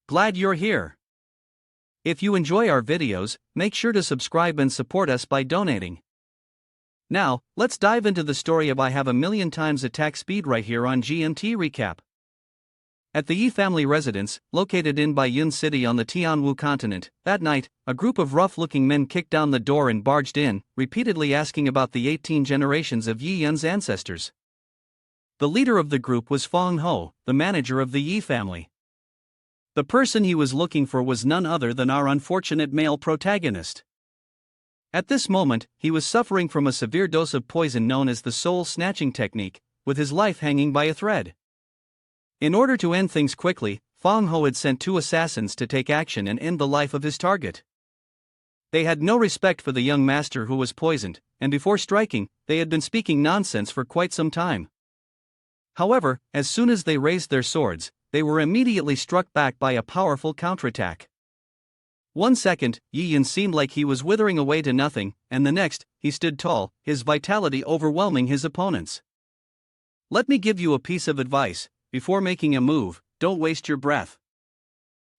Glad you're here. If you enjoy our videos, make sure to subscribe and support us by donating. Now, let's dive into the story of I Have a Million Times Attack Speed right here on GMT Recap. At the Yi family residence, located in Baiyun City on the Tianwu continent, that night, a group of rough-looking men kicked down the door and barged in, repeatedly asking about the 18 generations of Yi Yun's ancestors. The leader of the group was Feng Ho, the manager of the Yi family. The person he was looking for was none other than our unfortunate male protagonist. At this moment, he was suffering from a severe dose of poison known as the soul-snatching technique, with his life hanging by a thread. In order to end things quickly, Feng Ho had sent 2 assassins to take action and end the life of his target. They had no respect for the young master who was poisoned, and before striking, they had been speaking nonsense for quite some time. However, as soon as they raised their swords, they were immediately struck back by a powerful counterattack. 1 second, Yi Yun seemed like he was withering away to nothing, and the next, he stood tall, his vitality overwhelming his opponents. Let me give you a piece of advice: before making a move, don't waste your breath.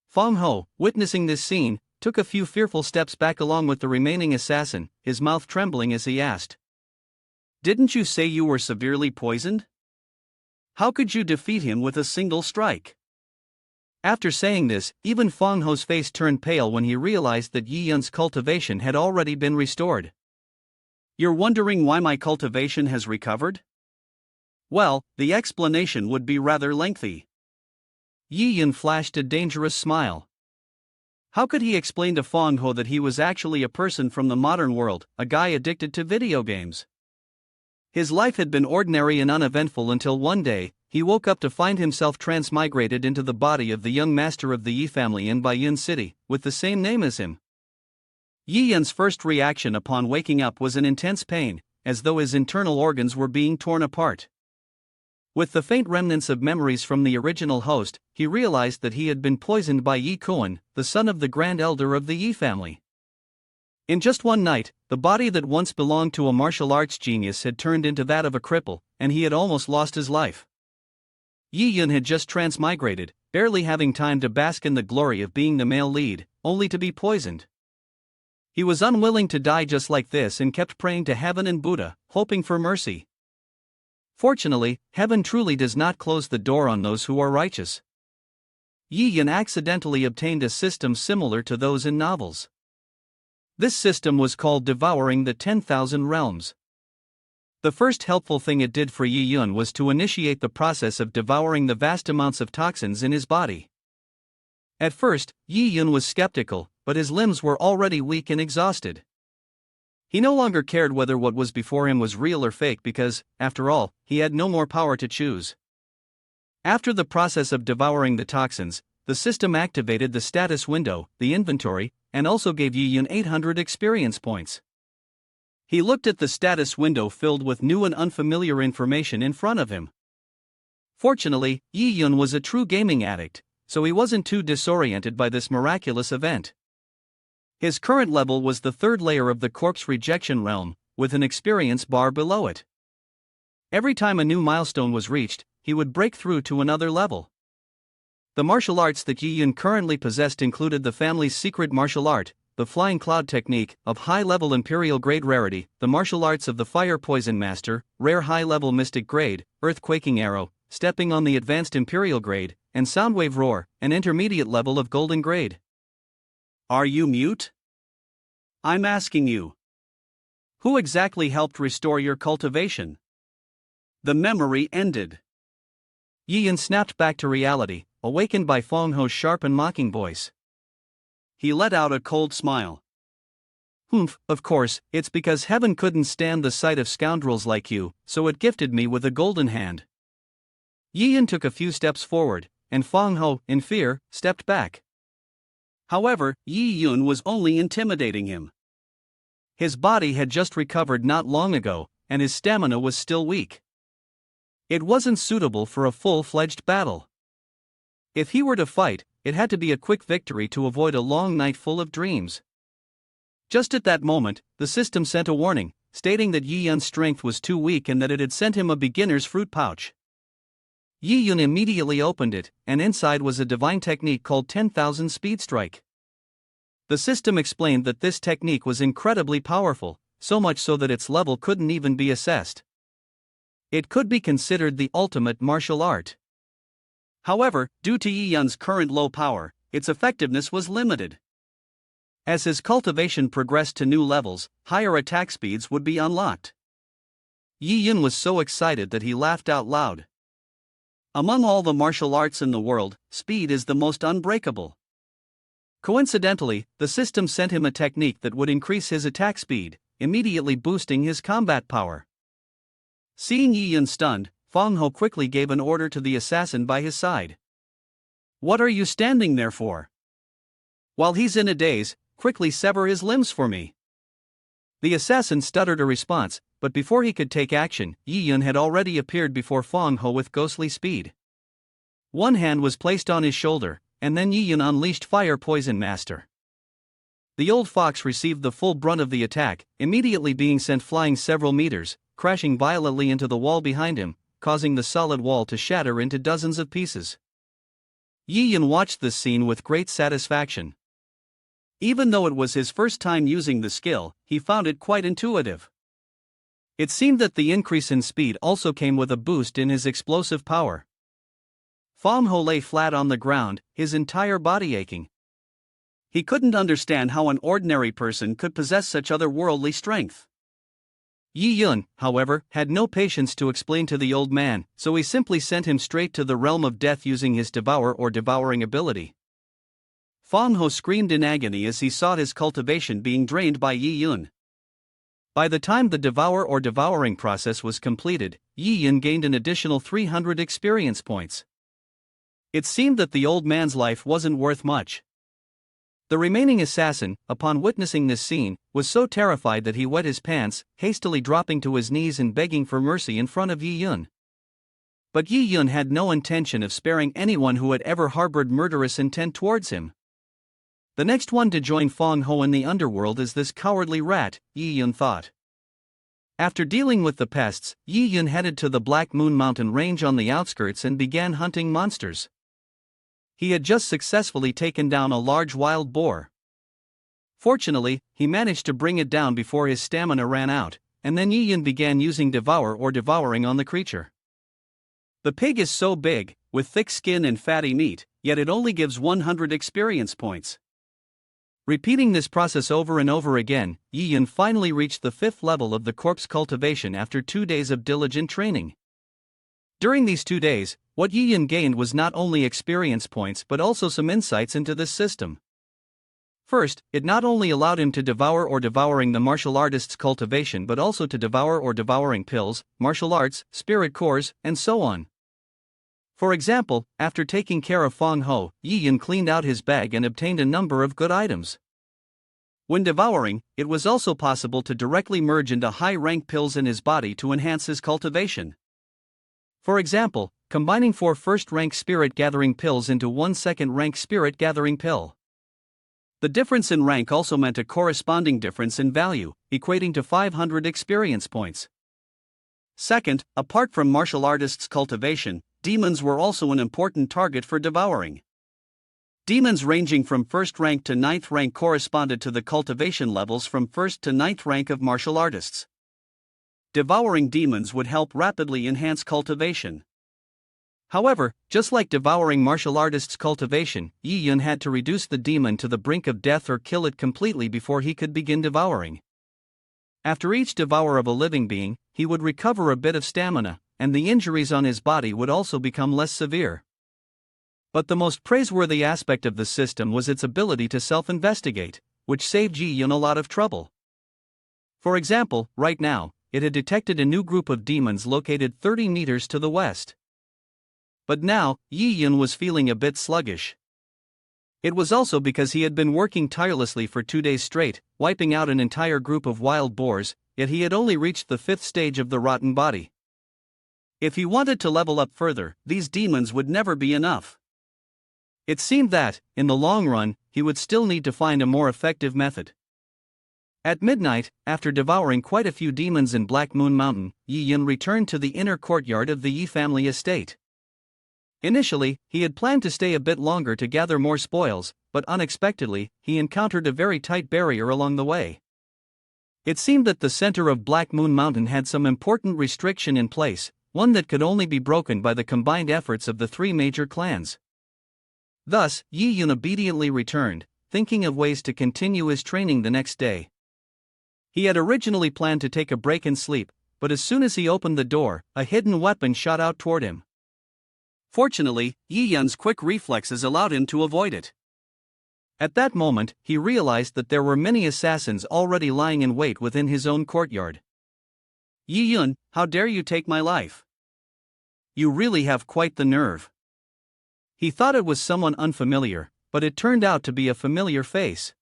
Feng Ho, witnessing this scene, took a few fearful steps back along with the remaining assassin, his mouth trembling as he asked, "Didn't you say you were severely poisoned? How could you defeat him with a single strike?" After saying this, even Feng Ho's face turned pale when he realized that Yi Yun's cultivation had already been restored. "You're wondering why my cultivation has recovered? Well, the explanation would be rather lengthy." Yi Yun flashed a dangerous smile. How could he explain to Feng Ho that he was actually a person from the modern world, a guy addicted to video games? His life had been ordinary and uneventful until one day, he woke up to find himself transmigrated into the body of the young master of the Yi family in Baiyun City, with the same name as him. Yi Yun's first reaction upon waking up was an intense pain, as though his internal organs were being torn apart. With the faint remnants of memories from the original host, he realized that he had been poisoned by Yi Kuan, the son of the Grand Elder of the Yi family. In just one night, the body that once belonged to a martial arts genius had turned into that of a cripple, and he had almost lost his life. Yi Yun had just transmigrated, barely having time to bask in the glory of being the male lead, only to be poisoned. He was unwilling to die just like this and kept praying to heaven and Buddha, hoping for mercy. Fortunately, heaven truly does not close the door on those who are righteous. Yi Yun accidentally obtained a system similar to those in novels. This system was called Devouring the 10,000 Realms. The first helpful thing it did for Yi Yun was to initiate the process of devouring the vast amounts of toxins in his body. At first, Yi Yun was skeptical, but his limbs were already weak and exhausted. He no longer cared whether what was before him was real or fake because, after all, he had no more power to choose. After the process of devouring the toxins, the system activated the status window, the inventory, and also gave Yi Yun 800 experience points. He looked at the status window filled with new and unfamiliar information in front of him. Fortunately, Yi Yun was a true gaming addict, so he wasn't too disoriented by this miraculous event. His current level was the 3rd layer of the corpse rejection realm, with an experience bar below it. Every time a new milestone was reached, he would break through to another level. The martial arts that Yi Yun currently possessed included the family's secret martial art, the Flying Cloud technique, of high-level Imperial grade rarity, the martial arts of the Fire Poison Master, rare high-level Mystic grade, Earthquaking Arrow, stepping on the advanced Imperial grade, and Soundwave Roar, an intermediate level of Golden grade. Are you mute? I'm asking you. Who exactly helped restore your cultivation? The memory ended. Yi Yun snapped back to reality, awakened by Feng Ho's sharp and mocking voice. He let out a cold smile. "Humph, of course, it's because heaven couldn't stand the sight of scoundrels like you, so it gifted me with a golden hand." Yi Yun took a few steps forward, and Feng Ho, in fear, stepped back. However, Yi Yun was only intimidating him. His body had just recovered not long ago, and his stamina was still weak. It wasn't suitable for a full-fledged battle. If he were to fight, it had to be a quick victory to avoid a long night full of dreams. Just at that moment, the system sent a warning, stating that Yi Yun's strength was too weak and that it had sent him a beginner's fruit pouch. Yi Yun immediately opened it, and inside was a divine technique called 10,000 Speed Strike. The system explained that this technique was incredibly powerful, so much so that its level couldn't even be assessed. It could be considered the ultimate martial art. However, due to Yi Yun's current low power, its effectiveness was limited. As his cultivation progressed to new levels, higher attack speeds would be unlocked. Yi Yun was so excited that he laughed out loud. Among all the martial arts in the world, speed is the most unbreakable. Coincidentally, the system sent him a technique that would increase his attack speed, immediately boosting his combat power. Seeing Yi Yun stunned, Feng Ho quickly gave an order to the assassin by his side. "What are you standing there for? While he's in a daze, quickly sever his limbs for me." The assassin stuttered a response, but before he could take action, Yi Yun had already appeared before Feng Ho with ghostly speed. One hand was placed on his shoulder, and then Yi Yun unleashed Fire Poison Master. The old fox received the full brunt of the attack, immediately being sent flying several meters, crashing violently into the wall behind him, causing the solid wall to shatter into dozens of pieces. Yi Yun watched this scene with great satisfaction. Even though it was his first time using the skill, he found it quite intuitive. It seemed that the increase in speed also came with a boost in his explosive power. Feng Ho lay flat on the ground, his entire body aching. He couldn't understand how an ordinary person could possess such otherworldly strength. Yi Yun, however, had no patience to explain to the old man, so he simply sent him straight to the realm of death using his devour or devouring ability. Feng Ho screamed in agony as he saw his cultivation being drained by Yi Yun. By the time the devour or devouring process was completed, Yi Yun gained an additional 300 experience points. It seemed that the old man's life wasn't worth much. The remaining assassin, upon witnessing this scene, was so terrified that he wet his pants, hastily dropping to his knees and begging for mercy in front of Yi Yun. But Yi Yun had no intention of sparing anyone who had ever harbored murderous intent towards him. The next one to join Feng Ho in the underworld is this cowardly rat, Yi Yun thought. After dealing with the pests, Yi Yun headed to the Black Moon Mountain range on the outskirts and began hunting monsters. He had just successfully taken down a large wild boar. Fortunately, he managed to bring it down before his stamina ran out, and then Yi Yun began using devour or devouring on the creature. The pig is so big, with thick skin and fatty meat, yet it only gives 100 experience points. Repeating this process over and over again, Yi Yun finally reached the 5th level of the corpse cultivation after 2 days of diligent training. During these 2 days, what Yi Yun gained was not only experience points but also some insights into this system. First, it not only allowed him to devour or devouring the martial artist's cultivation but also to devour or devouring pills, martial arts, spirit cores, and so on. For example, after taking care of Feng Ho, Yi Yun cleaned out his bag and obtained a number of good items. When devouring, it was also possible to directly merge into high-rank pills in his body to enhance his cultivation. For example, combining 4 first-rank spirit-gathering pills into 1 second-rank spirit-gathering pill. The difference in rank also meant a corresponding difference in value, equating to 500 experience points. Second, apart from martial artists' cultivation, demons were also an important target for devouring. Demons ranging from 1st rank to 9th rank corresponded to the cultivation levels from 1st to 9th rank of martial artists. Devouring demons would help rapidly enhance cultivation. However, just like devouring martial artists' cultivation, Yi Yun had to reduce the demon to the brink of death or kill it completely before he could begin devouring. After each devour of a living being, he would recover a bit of stamina, and the injuries on his body would also become less severe. But the most praiseworthy aspect of the system was its ability to self-investigate, which saved Yi Yun a lot of trouble. For example, right now, it had detected a new group of demons located 30 meters to the west. But now, Yi Yun was feeling a bit sluggish. It was also because he had been working tirelessly for 2 days straight, wiping out an entire group of wild boars, yet he had only reached the 5th stage of the rotten body. If he wanted to level up further, these demons would never be enough. It seemed that, in the long run, he would still need to find a more effective method. At midnight, after devouring quite a few demons in Black Moon Mountain, Yi Yun returned to the inner courtyard of the Yi family estate. Initially, he had planned to stay a bit longer to gather more spoils, but unexpectedly, he encountered a very tight barrier along the way. It seemed that the center of Black Moon Mountain had some important restriction in place, one that could only be broken by the combined efforts of the three major clans. Thus, Yi Yun obediently returned, thinking of ways to continue his training the next day. He had originally planned to take a break and sleep, but as soon as he opened the door, a hidden weapon shot out toward him. Fortunately, Yi Yun's quick reflexes allowed him to avoid it. At that moment, he realized that there were many assassins already lying in wait within his own courtyard. Yi Yun, how dare you take my life? You really have quite the nerve. He thought it was someone unfamiliar, but it turned out to be a familiar face.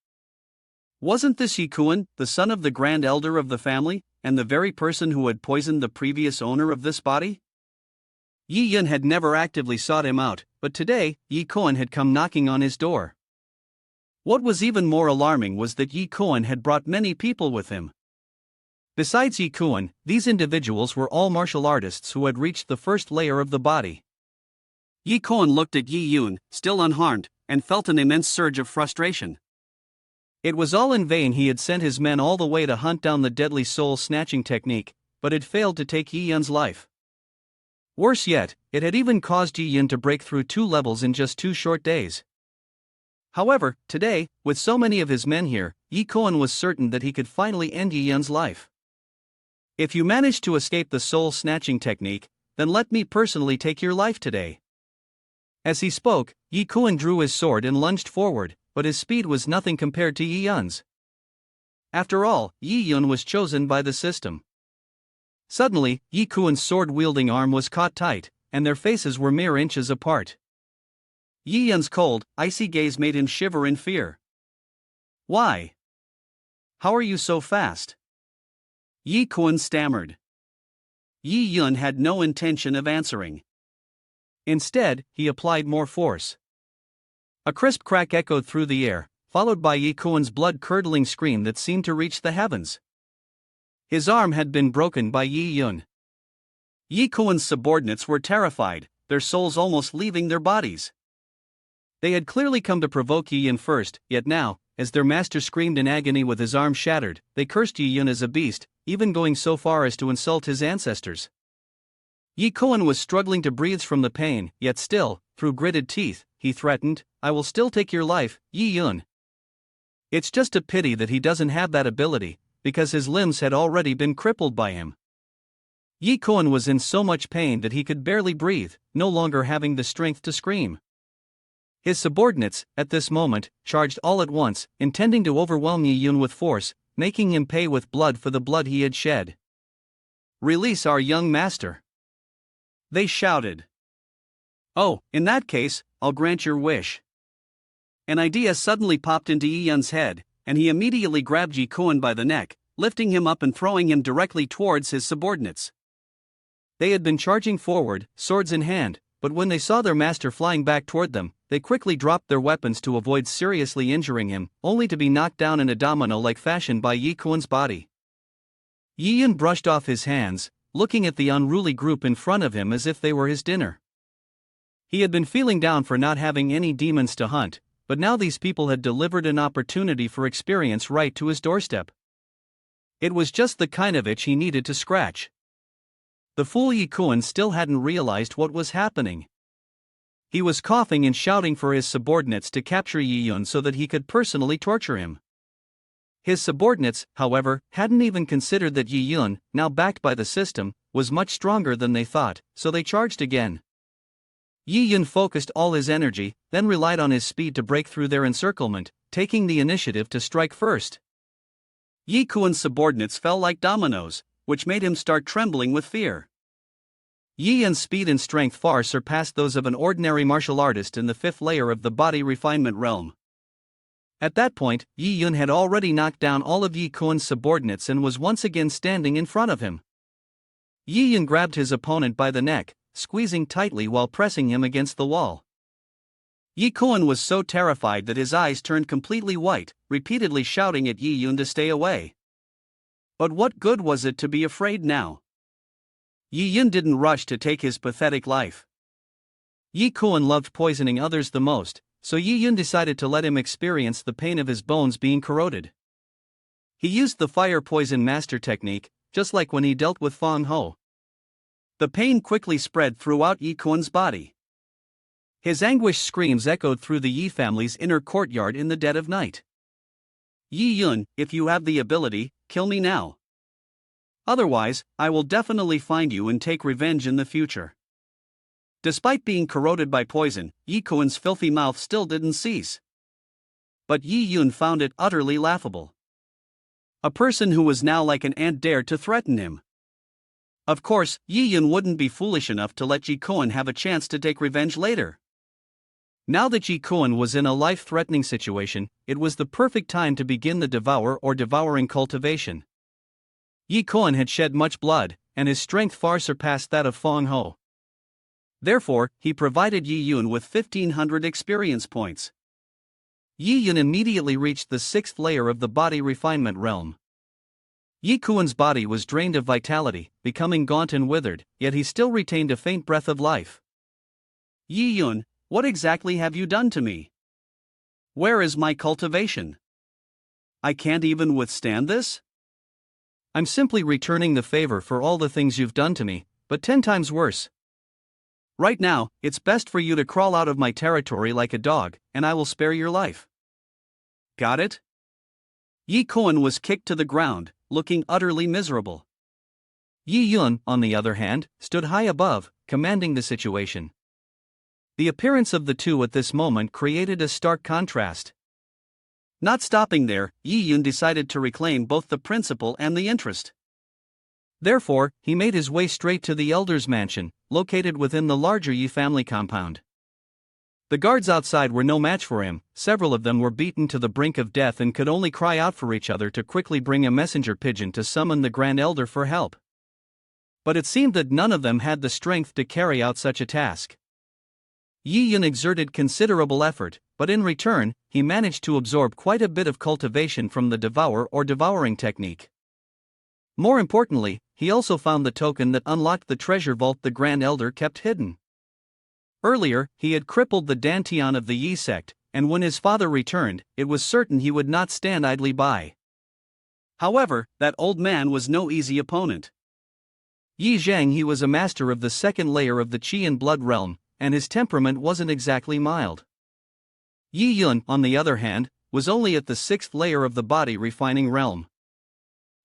Wasn't this Yikuin, the son of the Grand Elder of the family, and the very person who had poisoned the previous owner of this body? Yi Yun had never actively sought him out, but today, Yikuin had come knocking on his door. What was even more alarming was that Yikuin had brought many people with him. Besides Yikuin, these individuals were all martial artists who had reached the first layer of the body. Yikuin looked at Yi Yun, still unharmed, and felt an immense surge of frustration. It was all in vain he had sent his men all the way to hunt down the deadly soul-snatching technique, but had failed to take Yi Yun's life. Worse yet, it had even caused Yi Yun to break through 2 levels in just 2 short days. However, today, with so many of his men here, Yikuin was certain that he could finally end Yi Yun's life. If you manage to escape the soul-snatching technique, then let me personally take your life today. As he spoke, Yikuin drew his sword and lunged forward, but his speed was nothing compared to Yi Yun's. After all, Yi Yun was chosen by the system. Suddenly, Yikuin's sword-wielding arm was caught tight, and their faces were mere inches apart. Yi Yun's cold, icy gaze made him shiver in fear. Why? How are you so fast? Yikuin stammered. Yi Yun had no intention of answering. Instead, he applied more force. A crisp crack echoed through the air, followed by Yikuin's blood-curdling scream that seemed to reach the heavens. His arm had been broken by Yi Yun. Yikuin's subordinates were terrified, their souls almost leaving their bodies. They had clearly come to provoke Yi Yun first, yet now, as their master screamed in agony with his arm shattered, they cursed Yi Yun as a beast, even going so far as to insult his ancestors. Yikuin was struggling to breathe from the pain, yet still, through gritted teeth, he threatened, I will still take your life, Yi Yun. It's just a pity that he doesn't have that ability, because his limbs had already been crippled by him. Yikuin was in so much pain that he could barely breathe, no longer having the strength to scream. His subordinates, at this moment, charged all at once, intending to overwhelm Yi Yun with force, making him pay with blood for the blood he had shed. Release our young master! They shouted. Oh, in that case, I'll grant your wish. An idea suddenly popped into Yi Yun's head, and he immediately grabbed Yikuin by the neck, lifting him up and throwing him directly towards his subordinates. They had been charging forward, swords in hand, but when they saw their master flying back toward them, they quickly dropped their weapons to avoid seriously injuring him, only to be knocked down in a domino-like fashion by Yikuin's body. Yi Yun brushed off his hands, looking at the unruly group in front of him as if they were his dinner. He had been feeling down for not having any demons to hunt, but now these people had delivered an opportunity for experience right to his doorstep. It was just the kind of itch he needed to scratch. The fool Yikuin still hadn't realized what was happening. He was coughing and shouting for his subordinates to capture Yi Yun so that he could personally torture him. His subordinates, however, hadn't even considered that Yi Yun, now backed by the system, was much stronger than they thought, so they charged again. Yi Yun focused all his energy, then relied on his speed to break through their encirclement, taking the initiative to strike first. Yikuin's subordinates fell like dominoes, which made him start trembling with fear. Yi Yun's speed and strength far surpassed those of an ordinary martial artist in the 5th layer of the body refinement realm. At that point, Yi Yun had already knocked down all of Yikuin's subordinates and was once again standing in front of him. Yi Yun grabbed his opponent by the neck, squeezing tightly while pressing him against the wall. Yikuin was so terrified that his eyes turned completely white, repeatedly shouting at Yi Yun to stay away. But what good was it to be afraid now? Yi Yun didn't rush to take his pathetic life. Yikuin loved poisoning others the most, so Yiyun decided to let him experience the pain of his bones being corroded. He used the fire poison master technique, just like when he dealt with Fang Ho. The pain quickly spread throughout Yikuin's body. His anguished screams echoed through the Yi family's inner courtyard in the dead of night. "Yiyun, if you have the ability, kill me now. Otherwise, I will definitely find you and take revenge in the future." Despite being corroded by poison, Yikuin's filthy mouth still didn't cease. But Yiyun found it utterly laughable. A person who was now like an ant dared to threaten him. Of course, Yiyun wouldn't be foolish enough to let Yikuin have a chance to take revenge later. Now that Yikuin was in a life-threatening situation, it was the perfect time to begin the devour or devouring cultivation. Yikuin had shed much blood, and his strength far surpassed that of Fang Ho. Therefore, he provided Yiyun with 1,500 experience points. Yiyun immediately reached the 6th layer of the body refinement realm. Yikuin's body was drained of vitality, becoming gaunt and withered, yet he still retained a faint breath of life. "Yiyun, what exactly have you done to me? Where is my cultivation? I can't even withstand this?" "I'm simply returning the favor for all the things you've done to me, but 10 times worse. Right now, it's best for you to crawl out of my territory like a dog, and I will spare your life. Got it?" Yikuin was kicked to the ground, looking utterly miserable. Yiyun, on the other hand, stood high above, commanding the situation. The appearance of the two at this moment created a stark contrast. Not stopping there, Yiyun decided to reclaim both the principal and the interest. Therefore, he made his way straight to the elder's mansion, located within the larger Yi family compound. The guards outside were no match for him. Several of them were beaten to the brink of death and could only cry out for each other to quickly bring a messenger pigeon to summon the Grand Elder for help. But it seemed that none of them had the strength to carry out such a task. Yiyun exerted considerable effort, but in return, he managed to absorb quite a bit of cultivation from the devour or devouring technique. More importantly, he also found the token that unlocked the treasure vault the Grand Elder kept hidden. Earlier, he had crippled the Dantian of the Yi sect, and when his father returned, it was certain he would not stand idly by. However, that old man was no easy opponent. Yi Zhang, he was a master of the 2nd layer of the Qi and blood realm, and his temperament wasn't exactly mild. Yiyun, on the other hand, was only at the 6th layer of the body refining realm.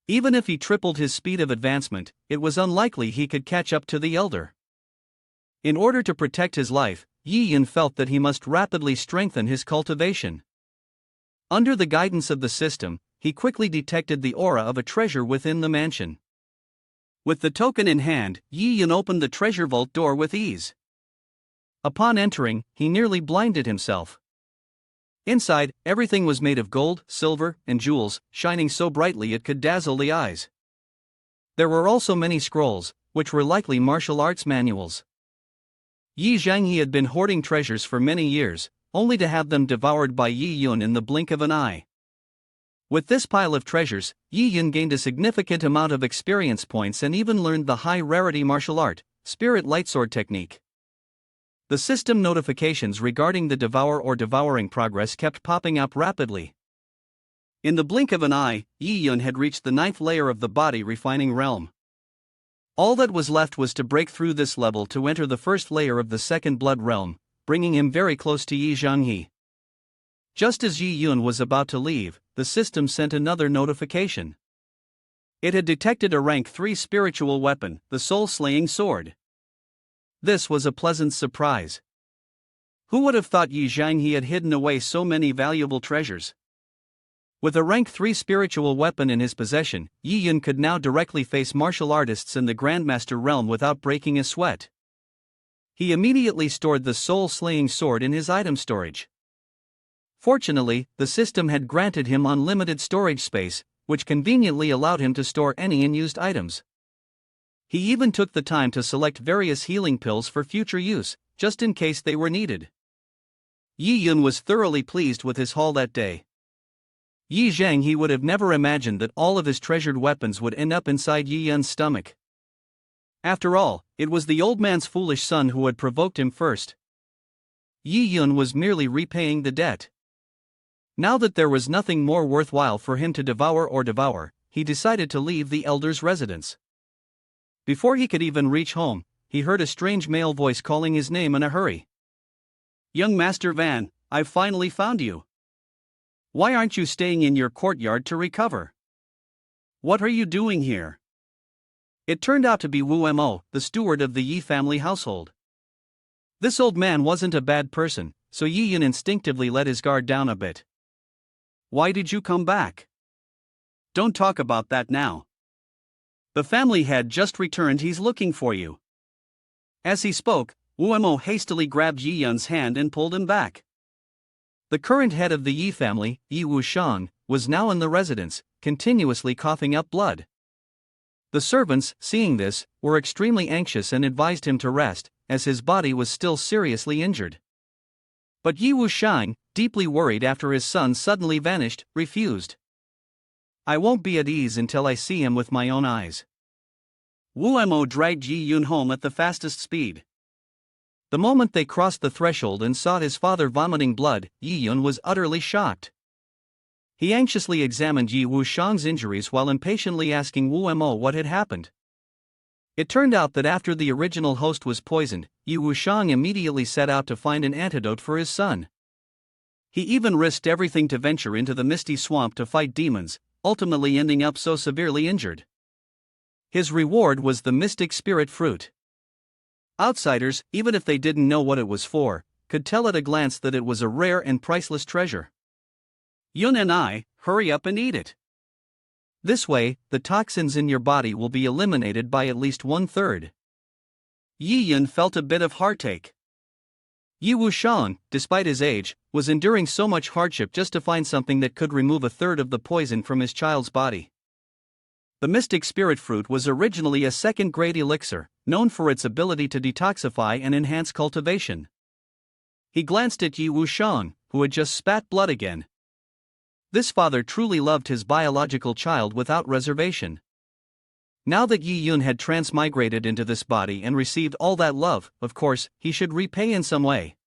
Even if he tripled his speed of advancement, it was unlikely he could catch up to the elder. In order to protect his life, Yiyun felt that he must rapidly strengthen his cultivation. Under the guidance of the system, he quickly detected the aura of a treasure within the mansion. With the token in hand, Yiyun opened the treasure vault door with ease. Upon entering, he nearly blinded himself. Inside, everything was made of gold, silver, and jewels, shining so brightly it could dazzle the eyes. There were also many scrolls, which were likely martial arts manuals. Yi Zhang, he had been hoarding treasures for many years, only to have them devoured by Yiyun in the blink of an eye. With this pile of treasures, Yiyun gained a significant amount of experience points and even learned the high-rarity martial art, Spirit Lightsword technique. The system notifications regarding the devour or devouring progress kept popping up rapidly. In the blink of an eye, Yiyun had reached the 9th layer of the body refining realm. All that was left was to break through this level to enter the 1st layer of the 2nd blood realm, bringing him very close to Yi Zhanghe. Just as Yiyun was about to leave, the system sent another notification. It had detected a rank 3 spiritual weapon, the soul-slaying sword. This was a pleasant surprise. Who would have thought Yi Zhanghe had hidden away so many valuable treasures? With a rank 3 spiritual weapon in his possession, Yiyun could now directly face martial artists in the Grandmaster realm without breaking a sweat. He immediately stored the soul-slaying sword in his item storage. Fortunately, the system had granted him unlimited storage space, which conveniently allowed him to store any unused items. He even took the time to select various healing pills for future use, just in case they were needed. Yiyun was thoroughly pleased with his haul that day. Yi Zhang, he would have never imagined that all of his treasured weapons would end up inside Yiyun's stomach. After all, it was the old man's foolish son who had provoked him first. Yi Yun was merely repaying the debt. Now that there was nothing more worthwhile for him to devour, he decided to leave the elder's residence. Before he could even reach home, he heard a strange male voice calling his name in a hurry. "Young Master Van, I've finally found you. Why aren't you staying in your courtyard to recover? What are you doing here?" It turned out to be Wu Mo, the steward of the Yi family household. This old man wasn't a bad person, so Yi Yun instinctively let his guard down a bit. "Why did you come back? Don't talk about that now. The family head just returned, he's looking for you." As he spoke, Wu Mo hastily grabbed Yi Yun's hand and pulled him back. The current head of the Yi family, Yi Wushang, was now in the residence, continuously coughing up blood. The servants, seeing this, were extremely anxious and advised him to rest, as his body was still seriously injured. But Yi Wushang, deeply worried after his son suddenly vanished, refused. "I won't be at ease until I see him with my own eyes." Wu Mo dragged Yi Yun home at the fastest speed. The moment they crossed the threshold and saw his father vomiting blood, Yi Yun was utterly shocked. He anxiously examined Yi Wushang's injuries while impatiently asking Wu Mo what had happened. It turned out that after the original host was poisoned, Yi Wushang immediately set out to find an antidote for his son. He even risked everything to venture into the misty swamp to fight demons, ultimately ending up so severely injured. His reward was the mystic spirit fruit. Outsiders, even if they didn't know what it was for, could tell at a glance that it was a rare and priceless treasure. "Yun and I, hurry up and eat it. This way, the toxins in your body will be eliminated by at least 1/3. Yi Yun felt a bit of heartache. Yi Wushang, despite his age, was enduring so much hardship just to find something that could remove 1/3 of the poison from his child's body. The mystic spirit fruit was originally a second-grade elixir, known for its ability to detoxify and enhance cultivation. He glanced at Yi Wushang, who had just spat blood again. This father truly loved his biological child without reservation. Now that Yi Yun had transmigrated into this body and received all that love, of course, he should repay in some way.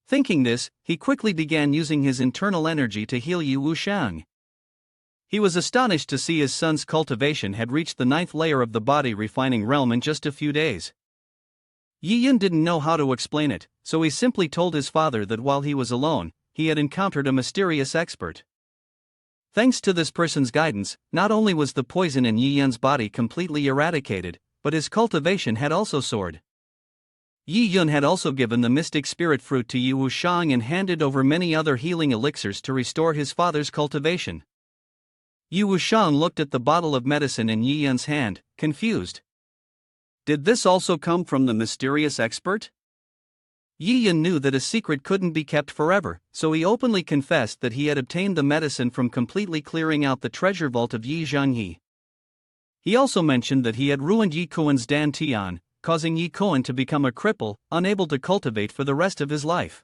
Thinking this, he quickly began using his internal energy to heal Yi Wushang. He was astonished to see his son's cultivation had reached the 9th layer of the body refining realm in just a few days. Yi Yun didn't know how to explain it, so he simply told his father that while he was alone, he had encountered a mysterious expert. Thanks to this person's guidance, not only was the poison in Yi Yun's body completely eradicated, but his cultivation had also soared. Yi Yun had also given the mystic spirit fruit to Yi Wushang and handed over many other healing elixirs to restore his father's cultivation. Yi Wushang looked at the bottle of medicine in Yi Yun's hand, confused. Did this also come from the mysterious expert? Yi Yun knew that a secret couldn't be kept forever, so he openly confessed that he had obtained the medicine from completely clearing out the treasure vault of Yi Zhangyi. He also mentioned that he had ruined Yi Kuan's Dan Tian, causing Yi Kuan to become a cripple, unable to cultivate for the rest of his life.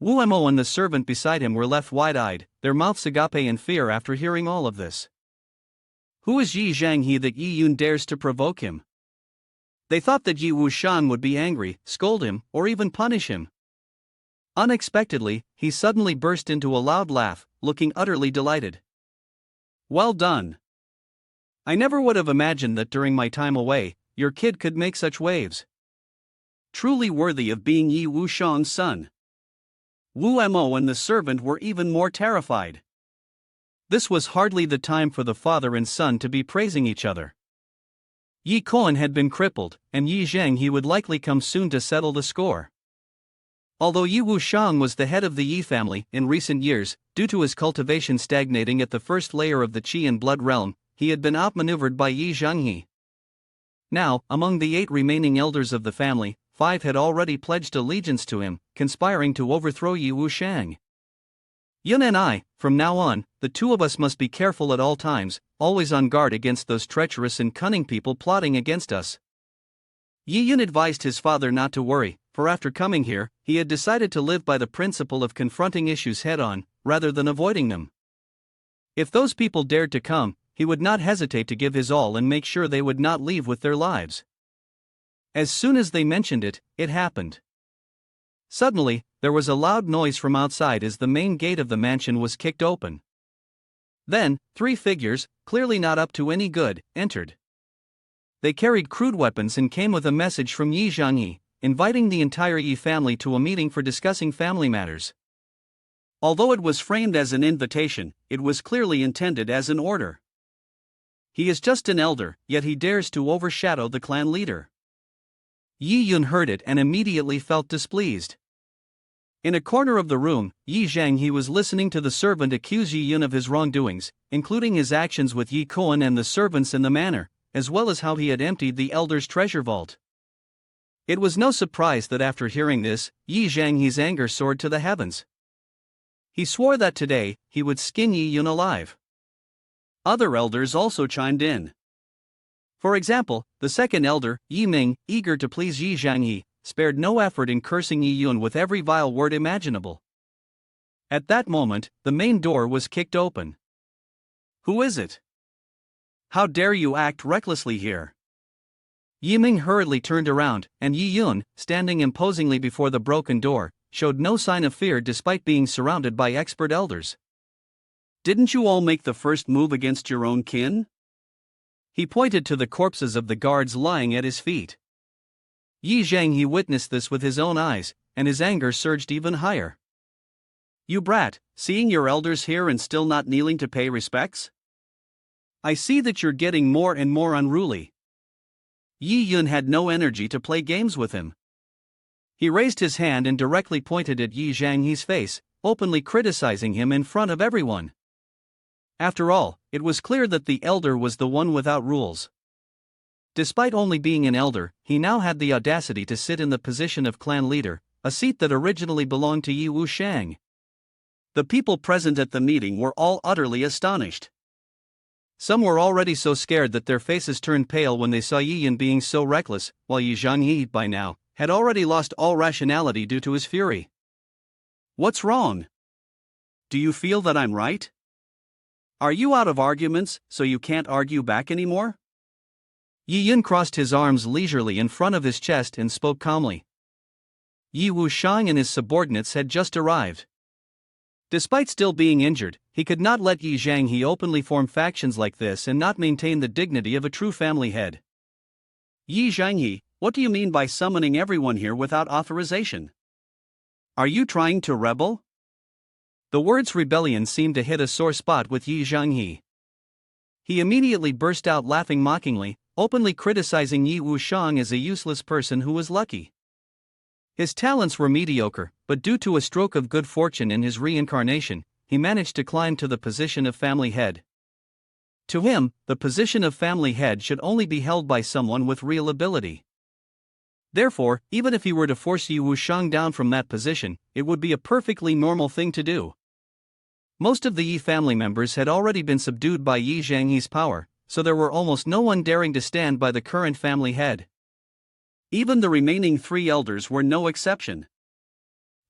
Wu Mo and the servant beside him were left wide-eyed, their mouths agape in fear after hearing all of this. Who is Yi Zhangyi that Yi Yun dares to provoke him? They thought that Yi Wushang would be angry, scold him, or even punish him. Unexpectedly, he suddenly burst into a loud laugh, looking utterly delighted. "Well done. I never would have imagined that during my time away, your kid could make such waves. Truly worthy of being Yi Wushang's son." Wu Mo and the servant were even more terrified. This was hardly the time for the father and son to be praising each other. Yi Kuan had been crippled, and Yi Zhangyi would likely come soon to settle the score. Although Yi Wushang was the head of the Yi family in recent years, due to his cultivation stagnating at the first layer of the Qi and blood realm, he had been outmaneuvered by Yi Zhangyi. Now, among the 8 remaining elders of the family, 5 had already pledged allegiance to him, conspiring to overthrow Yi Wushang. Yun and I, from now on, the two of us must be careful at all times, always on guard against those treacherous and cunning people plotting against us. Yi Yun advised his father not to worry, for after coming here, he had decided to live by the principle of confronting issues head-on, rather than avoiding them. If those people dared to come, he would not hesitate to give his all and make sure they would not leave with their lives. As soon as they mentioned it, it happened. Suddenly, there was a loud noise from outside as the main gate of the mansion was kicked open. Then, 3 figures, clearly not up to any good, entered. They carried crude weapons and came with a message from Yi Zhangyi, inviting the entire Yi family to a meeting for discussing family matters. Although it was framed as an invitation, it was clearly intended as an order. He is just an elder, yet he dares to overshadow the clan leader. Yi Yun heard it and immediately felt displeased. In a corner of the room, Yi Zhangyi was listening to the servant accuse Yi Yun of his wrongdoings, including his actions with Yi Koan and the servants in the manor, as well as how he had emptied the elder's treasure vault. It was no surprise that after hearing this, Yi Zhangyi's anger soared to the heavens. He swore that today, he would skin Yi Yun alive. Other elders also chimed in. For example, the second elder, Yi Ming, eager to please Yi Zhangyi, spared no effort in cursing Yi Yun with every vile word imaginable. At that moment, the main door was kicked open. "Who is it? How dare you act recklessly here?" Yi Ming hurriedly turned around, and Yi Yun, standing imposingly before the broken door, showed no sign of fear despite being surrounded by expert elders. "Didn't you all make the first move against your own kin?" He pointed to the corpses of the guards lying at his feet. Yi Zhangyi witnessed this with his own eyes, and his anger surged even higher. "You brat, seeing your elders here and still not kneeling to pay respects? I see that you're getting more and more unruly." Yi Yun had no energy to play games with him. He raised his hand and directly pointed at Yi Zhangyi's face, openly criticizing him in front of everyone. After all, it was clear that the elder was the one without rules. Despite only being an elder, he now had the audacity to sit in the position of clan leader, a seat that originally belonged to Yi Wushang. The people present at the meeting were all utterly astonished. Some were already so scared that their faces turned pale when they saw Yi Yun being so reckless, while Yi Zhangyi, by now, had already lost all rationality due to his fury. "What's wrong? Do you feel that I'm right? Are you out of arguments, so you can't argue back anymore?" Yi Yun crossed his arms leisurely in front of his chest and spoke calmly. Yi Wushang and his subordinates had just arrived. Despite still being injured, he could not let Yi Zhangyi openly form factions like this and not maintain the dignity of a true family head. "Yi Zhangyi, what do you mean by summoning everyone here without authorization? Are you trying to rebel?" The words rebellion seemed to hit a sore spot with Yi Zhangyi. He immediately burst out laughing mockingly, openly criticizing Yi Wushang as a useless person who was lucky. His talents were mediocre, but due to a stroke of good fortune in his reincarnation, he managed to climb to the position of family head. To him, the position of family head should only be held by someone with real ability. Therefore, even if he were to force Yi Wushang down from that position, it would be a perfectly normal thing to do. Most of the Yi family members had already been subdued by Yi Zhangyi's power, so there were almost no one daring to stand by the current family head. Even the remaining 3 elders were no exception.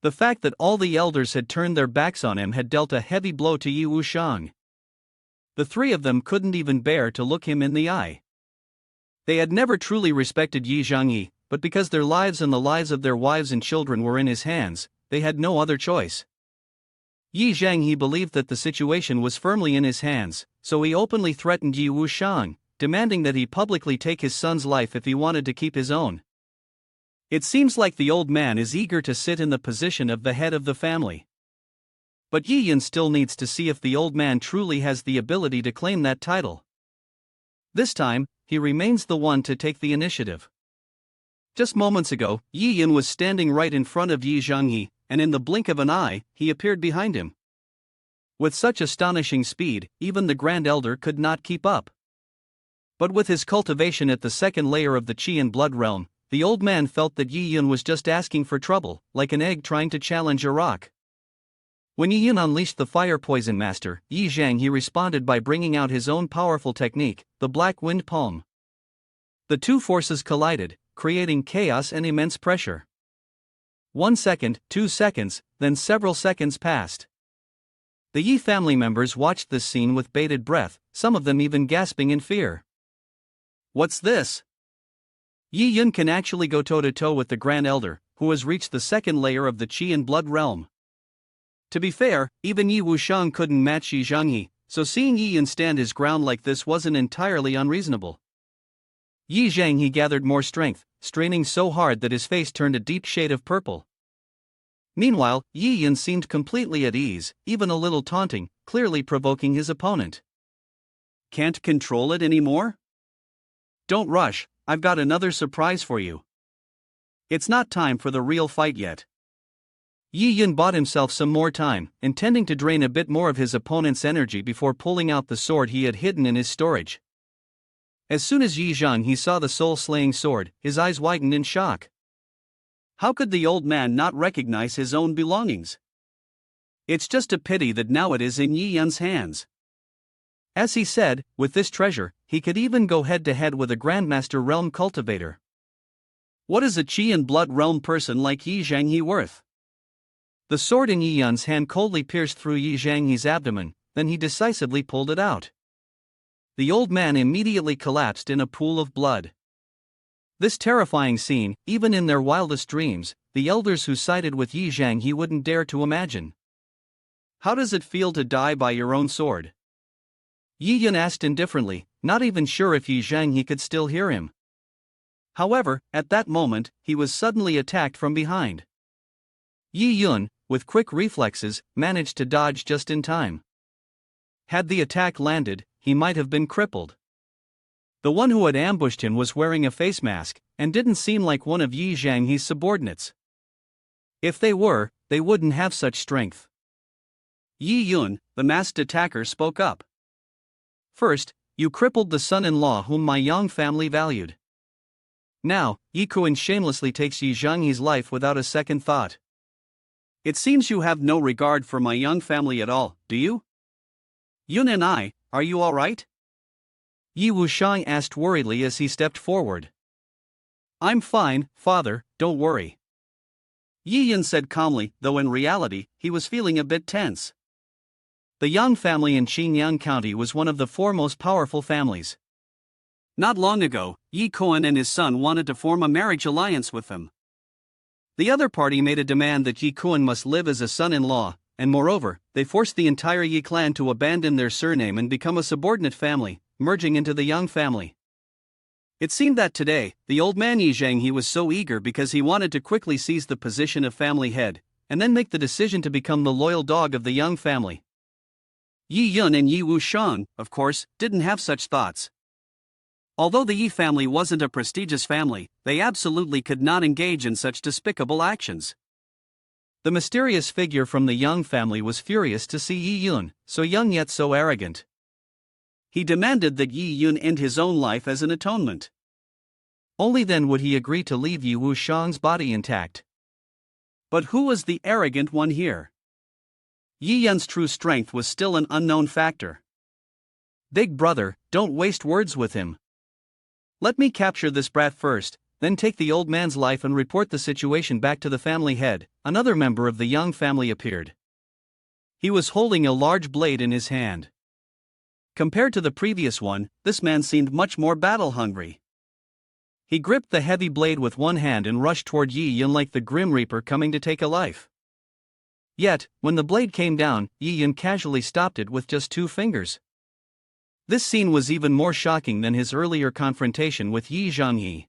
The fact that all the elders had turned their backs on him had dealt a heavy blow to Yi Wushang. The 3 of them couldn't even bear to look him in the eye. They had never truly respected Yi Zhangyi, but because their lives and the lives of their wives and children were in his hands, they had no other choice. Yi Zhangyi believed that the situation was firmly in his hands, so he openly threatened Yi Wushang, demanding that he publicly take his son's life if he wanted to keep his own. It seems like the old man is eager to sit in the position of the head of the family. But Yi Yun still needs to see if the old man truly has the ability to claim that title. This time, he remains the one to take the initiative. Just moments ago, Yi Yun was standing right in front of Yi Zhangyi, and in the blink of an eye, he appeared behind him. With such astonishing speed, even the Grand Elder could not keep up. But with his cultivation at the second layer of the Qi and Blood realm, the old man felt that Yi Yun was just asking for trouble, like an egg trying to challenge a rock. When Yi Yun unleashed the Fire Poison Master, Yi Zhangyi responded by bringing out his own powerful technique, the Black Wind Palm. The two forces collided, creating chaos and immense pressure. 1 second, 2 seconds, then several seconds passed. The Yi family members watched this scene with bated breath, some of them even gasping in fear. "What's this? Yi Yun can actually go toe-to-toe with the Grand Elder, who has reached the second layer of the qi and blood realm. To be fair, even Yi Wuxiang couldn't match Yi Zhanghe, so seeing Yi Yun stand his ground like this wasn't entirely unreasonable. Yi Zhanghe gathered more strength, straining so hard that his face turned a deep shade of purple. Meanwhile, Yi Yun seemed completely at ease, even a little taunting, clearly provoking his opponent. Can't control it anymore? Don't rush, I've got another surprise for you. It's not time for the real fight yet. Yi Yun bought himself some more time, intending to drain a bit more of his opponent's energy before pulling out the sword he had hidden in his storage. As soon as Yi Zhanghe saw the soul-slaying sword, his eyes widened in shock. How could the old man not recognize his own belongings? It's just a pity that now it is in Yi Yun's hands. As he said, with this treasure, he could even go head-to-head with a Grandmaster Realm cultivator. What is a Qi and Blood Realm person like Yi Zhanghe worth? The sword in Yi Yun's hand coldly pierced through Yi Zhanghe's abdomen, then he decisively pulled it out. The old man immediately collapsed in a pool of blood. This terrifying scene, even in their wildest dreams, the elders who sided with Yi Zhanghe wouldn't dare to imagine. How does it feel to die by your own sword? Yi Yun asked indifferently, not even sure if Yi Zhanghe could still hear him. However, at that moment, he was suddenly attacked from behind. Yi Yun, with quick reflexes, managed to dodge just in time. Had the attack landed, he might have been crippled. The one who had ambushed him was wearing a face mask, and didn't seem like one of Yi Zhanghe's subordinates. If they were, they wouldn't have such strength. Yi Yun, the masked attacker, spoke up. First, you crippled the son-in-law whom my Yang family valued. Now, Yikuin shamelessly takes Yi Zhanghe's life without a second thought. It seems you have no regard for my Yang family at all, do you? Yun and I, are you all right? Yi Wuxiang asked worriedly as he stepped forward. I'm fine, father, don't worry. Yi Yun said calmly, though in reality, he was feeling a bit tense. The Yang family in Qinyang County was one of the foremost powerful families. Not long ago, Yi Kuan and his son wanted to form a marriage alliance with them. The other party made a demand that Yi Kuan must live as a son-in-law, and moreover, they forced the entire Yi clan to abandon their surname and become a subordinate family, merging into the Yang family. It seemed that today, the old man Yi Zhanghe was so eager because he wanted to quickly seize the position of family head, and then make the decision to become the loyal dog of the Yang family. Yi Yun and Yi Wuxiang, of course, didn't have such thoughts. Although the Yi family wasn't a prestigious family, they absolutely could not engage in such despicable actions. The mysterious figure from the Yang family was furious to see Yi Yun, so young yet so arrogant. He demanded that Yi Yun end his own life as an atonement. Only then would he agree to leave Yi Wuxiang's body intact. But who was the arrogant one here? Yi Yun's true strength was still an unknown factor. Big brother, don't waste words with him. Let me capture this brat first, then take the old man's life and report the situation back to the family head. Another member of the Yang family appeared. He was holding a large blade in his hand. Compared to the previous one, this man seemed much more battle-hungry. He gripped the heavy blade with one hand and rushed toward Yi Yun like the Grim Reaper coming to take a life. Yet, when the blade came down, Yi Yun casually stopped it with just 2 fingers. This scene was even more shocking than his earlier confrontation with Yi Zhanghe.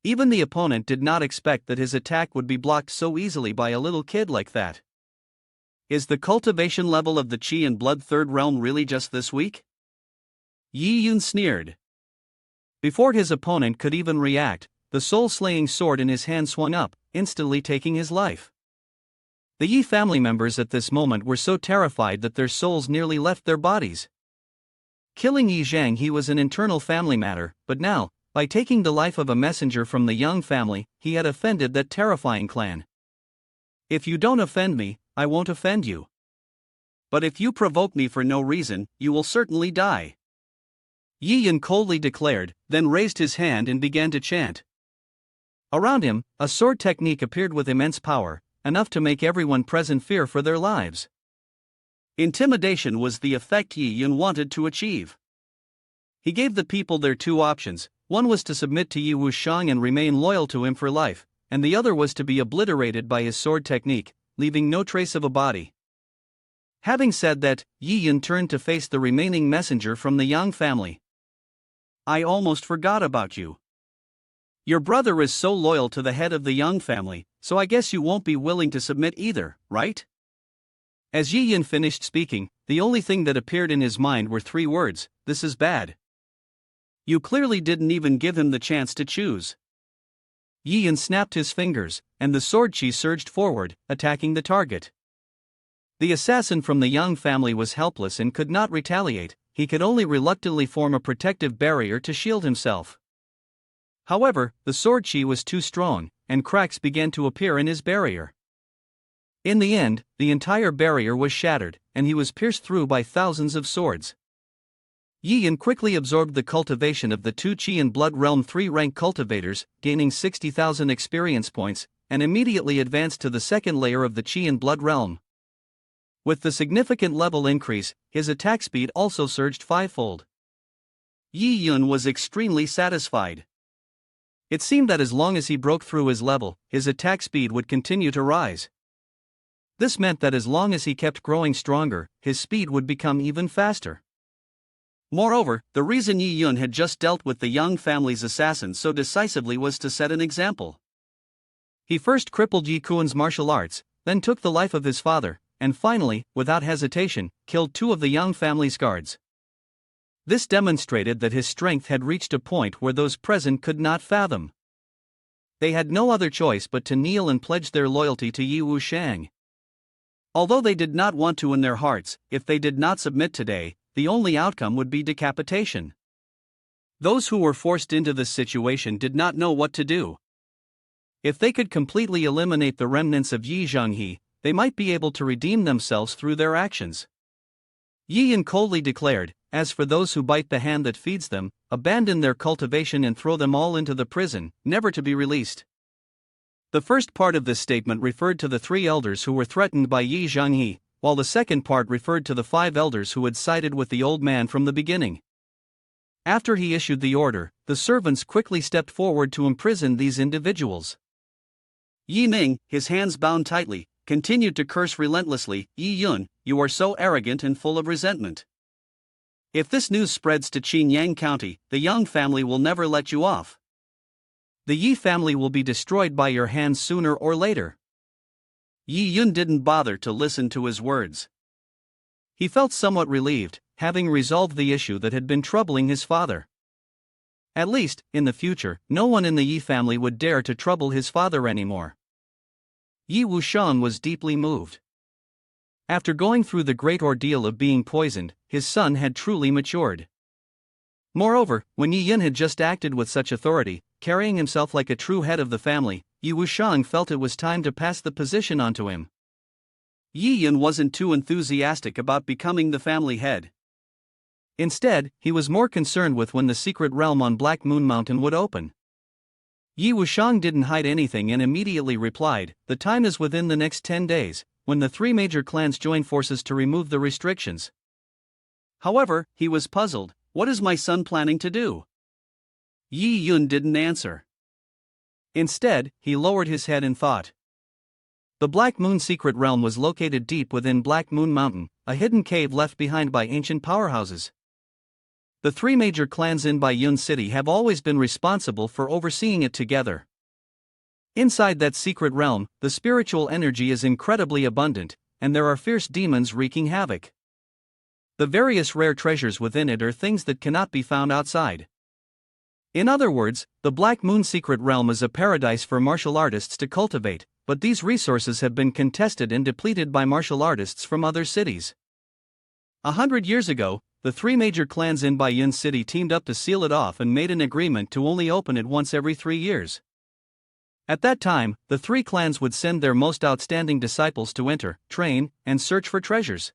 Even the opponent did not expect that his attack would be blocked so easily by a little kid like that. Is the cultivation level of the Qi and Blood Third Realm really just this weak? Yi Yun sneered. Before his opponent could even react, the soul-slaying sword in his hand swung up, instantly taking his life. The Yi family members at this moment were so terrified that their souls nearly left their bodies. Killing Yi Zhanghe was an internal family matter, but now, by taking the life of a messenger from the Yang family, he had offended that terrifying clan. If you don't offend me, I won't offend you. But if you provoke me for no reason, you will certainly die. Yi Yun coldly declared, then raised his hand and began to chant. Around him, a sword technique appeared with immense power, enough to make everyone present fear for their lives. Intimidation was the effect Yi Yun wanted to achieve. He gave the people their 2 options. One was to submit to Yi Wuxiang and remain loyal to him for life, and the other was to be obliterated by his sword technique, leaving no trace of a body. Having said that, Yi Yun turned to face the remaining messenger from the Yang family. I almost forgot about you. Your brother is so loyal to the head of the Yang family, so I guess you won't be willing to submit either, right? As Yi Yun finished speaking, the only thing that appeared in his mind were 3 words: this is bad. You clearly didn't even give him the chance to choose. Yi Yun snapped his fingers, and the sword chi surged forward, attacking the target. The assassin from the Yang family was helpless and could not retaliate. He could only reluctantly form a protective barrier to shield himself. However, the sword chi was too strong, and cracks began to appear in his barrier. In the end, the entire barrier was shattered, and he was pierced through by thousands of swords. Yi Yun quickly absorbed the cultivation of the 2 Qi and Blood Realm 3-rank cultivators, gaining 60,000 experience points, and immediately advanced to the second layer of the Qi and Blood Realm. With the significant level increase, his attack speed also surged 5-fold. Yi Yun was extremely satisfied. It seemed that as long as he broke through his level, his attack speed would continue to rise. This meant that as long as he kept growing stronger, his speed would become even faster. Moreover, the reason Yi Yun had just dealt with the Yang family's assassin so decisively was to set an example. He first crippled Yi Kuan's martial arts, then took the life of his father, and finally, without hesitation, killed 2 of the Yang family's guards. This demonstrated that his strength had reached a point where those present could not fathom. They had no other choice but to kneel and pledge their loyalty to Yi Wushang. Although they did not want to in their hearts, if they did not submit today, the only outcome would be decapitation. Those who were forced into this situation did not know what to do. If they could completely eliminate the remnants of Yi Zhanghe, they might be able to redeem themselves through their actions. Yi Yun coldly declared, as for those who bite the hand that feeds them, abandon their cultivation and throw them all into the prison, never to be released. The first part of this statement referred to the 3 elders who were threatened by Yi Zhanghe, while the second part referred to the 5 elders who had sided with the old man from the beginning. After he issued the order, the servants quickly stepped forward to imprison these individuals. Yi Ming, his hands bound tightly, continued to curse relentlessly, Yi Yun, you are so arrogant and full of resentment. If this news spreads to Qingyang County, the Yang family will never let you off. The Yi family will be destroyed by your hands sooner or later. Yi Yun didn't bother to listen to his words. He felt somewhat relieved, having resolved the issue that had been troubling his father. At least, in the future, no one in the Yi family would dare to trouble his father anymore. Yi Wushang was deeply moved. After going through the great ordeal of being poisoned, his son had truly matured. Moreover, when Yi Yun had just acted with such authority, carrying himself like a true head of the family, Yi Wushang felt it was time to pass the position on to him. Yi Yun wasn't too enthusiastic about becoming the family head. Instead, he was more concerned with when the secret realm on Black Moon Mountain would open. Yi Wushang didn't hide anything and immediately replied, the time is within the next 10 days, when the 3 major clans join forces to remove the restrictions. However, he was puzzled. What is my son planning to do? Yi Yun didn't answer. Instead, he lowered his head and thought. The Black Moon secret realm was located deep within Black Moon Mountain, a hidden cave left behind by ancient powerhouses. The 3 major clans in Baiyun City have always been responsible for overseeing it together. Inside that secret realm, the spiritual energy is incredibly abundant, and there are fierce demons wreaking havoc. The various rare treasures within it are things that cannot be found outside. In other words, the Black Moon secret realm is a paradise for martial artists to cultivate, but these resources have been contested and depleted by martial artists from other cities. 100 years ago, the 3 major clans in Baiyun City teamed up to seal it off and made an agreement to only open it once every 3 years. At that time, the 3 clans would send their most outstanding disciples to enter, train, and search for treasures.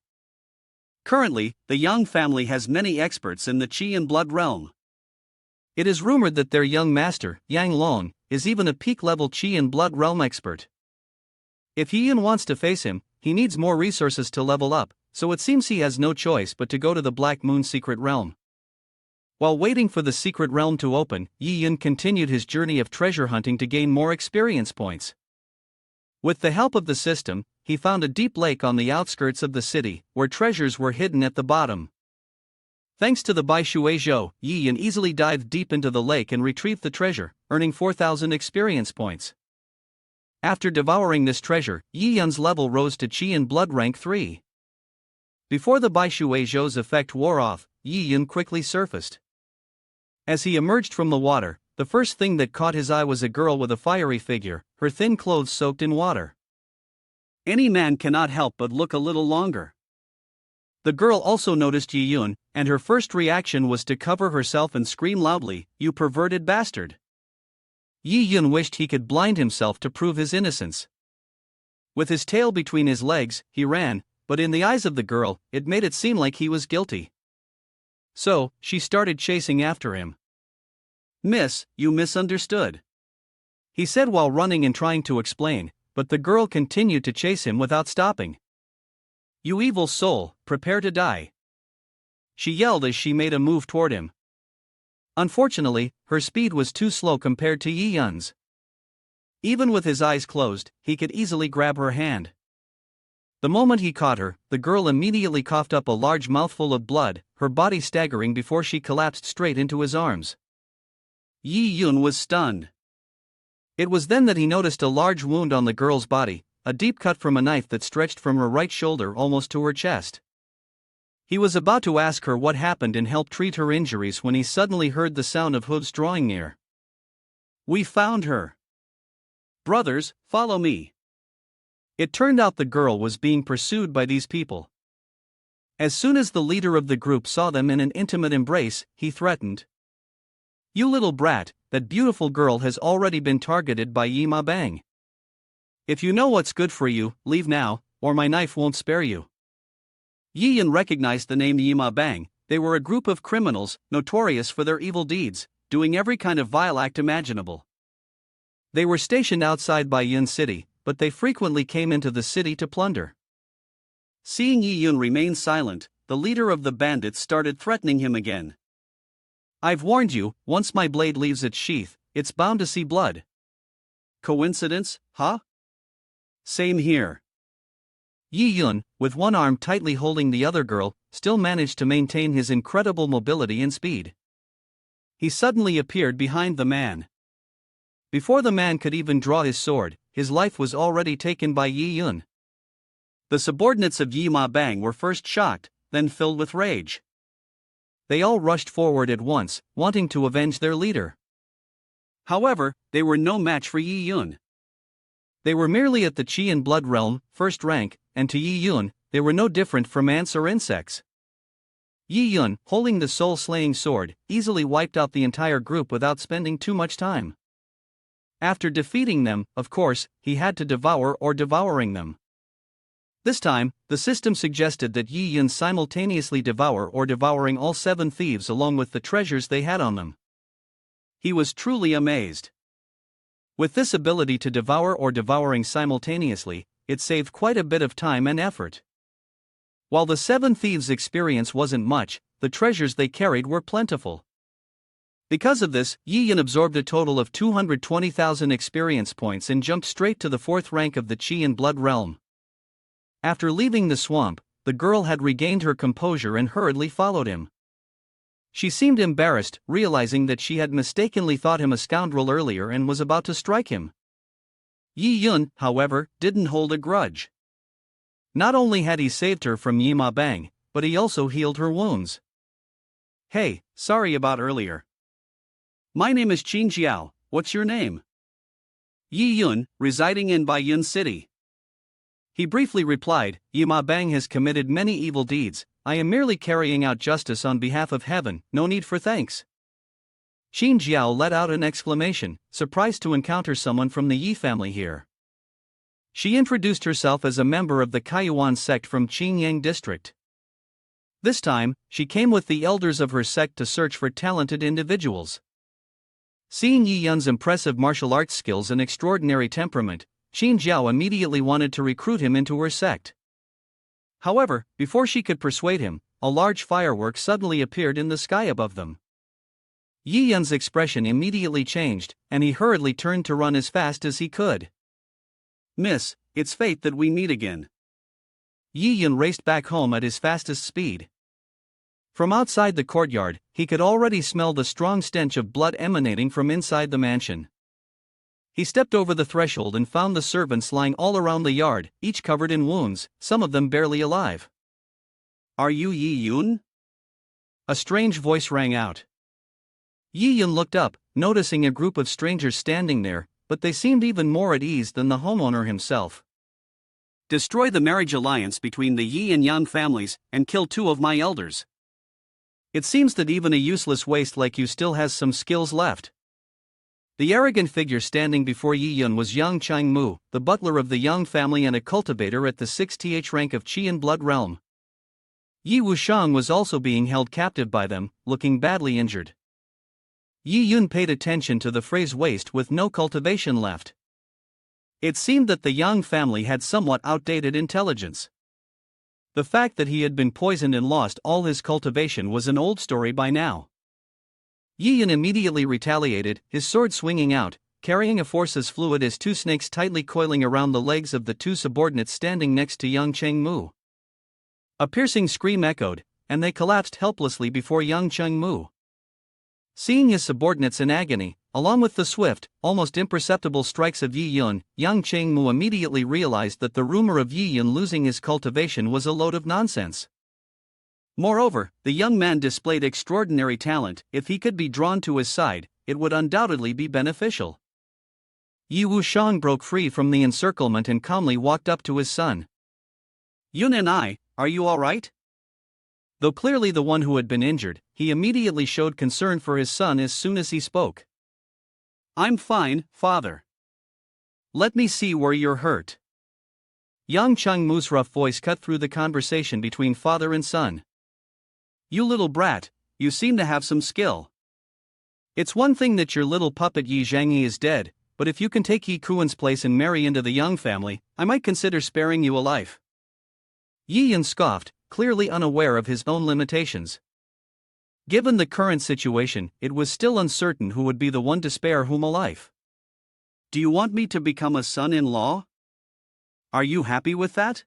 Currently, the Yang family has many experts in the Qi and Blood realm. It is rumored that their young master, Yang Long, is even a peak-level Qi and Blood realm expert. If Yi Yun wants to face him, he needs more resources to level up, so it seems he has no choice but to go to the Black Moon secret realm. While waiting for the secret realm to open, Yi Yun continued his journey of treasure hunting to gain more experience points. With the help of the system, he found a deep lake on the outskirts of the city, where treasures were hidden at the bottom. Thanks to the Bai Shui Zhou, Yi Yun easily dived deep into the lake and retrieved the treasure, earning 4,000 experience points. After devouring this treasure, Yi Yun's level rose to Qi in Blood rank 3. Before the Bai Shui Zhou's effect wore off, Yi Yun quickly surfaced. As he emerged from the water, the first thing that caught his eye was a girl with a fiery figure, her thin clothes soaked in water. Any man cannot help but look a little longer. The girl also noticed Yi Yun, and her first reaction was to cover herself and scream loudly, "You perverted bastard!" Yi Yun wished he could blind himself to prove his innocence. With his tail between his legs, he ran, but in the eyes of the girl, it made it seem like he was guilty. So, she started chasing after him. "Miss, you misunderstood," he said while running and trying to explain, but the girl continued to chase him without stopping. "You evil soul, prepare to die," she yelled as she made a move toward him. Unfortunately, her speed was too slow compared to Yi Yun's. Even with his eyes closed, he could easily grab her hand. The moment he caught her, the girl immediately coughed up a large mouthful of blood, her body staggering before she collapsed straight into his arms. Yi Yun was stunned. It was then that he noticed a large wound on the girl's body, a deep cut from a knife that stretched from her right shoulder almost to her chest. He was about to ask her what happened and help treat her injuries when he suddenly heard the sound of hooves drawing near. "We found her. Brothers, follow me." It turned out the girl was being pursued by these people. As soon as the leader of the group saw them in an intimate embrace, he threatened, "You little brat, that beautiful girl has already been targeted by Yi Ma Bang. If you know what's good for you, leave now, or my knife won't spare you." Yi Yun recognized the name Yi Ma Bang. They were a group of criminals, notorious for their evil deeds, doing every kind of vile act imaginable. They were stationed outside Bai Yun City, but they frequently came into the city to plunder. Seeing Yi Yun remain silent, the leader of the bandits started threatening him again. "I've warned you, once my blade leaves its sheath, it's bound to see blood." "Coincidence, huh?" "Same here." Yi Yun, with one arm tightly holding the other girl, still managed to maintain his incredible mobility and speed. He suddenly appeared behind the man. Before the man could even draw his sword, his life was already taken by Yi Yun. The subordinates of Yi Ma Bang were first shocked, then filled with rage. They all rushed forward at once, wanting to avenge their leader. However, they were no match for Yi Yun. They were merely at the Qi and Blood realm, first rank, and to Yi Yun, they were no different from ants or insects. Yi Yun, holding the soul-slaying sword, easily wiped out the entire group without spending too much time. After defeating them, of course, he had to devour or devouring them. This time, the system suggested that Yi Yun simultaneously devour or devouring all 7 thieves along with the treasures they had on them. He was truly amazed. With this ability to devour or devouring simultaneously, it saved quite a bit of time and effort. While the 7 thieves' experience wasn't much, the treasures they carried were plentiful. Because of this, Yi Yun absorbed a total of 220,000 experience points and jumped straight to the 4th rank of the Qi and Blood realm. After leaving the swamp, the girl had regained her composure and hurriedly followed him. She seemed embarrassed, realizing that she had mistakenly thought him a scoundrel earlier and was about to strike him. Yi Yun, however, didn't hold a grudge. Not only had he saved her from Yi Ma Bang, but he also healed her wounds. "Hey, sorry about earlier. My name is Qin Jiao, what's your name?" "Yi Yun, residing in Bai Yun City." He briefly replied, "Yi Ma Bang has committed many evil deeds, I am merely carrying out justice on behalf of heaven, no need for thanks." Qin Jiao let out an exclamation, surprised to encounter someone from the Yi family here. She introduced herself as a member of the Kaiyuan sect from Qingyang district. This time, she came with the elders of her sect to search for talented individuals. Seeing Yi Yun's impressive martial arts skills and extraordinary temperament, Qin Jiao immediately wanted to recruit him into her sect. However, before she could persuade him, a large firework suddenly appeared in the sky above them. Yi Yun's expression immediately changed, and he hurriedly turned to run as fast as he could. Miss, it's fate that we meet again. Yi Yun raced back home at his fastest speed. From outside the courtyard, he could already smell the strong stench of blood emanating from inside the mansion. He stepped over the threshold and found the servants lying all around the yard, each covered in wounds, some of them barely alive. Are you Yi Yun? A strange voice rang out. Yi Yun looked up, noticing a group of strangers standing there, but they seemed even more at ease than the homeowner himself. Destroy the marriage alliance between the Yi and Yang families, and kill 2 of my elders. It seems that even a useless waste like you still has some skills left. The arrogant figure standing before Yi Yun was Yang Changmu, the butler of the Yang family and a cultivator at the 6th rank of Qian blood realm. Yi Wushang was also being held captive by them, looking badly injured. Yi Yun paid attention to the phrase waste with no cultivation left. It seemed that the Yang family had somewhat outdated intelligence. The fact that he had been poisoned and lost all his cultivation was an old story by now. Yi Yun immediately retaliated, his sword swinging out, carrying a force as fluid as 2 snakes tightly coiling around the legs of the 2 subordinates standing next to Yang Chengmu. A piercing scream echoed, and they collapsed helplessly before Yang Chengmu. Seeing his subordinates in agony, along with the swift, almost imperceptible strikes of Yi Yun, Yang Chengmu immediately realized that the rumor of Yi Yun losing his cultivation was a load of nonsense. Moreover, the young man displayed extraordinary talent. If he could be drawn to his side, it would undoubtedly be beneficial. Yi Wushang broke free from the encirclement and calmly walked up to his son. Yun and I, are you all right? Though clearly the one who had been injured, he immediately showed concern for his son as soon as he spoke. I'm fine, father. Let me see where you're hurt. Yang Chengmu's rough voice cut through the conversation between father and son. You little brat, you seem to have some skill. It's one thing that your little puppet Yi Zhangyi is dead, but if you can take Yi Kuan's place and marry into the Yang family, I might consider sparing you a life. Yi Yun scoffed, clearly unaware of his own limitations. Given the current situation, it was still uncertain who would be the one to spare whom a life. Do you want me to become a son-in-law? Are you happy with that?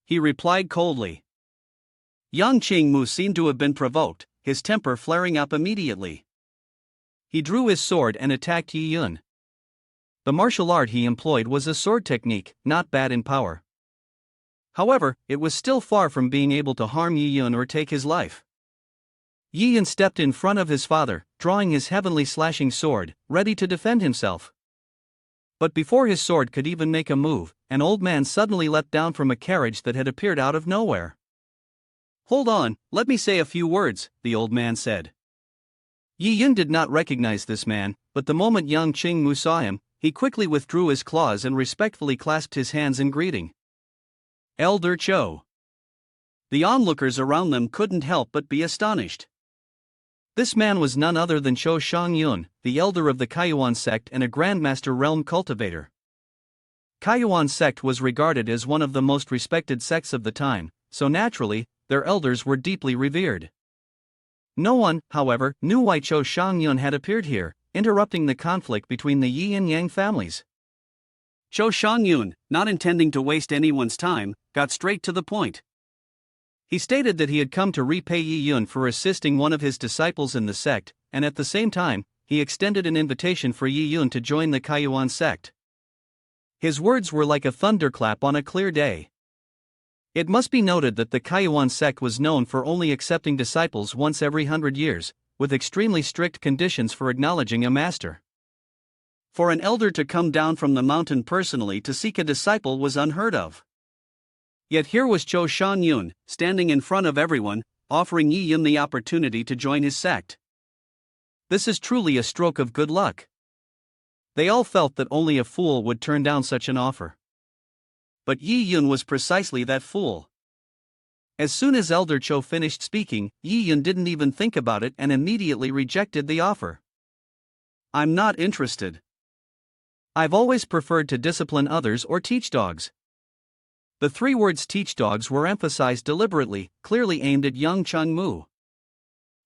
He replied coldly. Yang Chengmu seemed to have been provoked, his temper flaring up immediately. He drew his sword and attacked Yi Yun. The martial art he employed was a sword technique, not bad in power. However, it was still far from being able to harm Yi Yun or take his life. Yi Yun stepped in front of his father, drawing his heavenly slashing sword, ready to defend himself. But before his sword could even make a move, an old man suddenly leapt down from a carriage that had appeared out of nowhere. Hold on, let me say a few words, the old man said. Yi Yun did not recognize this man, but the moment Yang Chengmu saw him, he quickly withdrew his claws and respectfully clasped his hands in greeting. Elder Cho. The onlookers around them couldn't help but be astonished. This man was none other than Cho Shangyun, the elder of the Kaiyuan sect and a Grandmaster realm cultivator. Kaiyuan sect was regarded as one of the most respected sects of the time, so naturally, their elders were deeply revered. No one, however, knew why Cho Shangyun had appeared here, interrupting the conflict between the Yi and Yang families. Cho Shangyun, not intending to waste anyone's time, got straight to the point. He stated that he had come to repay Yi Yun for assisting one of his disciples in the sect, and at the same time, he extended an invitation for Yi Yun to join the Kaiyuan sect. His words were like a thunderclap on a clear day. It must be noted that the Kaiyuan sect was known for only accepting disciples once every 100 years, with extremely strict conditions for acknowledging a master. For an elder to come down from the mountain personally to seek a disciple was unheard of. Yet here was Cho Shangyun, standing in front of everyone, offering Yi Yun the opportunity to join his sect. This is truly a stroke of good luck. They all felt that only a fool would turn down such an offer. But Yi Yun was precisely that fool. As soon as Elder Cho finished speaking, Yi Yun didn't even think about it and immediately rejected the offer. I'm not interested. I've always preferred to discipline others or teach dogs. The 3 words teach dogs were emphasized deliberately, clearly aimed at young Chengmu.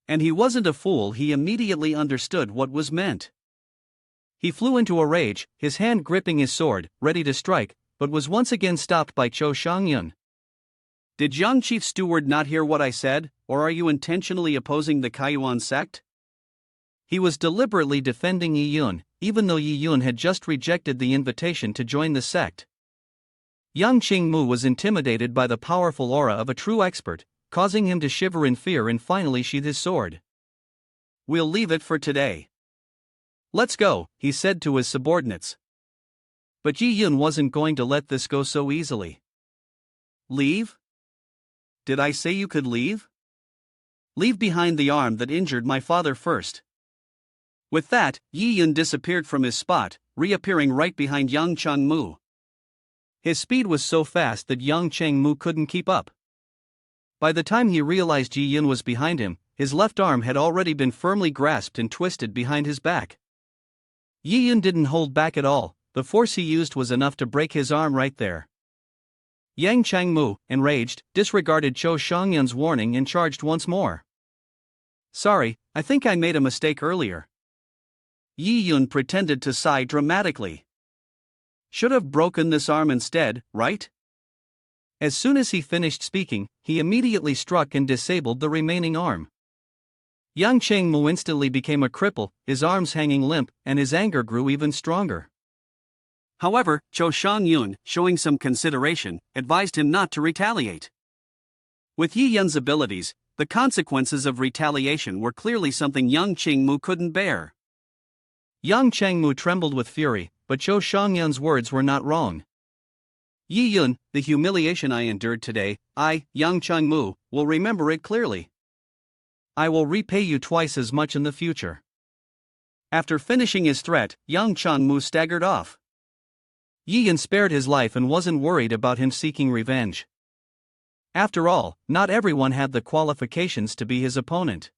And he wasn't a fool, he immediately understood what was meant. He flew into a rage, his hand gripping his sword, ready to strike, but was once again stopped by Cho Shangyun. Did young Chief Steward not hear what I said, or are you intentionally opposing the Kaiyuan sect? He was deliberately defending Yi Yun, even though Yi Yun had just rejected the invitation to join the sect. Young Ching Mu was intimidated by the powerful aura of a true expert, causing him to shiver in fear and finally sheath his sword. We'll leave it for today. Let's go, he said to his subordinates. But Yi Yun wasn't going to let this go so easily. Leave? Did I say you could leave? Leave behind the arm that injured my father first. With that, Yi Yun disappeared from his spot, reappearing right behind young Chang Mu. His speed was so fast that young Chang Mu couldn't keep up. By the time he realized Yi Yun was behind him, his left arm had already been firmly grasped and twisted behind his back. Yi Yun didn't hold back at all, the force he used was enough to break his arm right there. Yang Changmu, enraged, disregarded Cho Shangyun's warning and charged once more. Sorry, I think I made a mistake earlier. Yi Yun pretended to sigh dramatically. Should have broken this arm instead, right? As soon as he finished speaking, he immediately struck and disabled the remaining arm. Yang Changmu instantly became a cripple, his arms hanging limp, and his anger grew even stronger. However, Cho Shangyun, showing some consideration, advised him not to retaliate. With Yi Yun's abilities, the consequences of retaliation were clearly something young Changmu couldn't bear. Young Changmu trembled with fury, but Cho Shangyun's words were not wrong. Yi Yun, the humiliation I endured today, I, young Changmu, will remember it clearly. I will repay you twice as much in the future. After finishing his threat, young Changmu staggered off. Yi Yun spared his life and wasn't worried about him seeking revenge. After all, not everyone had the qualifications to be his opponent.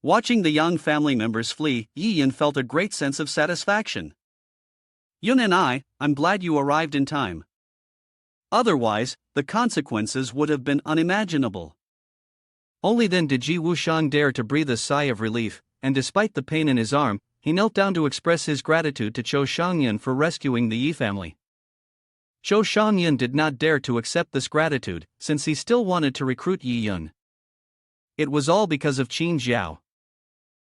Watching the young family members flee, Yi Yun felt a great sense of satisfaction. Yun and I'm glad you arrived in time. Otherwise, the consequences would have been unimaginable. Only then did Ji Wushang dare to breathe a sigh of relief, and despite the pain in his arm, he knelt down to express his gratitude to Cho Shangyun for rescuing the Yi family. Cho Shangyun did not dare to accept this gratitude, since he still wanted to recruit Yi Yun. It was all because of Qin Xiao.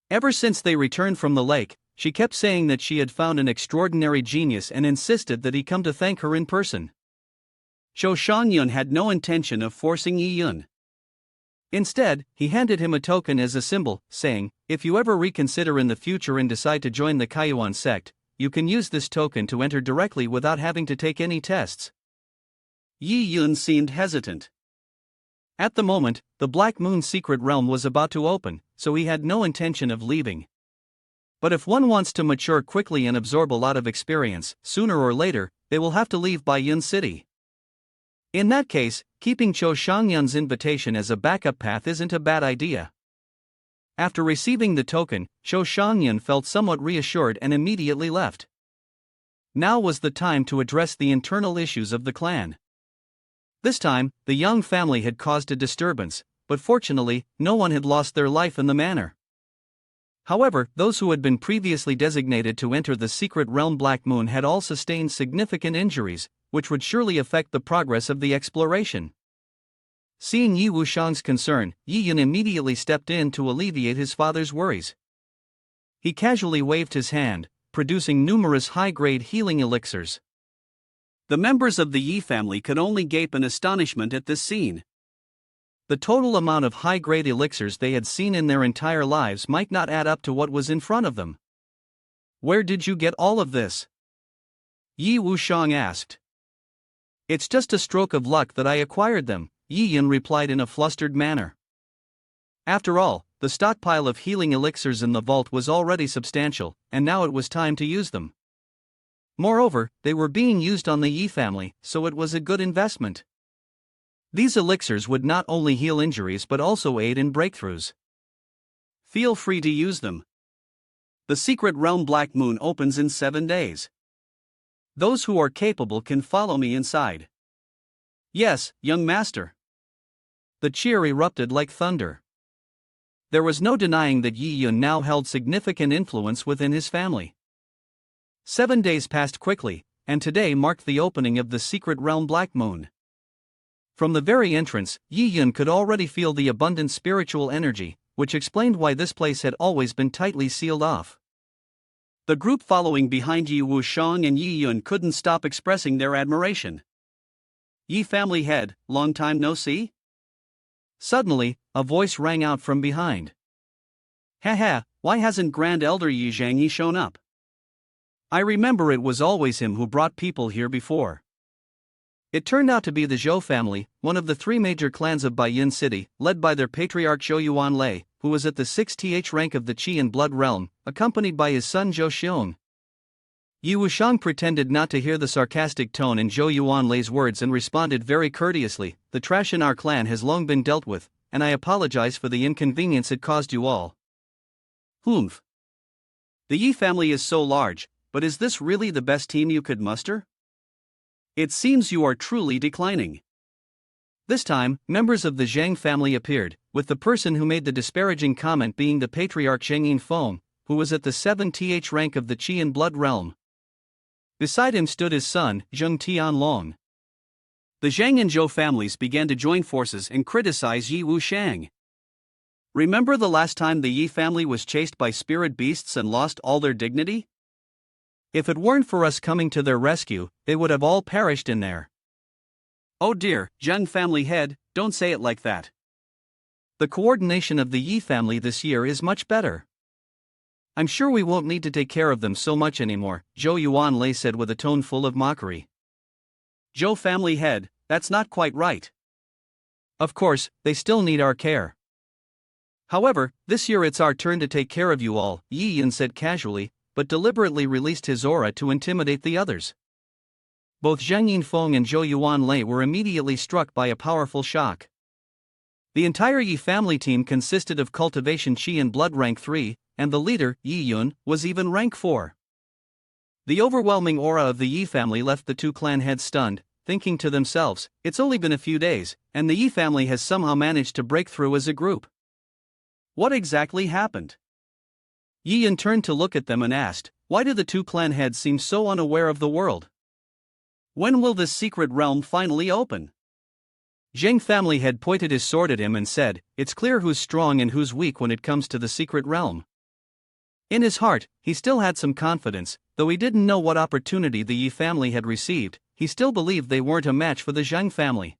Ever since they returned from the lake, she kept saying that she had found an extraordinary genius and insisted that he come to thank her in person. Cho Shangyun had no intention of forcing Yi Yun. Instead, he handed him a token as a symbol, saying, if you ever reconsider in the future and decide to join the Kaiyuan sect, you can use this token to enter directly without having to take any tests. Yi Yun seemed hesitant. At the moment, the Black Moon secret realm was about to open, so he had no intention of leaving. But if one wants to mature quickly and absorb a lot of experience, sooner or later, they will have to leave Baiyun City. In that case, keeping Cho Shangyun's invitation as a backup path isn't a bad idea. After receiving the token, Cho Shangyun felt somewhat reassured and immediately left. Now was the time to address the internal issues of the clan. This time, the young family had caused a disturbance, but fortunately, no one had lost their life in the manner. However, those who had been previously designated to enter the secret realm Black Moon had all sustained significant injuries, which would surely affect the progress of the exploration. Seeing Yi Wushang's concern, Yi Yun immediately stepped in to alleviate his father's worries. He casually waved his hand, producing numerous high-grade healing elixirs. The members of the Yi family could only gape in astonishment at this scene. The total amount of high-grade elixirs they had seen in their entire lives might not add up to what was in front of them. Where did you get all of this? Yi Wushang asked. It's just a stroke of luck that I acquired them, Yi Yun replied in a flustered manner. After all, the stockpile of healing elixirs in the vault was already substantial, and now it was time to use them. Moreover, they were being used on the Yi family, so it was a good investment. These elixirs would not only heal injuries but also aid in breakthroughs. Feel free to use them. The secret realm Black Moon opens in 7 days. Those who are capable can follow me inside. Yes, young master. The cheer erupted like thunder. There was no denying that Yi Yun now held significant influence within his family. 7 days passed quickly, and today marked the opening of the secret realm Black Moon. From the very entrance, Yi Yun could already feel the abundant spiritual energy, which explained why this place had always been tightly sealed off. The group following behind Yi Wuxiang and Yi Yun couldn't stop expressing their admiration. "Yi family head, long time no see?" Suddenly, a voice rang out from behind. "Haha, why hasn't Grand Elder Yi Zhangyi shown up? I remember it was always him who brought people here before." It turned out to be the Zhou family, one of the 3 major clans of Baiyin City, led by their patriarch Zhou Yuanlei, who was at the 6th rank of the Qi and Blood realm, accompanied by his son Zhou Xiong. Yi Wuxiang pretended not to hear the sarcastic tone in Zhou Yuanlei's words and responded very courteously, "The trash in our clan has long been dealt with, and I apologize for the inconvenience it caused you all." "Humph. The Yi family is so large, but is this really the best team you could muster? It seems you are truly declining." This time, members of the Zhang family appeared, with the person who made the disparaging comment being the patriarch Zheng Yinfeng, who was at the 7th rank of the Qi and Blood realm. Beside him stood his son, Zheng Tianlong. The Zhang and Zhou families began to join forces and criticize Yi Wuxiang. "Remember the last time the Yi family was chased by spirit beasts and lost all their dignity? If it weren't for us coming to their rescue, they would have all perished in there." "Oh dear, Zheng family head, don't say it like that. The coordination of the Yi family this year is much better. I'm sure we won't need to take care of them so much anymore," Zhou Yuanlei said with a tone full of mockery. "Zhou family head, that's not quite right. Of course, they still need our care. However, this year it's our turn to take care of you all," Yi Yun said casually, but deliberately released his aura to intimidate the others. Both Zheng Yinfeng and Zhou Yuanlei were immediately struck by a powerful shock. The entire Yi family team consisted of cultivation Qi and Blood rank 3, and the leader, Yi Yun, was even rank 4. The overwhelming aura of the Yi family left the 2 clan heads stunned, thinking to themselves, "It's only been a few days, and the Yi family has somehow managed to break through as a group. What exactly happened?" Yi Yun turned to look at them and asked, "Why do the 2 clan heads seem so unaware of the world? When will this secret realm finally open?" Zheng family head pointed his sword at him and said, "It's clear who's strong and who's weak when it comes to the secret realm." In his heart, he still had some confidence, though he didn't know what opportunity the Yi family had received. He still believed they weren't a match for the Zheng family.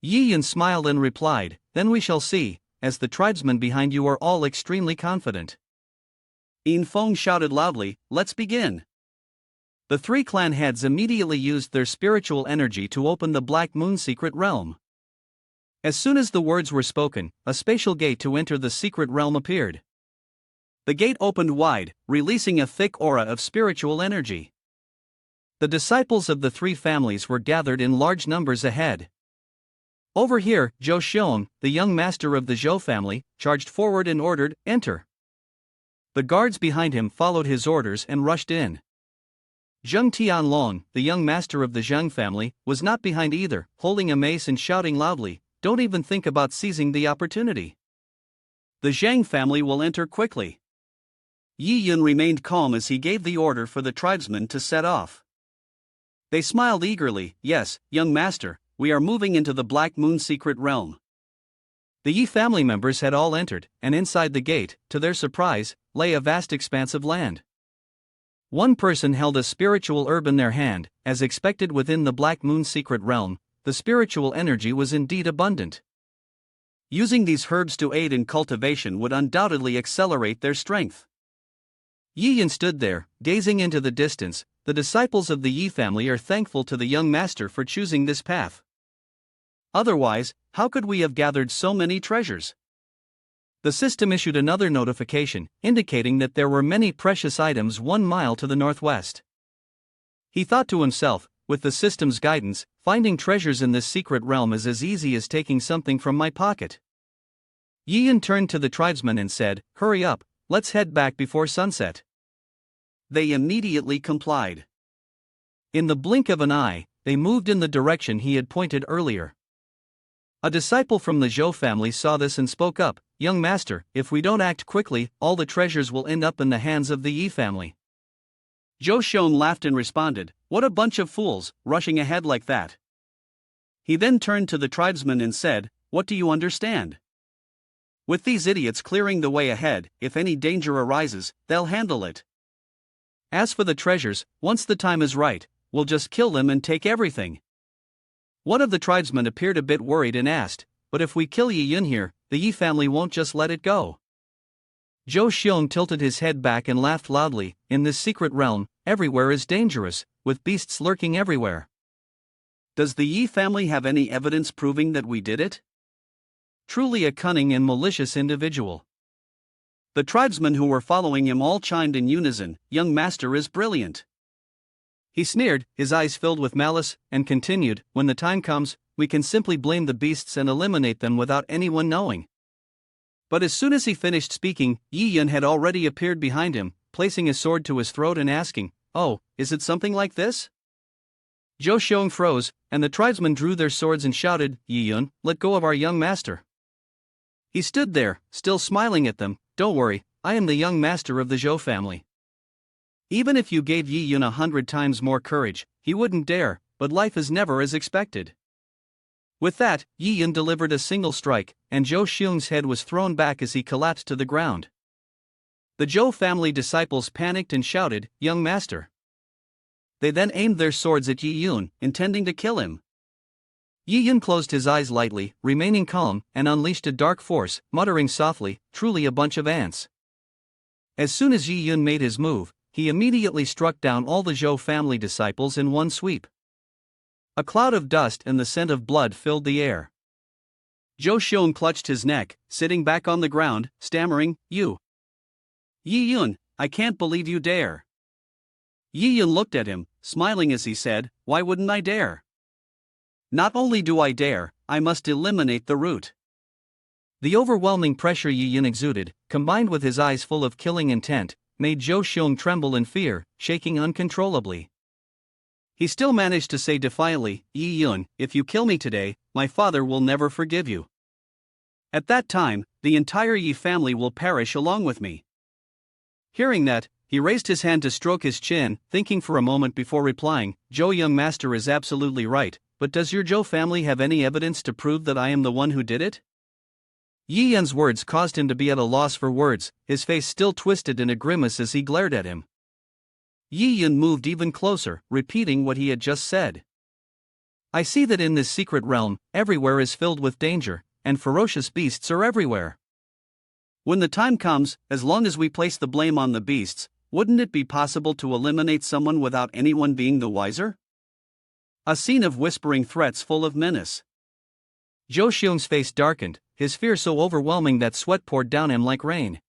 Yi Yun smiled and replied, "Then we shall see, as the tribesmen behind you are all extremely confident." Yinfeng shouted loudly, "Let's begin." The 3 clan heads immediately used their spiritual energy to open the Black Moon secret realm. As soon as the words were spoken, a spatial gate to enter the secret realm appeared. The gate opened wide, releasing a thick aura of spiritual energy. The disciples of the 3 families were gathered in large numbers ahead. Over here, Zhou Xiong, the young master of the Zhou family, charged forward and ordered, "Enter." The guards behind him followed his orders and rushed in. Zheng Tianlong, the young master of the Zheng family, was not behind either, holding a mace and shouting loudly, "Don't even think about seizing the opportunity. The Zheng family will enter quickly." Yi Yun remained calm as he gave the order for the tribesmen to set off. They smiled eagerly, "Yes, young master, we are moving into the Black Moon secret realm." The Yi family members had all entered, and inside the gate, to their surprise, lay a vast expanse of land. One person held a spiritual herb in their hand. As expected within the Black Moon secret realm, the spiritual energy was indeed abundant. Using these herbs to aid in cultivation would undoubtedly accelerate their strength. Yi Yun stood there, gazing into the distance. The disciples of the Yi family are thankful to the young master for choosing this path. Otherwise, how could we have gathered so many treasures? The system issued another notification, indicating that there were many precious items 1 mile to the northwest. He thought to himself, with the system's guidance, finding treasures in this secret realm is as easy as taking something from my pocket. Yi Yun turned to the tribesmen and said, "Hurry up, let's head back before sunset." They immediately complied. In the blink of an eye, they moved in the direction he had pointed earlier. A disciple from the Zhou family saw this and spoke up, young master, if we don't act quickly, all the treasures will end up in the hands of the Yi family. Zhou Xiong laughed and responded, "What a bunch of fools, rushing ahead like that." He then turned to the tribesmen and said, "What do you understand? With these idiots clearing the way ahead, if any danger arises, they'll handle it. As for the treasures, once the time is right, we'll just kill them and take everything." One of the tribesmen appeared a bit worried and asked, "But if we kill Yi Yun here, the Yi family won't just let it go." Zhou Xiong tilted his head back and laughed loudly. "In this secret realm, everywhere is dangerous, with beasts lurking everywhere. Does the Yi family have any evidence proving that we did it?" Truly a cunning and malicious individual. The tribesmen who were following him all chimed in unison, "Young master is brilliant." He sneered, his eyes filled with malice, and continued, "When the time comes, we can simply blame the beasts and eliminate them without anyone knowing." But as soon as he finished speaking, Yi Yun had already appeared behind him, placing his sword to his throat and asking, "Oh, is it something like this?" Zhou Xiong froze, and the tribesmen drew their swords and shouted, "Yi Yun, let go of our young master." He stood there, still smiling at them. "Don't worry, I am the young master of the Zhou family. Even if you gave Yi Yun 100 times more courage, he wouldn't dare, but life is never as expected." With that, Yi Yun delivered a single strike, and Zhou Xiong's head was thrown back as he collapsed to the ground. The Zhou family disciples panicked and shouted, "Young master." They then aimed their swords at Yi Yun, intending to kill him. Yi Yun closed his eyes lightly, remaining calm, and unleashed a dark force, muttering softly, "Truly a bunch of ants." As soon as Yi Yun made his move, he immediately struck down all the Zhou family disciples in one sweep. A cloud of dust and the scent of blood filled the air. Zhou Xiong clutched his neck, sitting back on the ground, stammering, "You! Yi Yun, I can't believe you dare." Yi Yun looked at him, smiling as he said, "Why wouldn't I dare? Not only do I dare, I must eliminate the root." The overwhelming pressure Yi Yun exuded, combined with his eyes full of killing intent, made Zhou Xiong tremble in fear, shaking uncontrollably. He still managed to say defiantly, "Yi Yun, if you kill me today, my father will never forgive you. At that time, the entire Yi family will perish along with me." Hearing that, he raised his hand to stroke his chin, thinking for a moment before replying, "Zhou young master is absolutely right, but does your Zhou family have any evidence to prove that I am the one who did it?" Yi Yun's words caused him to be at a loss for words, his face still twisted in a grimace as he glared at him. Yi Yun moved even closer, repeating what he had just said. "I see that in this secret realm, everywhere is filled with danger, and ferocious beasts are everywhere. When the time comes, as long as we place the blame on the beasts, wouldn't it be possible to eliminate someone without anyone being the wiser?" A scene of whispering threats full of menace. Zhou Xiong's face darkened, his fear so overwhelming that sweat poured down him like rain.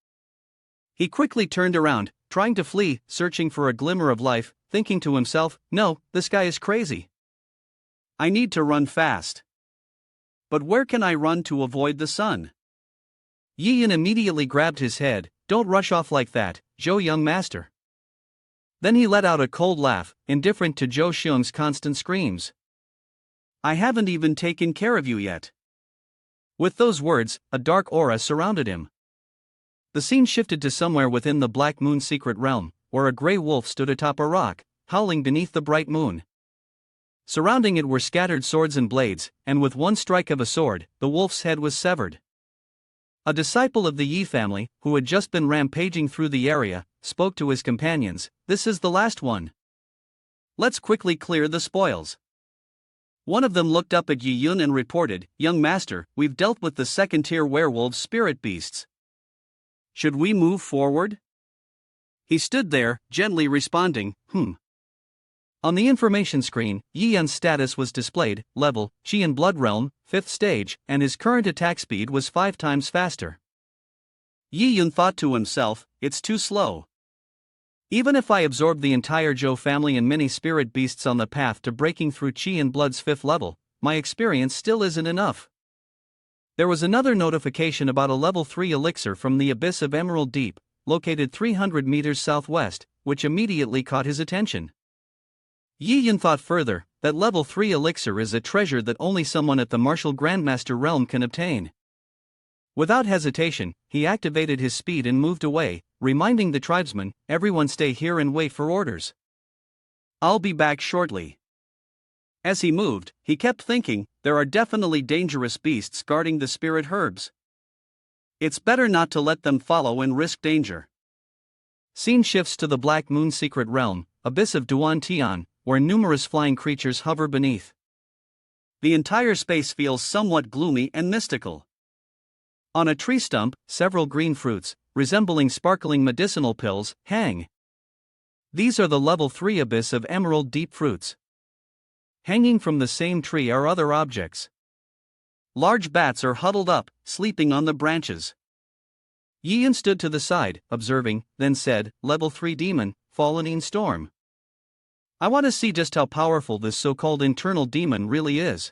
He quickly turned around, trying to flee, searching for a glimmer of life, thinking to himself, "No, this guy is crazy. I need to run fast. But where can I run to avoid the sun?" Yi Yun immediately grabbed his head. "Don't rush off like that, Zhou young master." Then he let out a cold laugh, indifferent to Zhou Xiong's constant screams. "I haven't even taken care of you yet." With those words, a dark aura surrounded him. The scene shifted to somewhere within the Black Moon's secret realm, where a gray wolf stood atop a rock, howling beneath the bright moon. Surrounding it were scattered swords and blades, and with one strike of a sword, the wolf's head was severed. A disciple of the Yi family, who had just been rampaging through the area, spoke to his companions, "This is the last one. Let's quickly clear the spoils." One of them looked up at Yi Yun and reported, "Young master, we've dealt with the second-tier werewolves' spirit beasts. Should we move forward?" He stood there, gently responding, On the information screen, Yi Yun's status was displayed, level, Qi in Blood Realm, 5th stage, and his current attack speed was 5 times faster. Yi Yun thought to himself, "It's too slow. Even if I absorb the entire Zhou family and many spirit beasts on the path to breaking through Qi in Blood's 5th level, my experience still isn't enough." There was another notification about a level 3 elixir from the abyss of Emerald Deep, located 300 meters southwest, which immediately caught his attention. Yi Yun thought further, that level 3 elixir is a treasure that only someone at the Martial Grandmaster realm can obtain. Without hesitation, he activated his speed and moved away, reminding the tribesmen, everyone stay here and wait for orders. I'll be back shortly. As he moved, he kept thinking, there are definitely dangerous beasts guarding the spirit herbs. It's better not to let them follow and risk danger. Scene shifts to the Black Moon secret realm, abyss of Duan Tian, where numerous flying creatures hover beneath. The entire space feels somewhat gloomy and mystical. On a tree stump, several green fruits, resembling sparkling medicinal pills, hang. These are the level 3 abyss of emerald deep fruits. Hanging from the same tree are other objects. Large bats are huddled up, sleeping on the branches. Yiyan stood to the side, observing, then said, level 3 demon, fallen in storm. I want to see just how powerful this so-called internal demon really is.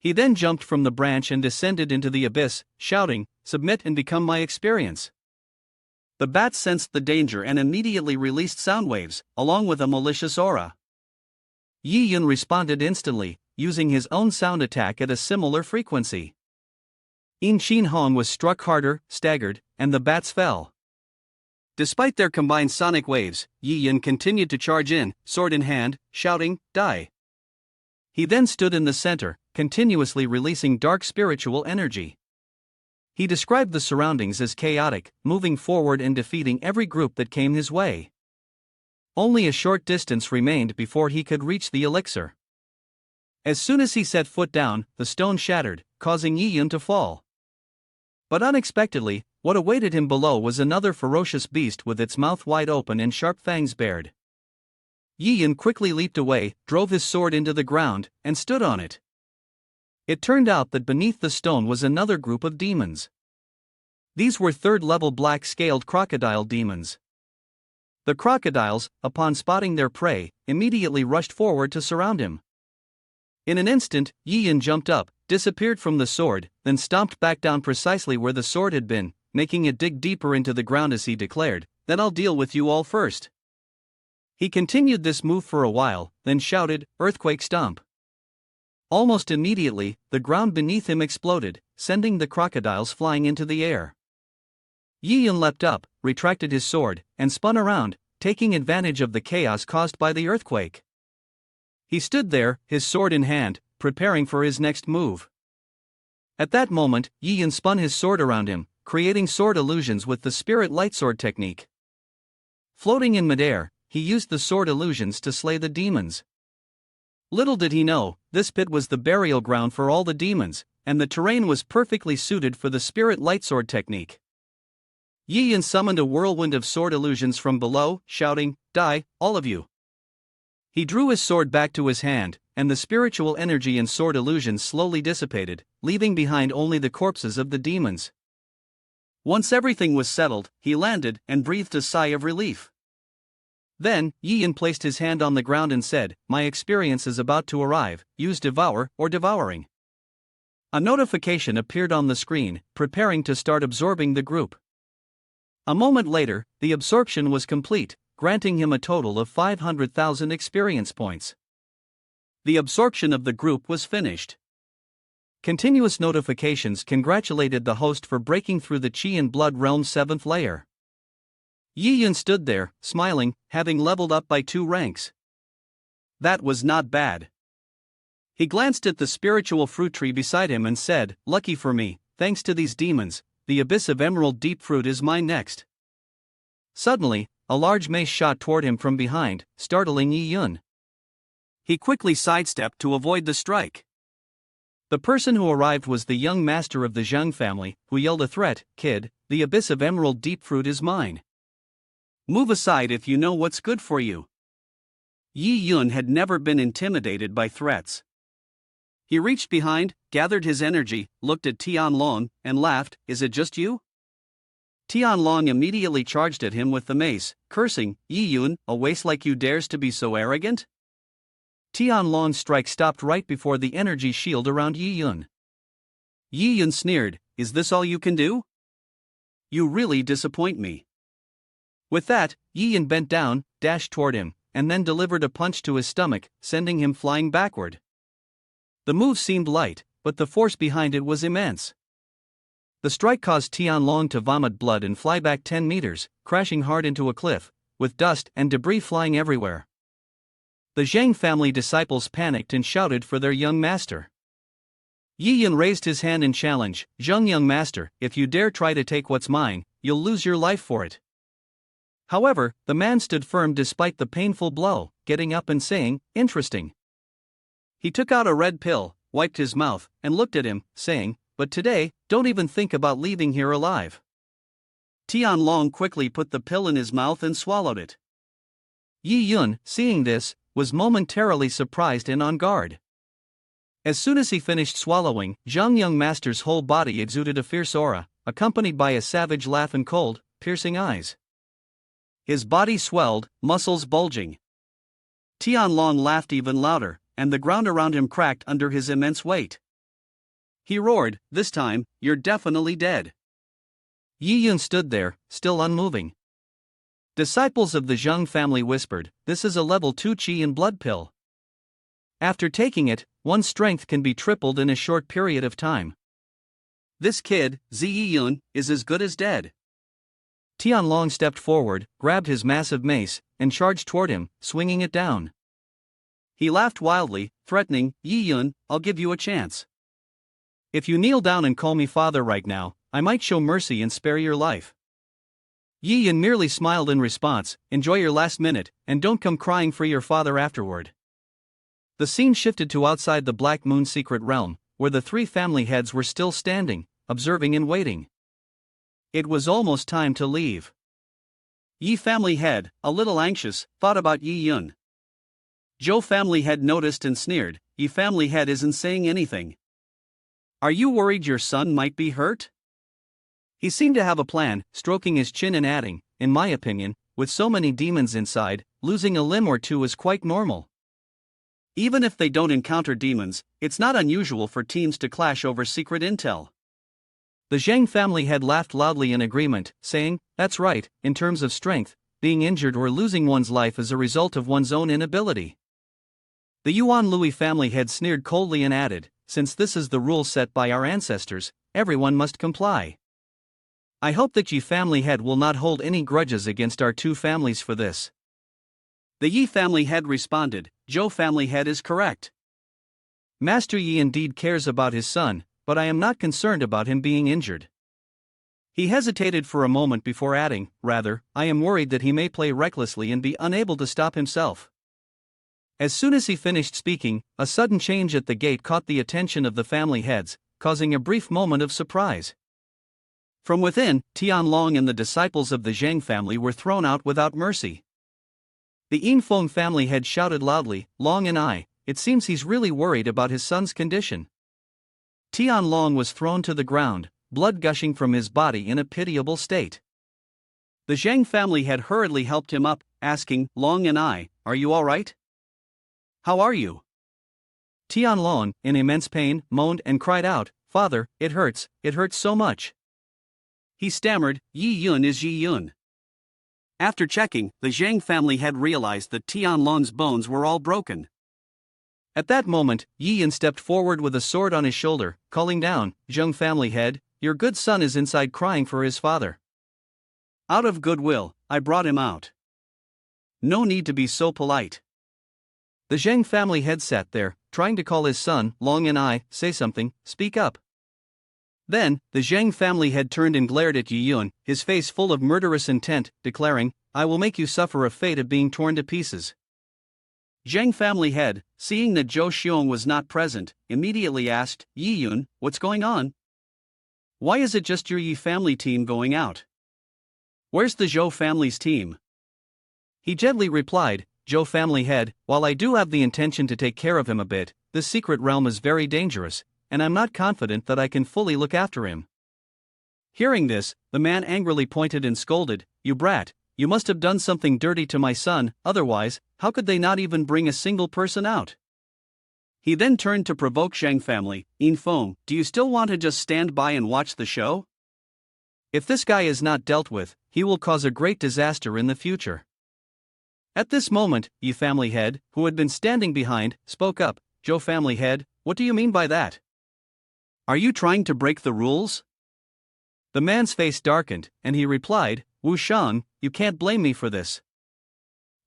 He then jumped from the branch and descended into the abyss, shouting, submit and become my experience. The bats sensed the danger and immediately released sound waves, along with a malicious aura. Yiyan responded instantly, using his own sound attack at a similar frequency. In Shin Hong was struck harder, staggered, and the bats fell. Despite their combined sonic waves, Yiyan continued to charge in, sword in hand, shouting, die. He then stood in the center, continuously releasing dark spiritual energy. He described the surroundings as chaotic, moving forward and defeating every group that came his way. Only a short distance remained before he could reach the elixir. As soon as he set foot down, the stone shattered, causing Yiyan to fall. But unexpectedly, what awaited him below was another ferocious beast with its mouth wide open and sharp fangs bared. Yiyan quickly leaped away, drove his sword into the ground, and stood on it. It turned out that beneath the stone was another group of demons. These were third-level black-scaled crocodile demons. The crocodiles, upon spotting their prey, immediately rushed forward to surround him. In an instant, Yiyan jumped up, disappeared from the sword, then stomped back down precisely where the sword had been, making it dig deeper into the ground as he declared, "Then I'll deal with you all first." He continued this move for a while, then shouted, "Earthquake stomp." Almost immediately, the ground beneath him exploded, sending the crocodiles flying into the air. Yiyan leapt up, retracted his sword, and spun around, taking advantage of the chaos caused by the earthquake. He stood there, his sword in hand, preparing for his next move. At that moment, Yiyan spun his sword around him, creating sword illusions with the spirit lightsword technique. Floating in midair, he used the sword illusions to slay the demons. Little did he know, this pit was the burial ground for all the demons, and the terrain was perfectly suited for the spirit lightsword technique. Yiyan summoned a whirlwind of sword illusions from below, shouting, "Die, all of you!" He drew his sword back to his hand, and the spiritual energy in sword illusions slowly dissipated, leaving behind only the corpses of the demons. Once everything was settled, he landed and breathed a sigh of relief. Then, Yiyan placed his hand on the ground and said, "My experience is about to arrive, use devour or devouring." A notification appeared on the screen, preparing to start absorbing the group. A moment later, the absorption was complete, granting him a total of 500,000 experience points. The absorption of the group was finished. Continuous notifications congratulated the host for breaking through the Qi and Blood Realm's 7th layer. Yiyan stood there, smiling, having leveled up by 2 ranks. That was not bad. He glanced at the spiritual fruit tree beside him and said, "Lucky for me, thanks to these demons, the abyss of emerald deep fruit is mine next." Suddenly, a large mace shot toward him from behind, startling Yiyan. He quickly sidestepped to avoid the strike. The person who arrived was the young master of the Zhang family, who yelled a threat, "Kid, the abyss of emerald deep fruit is mine. Move aside if you know what's good for you." Yiyan had never been intimidated by threats. He reached behind, gathered his energy, looked at Tianlong, and laughed, "Is it just you?" Tianlong immediately charged at him with the mace, cursing, "Yiyan, a waste like you dares to be so arrogant?" Tianlong's strike stopped right before the energy shield around Yiyan. Yiyan sneered, "Is this all you can do? You really disappoint me." With that, Yiyan bent down, dashed toward him, and then delivered a punch to his stomach, sending him flying backward. The move seemed light, but the force behind it was immense. The strike caused Tianlong to vomit blood and fly back 10 meters, crashing hard into a cliff, with dust and debris flying everywhere. The Zhang family disciples panicked and shouted for their young master. Yi Yun raised his hand in challenge. "Zheng, young master, if you dare try to take what's mine, you'll lose your life for it." However, the man stood firm despite the painful blow, getting up and saying, "Interesting." He took out a red pill, wiped his mouth, and looked at him, saying, "But today, don't even think about leaving here alive." Tianlong quickly put the pill in his mouth and swallowed it. Yi Yun, seeing this, was momentarily surprised and on guard. As soon as he finished swallowing, Zhang Young Master's whole body exuded a fierce aura, accompanied by a savage laugh and cold, piercing eyes. His body swelled, muscles bulging. Tianlong laughed even louder, and the ground around him cracked under his immense weight. He roared, "This time, you're definitely dead." Yi Yun stood there, still unmoving. Disciples of the Zhang family whispered, "This is a level 2 qi and blood pill. After taking it, one's strength can be tripled in a short period of time. This kid, Yi Yun, is as good as dead." Tianlong stepped forward, grabbed his massive mace, and charged toward him, swinging it down. He laughed wildly, threatening, "Yi Yun, I'll give you a chance. If you kneel down and call me father right now, I might show mercy and spare your life." Yi Yun merely smiled in response, "Enjoy your last minute, and don't come crying for your father afterward." The scene shifted to outside the Black Moon secret realm, where the three family heads were still standing, observing and waiting. It was almost time to leave. Yi family head, a little anxious, thought about Yi Yun. Zhou family head noticed and sneered, "Yi family head isn't saying anything. Are you worried your son might be hurt?" He seemed to have a plan, stroking his chin and adding, "In my opinion, with so many demons inside, losing a limb or two is quite normal. Even if they don't encounter demons, it's not unusual for teams to clash over secret intel." The Zhang family had laughed loudly in agreement, saying, "That's right, in terms of strength, being injured or losing one's life is a result of one's own inability." The Yuan Louis family had sneered coldly and added, "Since this is the rule set by our ancestors, everyone must comply. I hope that Yi family head will not hold any grudges against our two families for this." The Yi family head responded, "Zhou family head is correct. Master Yi indeed cares about his son, but I am not concerned about him being injured." He hesitated for a moment before adding, "Rather, I am worried that he may play recklessly and be unable to stop himself." As soon as he finished speaking, a sudden change at the gate caught the attention of the family heads, causing a brief moment of surprise. From within, Tianlong and the disciples of the Zhang family were thrown out without mercy. The Yinfeng family head shouted loudly, "Long and I, it seems he's really worried about his son's condition." Tianlong was thrown to the ground, blood gushing from his body in a pitiable state. The Zhang family had hurriedly helped him up, asking, "Long and I, are you all right? How are you?" Tianlong, in immense pain, moaned and cried out, "Father, it hurts so much." He stammered, "Yi Yun is Yi Yun." After checking, the Zhang family had realized that Tianlong's bones were all broken. At that moment, Yi Yun stepped forward with a sword on his shoulder, calling down, "Zhang family head, your good son is inside crying for his father. Out of goodwill, I brought him out. No need to be so polite." The Zhang family head sat there, trying to call his son, "Long and I, say something, speak up." Then, the Zhang family head turned and glared at Yi Yun, his face full of murderous intent, declaring, "I will make you suffer a fate of being torn to pieces." Zhang family head, seeing that Zhou Xiong was not present, immediately asked, "Yi Yun, what's going on? Why is it just your Yi family team going out? Where's the Zhou family's team?" He gently replied, "Zhou family head, while I do have the intention to take care of him a bit, this secret realm is very dangerous, and I'm not confident that I can fully look after him." Hearing this, the man angrily pointed and scolded, "You brat, you must have done something dirty to my son, otherwise, how could they not even bring a single person out?" He then turned to provoke Zhang family, "Yinfeng, do you still want to just stand by and watch the show? If this guy is not dealt with, he will cause a great disaster in the future." At this moment, Yi family head, who had been standing behind, spoke up, "Zhou family head, what do you mean by that? Are you trying to break the rules? The man's face darkened, and he replied, Wu Shan, you can't blame me for this.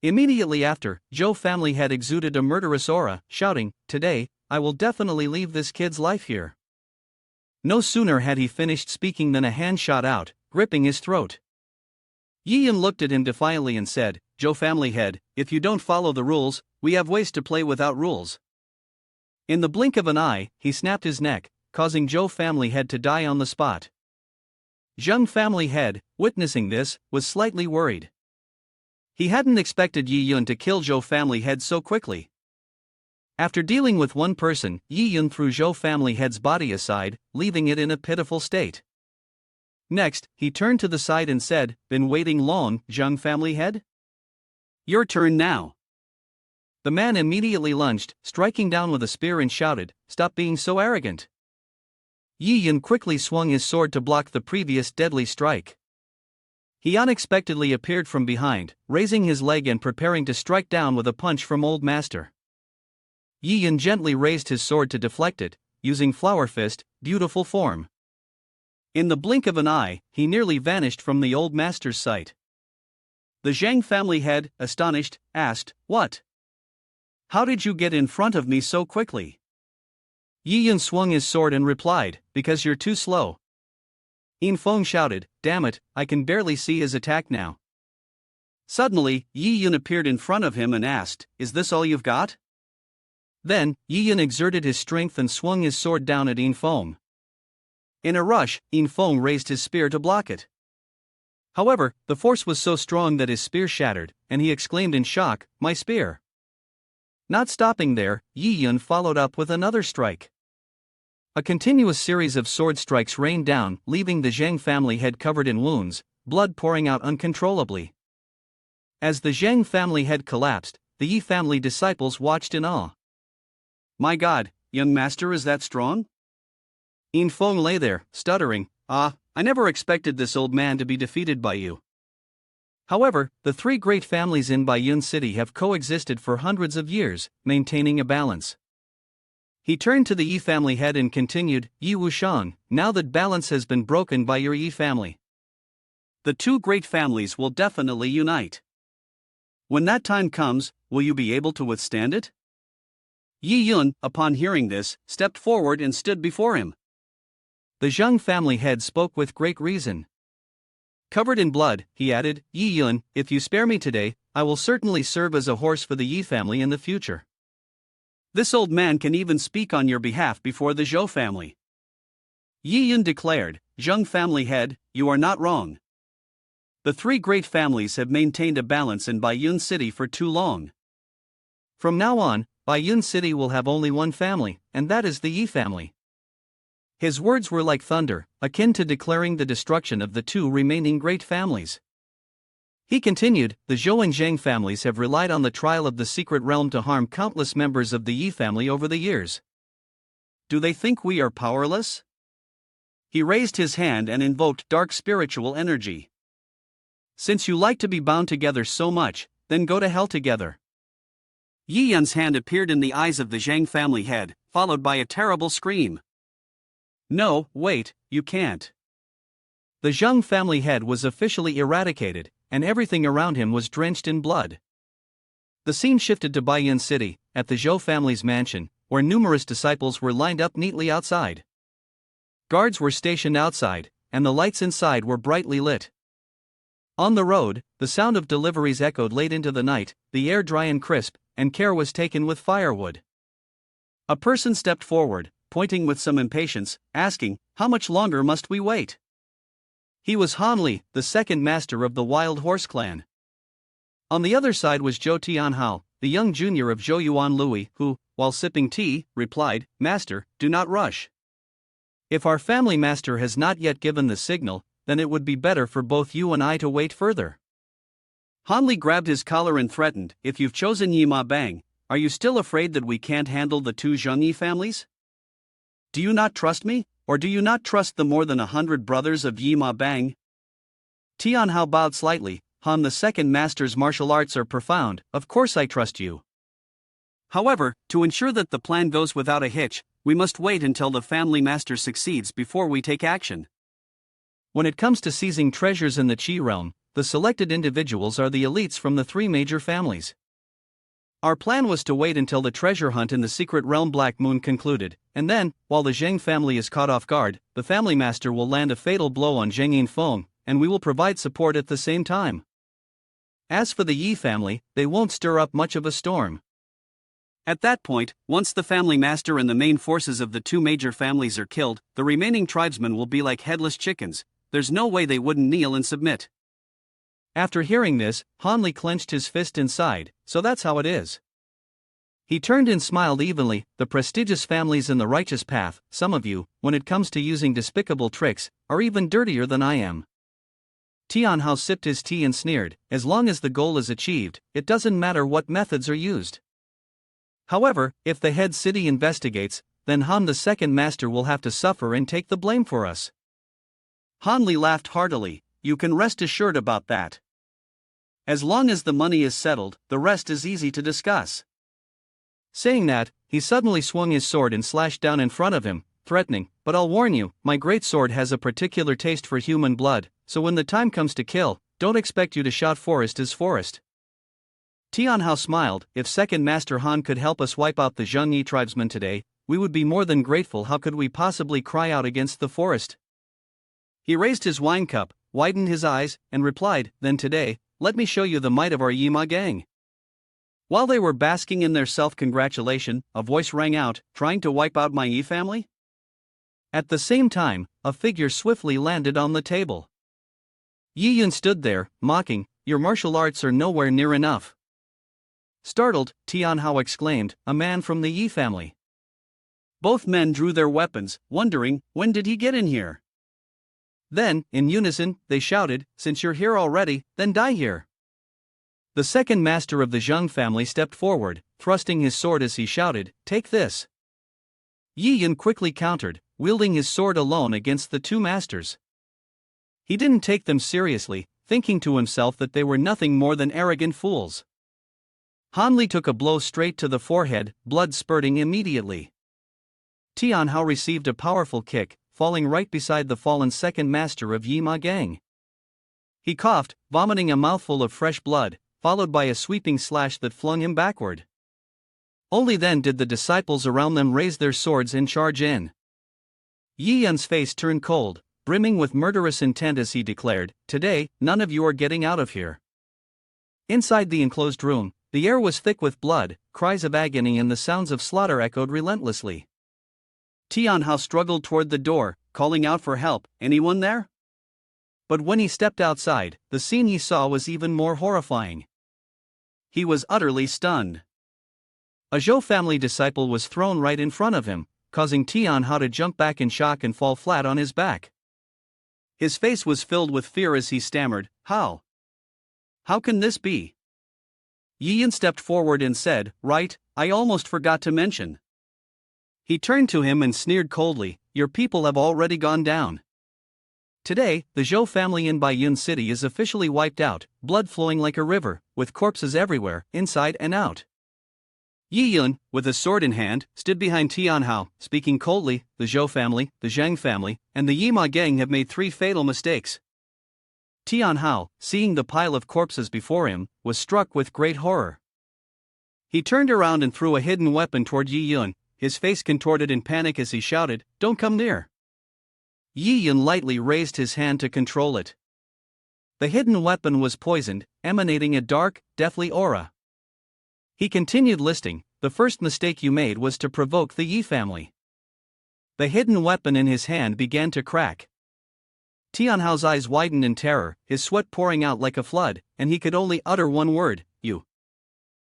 Immediately after, Zhou family head exuded a murderous aura, shouting, Today, I will definitely leave this kid's life here. No sooner had he finished speaking than a hand shot out, gripping his throat. Yi Yun looked at him defiantly and said, Zhou family head, if you don't follow the rules, we have ways to play without rules. In the blink of an eye, he snapped his neck, causing Zhou family head to die on the spot. Zheng family head, witnessing this, was slightly worried. He hadn't expected Yi Yun to kill Zhou family head so quickly. After dealing with one person, Yi Yun threw Zhou family head's body aside, leaving it in a pitiful state. Next, he turned to the side and said, Been waiting long, Zheng family head? Your turn now. The man immediately lunged, striking down with a spear and shouted, Stop being so arrogant. Yi Yun quickly swung his sword to block the previous deadly strike. He unexpectedly appeared from behind, raising his leg and preparing to strike down with a punch from Old Master. Yi Yun gently raised his sword to deflect it, using Flower Fist, beautiful form. In the blink of an eye, he nearly vanished from the Old Master's sight. The Zhang family head, astonished, asked, What? How did you get in front of me so quickly? Yi Yun swung his sword and replied, Because you're too slow. Yin Feng shouted, Damn it, I can barely see his attack now. Suddenly, Yi Yun appeared in front of him and asked, Is this all you've got? Then, Yi Yun exerted his strength and swung his sword down at Yin Feng. In a rush, Yin Feng raised his spear to block it. However, the force was so strong that his spear shattered, and he exclaimed in shock, My spear! Not stopping there, Yi Yun followed up with another strike. A continuous series of sword strikes rained down, leaving the Zhang family head covered in wounds, blood pouring out uncontrollably. As the Zhang family head collapsed, the Yi family disciples watched in awe. My God, young master, is that strong? Yin Feng lay there, stuttering, I never expected this old man to be defeated by you. However, the three great families in Baiyun City have coexisted for hundreds of years, maintaining a balance. He turned to the Yi family head and continued, Yi Wushang, now that balance has been broken by your Yi family, the two great families will definitely unite. When that time comes, will you be able to withstand it? Yi Yun, upon hearing this, stepped forward and stood before him. The Zheng family head spoke with great reason. Covered in blood, he added, Yi Yun, if you spare me today, I will certainly serve as a horse for the Yi family in the future. This old man can even speak on your behalf before the Zhou family. Yi Yun declared, Zheng family head, you are not wrong. The three great families have maintained a balance in Baiyun City for too long. From now on, Baiyun City will have only one family, and that is the Yi family. His words were like thunder, akin to declaring the destruction of the two remaining great families. He continued, the Zhou and Zhang families have relied on the trial of the secret realm to harm countless members of the Yi family over the years. Do they think we are powerless? He raised his hand and invoked dark spiritual energy. Since you like to be bound together so much, then go to hell together. Yi Yun's hand appeared in the eyes of the Zhang family head, followed by a terrible scream. No, wait, you can't. The Zheng family head was officially eradicated, and everything around him was drenched in blood. The scene shifted to Baiyun City, at the Zhou family's mansion, where numerous disciples were lined up neatly outside. Guards were stationed outside, and the lights inside were brightly lit. On the road, the sound of deliveries echoed late into the night, the air dry and crisp, and care was taken with firewood. A person stepped forward, pointing with some impatience, asking, How much longer must we wait? He was Han Li, the second master of the Wild Horse clan. On the other side was Zhou Tianhao, the young junior of Zhou Yuan Lui, who, while sipping tea, replied, Master, do not rush. If our family master has not yet given the signal, then it would be better for both you and I to wait further. Han Li grabbed his collar and threatened, If you've chosen Yi Ma Bang, are you still afraid that we can't handle the two Zhengyi families? Do you not trust me, or do you not trust the more than 100 brothers of Yi Ma Bang? Tianhao bowed slightly, Han the second master's martial arts are profound, of course I trust you. However, to ensure that the plan goes without a hitch, we must wait until the family master succeeds before we take action. When it comes to seizing treasures in the Qi realm, the selected individuals are the elites from the three major families. Our plan was to wait until the treasure hunt in the secret realm Black Moon concluded, and then, while the Zheng family is caught off guard, the family master will land a fatal blow on Zheng Yinfeng, and we will provide support at the same time. As for the Yi family, they won't stir up much of a storm. At that point, once the family master and the main forces of the two major families are killed, the remaining tribesmen will be like headless chickens. There's no way they wouldn't kneel and submit. After hearing this, Hanli clenched his fist inside, so that's how it is. He turned and smiled evenly. The prestigious families in the righteous path, some of you, when it comes to using despicable tricks, are even dirtier than I am. Tianhao sipped his tea and sneered, as long as the goal is achieved, it doesn't matter what methods are used. However, if the head city investigates, then Han the second master will have to suffer and take the blame for us. Hanli laughed heartily. You can rest assured about that. As long as the money is settled, the rest is easy to discuss. Saying that, he suddenly swung his sword and slashed down in front of him, threatening, "But I'll warn you, my great sword has a particular taste for human blood, so when the time comes to kill, don't expect you to shout forest is forest." Tianhao smiled. If Second Master Han could help us wipe out the Zhengyi tribesmen today, we would be more than grateful. How could we possibly cry out against the forest? He raised his wine cup, widened his eyes, and replied, "Then today, let me show you the might of our Yima gang." While they were basking in their self-congratulation, a voice rang out, "Trying to wipe out my Yi family?" At the same time, a figure swiftly landed on the table. Yi Yun stood there, mocking, "Your martial arts are nowhere near enough." Startled, Tianhao exclaimed, "A man from the Yi family." Both men drew their weapons, wondering, when did he get in here? Then, in unison, they shouted, "Since you're here already, then die here." The second master of the Zheng family stepped forward, thrusting his sword as he shouted, "Take this." Yi Yun quickly countered, wielding his sword alone against the two masters. He didn't take them seriously, thinking to himself that they were nothing more than arrogant fools. Hanli took a blow straight to the forehead, blood spurting immediately. Tianhao received a powerful kick, falling right beside the fallen second master of Yima gang. He coughed, vomiting a mouthful of fresh blood, followed by a sweeping slash that flung him backward. Only then did the disciples around them raise their swords and charge in. Yi Yun's face turned cold, brimming with murderous intent as he declared, "Today, none of you are getting out of here." Inside the enclosed room, the air was thick with blood, cries of agony and the sounds of slaughter echoed relentlessly. Tianhao struggled toward the door, calling out for help, "Anyone there?" But when he stepped outside, the scene he saw was even more horrifying. He was utterly stunned. A Zhou family disciple was thrown right in front of him, causing Tianhao to jump back in shock and fall flat on his back. His face was filled with fear as he stammered, "How? How can this be?" Yi Yun stepped forward and said, "Right, I almost forgot to mention." He turned to him and sneered coldly, "Your people have already gone down. Today, the Zhou family in Baiyun City is officially wiped out, blood flowing like a river, with corpses everywhere, inside and out." Yi Yun, with a sword in hand, stood behind Tianhao, speaking coldly, "The Zhou family, the Zheng family, and the Yima gang have made 3 fatal mistakes." Tianhao, seeing the pile of corpses before him, was struck with great horror. He turned around and threw a hidden weapon toward Yi Yun, his face contorted in panic as he shouted, "Don't come near." Yi Yun lightly raised his hand to control it. The hidden weapon was poisoned, emanating a dark, deathly aura. He continued listing, "The first mistake you made was to provoke the Yi family." The hidden weapon in his hand began to crack. Tianhao's eyes widened in terror, his sweat pouring out like a flood, and he could only utter one word, "You."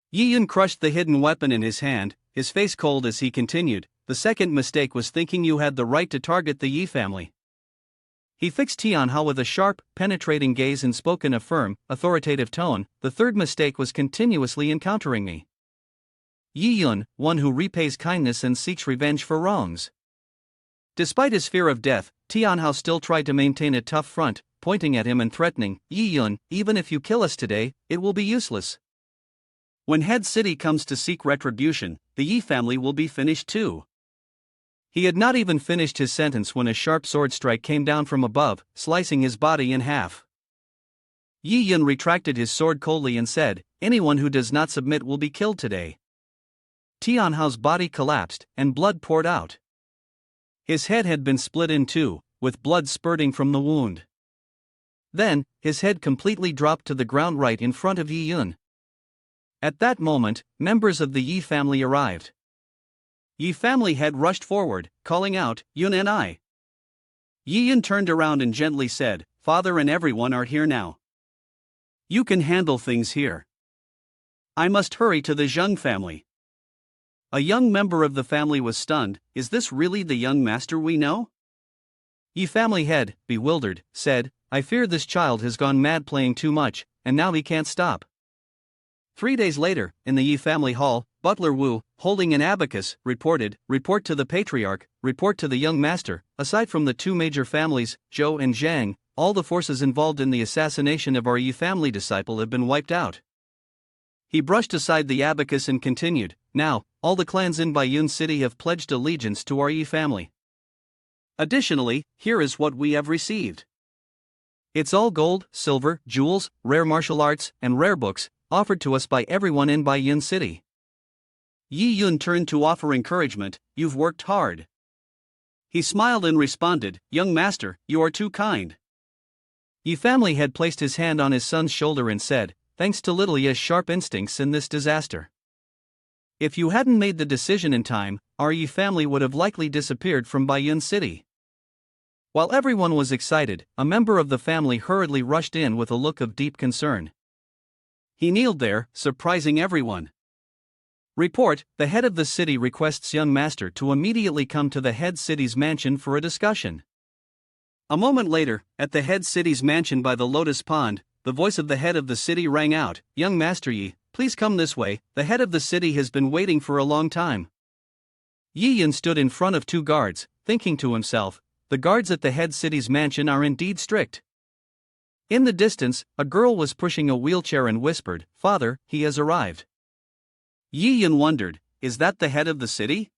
Yi Yun crushed the hidden weapon in his hand, his face cold as he continued, "The second mistake was thinking you had the right to target the Yi family." He fixed Tianhao with a sharp, penetrating gaze and spoke in a firm, authoritative tone, "The third mistake was continuously encountering me. Yi Yun, one who repays kindness and seeks revenge for wrongs." Despite his fear of death, Tianhao still tried to maintain a tough front, pointing at him and threatening, "Yi Yun, even if you kill us today, it will be useless. When Head City comes to seek retribution, the Yi family will be finished too." He had not even finished his sentence when a sharp sword strike came down from above, slicing his body in half. Yi Yun retracted his sword coldly and said, "Anyone who does not submit will be killed today." Tianhao's body collapsed, and blood poured out. His head had been split in two, with blood spurting from the wound. Then, his head completely dropped to the ground right in front of Yi Yun. At that moment, members of the Yi family arrived. Yi family head rushed forward, calling out, "Yun and I." Yi Yun turned around and gently said, "Father and everyone are here now. You can handle things here. I must hurry to the Zheng family." A young member of the family was stunned. "Is this really the young master we know?" Yi family head, bewildered, said, "I fear this child has gone mad playing too much, and now he can't stop." 3 days later, in the Yi family hall, Butler Wu, holding an abacus, reported, "Report to the patriarch, report to the young master. Aside from the two major families, Zhou and Zhang, all the forces involved in the assassination of our Yi family disciple have been wiped out." He brushed aside the abacus and continued, "Now, all the clans in Baiyun City have pledged allegiance to our Yi family. Additionally, here is what we have received. It's all gold, silver, jewels, rare martial arts, and rare books, offered to us by everyone in Baiyun City." Yi Yun turned to offer encouragement, "You've worked hard." He smiled and responded, "Young master, you are too kind." Yi family had placed his hand on his son's shoulder and said, "Thanks to little Yi's sharp instincts in this disaster. If you hadn't made the decision in time, our Yi family would have likely disappeared from Baiyun City." While everyone was excited, a member of the family hurriedly rushed in with a look of deep concern. He kneeled there, surprising everyone. Report, the head of the city requests young master to immediately come to the head city's mansion for a discussion. A moment later, at the head city's mansion by the Lotus Pond, the voice of the head of the city rang out, "Young Master Yi, please come this way, the head of the city has been waiting for a long time." Yi Yun stood in front of two guards, thinking to himself, "The guards at the head city's mansion are indeed strict." In the distance, a girl was pushing a wheelchair and whispered, "Father, he has arrived." Yi Yun wondered, "Is that the head of the city?"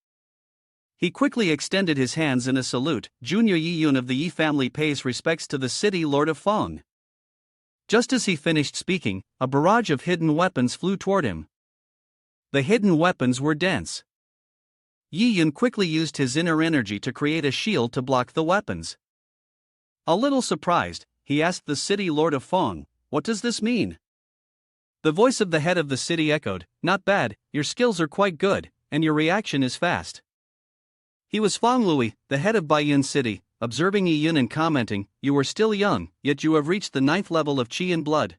He quickly extended his hands in a salute. "Junior Yi Yun of the Yi family pays respects to the city lord of Feng." Just as he finished speaking, a barrage of hidden weapons flew toward him. The hidden weapons were dense. Yi Yun quickly used his inner energy to create a shield to block the weapons. A little surprised, he asked the city lord of Feng, "What does this mean?" The voice of the head of the city echoed, "Not bad, your skills are quite good, and your reaction is fast." He was Feng Lui, the head of Baiyun City, observing Yi Yun and commenting, "You are still young, yet you have reached the 9th level of Qi in blood.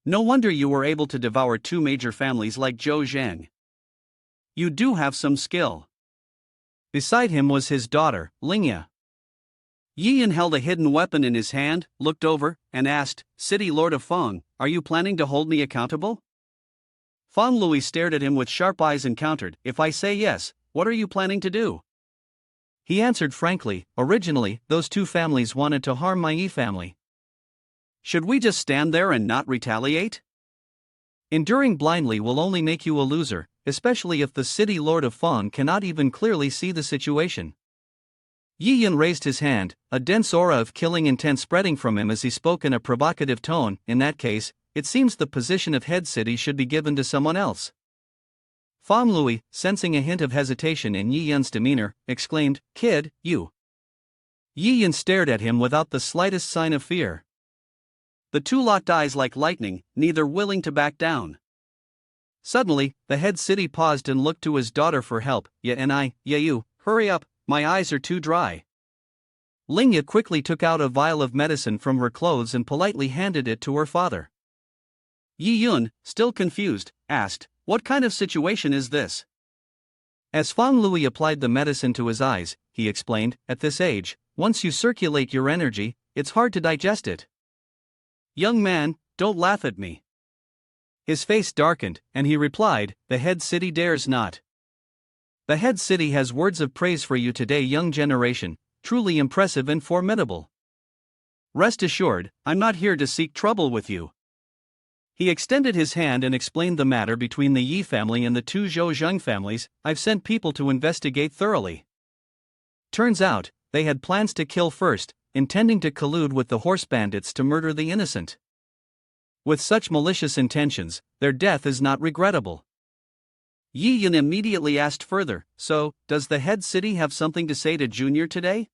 No wonder you were able to devour two major families like Zhou Zhang. You do have some skill." Beside him was his daughter, Linga. Yi Yun held a hidden weapon in his hand, looked over, and asked, "City Lord of Feng, are you planning to hold me accountable?" Feng Lui stared at him with sharp eyes and countered, "If I say yes, what are you planning to do?" He answered frankly, "Originally, those two families wanted to harm my Yi family. Should we just stand there and not retaliate? Enduring blindly will only make you a loser, especially if the city lord of Feng cannot even clearly see the situation." Yi Yun raised his hand, a dense aura of killing intent spreading from him as he spoke in a provocative tone. "In that case, it seems the position of head city should be given to someone else." Feng Lui, sensing a hint of hesitation in Yi Yun's demeanor, exclaimed, "Kid, you." Yi Yun stared at him without the slightest sign of fear. The two locked eyes like lightning, neither willing to back down. Suddenly, the head city paused and looked to his daughter for help. You, hurry up, my eyes are too dry." Linga quickly took out a vial of medicine from her clothes and politely handed it to her father. Yi Yun, still confused, asked, "What kind of situation is this?" As Feng Lui applied the medicine to his eyes, he explained, "At this age, once you circulate your energy, it's hard to digest it." "Young man, don't laugh at me." His face darkened, and he replied, "The head city dares not." "The head city has words of praise for you today, young generation, truly impressive and formidable. Rest assured, I'm not here to seek trouble with you." He extended his hand and explained the matter between the Yi family and the two Zhou Zheng families. "I've sent people to investigate thoroughly. Turns out, they had plans to kill first, intending to collude with the horse bandits to murder the innocent. With such malicious intentions, their death is not regrettable. Yi Yun immediately asked further, so, does the head city have something to say to Junior today?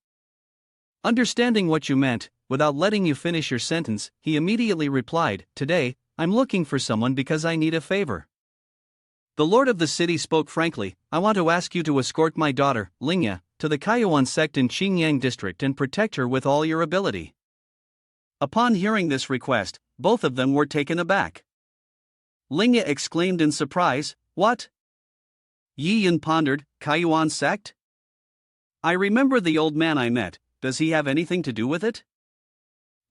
Understanding what you meant, without letting you finish your sentence, he immediately replied, today, I'm looking for someone because I need a favor. The lord of the city spoke frankly, I want to ask you to escort my daughter, Linga, to the Kaiwan sect in Qingyang district and protect her with all your ability. Upon hearing this request, both of them were taken aback. Linga exclaimed in surprise, what? Yi Yun pondered, Kaiwan sect? I remember the old man I met, does he have anything to do with it?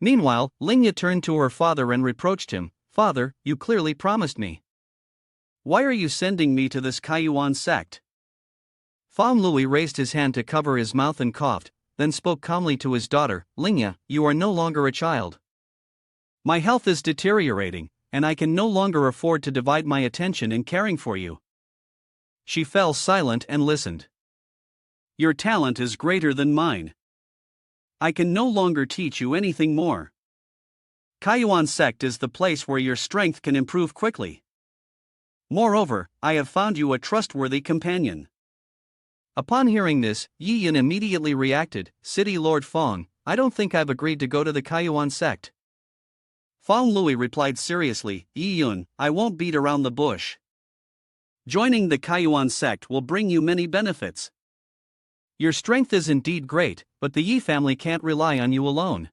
Meanwhile, Linga turned to her father and reproached him, Father, you clearly promised me. Why are you sending me to this Kaiwan sect? Fang Lui raised his hand to cover his mouth and coughed, then spoke calmly to his daughter, Linga, you are no longer a child. My health is deteriorating, and I can no longer afford to divide my attention in caring for you. She fell silent and listened. Your talent is greater than mine. I can no longer teach you anything more. Kaiwan sect is the place where your strength can improve quickly. Moreover, I have found you a trustworthy companion. Upon hearing this, Yi Yun immediately reacted, City Lord Fong, I don't think I've agreed to go to the Kaiwan sect. Fang Lui replied seriously, Yi Yun, I won't beat around the bush. Joining the Kaiwan sect will bring you many benefits. Your strength is indeed great, but the Yi family can't rely on you alone.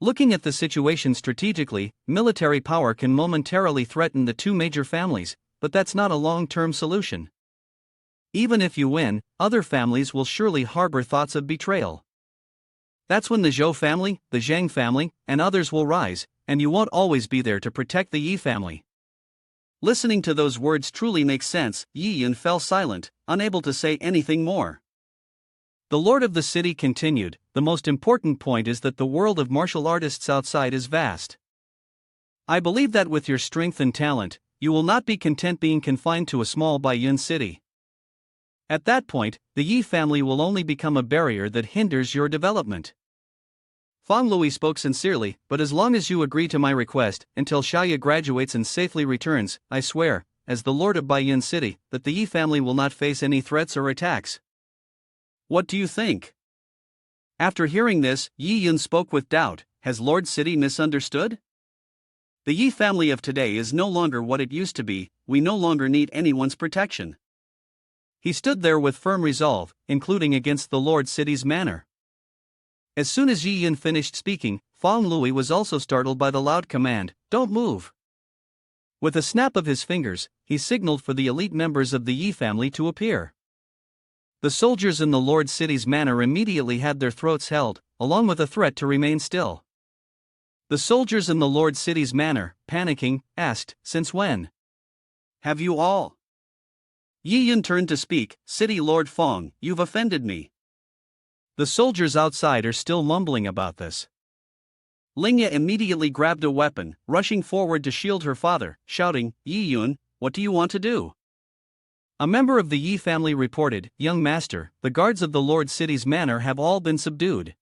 Looking at the situation strategically, military power can momentarily threaten the two major families, but that's not a long-term solution. Even if you win, other families will surely harbor thoughts of betrayal. That's when the Zhou family, the Zhang family, and others will rise, and you won't always be there to protect the Yi family. Listening to those words truly makes sense. Yi Yun fell silent, unable to say anything more. The lord of the city continued, the most important point is that the world of martial artists outside is vast. I believe that with your strength and talent, you will not be content being confined to a small Baiyun city. At that point, the Yi family will only become a barrier that hinders your development. Fang Lui spoke sincerely, but as long as you agree to my request, until Xiao graduates and safely returns, I swear, as the lord of Baiyun city, that the Yi family will not face any threats or attacks. What do you think? After hearing this, Yi Yun spoke with doubt, has Lord City misunderstood? The Yi family of today is no longer what it used to be, we no longer need anyone's protection. He stood there with firm resolve, including against the Lord City's manner. As soon as Yi Yun finished speaking, Fang Lui was also startled by the loud command, don't move. With a snap of his fingers, he signaled for the elite members of the Yi family to appear. The soldiers in the Lord City's manor immediately had their throats held, along with a threat to remain still. The soldiers in the Lord City's manor, panicking, asked, since when? Have you all? Yi Yun turned to speak, City Lord Fong, you've offended me. The soldiers outside are still mumbling about this. Linga immediately grabbed a weapon, rushing forward to shield her father, shouting, Yi Yun, what do you want to do? A member of the Yi family reported, Young master, the guards of the Lord City's manor have all been subdued.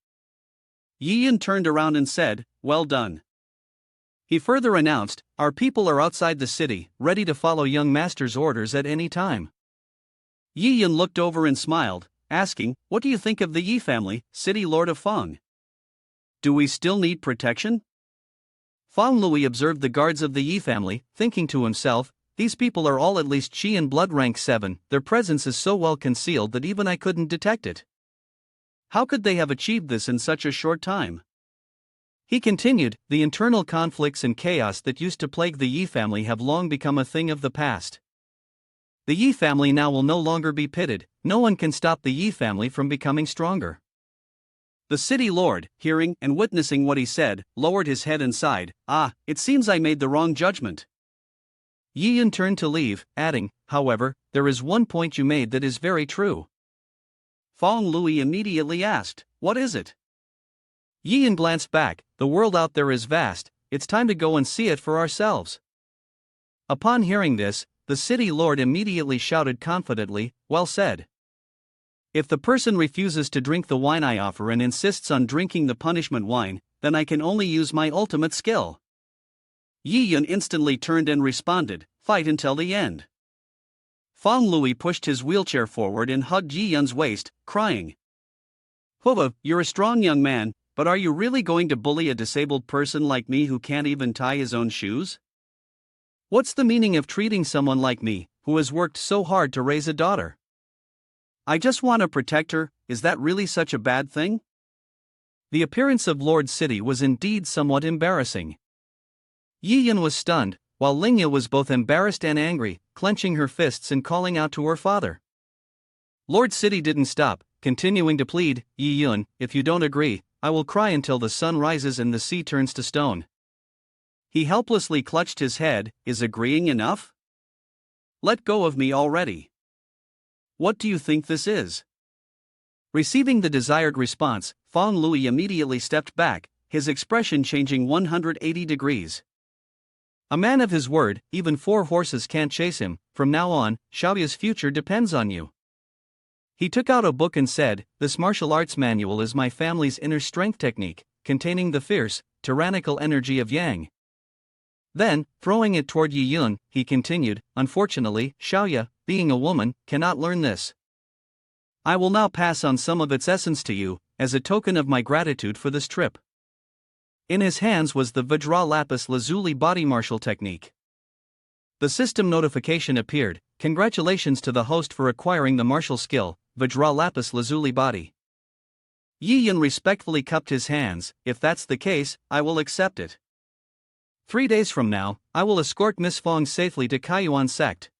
Yi Yun turned around and said, well done. He further announced, our people are outside the city, ready to follow young master's orders at any time. Yi Yun looked over and smiled, asking, what do you think of the Yi family, City Lord of Feng? Do we still need protection? Fang Lui observed the guards of the Yi family, thinking to himself, these people are all at least Qi in blood rank 7, their presence is so well concealed that even I couldn't detect it. How could they have achieved this in such a short time? He continued, the internal conflicts and chaos that used to plague the Yi family have long become a thing of the past. The Yi family now will no longer be pitted, no one can stop the Yi family from becoming stronger. The city lord, hearing and witnessing what he said, lowered his head and sighed, it seems I made the wrong judgment. Yi Yun turned to leave, adding, however, there is one point you made that is very true. Fang Lui immediately asked, what is it? Yi Yun glanced back, the world out there is vast, it's time to go and see it for ourselves. Upon hearing this, the city lord immediately shouted confidently, well said. If the person refuses to drink the wine I offer and insists on drinking the punishment wine, then I can only use my ultimate skill. Yi Yun instantly turned and responded, fight until the end. Fong Lui pushed his wheelchair forward and hugged Yi Yun's waist, crying, Hova, you're a strong young man, but are you really going to bully a disabled person like me who can't even tie his own shoes? What's the meaning of treating someone like me, who has worked so hard to raise a daughter? I just want to protect her, is that really such a bad thing? The appearance of Lord City was indeed somewhat embarrassing. Yi Yun was stunned, while Linga was both embarrassed and angry, clenching her fists and calling out to her father. Lord City didn't stop, continuing to plead, Yi Yun, if you don't agree, I will cry until the sun rises and the sea turns to stone. He helplessly clutched his head, is agreeing enough? Let go of me already. What do you think this is? Receiving the desired response, Fong Lui immediately stepped back, his expression changing 180 degrees. A man of his word, even 4 horses can't chase him, from now on, Xiaoya's future depends on you. He took out a book and said, this martial arts manual is my family's inner strength technique, containing the fierce, tyrannical energy of Yang. Then, throwing it toward Yi Yun, he continued, unfortunately, Xiaoya, being a woman, cannot learn this. I will now pass on some of its essence to you, as a token of my gratitude for this trip. In his hands was the Vajra Lapis Lazuli body martial technique. The system notification appeared, congratulations to the host for acquiring the martial skill, Vajra Lapis Lazuli body. Yi Yun respectfully cupped his hands, if that's the case, I will accept it. 3 days from now, I will escort Miss Fong safely to Kaiyuan Sect.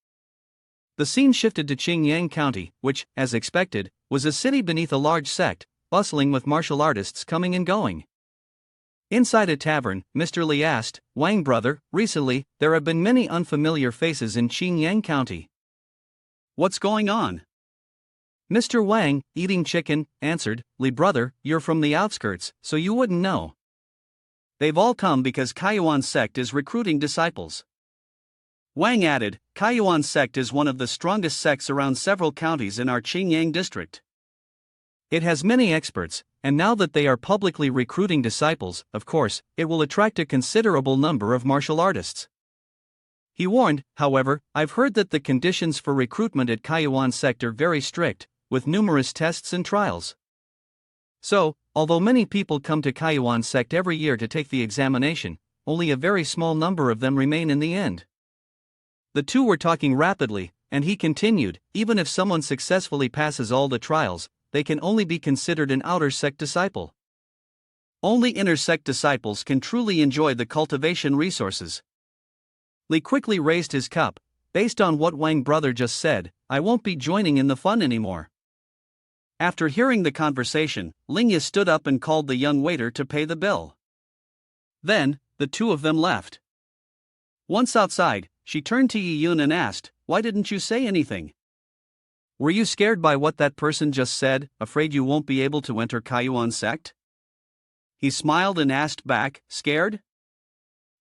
The scene shifted to Qingyang County, which, as expected, was a city beneath a large sect, bustling with martial artists coming and going. Inside a tavern, Mr. Li asked, Wang brother, recently, there have been many unfamiliar faces in Qingyang County. What's going on? Mr. Wang, eating chicken, answered, Li brother, you're from the outskirts, so you wouldn't know. They've all come because Kaiyuan Sect is recruiting disciples. Wang added, Kaiyuan Sect is one of the strongest sects around several counties in our Qingyang district. It has many experts, and now that they are publicly recruiting disciples, of course, it will attract a considerable number of martial artists. He warned, however, I've heard that the conditions for recruitment at Kaiyuan Sect are very strict, with numerous tests and trials. So, although many people come to Kaiyuan Sect every year to take the examination, only a very small number of them remain in the end. The two were talking rapidly, and he continued, even if someone successfully passes all the trials, they can only be considered an outer sect disciple. Only inner sect disciples can truly enjoy the cultivation resources. Li quickly raised his cup, based on what Wang brother just said, I won't be joining in the fun anymore. After hearing the conversation, Linga stood up and called the young waiter to pay the bill. Then, the two of them left. Once outside, she turned to Yi Yun and asked, why didn't you say anything? Were you scared by what that person just said, afraid you won't be able to enter Kaiyuan Sect? He smiled and asked back, scared?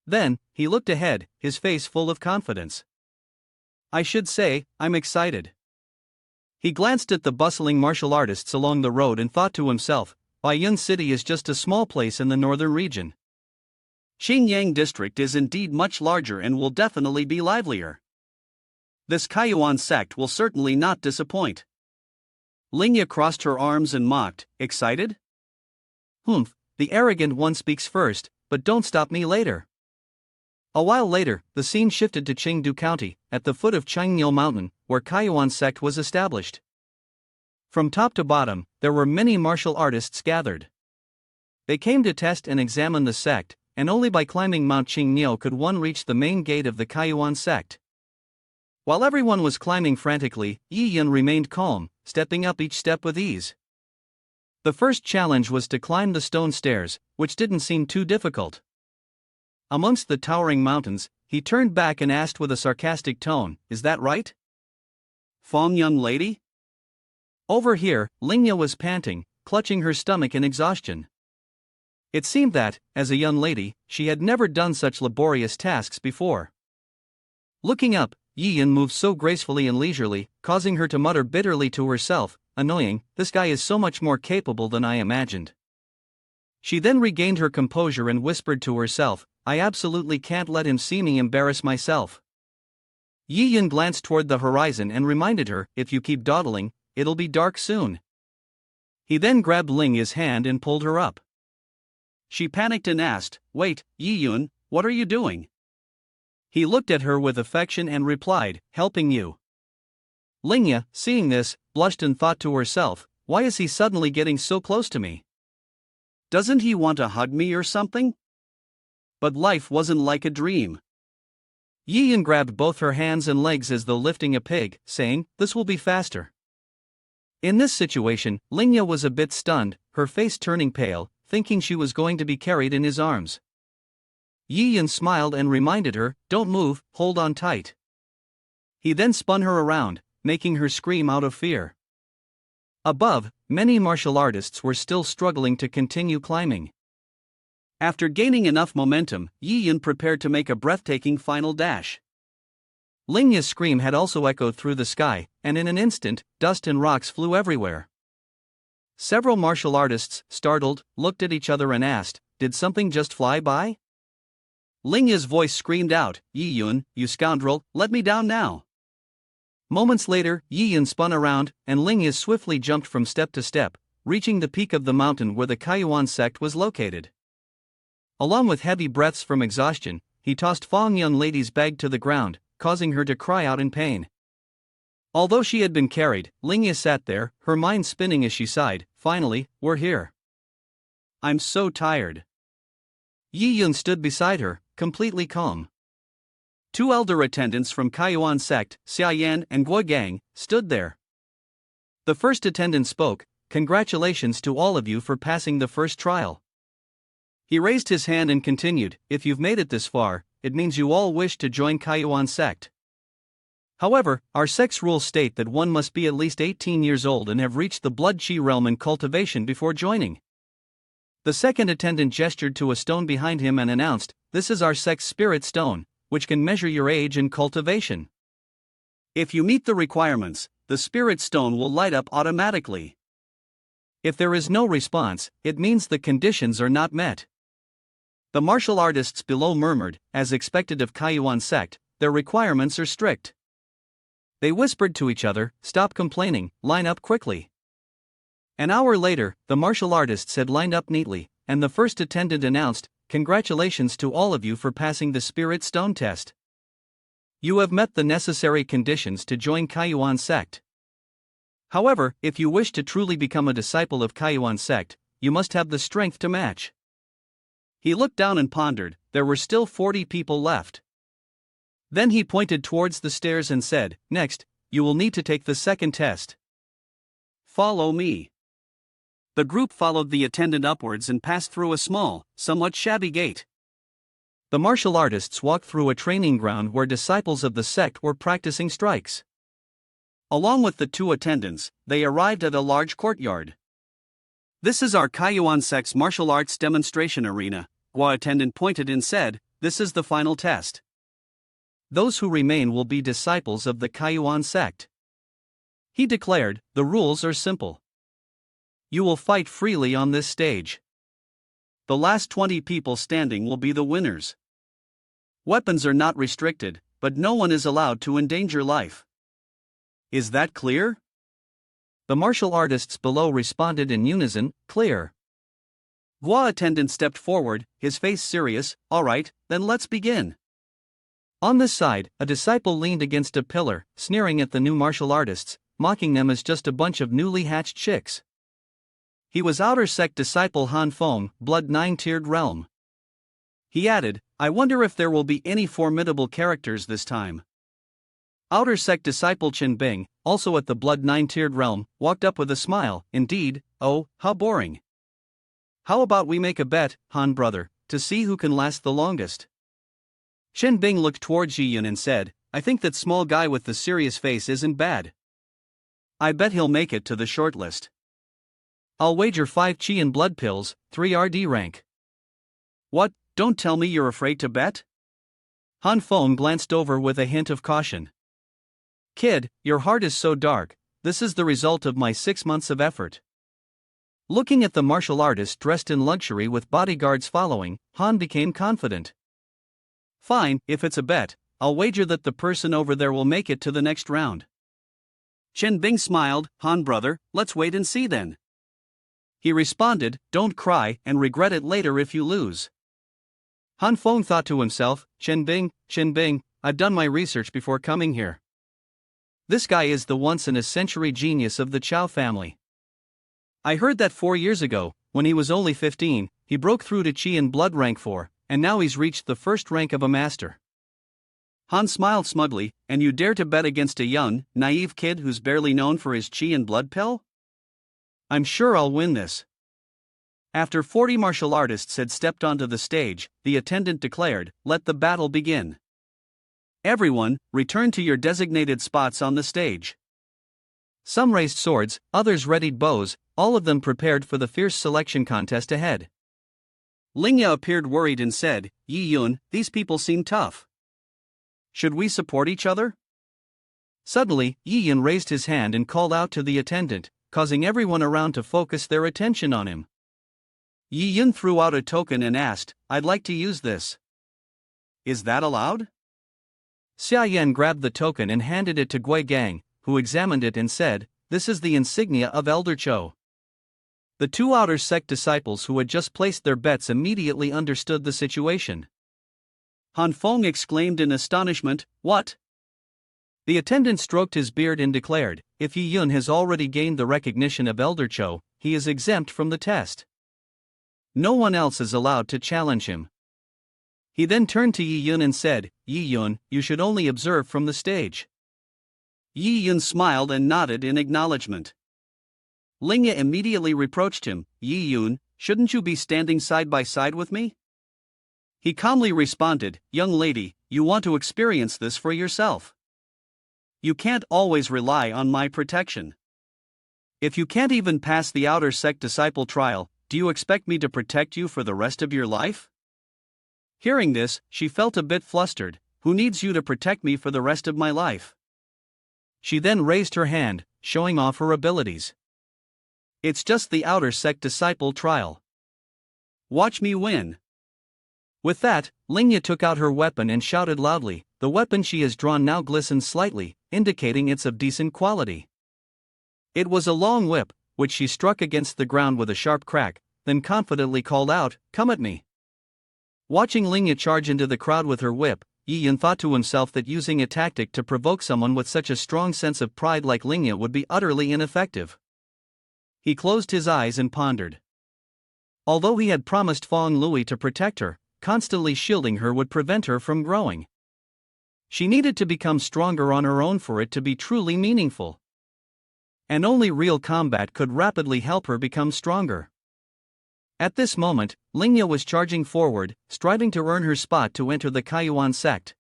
Then, he looked ahead, his face full of confidence. I should say, I'm excited. He glanced at the bustling martial artists along the road and thought to himself, Baiyun City is just a small place in the northern region. Qingyang district is indeed much larger and will definitely be livelier. This Kaiyuan Sect will certainly not disappoint. Linga crossed her arms and mocked, excited? Humph, the arrogant one speaks first, but don't stop me later. A while later, the scene shifted to Chengdu County, at the foot of Changnil Mountain, where Kaiyuan Sect was established. From top to bottom, there were many martial artists gathered. They came to test and examine the sect, and only by climbing Mount Qingnil could one reach the main gate of the Kaiyuan Sect. While everyone was climbing frantically, Yi Yun remained calm, stepping up each step with ease. The first challenge was to climb the stone stairs, which didn't seem too difficult. Amongst the towering mountains, he turned back and asked with a sarcastic tone, is that right? Fong young lady? Over here, Linga was panting, clutching her stomach in exhaustion. It seemed that, as a young lady, she had never done such laborious tasks before. Looking up, Yi Yun moved so gracefully and leisurely, causing her to mutter bitterly to herself, annoying, this guy is so much more capable than I imagined. She then regained her composure and whispered to herself, I absolutely can't let him see me embarrass myself. Yi-Yun glanced toward the horizon and reminded her, if you keep dawdling, it'll be dark soon. He then grabbed Linga's hand and pulled her up. She panicked and asked, wait, Yi-Yun, what are you doing? He looked at her with affection and replied, helping you. Linga, seeing this, blushed and thought to herself, why is he suddenly getting so close to me? Doesn't he want to hug me or something? But life wasn't like a dream. Yi-Yun grabbed both her hands and legs as though lifting a pig, saying, this will be faster. In this situation, Linga was a bit stunned, her face turning pale, thinking she was going to be carried in his arms. Yi-Yun smiled and reminded her, don't move, hold on tight. He then spun her around, making her scream out of fear. Above, many martial artists were still struggling to continue climbing. After gaining enough momentum, Yi-Yun prepared to make a breathtaking final dash. Linga's scream had also echoed through the sky, and in an instant, dust and rocks flew everywhere. Several martial artists, startled, looked at each other and asked, did something just fly by? Linga's voice screamed out, Yi-Yun, you scoundrel, let me down now. Moments later, Yi-Yun spun around, and Linga swiftly jumped from step to step, reaching the peak of the mountain where the Kaiwan sect was located. Along with heavy breaths from exhaustion, he tossed Fong Yun Lady's bag to the ground, causing her to cry out in pain. Although she had been carried, Linga sat there, her mind spinning as she sighed, finally, we're here. I'm so tired. Yi-Yun stood beside her, completely calm. Two elder attendants from Kaiwan sect, Xiao and Guo Gang, stood there. The first attendant spoke, congratulations to all of you for passing the first trial. He raised his hand and continued, if you've made it this far, it means you all wish to join Kaiwan sect. However, our sect's rules state that one must be at least 18 years old and have reached the blood chi realm in cultivation before joining. The second attendant gestured to a stone behind him and announced, this is our sect's spirit stone, which can measure your age and cultivation. If you meet the requirements, the spirit stone will light up automatically. If there is no response, it means the conditions are not met. The martial artists below murmured, as expected of Kaiwan sect, their requirements are strict. They whispered to each other, stop complaining, line up quickly. An hour later, the martial artists had lined up neatly, and the first attendant announced, congratulations to all of you for passing the spirit stone test. You have met the necessary conditions to join Kaiwan sect. However, if you wish to truly become a disciple of Kaiwan sect, you must have the strength to match. He looked down and pondered, there were still 40 people left. Then he pointed towards the stairs and said, next, you will need to take the second test. Follow me. The group followed the attendant upwards and passed through a small, somewhat shabby gate. The martial artists walked through a training ground where disciples of the sect were practicing strikes. Along with the two attendants, they arrived at a large courtyard. This is our Kaiwan sect's martial arts demonstration arena, Gua attendant pointed and said, this is the final test. Those who remain will be disciples of the Kaiwan sect. He declared, the rules are simple. You will fight freely on this stage. The last 20 people standing will be the winners. Weapons are not restricted, but no one is allowed to endanger life. Is that clear? The martial artists below responded in unison, clear. Gua attendant stepped forward, his face serious, all right, then let's begin. On this side, a disciple leaned against a pillar, sneering at the new martial artists, mocking them as just a bunch of newly hatched chicks. He was outer sect disciple Han Feng, blood 9-tiered realm. He added, I wonder if there will be any formidable characters this time. Outer sect disciple Chen Bing, also at the blood 9-tiered realm, walked up with a smile, indeed, oh, how boring. How about we make a bet, Han brother, to see who can last the longest? Chen Bing looked towards Yi-Yun and said, I think that small guy with the serious face isn't bad. I bet he'll make it to the shortlist. I'll wager 5 chi and blood pills, 3 RD rank. What, don't tell me you're afraid to bet? Han Feng glanced over with a hint of caution. Kid, your heart is so dark, this is the result of my 6 months of effort. Looking at the martial artist dressed in luxury with bodyguards following, Han became confident. Fine, if it's a bet, I'll wager that the person over there will make it to the next round. Chen Bing smiled. Han brother, let's wait and see then. He responded, don't cry and regret it later if you lose. Han Feng thought to himself, Chen Bing, I've done my research before coming here. This guy is the once-in-a-century genius of the Chao family. I heard that 4 years ago, when he was only 15, he broke through to Qi in blood rank 4, and now he's reached the first rank of a master. Han smiled smugly. And you dare to bet against a young, naive kid who's barely known for his Qi and blood pill? I'm sure I'll win this. After 40 martial artists had stepped onto the stage, the attendant declared, let the battle begin. Everyone, return to your designated spots on the stage. Some raised swords, others readied bows, all of them prepared for the fierce selection contest ahead. Linga appeared worried and said, Yi Yun, these people seem tough. Should we support each other? Suddenly, Yi Yun raised his hand and called out to the attendant, causing everyone around to focus their attention on him. Yi Yun threw out a token and asked, I'd like to use this. Is that allowed? Xia Yan grabbed the token and handed it to Gui Gang, who examined it and said, this is the insignia of Elder Cho. The 2 outer sect disciples who had just placed their bets immediately understood the situation. Han Feng exclaimed in astonishment, what? The attendant stroked his beard and declared, if Yi Yun has already gained the recognition of Elder Cho, he is exempt from the test. No one else is allowed to challenge him. He then turned to Yi Yun and said, Yi Yun, you should only observe from the stage. Yi Yun smiled and nodded in acknowledgement. Linga immediately reproached him, Yi Yun, shouldn't you be standing side by side with me? He calmly responded, young lady, you want to experience this for yourself. You can't always rely on my protection. If you can't even pass the outer sect disciple trial, do you expect me to protect you for the rest of your life? Hearing this, she felt a bit flustered. Who needs you to protect me for the rest of my life? She then raised her hand, showing off her abilities. It's just the outer sect disciple trial. Watch me win. With that, Linga took out her weapon and shouted loudly. The weapon she has drawn now glistens slightly, indicating it's of decent quality. It was a long whip, which she struck against the ground with a sharp crack, then confidently called out, come at me. Watching Linga charge into the crowd with her whip, Yi Yun thought to himself that using a tactic to provoke someone with such a strong sense of pride like Linga would be utterly ineffective. He closed his eyes and pondered. Although he had promised Fong Lui to protect her, constantly shielding her would prevent her from growing. She needed to become stronger on her own for it to be truly meaningful. And only real combat could rapidly help her become stronger. At this moment, Linga was charging forward, striving to earn her spot to enter the Kaiyuan sect.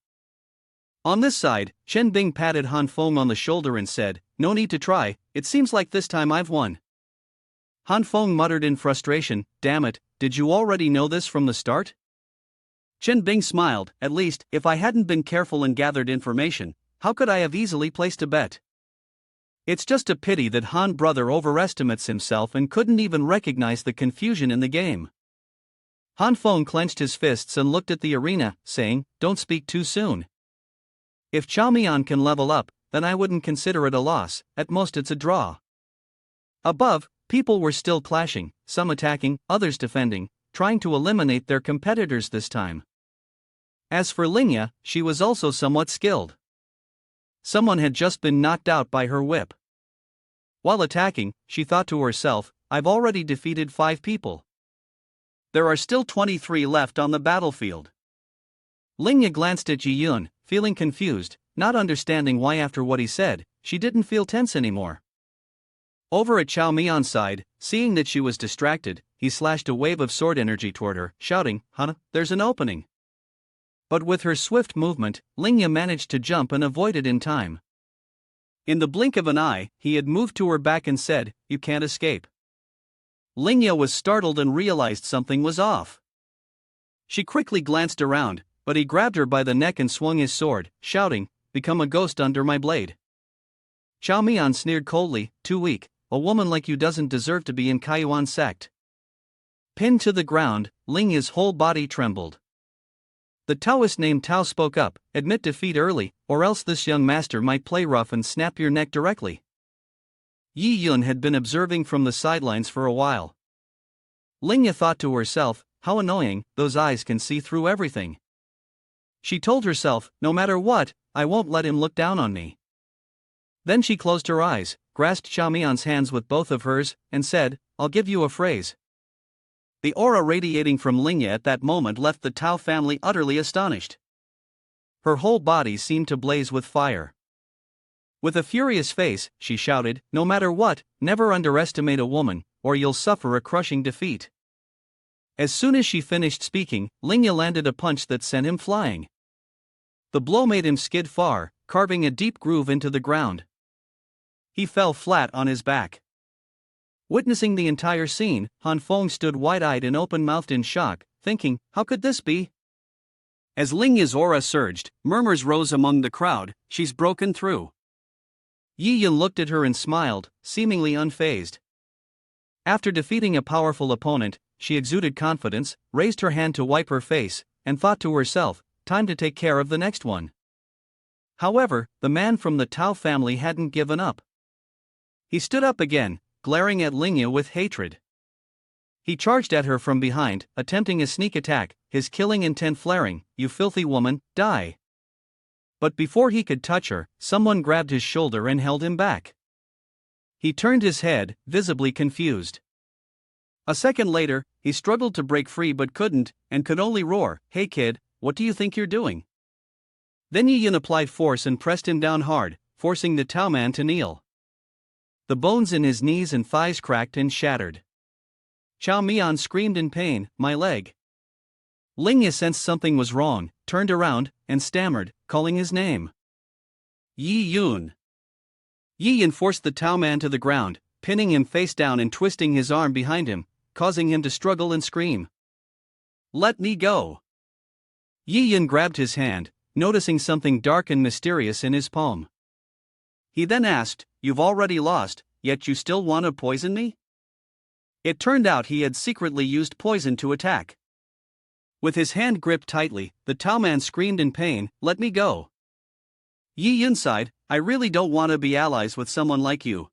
On this side, Chen Bing patted Han Feng on the shoulder and said, no need to try, it seems like this time I've won. Han Feng muttered in frustration, damn it, did you already know this from the start? Chen Bing smiled, at least, if I hadn't been careful and gathered information, how could I have easily placed a bet? It's just a pity that Han brother overestimates himself and couldn't even recognize the confusion in the game. Han Feng clenched his fists and looked at the arena, saying, don't speak too soon. If Chao Mian can level up, then I wouldn't consider it a loss, at most it's a draw. Above, people were still clashing, some attacking, others defending, trying to eliminate their competitors this time. As for Linga, she was also somewhat skilled. Someone had just been knocked out by her whip. While attacking, she thought to herself, I've already defeated 5 people. There are still 23 left on the battlefield. Linga glanced at Yi Yun, feeling confused, not understanding why after what he said, she didn't feel tense anymore. Over at Chao Mian's side, seeing that she was distracted, he slashed a wave of sword energy toward her, shouting, Hana, there's an opening. But with her swift movement, Linga managed to jump and avoid it in time. In the blink of an eye, he had moved to her back and said, you can't escape. Linga was startled and realized something was off. She quickly glanced around, but he grabbed her by the neck and swung his sword, shouting, become a ghost under my blade. Xiao Mian sneered coldly, too weak, a woman like you doesn't deserve to be in Kaiyuan sect. Pinned to the ground, Linga's whole body trembled. The Taoist named Tao spoke up, admit defeat early, or else this young master might play rough and snap your neck directly. Yi Yun had been observing from the sidelines for a while. Linga thought to herself, how annoying, those eyes can see through everything. She told herself, no matter what, I won't let him look down on me. Then she closed her eyes, grasped Xiao Mian's hands with both of hers, and said, I'll give you a phrase. The aura radiating from Linga at that moment left the Tao family utterly astonished. Her whole body seemed to blaze with fire. With a furious face, she shouted, no matter what, never underestimate a woman, or you'll suffer a crushing defeat. As soon as she finished speaking, Linga landed a punch that sent him flying. The blow made him skid far, carving a deep groove into the ground. He fell flat on his back. Witnessing the entire scene, Han Feng stood wide-eyed and open-mouthed in shock, thinking, how could this be? As Linga's aura surged, murmurs rose among the crowd, she's broken through. Yi Yun looked at her and smiled, seemingly unfazed. After defeating a powerful opponent, she exuded confidence, raised her hand to wipe her face, and thought to herself, time to take care of the next one. However, the man from the Tao family hadn't given up. He stood up again, glaring at Linga with hatred. He charged at her from behind, attempting a sneak attack, his killing intent flaring, you filthy woman, die. But before he could touch her, someone grabbed his shoulder and held him back. He turned his head, visibly confused. A second later, he struggled to break free but couldn't, and could only roar, hey kid, what do you think you're doing? Then Yi Yun applied force and pressed him down hard, forcing the Tao man to kneel. The bones in his knees and thighs cracked and shattered. Xiao Mian screamed in pain, my leg. Linga sensed something was wrong, turned around, and stammered, calling his name. Yi Yun. Yi Yun forced the Tao man to the ground, pinning him face down and twisting his arm behind him, causing him to struggle and scream. Let me go. Yi Yun grabbed his hand, noticing something dark and mysterious in his palm. He then asked, you've already lost, yet you still want to poison me? It turned out he had secretly used poison to attack. With his hand gripped tightly, the Tao man screamed in pain, let me go. Yi Yun sighed, I really don't want to be allies with someone like you.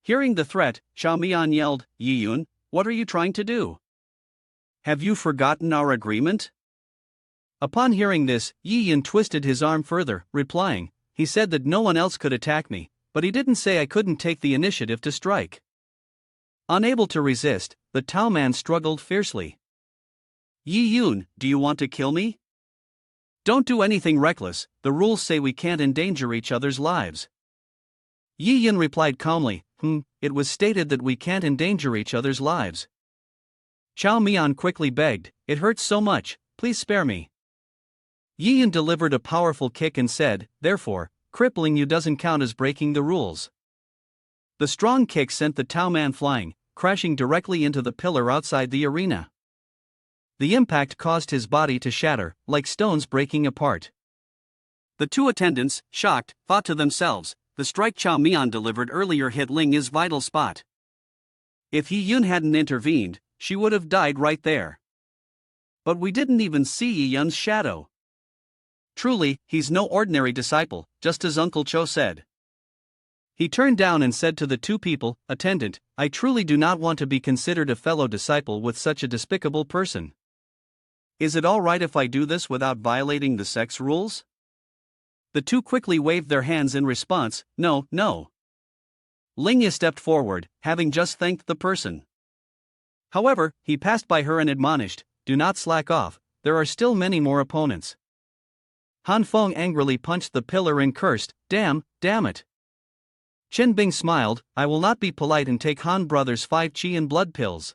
Hearing the threat, Xiao Mian yelled, Yi Yun, what are you trying to do? Have you forgotten our agreement? Upon hearing this, Yi Yun twisted his arm further, replying, he said that no one else could attack me, but he didn't say I couldn't take the initiative to strike. Unable to resist, the Tao man struggled fiercely. Yi Yun, do you want to kill me? Don't do anything reckless, the rules say we can't endanger each other's lives. Yi Yun replied calmly, it was stated that we can't endanger each other's lives. Xiao Mian quickly begged, it hurts so much, please spare me. Yi Yun delivered a powerful kick and said, therefore, crippling you doesn't count as breaking the rules. The strong kick sent the Tao man flying, crashing directly into the pillar outside the arena. The impact caused his body to shatter, like stones breaking apart. The two attendants, shocked, thought to themselves, the strike Xiao Mian delivered earlier hit Linga's vital spot. If Yi Yun hadn't intervened, she would have died right there. But we didn't even see Yi Yun's shadow. Truly, he's no ordinary disciple, just as Uncle Cho said. He turned down and said to the two people, attendant, I truly do not want to be considered a fellow disciple with such a despicable person. Is it all right if I do this without violating the sect's rules? The two quickly waved their hands in response, no, no. Linga stepped forward, having just thanked the person. However, he passed by her and admonished, do not slack off, there are still many more opponents. Han Feng angrily punched the pillar and cursed, damn it. Chen Bing smiled, I will not be polite and take Han Brothers 5 chi and blood pills.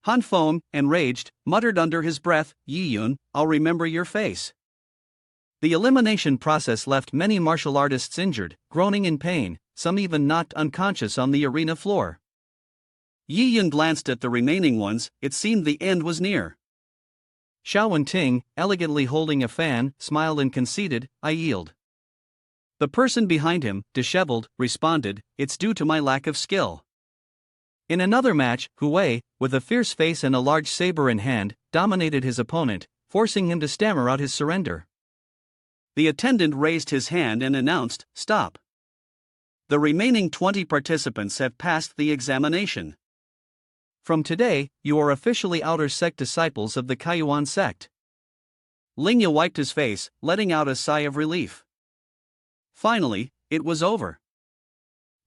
Han Feng, enraged, muttered under his breath, Yi Yun, I'll remember your face. The elimination process left many martial artists injured, groaning in pain, some even knocked unconscious on the arena floor. Yi Yun glanced at the remaining ones, it seemed the end was near. Xiao and Ting, elegantly holding a fan, smiled and conceded, I yield. The person behind him, disheveled, responded, "It's due to my lack of skill." In another match, Hui, with a fierce face and a large saber in hand, dominated his opponent, forcing him to stammer out his surrender. The attendant raised his hand and announced, "Stop. The remaining 20 participants have passed the examination. From today, you are officially outer sect disciples of the Kayuan sect." Linga wiped his face, letting out a sigh of relief. Finally, it was over.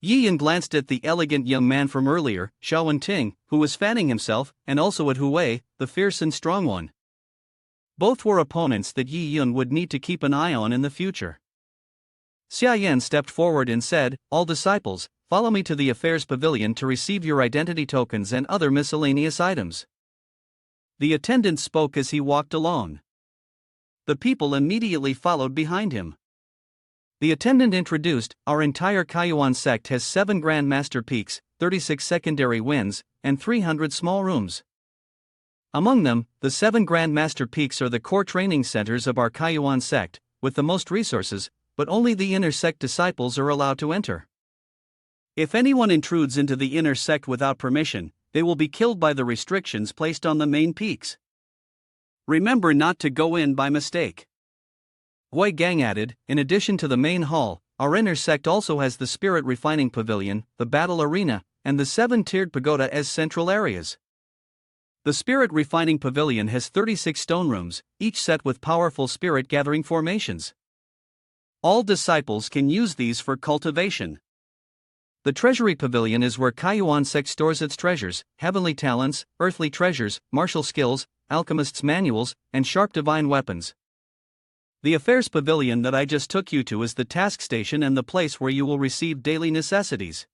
Yiyan glanced at the elegant young man from earlier, Xiao and Ting, who was fanning himself, and also at Hui, the fierce and strong one. Both were opponents that Yiyan would need to keep an eye on in the future. Xiaoyan stepped forward and said, "All disciples, follow me to the affairs pavilion to receive your identity tokens and other miscellaneous items." The attendant spoke as he walked along. The people immediately followed behind him. The attendant introduced, "Our entire Kayuan sect has 7 Grand Master peaks, 36 secondary winds, and 300 small rooms. Among them, the 7 Grand Master peaks are the core training centers of our Kayuan sect, with the most resources, but only the inner sect disciples are allowed to enter. If anyone intrudes into the inner sect without permission, they will be killed by the restrictions placed on the main peaks. Remember not to go in by mistake." Hui Gang added, "In addition to the main hall, our inner sect also has the Spirit Refining Pavilion, the Battle Arena, and the 7-tiered pagoda as central areas. The Spirit Refining Pavilion has 36 stone rooms, each set with powerful spirit gathering formations. All disciples can use these for cultivation. The Treasury Pavilion is where Kayuan sect stores its treasures, heavenly talents, earthly treasures, martial skills, alchemists' manuals, and sharp divine weapons. The Affairs Pavilion that I just took you to is the task station and the place where you will receive daily necessities."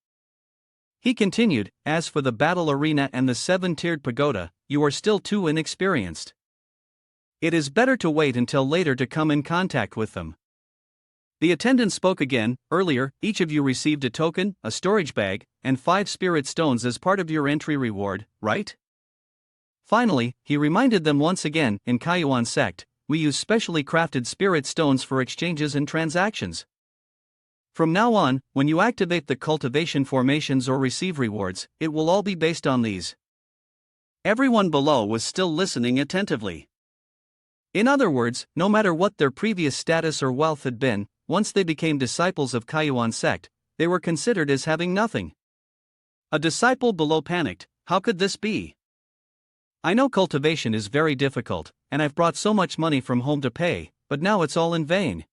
He continued, "As for the battle arena and the 7-tiered pagoda, you are still too inexperienced. It is better to wait until later to come in contact with them." The attendant spoke again. "Earlier, each of you received a token, a storage bag, and 5 spirit stones as part of your entry reward, right?" Finally, he reminded them once again, "In Kayuan sect, we use specially crafted spirit stones for exchanges and transactions. From now on, when you activate the cultivation formations or receive rewards, it will all be based on these." Everyone below was still listening attentively. In other words, no matter what their previous status or wealth had been, once they became disciples of Kayuan sect, they were considered as having nothing. A disciple below panicked, "How could this be? I know cultivation is very difficult, and I've brought so much money from home to pay, but now it's all in vain."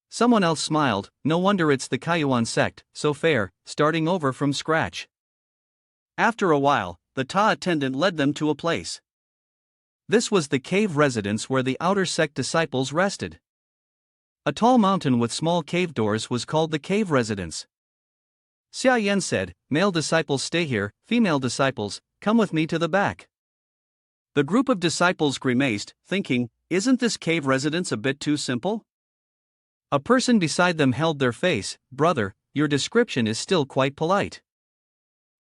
Someone else smiled, "No wonder it's the Kayuan sect, so fair, starting over from scratch." After a while, the Ta attendant led them to a place. This was the cave residence where the outer sect disciples rested. A tall mountain with small cave doors was called the cave residence. Xiaoyan said, "Male disciples stay here, female disciples, come with me to the back." The group of disciples grimaced, thinking, "Isn't this cave residence a bit too simple?" A person beside them held their face, "Brother, your description is still quite polite."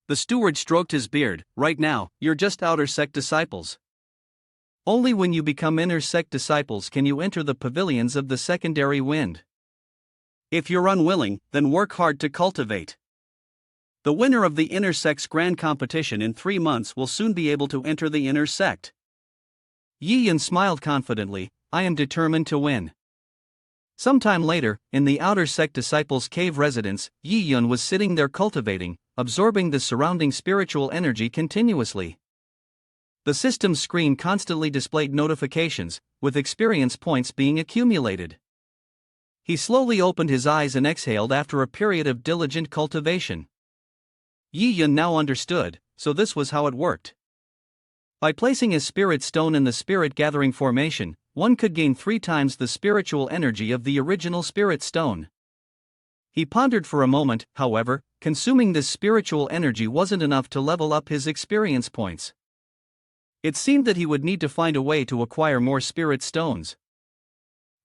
The steward stroked his beard, "Right now, you're just outer sect disciples. Only when you become inner sect disciples can you enter the pavilions of the secondary wind. If you're unwilling, then work hard to cultivate. The winner of the inner sect's grand competition in 3 months will soon be able to enter the inner sect." Yiyan smiled confidently, "I am determined to win." Sometime later, in the outer sect disciples' cave residence, Yiyan was sitting there cultivating, absorbing the surrounding spiritual energy continuously. The system's screen constantly displayed notifications, with experience points being accumulated. He slowly opened his eyes and exhaled after a period of diligent cultivation. Yiyan now understood, so this was how it worked. By placing a spirit stone in the spirit gathering formation, one could gain 3 times the spiritual energy of the original spirit stone. He pondered for a moment, however, consuming this spiritual energy wasn't enough to level up his experience points. It seemed that he would need to find a way to acquire more spirit stones.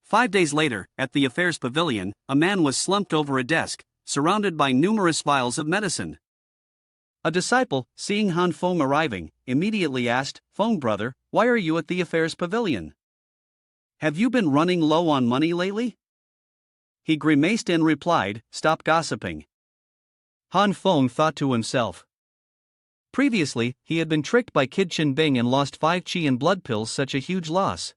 5 days later, at the affairs pavilion, a man was slumped over a desk, surrounded by numerous vials of medicine. A disciple, seeing Han Feng arriving, immediately asked, "Feng brother, why are you at the affairs pavilion? Have you been running low on money lately?" He grimaced and replied, "Stop gossiping." Han Feng thought to himself. Previously, he had been tricked by Kid Chin Bing and lost 5 chi and blood pills, such a huge loss.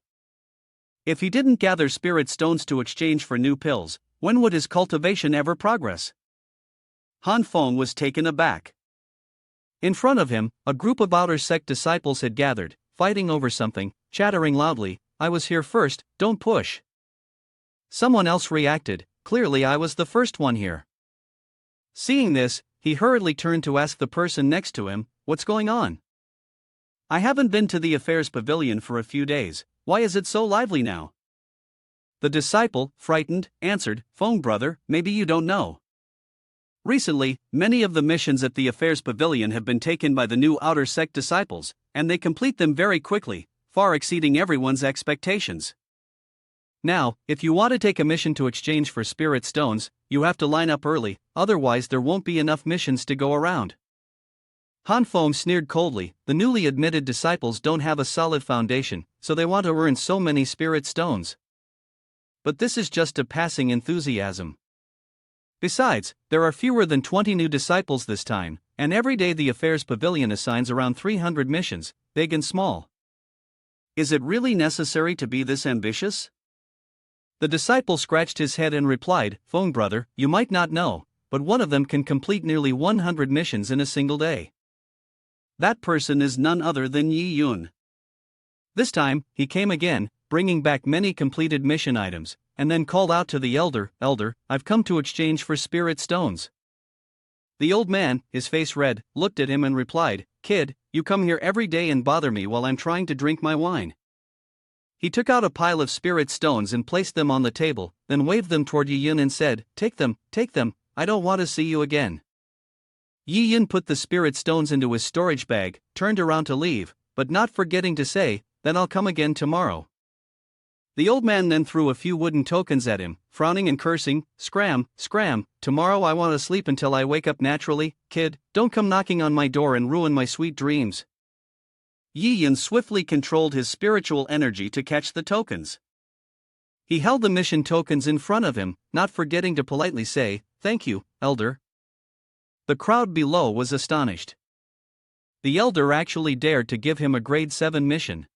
If he didn't gather spirit stones to exchange for new pills, when would his cultivation ever progress? Han Feng was taken aback. In front of him, a group of outer sect disciples had gathered, fighting over something, chattering loudly, "I was here first, don't push." Someone else reacted, "Clearly I was the first one here." Seeing this, he hurriedly turned to ask the person next to him, "What's going on?" "I haven't been to the affairs pavilion for a few days, why is it so lively now?" The disciple, frightened, answered, "Feng brother, maybe you don't know. Recently, many of the missions at the affairs pavilion have been taken by the new outer sect disciples, and they complete them very quickly, far exceeding everyone's expectations. Now, if you want to take a mission to exchange for spirit stones, you have to line up early, otherwise there won't be enough missions to go around." Han Feng sneered coldly, "The newly admitted disciples don't have a solid foundation, so they want to earn so many spirit stones. But this is just a passing enthusiasm. Besides, there are fewer than 20 new disciples this time, and every day the affairs pavilion assigns around 300 missions, big and small. Is it really necessary to be this ambitious?" The disciple scratched his head and replied, "Feng brother, you might not know, but one of them can complete nearly 100 missions in a single day. That person is none other than Yi Yun." This time, he came again, bringing back many completed mission items, and then called out to the elder, "Elder, I've come to exchange for spirit stones." The old man, his face red, looked at him and replied, "Kid, you come here every day and bother me while I'm trying to drink my wine." He took out a pile of spirit stones and placed them on the table, then waved them toward Yi Yun and said, take them, I don't want to see you again." Yi Yun put the spirit stones into his storage bag, turned around to leave, but not forgetting to say, "Then I'll come again tomorrow." The old man then threw a few wooden tokens at him, frowning and cursing, "Scram, tomorrow I want to sleep until I wake up naturally, kid, don't come knocking on my door and ruin my sweet dreams." Yi Yun swiftly controlled his spiritual energy to catch the tokens. He held the mission tokens in front of him, not forgetting to politely say, "Thank you, elder." The crowd below was astonished. The elder actually dared to give him a grade 7 mission.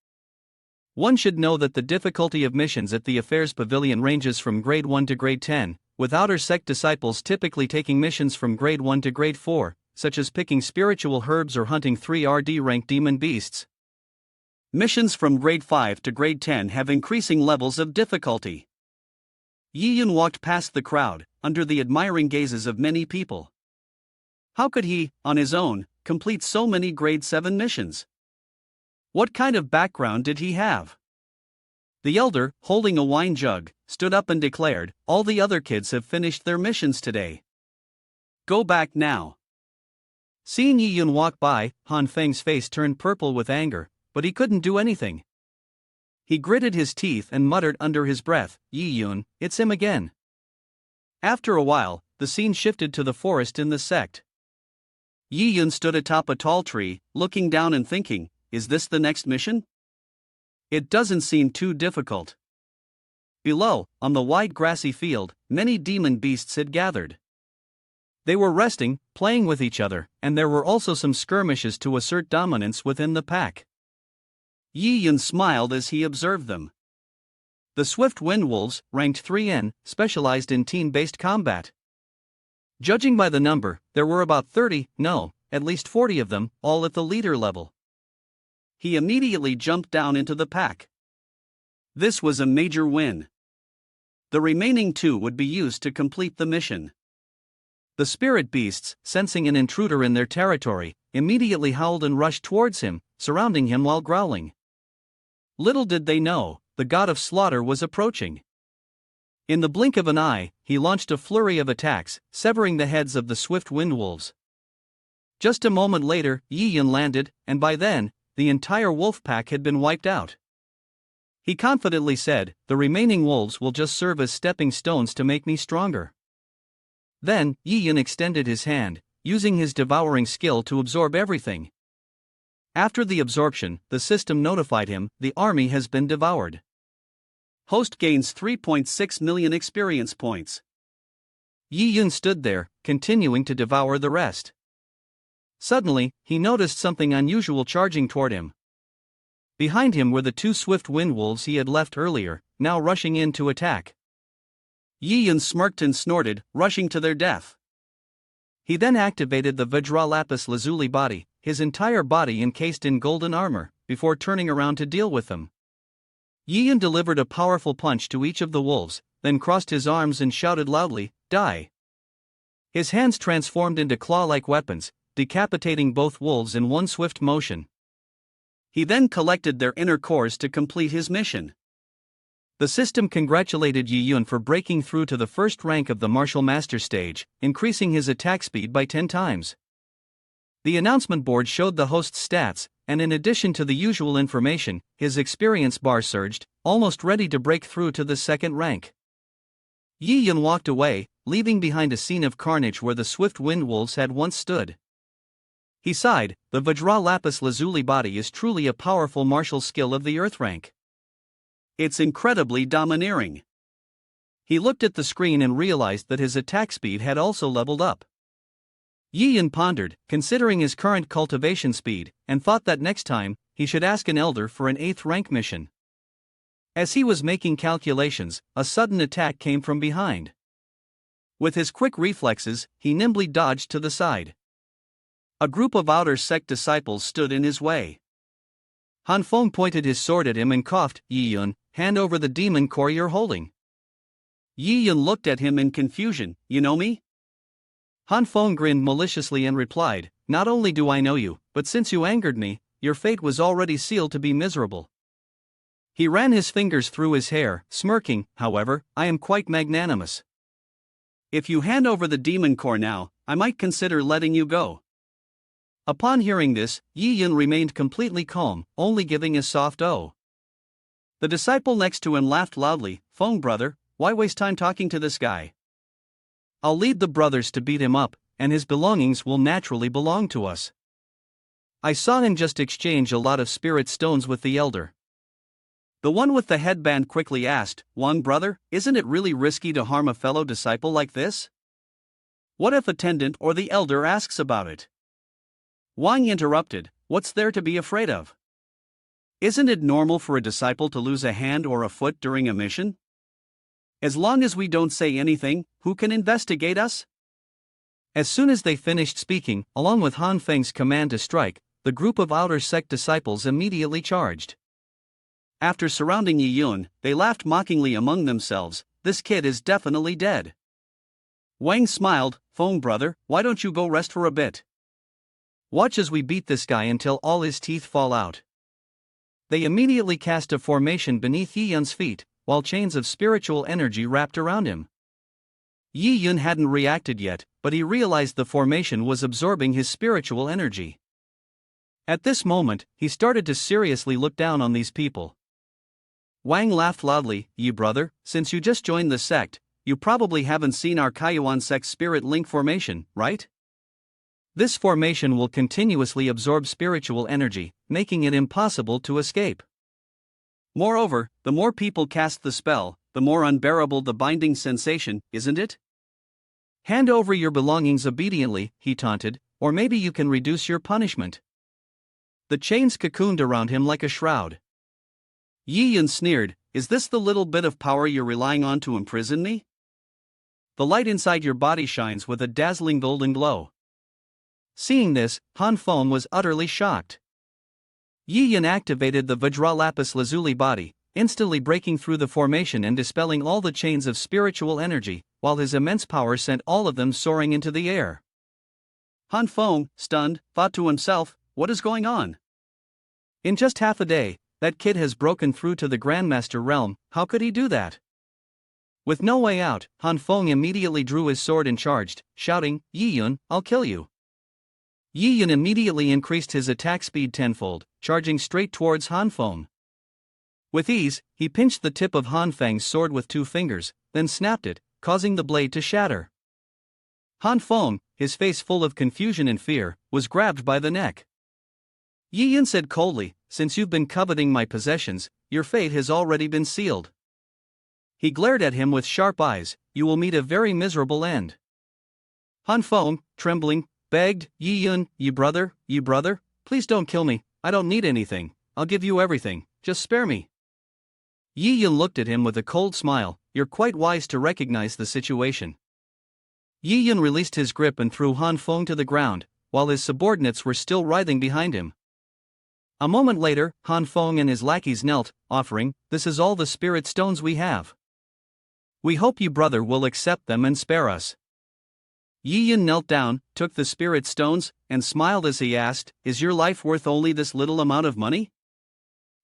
One should know that the difficulty of missions at the affairs pavilion ranges from grade 1 to grade 10, with outer sect disciples typically taking missions from grade 1 to grade 4, such as picking spiritual herbs or hunting 3rd rank demon beasts. Missions from grade 5 to grade 10 have increasing levels of difficulty. Yi Yun walked past the crowd, under the admiring gazes of many people. How could he, on his own, complete so many grade 7 missions? What kind of background did he have? The elder, holding a wine jug, stood up and declared, "All the other kids have finished their missions today. Go back now." Seeing Yi Yun walk by, Han Feng's face turned purple with anger, but he couldn't do anything. He gritted his teeth and muttered under his breath, "Yi Yun, it's him again." After a while, the scene shifted to the forest in the sect. Yi Yun stood atop a tall tree, looking down and thinking, is this the next mission? It doesn't seem too difficult. Below, on the wide grassy field, many demon beasts had gathered. They were resting, playing with each other, and there were also some skirmishes to assert dominance within the pack. Yi Yun smiled as he observed them. The swift wind wolves, ranked 3N, specialized in team-based combat. Judging by the number, there were about 30, at least 40 of them, all at the leader level. He immediately jumped down into the pack. This was a major win. The remaining 2 would be used to complete the mission. The spirit beasts, sensing an intruder in their territory, immediately howled and rushed towards him, surrounding him while growling. Little did they know, the god of slaughter was approaching. In the blink of an eye, he launched a flurry of attacks, severing the heads of the swift wind wolves. Just a moment later, Yi Yun landed, and by then, the entire wolf pack had been wiped out. He confidently said, "The remaining wolves will just serve as stepping stones to make me stronger." Then, Yi Yun extended his hand, using his devouring skill to absorb everything. After the absorption, the system notified him, the army has been devoured. Host gains 3.6 million experience points. Yi Yun stood there, continuing to devour the rest. Suddenly, he noticed something unusual charging toward him. Behind him were the two swift wind wolves he had left earlier, now rushing in to attack. Yi Yun smirked and snorted, rushing to their death. He then activated the Vajra Lapis Lazuli body, his entire body encased in golden armor, before turning around to deal with them. Yi Yun delivered a powerful punch to each of the wolves, then crossed his arms and shouted loudly, "Die!" His hands transformed into claw-like weapons, decapitating both wolves in one swift motion. He then collected their inner cores to complete his mission. The system congratulated Yi Yun for breaking through to the first rank of the martial master stage, increasing his attack speed by 10 times. The announcement board showed the host's stats, and in addition to the usual information, his experience bar surged, almost ready to break through to the second rank. Yi Yun walked away, leaving behind a scene of carnage where the swift wind wolves had once stood. He sighed, the Vajra Lapis Lazuli body is truly a powerful martial skill of the earth rank. It's incredibly domineering. He looked at the screen and realized that his attack speed had also leveled up. Yi Yun pondered, considering his current cultivation speed, and thought that next time, he should ask an elder for an 8th rank mission. As he was making calculations, a sudden attack came from behind. With his quick reflexes, he nimbly dodged to the side. A group of outer sect disciples stood in his way. Han Feng pointed his sword at him and coughed, "Yi Yun, hand over the demon core you're holding." Yi Yun looked at him in confusion. "You know me?" Han Feng grinned maliciously and replied, "Not only do I know you, but since you angered me, your fate was already sealed to be miserable." He ran his fingers through his hair, smirking, "However, I am quite magnanimous. If you hand over the demon core now, I might consider letting you go." Upon hearing this, Yi Yun remained completely calm, only giving a soft "oh." The disciple next to him laughed loudly. "Feng brother, why waste time talking to this guy? I'll lead the brothers to beat him up, and his belongings will naturally belong to us. I saw him just exchange a lot of spirit stones with the elder." The one with the headband quickly asked, "Wang brother, isn't it really risky to harm a fellow disciple like this? What if attendant or the elder asks about it?" Wang interrupted, "What's there to be afraid of? Isn't it normal for a disciple to lose a hand or a foot during a mission? As long as we don't say anything, who can investigate us?" As soon as they finished speaking, along with Han Feng's command to strike, the group of outer sect disciples immediately charged. After surrounding Yi Yun, they laughed mockingly among themselves, "This kid is definitely dead." Wang smiled, "Feng brother, why don't you go rest for a bit? Watch as we beat this guy until all his teeth fall out." They immediately cast a formation beneath Yi Yun's feet, while chains of spiritual energy wrapped around him. Yi Yun hadn't reacted yet, but he realized the formation was absorbing his spiritual energy. At this moment, he started to seriously look down on these people. Wang laughed loudly, "Yi brother, since you just joined the sect, you probably haven't seen our Kaiyuan sect spirit link formation, right? This formation will continuously absorb spiritual energy, making it impossible to escape. Moreover, the more people cast the spell, the more unbearable the binding sensation, isn't it? Hand over your belongings obediently," he taunted, "or maybe you can reduce your punishment." The chains cocooned around him like a shroud. Yi Yun sneered, "Is this the little bit of power you're relying on to imprison me? The light inside your body shines with a dazzling golden glow." Seeing this, Han Feng was utterly shocked. Yi Yun activated the Vajra Lapis Lazuli body, instantly breaking through the formation and dispelling all the chains of spiritual energy, while his immense power sent all of them soaring into the air. Han Feng, stunned, thought to himself, "What is going on? In just half a day, that kid has broken through to the Grandmaster realm. How could he do that?" With no way out, Han Feng immediately drew his sword and charged, shouting, "Yi Yun, I'll kill you." Yi Yun immediately increased his attack speed tenfold, charging straight towards Han Feng. With ease, he pinched the tip of Han Feng's sword with 2 fingers, then snapped it, causing the blade to shatter. Han Feng, his face full of confusion and fear, was grabbed by the neck. Yi Yun said coldly, "Since you've been coveting my possessions, your fate has already been sealed." He glared at him with sharp eyes, "You will meet a very miserable end." Han Feng, trembling, begged, Yi Yun, you brother, please don't kill me, I don't need anything, I'll give you everything, just spare me. Yi Yun looked at him with a cold smile, you're quite wise to recognize the situation. Yi Yun released his grip and threw Han Feng to the ground, while his subordinates were still writhing behind him. A moment later, Han Feng and his lackeys knelt, offering, this is all the spirit stones we have. We hope you brother will accept them and spare us. Yi Yun knelt down, took the spirit stones, and smiled as he asked, is your life worth only this little amount of money?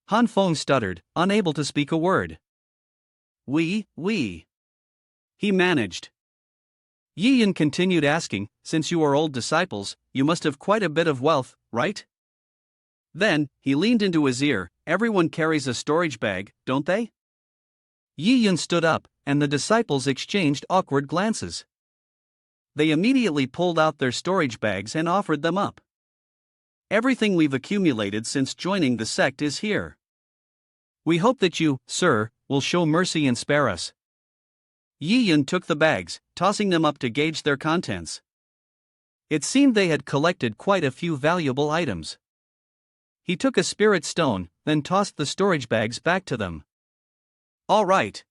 Han Feng stuttered, unable to speak a word. We. He managed. Yi Yun continued asking, since you are old disciples, you must have quite a bit of wealth, right? Then, he leaned into his ear, everyone carries a storage bag, don't they? Yi Yun stood up, and the disciples exchanged awkward glances. They immediately pulled out their storage bags and offered them up. Everything we've accumulated since joining the sect is here. We hope that you, sir, will show mercy and spare us. Yi Yun took the bags, tossing them up to gauge their contents. It seemed they had collected quite a few valuable items. He took a spirit stone, then tossed the storage bags back to them. All right.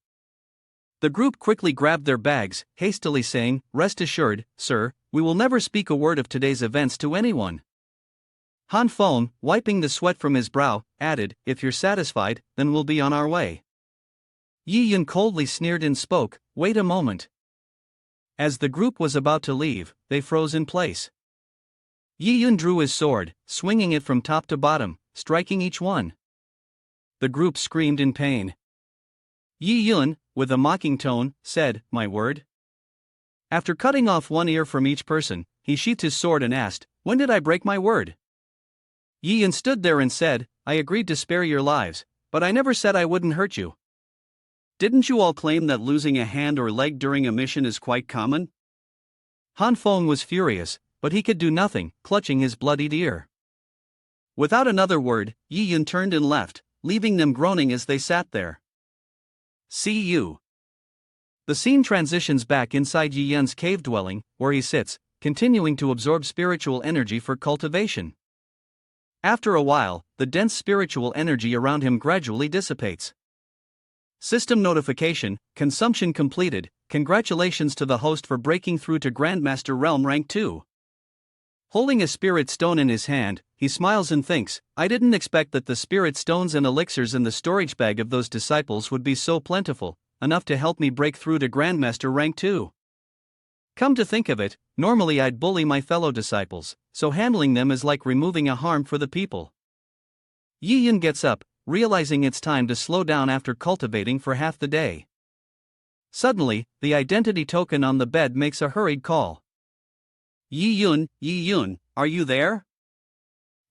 The group quickly grabbed their bags, hastily saying, rest assured, sir, we will never speak a word of today's events to anyone. Han Feng, wiping the sweat from his brow, added, if you're satisfied, then we'll be on our way. Yi Yun coldly sneered and spoke, wait a moment. As the group was about to leave, they froze in place. Yi Yun drew his sword, swinging it from top to bottom, striking each one. The group screamed in pain. Yi Yun, with a mocking tone, said, my word. After cutting off one ear from each person, he sheathed his sword and asked, when did I break my word? Yi Yun stood there and said, I agreed to spare your lives, but I never said I wouldn't hurt you. Didn't you all claim that losing a hand or leg during a mission is quite common? Han Feng was furious, but he could do nothing, clutching his bloodied ear. Without another word, Yi Yun turned and left, leaving them groaning as they sat there. See you. The scene transitions back inside Yi Yun's cave dwelling, where he sits, continuing to absorb spiritual energy for cultivation. After a while, the dense spiritual energy around him gradually dissipates. System notification, consumption completed, congratulations to the host for breaking through to Grandmaster Realm Rank 2. Holding a spirit stone in his hand, he smiles and thinks, I didn't expect that the spirit stones and elixirs in the storage bag of those disciples would be so plentiful, enough to help me break through to Grandmaster Rank 2. Come to think of it, normally I'd bully my fellow disciples, so handling them is like removing a harm for the people. Yi Yun gets up, realizing it's time to slow down after cultivating for half the day. Suddenly, the identity token on the bed makes a hurried call. Yi Yun, are you there?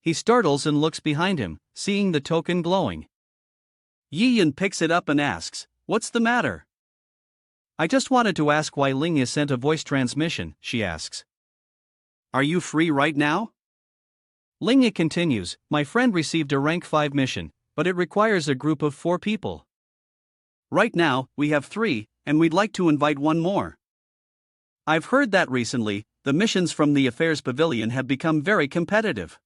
He startles and looks behind him, seeing the token glowing. Yi Yun picks it up and asks, what's the matter? I just wanted to ask why Linga sent a voice transmission, she asks. Are you free right now? Linga continues, my friend received a rank 5 mission, but it requires a group of 4 people. Right now, we have 3, and we'd like to invite one more. I've heard that recently, the missions from the Affairs Pavilion have become very competitive.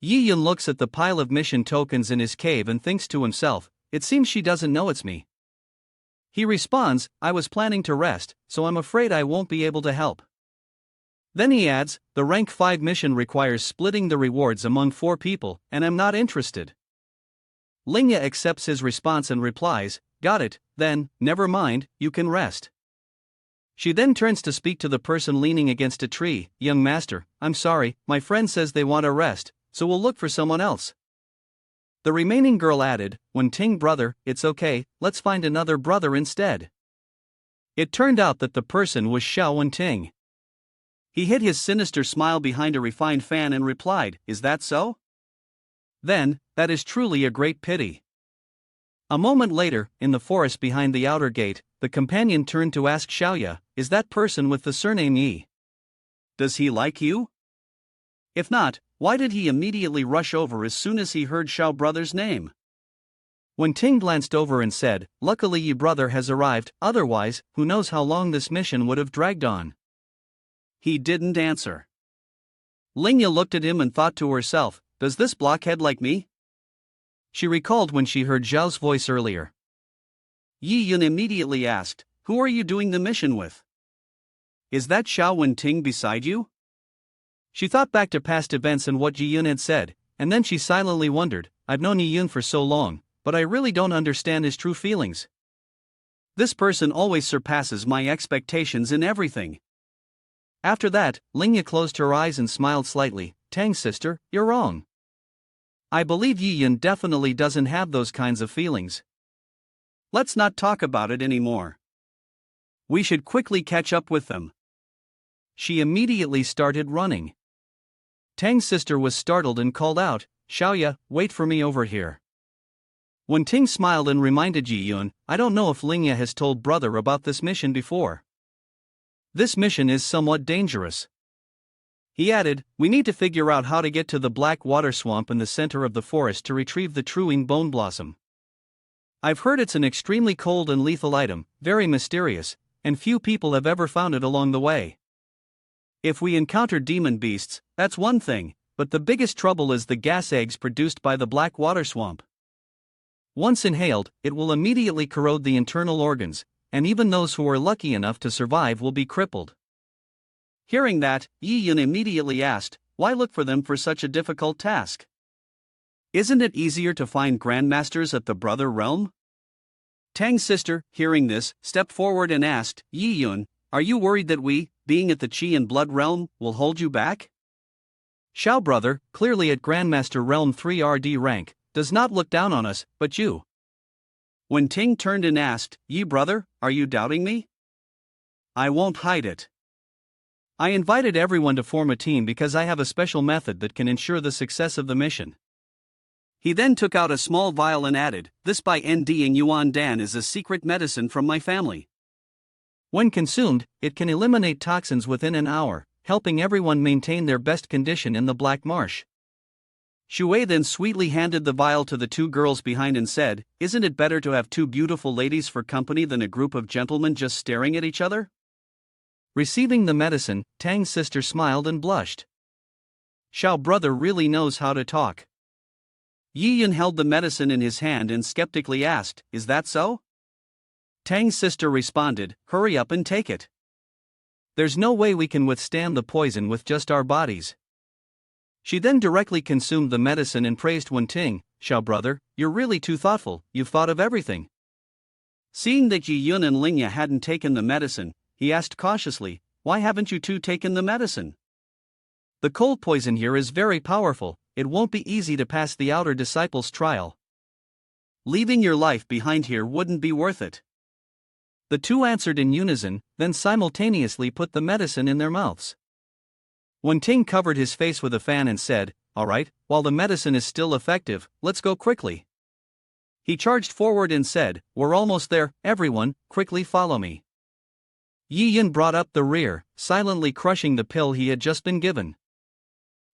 Yi Yun looks at the pile of mission tokens in his cave and thinks to himself, it seems she doesn't know it's me. He responds, I was planning to rest, so I'm afraid I won't be able to help. Then he adds, the rank 5 mission requires splitting the rewards among 4 people, and I'm not interested. Linga accepts his response and replies, got it, then, never mind, you can rest. She then turns to speak to the person leaning against a tree, young master, I'm sorry, my friend says they want a rest, so we'll look for someone else. The remaining girl added, when Ting brother, it's okay, let's find another brother instead. It turned out that the person was Xiao and Ting. He hid his sinister smile behind a refined fan and replied, is that so? Then, that is truly a great pity. A moment later, in the forest behind the outer gate, the companion turned to ask Xiaoya, is that person with the surname Yi? Does he like you? If not, why did he immediately rush over as soon as he heard Xiao brother's name? When Ting glanced over and said, luckily Yi brother has arrived, otherwise, who knows how long this mission would have dragged on. He didn't answer. Linga looked at him and thought to herself, does this blockhead like me? She recalled when she heard Zhao's voice earlier. Yi Yun immediately asked, who are you doing the mission with? Is that Xiao Wenting beside you? She thought back to past events and what Yi Yun had said, and then she silently wondered, I've known Yi Yun for so long, but I really don't understand his true feelings. This person always surpasses my expectations in everything. After that, Linga closed her eyes and smiled slightly. Tang sister, you're wrong. I believe Yi Yun definitely doesn't have those kinds of feelings. Let's not talk about it anymore. We should quickly catch up with them. She immediately started running. Tang's sister was startled and called out, Xiaoya, wait for me over here. When Ting smiled and reminded Yi Yun, I don't know if Linga has told brother about this mission before. This mission is somewhat dangerous. He added, we need to figure out how to get to the black water swamp in the center of the forest to retrieve the truing bone blossom. I've heard it's an extremely cold and lethal item, very mysterious, and few people have ever found it along the way. If we encounter demon beasts, that's one thing, but the biggest trouble is the gas eggs produced by the black water swamp. Once inhaled, it will immediately corrode the internal organs, and even those who are lucky enough to survive will be crippled. Hearing that, Yi Yun immediately asked, why look for them for such a difficult task? Isn't it easier to find grandmasters at the brother realm? Tang's sister, hearing this, stepped forward and asked, Yi Yun, are you worried that we, being at the Qi and Blood realm, will hold you back? Xiao brother, clearly at Grandmaster Realm 3 RD rank, does not look down on us, but you. When Ting turned and asked, Yi brother, are you doubting me? I won't hide it. I invited everyone to form a team because I have a special method that can ensure the success of the mission. He then took out a small vial and added, this by ND and Yuan Dan is a secret medicine from my family. When consumed, it can eliminate toxins within an hour, helping everyone maintain their best condition in the Black Marsh. Shui then sweetly handed the vial to the two girls behind and said, isn't it better to have two beautiful ladies for company than a group of gentlemen just staring at each other? Receiving the medicine, Tang's sister smiled and blushed. Xiao brother really knows how to talk. Yi Yun held the medicine in his hand and skeptically asked, is that so? Tang's sister responded, hurry up and take it. There's no way we can withstand the poison with just our bodies. She then directly consumed the medicine and praised Wen Ting, Xiao brother, you're really too thoughtful, you've thought of everything. Seeing that Yi Yun and Linga hadn't taken the medicine, he asked cautiously, why haven't you two taken the medicine? The cold poison here is very powerful, it won't be easy to pass the outer disciples' trial. Leaving your life behind here wouldn't be worth it. The two answered in unison, then simultaneously put the medicine in their mouths. Wen Ting covered his face with a fan and said, all right, while the medicine is still effective, let's go quickly. He charged forward and said, we're almost there, everyone, quickly follow me. Yi Yun brought up the rear, silently crushing the pill he had just been given.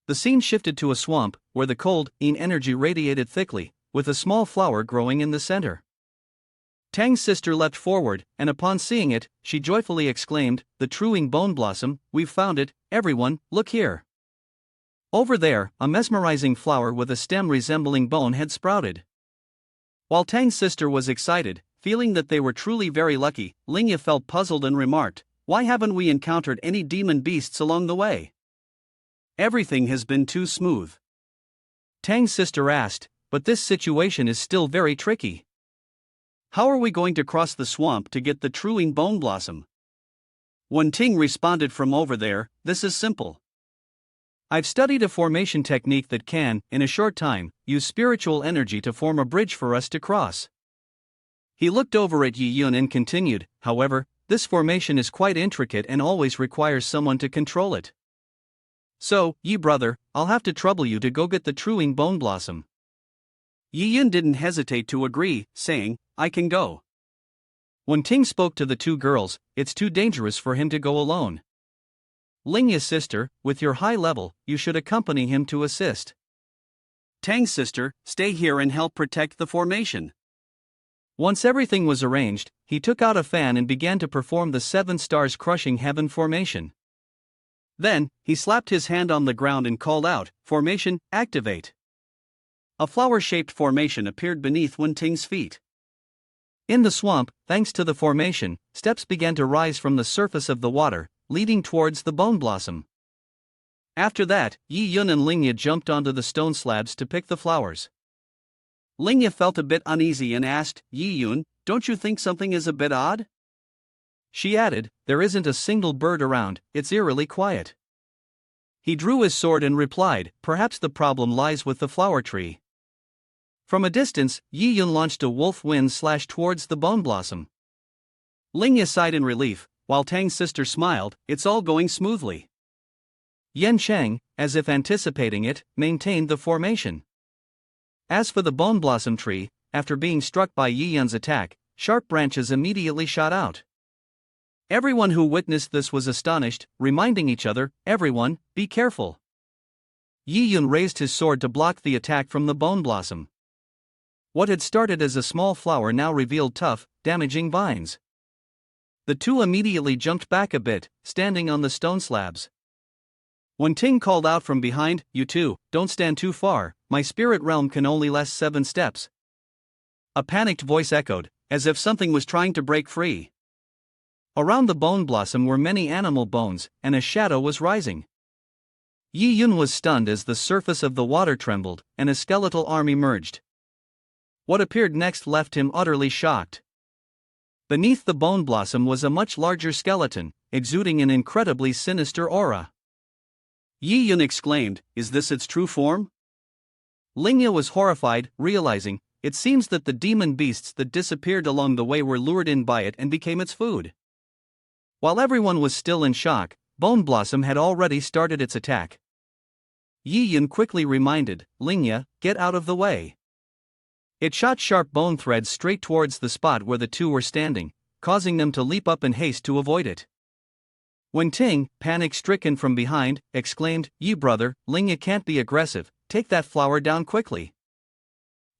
The scene shifted to a swamp, where the cold, energy radiated thickly, with a small flower growing in the center. Tang's sister leapt forward, and upon seeing it, she joyfully exclaimed, the truing bone blossom, we've found it, everyone, look here. Over there, a mesmerizing flower with a stem resembling bone had sprouted. While Tang's sister was excited, feeling that they were truly very lucky, Linga felt puzzled and remarked, why haven't we encountered any demon beasts along the way? Everything has been too smooth. Tang's sister asked, but this situation is still very tricky. How are we going to cross the swamp to get the truing bone blossom? Wen Ting responded from over there, this is simple. I've studied a formation technique that can, in a short time, use spiritual energy to form a bridge for us to cross. He looked over at Yi Yun and continued, however, this formation is quite intricate and always requires someone to control it. So, Yi brother, I'll have to trouble you to go get the truing bone blossom. Yi Yun didn't hesitate to agree, saying, I can go. When Ting spoke to the two girls, it's too dangerous for him to go alone. Linga's sister, with your high level, you should accompany him to assist. Tang's sister, stay here and help protect the formation. Once everything was arranged, he took out a fan and began to perform the 7 stars crushing heaven formation. Then, he slapped his hand on the ground and called out, "Formation, activate!" A flower-shaped formation appeared beneath Wen Ting's feet. In the swamp, thanks to the formation, steps began to rise from the surface of the water, leading towards the bone blossom. After that, Yi Yun and Linga jumped onto the stone slabs to pick the flowers. Linga felt a bit uneasy and asked, "Yi Yun, don't you think something is a bit odd?" She added, "There isn't a single bird around, it's eerily quiet." He drew his sword and replied, "Perhaps the problem lies with the flower tree." From a distance, Yi Yun launched a wolf wind slash towards the bone blossom. Linga sighed in relief, while Tang's sister smiled, "It's all going smoothly." Yan Cheng, as if anticipating it, maintained the formation. As for the bone blossom tree, after being struck by Yi Yun's attack, sharp branches immediately shot out. Everyone who witnessed this was astonished, reminding each other, "Everyone, be careful." Yi Yun raised his sword to block the attack from the bone blossom. What had started as a small flower now revealed tough, damaging vines. The two immediately jumped back a bit, standing on the stone slabs. Wen Ting called out from behind, "You two, don't stand too far, my spirit realm can only last 7 steps." A panicked voice echoed, as if something was trying to break free. Around the bone blossom were many animal bones, and a shadow was rising. Yi Yun was stunned as the surface of the water trembled, and a skeletal arm emerged. What appeared next left him utterly shocked. Beneath the bone blossom was a much larger skeleton, exuding an incredibly sinister aura. Yi Yun exclaimed, "Is this its true form?" Linga was horrified, realizing, it seems that the demon beasts that disappeared along the way were lured in by it and became its food. While everyone was still in shock, Bone Blossom had already started its attack. Yi Yun quickly reminded Linga, "Get out of the way." It shot sharp bone threads straight towards the spot where the two were standing, causing them to leap up in haste to avoid it. Wen Ting, panic-stricken from behind, exclaimed, "Yi brother, Linga can't be aggressive, take that flower down quickly."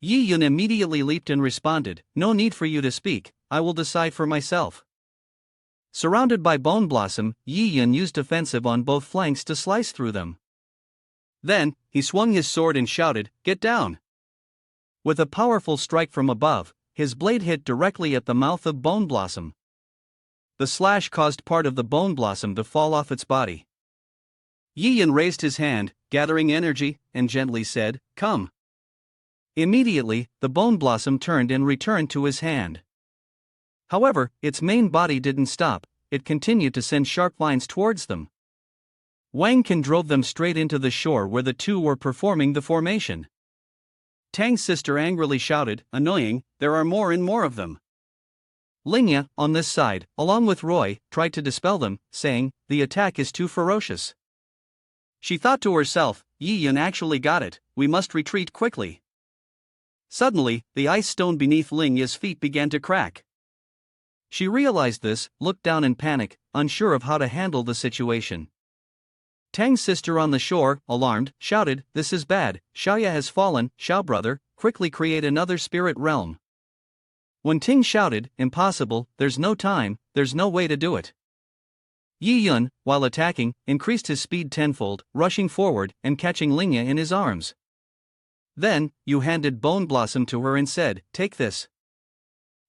Yi Yun immediately leaped and responded, "No need for you to speak, I will decide for myself." Surrounded by Bone Blossom, Yi Yun used offensive on both flanks to slice through them. Then, he swung his sword and shouted, "Get down!" With a powerful strike from above, his blade hit directly at the mouth of Bone Blossom. The slash caused part of the Bone Blossom to fall off its body. Yi Yun raised his hand, gathering energy, and gently said, "Come." Immediately, the Bone Blossom turned and returned to his hand. However, its main body didn't stop, it continued to send sharp lines towards them. Wang Can drove them straight into the shore where the two were performing the formation. Tang's sister angrily shouted, "Annoying, there are more and more of them." Linga, on this side, along with Roy, tried to dispel them, saying, "The attack is too ferocious." She thought to herself, "Yi Yun actually got it, we must retreat quickly." Suddenly, the ice stone beneath Linga's feet began to crack. She realized this, looked down in panic, unsure of how to handle the situation. Tang's sister on the shore, alarmed, shouted, "This is bad, Xiao has fallen, Xiao brother, quickly create another spirit realm." When Ting shouted, "Impossible, there's no time, there's no way to do it." Yi Yun, while attacking, increased his speed tenfold, rushing forward and catching Linga in his arms. Then, Yu handed Bone Blossom to her and said, "Take this."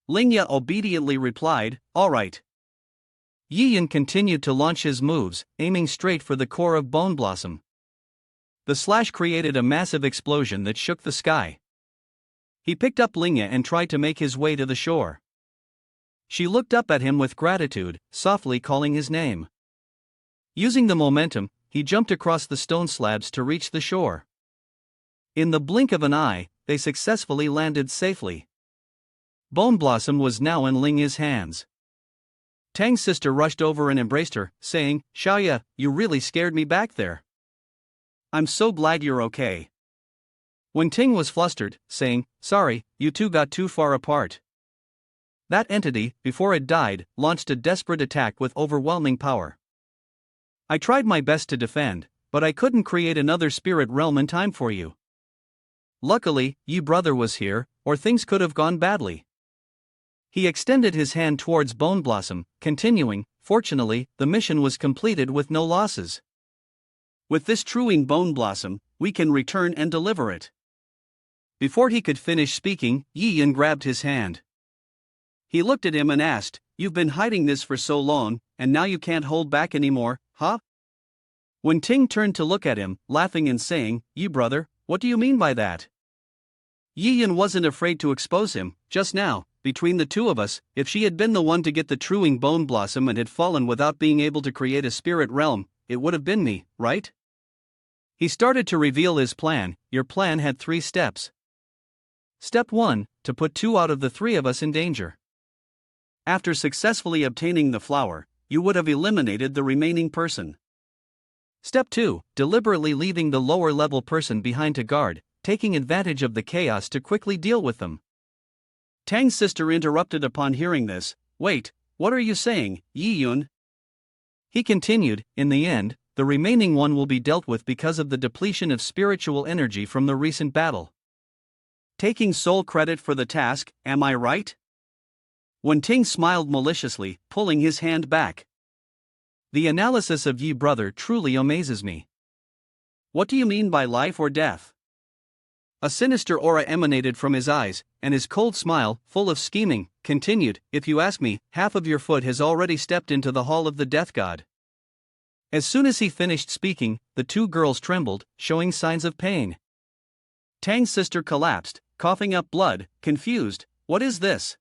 Linga obediently replied, "All right." Yi Yun continued to launch his moves, aiming straight for the core of Bone Blossom. The slash created a massive explosion that shook the sky. He picked up Linga and tried to make his way to the shore. She looked up at him with gratitude, softly calling his name. Using the momentum, he jumped across the stone slabs to reach the shore. In the blink of an eye, they successfully landed safely. Bone Blossom was now in Linga's hands. Tang's sister rushed over and embraced her, saying, "Xiao, you really scared me back there." "I'm so glad you're okay." When Ting was flustered, saying, "Sorry, you two got too far apart." That entity, before it died, launched a desperate attack with overwhelming power. "I tried my best to defend, but I couldn't create another spirit realm in time for you. Luckily, Yi brother was here, or things could have gone badly." He extended his hand towards Bone Blossom, continuing, "Fortunately, the mission was completed with no losses." With this truing bone blossom, we can return and deliver it. Before he could finish speaking, Yi Yun grabbed his hand. He looked at him and asked, "You've been hiding this for so long, and now you can't hold back anymore, huh?" When Ting turned to look at him, laughing and saying, "You brother, what do you mean by that?" Yi Yun wasn't afraid to expose him. Just now, between the two of us, if she had been the one to get the truing bone blossom and had fallen without being able to create a spirit realm, it would have been me, right? He started to reveal his plan. Your plan had 3 steps. Step 1, to put 2 out of the 3 of us in danger. After successfully obtaining the flower, you would have eliminated the remaining person. Step 2, deliberately leaving the lower level person behind to guard, taking advantage of the chaos to quickly deal with them. Tang's sister interrupted upon hearing this. "Wait, what are you saying, Yi Yun?" He continued, "In the end, the remaining one will be dealt with because of the depletion of spiritual energy from the recent battle. Taking sole credit for the task, am I right?" When Ting smiled maliciously, pulling his hand back. "The analysis of Yi brother truly amazes me. What do you mean by life or death?" A sinister aura emanated from his eyes, and his cold smile, full of scheming, continued, "If you ask me, half of your foot has already stepped into the hall of the death god." As soon as he finished speaking, the 2 girls trembled, showing signs of pain. Tang's sister collapsed, coughing up blood, confused. "What is this?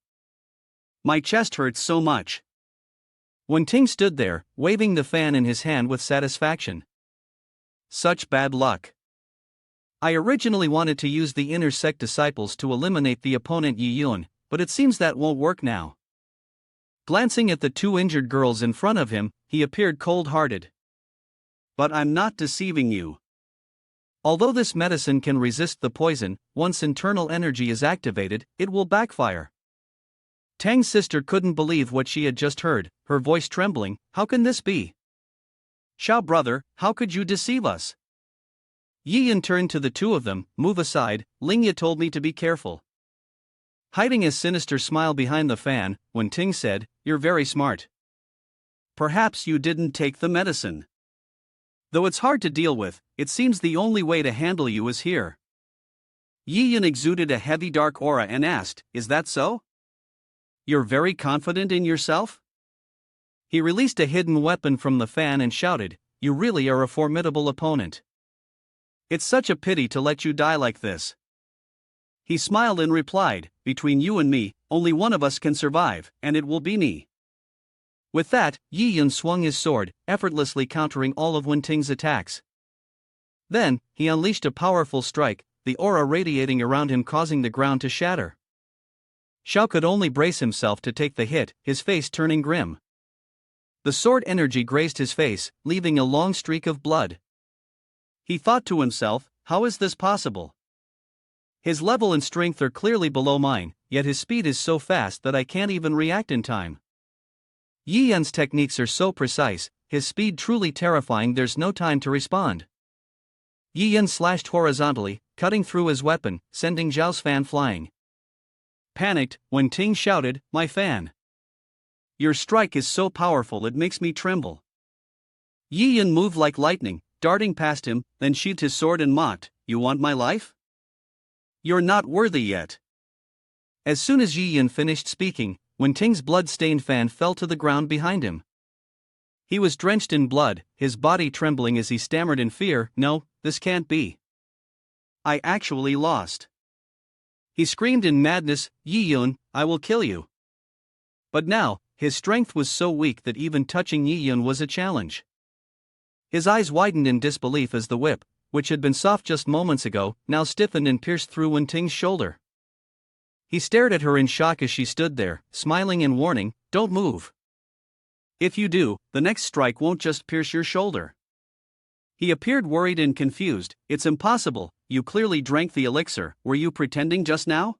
My chest hurts so much." When Ting stood there, waving the fan in his hand with satisfaction. "Such bad luck. I originally wanted to use the inner Sect disciples to eliminate the opponent Yi Yun, but it seems that won't work now." Glancing at the 2 injured girls in front of him, he appeared cold-hearted. "But I'm not deceiving you. Although this medicine can resist the poison, once internal energy is activated, it will backfire." Tang's sister couldn't believe what she had just heard, her voice trembling. "How can this be? Xiao brother, how could you deceive us?" Yi Yun turned to the 2 of them. "Move aside, Linga told me to be careful." Hiding a sinister smile behind the fan, when Ting said, "You're very smart. Perhaps you didn't take the medicine. Though it's hard to deal with, it seems the only way to handle you is here." Yi Yun exuded a heavy dark aura and asked, "Is that so? You're very confident in yourself?" He released a hidden weapon from the fan and shouted, "You really are a formidable opponent. It's such a pity to let you die like this." He smiled and replied, "Between you and me, only one of us can survive, and it will be me." With that, Yi Yun swung his sword, effortlessly countering all of Wen Ting's attacks. Then, he unleashed a powerful strike, the aura radiating around him causing the ground to shatter. Xiao could only brace himself to take the hit, his face turning grim. The sword energy grazed his face, leaving a long streak of blood. He thought to himself, "How is this possible? His level and strength are clearly below mine, yet his speed is so fast that I can't even react in time. Yi Yun's techniques are so precise, his speed truly terrifying, there's no time to respond." Yi Yun slashed horizontally, cutting through his weapon, sending Zhao's fan flying. Panicked, when Ting shouted, "My fan! Your strike is so powerful it makes me tremble." Yi Yun moved like lightning, darting past him, then sheathed his sword and mocked, "You want my life? You're not worthy yet." As soon as Yi Yun finished speaking, Wen Ting's blood-stained fan fell to the ground behind him. He was drenched in blood, his body trembling as he stammered in fear, "No, this can't be. I actually lost." He screamed in madness, "Yi Yun, I will kill you." But now, his strength was so weak that even touching Yi Yun was a challenge. His eyes widened in disbelief as the whip, which had been soft just moments ago, now stiffened and pierced through Wen Ting's shoulder. He stared at her in shock as she stood there, smiling and warning, "Don't move. If you do, the next strike won't just pierce your shoulder." He appeared worried and confused. "It's impossible, you clearly drank the elixir, were you pretending just now?"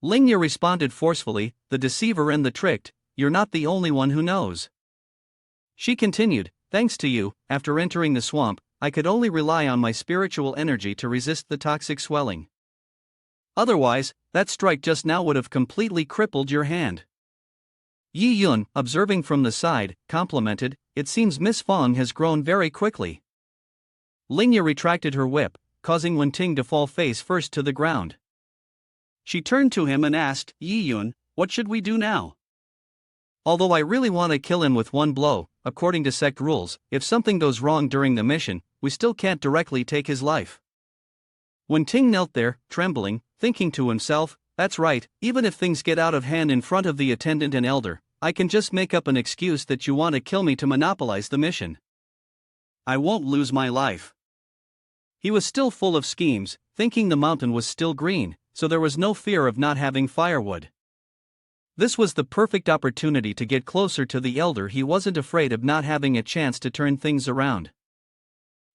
Linga responded forcefully, "The deceiver and the tricked, you're not the only one who knows." She continued, "Thanks to you, after entering the swamp, I could only rely on my spiritual energy to resist the toxic swelling. Otherwise, that strike just now would have completely crippled your hand." Yi Yun, observing from the side, complimented, "It seems Miss Fong has grown very quickly." Linga retracted her whip, causing Wenting to fall face first to the ground. She turned to him and asked, Yiyun, what should we do now? Although I really want to kill him with one blow, according to Sect rules, if something goes wrong during the mission, we still can't directly take his life. Wenting knelt there, trembling, thinking to himself, that's right, even if things get out of hand in front of the attendant and elder, I can just make up an excuse that you want to kill me to monopolize the mission. I won't lose my life. He was still full of schemes, thinking the mountain was still green, so there was no fear of not having firewood. This was the perfect opportunity to get closer to the elder. He wasn't afraid of not having a chance to turn things around.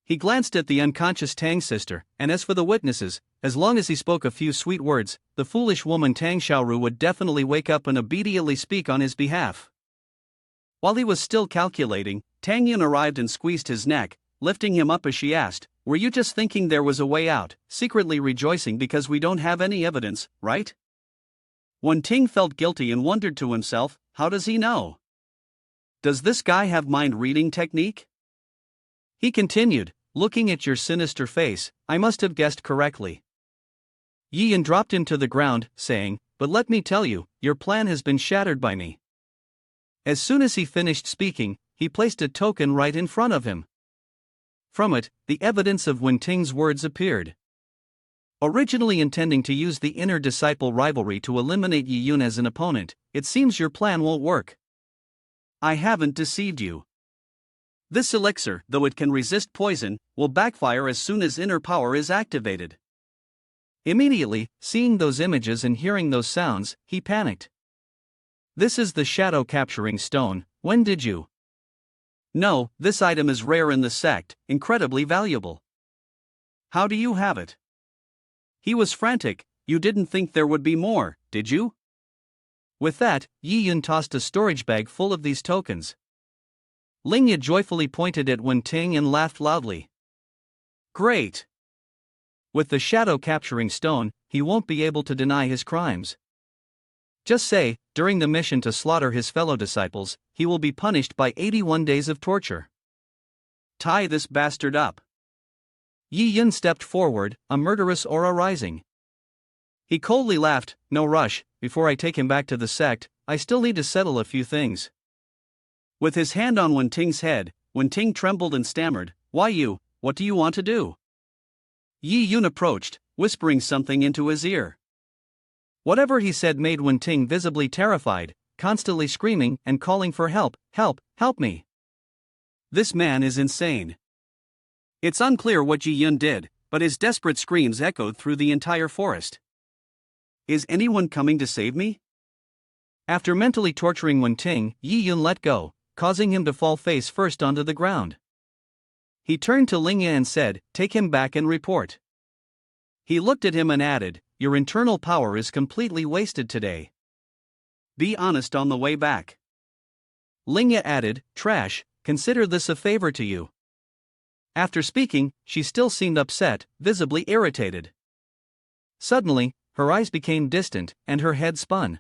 He glanced at the unconscious Tang sister, and as for the witnesses, as long as he spoke a few sweet words, the foolish woman Tang Xiaoru would definitely wake up and obediently speak on his behalf. While he was still calculating, Tang Yun arrived and squeezed his neck, lifting him up as she asked, were you just thinking there was a way out, secretly rejoicing because we don't have any evidence, right? Wenting felt guilty and wondered to himself, how does he know? Does this guy have mind-reading technique? He continued, looking at your sinister face, I must have guessed correctly. Yiyun dropped him to the ground, saying, but let me tell you, your plan has been shattered by me. As soon as he finished speaking, he placed a token right in front of him. From it, the evidence of Wenting's words appeared. Originally intending to use the inner disciple rivalry to eliminate Yiyun as an opponent, it seems your plan won't work. I haven't deceived you. This elixir, though it can resist poison, will backfire as soon as inner power is activated. Immediately, seeing those images and hearing those sounds, he panicked. This is the shadow capturing stone. When did you? No, this item is rare in the sect, incredibly valuable. How do you have it? He was frantic. You didn't think there would be more, did you? With that, Yiyun tossed a storage bag full of these tokens. Linga joyfully pointed at Wenting and laughed loudly. Great! With the shadow capturing stone, he won't be able to deny his crimes. Just say, during the mission to slaughter his fellow disciples, he will be punished by 81 days of torture. Tie this bastard up. Yiyun stepped forward, a murderous aura rising. He coldly laughed, no rush, before I take him back to the sect, I still need to settle a few things. With his hand on Wenting's head, Wenting trembled and stammered, why you, what do you want to do? Yiyun approached, whispering something into his ear. Whatever he said made Wenting visibly terrified, constantly screaming and calling for help, help, help me. This man is insane. It's unclear what Yiyun did, but his desperate screams echoed through the entire forest. Is anyone coming to save me? After mentally torturing Wenting, Yiyun let go, causing him to fall face first onto the ground. He turned to Linga and said, take him back and report. He looked at him and added, your internal power is completely wasted today. Be honest on the way back. Linga added, trash, consider this a favor to you. After speaking, she still seemed upset, visibly irritated. Suddenly, her eyes became distant, and her head spun.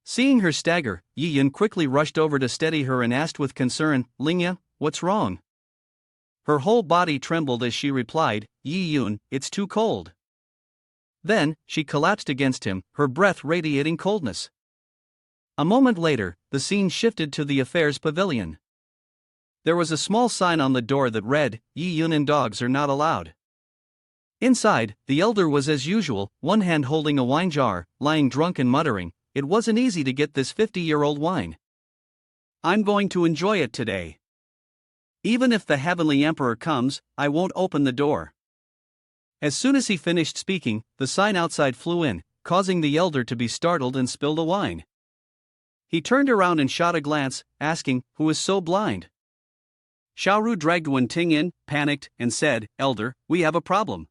Seeing her stagger, Yiyun quickly rushed over to steady her and asked with concern, Linga, what's wrong? Her whole body trembled as she replied, Yiyun, it's too cold. Then, she collapsed against him, her breath radiating coldness. A moment later, the scene shifted to the affairs pavilion. There was a small sign on the door that read, Yiyun and dogs are not allowed. Inside, the elder was as usual, one hand holding a wine jar, lying drunk and muttering, it wasn't easy to get this 50-year-old wine. I'm going to enjoy it today. Even if the Heavenly Emperor comes, I won't open the door. As soon as he finished speaking, the sign outside flew in, causing the elder to be startled and spill the wine. He turned around and shot a glance, asking, who is so blind? Xiaoru dragged Wenting in, panicked, and said, Elder, we have a problem.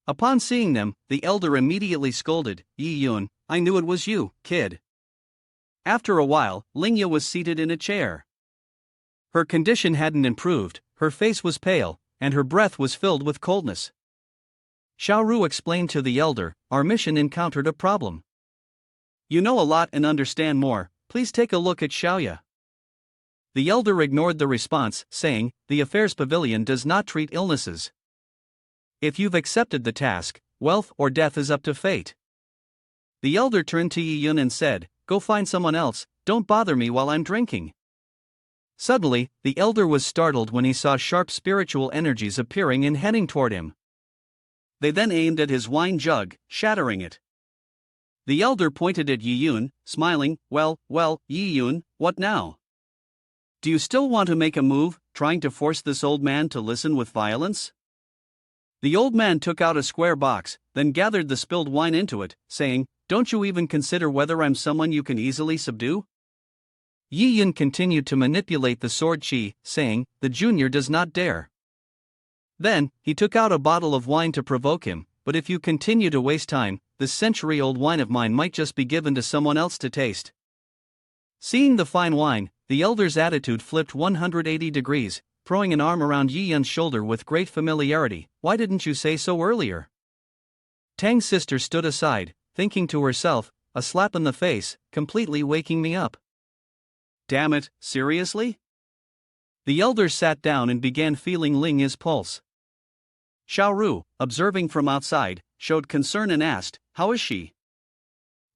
Upon seeing them, the elder immediately scolded, Yiyun, I knew it was you, kid. After a while, Linga was seated in a chair. Her condition hadn't improved, her face was pale, and her breath was filled with coldness. Xiaoru explained to the elder, our mission encountered a problem. You know a lot and understand more, please take a look at Xiaoya. The elder ignored the response, saying, "The affairs pavilion does not treat illnesses. If you've accepted the task, wealth or death is up to fate." The elder turned to Yiyun and said, "Go find someone else, don't bother me while I'm drinking." Suddenly, the elder was startled when he saw sharp spiritual energies appearing and heading toward him. They then aimed at his wine jug, shattering it. The elder pointed at Yiyun, smiling, well, Yiyun, what now? Do you still want to make a move, trying to force this old man to listen with violence?" The old man took out a square box, then gathered the spilled wine into it, saying, "Don't you even consider whether I'm someone you can easily subdue?" Yiyun continued to manipulate the sword chi, saying, "The junior does not dare." Then, he took out a bottle of wine to provoke him, "But if you continue to waste time, this century-old wine of mine might just be given to someone else to taste." Seeing the fine wine, the elder's attitude flipped 180 degrees, throwing an arm around Yiyun's shoulder with great familiarity. "Why didn't you say so earlier?" Tang's sister stood aside, thinking to herself, "A slap in the face, completely waking me up." "Damn it, seriously?" The elder sat down and began feeling Linga's pulse. Xiao, observing from outside, showed concern and asked, "How is she?"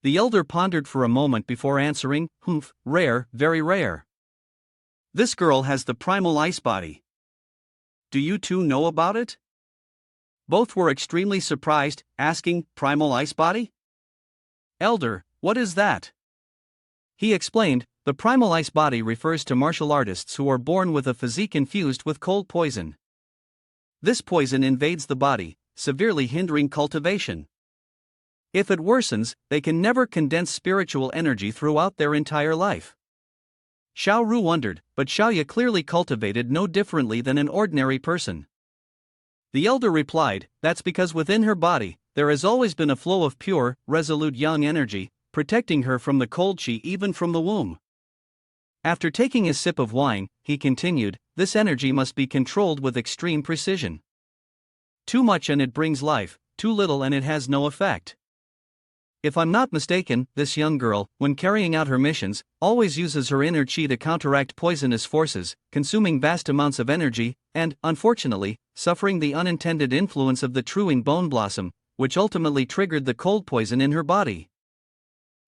The elder pondered for a moment before answering, "Humph, rare, very rare. This girl has the primal ice body. Do you two know about it?" Both were extremely surprised, asking, "Primal ice body? Elder, what is that?" He explained, "The primal ice body refers to martial artists who are born with a physique infused with cold poison. This poison invades the body, severely hindering cultivation. If it worsens, they can never condense spiritual energy throughout their entire life." Xiao wondered, but Xiaoya clearly cultivated no differently than an ordinary person. The elder replied, "That's because within her body, there has always been a flow of pure, resolute yang energy, protecting her from the cold chi even from the womb." After taking a sip of wine, he continued, "This energy must be controlled with extreme precision. Too much and it brings life, too little and it has no effect. If I'm not mistaken, this young girl, when carrying out her missions, always uses her inner chi to counteract poisonous forces, consuming vast amounts of energy, and, unfortunately, suffering the unintended influence of the truing bone blossom, which ultimately triggered the cold poison in her body.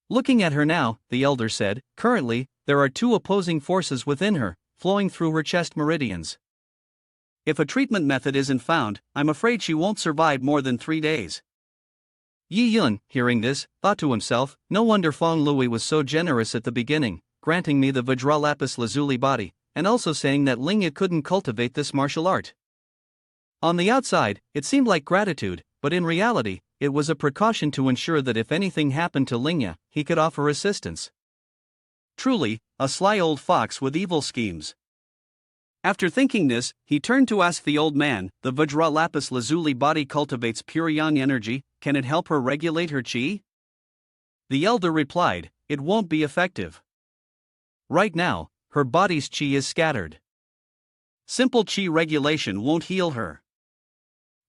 Looking at her now," the elder said, "currently, there are two opposing forces within her, flowing through her chest meridians. If a treatment method isn't found, I'm afraid she won't survive more than 3 days." Yiyun, hearing this, thought to himself, "No wonder Feng Lui was so generous at the beginning, granting me the Vajra Lapis Lazuli body, and also saying that Linga couldn't cultivate this martial art. On the outside, it seemed like gratitude, but in reality, it was a precaution to ensure that if anything happened to Linga, he could offer assistance. Truly, a sly old fox with evil schemes." After thinking this, he turned to ask the old man, "The Vajra Lapis Lazuli body cultivates pure yang energy, can it help her regulate her chi?" The elder replied, "It won't be effective. Right now, her body's chi is scattered. Simple chi regulation won't heal her."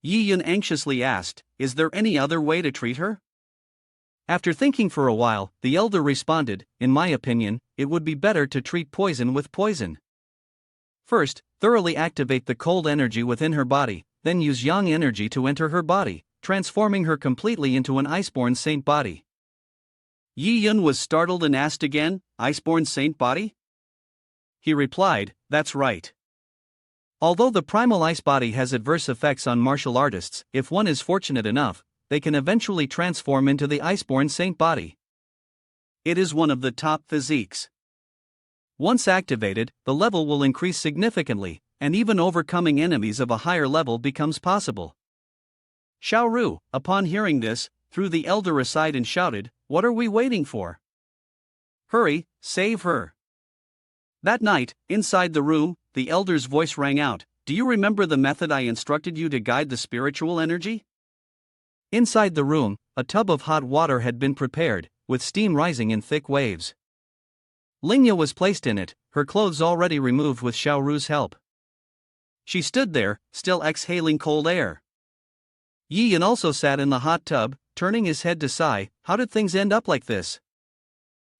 Yiyun anxiously asked, "Is there any other way to treat her?" After thinking for a while, the elder responded, "In my opinion, it would be better to treat poison with poison. First, thoroughly activate the cold energy within her body, then use yang energy to enter her body, transforming her completely into an iceborn saint body." Yiyun was startled and asked again, "Iceborn saint body?" He replied, "That's right. Although the primal ice body has adverse effects on martial artists, if one is fortunate enough, they can eventually transform into the iceborn saint body. It is one of the top physiques. Once activated, the level will increase significantly, and even overcoming enemies of a higher level becomes possible." Xiao, upon hearing this, threw the elder aside and shouted, "What are we waiting for? Hurry, save her." That night, inside the room, the elder's voice rang out, "Do you remember the method I instructed you to guide the spiritual energy?" Inside the room, a tub of hot water had been prepared, with steam rising in thick waves. Linga was placed in it, her clothes already removed with Xiaoru's help. She stood there, still exhaling cold air. Yiyun also sat in the hot tub, turning his head to sigh, "How did things end up like this?"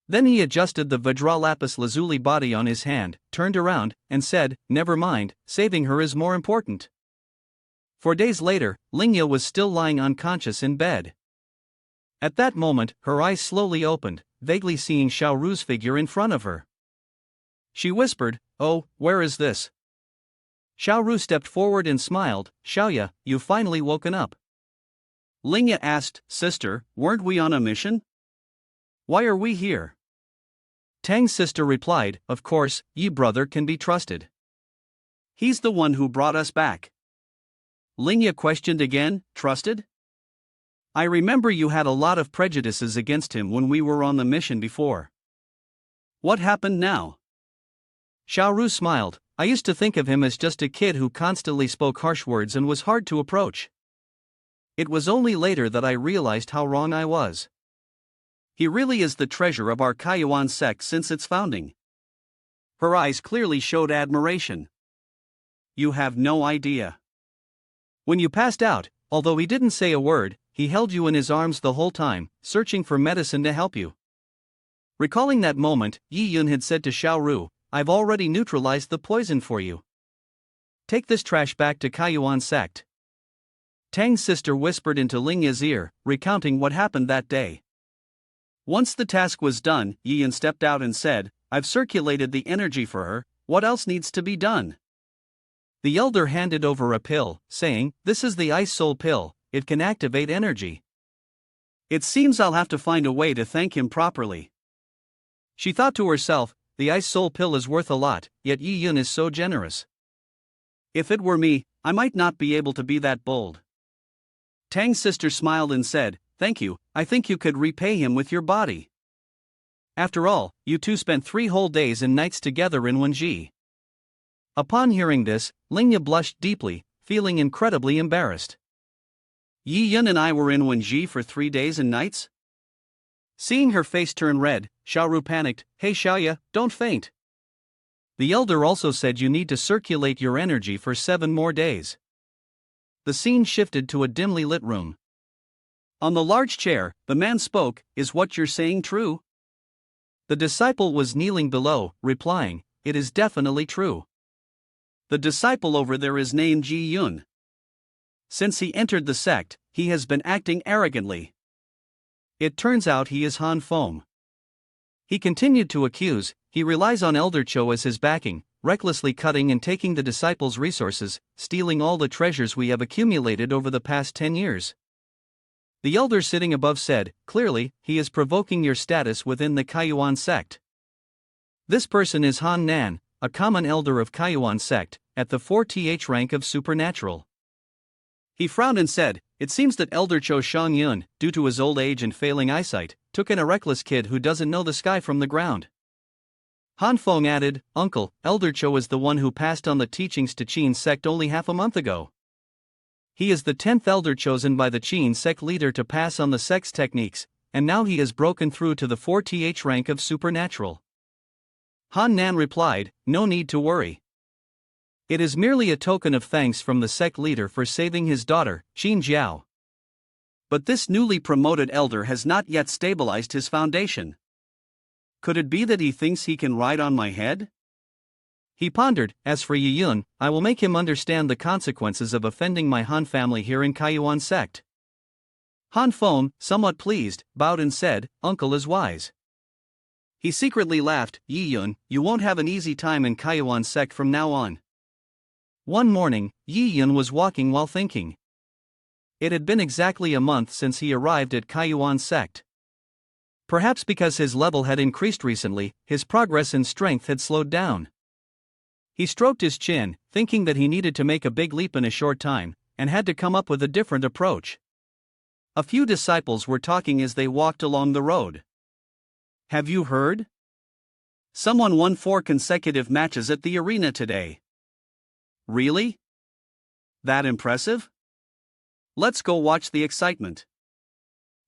Then he adjusted the Vajra lapis lazuli body on his hand, turned around, and said, "Never mind, saving her is more important." 4 days later, Linga was still lying unconscious in bed. At that moment, her eyes slowly opened, vaguely seeing Xiao Ru's figure in front of her. She whispered, "Oh, where is this?" Xiao Ru stepped forward and smiled. "Xiaoya, you've finally woken up." Linga asked, "Sister, weren't we on a mission? Why are we here?" Tang's sister replied, "Of course, Yi brother can be trusted. He's the one who brought us back." Linga questioned again, "Trusted? I remember you had a lot of prejudices against him when we were on the mission before. What happened now?" Xiao Ru smiled. "I used to think of him as just a kid who constantly spoke harsh words and was hard to approach. It was only later that I realized how wrong I was. He really is the treasure of our Kaiyuan sect since its founding." Her eyes clearly showed admiration. "You have no idea. When you passed out, although he didn't say a word, he held you in his arms the whole time, searching for medicine to help you." Recalling that moment, Yi Yun had said to Xiao Ru, "I've already neutralized the poison for you. Take this trash back to Kaiyuan sect." Tang's sister whispered into Linga's ear, recounting what happened that day. Once the task was done, Yi Yun stepped out and said, "I've circulated the energy for her, what else needs to be done?" The elder handed over a pill, saying, "This is the Ice Soul pill, it can activate energy." "It seems I'll have to find a way to thank him properly." She thought to herself, the Ice Soul pill is worth a lot, yet Yi Yun is so generous. If it were me, I might not be able to be that bold. Tang's sister smiled and said, "Thank you, I think you could repay him with your body. After all, you two spent 3 whole days and nights together in Wenji." Upon hearing this, Linga blushed deeply, feeling incredibly embarrassed. "Yi Yun and I were in Wenji for 3 days and nights?" Seeing her face turn red, Xiao Ru panicked, "Hey Xiaoya, don't faint. The elder also said you need to circulate your energy for 7 more days." The scene shifted to a dimly lit room. On the large chair, the man spoke, "Is what you're saying true?" The disciple was kneeling below, replying, "It is definitely true. The disciple over there is named Ji Yun. Since he entered the sect, he has been acting arrogantly. It turns out he is Han Feng." He continued to accuse, "He relies on Elder Cho as his backing, recklessly cutting and taking the disciples' resources, stealing all the treasures we have accumulated over the past 10 years. The elder sitting above said, "Clearly, he is provoking your status within the Kaiyuan sect. This person is Han Nan, a common elder of Kaiyuan sect, at the 4th rank of supernatural." He frowned and said, "It seems that Elder Cho Shang Yun, due to his old age and failing eyesight, took in a reckless kid who doesn't know the sky from the ground." Han Feng added, "Uncle, Elder Cho is the one who passed on the teachings to Qin sect only half a month ago. He is the 10th elder chosen by the Qin sect leader to pass on the sect's techniques, and now he has broken through to the 4th rank of supernatural." Han Nan replied, "No need to worry. It is merely a token of thanks from the sect leader for saving his daughter, Qin Jiao. But this newly promoted elder has not yet stabilized his foundation. Could it be that he thinks he can ride on my head?" He pondered, "As for Yi Yun, I will make him understand the consequences of offending my Han family here in Kaiyuan sect." Han Feng, somewhat pleased, bowed and said, "Uncle is wise." He secretly laughed, "Yi Yun, you won't have an easy time in Kaiyuan sect from now on." One morning, Yi Yun was walking while thinking. It had been exactly a month since he arrived at Kaiyuan sect. Perhaps because his level had increased recently, his progress in strength had slowed down. He stroked his chin, thinking that he needed to make a big leap in a short time, and had to come up with a different approach. A few disciples were talking as they walked along the road. "Have you heard? Someone won 4 consecutive matches at the arena today." "Really? That impressive? Let's go watch the excitement."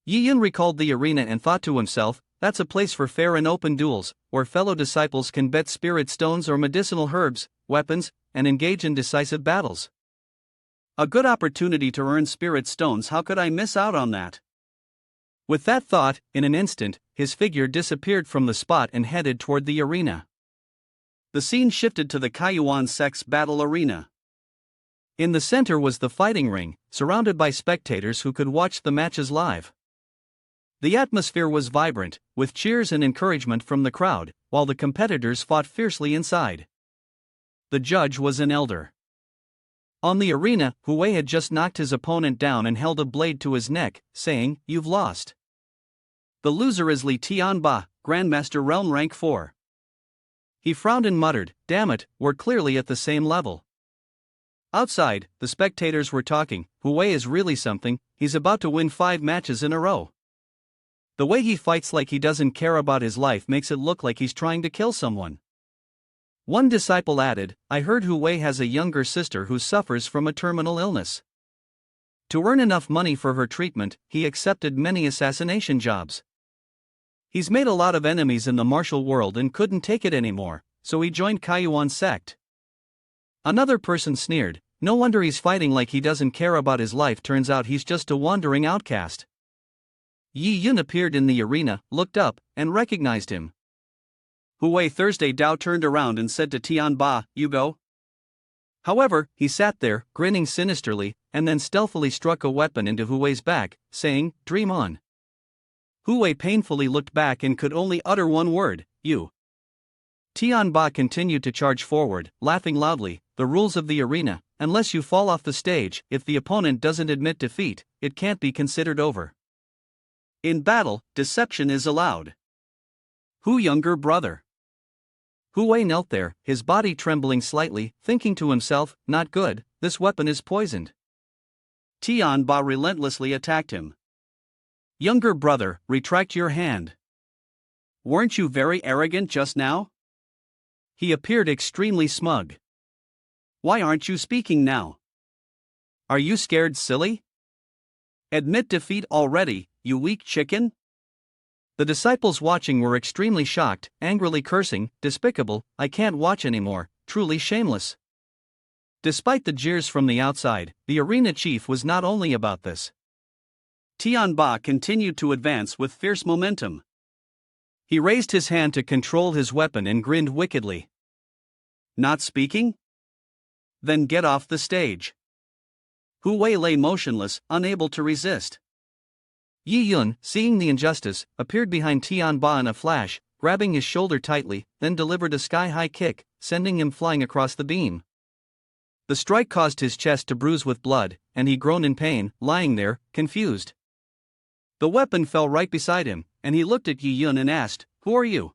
Yi Yun recalled the arena and thought to himself, "That's a place for fair and open duels, where fellow disciples can bet spirit stones or medicinal herbs, weapons, and engage in decisive battles. A good opportunity to earn spirit stones, how could I miss out on that?" With that thought, in an instant, his figure disappeared from the spot and headed toward the arena. The scene shifted to the Kayuan Sect's battle arena. In the center was the fighting ring, surrounded by spectators who could watch the matches live. The atmosphere was vibrant, with cheers and encouragement from the crowd, while the competitors fought fiercely inside. The judge was an elder. On the arena, Hui had just knocked his opponent down and held a blade to his neck, saying, "You've lost." The loser is Li Tianba, Grandmaster Realm Rank 4. He frowned and muttered, "Damn it, we're clearly at the same level." Outside, the spectators were talking, "Hui is really something, he's about to win 5 matches in a row. The way he fights like he doesn't care about his life makes it look like he's trying to kill someone." One disciple added, "I heard Hui has a younger sister who suffers from a terminal illness. To earn enough money for her treatment, he accepted many assassination jobs. He's made a lot of enemies in the martial world and couldn't take it anymore, so he joined Kayuan Sect." Another person sneered, "No wonder he's fighting like he doesn't care about his life, turns out he's just a wandering outcast." Yi Yun appeared in the arena, looked up, and recognized him. Hui Thursday Dao turned around and said to Tianba, "You go?" However, he sat there, grinning sinisterly, and then stealthily struck a weapon into Hui's back, saying, "Dream on." Hui painfully looked back and could only utter one word, "You." Tianba continued to charge forward, laughing loudly, "The rules of the arena, unless you fall off the stage, if the opponent doesn't admit defeat, it can't be considered over. In battle, deception is allowed." Hu younger brother. Hui knelt there, his body trembling slightly, thinking to himself, "Not good, this weapon is poisoned." Tianba relentlessly attacked him. "Younger brother, retract your hand. Weren't you very arrogant just now?" He appeared extremely smug. "Why aren't you speaking now? Are you scared, silly? Admit defeat already, you weak chicken." The disciples watching were extremely shocked, angrily cursing, "Despicable, I can't watch anymore, truly shameless." Despite the jeers from the outside, the arena chief was not only about this. Tianba continued to advance with fierce momentum. He raised his hand to control his weapon and grinned wickedly. "Not speaking? Then get off the stage." Hui lay motionless, unable to resist. Yi Yun, seeing the injustice, appeared behind Tianba in a flash, grabbing his shoulder tightly, then delivered a sky-high kick, sending him flying across the beam. The strike caused his chest to bruise with blood, and he groaned in pain, lying there, confused. The weapon fell right beside him, and he looked at Yi Yun and asked, "Who are you?"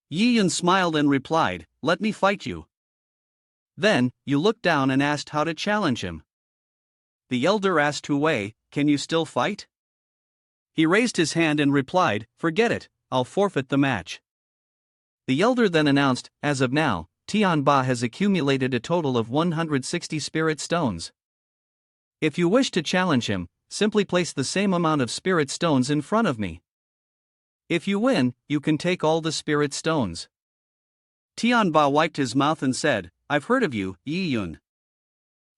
Yi Yun smiled and replied, "Let me fight you." Then, you looked down and asked how to challenge him. The elder asked Hui, "Can you still fight?" He raised his hand and replied, "Forget it, I'll forfeit the match." The elder then announced, "As of now, Tianba has accumulated a total of 160 spirit stones. If you wish to challenge him, simply place the same amount of spirit stones in front of me. If you win, you can take all the spirit stones." Tianba wiped his mouth and said, "I've heard of you, Yi Yun.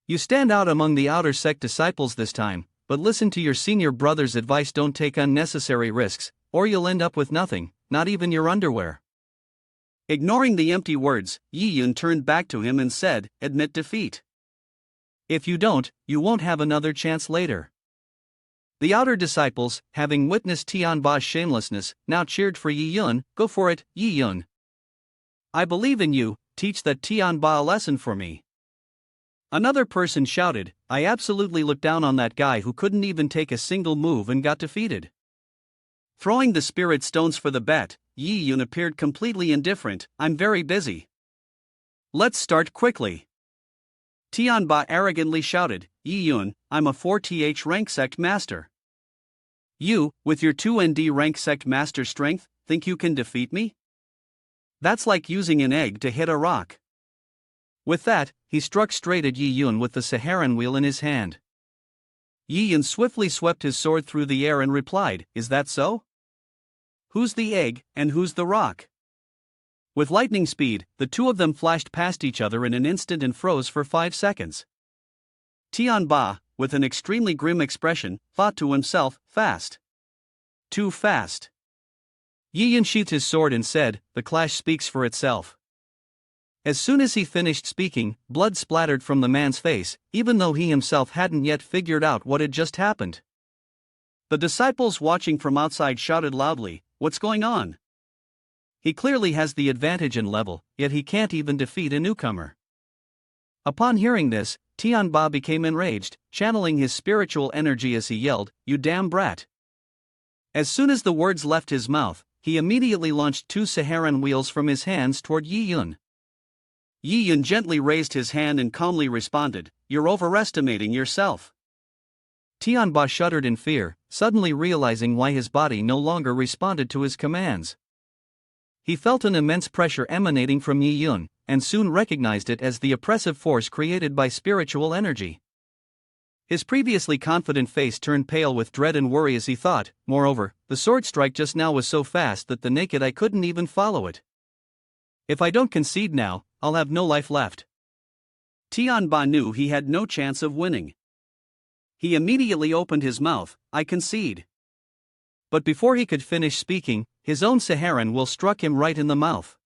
You stand out among the outer sect disciples this time, but listen to your senior brother's advice, don't take unnecessary risks, or you'll end up with nothing, not even your underwear." Ignoring the empty words, Yi Yun turned back to him and said, "Admit defeat. If you don't, you won't have another chance later." The outer disciples, having witnessed Tianba's shamelessness, now cheered for Yi Yun. "Go for it, Yi Yun. I believe in you, teach that Tianba a lesson for me." Another person shouted, "I absolutely looked down on that guy who couldn't even take a single move and got defeated." Throwing the spirit stones for the bet, Yi Yun appeared completely indifferent. "I'm very busy. Let's start quickly." Tianba arrogantly shouted, "Yi Yun, I'm a 4th rank sect master. You, with your 2nd rank sect master strength, think you can defeat me? That's like using an egg to hit a rock." With that, he struck straight at Yi Yun with the Saharan wheel in his hand. Yi Yun swiftly swept his sword through the air and replied, "Is that so? Who's the egg, and who's the rock?" With lightning speed, the two of them flashed past each other in an instant and froze for 5 seconds. Tianba, with an extremely grim expression, thought to himself, "Fast. Too fast. Yi Yun sheathed his sword and said, "The clash speaks for itself." As soon as he finished speaking, blood splattered from the man's face, even though he himself hadn't yet figured out what had just happened. The disciples watching from outside shouted loudly, "What's going on? He clearly has the advantage in level, yet he can't even defeat a newcomer." Upon hearing this, Tianba became enraged, channeling his spiritual energy as he yelled, "You damn brat!" As soon as the words left his mouth, he immediately launched 2 Saharan wheels from his hands toward Yi Yun. Yi Yun gently raised his hand and calmly responded, "You're overestimating yourself." Tianba shuddered in fear, suddenly realizing why his body no longer responded to his commands. He felt an immense pressure emanating from Yi Yun, and soon recognized it as the oppressive force created by spiritual energy. His previously confident face turned pale with dread and worry as he thought, moreover, the sword strike just now was so fast that the naked eye couldn't even follow it. If I don't concede now, I'll have no life left. Tianba knew he had no chance of winning. He immediately opened his mouth, "I concede." But before he could finish speaking, his own Saharan will struck him right in the mouth.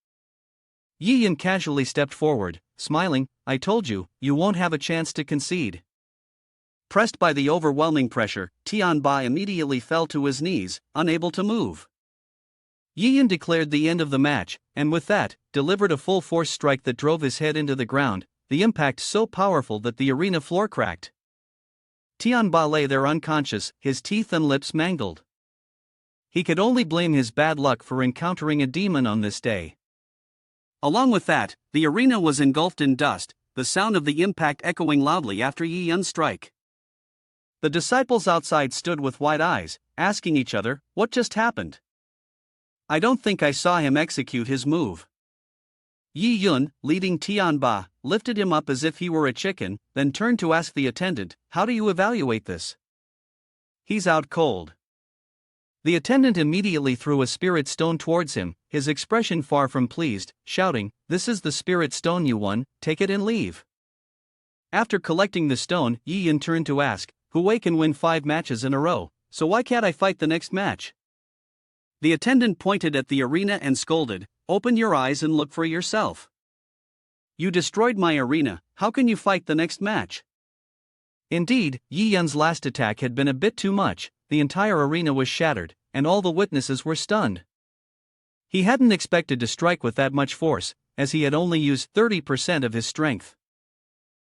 Yi Yun casually stepped forward, smiling, "I told you, you won't have a chance to concede." Pressed by the overwhelming pressure, Tianba immediately fell to his knees, unable to move. Yi Yun declared the end of the match, and with that, delivered a full-force strike that drove his head into the ground, the impact so powerful that the arena floor cracked. Tianba lay there unconscious, his teeth and lips mangled. He could only blame his bad luck for encountering a demon on this day. Along with that, the arena was engulfed in dust, the sound of the impact echoing loudly after Yi Yun's strike. The disciples outside stood with wide eyes, asking each other, "What just happened? I don't think I saw him execute his move." Yi Yun, leading Tianba, lifted him up as if he were a chicken, then turned to ask the attendant, "How do you evaluate this?" "He's out cold." The attendant immediately threw a spirit stone towards him, his expression far from pleased, shouting, "This is the spirit stone you won, take it and leave." After collecting the stone, Yi Yun turned to ask, "Hui can win 5 matches in a row, so why can't I fight the next match?" The attendant pointed at the arena and scolded, "Open your eyes and look for yourself. You destroyed my arena, how can you fight the next match?" Indeed, Yi Yun's last attack had been a bit too much, the entire arena was shattered, and all the witnesses were stunned. He hadn't expected to strike with that much force, as he had only used 30% of his strength.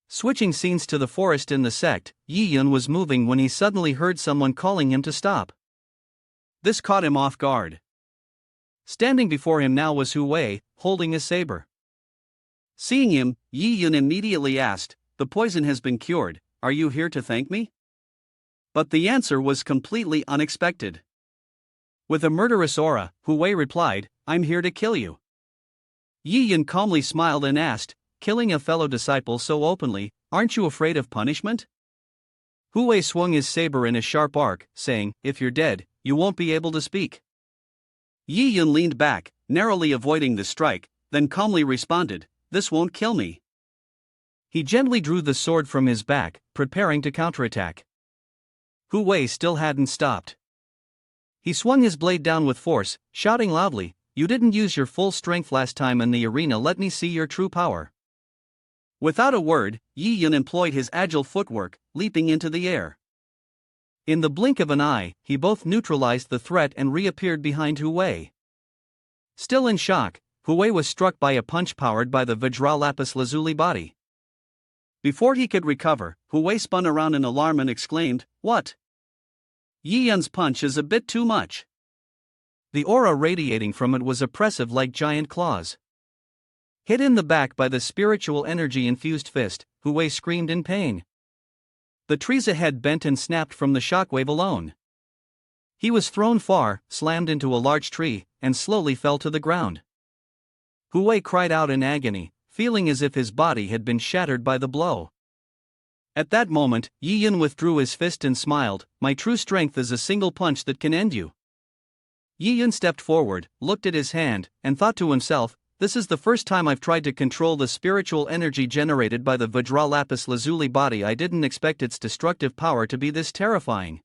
Switching scenes to the forest in the sect, Yi Yun was moving when he suddenly heard someone calling him to stop. This caught him off guard. Standing before him now was Hui, holding his saber. Seeing him, Yi Yun immediately asked, "The poison has been cured, are you here to thank me?" But the answer was completely unexpected. With a murderous aura, Hui replied, "I'm here to kill you." Yi Yun calmly smiled and asked, "Killing a fellow disciple so openly, aren't you afraid of punishment?" Hui swung his saber in a sharp arc, saying, "If you're dead, you won't be able to speak." Yi Yun leaned back, narrowly avoiding the strike, then calmly responded, "This won't kill me." He gently drew the sword from his back, preparing to counterattack. Hui still hadn't stopped. He swung his blade down with force, shouting loudly, "You didn't use your full strength last time in the arena, let me see your true power." Without a word, Yi Yun employed his agile footwork, leaping into the air. In the blink of an eye, he both neutralized the threat and reappeared behind Hui. Still in shock, Hui was struck by a punch powered by the Vajra lapis lazuli body. Before he could recover, Hui spun around in alarm and exclaimed, "What? Yi Yun's punch is a bit too much." The aura radiating from it was oppressive like giant claws. Hit in the back by the spiritual energy-infused fist, Hui screamed in pain. The tree's head bent and snapped from the shockwave alone. He was thrown far, slammed into a large tree, and slowly fell to the ground. Hui cried out in agony, feeling as if his body had been shattered by the blow. At that moment, Yi Yun withdrew his fist and smiled, "My true strength is a single punch that can end you." Yi Yun stepped forward, looked at his hand, and thought to himself, "This is the first time I've tried to control the spiritual energy generated by the Vajra lapis lazuli body. I didn't expect its destructive power to be this terrifying."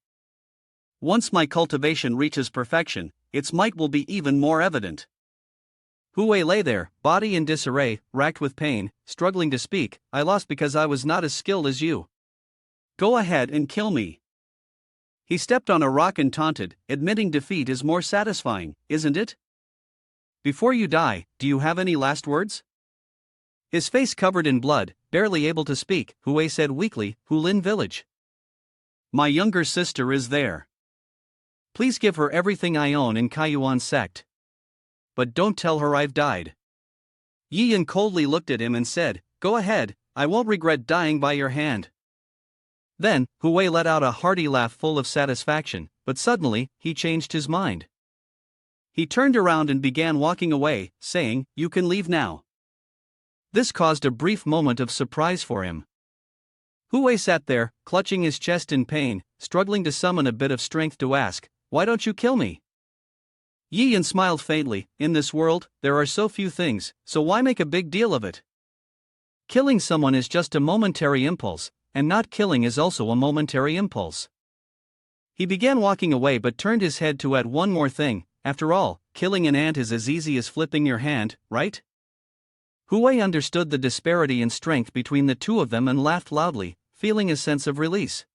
Once my cultivation reaches perfection, its might will be even more evident. Hu Wei lay there, body in disarray, racked with pain, struggling to speak. I lost because I was not as skilled as you. Go ahead and kill me. He stepped on a rock and taunted, admitting defeat is more satisfying, isn't it? Before you die, do you have any last words? His face covered in blood, barely able to speak, Hu Wei said weakly, Hulin village. My younger sister is there. Please give her everything I own in Kaiyuan Sect. But don't tell her I've died. Yi Yan coldly looked at him and said, Go ahead, I won't regret dying by your hand. Then, Hu Wei let out a hearty laugh full of satisfaction, but suddenly, he changed his mind. He turned around and began walking away, saying, You can leave now. This caused a brief moment of surprise for him. Hu Wei sat there, clutching his chest in pain, struggling to summon a bit of strength to ask, Why don't you kill me? Yi Yan smiled faintly, In this world, there are so few things, so why make a big deal of it? Killing someone is just a momentary impulse, and not killing is also a momentary impulse. He began walking away but turned his head to add one more thing. After all, killing an ant is as easy as flipping your hand, right? Hu Wei understood the disparity in strength between the two of them and laughed loudly, feeling a sense of release.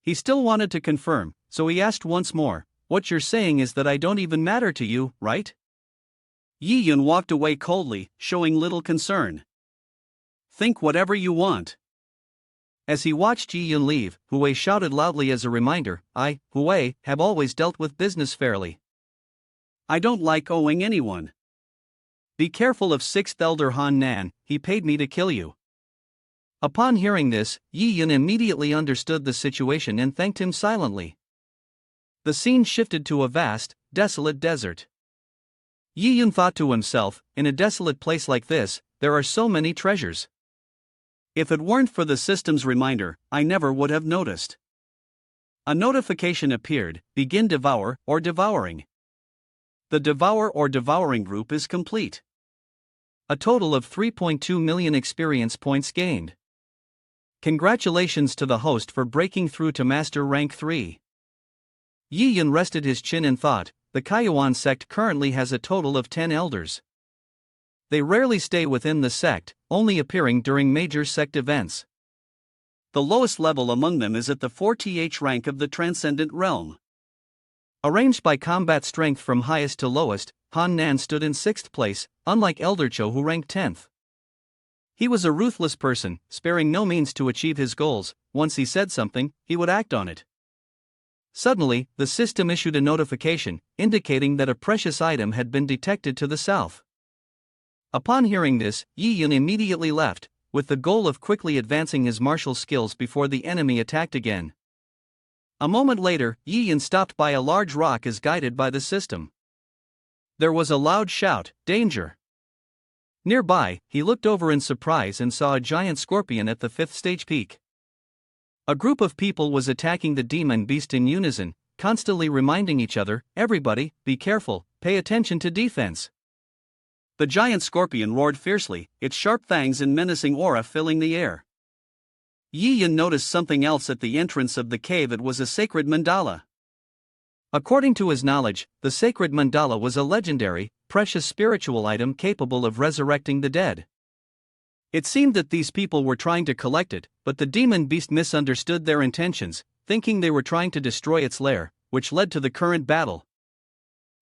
He still wanted to confirm, so he asked once more, What you're saying is that I don't even matter to you, right? Yi Yan walked away coldly, showing little concern. Think whatever you want. As he watched Yi Yan leave, Hu Wei shouted loudly as a reminder, I, Hu Wei, have always dealt with business fairly. I don't like owing anyone. Be careful of 6th Elder Han Nan, he paid me to kill you. Upon hearing this, Yi Yan immediately understood the situation and thanked him silently. The scene shifted to a vast, desolate desert. Yi Yan thought to himself, in a desolate place like this, there are so many treasures. If it weren't for the system's reminder, I never would have noticed. A notification appeared, Begin Devour or Devouring. The Devour or Devouring group is complete. A total of 3.2 million experience points gained. Congratulations to the host for breaking through to Master Rank 3. Yi Yan rested his chin and thought, the Kaiyuan sect currently has a total of 10 elders. They rarely stay within the sect, only appearing during major sect events. The lowest level among them is at the 4th rank of the Transcendent Realm. Arranged by combat strength from highest to lowest, Han Nan stood in 6th place, unlike Elder Cho who ranked 10th. He was a ruthless person, sparing no means to achieve his goals. Once he said something, he would act on it. Suddenly, the system issued a notification, indicating that a precious item had been detected to the south. Upon hearing this, Yi Yan immediately left, with the goal of quickly advancing his martial skills before the enemy attacked again. A moment later, Yi Yan stopped by a large rock as guided by the system. There was a loud shout, Danger! Nearby, he looked over in surprise and saw a giant scorpion at the 5th stage peak. A group of people was attacking the demon beast in unison, constantly reminding each other, Everybody, be careful, pay attention to defense. The giant scorpion roared fiercely, its sharp fangs and menacing aura filling the air. Yi Yan noticed something else at the entrance of the cave. It was a sacred mandala. According to his knowledge, the sacred mandala was a legendary, precious spiritual item capable of resurrecting the dead. It seemed that these people were trying to collect it, but the demon beast misunderstood their intentions, thinking they were trying to destroy its lair, which led to the current battle.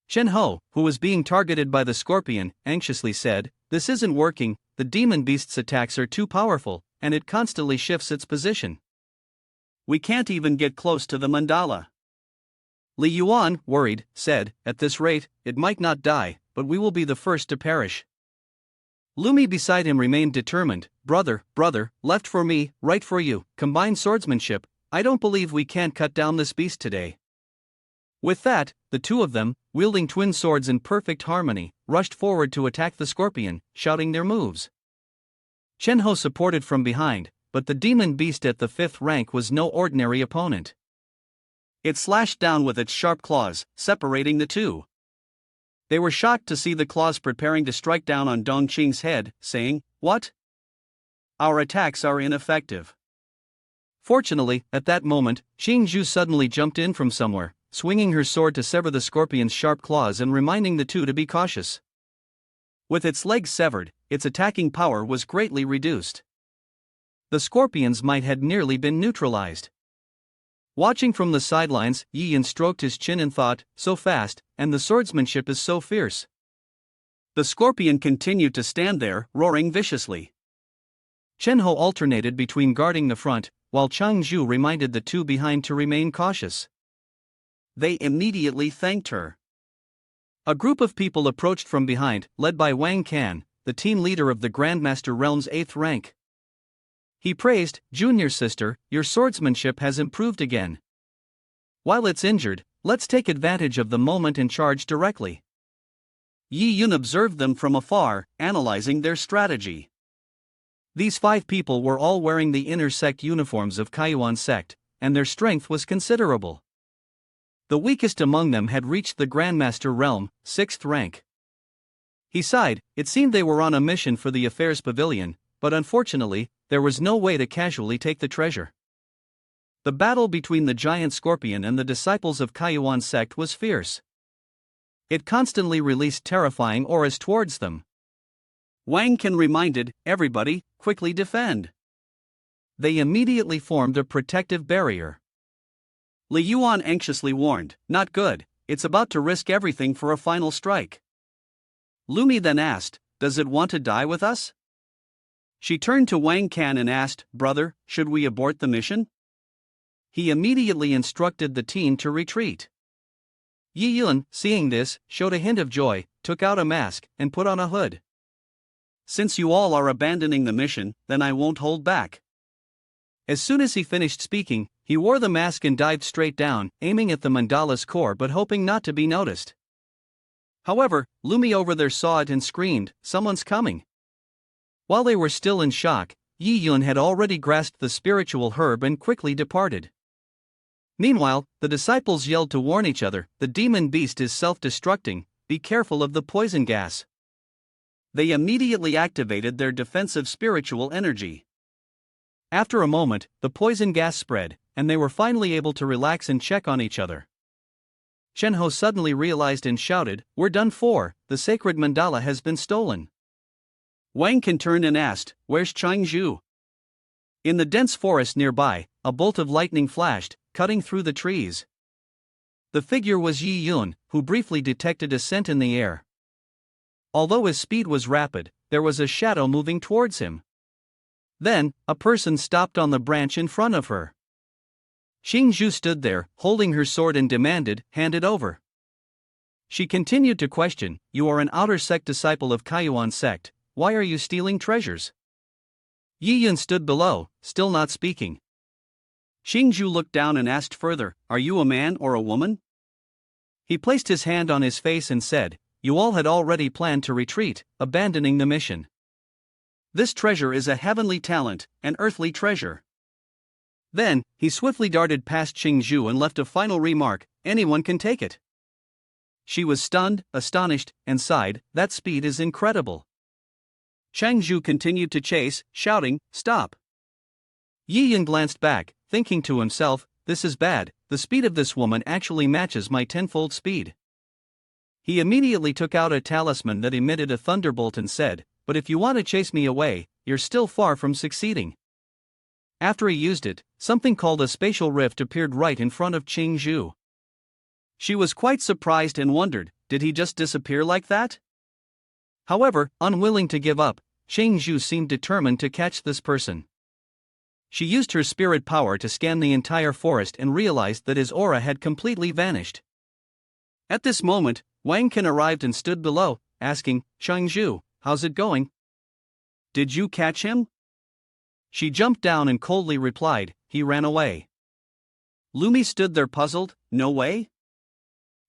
Chen Ho, who was being targeted by the scorpion, anxiously said, This isn't working, the demon beast's attacks are too powerful, and it constantly shifts its position. We can't even get close to the mandala. Li Yuan, worried, said, At this rate, it might not die, but we will be the first to perish. Lumi beside him remained determined, Brother, left for me, right for you, combined swordsmanship, I don't believe we can't cut down this beast today. With that, the two of them, wielding twin swords in perfect harmony, rushed forward to attack the scorpion, shouting their moves. Chen Ho supported from behind, but the demon beast at the 5th rank was no ordinary opponent. It slashed down with its sharp claws, separating the two. They were shocked to see the claws preparing to strike down on Dong Qing's head, saying, What? Our attacks are ineffective. Fortunately, at that moment, Ching suddenly jumped in from somewhere, swinging her sword to sever the scorpion's sharp claws and reminding the two to be cautious. With its legs severed, its attacking power was greatly reduced. The scorpion's might had nearly been neutralized. Watching from the sidelines, Yi Yun stroked his chin and thought, so fast, and the swordsmanship is so fierce. The scorpion continued to stand there, roaring viciously. Chen Ho alternated between guarding the front, while Chang Zhu reminded the two behind to remain cautious. They immediately thanked her. A group of people approached from behind, led by Wang Can, the team leader of the Grandmaster Realm's 8th rank. He praised, "Junior sister, your swordsmanship has improved again. While it's injured, let's take advantage of the moment and charge directly." Yi Yun observed them from afar, analyzing their strategy. These 5 people were all wearing the inner sect uniforms of Kaiwan Sect, and their strength was considerable. The weakest among them had reached the Grandmaster Realm, 6th rank. He sighed. It seemed they were on a mission for the Affairs Pavilion, but unfortunately, there was no way to casually take the treasure. The battle between the giant scorpion and the disciples of Kaiwan Sect was fierce. It constantly released terrifying auras towards them. Wang Can reminded, "Everybody, quickly defend." They immediately formed a protective barrier. Li Yuan anxiously warned, "Not good, it's about to risk everything for a final strike." Lumi then asked, "Does it want to die with us?" She turned to Wang Can and asked, "Brother, should we abort the mission?" He immediately instructed the team to retreat. Yi Yun, seeing this, showed a hint of joy, took out a mask, and put on a hood. "Since you all are abandoning the mission, then I won't hold back." As soon as he finished speaking, he wore the mask and dived straight down, aiming at the mandala's core but hoping not to be noticed. However, Lumi over there saw it and screamed, "Someone's coming!" While they were still in shock, Yi Yun had already grasped the spiritual herb and quickly departed. Meanwhile, the disciples yelled to warn each other, "The demon beast is self-destructing, be careful of the poison gas." They immediately activated their defensive spiritual energy. After a moment, the poison gas spread, and they were finally able to relax and check on each other. Chen Ho suddenly realized and shouted, "We're done for, the sacred mandala has been stolen." Wang Can turned and asked, "Where's Chang Zhu?" In the dense forest nearby, a bolt of lightning flashed, cutting through the trees. The figure was Yi Yun, who briefly detected a scent in the air. Although his speed was rapid, there was a shadow moving towards him. Then, a person stopped on the branch in front of her. Xing Zhu stood there, holding her sword and demanded, "Hand it over." She continued to question, "You are an outer sect disciple of Kaiwan Sect, why are you stealing treasures?" Yi Yun stood below, still not speaking. Xing Zhu looked down and asked further, "Are you a man or a woman?" He placed his hand on his face and said, "You all had already planned to retreat, abandoning the mission. This treasure is a heavenly talent, an earthly treasure." Then, he swiftly darted past Xing Zhu and left a final remark, "Anyone can take it." She was stunned, astonished, and sighed, "That speed is incredible." Chang Zhu continued to chase, shouting, "Stop!" Yi Yun glanced back, thinking to himself, "This is bad, the speed of this woman actually matches my tenfold speed." He immediately took out a talisman that emitted a thunderbolt and said, "But if you want to chase me away, you're still far from succeeding." After he used it, something called a spatial rift appeared right in front of Ching Zhu. She was quite surprised and wondered, did he just disappear like that? However, unwilling to give up, Ching Zhu seemed determined to catch this person. She used her spirit power to scan the entire forest and realized that his aura had completely vanished. At this moment, Wang Can arrived and stood below, asking, "Chang Zhu, how's it going? Did you catch him?" She jumped down and coldly replied, "He ran away." Lumi stood there puzzled, "No way?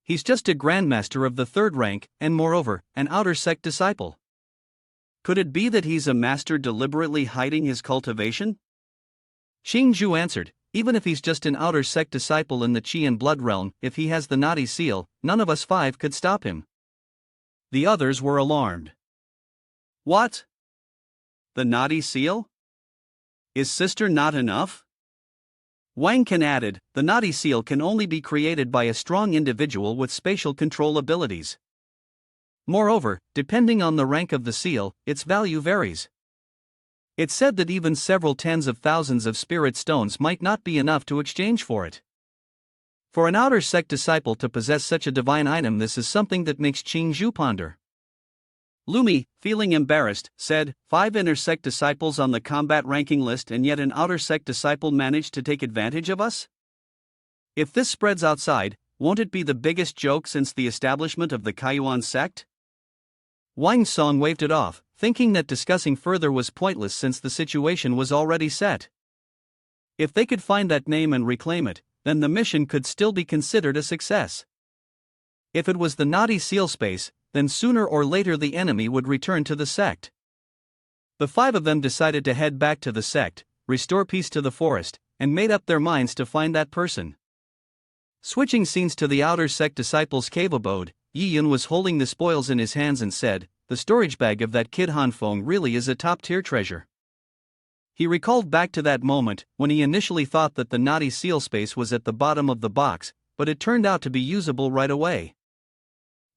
He's just a grandmaster of the 3rd rank, and moreover, an outer sect disciple. Could it be that he's a master deliberately hiding his cultivation?" Xing Zhu answered, "Even if he's just an outer sect disciple in the Qi and Blood realm, if he has the naughty seal, none of us 5 could stop him." The others were alarmed. "What? The naughty seal? Is sister not enough?" Wang Can added, the naughty seal can only be created by a strong individual with spatial control abilities. Moreover, depending on the rank of the seal, its value varies. It's said that even several tens of thousands of spirit stones might not be enough to exchange for it. For an outer sect disciple to possess such a divine item, this is something that makes Ching Zhu ponder. Lumi, feeling embarrassed, said, 5 inner sect disciples on the combat ranking list and yet an outer sect disciple managed to take advantage of us? If this spreads outside, won't it be the biggest joke since the establishment of the Kaiyuan sect? Wang Song waved it off, thinking that discussing further was pointless since the situation was already set. If they could find that name and reclaim it, then the mission could still be considered a success. If it was the naughty seal space, then sooner or later the enemy would return to the sect. The 5 of them decided to head back to the sect, restore peace to the forest, and made up their minds to find that person. Switching scenes to the outer sect disciples' cave abode, Yi Yun was holding the spoils in his hands and said, the storage bag of that kid Han Feng really is a top-tier treasure. He recalled back to that moment when he initially thought that the naughty seal space was at the bottom of the box, but it turned out to be usable right away.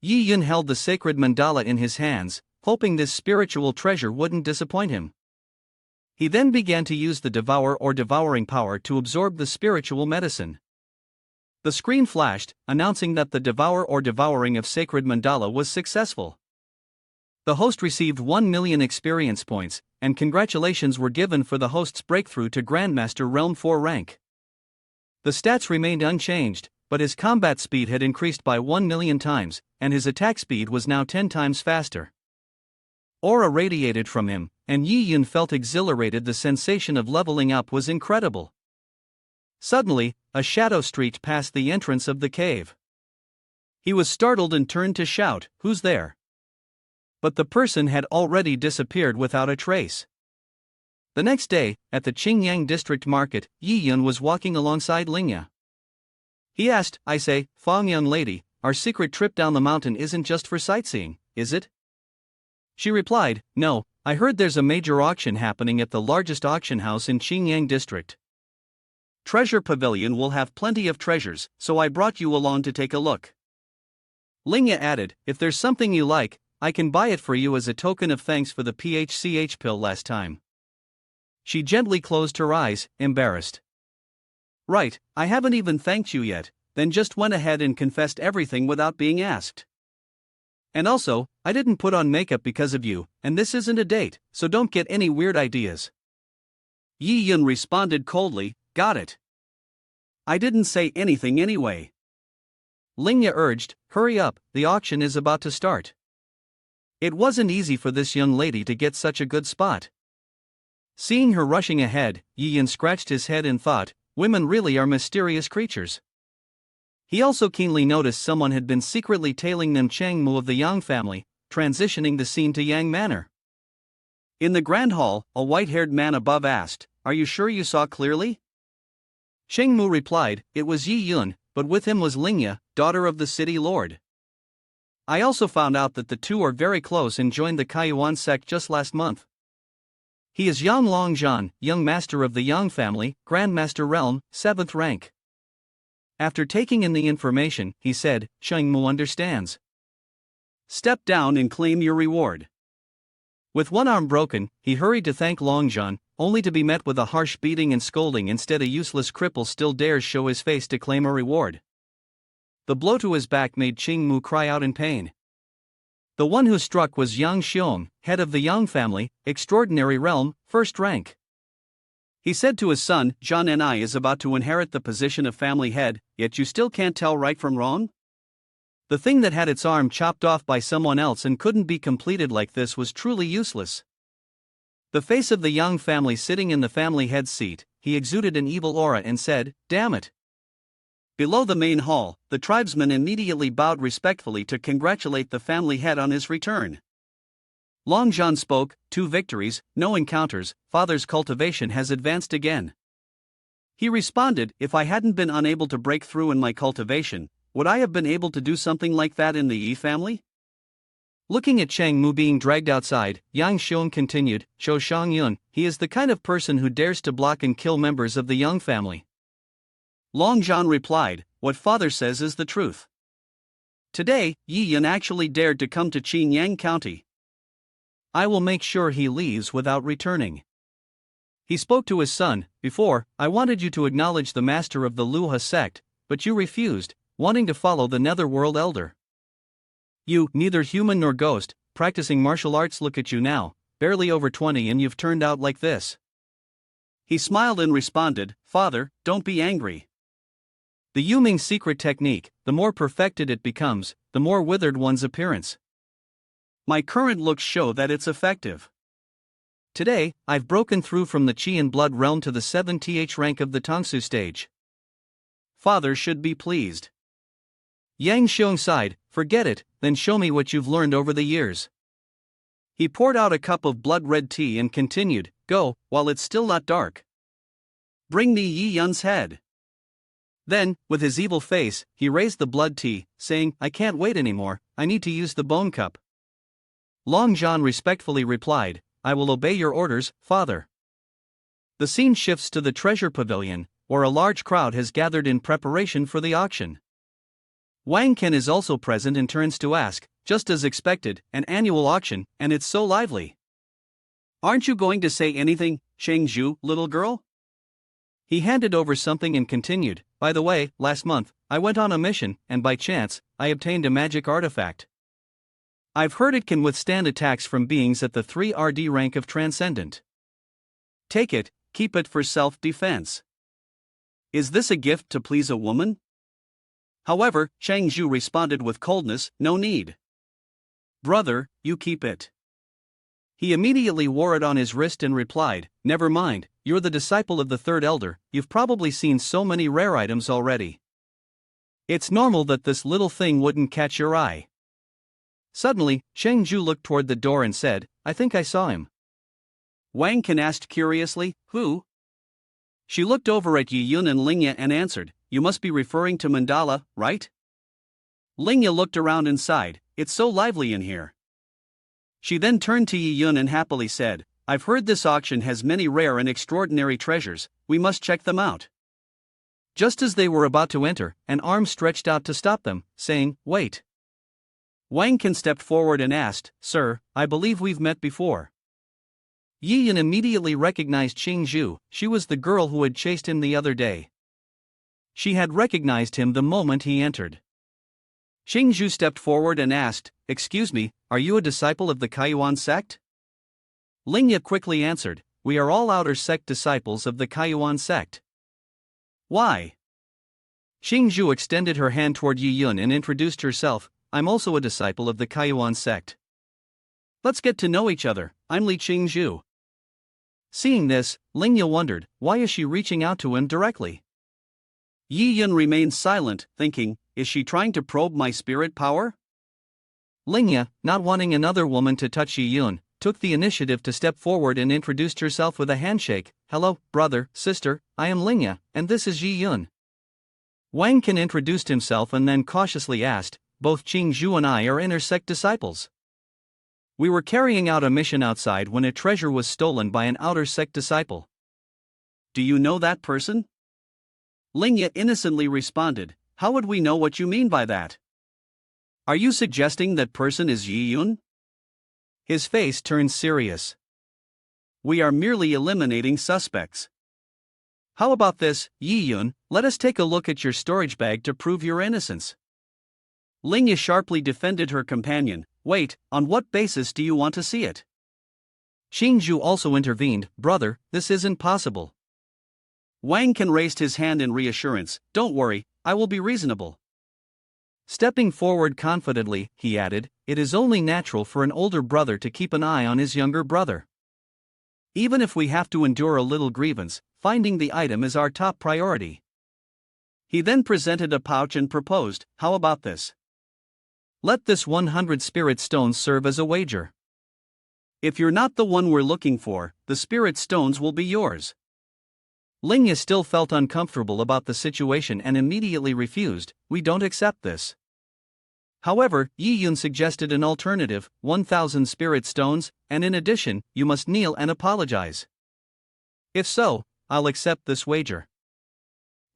Yi Yun held the sacred mandala in his hands, hoping this spiritual treasure wouldn't disappoint him. He then began to use the devour or devouring power to absorb the spiritual medicine. The screen flashed, announcing that the devour or devouring of sacred mandala was successful. The host received 1 million experience points, and congratulations were given for the host's breakthrough to Grandmaster Realm 4 rank. The stats remained unchanged, but his combat speed had increased by 1 million times, and his attack speed was now 10 times faster. Aura radiated from him, and Yi Yun felt exhilarated. The sensation of leveling up was incredible. Suddenly, a shadow streaked past the entrance of the cave. He was startled and turned to shout, "Who's there?" But the person had already disappeared without a trace. The next day, at the Qingyang district market, Yi Yun was walking alongside Linga. He asked, "I say, Fang young lady, our secret trip down the mountain isn't just for sightseeing, is it?" She replied, "No, I heard there's a major auction happening at the largest auction house in Qingyang district. Treasure Pavilion will have plenty of treasures, so I brought you along to take a look." Linga added, "If there's something you like, I can buy it for you as a token of thanks for the PHCH pill last time." She gently closed her eyes, embarrassed. "Right, I haven't even thanked you yet," then just went ahead and confessed everything without being asked. "And also, I didn't put on makeup because of you, and this isn't a date, so don't get any weird ideas." Yi Yun responded coldly, "Got it. I didn't say anything anyway." Linga urged, "Hurry up, the auction is about to start." It wasn't easy for this young lady to get such a good spot. Seeing her rushing ahead, Yi Yun scratched his head and thought, women really are mysterious creatures. He also keenly noticed someone had been secretly tailing them Changmu of the Yang family, transitioning the scene to Yang Manor. In the grand hall, a white-haired man above asked, "Are you sure you saw clearly?" Changmu replied, "It was Yi Yun, but with him was Linga, daughter of the city lord. I also found out that the two are very close and joined the Kaiyuan sect just last month. He is Yang Longzhan, young master of the Yang family, Grandmaster Realm, 7th rank." After taking in the information, he said, "Changmu understands. Step down and claim your reward." With one arm broken, he hurried to thank Longzhan, only to be met with a harsh beating and scolding. Instead, a useless cripple still dares show his face to claim a reward. The blow to his back made Chingmu cry out in pain. The one who struck was Yang Xiong, head of the Yang family, extraordinary realm, 1st rank. He said to his son, "Zhan and I is about to inherit the position of family head, yet you still can't tell right from wrong?" The thing that had its arm chopped off by someone else and couldn't be completed like this was truly useless. The face of the Yang family sitting in the family head's seat, he exuded an evil aura and said, "Damn it." Below the main hall, the tribesmen immediately bowed respectfully to congratulate the family head on his return. Longzhan spoke, 2 victories, no encounters, father's cultivation has advanced again. He responded, "If I hadn't been unable to break through in my cultivation, would I have been able to do something like that in the Yi family?" Looking at Changmu being dragged outside, Yang Xiong continued, "Shou Shangyun, he is the kind of person who dares to block and kill members of the Yang family. Long Zhan replied, "What father says is the truth." Today, Yi Yun actually dared to come to Qingyang County. I will make sure he leaves without returning. He spoke to his son. Before, I wanted you to acknowledge the master of the Luha sect, but you refused, wanting to follow the Netherworld elder. You, neither human nor ghost, practicing martial arts. Look at you now, barely over 20, and you've turned out like this. He smiled and responded, "Father, don't be angry." The Yuming secret technique, the more perfected it becomes, the more withered one's appearance. My current looks show that it's effective. Today, I've broken through from the Qi and blood realm to the 7th rank of the Tongsu stage. Father should be pleased. Yang Xiong sighed, "Forget it, then show me what you've learned over the years." He poured out a cup of blood-red tea and continued, "Go, while it's still not dark. Bring me Yi Yun's head." Then, with his evil face, he raised the blood tea, saying, "I can't wait anymore, I need to use the bone cup." Long Zhan respectfully replied, "I will obey your orders, father." The scene shifts to the treasure pavilion, where a large crowd has gathered in preparation for the auction. Wang Ken is also present and turns to ask, just as expected, an annual auction, and it's so lively. "Aren't you going to say anything, Sheng Zhu, little girl?" He handed over something and continued, "By the way, last month, I went on a mission, and by chance, I obtained a magic artifact. I've heard it can withstand attacks from beings at the 3rd rank of Transcendent. Take it, keep it for self-defense. Is this a gift to please a woman?" However, Shang Zhu responded with coldness, "No need. Brother, you keep it." He immediately wore it on his wrist and replied, "Never mind, you're the disciple of the third elder, you've probably seen so many rare items already. It's normal that this little thing wouldn't catch your eye." Suddenly, Sheng Zhu looked toward the door and said, "I think I saw him." Wang Ken asked curiously, "Who?" She looked over at Yi Yun and Linga and answered, "You must be referring to Mandala, right?" Linga looked around and sighed, "It's so lively in here." She then turned to Yi Yun and happily said, "I've heard this auction has many rare and extraordinary treasures, we must check them out." Just as they were about to enter, an arm stretched out to stop them, saying, "Wait." Wang Ken stepped forward and asked, "Sir, I believe we've met before." Yi Yun immediately recognized Qing Zhu, she was the girl who had chased him the other day. She had recognized him the moment he entered. Qing Zhu stepped forward and asked, "Excuse me, are you a disciple of the Kaiyuan sect?" Linga quickly answered, "We are all outer sect disciples of the Kaiyuan sect." "Why?" Qing Zhu extended her hand toward Yi Yun and introduced herself, "I'm also a disciple of the Kaiyuan sect. Let's get to know each other, I'm Li Qing Zhu." Seeing this, Linga wondered, why is she reaching out to him directly? Yi Yun remained silent, thinking, is she trying to probe my spirit power? Linga, not wanting another woman to touch Yi Yun, took the initiative to step forward and introduced herself with a handshake. "Hello, brother, sister, I am Linga, and this is Yi Yun." Wang Ken introduced himself and then cautiously asked, "Both Qing Zhu and I are inner sect disciples. We were carrying out a mission outside when a treasure was stolen by an outer sect disciple." "Do you know that person?" Linga innocently responded, "How would we know what you mean by that? Are you suggesting that person is Yi Yun?" His face turned serious. "We are merely eliminating suspects. How about this, Yi Yun, let us take a look at your storage bag to prove your innocence." Linga sharply defended her companion, "Wait, on what basis do you want to see it?" Qing Zhu also intervened, "Brother, this isn't possible." Wang Ken raised his hand in reassurance, "Don't worry, I will be reasonable." Stepping forward confidently, he added, "It is only natural for an older brother to keep an eye on his younger brother. Even if we have to endure a little grievance, finding the item is our top priority." He then presented a pouch and proposed, "How about this? Let this 100 spirit stones serve as a wager. If you're not the one we're looking for, the spirit stones will be yours." Linga still felt uncomfortable about the situation and immediately refused, "We don't accept this." However, Yi Yun suggested an alternative, 1,000 spirit stones, and in addition, you must kneel and apologize. If so, I'll accept this wager.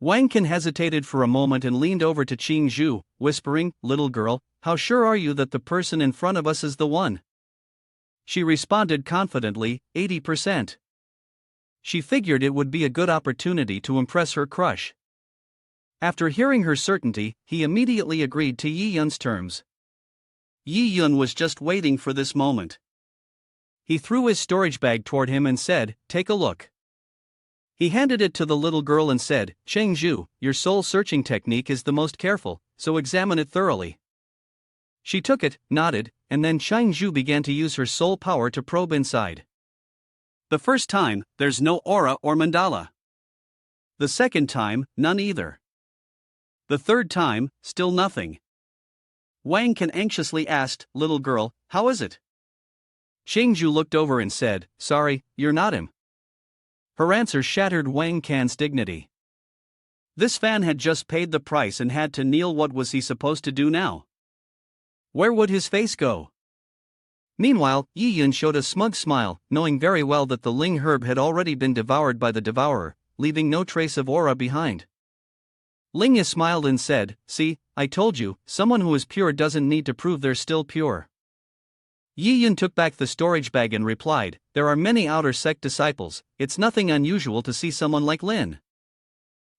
Wang Can hesitated for a moment and leaned over to Qing Zhu, whispering, "Little girl, how sure are you that the person in front of us is the one?" She responded confidently, 80%. She figured it would be a good opportunity to impress her crush. After hearing her certainty, he immediately agreed to Yi Yun's terms. Yi Yun was just waiting for this moment. He threw his storage bag toward him and said, "Take a look." He handed it to the little girl and said, "Cheng Zhu, your soul-searching technique is the most careful, so examine it thoroughly." She took it, nodded, and then Cheng Zhu began to use her soul power to probe inside. The first time, there's no aura or mandala. The second time, none either. The third time, still nothing. Wang Can anxiously asked, "Little girl, how is it?" Cheng Zhu looked over and said, "Sorry, you're not him." Her answer shattered Wang Can's dignity. This fan had just paid the price and had to kneel. What was he supposed to do now? Where would his face go? Meanwhile, Yi Yun showed a smug smile, knowing very well that the Ling herb had already been devoured by the devourer, leaving no trace of aura behind. Linga smiled and said, "See, I told you, someone who is pure doesn't need to prove they're still pure." Yi Yun took back the storage bag and replied, "There are many outer sect disciples, it's nothing unusual to see someone like Lin."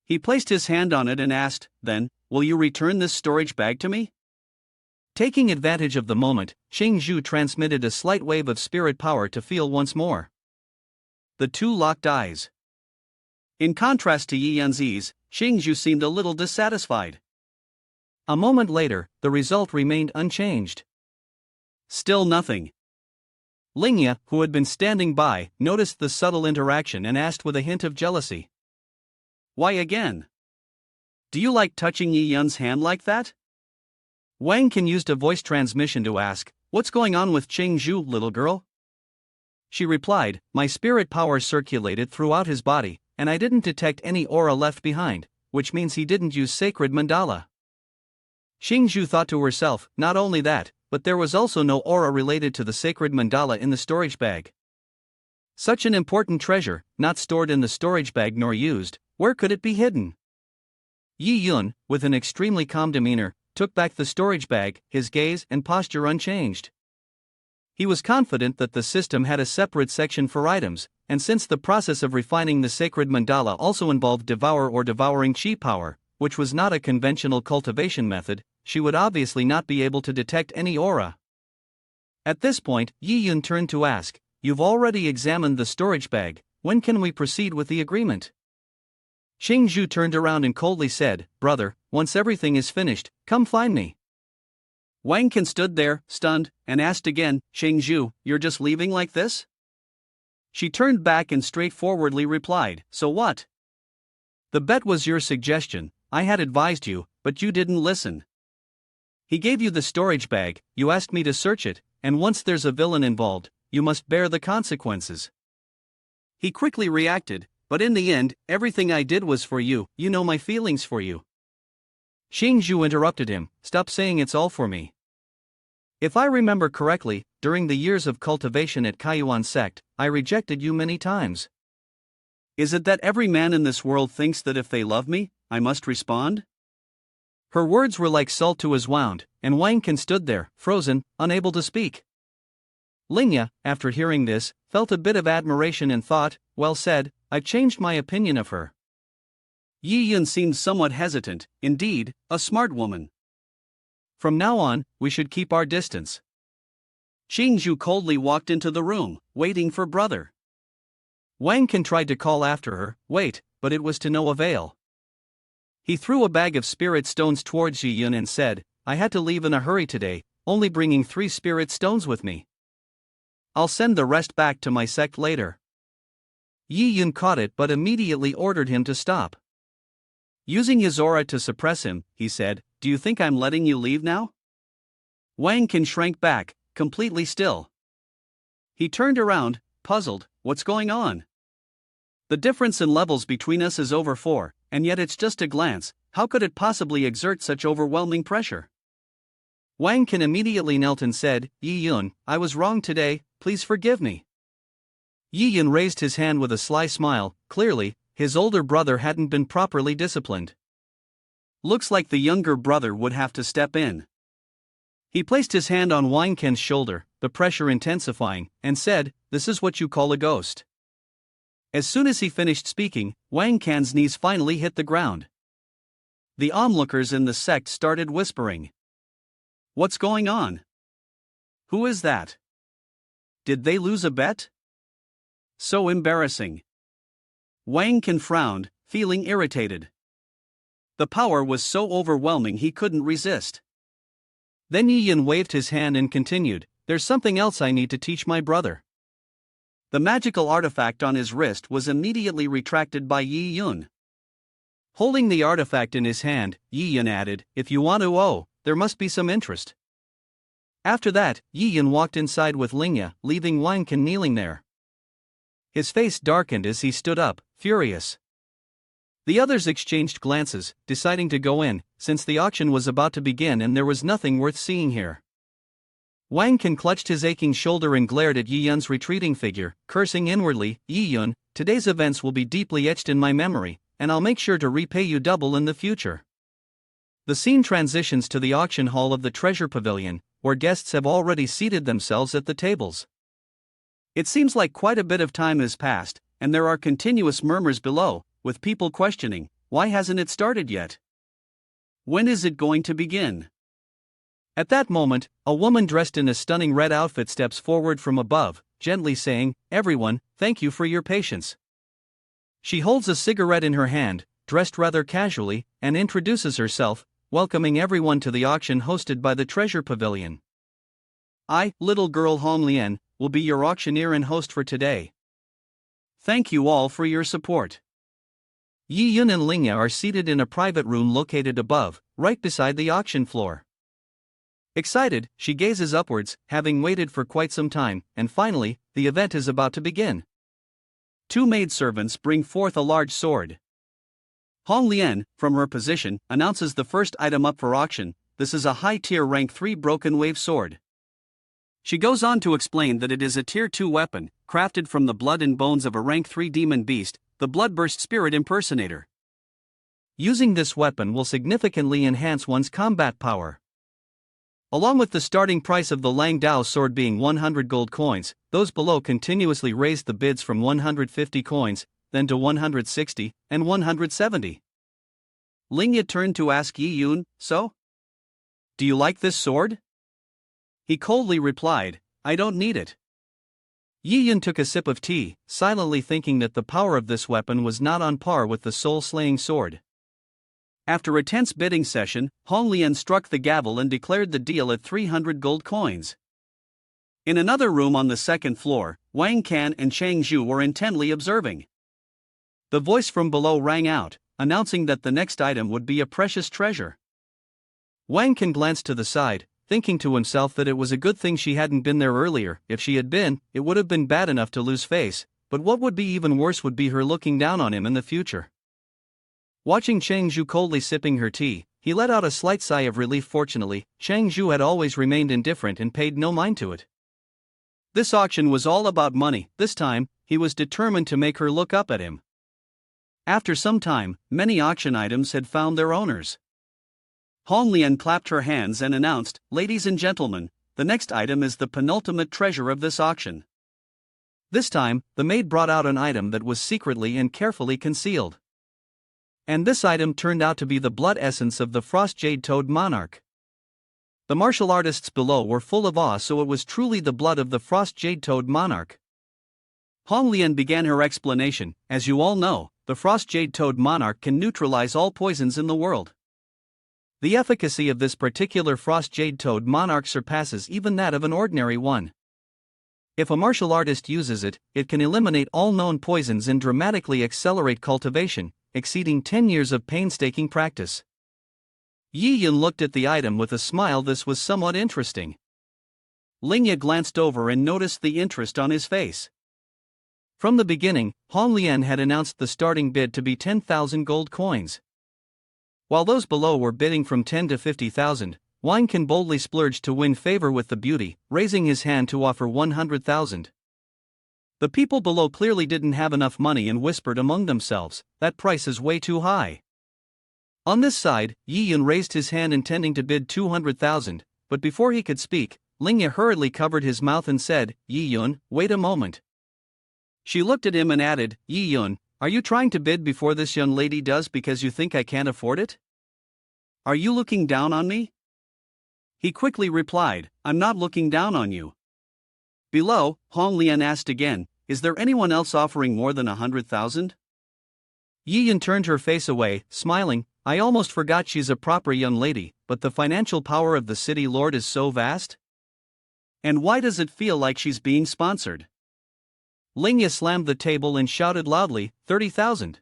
He placed his hand on it and asked, "Then, will you return this storage bag to me?" Taking advantage of the moment, Qing Zhu transmitted a slight wave of spirit power to feel once more. The two locked eyes. In contrast to Yi Yun's ease, Qing Zhu seemed a little dissatisfied. A moment later, the result remained unchanged. Still nothing. Linga, who had been standing by, noticed the subtle interaction and asked with a hint of jealousy, "Why again? Do you like touching Yi Yun's hand like that?" Wang Can used a voice transmission to ask, "What's going on with Qing Zhu, little girl?" She replied, "My spirit power circulated throughout his body, and I didn't detect any aura left behind, which means he didn't use sacred mandala." Qing Zhu thought to herself, not only that, but there was also no aura related to the sacred mandala in the storage bag. Such an important treasure, not stored in the storage bag nor used, where could it be hidden? Yi Yun, with an extremely calm demeanor, took back the storage bag, his gaze and posture unchanged. He was confident that the system had a separate section for items, and since the process of refining the sacred mandala also involved devour or devouring chi power, which was not a conventional cultivation method, she would obviously not be able to detect any aura. At this point, Yi Yun turned to ask, "You've already examined the storage bag, when can we proceed with the agreement?" Qing Zhu turned around and coldly said, "Brother, once everything is finished, come find me." Wang Can stood there, stunned, and asked again, "Qing Zhu, you're just leaving like this?" She turned back and straightforwardly replied, "So what? The bet was your suggestion, I had advised you, but you didn't listen. He gave you the storage bag, you asked me to search it, and once there's a villain involved, you must bear the consequences. He quickly reacted, but in the end, everything I did was for you, you know my feelings for you." Qing Zhu interrupted him, "Stop saying it's all for me. If I remember correctly, during the years of cultivation at Kaiyuan Sect, I rejected you many times. Is it that every man in this world thinks that if they love me, I must respond?" Her words were like salt to his wound, and Wang Can stood there, frozen, unable to speak. Linga, after hearing this, felt a bit of admiration and thought, "Well said, I've changed my opinion of her." Yi Yun seemed somewhat hesitant, indeed, a smart woman. "From now on, we should keep our distance." Qing Zhu coldly walked into the room, waiting for brother. Wang Can tried to call after her, "Wait," but it was to no avail. He threw a bag of spirit stones towards Yi Yun and said, "I had to leave in a hurry today, only bringing 3 spirit stones with me. I'll send the rest back to my sect later." Yi Yun caught it but immediately ordered him to stop. Using his aura to suppress him, he said, "Do you think I'm letting you leave now?" Wang Can shrank back, completely still. He turned around, puzzled, "What's going on? The difference in levels between us is over 4, and yet it's just a glance, how could it possibly exert such overwhelming pressure?" Wang Can immediately knelt and said, "Yi Yun, I was wrong today, please forgive me." Yi Yun raised his hand with a sly smile, clearly, his older brother hadn't been properly disciplined. Looks like the younger brother would have to step in. He placed his hand on Wang Ken's shoulder, the pressure intensifying, and said, "This is what you call a ghost." As soon as he finished speaking, Wang Ken's knees finally hit the ground. The onlookers in the sect started whispering. "What's going on? Who is that? Did they lose a bet? So embarrassing." Wang Ken frowned, feeling irritated. The power was so overwhelming he couldn't resist. Then Yi Yun waved his hand and continued, "There's something else I need to teach my brother." The magical artifact on his wrist was immediately retracted by Yi Yun. Holding the artifact in his hand, Yi Yun added, "If you want to owe, there must be some interest." After that, Yi Yun walked inside with Linga, leaving Wang Ken kneeling there. His face darkened as he stood up, furious. The others exchanged glances, deciding to go in, since the auction was about to begin and there was nothing worth seeing here. Wang Ken clutched his aching shoulder and glared at Yi Yun's retreating figure, cursing inwardly, "Yi Yun, today's events will be deeply etched in my memory, and I'll make sure to repay you double in the future." The scene transitions to the auction hall of the treasure pavilion, where guests have already seated themselves at the tables. It seems like quite a bit of time has passed, and there are continuous murmurs below, with people questioning, why hasn't it started yet? When is it going to begin? At that moment, a woman dressed in a stunning red outfit steps forward from above, gently saying, "Everyone, thank you for your patience." She holds a cigarette in her hand, dressed rather casually, and introduces herself, welcoming everyone to the auction hosted by the Treasure Pavilion. "I, little girl Hong Lian, will be your auctioneer and host for today. Thank you all for your support." Yi Yun and Linga are seated in a private room located above, right beside the auction floor. Excited, she gazes upwards, having waited for quite some time, and finally, the event is about to begin. Two maidservants bring forth a large sword. Hong Lian, from her position, announces the first item up for auction. This is a high-tier rank 3 broken wave sword. She goes on to explain that it is a tier 2 weapon, crafted from the blood and bones of a rank 3 demon beast, the Bloodburst Spirit Impersonator. Using this weapon will significantly enhance one's combat power. Along with the starting price of the Lang Dao sword being 100 gold coins, those below continuously raised the bids from 150 coins, then to 160, and 170. Linga turned to ask Yi Yun, "So? Do you like this sword?" He coldly replied, "I don't need it." Yi Yun took a sip of tea, silently thinking that the power of this weapon was not on par with the soul-slaying sword. After a tense bidding session, Hong Lian struck the gavel and declared the deal at 300 gold coins. In another room on the second floor, Wang Can and Chang Zhu were intently observing. The voice from below rang out, announcing that the next item would be a precious treasure. Wang Can glanced to the side, thinking to himself that it was a good thing she hadn't been there earlier. If she had been, it would have been bad enough to lose face, but what would be even worse would be her looking down on him in the future. Watching Chang Zhu coldly sipping her tea, he let out a slight sigh of relief. Fortunately, Chang Zhu had always remained indifferent and paid no mind to it. This auction was all about money. This time, he was determined to make her look up at him. After some time, many auction items had found their owners. Hong Lian clapped her hands and announced, "Ladies and gentlemen, the next item is the penultimate treasure of this auction." This time, the maid brought out an item that was secretly and carefully concealed. And this item turned out to be the blood essence of the Frost Jade Toad Monarch. The martial artists below were full of awe, so it was truly the blood of the Frost Jade Toad Monarch. Hong Lian began her explanation. "As you all know, the Frost Jade Toad Monarch can neutralize all poisons in the world. The efficacy of this particular Frost Jade Toad Monarch surpasses even that of an ordinary one. If a martial artist uses it, it can eliminate all known poisons and dramatically accelerate cultivation, exceeding 10 years of painstaking practice." Yi Yun looked at the item with a smile. This was somewhat interesting. Linga glanced over and noticed the interest on his face. From the beginning, Hong Lian had announced the starting bid to be 10,000 gold coins. While those below were bidding from 10 to 50,000, Wang Can boldly splurged to win favor with the beauty, raising his hand to offer 100,000. The people below clearly didn't have enough money and whispered among themselves, that price is way too high. On this side, Yiyun raised his hand intending to bid 200,000, but before he could speak, Linga hurriedly covered his mouth and said, Yiyun, wait a moment. She looked at him and added, Yiyun, are you trying to bid before this young lady does because you think I can't afford it? Are you looking down on me? He quickly replied, I'm not looking down on you. Below, Hong Lian asked again, is there anyone else offering more than 100,000? Yiyun turned her face away, smiling, I almost forgot she's a proper young lady, but the financial power of the city lord is so vast? And why does it feel like she's being sponsored? Linga slammed the table and shouted loudly, 30,000.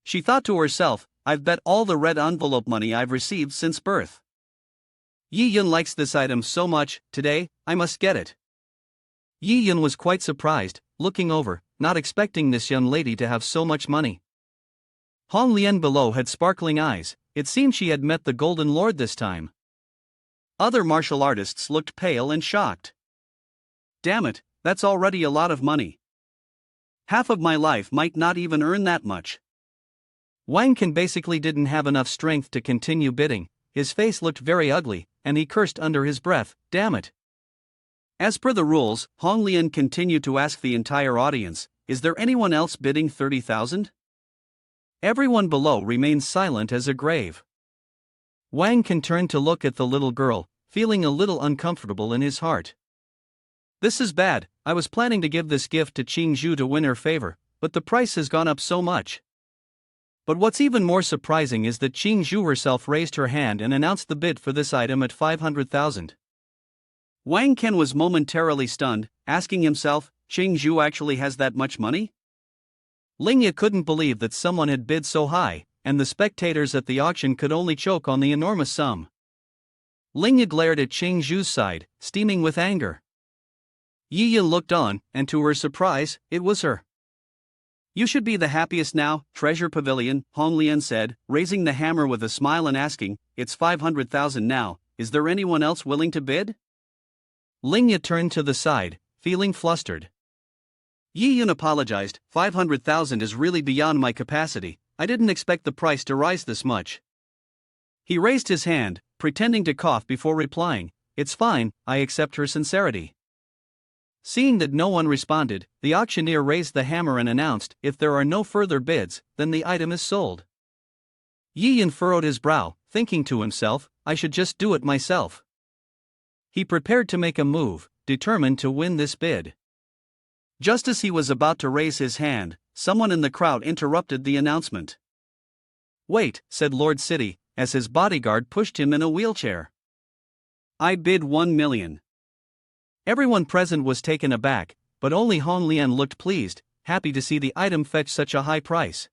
She thought to herself, I've bet all the red envelope money I've received since birth. Yiyun likes this item so much, today, I must get it. Yiyun was quite surprised, looking over, not expecting this young lady to have so much money. Hong Lian below had sparkling eyes, it seemed she had met the Golden Lord this time. Other martial artists looked pale and shocked. Damn it, that's already a lot of money. Half of my life might not even earn that much. Wang Can basically didn't have enough strength to continue bidding, his face looked very ugly, and he cursed under his breath, damn it. As per the rules, Hong Lian continued to ask the entire audience, is there anyone else bidding 30,000? Everyone below remained silent as a grave. Wang Can turned to look at the little girl, feeling a little uncomfortable in his heart. This is bad, I was planning to give this gift to Ching to win her favor, but the price has gone up so much. But what's even more surprising is that Ching herself raised her hand and announced the bid for this item at 500,000. Wang Ken was momentarily stunned, asking himself, Ching actually has that much money? Linga couldn't believe that someone had bid so high, and the spectators at the auction could only choke on the enormous sum. Linga glared at Ching side, steaming with anger. Yiyun looked on, and to her surprise, it was her. You should be the happiest now, Treasure Pavilion, Hong Lian said, raising the hammer with a smile and asking, it's 500,000 now, is there anyone else willing to bid? Linga turned to the side, feeling flustered. Yiyun apologized, 500,000 is really beyond my capacity, I didn't expect the price to rise this much. He raised his hand, pretending to cough before replying, it's fine, I accept her sincerity. Seeing that no one responded, the auctioneer raised the hammer and announced, if there are no further bids, then the item is sold. Yiyun furrowed his brow, thinking to himself, I should just do it myself. He prepared to make a move, determined to win this bid. Just as he was about to raise his hand, someone in the crowd interrupted the announcement. Wait, said Lord City, as his bodyguard pushed him in a wheelchair. I bid 1 million. Everyone present was taken aback, but only Hong Lian looked pleased, happy to see the item fetch such a high price.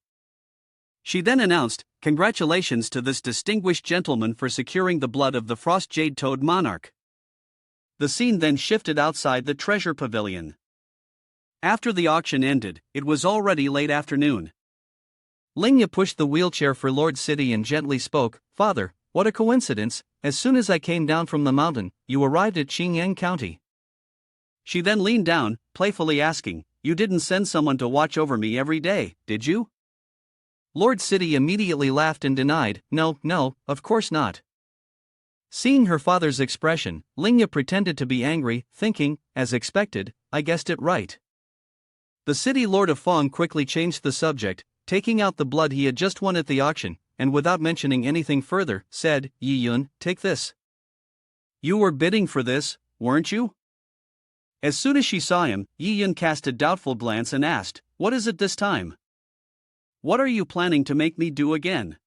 She then announced, congratulations to this distinguished gentleman for securing the blood of the Frost Jade Toad monarch. The scene then shifted outside the treasure pavilion. After the auction ended, it was already late afternoon. Linga pushed the wheelchair for Lord City and gently spoke, Father, what a coincidence, as soon as I came down from the mountain, you arrived at Qingyang County. She then leaned down, playfully asking, you didn't send someone to watch over me every day, did you? Lord City immediately laughed and denied, no, of course not. Seeing her father's expression, Linga pretended to be angry, thinking, as expected, I guessed it right. The city lord of Fong quickly changed the subject, taking out the blood he had just won at the auction, and without mentioning anything further, said, Yiyun, take this. You were bidding for this, weren't you? As soon as she saw him, Yiyun cast a doubtful glance and asked, what is it this time? What are you planning to make me do again?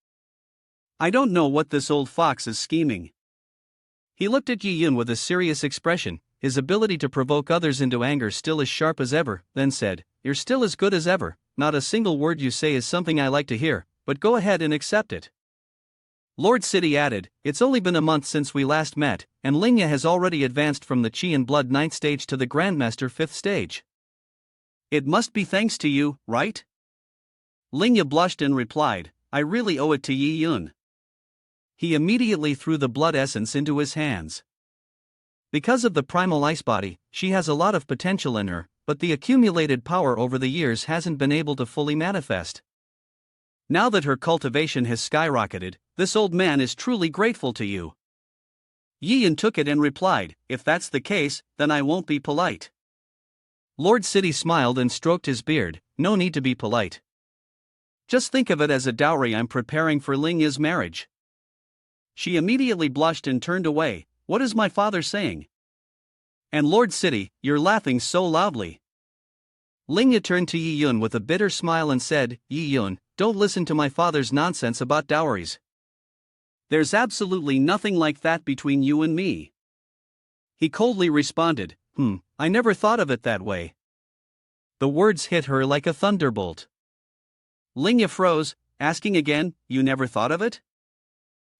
I don't know what this old fox is scheming. He looked at Yiyun with a serious expression, his ability to provoke others into anger still as sharp as ever, then said, you're still as good as ever, not a single word you say is something I like to hear, but go ahead and accept it. Lord City added, it's only been a month since we last met, and Linga has already advanced from the Qi and Blood 9th stage to the Grandmaster 5th stage. It must be thanks to you, right? Linga blushed and replied, I really owe it to Yiyun. He immediately threw the blood essence into his hands. Because of the primal ice body, she has a lot of potential in her, but the accumulated power over the years hasn't been able to fully manifest. Now that her cultivation has skyrocketed, this old man is truly grateful to you. Yi Yun took it and replied, if that's the case, then I won't be polite. Lord City smiled and stroked his beard. No need to be polite. Just think of it as a dowry I'm preparing for Linga's marriage. She immediately blushed and turned away. What is my father saying? And Lord City, you're laughing so loudly. Linga turned to Yi Yun with a bitter smile and said, Yi Yun, don't listen to my father's nonsense about dowries. There's absolutely nothing like that between you and me. He coldly responded, I never thought of it that way. The words hit her like a thunderbolt. Linga froze, asking again, you never thought of it?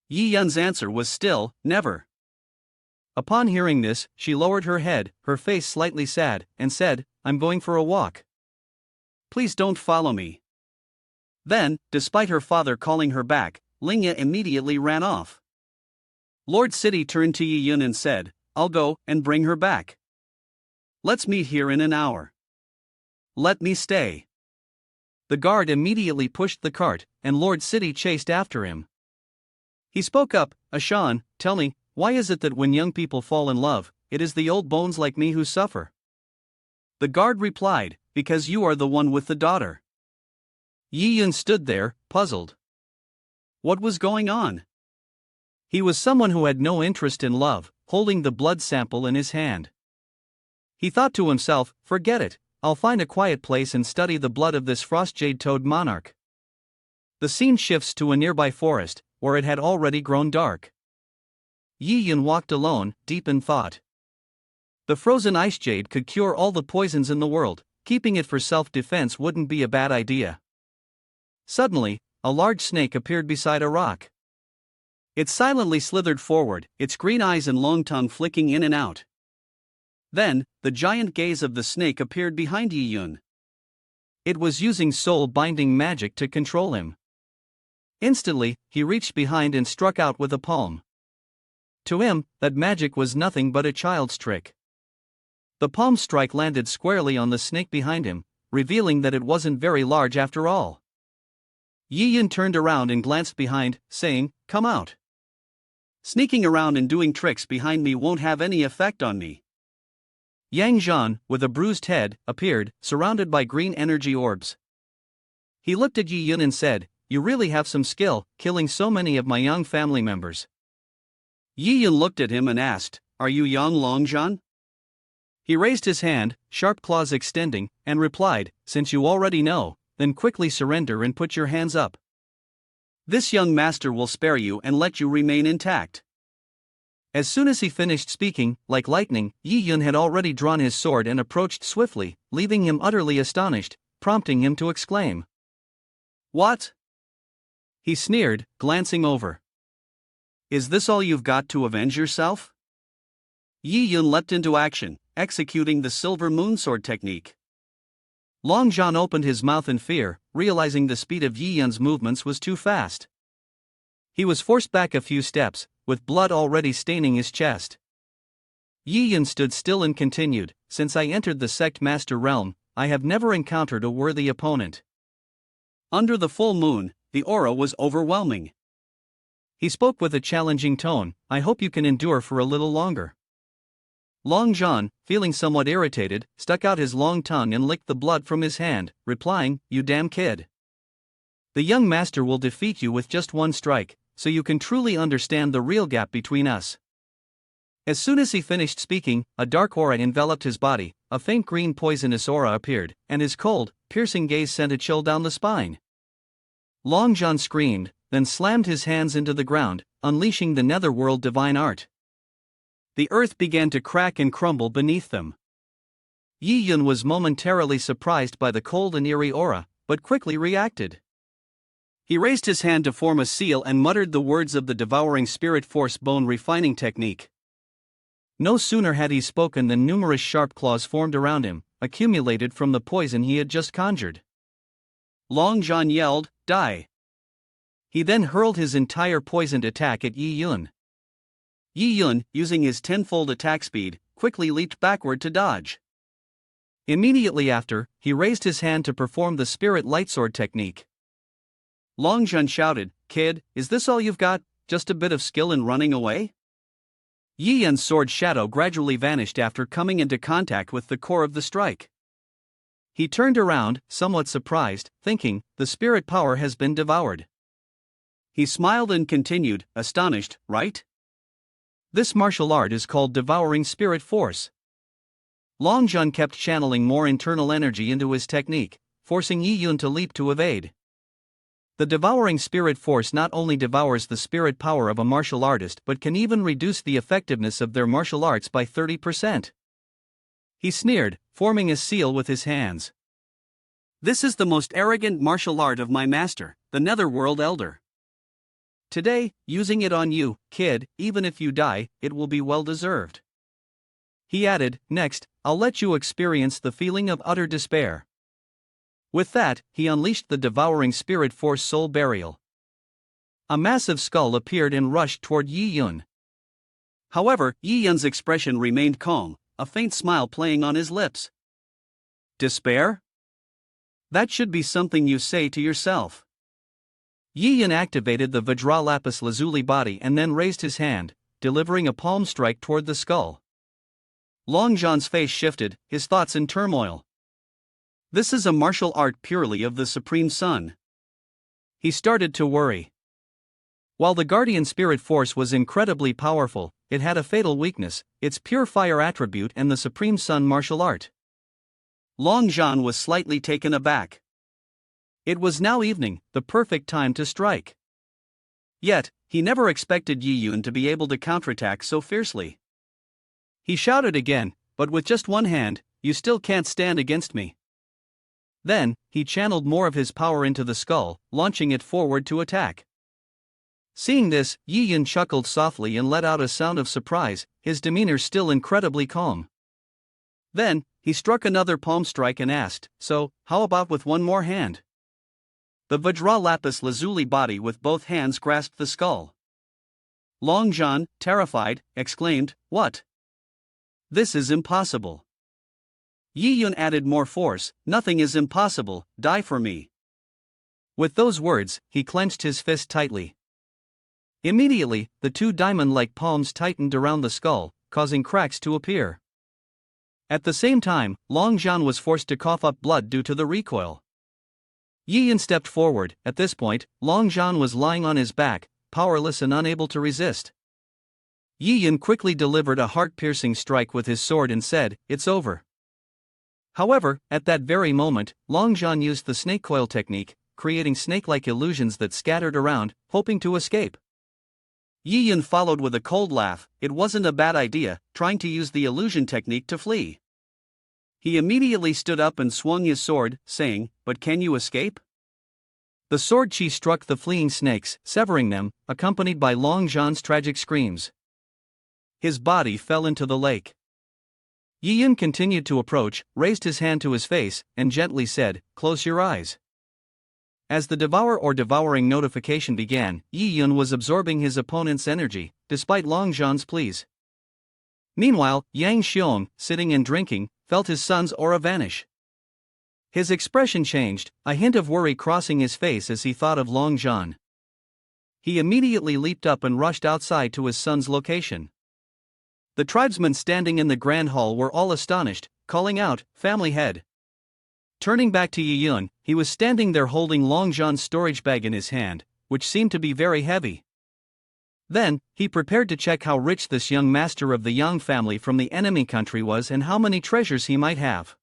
Yi Yun's answer was still, never. Upon hearing this, she lowered her head, her face slightly sad, and said, I'm going for a walk. Please don't follow me. Then, despite her father calling her back, Linga immediately ran off. Lord City turned to Yi Yun and said, I'll go and bring her back. Let's meet here in an hour. Let me stay. The guard immediately pushed the cart, and Lord City chased after him. He spoke up, Ashan, tell me, why is it that when young people fall in love, it is the old bones like me who suffer? The guard replied, because you are the one with the daughter. Yi Yun stood there, puzzled. What was going on? He was someone who had no interest in love, holding the blood sample in his hand. He thought to himself, forget it, I'll find a quiet place and study the blood of this frost-jade toad monarch. The scene shifts to a nearby forest, where it had already grown dark. Yi Yun walked alone, deep in thought. The frozen ice jade could cure all the poisons in the world, keeping it for self-defense wouldn't be a bad idea. Suddenly, a large snake appeared beside a rock. It silently slithered forward, its green eyes and long tongue flicking in and out. Then, the giant gaze of the snake appeared behind Yi Yun. It was using soul-binding magic to control him. Instantly, he reached behind and struck out with a palm. To him, that magic was nothing but a child's trick. The palm strike landed squarely on the snake behind him, revealing that it wasn't very large after all. Yi Yun turned around and glanced behind, saying, come out. Sneaking around and doing tricks behind me won't have any effect on me. Yang Zhan, with a bruised head, appeared, surrounded by green energy orbs. He looked at Yi Yun and said, you really have some skill, killing so many of my young family members. Yi Yun looked at him and asked, are you Yang Longzhan? He raised his hand, sharp claws extending, and replied, since you already know, then quickly surrender and put your hands up. This young master will spare you and let you remain intact. As soon as he finished speaking, like lightning, Yi Yun had already drawn his sword and approached swiftly, leaving him utterly astonished, prompting him to exclaim. What? He sneered, glancing over. Is this all you've got to avenge yourself? Yi Yun leapt into action, executing the silver moonsword technique. Long Zhan opened his mouth in fear, realizing the speed of Yi Yun's movements was too fast. He was forced back a few steps, with blood already staining his chest. Yi Yun stood still and continued, since I entered the Sect Master realm, I have never encountered a worthy opponent. Under the full moon, the aura was overwhelming. He spoke with a challenging tone, I hope you can endure for a little longer. Long Zhan, feeling somewhat irritated, stuck out his long tongue and licked the blood from his hand, replying, you damn kid. The young master will defeat you with just one strike, so you can truly understand the real gap between us. As soon as he finished speaking, a dark aura enveloped his body, a faint green poisonous aura appeared, and his cold, piercing gaze sent a chill down the spine. Long Zhan screamed, then slammed his hands into the ground, unleashing the netherworld divine art. The earth began to crack and crumble beneath them. Yi Yun was momentarily surprised by the cold and eerie aura, but quickly reacted. He raised his hand to form a seal and muttered the words of the devouring spirit force bone refining technique. No sooner had he spoken than numerous sharp claws formed around him, accumulated from the poison he had just conjured. Long Zhan yelled, die. He then hurled his entire poisoned attack at Yi Yun. Yi Yun, using his tenfold attack speed, quickly leaped backward to dodge. Immediately after, he raised his hand to perform the spirit lightsword technique. Long Zhan shouted, "Kid, is this all you've got, just a bit of skill in running away?" Yi Yun's sword shadow gradually vanished after coming into contact with the core of the strike. He turned around, somewhat surprised, thinking, the spirit power has been devoured. He smiled and continued, astonished, right? This martial art is called devouring spirit force. Long Zhan kept channeling more internal energy into his technique, forcing Yi Yun to leap to evade. The devouring spirit force not only devours the spirit power of a martial artist but can even reduce the effectiveness of their martial arts by 30%. He sneered, forming a seal with his hands. "This is the most arrogant martial art of my master, the Netherworld Elder. Today, using it on you, kid, even if you die, it will be well deserved." He added, "Next, I'll let you experience the feeling of utter despair." With that, he unleashed the devouring spirit force soul burial. A massive skull appeared and rushed toward Yi Yun. However, Yi Yun's expression remained calm, a faint smile playing on his lips. "Despair? That should be something you say to yourself." Yi Yun activated the Vajra Lapis Lazuli body and then raised his hand, delivering a palm strike toward the skull. Long Zhan's face shifted, his thoughts in turmoil. This is a martial art purely of the Supreme Sun. He started to worry. While the Guardian Spirit Force was incredibly powerful, it had a fatal weakness, its pure fire attribute and the Supreme Sun martial art. Long Zhan was slightly taken aback. It was now evening, the perfect time to strike. Yet, he never expected Yi Yun to be able to counterattack so fiercely. He shouted again, but with just one hand, "You still can't stand against me." Then, he channeled more of his power into the skull, launching it forward to attack. Seeing this, Yi Yun chuckled softly and let out a sound of surprise, his demeanor still incredibly calm. Then, he struck another palm strike and asked, "So, how about with one more hand?" The Vajra Lapis Lazuli body with both hands grasped the skull. Long Zhan, terrified, exclaimed, "What? This is impossible." Yi Yun added more force, "Nothing is impossible, die for me." With those words, he clenched his fist tightly. Immediately, the two diamond-like palms tightened around the skull, causing cracks to appear. At the same time, Long Zhan was forced to cough up blood due to the recoil. Yi Yun stepped forward. At this point, Long Zhan was lying on his back, powerless and unable to resist. Yi Yun quickly delivered a heart-piercing strike with his sword and said, "It's over." However, at that very moment, Long Zhan used the snake coil technique, creating snake-like illusions that scattered around, hoping to escape. Yi Yun followed with a cold laugh. It wasn't a bad idea, trying to use the illusion technique to flee. He immediately stood up and swung his sword, saying, "But can you escape?" The sword chi struck the fleeing snakes, severing them, accompanied by Long Zhan's tragic screams. His body fell into the lake. Yi Yun continued to approach, raised his hand to his face, and gently said, "Close your eyes." As the devour or devouring notification began, Yi Yun was absorbing his opponent's energy, despite Long Zhan's pleas. Meanwhile, Yang Xiong, sitting and drinking, felt his son's aura vanish. His expression changed, a hint of worry crossing his face as he thought of Long Zhan. He immediately leaped up and rushed outside to his son's location. The tribesmen standing in the grand hall were all astonished, calling out, "Family head." Turning back to Yi Yun, he was standing there holding Long Zhan's storage bag in his hand, which seemed to be very heavy. Then, he prepared to check how rich this young master of the Yang family from the enemy country was and how many treasures he might have.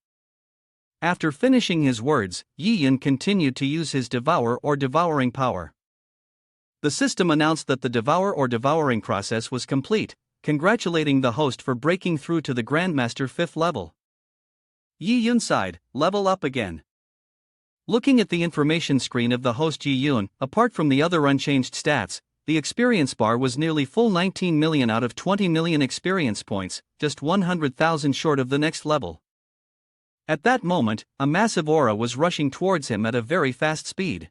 After finishing his words, Yi Yun continued to use his devour or devouring power. The system announced that the devour or devouring process was complete, congratulating the host for breaking through to the Grandmaster 5th level. Yi Yun sighed, "Level up again." Looking at the information screen of the host Yi Yun, apart from the other unchanged stats, the experience bar was nearly full 19 million out of 20 million experience points, just 100,000 short of the next level. At that moment, a massive aura was rushing towards him at a very fast speed.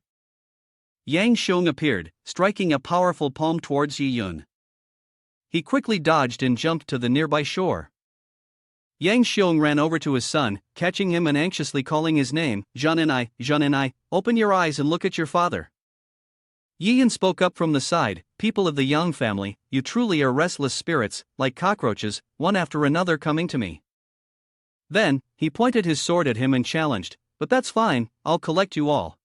Yang Xiong appeared, striking a powerful palm towards Yi Yun. He quickly dodged and jumped to the nearby shore. Yang Xiong ran over to his son, catching him and anxiously calling his name, Zhan and I, open your eyes and look at your father. Yi Yan spoke up from the side, people of the Yang family, you truly are restless spirits, like cockroaches, one after another coming to me. Then, he pointed his sword at him and challenged, but that's fine, I'll collect you all.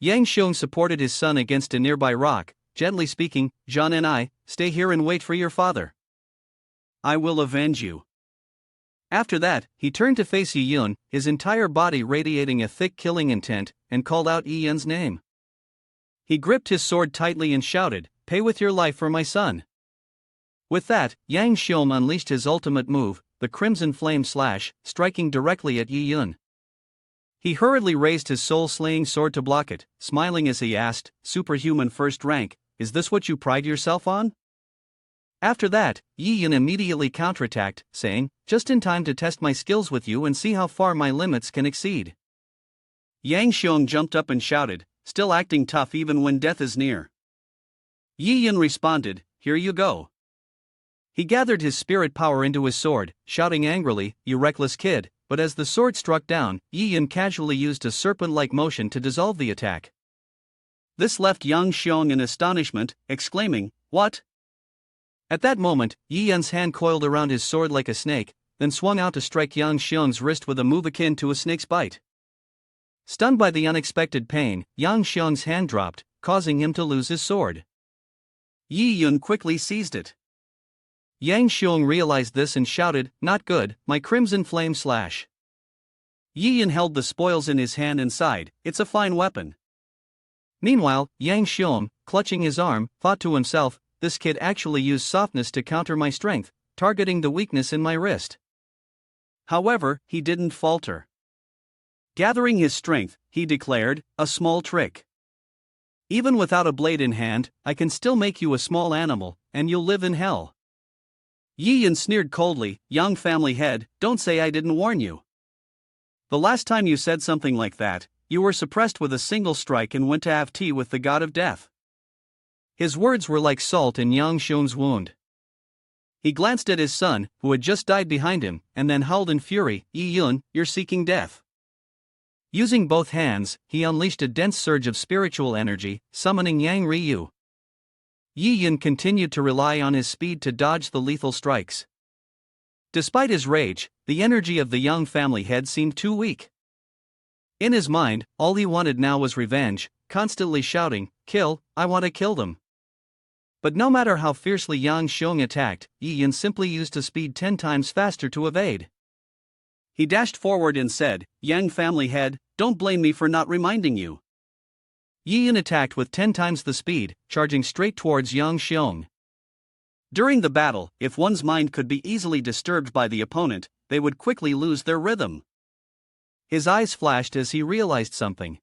Yang Xiong supported his son against a nearby rock, gently speaking, Zhan and I, stay here and wait for your father. I will avenge you. After that, he turned to face Yi Yun, his entire body radiating a thick killing intent, and called out Yi Yun's name. He gripped his sword tightly and shouted, pay with your life for my son. With that, Yang Xiong unleashed his ultimate move, the Crimson Flame Slash, striking directly at Yi Yun. He hurriedly raised his soul-slaying sword to block it, smiling as he asked, superhuman first rank, is this what you pride yourself on? After that, Yi Yun immediately counterattacked, saying, just in time to test my skills with you and see how far my limits can exceed. Yang Xiong jumped up and shouted, still acting tough even when death is near. Yi Yun responded, here you go. He gathered his spirit power into his sword, shouting angrily, you reckless kid, but as the sword struck down, Yi Yun casually used a serpent-like motion to dissolve the attack. This left Yang Xiong in astonishment, exclaiming, what? At that moment, Yi Yun's hand coiled around his sword like a snake, then swung out to strike Yang Xiong's wrist with a move akin to a snake's bite. Stunned by the unexpected pain, Yang Xiong's hand dropped, causing him to lose his sword. Yi Yun quickly seized it. Yang Xiong realized this and shouted, not good, my Crimson Flame Slash. Yi Yun held the spoils in his hand and sighed, it's a fine weapon. Meanwhile, Yang Xiong, clutching his arm, thought to himself, this kid actually used softness to counter my strength, targeting the weakness in my wrist. However, he didn't falter. Gathering his strength, he declared, a small trick. Even without a blade in hand, I can still make you a small animal, and you'll live in hell. Yi Yun sneered coldly, young family head, don't say I didn't warn you. The last time you said something like that, you were suppressed with a single strike and went to have tea with the god of death. His words were like salt in Yang Xiong's wound. He glanced at his son, who had just died behind him, and then howled in fury, Yi Yun, you're seeking death. Using both hands, he unleashed a dense surge of spiritual energy, summoning Yang Ryu. Yi Yun continued to rely on his speed to dodge the lethal strikes. Despite his rage, the energy of the young family head seemed too weak. In his mind, all he wanted now was revenge, constantly shouting, kill, I want to kill them. But no matter how fiercely Yang Xiong attacked, Yi Yun simply used a speed 10 times faster to evade. He dashed forward and said, Yang family head, don't blame me for not reminding you. Yi Yun attacked with 10 times the speed, charging straight towards Yang Xiong. During the battle, if one's mind could be easily disturbed by the opponent, they would quickly lose their rhythm. His eyes flashed as he realized something.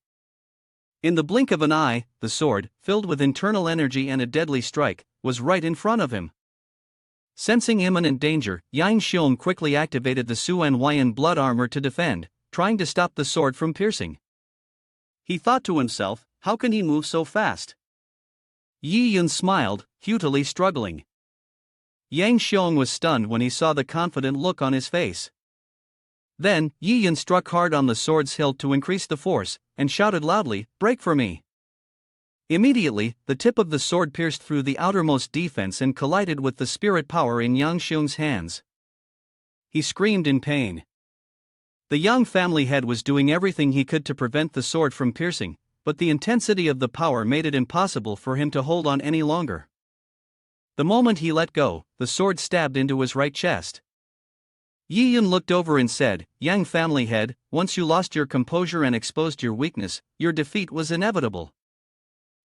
In the blink of an eye, the sword, filled with internal energy and a deadly strike, was right in front of him. Sensing imminent danger, Yang Xiong quickly activated the Suan Huayan blood armor to defend, trying to stop the sword from piercing. He thought to himself, how can he move so fast? Yi Yun smiled, futilely struggling. Yang Xiong was stunned when he saw the confident look on his face. Then, Yi Yun struck hard on the sword's hilt to increase the force, and shouted loudly, break for me. Immediately, the tip of the sword pierced through the outermost defense and collided with the spirit power in Yang Xiong's hands. He screamed in pain. The young family head was doing everything he could to prevent the sword from piercing, but the intensity of the power made it impossible for him to hold on any longer. The moment he let go, the sword stabbed into his right chest. Yi Yun looked over and said, Yang family head, once you lost your composure and exposed your weakness, your defeat was inevitable.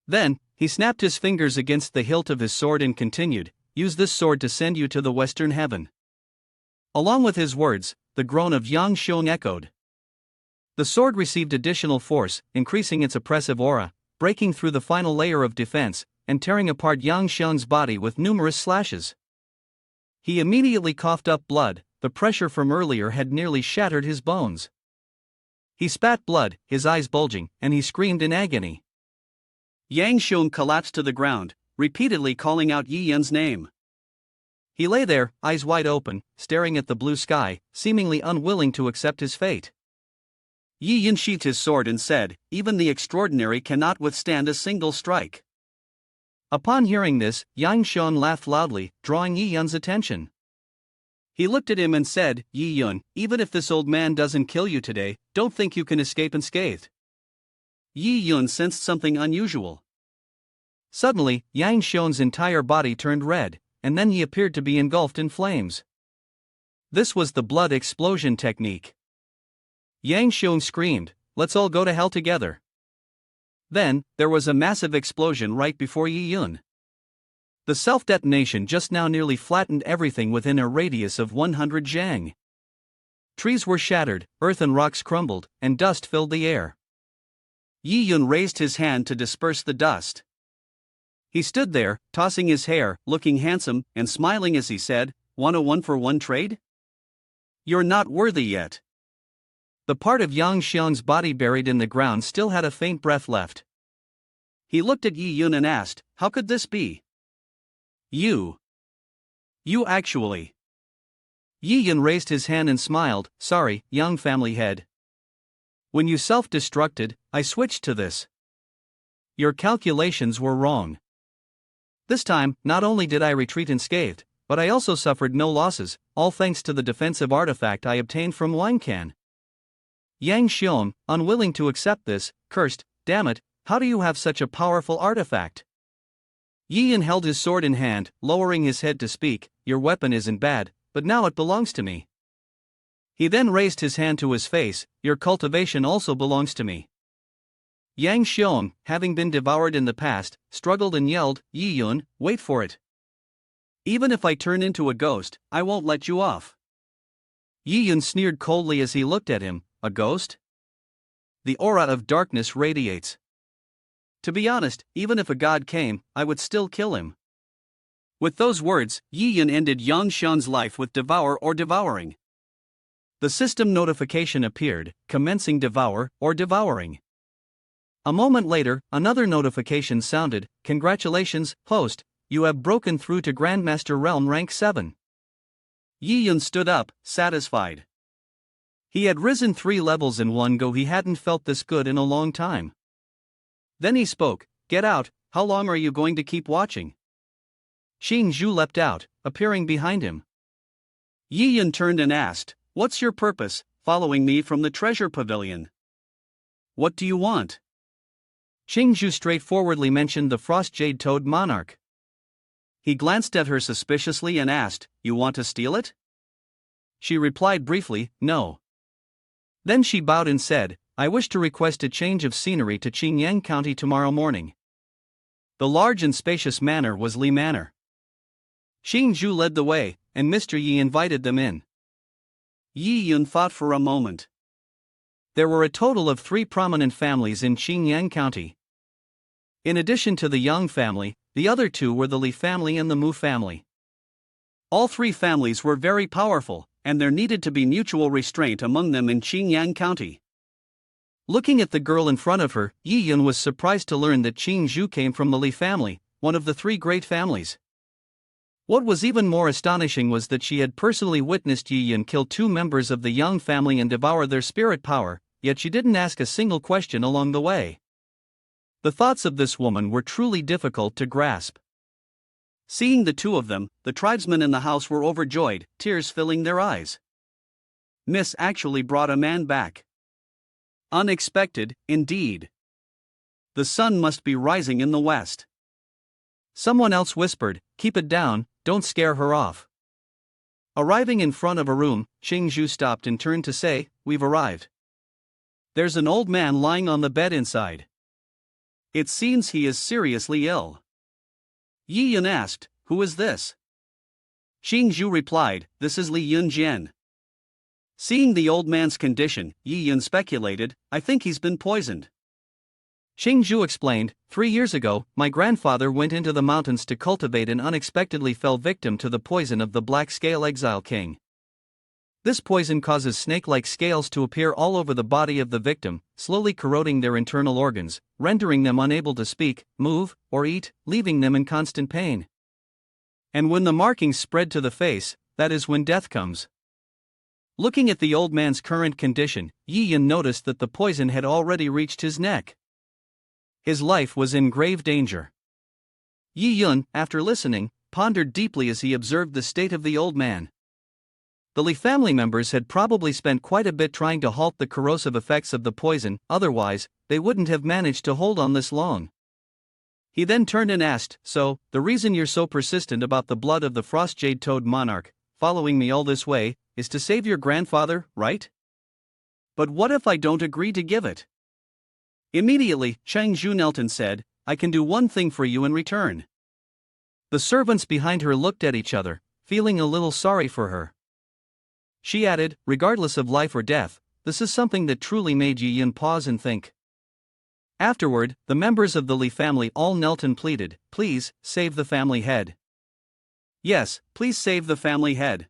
Then, he snapped his fingers against the hilt of his sword and continued, use this sword to send you to the western heaven. Along with his words, the groan of Yang Xiong echoed. The sword received additional force, increasing its oppressive aura, breaking through the final layer of defense, and tearing apart Yang Xiong's body with numerous slashes. He immediately coughed up blood, the pressure from earlier had nearly shattered his bones. He spat blood, his eyes bulging, and he screamed in agony. Yang Xiong collapsed to the ground, repeatedly calling out Yi Yun's name. He lay there, eyes wide open, staring at the blue sky, seemingly unwilling to accept his fate. Yi Yun sheathed his sword and said, "Even the extraordinary cannot withstand a single strike." Upon hearing this, Yang Xian laughed loudly, drawing Yi Yun's attention. He looked at him and said, "Yi Yun, even if this old man doesn't kill you today, don't think you can escape unscathed." Yi Yun sensed something unusual. Suddenly, Yang Xian's entire body turned red, and then he appeared to be engulfed in flames. This was the blood explosion technique. Yang Xian screamed, "Let's all go to hell together." Then, there was a massive explosion right before Yi Yun. The self-detonation just now nearly flattened everything within a radius of 100 zhang. Trees were shattered, earth and rocks crumbled, and dust filled the air. Yi Yun raised his hand to disperse the dust. He stood there, tossing his hair, looking handsome, and smiling as he said, "Want a one-for-one trade? You're not worthy yet." The part of Yang Xian's body buried in the ground still had a faint breath left. He looked at Yi Yun and asked, "How could this be?" You actually." Yi Yun raised his hand and smiled, "Sorry, young family head. When you self-destructed, I switched to this. Your calculations were wrong. This time, not only did I retreat unscathed, but I also suffered no losses, all thanks to the defensive artifact I obtained from Wankan." Yang Xian, unwilling to accept this, cursed, "Damn it, how do you have such a powerful artifact?" Yi Yun held his sword in hand, lowering his head to speak, "Your weapon isn't bad, but now it belongs to me." He then raised his hand to his face, "Your cultivation also belongs to me." Yang Xian, having been devoured in the past, struggled and yelled, "Yi Yun, wait for it. Even if I turn into a ghost, I won't let you off." Yi Yun sneered coldly as he looked at him, "A ghost? The aura of darkness radiates. To be honest, even if a god came, I would still kill him." With those words, Yi Yun ended Yang Xian's life with devour or devouring. The system notification appeared, commencing devour or devouring. A moment later, another notification sounded, "Congratulations, host, you have broken through to Grandmaster Realm rank 7. Yi Yun stood up, satisfied. He had risen 3 levels in one go. He hadn't felt this good in a long time. Then he spoke, "Get out, how long are you going to keep watching?" Xing Zhu leapt out, appearing behind him. Yi Yun turned and asked, "What's your purpose, following me from the treasure pavilion? What do you want?" Xing Zhu straightforwardly mentioned the Frost Jade Toad Monarch. He glanced at her suspiciously and asked, "You want to steal it?" She replied briefly, "No." Then she bowed and said, "I wish to request a change of scenery to Qingyang County tomorrow morning." The large and spacious manor was Li Manor. Xing Zhu led the way, and Mr. Yi invited them in. Yi Yun thought for a moment. There were a total of 3 prominent families in Qingyang County. In addition to the Yang family, the other 2 were the Li family and the Mu family. All 3 families were very powerful, and there needed to be mutual restraint among them in Qingyang County. Looking at the girl in front of her, Yi Yun was surprised to learn that Qing Zhu came from the Li family, one of the 3 great families. What was even more astonishing was that she had personally witnessed Yi Yun kill 2 members of the Yang family and devour their spirit power, yet she didn't ask a single question along the way. The thoughts of this woman were truly difficult to grasp. Seeing the 2 of them, the tribesmen in the house were overjoyed, tears filling their eyes. Miss actually brought a man back. Unexpected, indeed. The sun must be rising in the west. Someone else whispered, "Keep it down, don't scare her off." Arriving in front of a room, Xing Zhu stopped and turned to say, "We've arrived. There's an old man lying on the bed inside. It seems he is seriously ill." Yi Yun asked, "Who is this?" Xing Zhu replied, "This is Li Yunjian." Seeing the old man's condition, Yi Yun speculated, "I think he's been poisoned." Xing Zhu explained, 3 years ago, my grandfather went into the mountains to cultivate and unexpectedly fell victim to the poison of the Black Scale Exile King. This poison causes snake-like scales to appear all over the body of the victim, slowly corroding their internal organs, rendering them unable to speak, move, or eat, leaving them in constant pain. And when the markings spread to the face, that is when death comes. Looking at the old man's current condition, Yi Yun noticed that the poison had already reached his neck. His life was in grave danger. Yi Yun, after listening, pondered deeply as he observed the state of the old man. The Li family members had probably spent quite a bit trying to halt the corrosive effects of the poison, otherwise, they wouldn't have managed to hold on this long. He then turned and asked, "So, the reason you're so persistent about the blood of the Frost Jade Toad monarch, following me all this way, is to save your grandfather, right? But what if I don't agree to give it?" Immediately, Chang Zhu knelt and said, "I can do one thing for you in return." The servants behind her looked at each other, feeling a little sorry for her. She added, "Regardless of life or death, this is something that truly made Yi Yun pause and think." Afterward, the members of the Li family all knelt and pleaded, "Please, save the family head. Yes, please save the family head.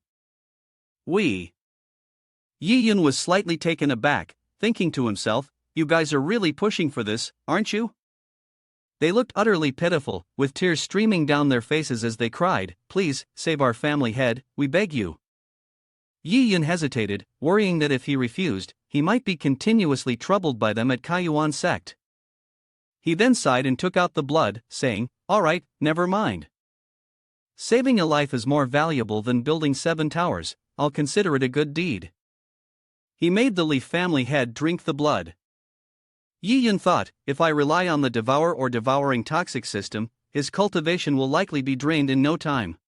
We." Yi Yun was slightly taken aback, thinking to himself, "You guys are really pushing for this, aren't you?" They looked utterly pitiful, with tears streaming down their faces as they cried, "Please, save our family head, we beg you." Yi Yun hesitated, worrying that if he refused, he might be continuously troubled by them at Kaiyuan Sect. He then sighed and took out the blood, saying, "All right, never mind. Saving a life is more valuable than building 7 towers, I'll consider it a good deed." He made the Li family head drink the blood. Yi Yun thought, if I rely on the devour or devouring toxic system, his cultivation will likely be drained in no time.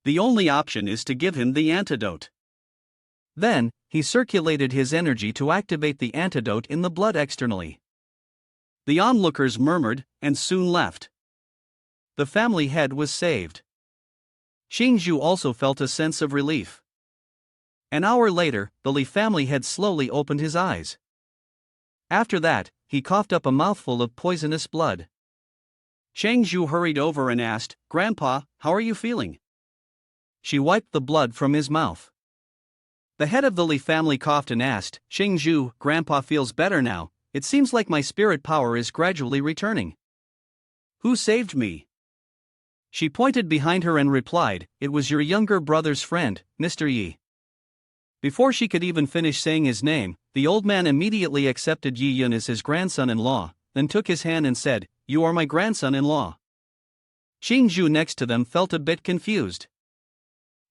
The only option is to give him the antidote. Then, he circulated his energy to activate the antidote in the blood externally. The onlookers murmured, and soon left. The family head was saved. Xingzhu also felt a sense of relief. An hour later, the Li family head slowly opened his eyes. After that, he coughed up a mouthful of poisonous blood. Changzhu hurried over and asked, "Grandpa, how are you feeling?" She wiped the blood from his mouth. The head of the Li family coughed and asked, "Changzhu, Grandpa feels better now. It seems like my spirit power is gradually returning." "Who saved me?" She pointed behind her and replied, "It was your younger brother's friend, Mr. Yi." Before she could even finish saying his name, the old man immediately accepted Yi Yun as his grandson-in-law, then took his hand and said, "You are my grandson-in-law." Xingzhu next to them felt a bit confused.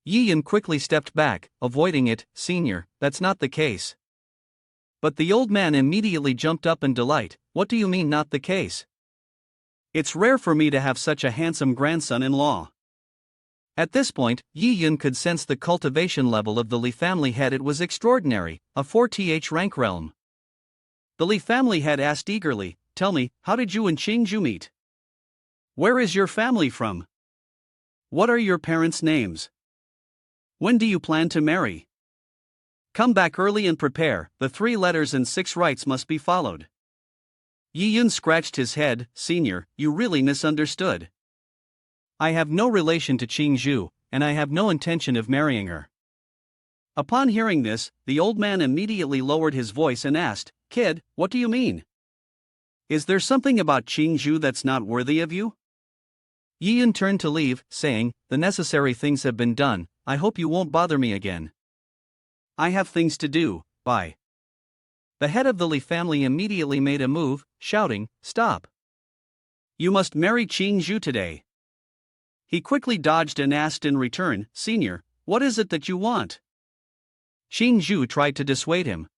Yi Yun quickly stepped back, avoiding it, "Senior, that's not the case." But the old man immediately jumped up in delight, "What do you mean not the case? It's rare for me to have such a handsome grandson-in-law." At this point, Yi Yun could sense the cultivation level of the Li family head. It was extraordinary, a 4th rank realm. The Li family head asked eagerly, "Tell me, how did you and Qingzhu meet? Where is your family from? What are your parents' names? When do you plan to marry? Come back early and prepare, the 3 letters and 6 rites must be followed." Yi Yun scratched his head, "Senior, you really misunderstood. I have no relation to Qingzhu, and I have no intention of marrying her." Upon hearing this, the old man immediately lowered his voice and asked, "Kid, what do you mean? Is there something about Qingzhu that's not worthy of you?" Yi Yun turned to leave, saying, "The necessary things have been done, I hope you won't bother me again. I have things to do, bye." The head of the Li family immediately made a move, shouting, "Stop! You must marry Qingzhu today." He quickly dodged and asked in return, "Senior, what is it that you want?" Qingzhu tried to dissuade him.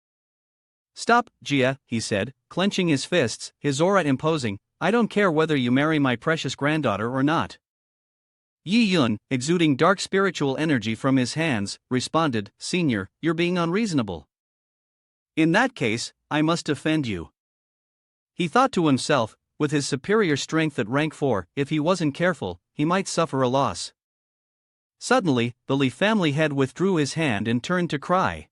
"Stop, Jia," he said, clenching his fists, his aura imposing, "I don't care whether you marry my precious granddaughter or not." Yi Yun, exuding dark spiritual energy from his hands, responded, "Senior, you're being unreasonable. In that case, I must offend you." He thought to himself, with his superior strength at rank 4, if he wasn't careful, he might suffer a loss. Suddenly, the Li family head withdrew his hand and turned to cry.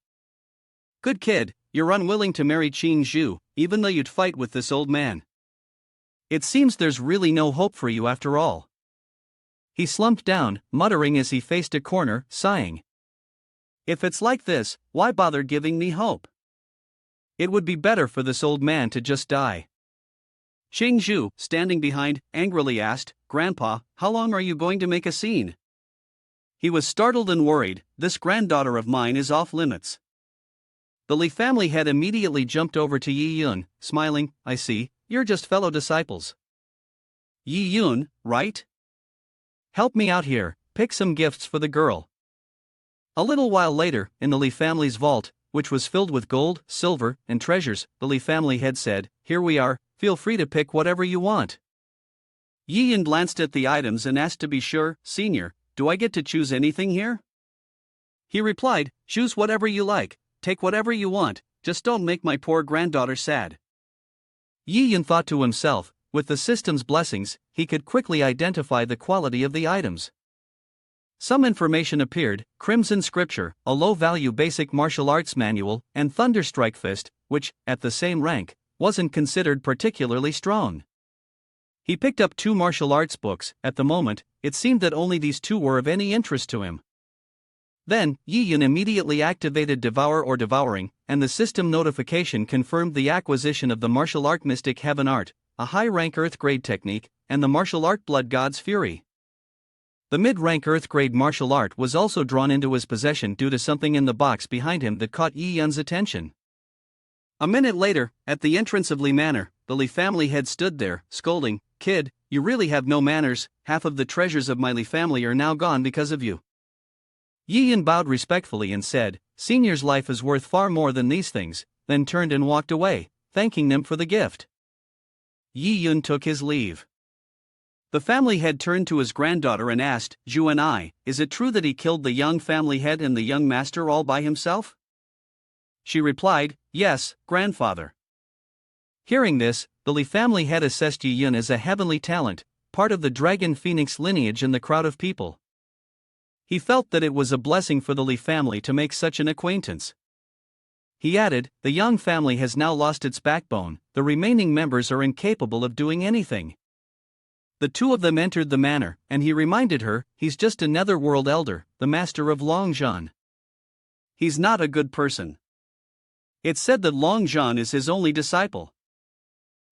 "Good kid, you're unwilling to marry Qingzhu, even though you'd fight with this old man. It seems there's really no hope for you after all." He slumped down, muttering as he faced a corner, sighing. "If it's like this, why bother giving me hope? It would be better for this old man to just die." Ching, standing behind, angrily asked, "Grandpa, how long are you going to make a scene?" He was startled and worried. "This granddaughter of mine is off limits." The Li family head immediately jumped over to Yi Yun, smiling. "I see, you're just fellow disciples. Yi Yun, right? Help me out here, pick some gifts for the girl." A little while later, in the Li family's vault, which was filled with gold, silver, and treasures, the Li family head said, "Here we are, feel free to pick whatever you want." Yi Yun glanced at the items and asked to be sure, "Senior, do I get to choose anything here?" He replied, "Choose whatever you like, take whatever you want, just don't make my poor granddaughter sad." Yi Yun thought to himself, with the system's blessings, he could quickly identify the quality of the items. Some information appeared: Crimson Scripture, a low-value basic martial arts manual, and Thunderstrike Fist, which, at the same rank, wasn't considered particularly strong. He picked up 2 martial arts books. At the moment, it seemed that only these 2 were of any interest to him. Then, Yi Yun immediately activated Devour or Devouring, and the system notification confirmed the acquisition of the martial art Mystic Heaven Art, a high-rank Earth-grade technique, and the martial art Blood God's Fury. The mid-rank Earth-grade martial art was also drawn into his possession due to something in the box behind him that caught Yi Yun's attention. A minute later, at the entrance of Li Manor, the Li family head stood there, scolding, "Kid, you really have no manners, half of the treasures of my Li family are now gone because of you." Yi Yun bowed respectfully and said, "Senior's life is worth far more than these things," then turned and walked away, thanking them for the gift. Yi Yun took his leave. The family head turned to his granddaughter and asked, "Zhu and I, is it true that he killed the young family head and the young master all by himself?" She replied, "Yes, grandfather." Hearing this, the Li family head assessed Yi Yun as a heavenly talent, part of the Dragon Phoenix lineage in the crowd of people. He felt that it was a blessing for the Li family to make such an acquaintance. He added, "The young family has now lost its backbone, the remaining members are incapable of doing anything." The 2 of them entered the manor, and he reminded her, "He's just a netherworld elder, the master of Longzhan. He's not a good person. It's said that Longzhan is his only disciple.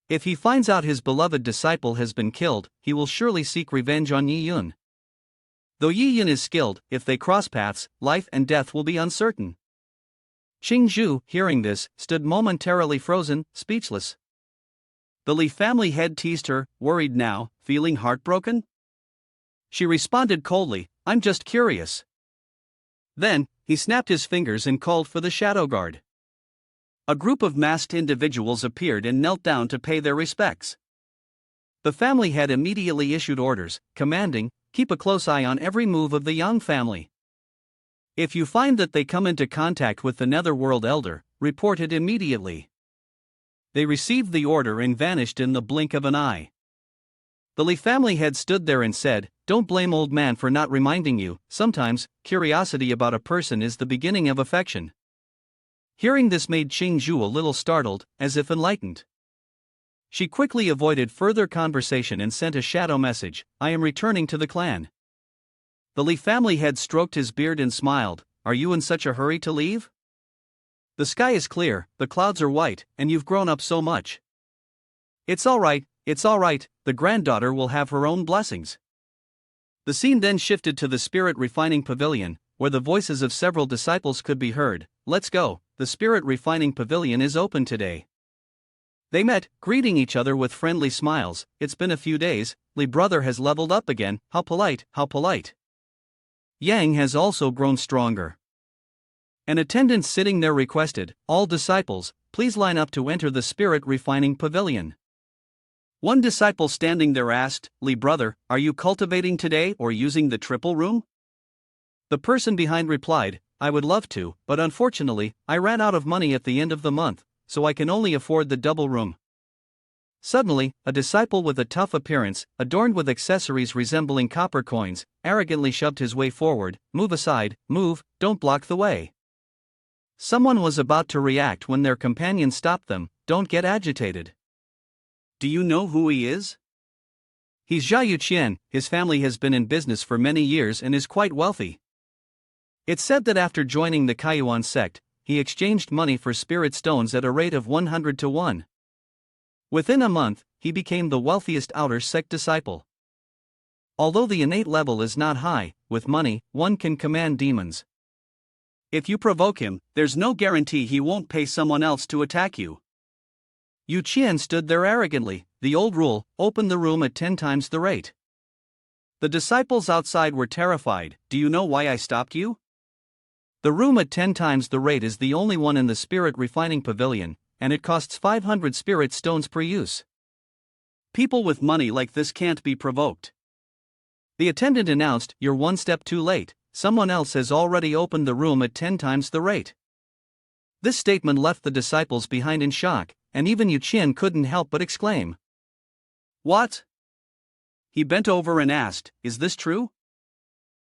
If he finds out his beloved disciple has been killed, he will surely seek revenge on Yi Yun. Though Yi Yun is skilled, if they cross paths, life and death will be uncertain." Ching, hearing this, stood momentarily frozen, speechless. The Li family head teased her, worried now, feeling heartbroken? She responded coldly, "I'm just curious." Then, he snapped his fingers and called for the shadow guard. A group of masked individuals appeared and knelt down to pay their respects. The family head immediately issued orders, commanding, "Keep a close eye on every move of the young family. If you find that they come into contact with the Netherworld Elder, report it immediately." They received the order and vanished in the blink of an eye. The Li family head stood there and said, "Don't blame old man for not reminding you, sometimes, curiosity about a person is the beginning of affection." Hearing this made Ching a little startled, as if enlightened. She quickly avoided further conversation and sent a shadow message, "I am returning to the clan." The Li family head stroked his beard and smiled, "Are you in such a hurry to leave? The sky is clear, the clouds are white, and you've grown up so much." It's all right, the granddaughter will have her own blessings." The scene then shifted to the Spirit Refining Pavilion, where the voices of several disciples could be heard. "Let's go, the Spirit Refining Pavilion is open today." They met, greeting each other with friendly smiles. "It's been a few days, Li brother has leveled up again, how polite, how polite. Yang has also grown stronger." An attendant sitting there requested, "All disciples, please line up to enter the Spirit Refining Pavilion." One disciple standing there asked, "Li brother, are you cultivating today or using the triple room?" The person behind replied, "I would love to, but unfortunately, I ran out of money at the end of the month, so I can only afford the double room." Suddenly, a disciple with a tough appearance, adorned with accessories resembling copper coins, arrogantly shoved his way forward. "Move aside, move, don't block the way." Someone was about to react when their companion stopped them. "Don't get agitated. Do you know who he is? He's Jia Yuqian, his family has been in business for many years and is quite wealthy. It's said that after joining the Kaiyuan sect, he exchanged money for spirit stones at a rate of 100 to 1. Within a month, he became the wealthiest outer sect disciple. Although the innate level is not high, with money, one can command demons. If you provoke him, there's no guarantee he won't pay someone else to attack you. Yu Qian stood there arrogantly, the old rule, open the room at 10 times the rate. The disciples outside were terrified. Do you know why I stopped you? The room at 10 times the rate is the only one in the spirit refining pavilion, and it costs 500 spirit stones per use. People with money like this can't be provoked. The attendant announced, "You're one step too late, someone else has already opened the room at 10 times the rate." This statement left the disciples behind in shock, and even Yu Qian couldn't help but exclaim, "What?" He bent over and asked, "Is this true?"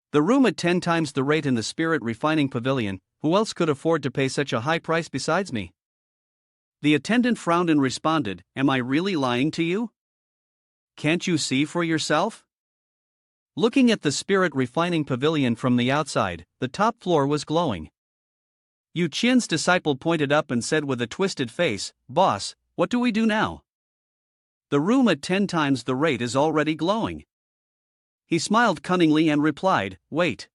The room at 10 times the rate in the spirit refining pavilion, who else could afford to pay such a high price besides me? The attendant frowned and responded, "Am I really lying to you? Can't you see for yourself?" Looking at the spirit refining pavilion from the outside, the top floor was glowing. Yu Qian's disciple pointed up and said with a twisted face, "Boss, what do we do now? The room at 10 times the rate is already glowing." He smiled cunningly and replied, "Wait."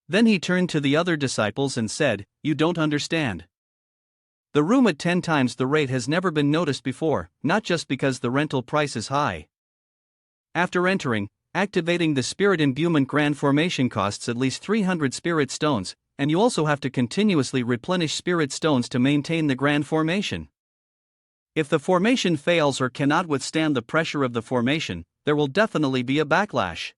Then he turned to the other disciples and said, "You don't understand. The room at 10 times the rate has never been noticed before, not just because the rental price is high. After entering, activating the spirit imbuement grand formation costs at least 300 spirit stones, and you also have to continuously replenish spirit stones to maintain the grand formation. If the formation fails or cannot withstand the pressure of the formation, there will definitely be a backlash."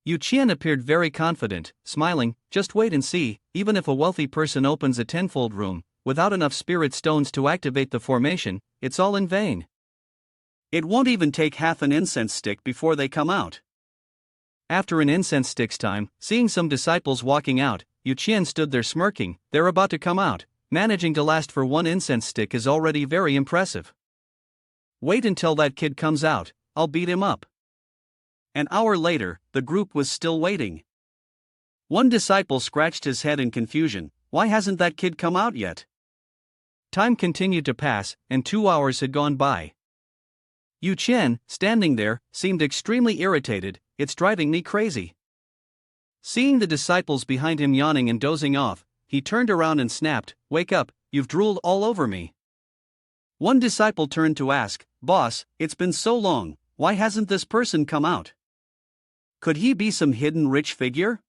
Yu Qian appeared very confident, smiling, "Just wait and see, even if a wealthy person opens a tenfold room, without enough spirit stones to activate the formation, it's all in vain. It won't even take half an incense stick before they come out." After an incense stick's time, seeing some disciples walking out, Yu Qian stood there smirking, "They're about to come out. Managing to last for one incense stick is already very impressive. Wait until that kid comes out, I'll beat him up." An hour later, the group was still waiting. One disciple scratched his head in confusion. Why hasn't that kid come out yet? Time continued to pass, and 2 hours had gone by. Yu Qian, standing there, seemed extremely irritated. "It's driving me crazy." Seeing the disciples behind him yawning and dozing off, he turned around and snapped, "Wake up, you've drooled all over me." One disciple turned to ask, "Boss, it's been so long, why hasn't this person come out? Could he be some hidden rich figure?"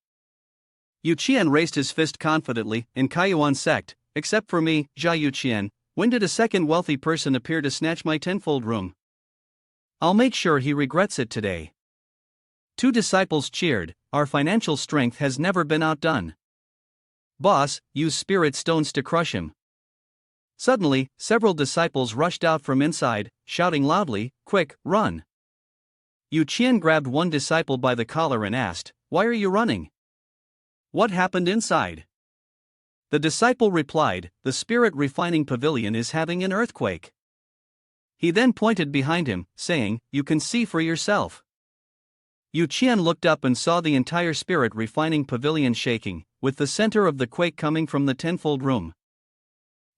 Yu Qian raised his fist confidently, "In Kaiyuan Sect, except for me, Jia Yu Qian, when did a second wealthy person appear to snatch my tenfold room? I'll make sure he regrets it today." 2 disciples cheered, "Our financial strength has never been outdone. Boss, use spirit stones to crush him." Suddenly, several disciples rushed out from inside, shouting loudly, "Quick, run!" Yu Qian grabbed one disciple by the collar and asked, "Why are you running? What happened inside?" The disciple replied, "The spirit refining pavilion is having an earthquake." He then pointed behind him, saying, "You can see for yourself." Yu Qian looked up and saw the entire spirit refining pavilion shaking, with the center of the quake coming from the tenfold room.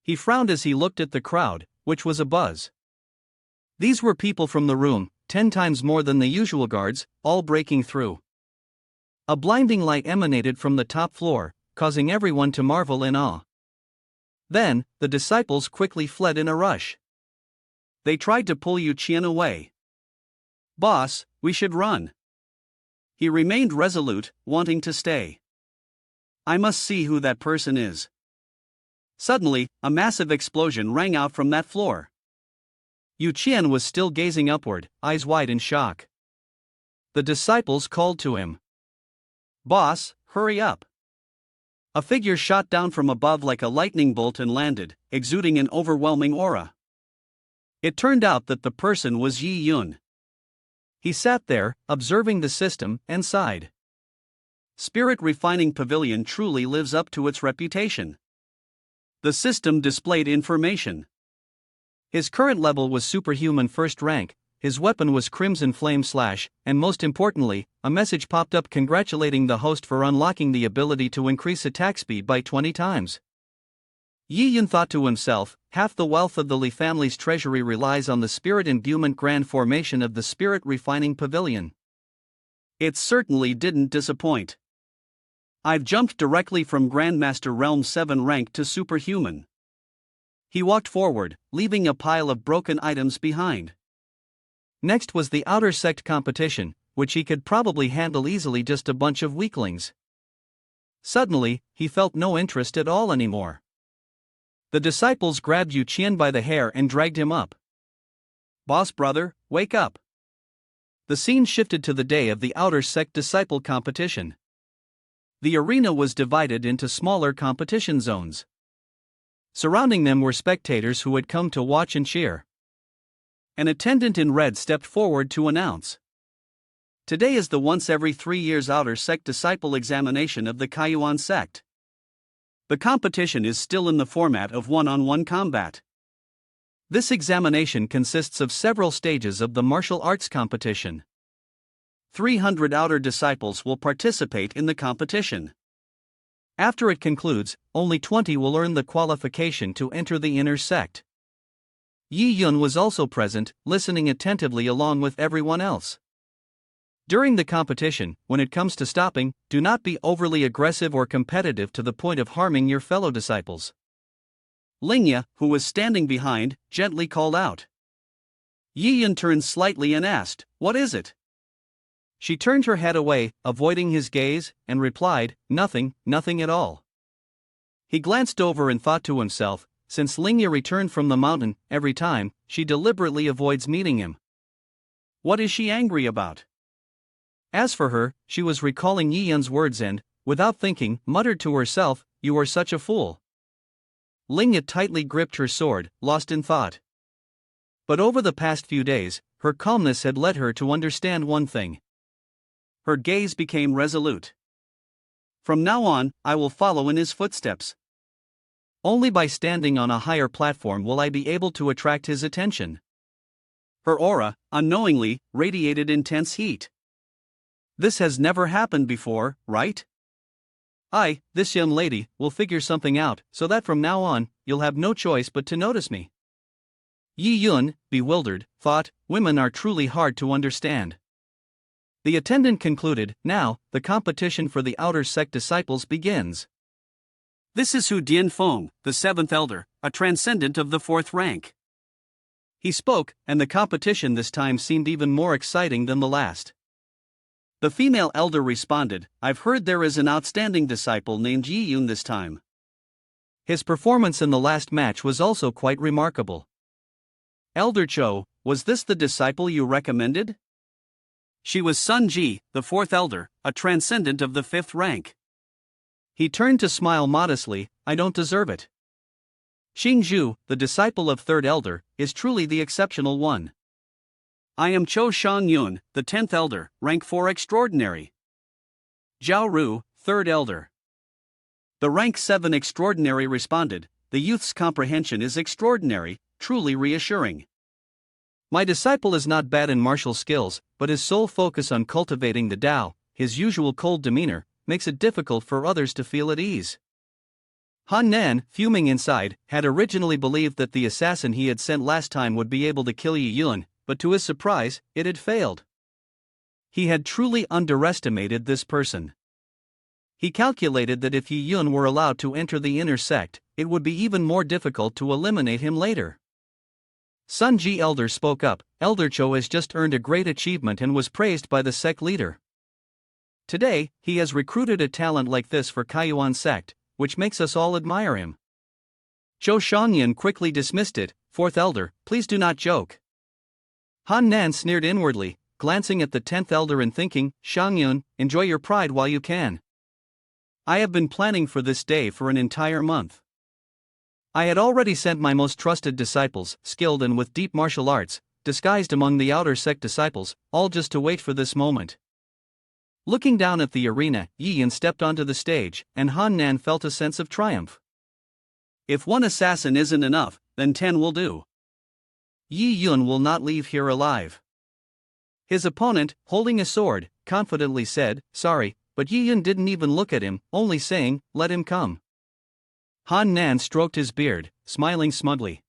He frowned as he looked at the crowd, which was abuzz. These were people from the room, 10 times more than the usual guards, all breaking through. A blinding light emanated from the top floor, causing everyone to marvel in awe. Then, the disciples quickly fled in a rush. They tried to pull Yu Qian away. "Boss, we should run." He remained resolute, wanting to stay. "I must see who that person is." Suddenly, a massive explosion rang out from that floor. Yu Qian was still gazing upward, eyes wide in shock. The disciples called to him, "Boss, hurry up." A figure shot down from above like a lightning bolt and landed, exuding an overwhelming aura. It turned out that the person was Yi Yun. He sat there, observing the system, and sighed. Spirit Refining Pavilion truly lives up to its reputation. The system displayed information. His current level was superhuman first rank, his weapon was Crimson Flame Slash, and most importantly, a message popped up congratulating the host for unlocking the ability to increase attack speed by 20 times. Yi Yun thought to himself, half the wealth of the Li family's treasury relies on the spirit imbuement grand formation of the spirit refining pavilion. It certainly didn't disappoint. I've jumped directly from Grandmaster Realm 7 rank to superhuman. He walked forward, leaving a pile of broken items behind. Next was the outer sect competition, which he could probably handle easily, just a bunch of weaklings. Suddenly, he felt no interest at all anymore. The disciples grabbed Yu Qian by the hair and dragged him up. "Boss brother, wake up." The scene shifted to the day of the outer sect disciple competition. The arena was divided into smaller competition zones. Surrounding them were spectators who had come to watch and cheer. An attendant in red stepped forward to announce, "Today is the once every 3 years outer sect disciple examination of the Kaiyuan sect. The competition is still in the format of one-on-one combat. This examination consists of several stages of the martial arts competition. 300 outer disciples will participate in the competition. After it concludes, only 20 will earn the qualification to enter the inner sect." Yi Yun was also present, listening attentively along with everyone else. During the competition, when it comes to stopping, do not be overly aggressive or competitive to the point of harming your fellow disciples. Linga, who was standing behind, gently called out. Yi Yun turned slightly and asked, "What is it?" She turned her head away, avoiding his gaze, and replied, "Nothing, nothing at all." He glanced over and thought to himself, since Linga returned from the mountain, every time, she deliberately avoids meeting him. What is she angry about? As for her, she was recalling Yi Yun's words and, without thinking, muttered to herself, "You are such a fool." Linga tightly gripped her sword, lost in thought. But over the past few days, her calmness had led her to understand one thing. Her gaze became resolute. "From now on, I will follow in his footsteps. Only by standing on a higher platform will I be able to attract his attention." Her aura, unknowingly, radiated intense heat. This has never happened before, right? This young lady, will figure something out, so that from now on, you'll have no choice but to notice me. Yi Yun, bewildered, thought, women are truly hard to understand. The attendant concluded, "Now, the competition for the outer sect disciples begins. This is Hu Dianfeng, the 7th elder, a transcendent of the 4th rank." He spoke, and the competition this time seemed even more exciting than the last. The female elder responded, "I've heard there is an outstanding disciple named Yi Yun this time. His performance in the last match was also quite remarkable." "Elder Cho, was this the disciple you recommended?" She was Sun Ji, the 4th elder, a transcendent of the 5th rank. He turned to smile modestly, "I don't deserve it. Xing Zhu, the disciple of 3rd elder, is truly the exceptional one. I am Cho Shangyun, the 10th elder, rank 4 extraordinary. Zhao Ru, 3rd elder." The rank 7 extraordinary responded, "The youth's comprehension is extraordinary, truly reassuring. My disciple is not bad in martial skills, but his sole focus on cultivating the Tao, his usual cold demeanor, makes it difficult for others to feel at ease." Han Nan, fuming inside, had originally believed that the assassin he had sent last time would be able to kill Yi Yun, but to his surprise, it had failed. He had truly underestimated this person. He calculated that if Yi Yun were allowed to enter the inner sect, it would be even more difficult to eliminate him later. Sun Ji elder spoke up, "Elder Cho has just earned a great achievement and was praised by the sect leader. Today, he has recruited a talent like this for Kaiyuan sect, which makes us all admire him." Cho Shangyan quickly dismissed it, "4th elder, please do not joke." Han Nan sneered inwardly, glancing at the 10th elder and thinking, "Shangyun, enjoy your pride while you can. I have been planning for this day for an entire month. I had already sent my most trusted disciples, skilled and with deep martial arts, disguised among the outer sect disciples, all just to wait for this moment." Looking down at the arena, Yi Yun stepped onto the stage, and Han Nan felt a sense of triumph. If one assassin isn't enough, then 10 will do. Yi Yun will not leave here alive. His opponent, holding a sword, confidently said, "Sorry, but Yi Yun didn't even look at him, only saying, 'Let him come.'" Han Nan stroked his beard, smiling smugly.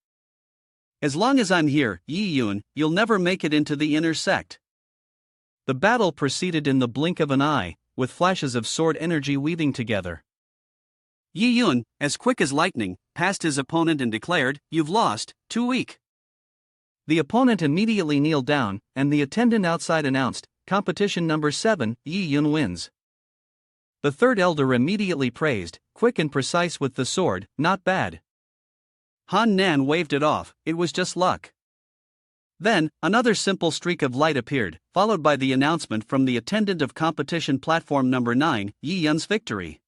As long as I'm here, Yi Yun, you'll never make it into the inner sect. The battle proceeded in the blink of an eye, with flashes of sword energy weaving together. Yi Yun, as quick as lightning, passed his opponent and declared, "You've lost, too weak." The opponent immediately kneeled down, and the attendant outside announced, "Competition number 7, Yi Yun wins." The third elder immediately praised, "Quick and precise with the sword, not bad." Han Nan waved it off, "It was just luck." Then, another simple streak of light appeared, followed by the announcement from the attendant of competition platform number 9, Yi Yun's victory.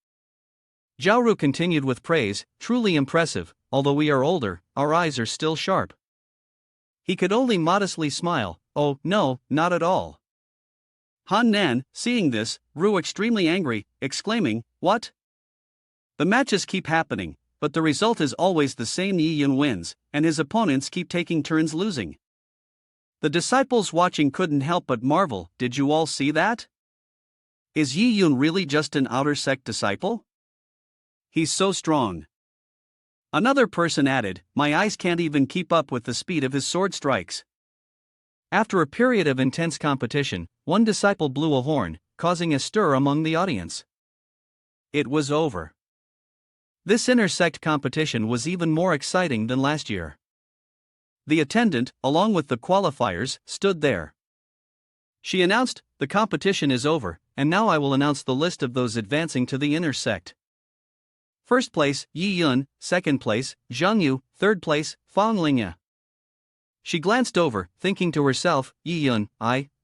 Zhao Ru continued with praise, "Truly impressive, although we are older, our eyes are still sharp." He could only modestly smile, "Oh, no, not at all." Han Nan, seeing this, grew extremely angry, exclaiming, "What? The matches keep happening, but the result is always the same. Yi Yun wins, and his opponents keep taking turns losing." The disciples watching couldn't help but marvel, "Did you all see that? Is Yi Yun really just an outer sect disciple? He's so strong." Another person added, "My eyes can't even keep up with the speed of his sword strikes." After a period of intense competition, one disciple blew a horn, causing a stir among the audience. It was over. This inter-sect competition was even more exciting than last year. The attendant, along with the qualifiers, stood there. She announced, "The competition is over, and now I will announce the list of those advancing to the inner sect. First place, Yi Yun; second place, Zhang Yu; third place, Fang Linga." She glanced over, thinking to herself, "Yi Yun,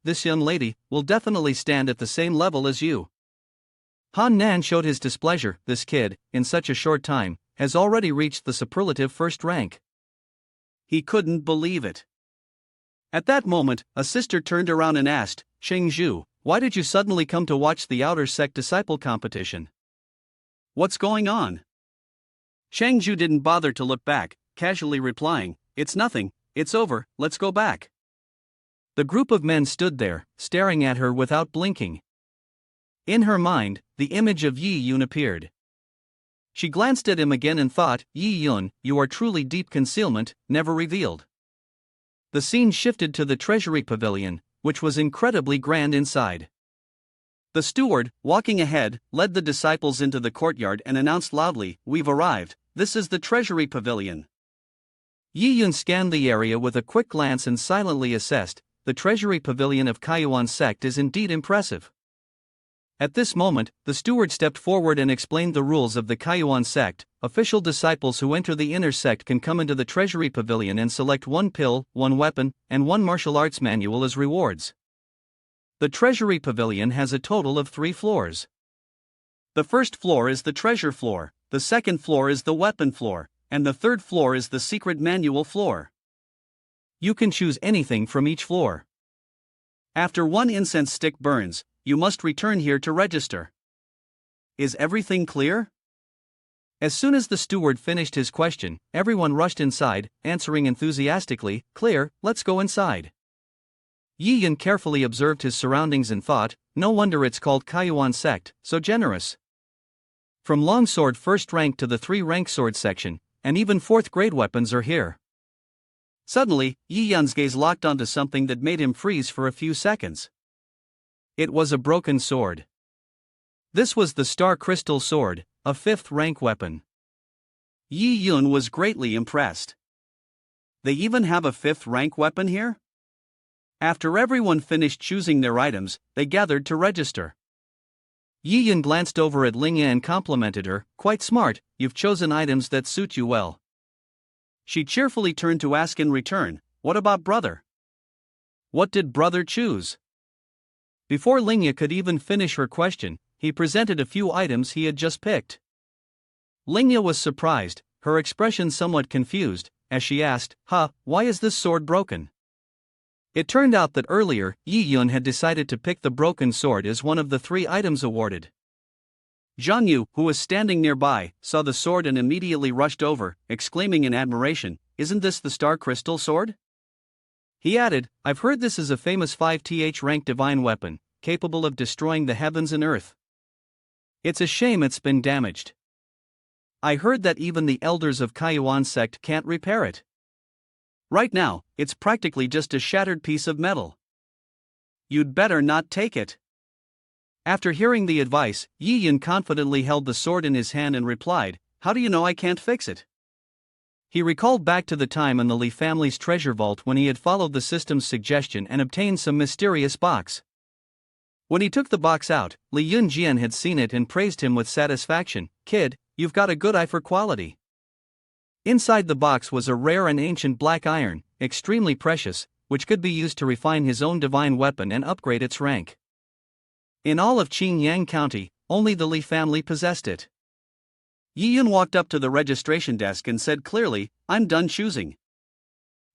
this young lady, will definitely stand at the same level as you." Han Nan showed his displeasure. "This kid, in such a short time, has already reached the superlative first rank." He couldn't believe it. At that moment, a sister turned around and asked, "Ching Zhu, why did you suddenly come to watch the outer sect disciple competition? What's going on?" Chang Zhu didn't bother to look back, casually replying, "It's nothing, it's over, let's go back." The group of men stood there, staring at her without blinking. In her mind, the image of Yi Yun appeared. She glanced at him again and thought, "Yi Yun, you are truly deep concealment, never revealed." The scene shifted to the Treasury Pavilion, which was incredibly grand inside. The steward, walking ahead, led the disciples into the courtyard and announced loudly, "We've arrived, this is the Treasury Pavilion." Yi Yun scanned the area with a quick glance and silently assessed, "The Treasury Pavilion of Kayuan Sect is indeed impressive." At this moment, the steward stepped forward and explained the rules of the Kayuan Sect. Official disciples who enter the inner sect can come into the Treasury Pavilion and select one pill, one weapon, and one martial arts manual as rewards. The Treasury Pavilion has a total of 3 floors. The first floor is the treasure floor, the second floor is the weapon floor, and the third floor is the secret manual floor. You can choose anything from each floor. After one incense stick burns, you must return here to register. Is everything clear? As soon as the steward finished his question, everyone rushed inside, answering enthusiastically, "Clear, let's go inside." Yi Yun carefully observed his surroundings and thought, "No wonder it's called Kayuan Sect, so generous." From longsword first rank to the 3-rank sword section, and even 4th grade weapons are here. Suddenly, Yi Yun's gaze locked onto something that made him freeze for a few seconds. It was a broken sword. This was the Star Crystal Sword, a 5th rank weapon. Yi Yun was greatly impressed. They even have a 5th rank weapon here? After everyone finished choosing their items, they gathered to register. Yi Yun glanced over at Linga and complimented her, "Quite smart, you've chosen items that suit you well." She cheerfully turned to ask in return, "What about brother? What did brother choose?" Before Linga could even finish her question, he presented a few items he had just picked. Linga was surprised, her expression somewhat confused, as she asked, why is this sword broken?" It turned out that earlier, Yi Yun had decided to pick the broken sword as one of the 3 items awarded. Zhang Yu, who was standing nearby, saw the sword and immediately rushed over, exclaiming in admiration, "Isn't this the Star Crystal Sword?" He added, "I've heard this is a famous 5th rank divine weapon, capable of destroying the heavens and earth. It's a shame it's been damaged." I heard that even the elders of Kaiyuan sect can't repair it. Right now, it's practically just a shattered piece of metal. You'd better not take it. After hearing the advice, Yi Yin confidently held the sword in his hand and replied, "How do you know I can't fix it?" He recalled back to the time in the Li family's treasure vault when he had followed the system's suggestion and obtained some mysterious box. When he took the box out, Li Yunjian had seen it and praised him with satisfaction. "Kid, you've got a good eye for quality." Inside the box was a rare and ancient black iron, extremely precious, which could be used to refine his own divine weapon and upgrade its rank. In all of Qingyang County, only the Li family possessed it. Yi Yun walked up to the registration desk and said clearly, "I'm done choosing."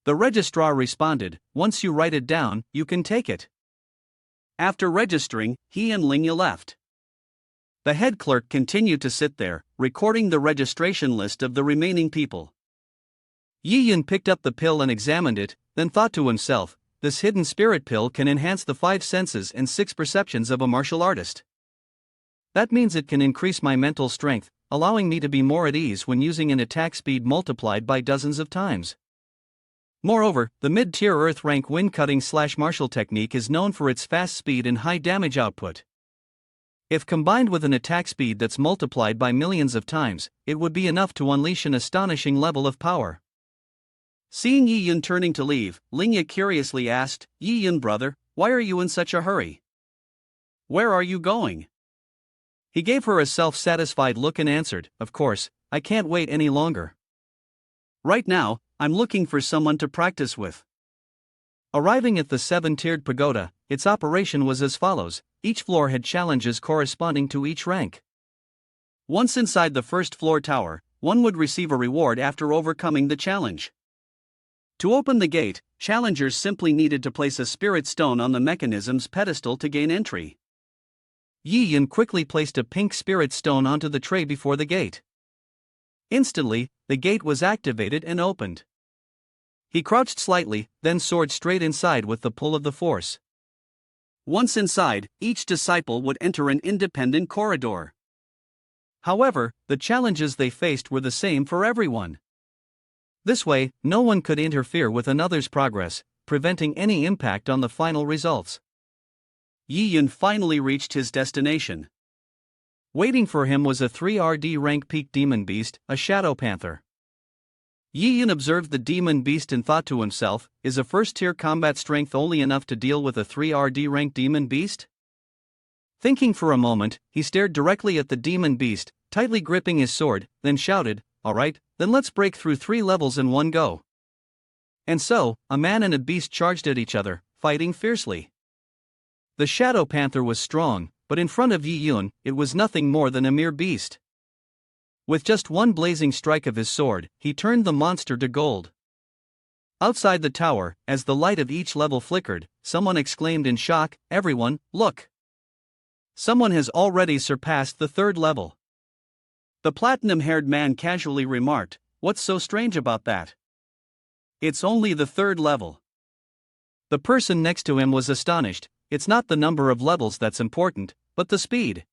The registrar responded, "Once you write it down, you can take it." After registering, he and Linga left. The head clerk continued to sit there, recording the registration list of the remaining people. Yi Yun picked up the pill and examined it, then thought to himself, "This hidden spirit pill can enhance the 5 senses and 6 perceptions of a martial artist. That means it can increase my mental strength, allowing me to be more at ease when using an attack speed multiplied by dozens of times. Moreover, the mid-tier earth rank wind-cutting/martial technique is known for its fast speed and high damage output. If combined with an attack speed that's multiplied by millions of times, it would be enough to unleash an astonishing level of power." Seeing Yi Yun turning to leave, Linga curiously asked, "Yi Yun brother, why are you in such a hurry? Where are you going?" He gave her a self-satisfied look and answered, "Of course, I can't wait any longer. Right now, I'm looking for someone to practice with." Arriving at the 7-tiered pagoda, its operation was as follows: each floor had challenges corresponding to each rank. Once inside the first floor tower, one would receive a reward after overcoming the challenge. To open the gate, challengers simply needed to place a spirit stone on the mechanism's pedestal to gain entry. Yi Yin quickly placed a pink spirit stone onto the tray before the gate. Instantly, the gate was activated and opened. He crouched slightly, then soared straight inside with the pull of the force. Once inside, each disciple would enter an independent corridor. However, the challenges they faced were the same for everyone. This way, no one could interfere with another's progress, preventing any impact on the final results. Yi Yun finally reached his destination. Waiting for him was a 3RD rank peak demon beast, a shadow panther. Yi Yun observed the demon beast and thought to himself, "Is a first-tier combat strength only enough to deal with a 3RD rank demon beast?" Thinking for a moment, he stared directly at the demon beast, tightly gripping his sword, then shouted, "All right, then let's break through 3 levels in one go." And so, a man and a beast charged at each other, fighting fiercely. The shadow panther was strong, but in front of Yi Yun, it was nothing more than a mere beast. With just one blazing strike of his sword, he turned the monster to gold. Outside the tower, as the light of each level flickered, someone exclaimed in shock, "Everyone, look! Someone has already surpassed the 3rd level." The platinum-haired man casually remarked, "What's so strange about that? It's only the 3rd level." The person next to him was astonished. "It's not the number of levels that's important, but the speed.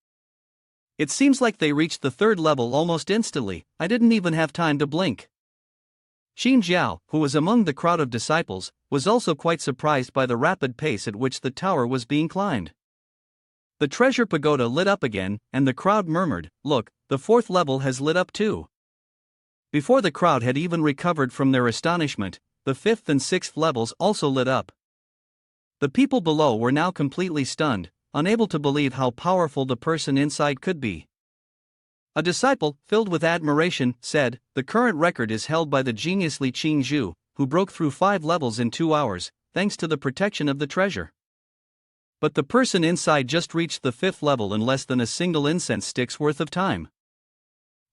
It seems like they reached the 3rd level almost instantly. I didn't even have time to blink." Xin Jiao, who was among the crowd of disciples, was also quite surprised by the rapid pace at which the tower was being climbed. The treasure pagoda lit up again, and the crowd murmured, "Look, the 4th level has lit up too." Before the crowd had even recovered from their astonishment, the 5th and 6th levels also lit up. The people below were now completely stunned, unable to believe how powerful the person inside could be. A disciple, filled with admiration, said, "The current record is held by the genius Li Qingzhu, who broke through 5 levels in 2 hours, thanks to the protection of the treasure. But the person inside just reached the 5th level in less than a single incense stick's worth of time.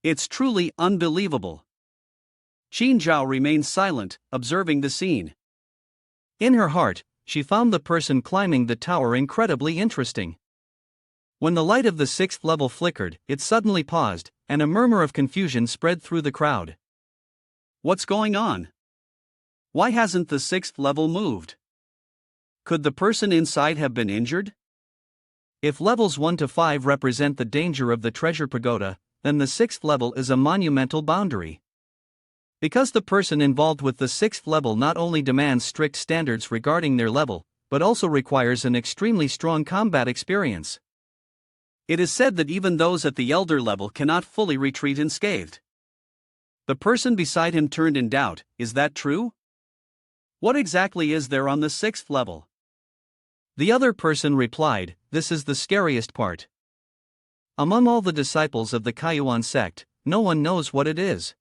It's truly unbelievable." Qin Zhao remained silent, observing the scene. In her heart, she found the person climbing the tower incredibly interesting. When the light of the 6th level flickered, it suddenly paused, and a murmur of confusion spread through the crowd. What's going on? Why hasn't the 6th level moved? Could the person inside have been injured? If levels 1 to 5 represent the danger of the treasure pagoda, then the 6th level is a monumental boundary. Because the person involved with the 6th level not only demands strict standards regarding their level, but also requires an extremely strong combat experience. It is said that even those at the elder level cannot fully retreat unscathed. The person beside him turned in doubt, is that true? What exactly is there on the 6th level? The other person replied, this is the scariest part. Among all the disciples of the Kayuan sect, no one knows what it is.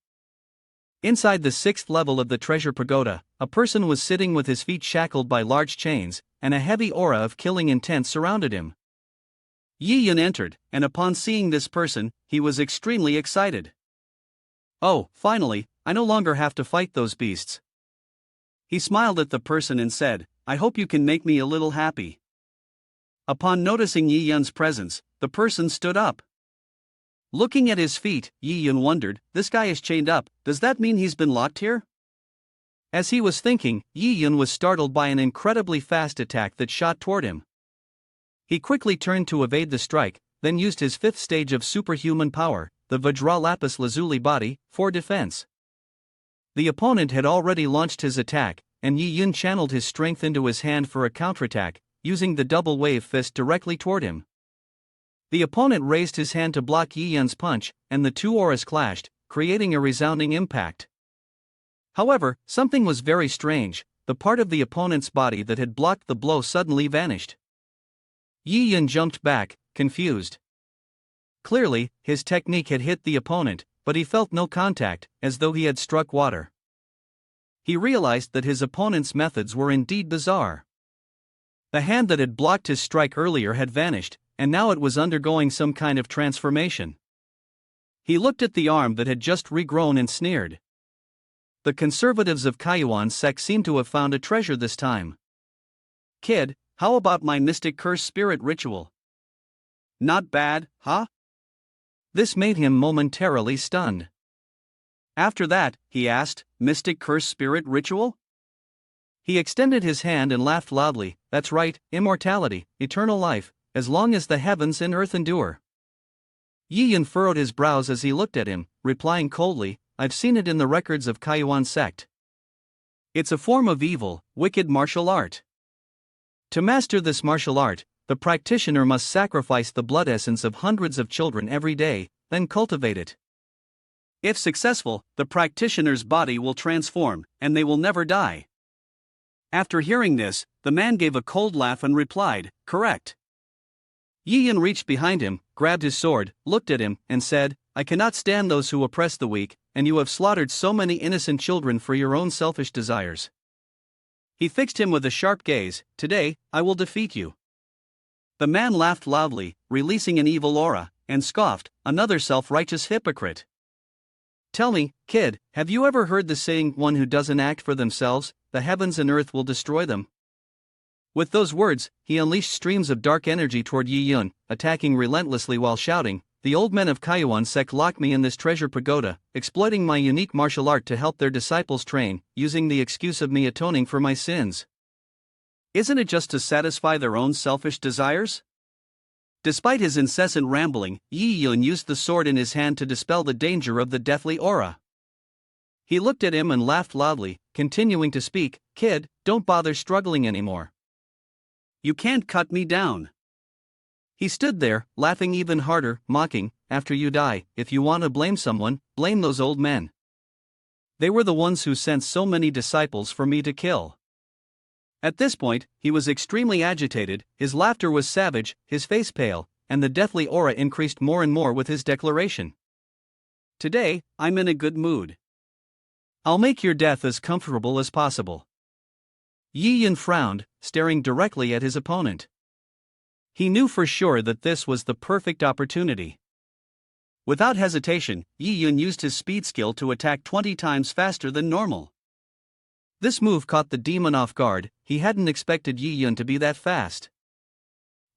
Inside the 6th level of the treasure pagoda, a person was sitting with his feet shackled by large chains, and a heavy aura of killing intent surrounded him. Yi Yun entered, and upon seeing this person, he was extremely excited. Oh, finally, I no longer have to fight those beasts. He smiled at the person and said, I hope you can make me a little happy. Upon noticing Yi Yun's presence, the person stood up. Looking at his feet, Yi Yun wondered, this guy is chained up, does that mean he's been locked here? As he was thinking, Yi Yun was startled by an incredibly fast attack that shot toward him. He quickly turned to evade the strike, then used his 5th stage of superhuman power, the Vajra Lapis Lazuli body, for defense. The opponent had already launched his attack, and Yi Yun channeled his strength into his hand for a counterattack, using the double wave fist directly toward him. The opponent raised his hand to block Yi Yun's punch, and the two auras clashed, creating a resounding impact. However, something was very strange, the part of the opponent's body that had blocked the blow suddenly vanished. Yi Yun jumped back, confused. Clearly, his technique had hit the opponent, but he felt no contact, as though he had struck water. He realized that his opponent's methods were indeed bizarre. The hand that had blocked his strike earlier had vanished, and now it was undergoing some kind of transformation. He looked at the arm that had just regrown and sneered. The conservatives of Kayuan sect seem to have found a treasure this time. Kid, how about my mystic curse spirit ritual? Not bad, huh? This made him momentarily stunned. After that, he asked, mystic curse spirit ritual? He extended his hand and laughed loudly, that's right, immortality, eternal life, as long as the heavens and earth endure. Yi Yun furrowed his brows as he looked at him, replying coldly, I've seen it in the records of Kayuan sect. It's a form of evil, wicked martial art. To master this martial art, the practitioner must sacrifice the blood essence of hundreds of children every day, then cultivate it. If successful, the practitioner's body will transform, and they will never die. After hearing this, the man gave a cold laugh and replied, correct. Yi Yun reached behind him, grabbed his sword, looked at him, and said, I cannot stand those who oppress the weak, and you have slaughtered so many innocent children for your own selfish desires. He fixed him with a sharp gaze, today, I will defeat you. The man laughed loudly, releasing an evil aura, and scoffed, another self-righteous hypocrite. Tell me, kid, have you ever heard the saying, one who doesn't act for themselves, the heavens and earth will destroy them? With those words, he unleashed streams of dark energy toward Yi Yun, attacking relentlessly while shouting, the old men of Kayuan sect locked me in this treasure pagoda, exploiting my unique martial art to help their disciples train, using the excuse of me atoning for my sins. Isn't it just to satisfy their own selfish desires? Despite his incessant rambling, Yi Yun used the sword in his hand to dispel the danger of the deathly aura. He looked at him and laughed loudly, continuing to speak, kid, don't bother struggling anymore. You can't cut me down. He stood there, laughing even harder, mocking, after you die, if you want to blame someone, blame those old men. They were the ones who sent so many disciples for me to kill. At this point, he was extremely agitated, his laughter was savage, his face pale, and the deathly aura increased more and more with his declaration. Today, I'm in a good mood. I'll make your death as comfortable as possible. Yi Yun frowned, staring directly at his opponent. He knew for sure that this was the perfect opportunity. Without hesitation, Yi Yun used his speed skill to attack 20 times faster than normal. This move caught the demon off guard, he hadn't expected Yi Yun to be that fast.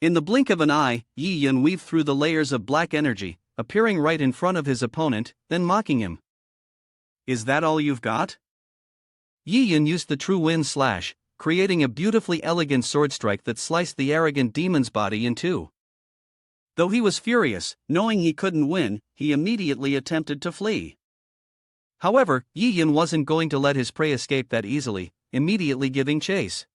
In the blink of an eye, Yi Yun weaved through the layers of black energy, appearing right in front of his opponent, then mocking him. Is that all you've got? Yi Yun used the true wind slash, creating a beautifully elegant sword strike that sliced the arrogant demon's body in two. Though he was furious, knowing he couldn't win, he immediately attempted to flee. However, Yi Yun wasn't going to let his prey escape that easily, immediately giving chase.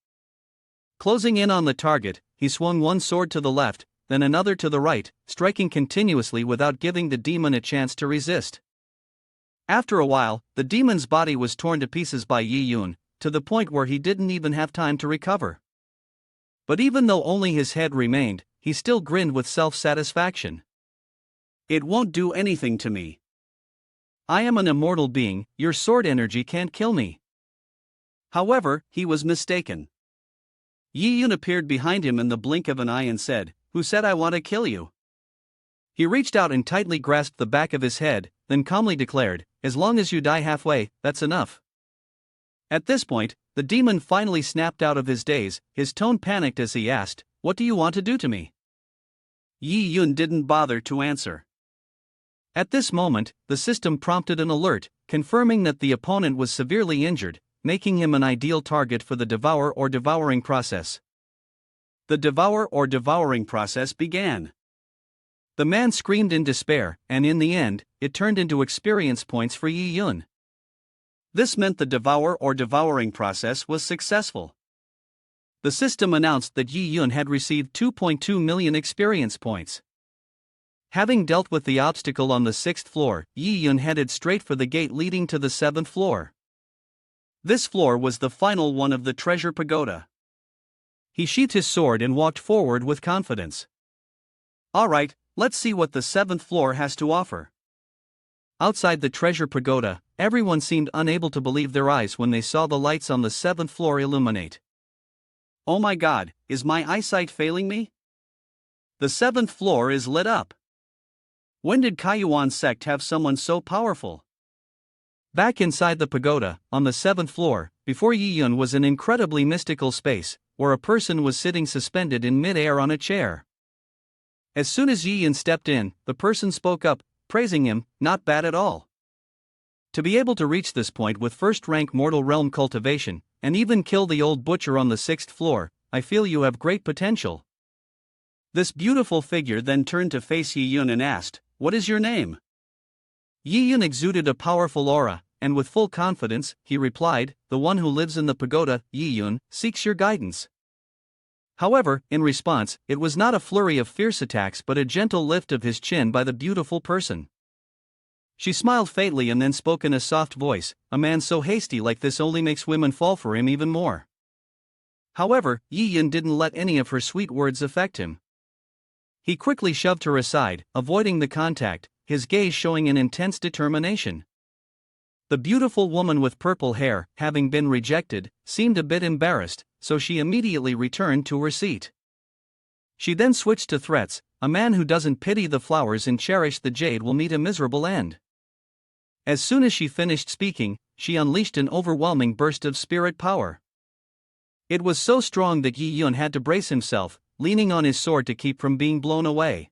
Closing in on the target, he swung one sword to the left, then another to the right, striking continuously without giving the demon a chance to resist. After a while, the demon's body was torn to pieces by Yi Yun, to the point where he didn't even have time to recover. But even though only his head remained, he still grinned with self-satisfaction. "It won't do anything to me. I am an immortal being, your sword energy can't kill me." However, he was mistaken. Yi Yun appeared behind him in the blink of an eye and said, "Who said I want to kill you?" He reached out and tightly grasped the back of his head, then calmly declared, "As long as you die halfway, that's enough." At this point, the demon finally snapped out of his daze, his tone panicked as he asked, "What do you want to do to me?" Yi Yun didn't bother to answer. At this moment, the system prompted an alert, confirming that the opponent was severely injured, making him an ideal target for the devour or devouring process. The devour or devouring process began. The man screamed in despair, and in the end, it turned into experience points for Yi Yun. This meant the devour or devouring process was successful. The system announced that Yi Yun had received 2.2 million experience points. Having dealt with the obstacle on the 6th floor, Yi Yun headed straight for the gate leading to the 7th floor. This floor was the final one of the treasure pagoda. He sheathed his sword and walked forward with confidence. "Alright, let's see what the 7th floor has to offer." Outside the treasure pagoda, everyone seemed unable to believe their eyes when they saw the lights on the 7th floor illuminate. "Oh my god, is my eyesight failing me? The 7th floor is lit up. When did Kaiyuan's sect have someone so powerful?" Back inside the pagoda, on the 7th floor, before Yi Yun was an incredibly mystical space, where a person was sitting suspended in mid-air on a chair. As soon as Yi Yun stepped in, the person spoke up, praising him, "Not bad at all. To be able to reach this point with first-rank mortal realm cultivation, and even kill the old butcher on the 6th floor, I feel you have great potential." This beautiful figure then turned to face Yi Yun and asked, "What is your name?" Yi Yun exuded a powerful aura, and with full confidence, he replied, "The one who lives in the pagoda, Yi Yun, seeks your guidance." However, in response, it was not a flurry of fierce attacks but a gentle lift of his chin by the beautiful person. She smiled faintly and then spoke in a soft voice, "A man so hasty like this only makes women fall for him even more." However, Yi Yun didn't let any of her sweet words affect him. He quickly shoved her aside, avoiding the contact, his gaze showing an intense determination. The beautiful woman with purple hair, having been rejected, seemed a bit embarrassed, so she immediately returned to her seat. She then switched to threats, "A man who doesn't pity the flowers and cherish the jade will meet a miserable end." As soon as she finished speaking, she unleashed an overwhelming burst of spirit power. It was so strong that Yi Yun had to brace himself, leaning on his sword to keep from being blown away.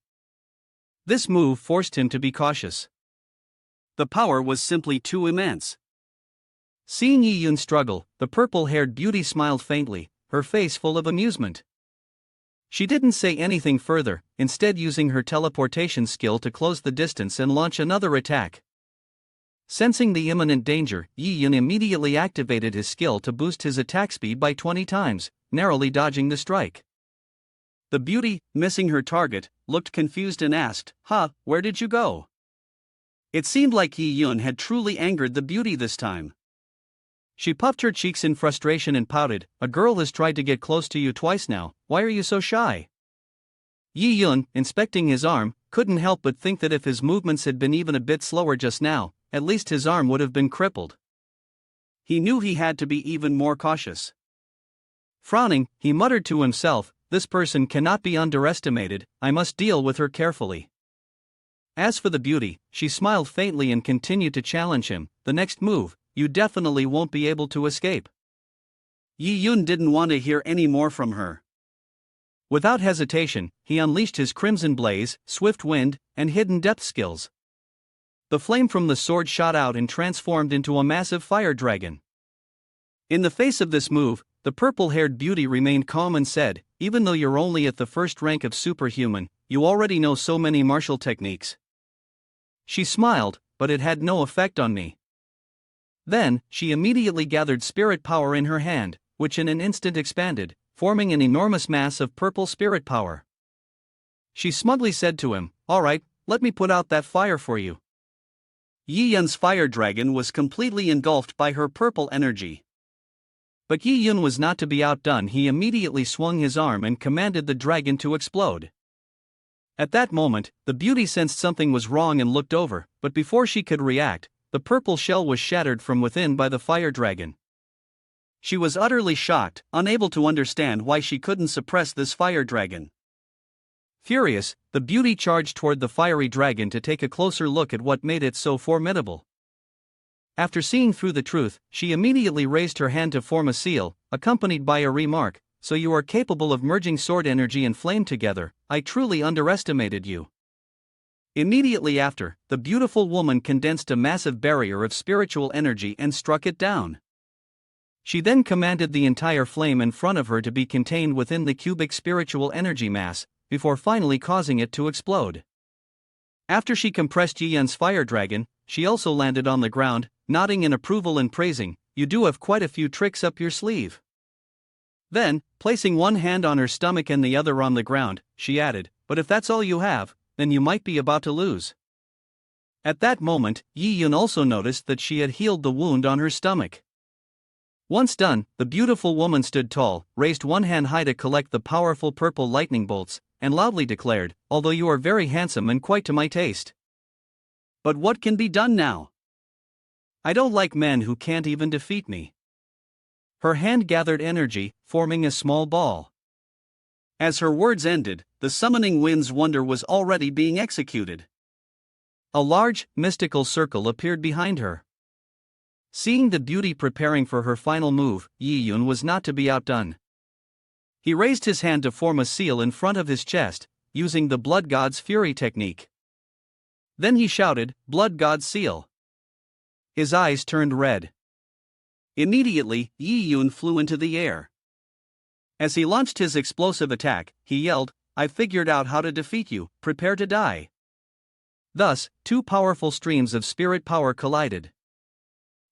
This move forced him to be cautious. The power was simply too immense. Seeing Yi Yun struggle, the purple-haired beauty smiled faintly, her face full of amusement. She didn't say anything further, instead using her teleportation skill to close the distance and launch another attack. Sensing the imminent danger, Yi Yun immediately activated his skill to boost his attack speed by 20 times, narrowly dodging the strike. The beauty, missing her target, looked confused and asked, Where did you go?" It seemed like Yi Yun had truly angered the beauty this time. She puffed her cheeks in frustration and pouted, "A girl has tried to get close to you twice now, why are you so shy?" Yi Yun, inspecting his arm, couldn't help but think that if his movements had been even a bit slower just now, at least his arm would have been crippled. He knew he had to be even more cautious. Frowning, he muttered to himself, "This person cannot be underestimated, I must deal with her carefully." As for the beauty, she smiled faintly and continued to challenge him, "The next move, you definitely won't be able to escape." Yi Yun didn't want to hear any more from her. Without hesitation, he unleashed his Crimson Blaze, Swift Wind, and Hidden Depth skills. The flame from the sword shot out and transformed into a massive fire dragon. In the face of this move, the purple-haired beauty remained calm and said, "Even though you're only at the first rank of superhuman, you already know so many martial techniques. She smiled, but it had no effect on me. Then, she immediately gathered spirit power in her hand, which in an instant expanded, forming an enormous mass of purple spirit power. She smugly said to him, "Alright, let me put out that fire for you." Yi Yun's fire dragon was completely engulfed by her purple energy. But Yi Yun was not to be outdone. He immediately swung his arm and commanded the dragon to explode. At that moment, the beauty sensed something was wrong and looked over, but before she could react, the purple shell was shattered from within by the fire dragon. She was utterly shocked, unable to understand why she couldn't suppress this fire dragon. Furious, the beauty charged toward the fiery dragon to take a closer look at what made it so formidable. After seeing through the truth, she immediately raised her hand to form a seal, accompanied by a remark, "So you are capable of merging sword energy and flame together. I truly underestimated you." Immediately after, the beautiful woman condensed a massive barrier of spiritual energy and struck it down. She then commanded the entire flame in front of her to be contained within the cubic spiritual energy mass, before finally causing it to explode. After she compressed Yi Yun's fire dragon, she also landed on the ground, nodding in approval and praising, "You do have quite a few tricks up your sleeve." Then, placing one hand on her stomach and the other on the ground, she added, "But if that's all you have, then you might be about to lose." At that moment, Yi Yun also noticed that she had healed the wound on her stomach. Once done, the beautiful woman stood tall, raised one hand high to collect the powerful purple lightning bolts, and loudly declared, "Although you are very handsome and quite to my taste. But what can be done now? I don't like men who can't even defeat me." Her hand gathered energy, forming a small ball. As her words ended, the summoning wind's wonder was already being executed. A large, mystical circle appeared behind her. Seeing the beauty preparing for her final move, Yi Yun was not to be outdone. He raised his hand to form a seal in front of his chest, using the Blood God's Fury technique. Then he shouted, "Blood God's Seal." His eyes turned red. Immediately, Yi Yun flew into the air. As he launched his explosive attack, he yelled, "I figured out how to defeat you, prepare to die." Thus, two powerful streams of spirit power collided.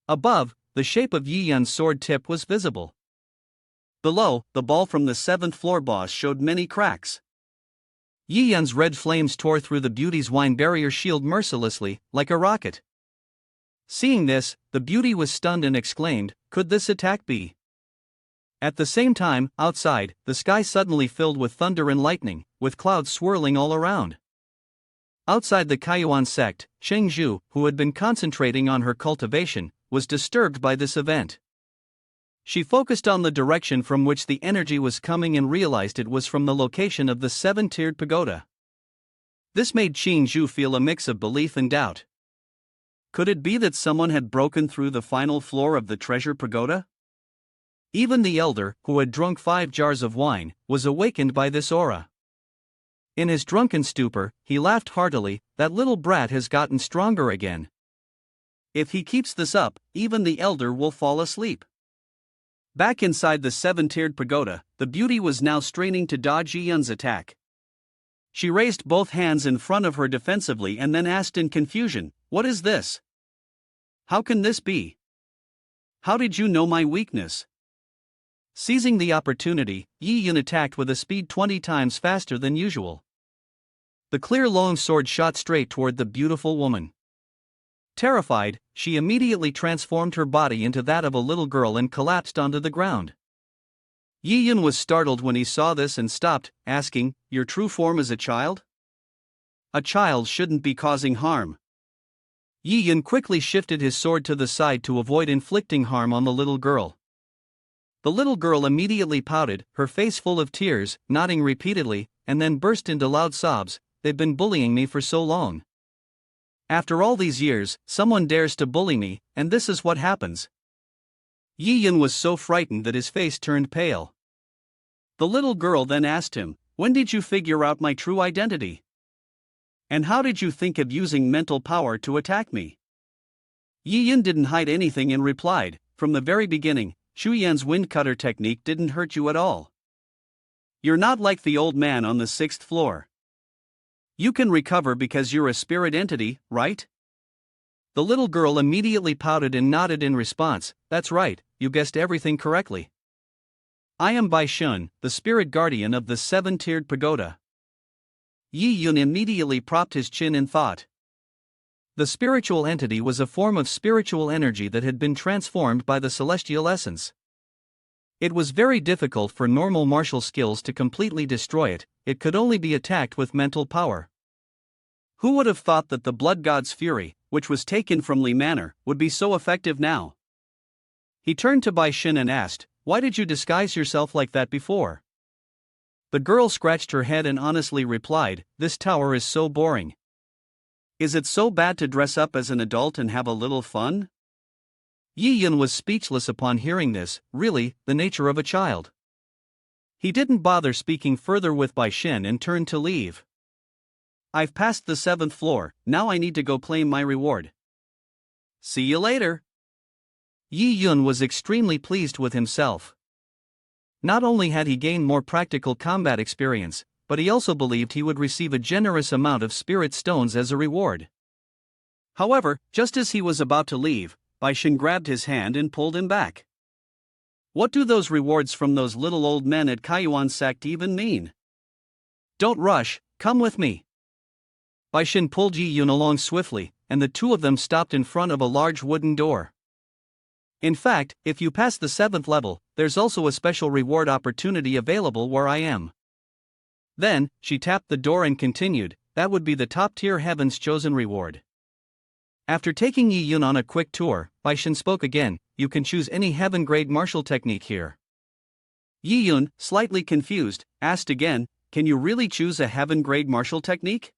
Above, the shape of Yi Yun's sword tip was visible. Below, the ball from the 7th floor boss showed many cracks. Yi Yun's red flames tore through the beauty's wine barrier shield mercilessly, like a rocket. Seeing this, the beauty was stunned and exclaimed, "Could this attack be?" At the same time, outside, the sky suddenly filled with thunder and lightning, with clouds swirling all around. Outside the Kaiyuan sect, Cheng Zhu, who had been concentrating on her cultivation, was disturbed by this event. She focused on the direction from which the energy was coming and realized it was from the location of the 7-tiered pagoda. This made Cheng Zhu feel a mix of belief and doubt. Could it be that someone had broken through the final floor of the treasure pagoda? Even the elder, who had drunk 5 jars of wine, was awakened by this aura. In his drunken stupor, he laughed heartily, "That little brat has gotten stronger again. If he keeps this up, even the elder will fall asleep." Back inside the 7-tiered pagoda, the beauty was now straining to dodge Yi Yun's attack. She raised both hands in front of her defensively and then asked in confusion, "What is this? How can this be? How did you know my weakness?" Seizing the opportunity, Yi Yun attacked with a speed 20 times faster than usual. The clear long sword shot straight toward the beautiful woman. Terrified, she immediately transformed her body into that of a little girl and collapsed onto the ground. Yi Yun was startled when he saw this and stopped, asking, "Your true form is a child? A child shouldn't be causing harm." Yi Yun quickly shifted his sword to the side to avoid inflicting harm on the little girl. The little girl immediately pouted, her face full of tears, nodding repeatedly, and then burst into loud sobs. "They've been bullying me for so long. After all these years, someone dares to bully me, and this is what happens." Yi Yun was so frightened that his face turned pale. The little girl then asked him, "When did you figure out my true identity? And how did you think of using mental power to attack me?" Yi Yun didn't hide anything and replied, "From the very beginning, Shu Yan's wind cutter technique didn't hurt you at all. You're not like the old man on the 6th floor. You can recover because you're a spirit entity, right? The little girl immediately pouted and nodded in response. That's right, you guessed everything correctly. I am Bai Shun, the spirit guardian of the seven-tiered pagoda. Yi Yun immediately propped his chin in thought. The spiritual entity was a form of spiritual energy that had been transformed by the celestial essence. It was very difficult for normal martial skills to completely destroy it, it could only be attacked with mental power. Who would have thought that the blood god's fury, which was taken from Li Manor, would be so effective now? He turned to Bai Shin and asked, "Why did you disguise yourself like that before?" The girl scratched her head and honestly replied, "This tower is so boring." Is it so bad to dress up as an adult and have a little fun? Yi Yun was speechless upon hearing this, really, the nature of a child. He didn't bother speaking further with Bai Shin and turned to leave. I've passed the 7th floor, now I need to go claim my reward. See you later. Yi Yun was extremely pleased with himself. Not only had he gained more practical combat experience, but he also believed he would receive a generous amount of spirit stones as a reward. However, just as he was about to leave, Bai Shin grabbed his hand and pulled him back. What do those rewards from those little old men at Kaiyuan Sect even mean? Don't rush, come with me. Bai Shin pulled Yi Yun along swiftly, and the two of them stopped in front of a large wooden door. In fact, if you pass the 7th level, there's also a special reward opportunity available where I am. Then, she tapped the door and continued, that would be the top-tier heaven's chosen reward. After taking Yi Yun on a quick tour, Bai Shin spoke again, you can choose any heaven-grade martial technique here. Yi Yun, slightly confused, asked again, can you really choose a heaven-grade martial technique?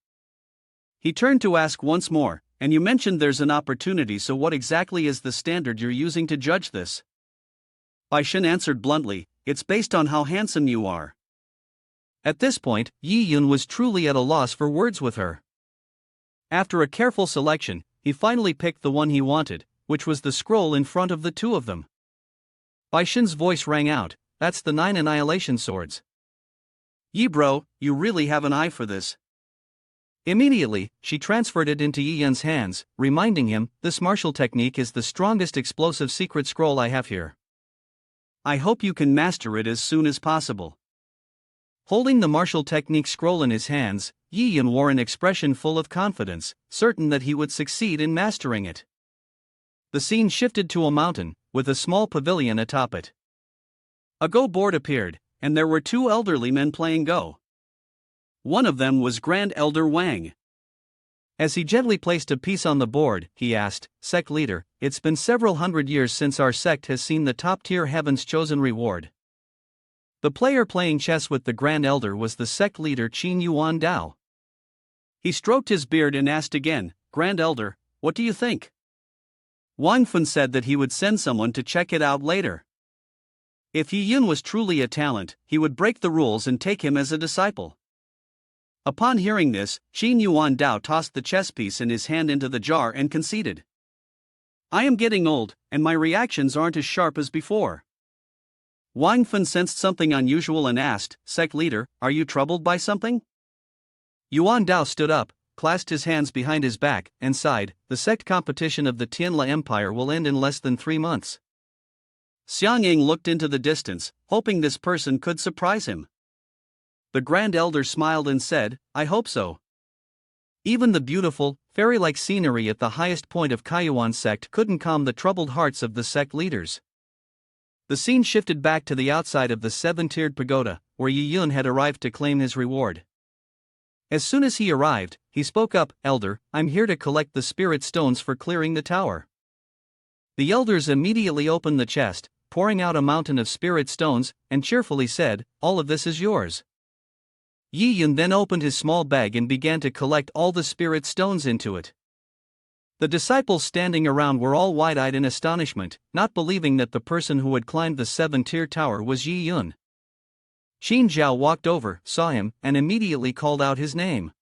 He turned to ask once more, and you mentioned there's an opportunity, so what exactly is the standard you're using to judge this? Bai Shin answered bluntly, it's based on how handsome you are. At this point, Yi Yun was truly at a loss for words with her. After a careful selection, he finally picked the one he wanted, which was the scroll in front of the two of them. Bai Shin's voice rang out, that's the 9 annihilation swords. Yi bro, you really have an eye for this. Immediately, she transferred it into Yi Yun's hands, reminding him, this martial technique is the strongest explosive secret scroll I have here. I hope you can master it as soon as possible. Holding the martial technique scroll in his hands, Yi Yun wore an expression full of confidence, certain that he would succeed in mastering it. The scene shifted to a mountain, with a small pavilion atop it. A Go board appeared, and there were two elderly men playing Go. One of them was Grand Elder Wang. As he gently placed a piece on the board, he asked, Sect leader, it's been several hundred years since our sect has seen the top-tier heaven's chosen reward. The player playing chess with the Grand Elder was the sect leader Qin Yuan Dao. He stroked his beard and asked again, Grand Elder, what do you think? Wang Fun said that he would send someone to check it out later. If Yi Yun was truly a talent, he would break the rules and take him as a disciple. Upon hearing this, Qin Yuan Dao tossed the chess piece in his hand into the jar and conceded. I am getting old, and my reactions aren't as sharp as before. Wang Fun sensed something unusual and asked, Sect leader, are you troubled by something? Yuan Dao stood up, clasped his hands behind his back, and sighed, the sect competition of the Tianla Empire will end in less than 3 months. Xiangyang looked into the distance, hoping this person could surprise him. The Grand Elder smiled and said, I hope so. Even the beautiful, fairy-like scenery at the highest point of Kaiyuan sect couldn't calm the troubled hearts of the sect leaders. The scene shifted back to the outside of the 7-tiered pagoda, where Yi Yun had arrived to claim his reward. As soon as he arrived, he spoke up, Elder, I'm here to collect the spirit stones for clearing the tower. The elders immediately opened the chest, pouring out a mountain of spirit stones, and cheerfully said, all of this is yours. Yi Yun then opened his small bag and began to collect all the spirit stones into it. The disciples standing around were all wide-eyed in astonishment, not believing that the person who had climbed the 7-tier tower was Yi Yun. Qin Zhao walked over, saw him, and immediately called out his name.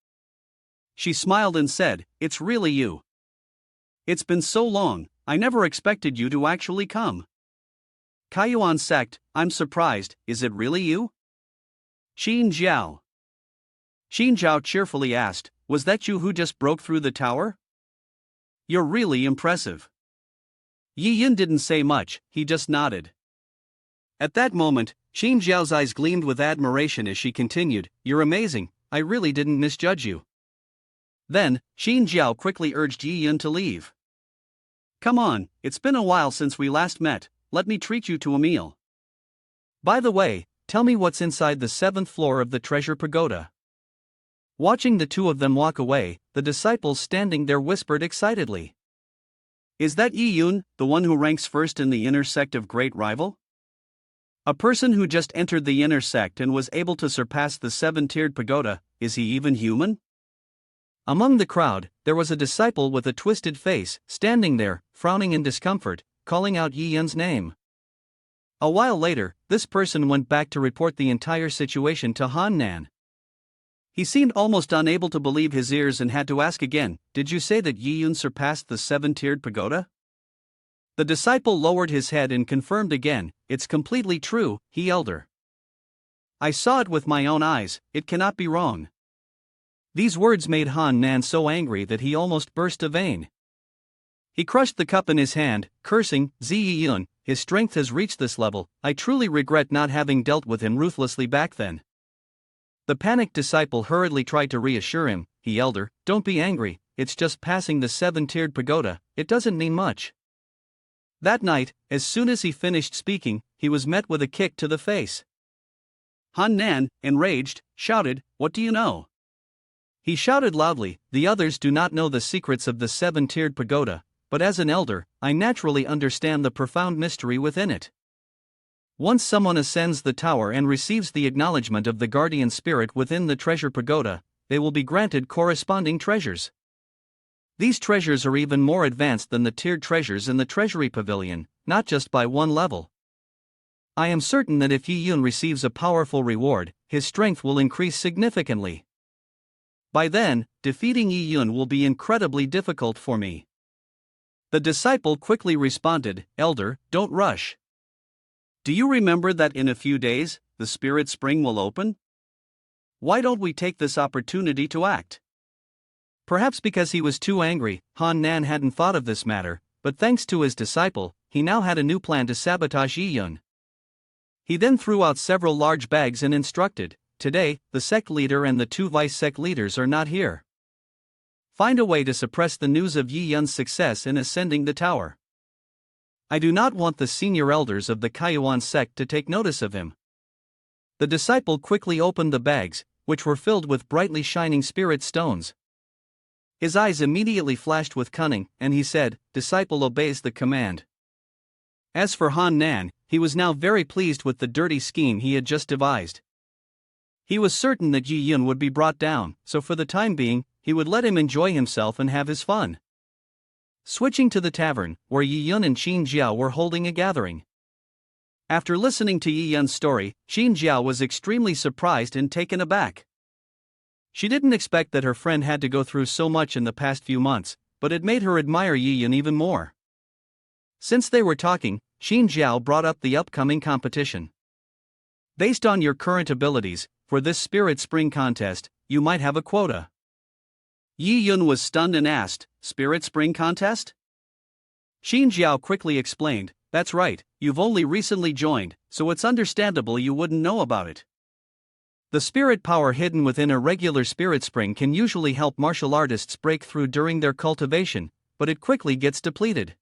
She smiled and said, it's really you. It's been so long, I never expected you to actually come. Kaiyuan sect, I'm surprised, is it really you? Qin Zhao. Zhao cheerfully asked, "Was that you who just broke through the tower? You're really impressive." Yi Yun didn't say much, he just nodded. At that moment, Zhao's eyes gleamed with admiration as she continued, "You're amazing, I really didn't misjudge you." Then, Zhao quickly urged Yi Yun to leave. "Come on, it's been a while since we last met, let me treat you to a meal. By the way, tell me what's inside the 7th floor of the treasure pagoda." Watching the two of them walk away, the disciples standing there whispered excitedly, "Is that Yi Yun, the one who ranks first in the inner sect of Great Rival? A person who just entered the inner sect and was able to surpass the 7-tiered pagoda, is he even human?" Among the crowd, there was a disciple with a twisted face, standing there, frowning in discomfort, calling out Yi Yun's name. A while later, this person went back to report the entire situation to Han Nan. He seemed almost unable to believe his ears and had to ask again, "Did you say that Yi Yun surpassed the 7-tiered pagoda?" The disciple lowered his head and confirmed again, "It's completely true, he elder. I saw it with my own eyes, it cannot be wrong." These words made Han Nan so angry that he almost burst a vein. He crushed the cup in his hand, cursing, "Yi Yun, his strength has reached this level, I truly regret not having dealt with him ruthlessly back then." The panicked disciple hurriedly tried to reassure him, "He elder, don't be angry, it's just passing the 7-tiered pagoda, it doesn't mean much." That night, as soon as he finished speaking, he was met with a kick to the face. Han Nan, enraged, shouted, "What do you know?" He shouted loudly, "The others do not know the secrets of the 7-tiered pagoda, but as an elder, I naturally understand the profound mystery within it. Once someone ascends the tower and receives the acknowledgement of the guardian spirit within the treasure pagoda, they will be granted corresponding treasures. These treasures are even more advanced than the tiered treasures in the Treasury Pavilion, not just by one level. I am certain that if Yi Yun receives a powerful reward, his strength will increase significantly. By then, defeating Yi Yun will be incredibly difficult for me." The disciple quickly responded, "Elder, don't rush. Do you remember that in a few days, the spirit spring will open? Why don't we take this opportunity to act?" Perhaps because he was too angry, Han Nan hadn't thought of this matter, but thanks to his disciple, he now had a new plan to sabotage Yi Yun. He then threw out several large bags and instructed, "Today, the sect leader and the 2 vice-sect leaders are not here. Find a way to suppress the news of Yi Yun's success in ascending the tower. I do not want the senior elders of the Kaiyuan sect to take notice of him." The disciple quickly opened the bags, which were filled with brightly shining spirit stones. His eyes immediately flashed with cunning, and he said, "Disciple obeys the command." As for Han Nan, he was now very pleased with the dirty scheme he had just devised. He was certain that Yi Yun would be brought down, so for the time being, he would let him enjoy himself and have his fun. Switching to the tavern, where Yi Yun and Zhao were holding a gathering. After listening to Yi Yun's story, Zhao was extremely surprised and taken aback. She didn't expect that her friend had to go through so much in the past few months, but it made her admire Yi Yun even more. Since they were talking, Zhao brought up the upcoming competition. "Based on your current abilities, for this Spirit Spring contest, you might have a quota." Yi Yun was stunned and asked, "Spirit Spring contest?" Zhao quickly explained, "That's right, you've only recently joined, so it's understandable you wouldn't know about it. The spirit power hidden within a regular spirit spring can usually help martial artists break through during their cultivation, but it quickly gets depleted.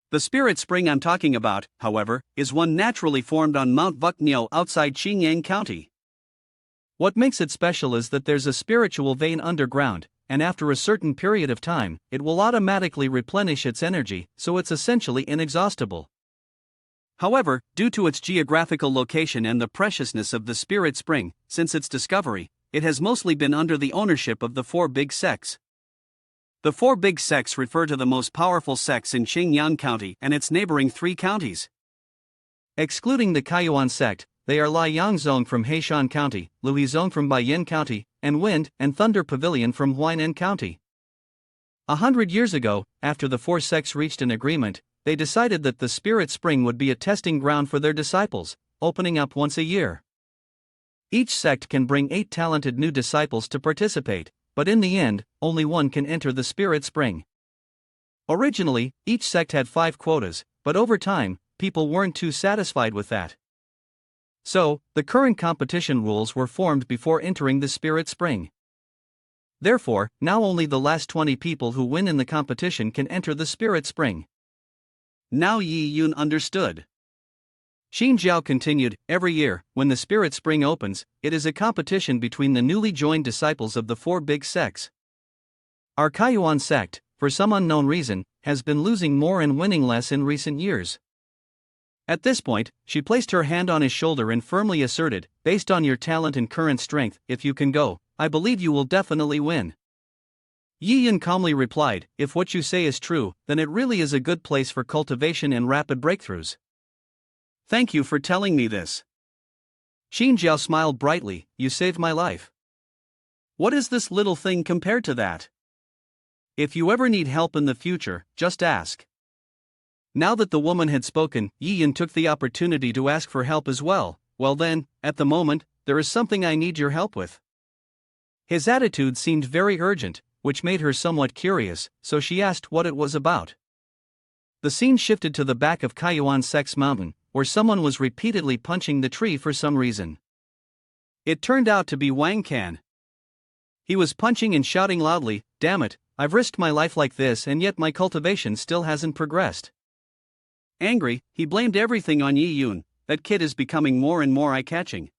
The spirit spring I'm talking about, however, is one naturally formed on Mount Vuknyo outside Qingyang County. What makes it special is that there's a spiritual vein underground, and after a certain period of time, it will automatically replenish its energy, so it's essentially inexhaustible. However, due to its geographical location and the preciousness of the spirit spring, since its discovery, it has mostly been under the ownership of the 4 big sects. The 4 big sects refer to the most powerful sects in Qingyang County and its neighboring 3 counties. Excluding the Kaiyuan sect, they are Liangzong from Heishan County, Luizong from Baiyin County, and Wind and Thunder Pavilion from Huainan County. 100 years ago, after the 4 sects reached an agreement, they decided that the Spirit Spring would be a testing ground for their disciples, opening up once a year. Each sect can bring 8 talented new disciples to participate, but in the end, only one can enter the spirit spring. Originally, each sect had 5 quotas, but over time, people weren't too satisfied with that. So, the current competition rules were formed before entering the spirit spring. Therefore, now only the last 20 people who win in the competition can enter the spirit spring. Now Yi Yun understood. Xin Zhao continued, every year, when the spirit spring opens, it is a competition between the newly joined disciples of the 4 big sects. Our Kaiyuan sect, for some unknown reason, has been losing more and winning less in recent years. At this point, she placed her hand on his shoulder and firmly asserted, based on your talent and current strength, if you can go, I believe you will definitely win. Yi Yun calmly replied, if what you say is true, then it really is a good place for cultivation and rapid breakthroughs. Thank you for telling me this. Xin Zhao smiled brightly, you saved my life. What is this little thing compared to that? If you ever need help in the future, just ask. Now that the woman had spoken, Yi Yun took the opportunity to ask for help as well. Well then, at the moment, there is something I need your help with. His attitude seemed very urgent, which made her somewhat curious, so she asked what it was about. The scene shifted to the back of Kaiyuan Sect's mountain, where someone was repeatedly punching the tree for some reason. It turned out to be Wang Can. He was punching and shouting loudly, damn it, I've risked my life like this and yet my cultivation still hasn't progressed. Angry, he blamed everything on Yi Yun, that kid is becoming more and more eye-catching.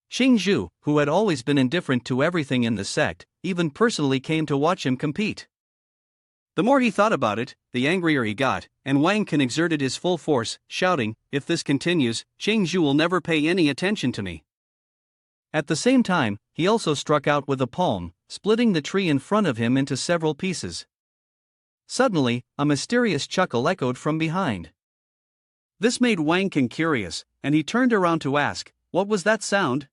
Xing Zhu, who had always been indifferent to everything in the sect, even personally came to watch him compete. The more he thought about it, the angrier he got, and Wang Can exerted his full force, shouting, if this continues, Xing Zhu will never pay any attention to me. At the same time, he also struck out with a palm, splitting the tree in front of him into several pieces. Suddenly, a mysterious chuckle echoed from behind. This made Wang Can curious, and he turned around to ask, what was that sound?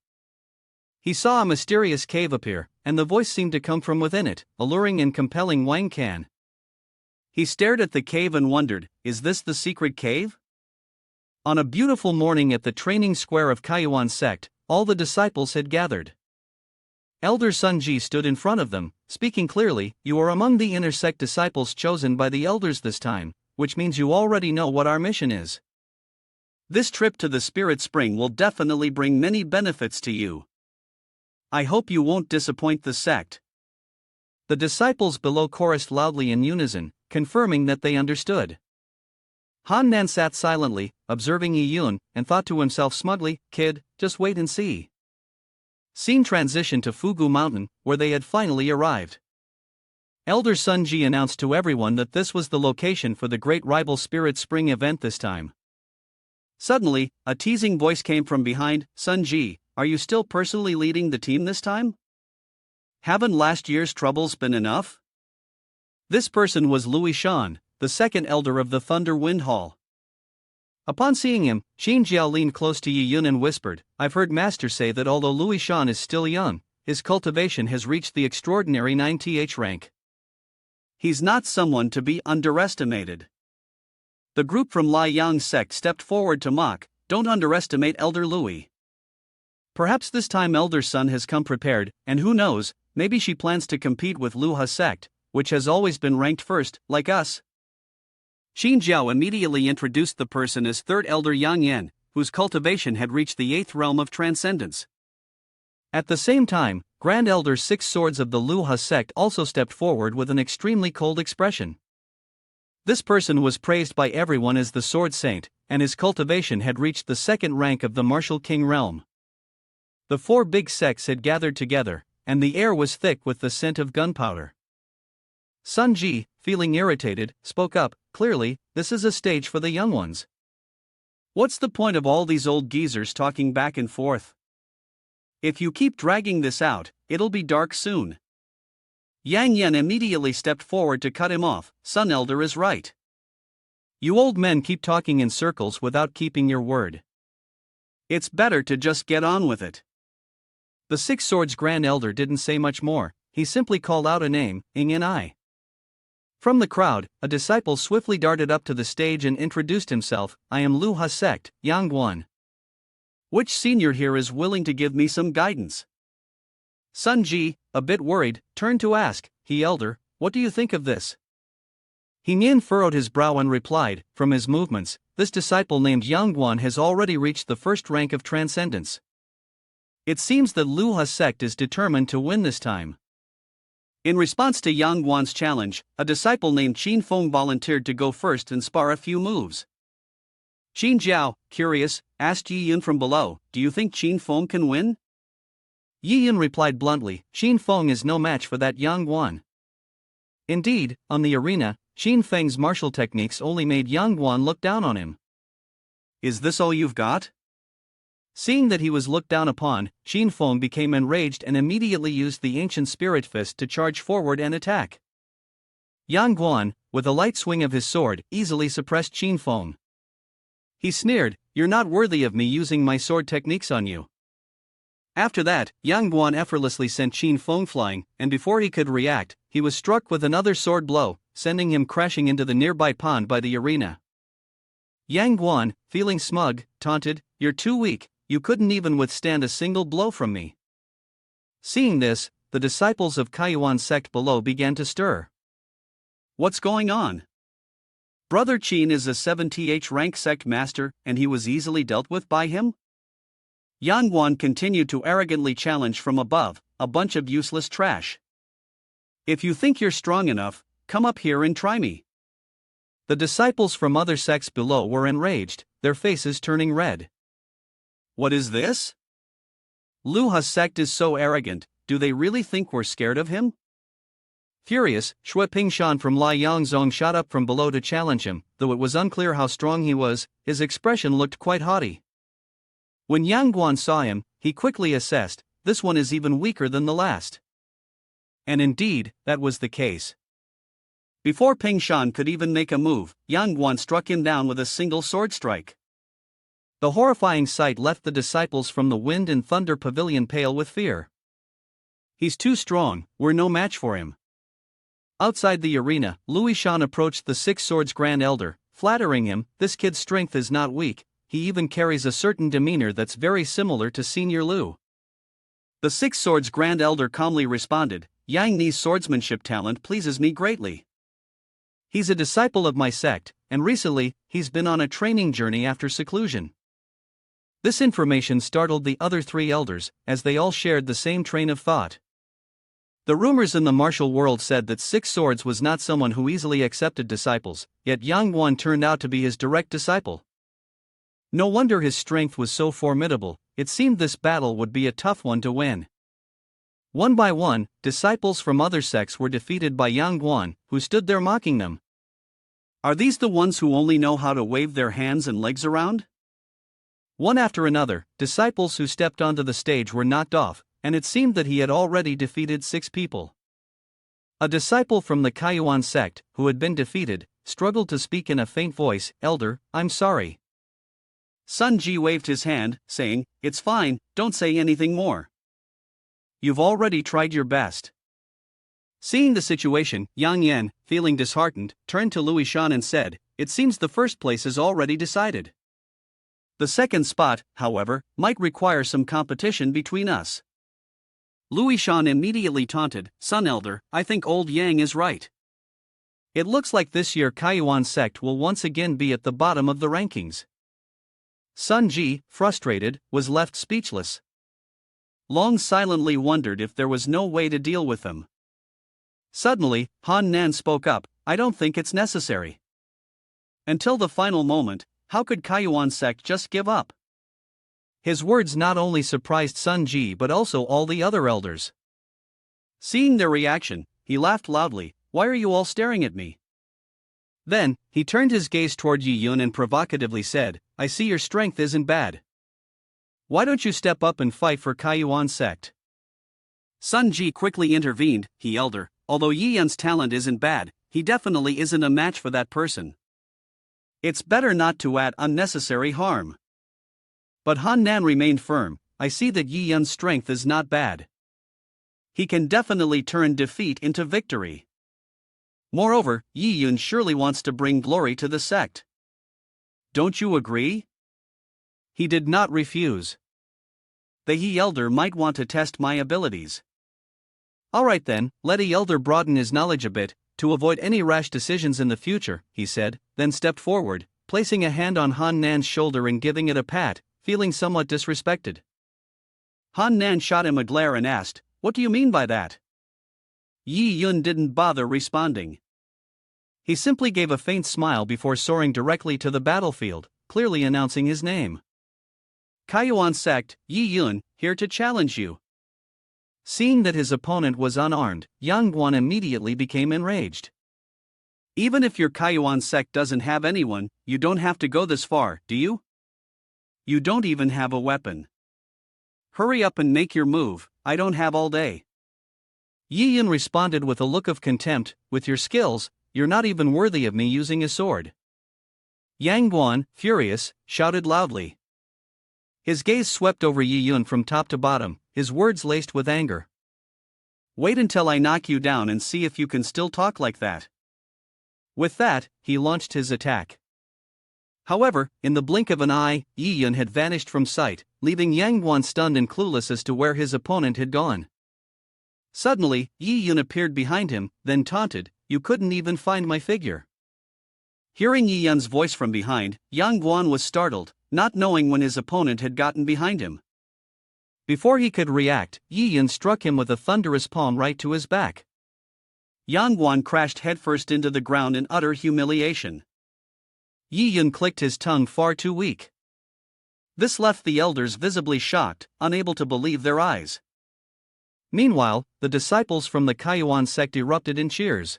He saw a mysterious cave appear, and the voice seemed to come from within it, alluring and compelling Wang Can. He stared at the cave and wondered, is this the secret cave? On a beautiful morning at the training square of Kaiyuan Sect, all the disciples had gathered. Elder Sun Ji stood in front of them, speaking clearly, you are among the inner sect disciples chosen by the elders this time, which means you already know what our mission is. This trip to the Spirit Spring will definitely bring many benefits to you. I hope you won't disappoint the sect. The disciples below chorused loudly in unison, confirming that they understood. Han Nan sat silently, observing Yi Yun, and thought to himself smugly, kid, just wait and see. Scene transitioned to Fugu Mountain, where they had finally arrived. Elder Sun Ji announced to everyone that this was the location for the Great Rival Spirit Spring event this time. Suddenly, a teasing voice came from behind, Sun Ji, are you still personally leading the team this time? Haven't last year's troubles been enough? This person was Louis Shan, the second elder of the Thunder Wind Hall. Upon seeing him, Xin Jiao leaned close to Yi Yun and whispered, I've heard Master say that although Louis Shan is still young, his cultivation has reached the extraordinary 9th rank. He's not someone to be underestimated. The group from Lai Yang's sect stepped forward to mock, don't underestimate Elder Louis. Perhaps this time Elder Sun has come prepared, and who knows, maybe she plans to compete with Lu Ha's sect, which has always been ranked first, like us. Xin Zhao immediately introduced the person as Third Elder Yang Yan, whose cultivation had reached the 8th realm of transcendence. At the same time, Grand Elder Six Swords of the Lu Ha sect also stepped forward with an extremely cold expression. This person was praised by everyone as the Sword Saint, and his cultivation had reached the 2nd rank of the Martial King realm. The 4 big sects had gathered together, and the air was thick with the scent of gunpowder. Sun Ji, feeling irritated, spoke up, clearly, this is a stage for the young ones. What's the point of all these old geezers talking back and forth? If you keep dragging this out, it'll be dark soon. Yang Yan immediately stepped forward to cut him off, Sun Elder is right. You old men keep talking in circles without keeping your word. It's better to just get on with it. The Six Swords Grand Elder didn't say much more, he simply called out a name, Ing and I. From the crowd, a disciple swiftly darted up to the stage and introduced himself, I am Lu Ha sect, Yang Guan. Which senior here is willing to give me some guidance? Sun Ji, a bit worried, turned to ask, "He elder, what do you think of this?" He Yin furrowed his brow and replied, "From his movements, this disciple named Yang Guan has already reached the first rank of transcendence. It seems that Luha's sect is determined to win this time." In response to Yang Guan's challenge, a disciple named Qin Feng volunteered to go first and spar a few moves. Qin Jiao, curious, asked Yi Yin from below, "Do you think Qin Feng can win?" Yi Yin replied bluntly, "Qin Feng is no match for that Yang Guan." Indeed, on the arena, Qin Feng's martial techniques only made Yang Guan look down on him. "Is this all you've got?" Seeing that he was looked down upon, Qin Feng became enraged and immediately used the ancient spirit fist to charge forward and attack. Yang Guan, with a light swing of his sword, easily suppressed Qin Feng. He sneered, "You're not worthy of me using my sword techniques on you." After that, Yang Guan effortlessly sent Qin Feng flying, and before he could react, he was struck with another sword blow, sending him crashing into the nearby pond by the arena. Yang Guan, feeling smug, taunted, "You're too weak, you couldn't even withstand a single blow from me." Seeing this, the disciples of Kaiyuan sect below began to stir. "What's going on? Brother Qin is a 7th rank sect master, and he was easily dealt with by him?" Yang Guan continued to arrogantly challenge from above, "A bunch of useless trash. If you think you're strong enough, come up here and try me." The disciples from other sects below were enraged, their faces turning red. "What is this? Luha's sect is so arrogant, do they really think we're scared of him?" Furious, Shui Pingshan from Liangzong shot up from below to challenge him, though it was unclear how strong he was, his expression looked quite haughty. When Yang Guan saw him, he quickly assessed, "This one is even weaker than the last." And indeed, that was the case. Before Pingshan could even make a move, Yang Guan struck him down with a single sword strike. The horrifying sight left the disciples from the Wind and Thunder Pavilion pale with fear. "He's too strong, we're no match for him." Outside the arena, Louis Shan approached the Six Swords Grand Elder, flattering him, "This kid's strength is not weak, he even carries a certain demeanor that's very similar to Senior Lu." The Six Swords Grand Elder calmly responded, "Yang Ni's swordsmanship talent pleases me greatly. He's a disciple of my sect, and recently, he's been on a training journey after seclusion." This information startled the other three elders, as they all shared the same train of thought. The rumors in the martial world said that Six Swords was not someone who easily accepted disciples, yet Yang Guan turned out to be his direct disciple. No wonder his strength was so formidable, it seemed this battle would be a tough one to win. One by one, disciples from other sects were defeated by Yang Guan, who stood there mocking them. "Are these the ones who only know how to wave their hands and legs around?" One after another, disciples who stepped onto the stage were knocked off, and it seemed that he had already defeated 6 people. A disciple from the Kaiyuan sect, who had been defeated, struggled to speak in a faint voice, "Elder, I'm sorry." Sun Ji waved his hand, saying, "It's fine, don't say anything more. You've already tried your best." Seeing the situation, Yang Yan, feeling disheartened, turned to Louis Shan and said, "It seems the first place is already decided. The second spot, however, might require some competition between us." Louis Shan immediately taunted, "Sun Elder, I think old Yang is right. It looks like this year Kaiyuan sect will once again be at the bottom of the rankings." Sun Ji, frustrated, was left speechless. Long silently wondered if there was no way to deal with them. Suddenly, Han Nan spoke up, "I don't think it's necessary." Until the final moment, how could Kaiyuan sect just give up? His words not only surprised Sun Ji but also all the other elders. Seeing their reaction, he laughed loudly, "Why are you all staring at me?" Then, he turned his gaze toward Yi Yun and provocatively said, "I see your strength isn't bad. Why don't you step up and fight for Kaiyuan sect?" Sun Ji quickly intervened, "He elder, although Yi Yun's talent isn't bad, he definitely isn't a match for that person. It's better not to add unnecessary harm." But Han Nan remained firm, "I see that Yi Yun's strength is not bad. He can definitely turn defeat into victory. Moreover, Yi Yun surely wants to bring glory to the sect. Don't you agree?" He did not refuse. The He Elder might want to test my abilities. Alright then, let the elder broaden his knowledge a bit, to avoid any rash decisions in the future, he said, then stepped forward, placing a hand on Han Nan's shoulder and giving it a pat, feeling somewhat disrespected. Han Nan shot him a glare and asked, "What do you mean by that?" Yi Yun didn't bother responding. He simply gave a faint smile before soaring directly to the battlefield, clearly announcing his name. Kaiyuan Sect, Yi Yun, here to challenge you. Seeing that his opponent was unarmed, Yang Guan immediately became enraged. Even if your Kaiyuan Sect doesn't have anyone, you don't have to go this far, do you? You don't even have a weapon. Hurry up and make your move, I don't have all day. Yi Yun responded with a look of contempt, with your skills, you're not even worthy of me using a sword. Yang Guan, furious, shouted loudly. His gaze swept over Yi Yun from top to bottom, his words laced with anger. Wait until I knock you down and see if you can still talk like that. With that, he launched his attack. However, in the blink of an eye, Yi Yun had vanished from sight, leaving Yang Guan stunned and clueless as to where his opponent had gone. Suddenly, Yi Yun appeared behind him, then taunted, "You couldn't even find my figure." Hearing Yi Yun's voice from behind, Yang Guan was startled, not knowing when his opponent had gotten behind him. Before he could react, Yi Yun struck him with a thunderous palm right to his back. Yang Guan crashed headfirst into the ground in utter humiliation. Yi Yun clicked his tongue far too weak. This left the elders visibly shocked, unable to believe their eyes. Meanwhile, the disciples from the Kaiyuan sect erupted in cheers.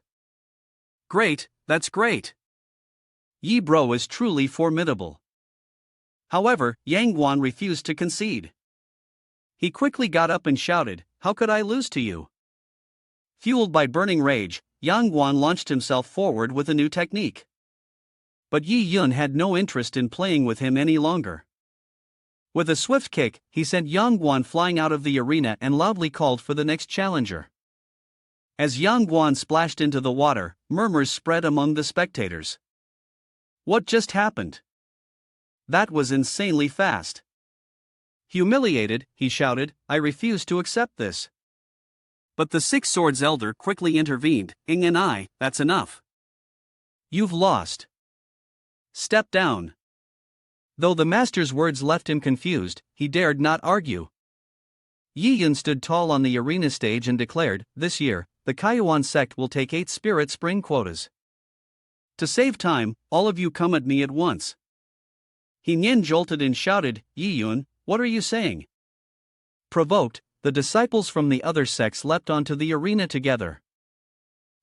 Great, that's great. Yi Bro is truly formidable. However, Yang Guan refused to concede. He quickly got up and shouted, "How could I lose to you?" Fueled by burning rage, Yang Guan launched himself forward with a new technique. But Yi Yun had no interest in playing with him any longer. With a swift kick, he sent Yang Guan flying out of the arena and loudly called for the next challenger. As Yang Guan splashed into the water, murmurs spread among the spectators. What just happened? That was insanely fast. Humiliated, he shouted, "I refuse to accept this." But the Six Swords Elder quickly intervened, "Ing and I, that's enough. You've lost. Step down." Though the master's words left him confused, he dared not argue. Yi Yun stood tall on the arena stage and declared, "This year, the Kaiyuan sect will take 8 spirit spring quotas. To save time, all of you come at me at once." He Nien jolted and shouted, "Yi Yun, what are you saying?" Provoked, the disciples from the other sects leapt onto the arena together.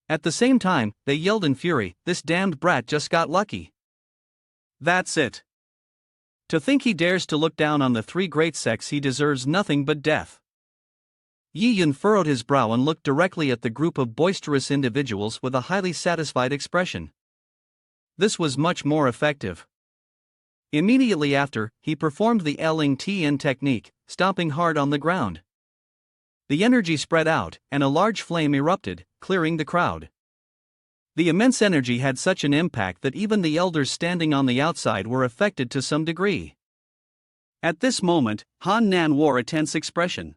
At the same time, they yelled in fury, "This damned brat just got lucky. That's it. To think he dares to look down on the 3 great sects, he deserves nothing but death." Yi Yun furrowed his brow and looked directly at the group of boisterous individuals with a highly satisfied expression. This was much more effective. Immediately after, he performed the Ling Tien technique, stomping hard on the ground. The energy spread out, and a large flame erupted, clearing the crowd. The immense energy had such an impact that even the elders standing on the outside were affected to some degree. At this moment, Han Nan wore a tense expression.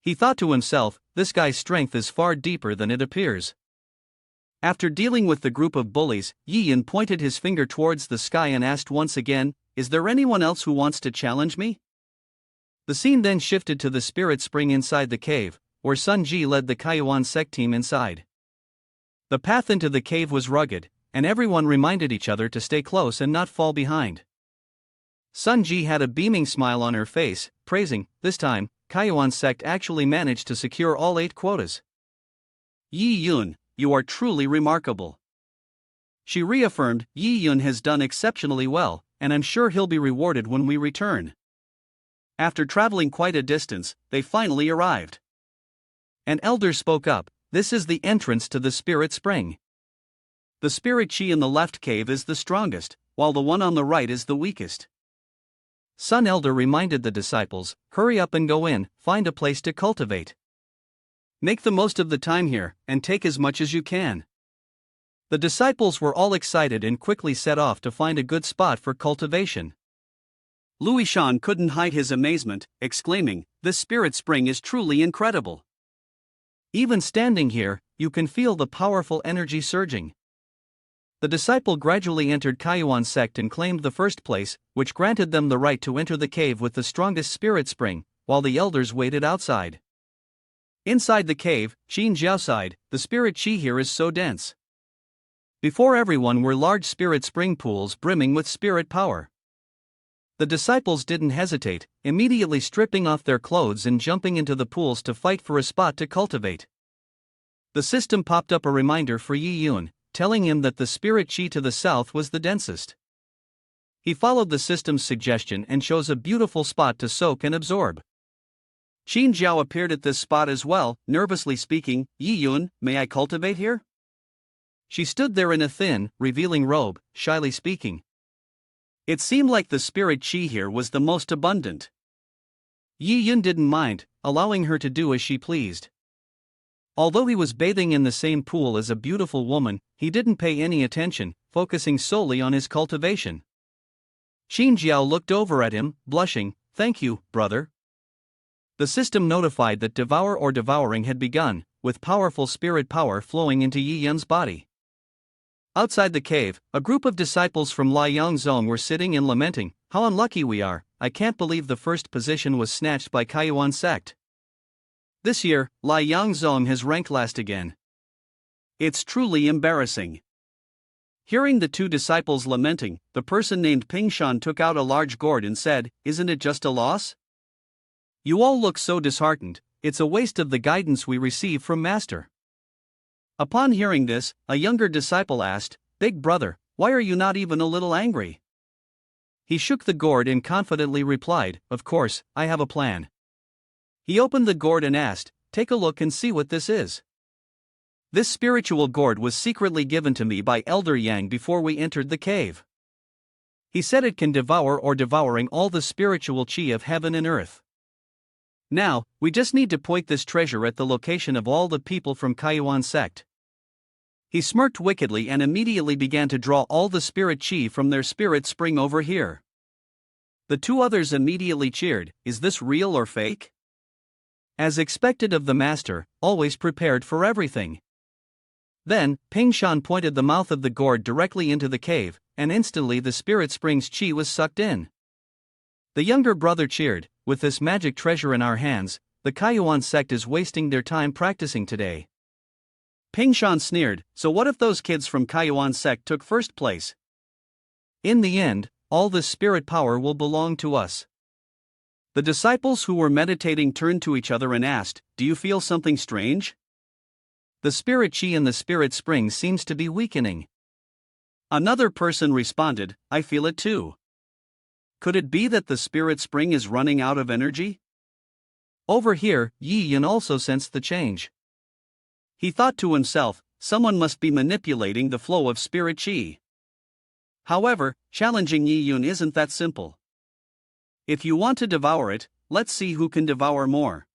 He thought to himself, "This guy's strength is far deeper than it appears." After dealing with the group of bullies, Yi Yun pointed his finger towards the sky and asked once again, "Is there anyone else who wants to challenge me?" The scene then shifted to the spirit spring inside the cave, where Sun Ji led the Kaiyuan sect team inside. The path into the cave was rugged, and everyone reminded each other to stay close and not fall behind. Sun Ji had a beaming smile on her face, praising, "This time, Kaiyuan sect actually managed to secure all 8 quotas. Yi Yun, you are truly remarkable." She reaffirmed, "Yi Yun has done exceptionally well, and I'm sure he'll be rewarded when we return." After traveling quite a distance, they finally arrived. An elder spoke up, "This is the entrance to the spirit spring. The spirit chi in the left cave is the strongest, while the one on the right is the weakest." Sun Elder reminded the disciples, "Hurry up and go in, find a place to cultivate. Make the most of the time here, and take as much as you can." The disciples were all excited and quickly set off to find a good spot for cultivation. Louis Shan couldn't hide his amazement, exclaiming, "This spirit spring is truly incredible." Even standing here, you can feel the powerful energy surging. The disciple gradually entered Kaiyuan Sect and claimed the first place, which granted them the right to enter the cave with the strongest spirit spring, while the elders waited outside. Inside the cave, Qin Jiao sighed, "The spirit chi here is so dense." Before everyone were large spirit spring pools brimming with spirit power. The disciples didn't hesitate, immediately stripping off their clothes and jumping into the pools to fight for a spot to cultivate. The system popped up a reminder for Yi Yun, telling him that the spirit chi to the south was the densest. He followed the system's suggestion and chose a beautiful spot to soak and absorb. Qin Jiao appeared at this spot as well, nervously speaking, "Yi Yun, may I cultivate here?" She stood there in a thin, revealing robe, shyly speaking. It seemed like the spirit chi here was the most abundant. Yi Yun didn't mind, allowing her to do as she pleased. Although he was bathing in the same pool as a beautiful woman, he didn't pay any attention, focusing solely on his cultivation. Qin Jiao looked over at him, blushing, "Thank you, brother." The system notified that devour or devouring had begun, with powerful spirit power flowing into Yi Yun's body. Outside the cave, a group of disciples from Liang Zong were sitting and lamenting, "How unlucky we are, I can't believe the first position was snatched by Kaiyuan Sect. This year, Liang Zong has ranked last again. It's truly embarrassing." Hearing the two disciples lamenting, the person named Ping Shan took out a large gourd and said, "Isn't it just a loss? You all look so disheartened, it's a waste of the guidance we receive from Master." Upon hearing this, a younger disciple asked, "Big brother, why are you not even a little angry?" He shook the gourd and confidently replied, "Of course, I have a plan." He opened the gourd and asked, "Take a look and see what this is." This spiritual gourd was secretly given to me by Elder Yang before we entered the cave. He said it can devour or devouring all the spiritual chi of heaven and earth. Now, we just need to point this treasure at the location of all the people from Kaiyuan Sect. He smirked wickedly and immediately began to draw all the spirit chi from their spirit spring over here. The two others immediately cheered, "Is this real or fake?" As expected of the master, always prepared for everything. Then, Ping Shan pointed the mouth of the gourd directly into the cave, and instantly the spirit spring's chi was sucked in. The younger brother cheered, "With this magic treasure in our hands, the Kaiyuan Sect is wasting their time practicing today." Ping Shan sneered, "So what if those kids from Kaiyuan Sect took first place? In the end, all this spirit power will belong to us." The disciples who were meditating turned to each other and asked, "Do you feel something strange? The spirit chi in the spirit spring seems to be weakening." Another person responded, "I feel it too. Could it be that the spirit spring is running out of energy?" Over here, Yi Yun also sensed the change. He thought to himself, "Someone must be manipulating the flow of spirit chi." However, challenging Yi Yun isn't that simple. If you want to devour it, let's see who can devour more.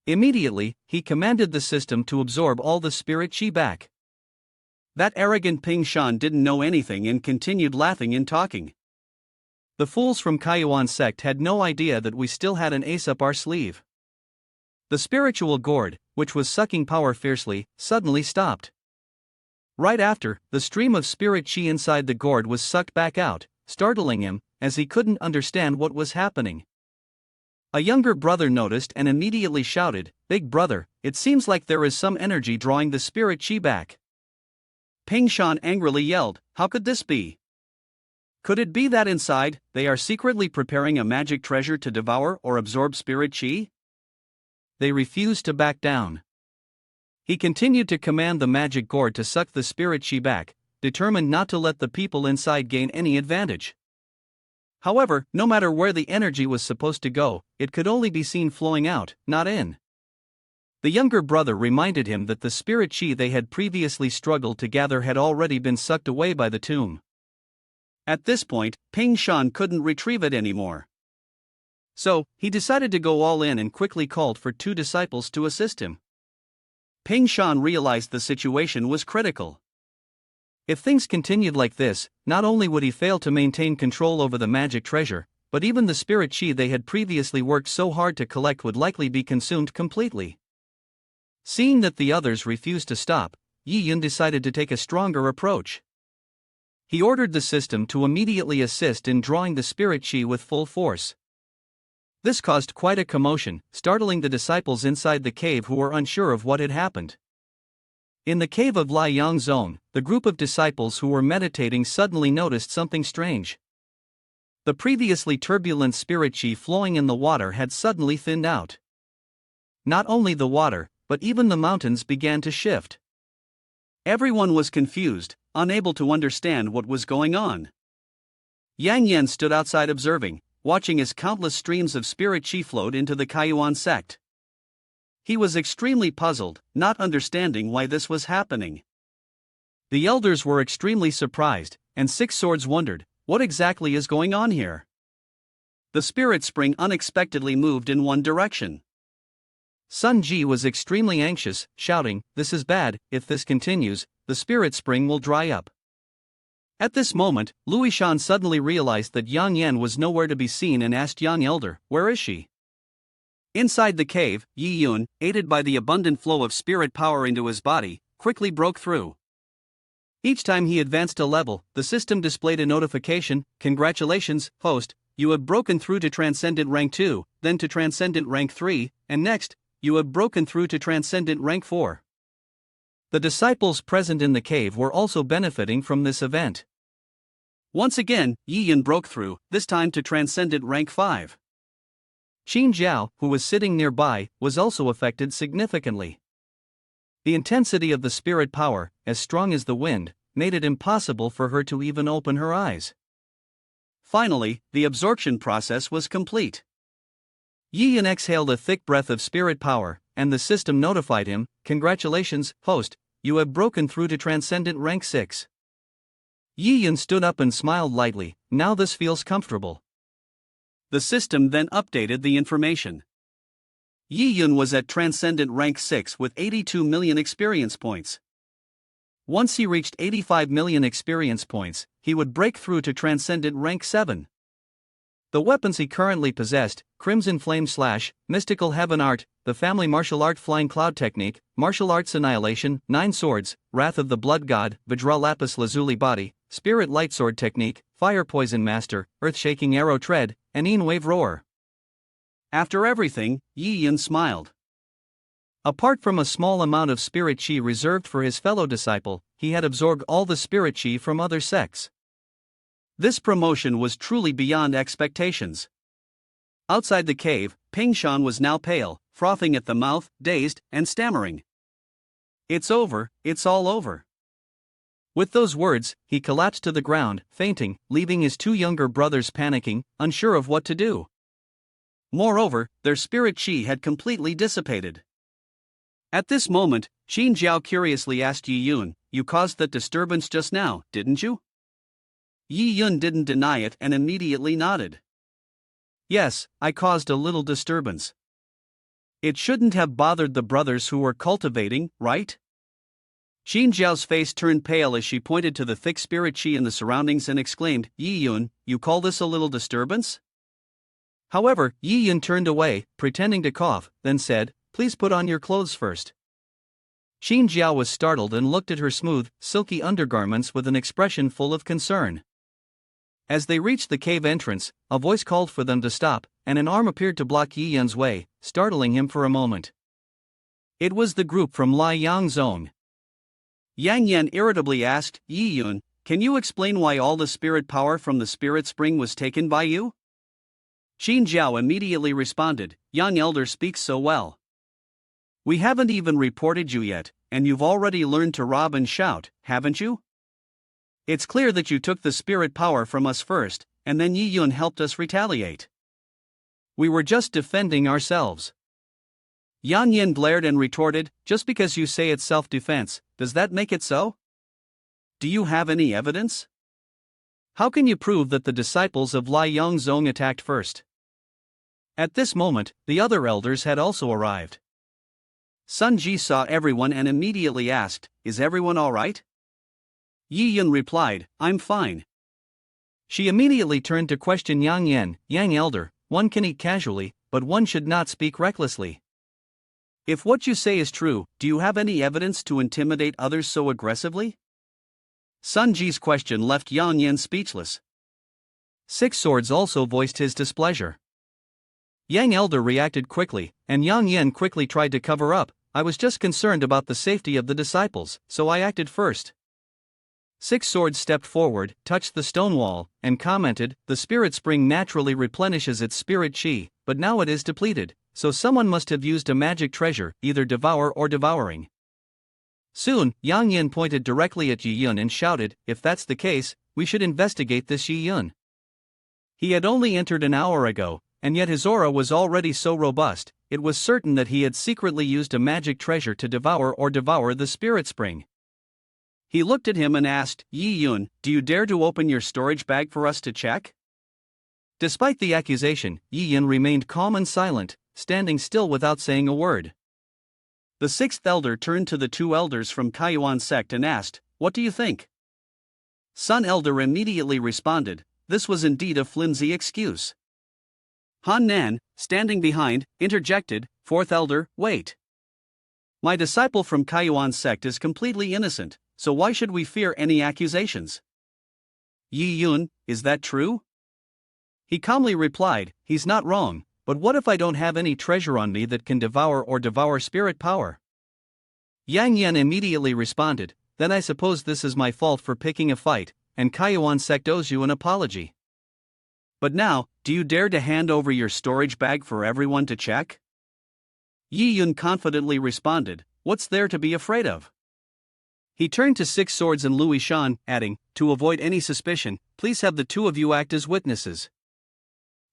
Immediately, he commanded the system to absorb all the spirit chi back. That arrogant Ping Shan didn't know anything and continued laughing and talking. The fools from Kaiyuan Sect had no idea that we still had an ace up our sleeve. The spiritual gourd, which was sucking power fiercely, suddenly stopped. Right after, the stream of spirit chi inside the gourd was sucked back out, startling him, as he couldn't understand what was happening. A younger brother noticed and immediately shouted, "Big brother, it seems like there is some energy drawing the spirit chi back." Ping Shan angrily yelled, "How could this be? Could it be that inside, they are secretly preparing a magic treasure to devour or absorb spirit chi?" They refused to back down. He continued to command the magic gourd to suck the spirit chi back, determined not to let the people inside gain any advantage. However, no matter where the energy was supposed to go, it could only be seen flowing out, not in. The younger brother reminded him that the spirit chi they had previously struggled to gather had already been sucked away by the tomb. At this point, Ping Shan couldn't retrieve it anymore. So, he decided to go all in and quickly called for two disciples to assist him. Ping Shan realized the situation was critical. If things continued like this, not only would he fail to maintain control over the magic treasure, but even the spirit chi they had previously worked so hard to collect would likely be consumed completely. Seeing that the others refused to stop, Yi Yun decided to take a stronger approach. He ordered the system to immediately assist in drawing the spirit chi with full force. This caused quite a commotion, startling the disciples inside the cave who were unsure of what had happened. In the cave of Lai Yang Zone, the group of disciples who were meditating suddenly noticed something strange. The previously turbulent spirit chi flowing in the water had suddenly thinned out. Not only the water, but even the mountains began to shift. Everyone was confused, unable to understand what was going on. Yang Yan stood outside observing, watching as countless streams of spirit chi flowed into the Kaiyuan sect. He was extremely puzzled, not understanding why this was happening. The elders were extremely surprised, and Six Swords wondered, what exactly is going on here? The spirit spring unexpectedly moved in one direction. Sun Ji was extremely anxious, shouting, "This is bad, if this continues, the spirit spring will dry up." At this moment, Louis Shan suddenly realized that Yang Yan was nowhere to be seen and asked Yang Elder, "Where is she?" Inside the cave, Yi Yun, aided by the abundant flow of spirit power into his body, quickly broke through. Each time he advanced a level, the system displayed a notification, "Congratulations, host, you have broken through to Transcendent Rank 2, then to Transcendent Rank 3, and next, you have broken through to Transcendent Rank 4. The disciples present in the cave were also benefiting from this event. Once again, Yi Yun broke through, this time to Transcendent Rank 5. Qin Jiao, who was sitting nearby, was also affected significantly. The intensity of the spirit power, as strong as the wind, made it impossible for her to even open her eyes. Finally, the absorption process was complete. Yi Yun exhaled a thick breath of spirit power, and the system notified him, "Congratulations, host, you have broken through to Transcendent Rank 6. Yi Yun stood up and smiled lightly, "Now this feels comfortable." The system then updated the information. Yi Yun was at Transcendent Rank 6 with 82 million experience points. Once he reached 85 million experience points, he would break through to Transcendent Rank 7. The weapons he currently possessed, Crimson Flame Slash, Mystical Heaven Art, the Family Martial Art Flying Cloud Technique, Martial Arts Annihilation, 9 Swords, Wrath of the Blood God, Vajra Lapis Lazuli Body, Spirit Light Sword Technique, Fire Poison Master, Earth Shaking Arrow Tread, and Een Wave Roar. After everything, Yi Yun smiled. Apart from a small amount of spirit chi reserved for his fellow disciple, he had absorbed all the spirit chi from other sects. This promotion was truly beyond expectations. Outside the cave, Ping Shan was now pale, frothing at the mouth, dazed, and stammering. "It's over, it's all over." With those words, he collapsed to the ground, fainting, leaving his two younger brothers panicking, unsure of what to do. Moreover, their spirit chi had completely dissipated. At this moment, Qin Jiao curiously asked Yi Yun, "You caused that disturbance just now, didn't you?" Yi Yun didn't deny it and immediately nodded. "Yes, I caused a little disturbance. It shouldn't have bothered the brothers who were cultivating, right?" Qin Jiao's face turned pale as she pointed to the thick spirit chi in the surroundings and exclaimed, "Yi Yun, you call this a little disturbance?" However, Yi Yun turned away, pretending to cough, then said, "Please put on your clothes first." Qin Jiao was startled and looked at her smooth, silky undergarments with an expression full of concern. As they reached the cave entrance, a voice called for them to stop, and an arm appeared to block Yi Yun's way, startling him for a moment. It was the group from Lai Yang Zone. Yang Yan irritably asked, "Yi Yun, can you explain why all the spirit power from the spirit spring was taken by you?" Qin Jiao immediately responded, "Yang Elder speaks so well. We haven't even reported you yet, and you've already learned to rob and shout, haven't you? It's clear that you took the spirit power from us first, and then Yi Yun helped us retaliate. We were just defending ourselves." Yang Yan glared and retorted, "Just because you say it's self-defense, does that make it so? Do you have any evidence? How can you prove that the disciples of Lai Yang Zong attacked first?" At this moment, the other elders had also arrived. Sun Ji saw everyone and immediately asked, "Is everyone all right?" Yi Yun replied, "I'm fine." She immediately turned to question Yang Yan. Yang elder, one can eat casually, but one should not speak recklessly. If what you say is true, do you have any evidence to intimidate others so aggressively? Sun Ji's question left Yang Yan speechless. Six Swords also voiced his displeasure. Yang elder reacted quickly, and Yang Yan quickly tried to cover up. I was just concerned about the safety of the disciples, so I acted first. Six Swords stepped forward, touched the stone wall, and commented, the spirit spring naturally replenishes its spirit chi, but now it is depleted, so someone must have used a magic treasure, either devour or devouring. Soon, Yang Yan pointed directly at Yi Yun and shouted, if that's the case, we should investigate this Yi Yun. He had only entered an hour ago, and yet his aura was already so robust, it was certain that he had secretly used a magic treasure to devour the spirit spring. He looked at him and asked, Yi Yun, do you dare to open your storage bag for us to check? Despite the accusation, Yi Yun remained calm and silent, standing still without saying a word. The sixth elder turned to the two elders from Kaiyuan sect and asked, what do you think? Sun elder immediately responded, this was indeed a flimsy excuse. Han Nan, standing behind, interjected, fourth elder, wait. My disciple from Kaiyuan sect is completely innocent, so why should we fear any accusations? Yi Yun, is that true? He calmly replied, he's not wrong, but what if I don't have any treasure on me that can devour spirit power? Yang Yan immediately responded, then I suppose this is my fault for picking a fight, and Kaiyuan sect owes you an apology. But now, do you dare to hand over your storage bag for everyone to check? Yi Yun confidently responded, what's there to be afraid of? He turned to Six Swords and Louis Shan, adding, to avoid any suspicion, please have the two of you act as witnesses.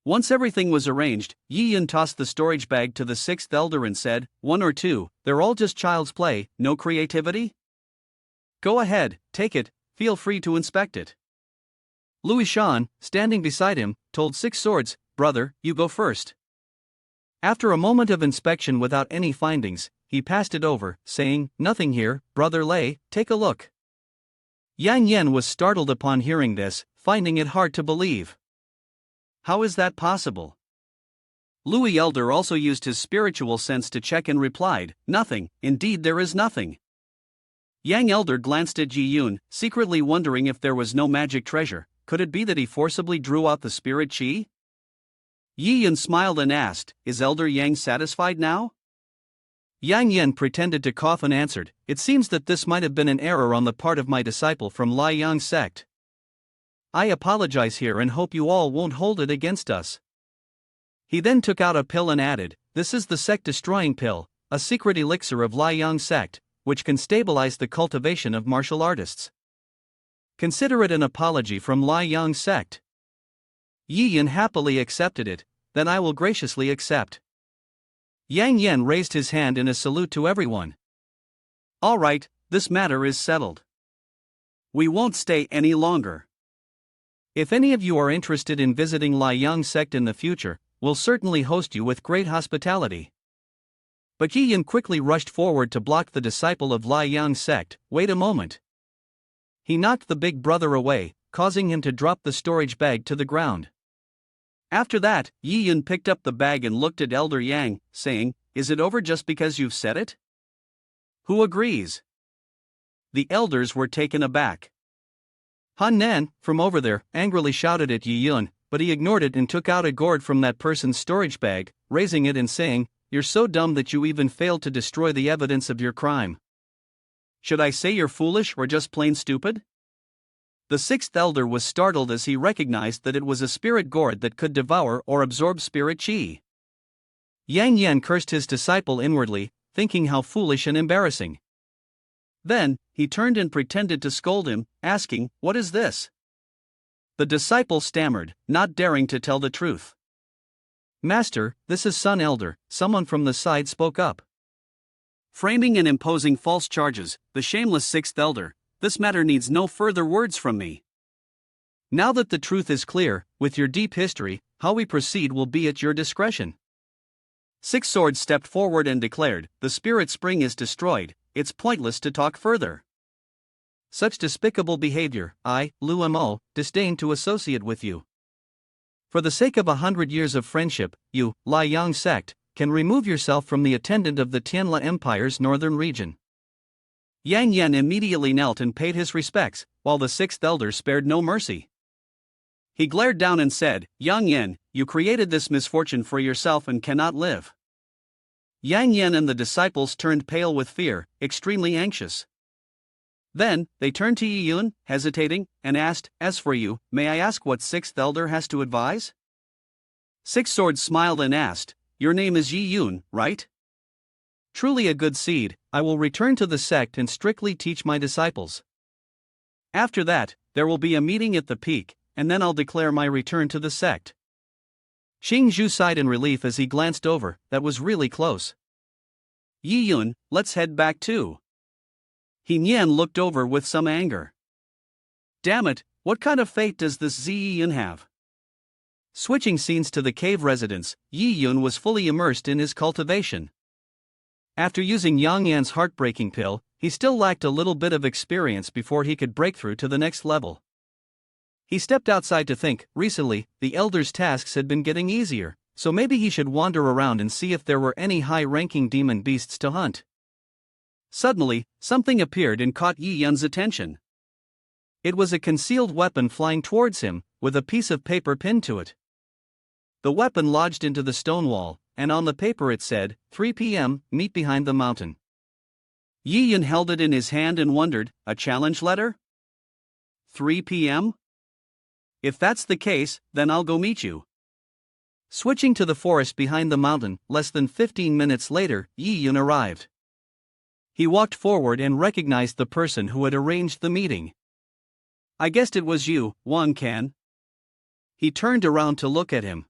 Once everything was arranged, Yi Yun tossed the storage bag to the sixth elder and said, 1 or 2, they're all just child's play, no creativity? Go ahead, take it, feel free to inspect it. Louis Shan, standing beside him, told Six Swords, brother, you go first. After a moment of inspection without any findings, he passed it over, saying, nothing here, brother Lei, take a look. Yang Yan was startled upon hearing this, finding it hard to believe. How is that possible? Louis Elder also used his spiritual sense to check and replied, nothing, indeed there is nothing. Yang Elder glanced at Ji Yun, secretly wondering if there was no magic treasure. Could it be that he forcibly drew out the spirit chi? Yi Yun smiled and asked, is Elder Yang satisfied now? Yang Yan pretended to cough and answered, it seems that this might have been an error on the part of my disciple from Liang sect. I apologize here and hope you all won't hold it against us. He then took out a pill and added, this is the sect-destroying pill, a secret elixir of Liang sect, which can stabilize the cultivation of martial artists. Consider it an apology from Liang sect. Yi Yun happily accepted it, then I will graciously accept. Yang Yan raised his hand in a salute to everyone. All right, this matter is settled. We won't stay any longer. If any of you are interested in visiting Liang sect in the future, we'll certainly host you with great hospitality. But Yi Yun quickly rushed forward to block the disciple of Liang sect. Wait a moment. He knocked the big brother away, causing him to drop the storage bag to the ground. After that, Yi Yun picked up the bag and looked at Elder Yang, saying, is it over just because you've said it? Who agrees? The elders were taken aback. Han Nan, from over there, angrily shouted at Yi Yun, but he ignored it and took out a gourd from that person's storage bag, raising it and saying, you're so dumb that you even failed to destroy the evidence of your crime. Should I say you're foolish or just plain stupid? The sixth elder was startled as he recognized that it was a spirit gourd that could devour or absorb spirit chi. Yang Yan cursed his disciple inwardly, thinking how foolish and embarrassing. Then, he turned and pretended to scold him, asking, what is this? The disciple stammered, not daring to tell the truth. Master, this is Sun Elder, someone from the side spoke up. Framing and imposing false charges, the shameless sixth elder, this matter needs no further words from me. Now that the truth is clear, with your deep history, how we proceed will be at your discretion. Six Swords stepped forward and declared, the spirit spring is destroyed, it's pointless to talk further. such despicable behavior, I, Lu Mo, disdain to associate with you. For the sake of 100 years of friendship, you, Lai Yang Sect, can remove yourself from the attendant of the Tianla Empire's northern region. Yang Yan immediately knelt and paid his respects, while the sixth elder spared no mercy. He glared down and said, Yang Yan, you created this misfortune for yourself and cannot live. Yang Yan and the disciples turned pale with fear, extremely anxious. Then, they turned to Yi Yun, hesitating, and asked, As for you, may I ask what sixth elder has to advise? Six Swords smiled and asked, Your name is Yi Yun, right? Truly a good seed, I will return to the sect and strictly teach my disciples. After that, there will be a meeting at the peak, and then I'll declare my return to the sect. Xing Zhu sighed in relief as he glanced over, that was really close. Yi Yun, let's head back too. He Nian looked over with some anger. Damn it, what kind of fate does this Yi Yun have? Switching scenes to the cave residence, Yi Yun was fully immersed in his cultivation. After using Yang Yan's heartbreaking pill, he still lacked a little bit of experience before he could break through to the next level. He stepped outside to think. Recently, the elder's tasks had been getting easier, so maybe he should wander around and see if there were any high-ranking demon beasts to hunt. Suddenly, something appeared and caught Yi Yun's attention. It was a concealed weapon flying towards him, with a piece of paper pinned to it. The weapon lodged into the stone wall, and on the paper it said, 3 p.m., meet behind the mountain. Yi Yun held it in his hand and wondered, a challenge letter? 3 p.m.? If that's the case, then I'll go meet you. Switching to the forest behind the mountain, less than 15 minutes later, Yi Yun arrived. He walked forward and recognized the person who had arranged the meeting. I guessed it was you, Wang Can. He turned around to look at him.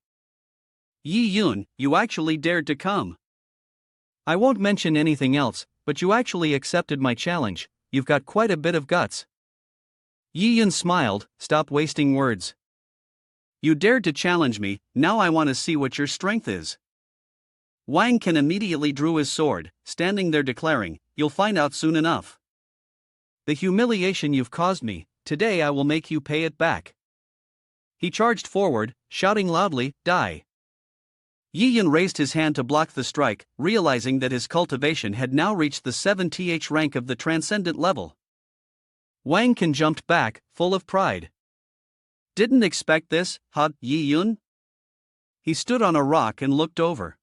Yi Yun, you actually dared to come. I won't mention anything else, but you actually accepted my challenge. You've got quite a bit of guts. Yi Yun smiled, stop wasting words. You dared to challenge me, now I want to see what your strength is. Wang Can immediately drew his sword, standing there declaring, You'll find out soon enough. The humiliation you've caused me, today I will make you pay it back. He charged forward, shouting loudly, Die. Yi Yun raised his hand to block the strike, realizing that his cultivation had now reached the 7th rank of the transcendent level. Wang Can jumped back, full of pride. Didn't expect this, huh, Yi Yun? He stood on a rock and looked over.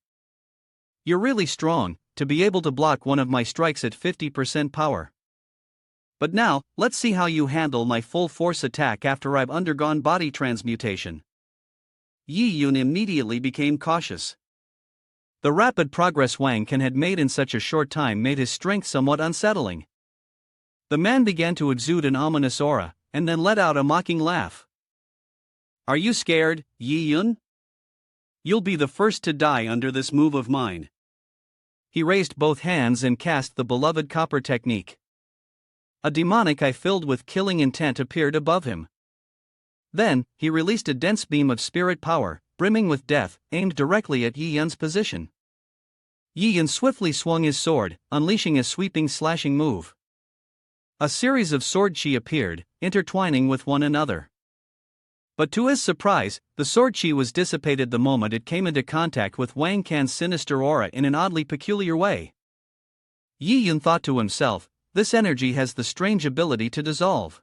You're really strong, to be able to block one of my strikes at 50% power. But now, let's see how you handle my full force attack after I've undergone body transmutation. Yi Yun immediately became cautious. The rapid progress Wang Can had made in such a short time made his strength somewhat unsettling. The man began to exude an ominous aura, and then let out a mocking laugh. Are you scared, Yi Yun? You'll be the first to die under this move of mine. He raised both hands and cast the beloved copper technique. A demonic eye filled with killing intent appeared above him. Then, he released a dense beam of spirit power, brimming with death, aimed directly at Yi Yun's position. Yi Yun swiftly swung his sword, unleashing a sweeping slashing move. A series of sword chi appeared, intertwining with one another. But to his surprise, the sword chi was dissipated the moment it came into contact with Wang Can's sinister aura in an oddly peculiar way. Yi Yun thought to himself, this energy has the strange ability to dissolve.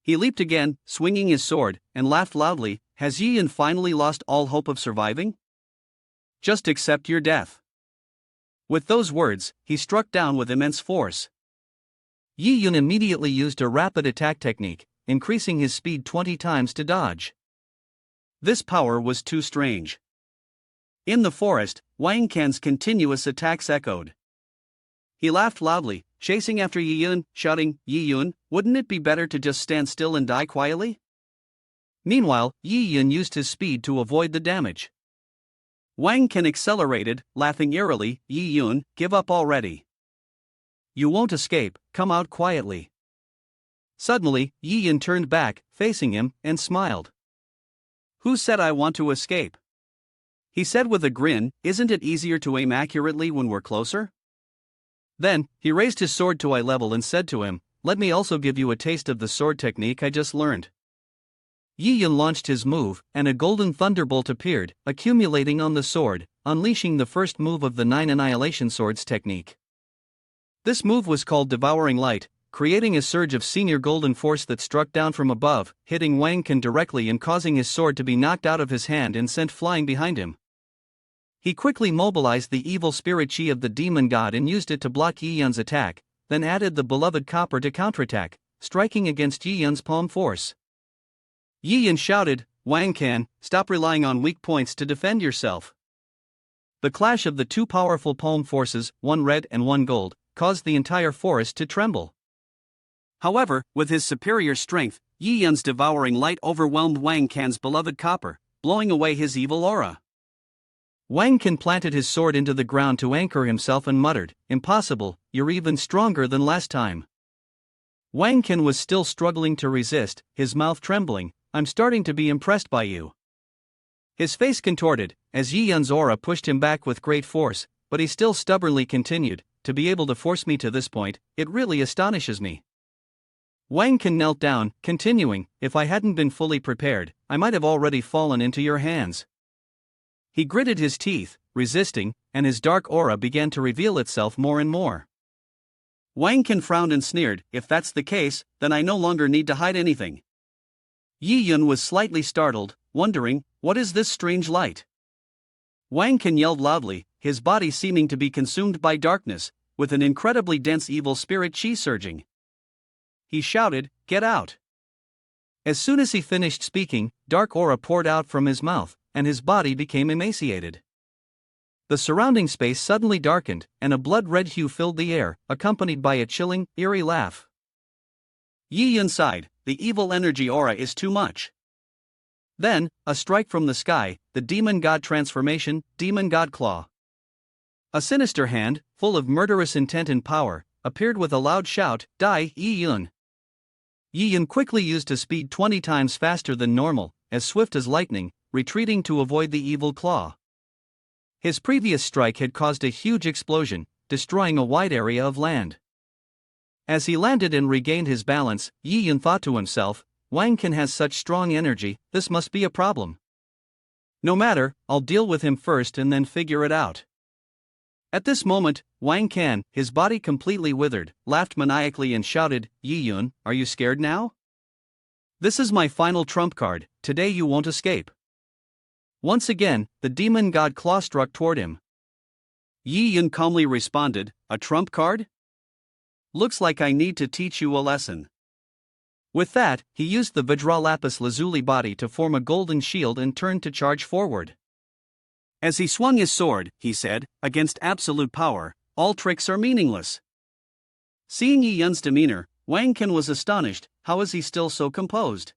He leaped again, swinging his sword, and laughed loudly. Has Yi Yun finally lost all hope of surviving? Just accept your death. With those words, he struck down with immense force. Yi Yun immediately used a rapid attack technique, increasing his speed 20 times to dodge. This power was too strange. In the forest, Wang Can's continuous attacks echoed. He laughed loudly, chasing after Yi Yun, shouting, Yi Yun, wouldn't it be better to just stand still and die quietly? Meanwhile, Yi Yun used his speed to avoid the damage. Wang Can accelerated, laughing eerily, Yi Yun, give up already. You won't escape, come out quietly. Suddenly, Yi Yun turned back, facing him, and smiled. Who said I want to escape? He said with a grin, isn't it easier to aim accurately when we're closer? Then, he raised his sword to eye level and said to him, let me also give you a taste of the sword technique I just learned. Yi Yun launched his move, and a golden thunderbolt appeared, accumulating on the sword, unleashing the first move of the 9 Annihilation Swords technique. This move was called Devouring Light, creating a surge of senior golden force that struck down from above, hitting Wang Can directly and causing his sword to be knocked out of his hand and sent flying behind him. He quickly mobilized the evil spirit chi of the demon god and used it to block Yi Yun's attack, then added the beloved copper to counterattack, striking against Yi Yun's palm force. Yi Yun shouted, "Wang Can, stop relying on weak points to defend yourself." The clash of the two powerful palm forces, one red and one gold, caused the entire forest to tremble. However, with his superior strength, Yi Yun's devouring light overwhelmed Wang Can's beloved copper, blowing away his evil aura. Wang Can planted his sword into the ground to anchor himself and muttered, "Impossible, you're even stronger than last time." Wang Can was still struggling to resist, his mouth trembling. "I'm starting to be impressed by you." His face contorted, as Yi Yun's aura pushed him back with great force, but he still stubbornly continued, "To be able to force me to this point, it really astonishes me." Wang Can knelt down, continuing, "If I hadn't been fully prepared, I might have already fallen into your hands." He gritted his teeth, resisting, and his dark aura began to reveal itself more and more. Wang Can frowned and sneered, "If that's the case, then I no longer need to hide anything." Yi Yun was slightly startled, wondering, "What is this strange light?" Wang Can yelled loudly, his body seeming to be consumed by darkness, with an incredibly dense evil spirit chi surging. He shouted, "Get out!" As soon as he finished speaking, dark aura poured out from his mouth, and his body became emaciated. The surrounding space suddenly darkened, and a blood-red hue filled the air, accompanied by a chilling, eerie laugh. Yi Yun sighed, "The evil energy aura is too much." Then, a strike from the sky, the demon god transformation, demon god claw. A sinister hand, full of murderous intent and power, appeared with a loud shout, "Die, Yi Yun!" Yi Yun quickly used a speed 20 times faster than normal, as swift as lightning, retreating to avoid the evil claw. His previous strike had caused a huge explosion, destroying a wide area of land. As he landed and regained his balance, Yi Yun thought to himself, "Wang Can has such strong energy, this must be a problem. No matter, I'll deal with him first and then figure it out." At this moment, Wang Can, his body completely withered, laughed maniacally and shouted, "Yi Yun, are you scared now? This is my final trump card, today you won't escape." Once again, the demon god claw struck toward him. Yi Yun calmly responded, "A trump card? Looks like I need to teach you a lesson." With that, he used the Vajra Lapis Lazuli body to form a golden shield and turned to charge forward. As he swung his sword, he said, "Against absolute power, all tricks are meaningless." Seeing Yi Yun's demeanor, Wang Can was astonished. How is he still so composed?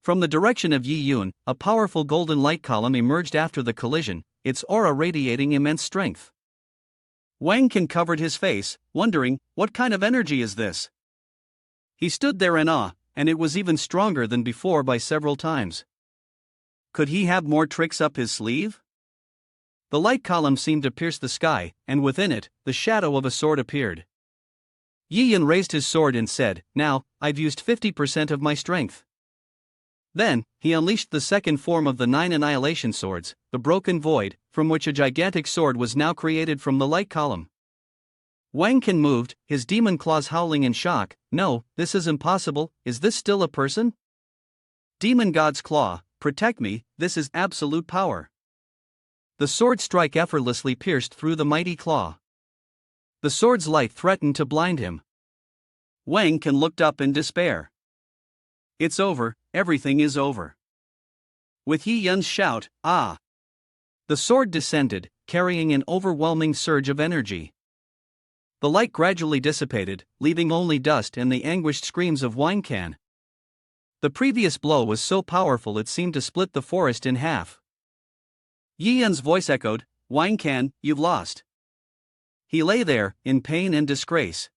From the direction of Yi Yun, a powerful golden light column emerged after the collision, its aura radiating immense strength. Wang Can covered his face, wondering, what kind of energy is this? He stood there in awe, and it was even stronger than before by several times. Could he have more tricks up his sleeve? The light column seemed to pierce the sky, and within it, the shadow of a sword appeared. Yi Yun raised his sword and said, "Now, I've used 50% of my strength." Then, he unleashed the second form of the 9 Annihilation Swords, the Broken Void, from which a gigantic sword was now created from the light column. Wang Can moved, his demon claws howling in shock. "No, this is impossible, is this still a person? Demon God's claw, protect me, this is absolute power." The sword strike effortlessly pierced through the mighty claw. The sword's light threatened to blind him. Wang Can looked up in despair. It's over, everything is over. With Yi Yun's shout, "Ah!" the sword descended, carrying an overwhelming surge of energy. The light gradually dissipated, leaving only dust and the anguished screams of Wang Can. The previous blow was so powerful it seemed to split the forest in half. Yi Yun's voice echoed, "Wang Can, you've lost." He lay there, in pain and disgrace.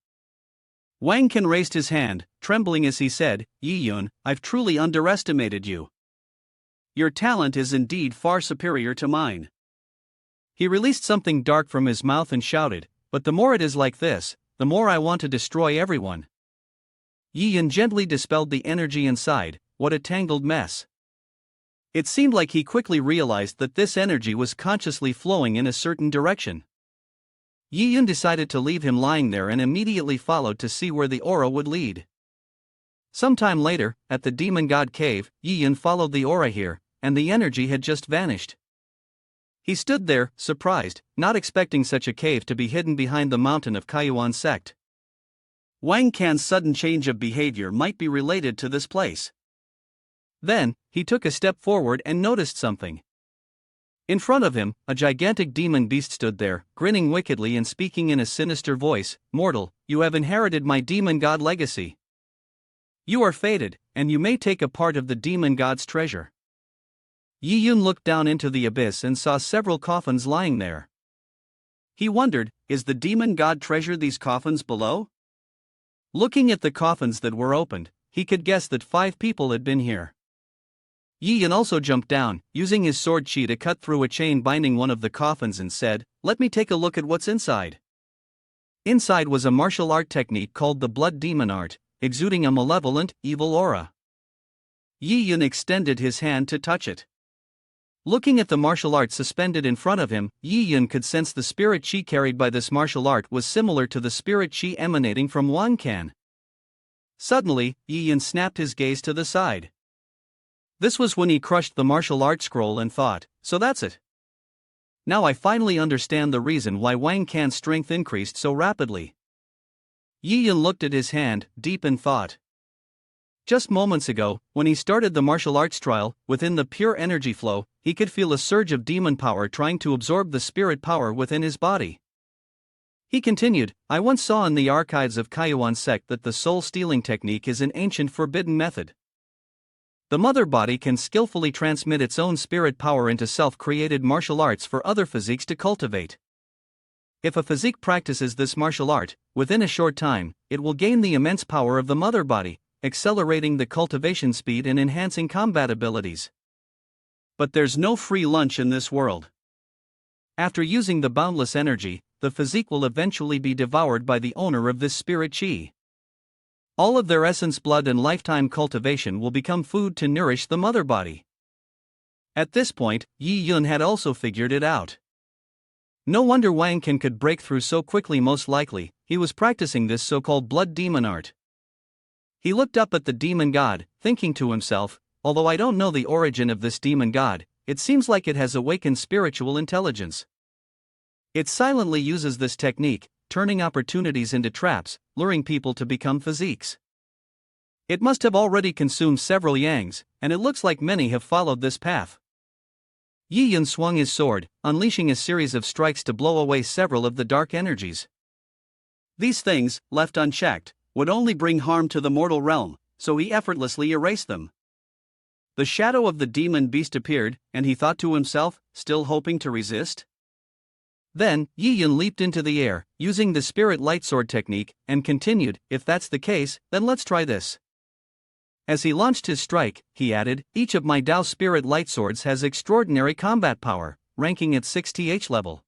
Wang Can raised his hand, trembling as he said, "Yi Yun, I've truly underestimated you. Your talent is indeed far superior to mine." He released something dark from his mouth and shouted, "But the more it is like this, the more I want to destroy everyone. Yi Yun gently dispelled the energy inside. What a tangled mess. It seemed like he quickly realized that this energy was consciously flowing in a certain direction. Yi Yun decided to leave him lying there and immediately followed to see where the aura would lead. Sometime later, at the Demon God Cave, Yi Yun followed the aura here, and the energy had just vanished. He stood there, surprised, not expecting such a cave to be hidden behind the mountain of Kaiyuan Sect. Wang Can's sudden change of behavior might be related to this place. Then, he took a step forward and noticed something. In front of him, a gigantic demon beast stood there, grinning wickedly and speaking in a sinister voice. "Mortal, you have inherited my demon god legacy. You are fated, and you may take a part of the demon god's treasure." Yi Yun looked down into the abyss and saw several coffins lying there. He wondered, is the demon god treasure these coffins below? Looking at the coffins that were opened, he could guess that 5 people had been here. Yi Yun also jumped down, using his sword chi to cut through a chain binding one of the coffins and said, "Let me take a look at what's inside." Inside was a martial art technique called the Blood Demon Art, exuding a malevolent, evil aura. Yi Yun extended his hand to touch it. Looking at the martial art suspended in front of him, Yi Yun could sense the spirit chi carried by this martial art was similar to the spirit chi emanating from Wang Can. Suddenly, Yi Yun snapped his gaze to the side. This was when he crushed the martial art scroll and thought, so that's it. Now I finally understand the reason why Wang Can's strength increased so rapidly. Yi Yun looked at his hand, deep in thought. Just moments ago, when he started the martial arts trial, within the pure energy flow, he could feel a surge of demon power trying to absorb the spirit power within his body. He continued, "I once saw in the archives of Kaiyuan Sect that the soul-stealing technique is an ancient forbidden method. The mother body can skillfully transmit its own spirit power into self-created martial arts for other physiques to cultivate. If a physique practices this martial art, within a short time, it will gain the immense power of the mother body, accelerating the cultivation speed and enhancing combat abilities. But there's no free lunch in this world. After using the boundless energy, the physique will eventually be devoured by the owner of this spirit chi. All of their essence, blood and lifetime cultivation will become food to nourish the mother body." At this point, Yi Yun had also figured it out. No wonder Wang Can could break through so quickly. Most likely, he was practicing this so-called blood demon art. He looked up at the demon god, thinking to himself, although I don't know the origin of this demon god, it seems like it has awakened spiritual intelligence. It silently uses this technique, turning opportunities into traps, luring people to become physiques. It must have already consumed several yangs, and it looks like many have followed this path. Yi Yun swung his sword, unleashing a series of strikes to blow away several of the dark energies. These things, left unchecked, would only bring harm to the mortal realm, so he effortlessly erased them. The shadow of the demon beast appeared, and he thought to himself, still hoping to resist? Then, Yi Yun leaped into the air, using the spirit light sword technique, and continued, "If that's the case, then let's try this." As he launched his strike, he added, "Each of my Dao spirit light swords has extraordinary combat power, ranking at 6th level.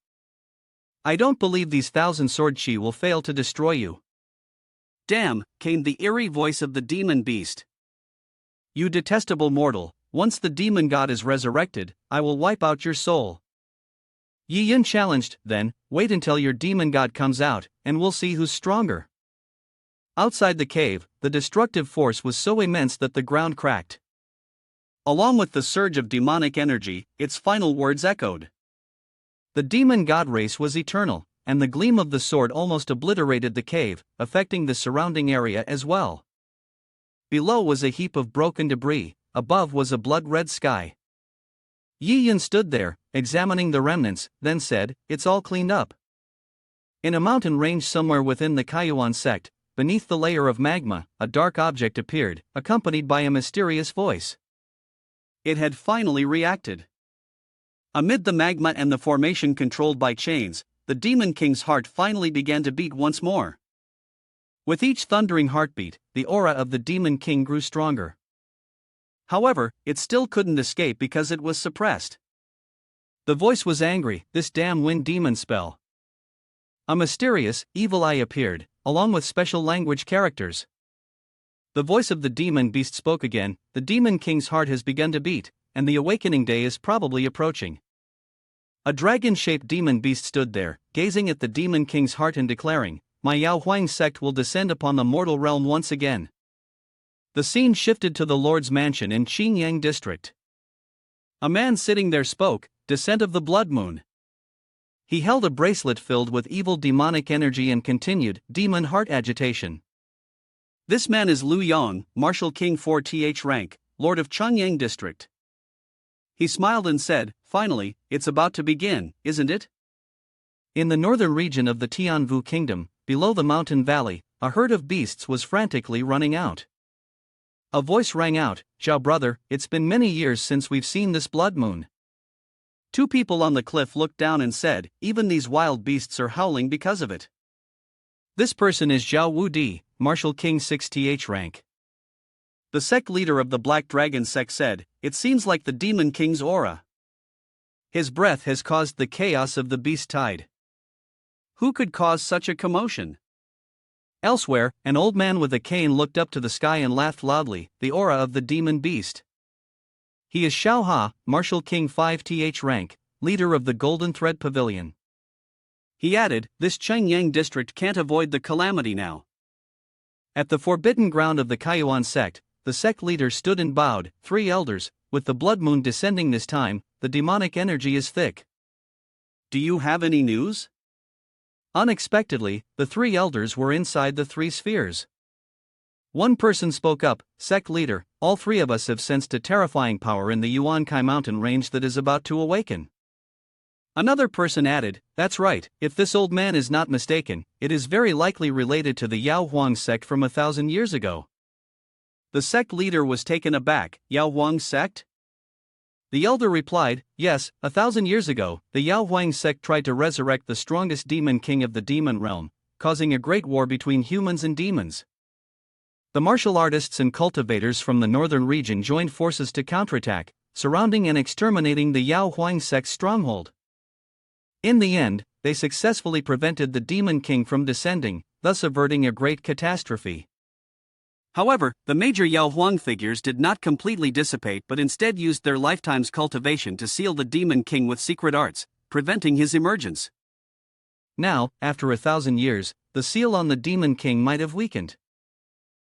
I don't believe these 1,000 sword chi will fail to destroy you." "Damn," came the eerie voice of the demon beast. "You detestable mortal, once the demon god is resurrected, I will wipe out your soul." Yi Yun challenged, "Then, wait until your demon god comes out, and we'll see who's stronger." Outside the cave, the destructive force was so immense that the ground cracked. Along with the surge of demonic energy, its final words echoed. The demon god race was eternal, and the gleam of the sword almost obliterated the cave, affecting the surrounding area as well. Below was a heap of broken debris, above was a blood-red sky. Yi Yun stood there, examining the remnants, then said, "It's all cleaned up." In a mountain range somewhere within the Kaiyuan Sect, beneath the layer of magma, a dark object appeared, accompanied by a mysterious voice. It had finally reacted. Amid the magma and the formation controlled by chains, the Demon King's heart finally began to beat once more. With each thundering heartbeat, the aura of the Demon King grew stronger. However, it still couldn't escape because it was suppressed. The voice was angry, "This damn wind demon spell." A mysterious, evil eye appeared, along with special language characters. The voice of the demon beast spoke again. The demon king's heart has begun to beat, and the awakening day is probably approaching. A dragon-shaped demon beast stood there, gazing at the demon king's heart and declaring, "My Yao Huang sect will descend upon the mortal realm once again." The scene shifted to the Lord's mansion in Qingyang district. A man sitting there spoke, "Descent of the Blood Moon." He held a bracelet filled with evil demonic energy and continued, "Demon heart agitation." This man is Lu Yong, Martial King 4th rank, Lord of Qingyang district. He smiled and said, "Finally, it's about to begin, isn't it?" In the northern region of the Tianvu kingdom, below the mountain valley, a herd of beasts was frantically running out. A voice rang out, "Xiao brother, it's been many years since we've seen this blood moon." Two people on the cliff looked down and said, "Even these wild beasts are howling because of it." This person is Zhao Wudi, Martial King 6th rank. The sect leader of the Black Dragon sect said, "It seems like the Demon King's aura. His breath has caused the chaos of the beast tide." Who could cause such a commotion? Elsewhere, an old man with a cane looked up to the sky and laughed loudly, "The aura of the demon beast. He is Xiao Ha, Martial King 5th rank, leader of the Golden Thread Pavilion." He added, "This Qingyang district can't avoid the calamity now." At the forbidden ground of the Kaiyuan sect, the sect leader stood and bowed, "Three elders, with the blood moon descending this time, the demonic energy is thick. Do you have any news?" Unexpectedly, the three elders were inside the three spheres. One person spoke up, "Sect leader, all three of us have sensed a terrifying power in the Yuankai mountain range that is about to awaken." Another person added, "That's right, if this old man is not mistaken, it is very likely related to the Yao Huang sect from 1,000 years ago." The sect leader was taken aback, "Yao Huang sect?" The elder replied, "Yes, 1,000 years ago, the Yao Huang sect tried to resurrect the strongest demon king of the demon realm, causing a great war between humans and demons. The martial artists and cultivators from the northern region joined forces to counterattack, surrounding and exterminating the Yao Huang sect's stronghold. In the end, they successfully prevented the demon king from descending, thus averting a great catastrophe. However, the major Yao Huang figures did not completely dissipate but instead used their lifetime's cultivation to seal the demon king with secret arts, preventing his emergence. Now, after 1,000 years, the seal on the demon king might have weakened.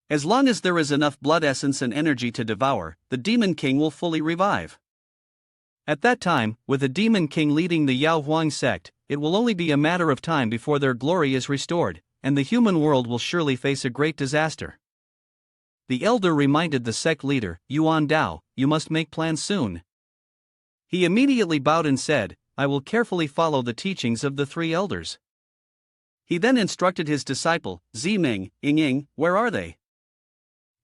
As long as there is enough blood essence and energy to devour, the demon king will fully revive. At that time, with the demon king leading the Yao Huang sect, it will only be a matter of time before their glory is restored, and the human world will surely face a great disaster. The elder reminded the sect leader, "Yuan Dao, you must make plans soon." He immediately bowed and said, "I will carefully follow the teachings of the three elders." He then instructed his disciple, Ziming, Ying, "Where are they?"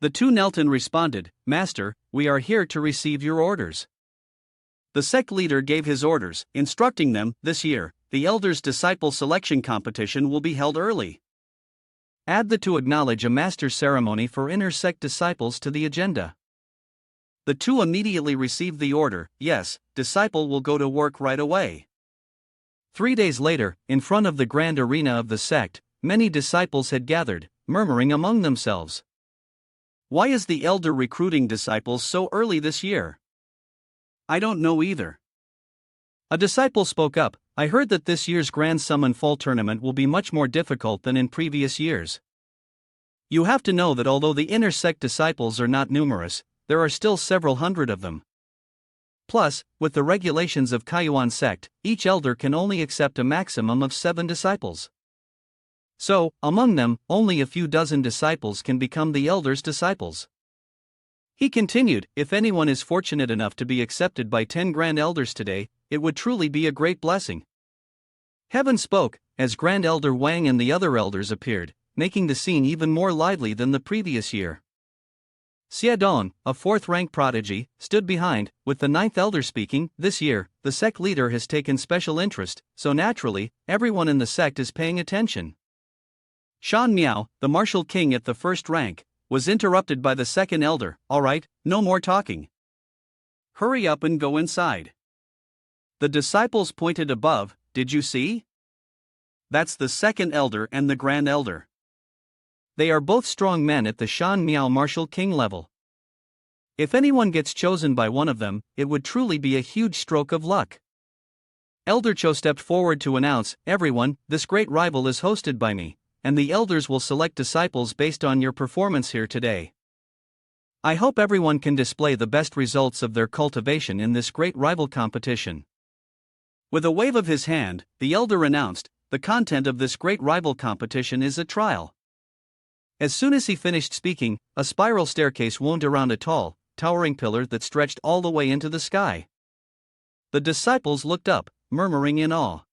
The two knelt and responded, "Master, we are here to receive your orders." The sect leader gave his orders, instructing them, "This year, the elders' disciple selection competition will be held early. Add the to acknowledge a master ceremony for inner sect disciples to the agenda." The two immediately received the order, "Yes, disciple will go to work right away." 3 days later, in front of the grand arena of the sect, many disciples had gathered, murmuring among themselves, "Why is the elder recruiting disciples so early this year?" "I don't know either." A disciple spoke up, "I heard that this year's Grand Summon Fall tournament will be much more difficult than in previous years. You have to know that although the inner sect disciples are not numerous, there are still several hundred of them. Plus, with the regulations of Kaiyuan sect, each elder can only accept a maximum of 7 disciples. So, among them, only a few dozen disciples can become the elders' disciples." He continued, "If anyone is fortunate enough to be accepted by 10 grand elders today, it would truly be a great blessing." Heaven spoke, as Grand Elder Wang and the other elders appeared, making the scene even more lively than the previous year. Xiao, a 4th rank prodigy, stood behind, with the 9th elder speaking, "This year, the sect leader has taken special interest, so naturally, everyone in the sect is paying attention." Shan Miao, the martial king at the 1st rank, was interrupted by the 2nd elder, "All right, no more talking. Hurry up and go inside." The disciples pointed above, "Did you see? That's the 2nd elder and the grand elder." They are both strong men at the Shan Miao martial king level. If anyone gets chosen by one of them, it would truly be a huge stroke of luck. Elder Cho stepped forward to announce, "Everyone, this great rival is hosted by me, and the elders will select disciples based on your performance here today. I hope everyone can display the best results of their cultivation in this great rival competition." With a wave of his hand, the elder announced, "The content of this great rival competition is a trial." As soon as he finished speaking, a spiral staircase wound around a tall, towering pillar that stretched all the way into the sky. The disciples looked up, murmuring in awe.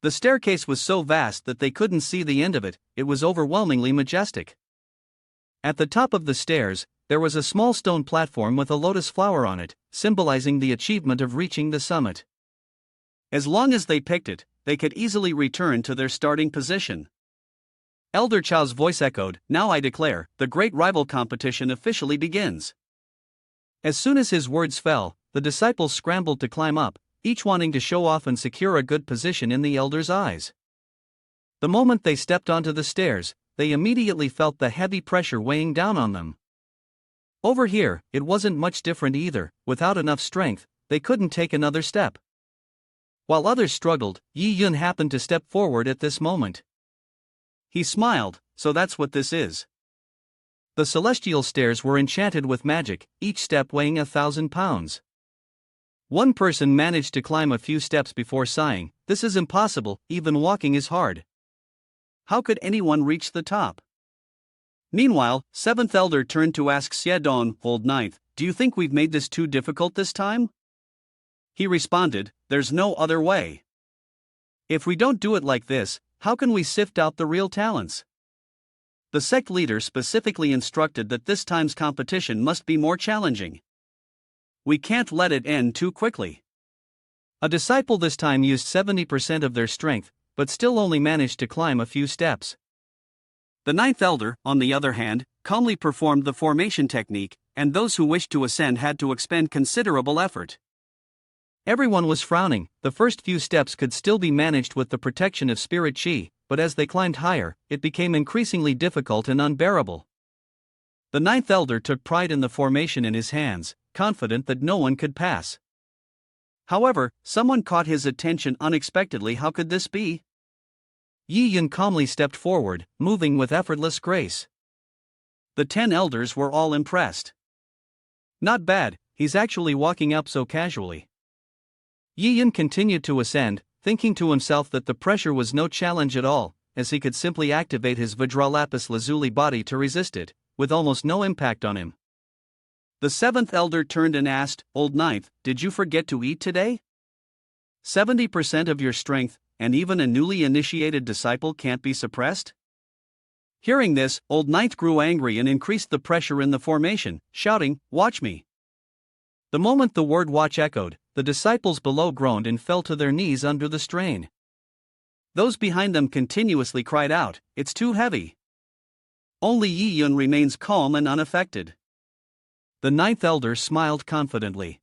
The staircase was so vast that they couldn't see the end of it, it was overwhelmingly majestic. At the top of the stairs, there was a small stone platform with a lotus flower on it, symbolizing the achievement of reaching the summit. As long as they picked it, they could easily return to their starting position. Elder Chao's voice echoed, "Now I declare, the great rival competition officially begins." As soon as his words fell, the disciples scrambled to climb up, each wanting to show off and secure a good position in the elder's eyes. The moment they stepped onto the stairs, they immediately felt the heavy pressure weighing down on them. Over here, it wasn't much different either. Without enough strength, they couldn't take another step. While others struggled, Yi Yun happened to step forward at this moment. He smiled, "So that's what this is." The celestial stairs were enchanted with magic, each step weighing 1,000 pounds. One person managed to climb a few steps before sighing, "This is impossible, even walking is hard. How could anyone reach the top?" Meanwhile, 7th Elder turned to ask Xiao, "Old Ninth, do you think we've made this too difficult this time?" He responded, "There's no other way. If we don't do it like this, how can we sift out the real talents?" The sect leader specifically instructed that this time's competition must be more challenging. "We can't let it end too quickly." A disciple this time used 70% of their strength, but still only managed to climb a few steps. The 9th Elder, on the other hand, calmly performed the formation technique, and those who wished to ascend had to expend considerable effort. Everyone was frowning. The first few steps could still be managed with the protection of spirit chi, but as they climbed higher, it became increasingly difficult and unbearable. The 9th Elder took pride in the formation in his hands, confident that no one could pass. However, someone caught his attention unexpectedly. How could this be? Yi Yun calmly stepped forward, moving with effortless grace. The 10 elders were all impressed. "Not bad, he's actually walking up so casually." Yi Yun continued to ascend, thinking to himself that the pressure was no challenge at all, as he could simply activate his Vajralapis Lazuli body to resist it, with almost no impact on him. The 7th Elder turned and asked, "Old Ninth, did you forget to eat today? 70% of your strength, and even a newly initiated disciple can't be suppressed?" Hearing this, Old Ninth grew angry and increased the pressure in the formation, shouting, "Watch me." The moment the word watch echoed, the disciples below groaned and fell to their knees under the strain. Those behind them continuously cried out, "It's too heavy." Only Yi Yun remains calm and unaffected. The 9th Elder smiled confidently.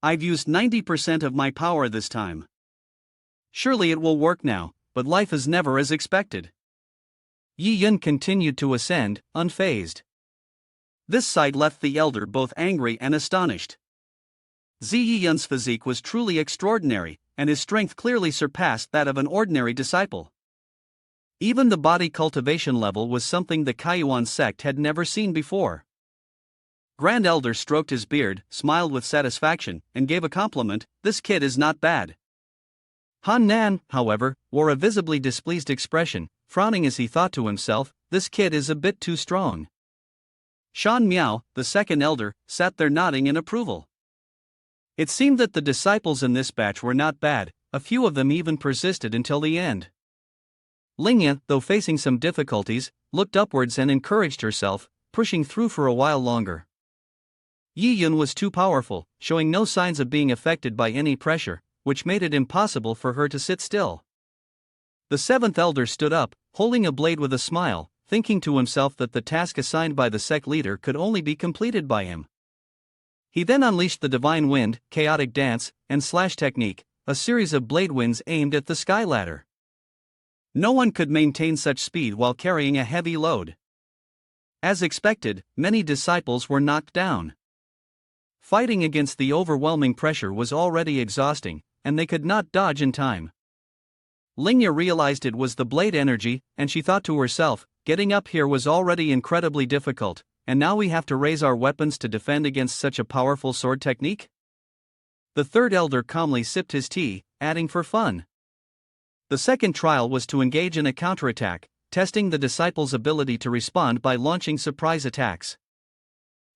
"I've used 90% of my power this time. Surely it will work now, but life is never as expected." Yi Yun continued to ascend, unfazed. This sight left the elder both angry and astonished. Yi Yun's physique was truly extraordinary, and his strength clearly surpassed that of an ordinary disciple. Even the body cultivation level was something the Kaiyuan sect had never seen before. Grand Elder stroked his beard, smiled with satisfaction, and gave a compliment, "This kid is not bad." Han Nan, however, wore a visibly displeased expression, frowning as he thought to himself, "This kid is a bit too strong." Shan Miao, the 2nd Elder, sat there nodding in approval. It seemed that the disciples in this batch were not bad, a few of them even persisted until the end. Linga, though facing some difficulties, looked upwards and encouraged herself, pushing through for a while longer. Yi Yun was too powerful, showing no signs of being affected by any pressure, which made it impossible for her to sit still. The 7th Elder stood up, holding a blade with a smile, thinking to himself that the task assigned by the sect leader could only be completed by him. He then unleashed the Divine Wind, Chaotic Dance, and Slash technique, a series of blade winds aimed at the sky ladder. No one could maintain such speed while carrying a heavy load. As expected, many disciples were knocked down. Fighting against the overwhelming pressure was already exhausting, and they could not dodge in time. Linga realized it was the blade energy, and she thought to herself, getting up here was already incredibly difficult, and now we have to raise our weapons to defend against such a powerful sword technique? The third elder calmly sipped his tea, adding for fun. The second trial was to engage in a counterattack, testing the disciples' ability to respond by launching surprise attacks.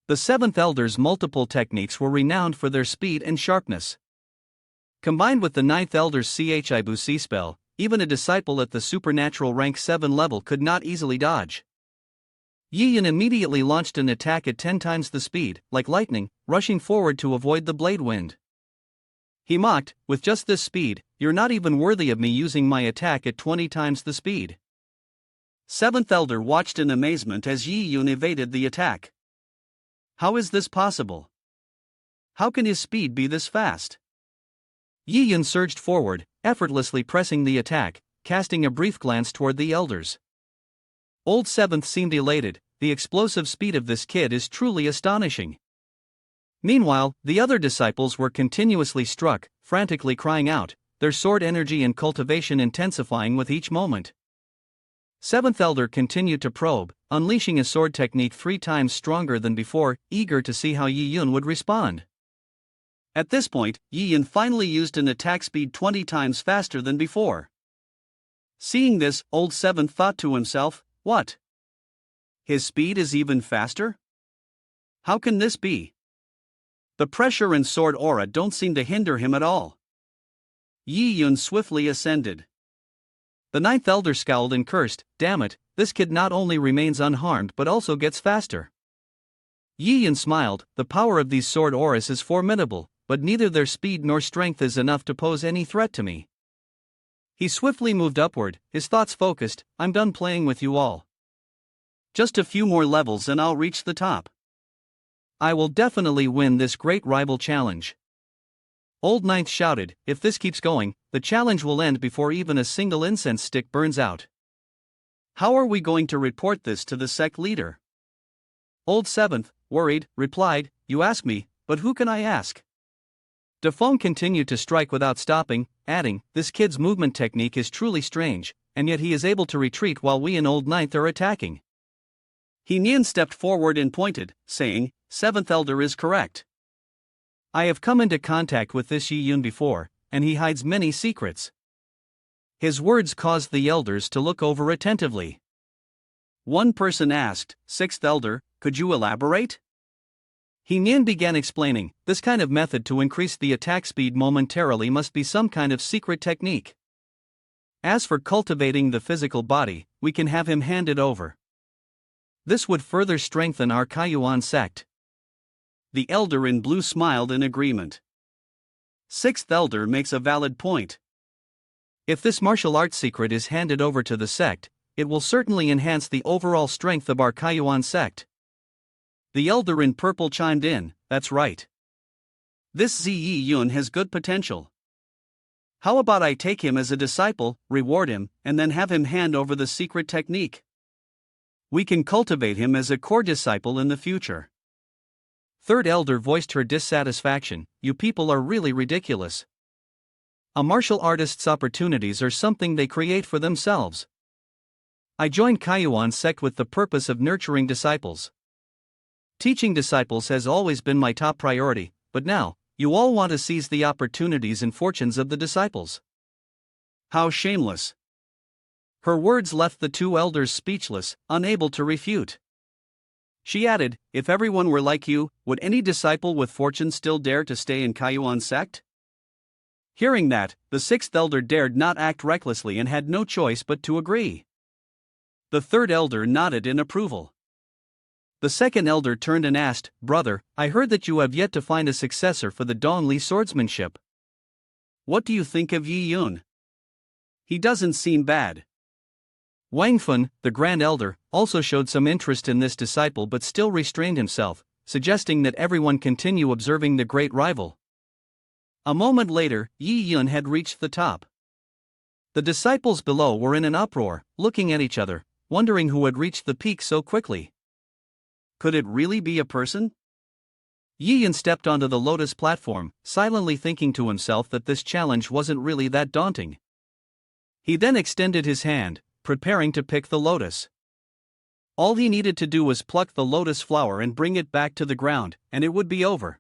The seventh elder's multiple techniques were renowned for their speed and sharpness. Combined with the ninth elder's Chibusi spell, even a disciple at the supernatural rank 7 level could not easily dodge. Yiyun immediately launched an attack at 10 times the speed, like lightning, rushing forward to avoid the blade wind. He mocked, "With just this speed, you're not even worthy of me using my attack at 20 times the speed." Seventh elder watched in amazement as Yiyun evaded the attack. How is this possible? How can his speed be this fast? Yiyun surged forward, effortlessly pressing the attack, casting a brief glance toward the elders. Old Seventh seemed elated. The explosive speed of this kid is truly astonishing. Meanwhile, the other disciples were continuously struck, frantically crying out, their sword energy and cultivation intensifying with each moment. Seventh elder continued to probe, unleashing a sword technique 3 times stronger than before, eager to see how Yiyun would respond. At this point, Yiyun finally used an attack speed 20 times faster than before. Seeing this, Old Seventh thought to himself, what? His speed is even faster? How can this be? The pressure and sword aura don't seem to hinder him at all. Yiyun swiftly ascended. The ninth elder scowled and cursed, damn it, this kid not only remains unharmed but also gets faster. Yiyun smiled, the power of these sword auras is formidable, but neither their speed nor strength is enough to pose any threat to me. He swiftly moved upward, his thoughts focused, I'm done playing with you all. Just a few more levels and I'll reach the top. I will definitely win this great rival challenge. Old Ninth shouted, if this keeps going, the challenge will end before even a single incense stick burns out. How are we going to report this to the sect leader? Old Seventh, worried, replied, you ask me, but who can I ask? Defong continued to strike without stopping, adding, this kid's movement technique is truly strange, and yet he is able to retreat while we and Old Ninth are attacking. He Nian stepped forward and pointed, saying, Seventh Elder is correct. I have come into contact with this Yiyun before, and he hides many secrets. His words caused the elders to look over attentively. One person asked, Sixth Elder, could you elaborate? He Nian began explaining, this kind of method to increase the attack speed momentarily must be some kind of secret technique. As for cultivating the physical body, we can have him handed over. This would further strengthen our Kaiyuan sect. The elder in blue smiled in agreement. Sixth elder makes a valid point. If this martial arts secret is handed over to the sect, it will certainly enhance the overall strength of our Kaiyuan sect. The elder in purple chimed in, that's right. This Ziyi Yun has good potential. How about I take him as a disciple, reward him, and then have him hand over the secret technique? We can cultivate him as a core disciple in the future. Third elder voiced her dissatisfaction, you people are really ridiculous. A martial artist's opportunities are something they create for themselves. I joined Kaiyuan sect with the purpose of nurturing disciples. Teaching disciples has always been my top priority, but now, you all want to seize the opportunities and fortunes of the disciples. How shameless. Her words left the two elders speechless, unable to refute. She added, if everyone were like you, would any disciple with fortune still dare to stay in Kaiyuan sect? Hearing that, the sixth elder dared not act recklessly and had no choice but to agree. The third elder nodded in approval. The second elder turned and asked, brother, I heard that you have yet to find a successor for the Dongli swordsmanship. What do you think of Yi Yun? He doesn't seem bad. Wang Fun, the Grand Elder, also showed some interest in this disciple but still restrained himself, suggesting that everyone continue observing the great rival. A moment later, Yi Yun had reached the top. The disciples below were in an uproar, looking at each other, wondering who had reached the peak so quickly. Could it really be a person? Yi Yun stepped onto the lotus platform, silently thinking to himself that this challenge wasn't really that daunting. He then extended his hand, preparing to pick the lotus. All he needed to do was pluck the lotus flower and bring it back to the ground, and it would be over.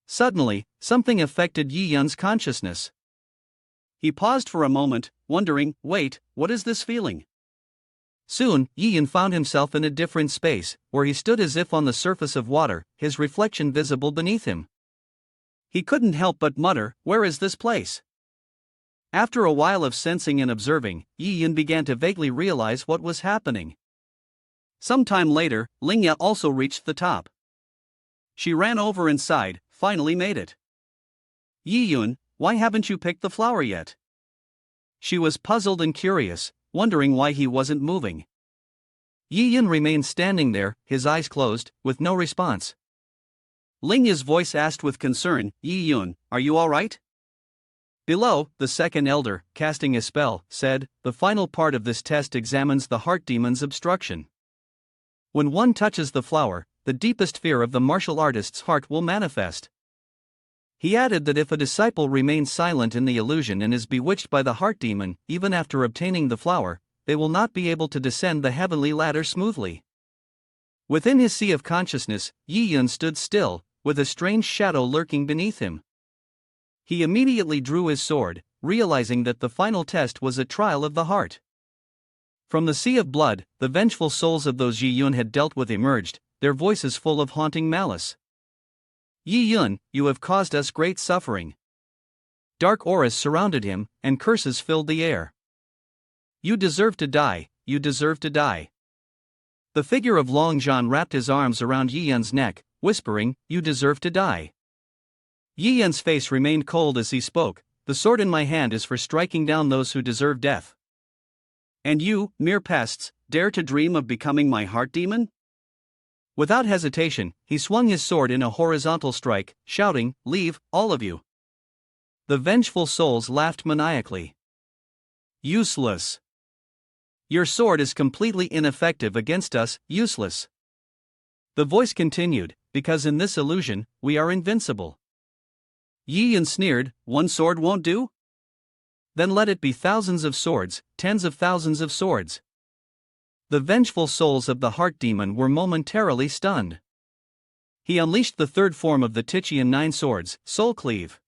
Suddenly, something affected Yi Yun's consciousness. He paused for a moment, wondering, wait, what is this feeling? Soon, Yi Yun found himself in a different space, where he stood as if on the surface of water, his reflection visible beneath him. He couldn't help but mutter, where is this place? After a while of sensing and observing, Yi Yun began to vaguely realize what was happening. Some time later, Linga also reached the top. She ran over and sighed, finally made it. Yi Yun, why haven't you picked the flower yet? She was puzzled and curious, wondering why he wasn't moving. Yi Yun remained standing there, his eyes closed, with no response. Linga's voice asked with concern, Yi Yun, are you alright? Below, the second elder, casting a spell, said, the final part of this test examines the heart demon's obstruction. When one touches the flower, the deepest fear of the martial artist's heart will manifest. He added that if a disciple remains silent in the illusion and is bewitched by the heart demon, even after obtaining the flower, they will not be able to descend the heavenly ladder smoothly. Within his sea of consciousness, Yi Yun stood still, with a strange shadow lurking beneath him. He immediately drew his sword, realizing that the final test was a trial of the heart. From the sea of blood, the vengeful souls of those Yi Yun had dealt with emerged, their voices full of haunting malice. Yi Yun, you have caused us great suffering. Dark auras surrounded him, and curses filled the air. You deserve to die, you deserve to die. The figure of Long Zhan wrapped his arms around Yi Yun's neck, whispering, you deserve to die. Yi Yun's face remained cold as he spoke, the sword in my hand is for striking down those who deserve death. And you, mere pests, dare to dream of becoming my heart demon? Without hesitation, he swung his sword in a horizontal strike, shouting, leave, all of you. The vengeful souls laughed maniacally. Useless. Your sword is completely ineffective against us, useless. The voice continued, because in this illusion, we are invincible. Yi Yun sneered, one sword won't do? Then let it be thousands of swords, tens of thousands of swords. The vengeful souls of the heart demon were momentarily stunned. He unleashed the third form of the Tichian 9 swords, Soul Cleave.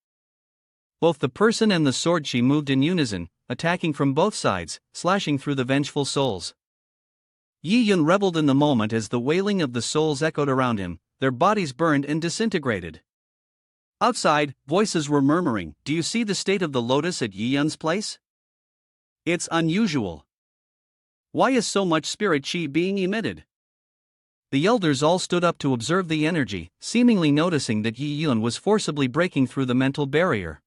Both the person and the sword she moved in unison, attacking from both sides, slashing through the vengeful souls. Yi Yun reveled in the moment as the wailing of the souls echoed around him, their bodies burned and disintegrated. Outside, voices were murmuring, do you see the state of the lotus at Yi Yun's place? It's unusual. Why is so much spirit chi being emitted? The elders all stood up to observe the energy, seemingly noticing that Yi Yun was forcibly breaking through the mental barrier.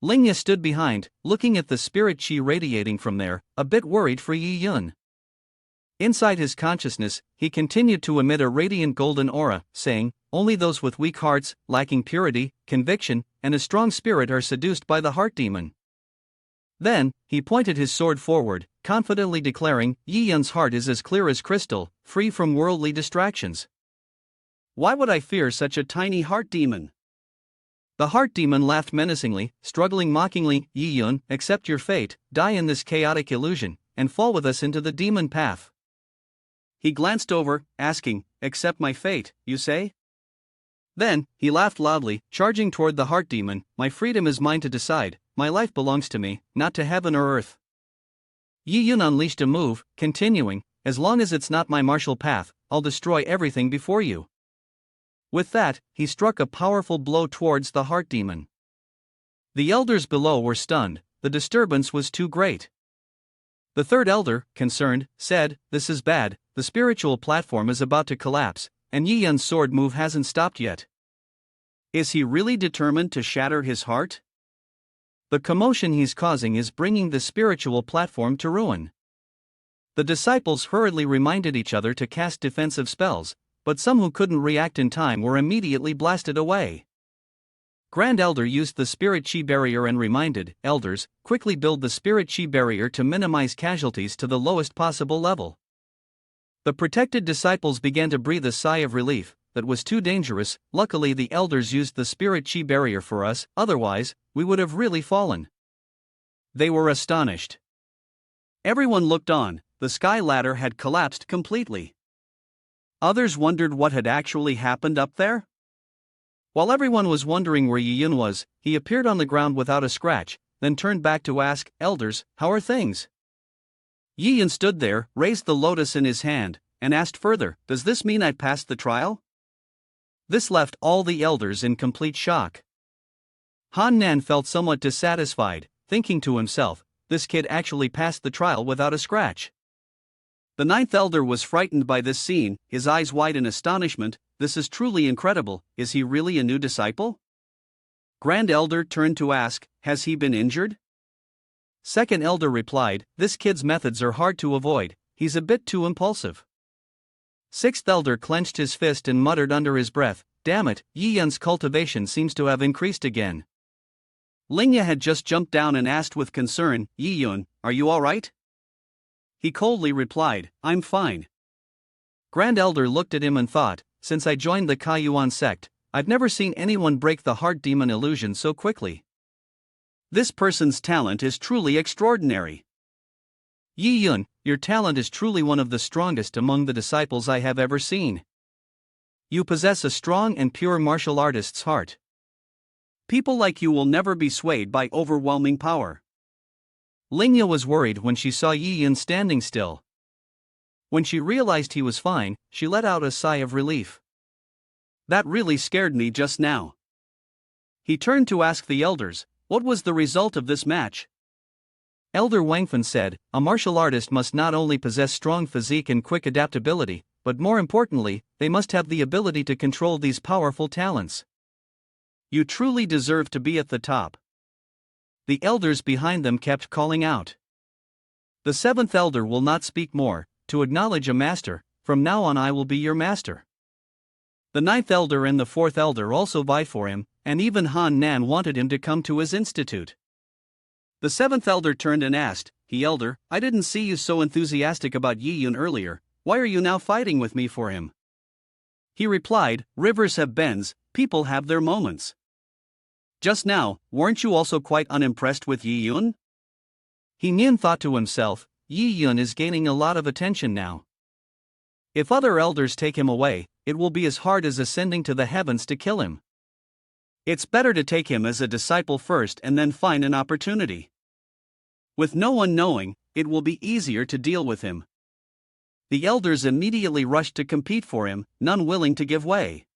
Linga stood behind, looking at the spirit chi radiating from there, a bit worried for Yi Yun. Inside his consciousness, he continued to emit a radiant golden aura, saying, only those with weak hearts, lacking purity, conviction, and a strong spirit are seduced by the heart demon. Then, he pointed his sword forward, confidently declaring, Yi Yun's heart is as clear as crystal, free from worldly distractions. Why would I fear such a tiny heart demon? The heart demon laughed menacingly, struggling mockingly, Yi Yun, accept your fate, die in this chaotic illusion, and fall with us into the demon path. He glanced over, asking, accept my fate, you say? Then, he laughed loudly, charging toward the heart demon, my freedom is mine to decide, my life belongs to me, not to heaven or earth. Yi Yun unleashed a move, continuing, as long as it's not my martial path, I'll destroy everything before you. With that, he struck a powerful blow towards the heart demon. The elders below were stunned, the disturbance was too great. The third elder, concerned, said, this is bad, the spiritual platform is about to collapse, and Yi Yun's sword move hasn't stopped yet. Is he really determined to shatter his heart? The commotion he's causing is bringing the spiritual platform to ruin. The disciples hurriedly reminded each other to cast defensive spells, but some who couldn't react in time were immediately blasted away. Grand Elder used the Spirit Chi barrier and reminded elders, quickly build the Spirit Chi barrier to minimize casualties to the lowest possible level. The protected disciples began to breathe a sigh of relief. That was too dangerous. Luckily, the elders used the Spirit Chi barrier for us, otherwise, we would have really fallen. They were astonished. Everyone looked on, the sky ladder had collapsed completely. Others wondered what had actually happened up there. While everyone was wondering where Yiyun was, he appeared on the ground without a scratch, then turned back to ask, "Elders, how are things?" Yiyun stood there, raised the lotus in his hand, and asked further, "Does this mean I passed the trial?" This left all the elders in complete shock. Han Nan felt somewhat dissatisfied, thinking to himself, this kid actually passed the trial without a scratch. The ninth elder was frightened by this scene, his eyes wide in astonishment. This is truly incredible. Is he really a new disciple? Grand Elder turned to ask, has he been injured? Second Elder replied, this kid's methods are hard to avoid, he's a bit too impulsive. Sixth Elder clenched his fist and muttered under his breath, damn it, Yiyun's cultivation seems to have increased again. Linga had just jumped down and asked with concern, Yiyun, are you alright? He coldly replied, I'm fine. Grand Elder looked at him and thought, since I joined the Kaiyuan sect, I've never seen anyone break the heart demon illusion so quickly. This person's talent is truly extraordinary. Yiyun, your talent is truly one of the strongest among the disciples I have ever seen. You possess a strong and pure martial artist's heart. People like you will never be swayed by overwhelming power. Linga was worried when she saw Yiyun standing still. When she realized he was fine, she let out a sigh of relief. That really scared me just now. He turned to ask the elders, what was the result of this match? Elder Wangfen said, a martial artist must not only possess strong physique and quick adaptability, but more importantly, they must have the ability to control these powerful talents. You truly deserve to be at the top. The elders behind them kept calling out. The seventh elder will not speak more. To acknowledge a master, from now on I will be your master. The ninth elder and the fourth elder also vie for him, and even Han Nan wanted him to come to his institute. The seventh elder turned and asked, Elder, I didn't see you so enthusiastic about Yiyun earlier, why are you now fighting with me for him? He replied, rivers have bends, people have their moments. Just now, weren't you also quite unimpressed with Yiyun? Nin thought to himself, Yiyun is gaining a lot of attention now. If other elders take him away, it will be as hard as ascending to the heavens to kill him. It's better to take him as a disciple first and then find an opportunity. With no one knowing, it will be easier to deal with him. The elders immediately rushed to compete for him, none willing to give way.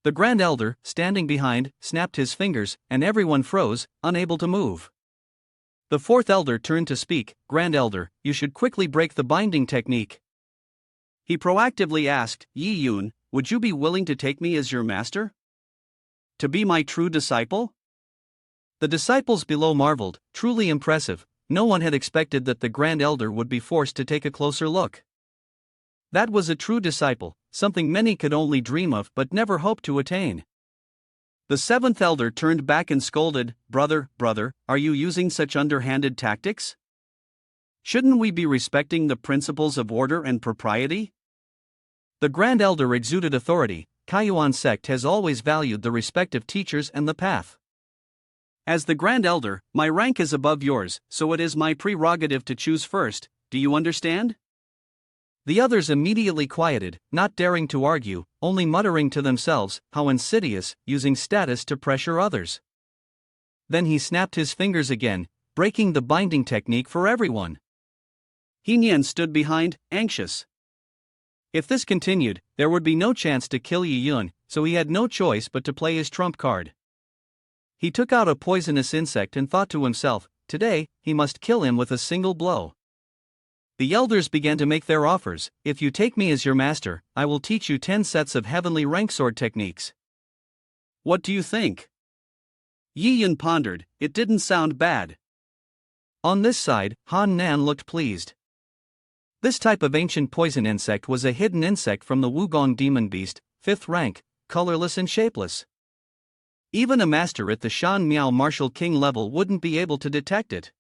The Grand Elder, standing behind, snapped his fingers, and everyone froze, unable to move. The fourth elder turned to speak, Grand Elder, you should quickly break the binding technique. He proactively asked, Yiyun, would you be willing to take me as your master? To be my true disciple? The disciples below marveled, truly impressive, no one had expected that the Grand Elder would be forced to take a closer look. That was a true disciple, something many could only dream of but never hope to attain. The seventh elder turned back and scolded, brother, are you using such underhanded tactics? Shouldn't we be respecting the principles of order and propriety? The Grand Elder exuded authority. Kaiyuan sect has always valued the respect of teachers and the path. As the Grand Elder, my rank is above yours, so it is my prerogative to choose first, do you understand? The others immediately quieted, not daring to argue, only muttering to themselves, how insidious, using status to pressure others. Then he snapped his fingers again, breaking the binding technique for everyone. Nian stood behind, anxious. If this continued, there would be no chance to kill Yiyun, so he had no choice but to play his trump card. He took out a poisonous insect and thought to himself, today, he must kill him with a single blow. The elders began to make their offers, if you take me as your master, I will teach you 10 sets of heavenly rank sword techniques. What do you think? Yiyun pondered, it didn't sound bad. On this side, Han Nan looked pleased. This type of ancient poison insect was a hidden insect from the Wugong demon beast, 5th rank, colorless and shapeless. Even a master at the Shan Miao Martial King level wouldn't be able to detect it.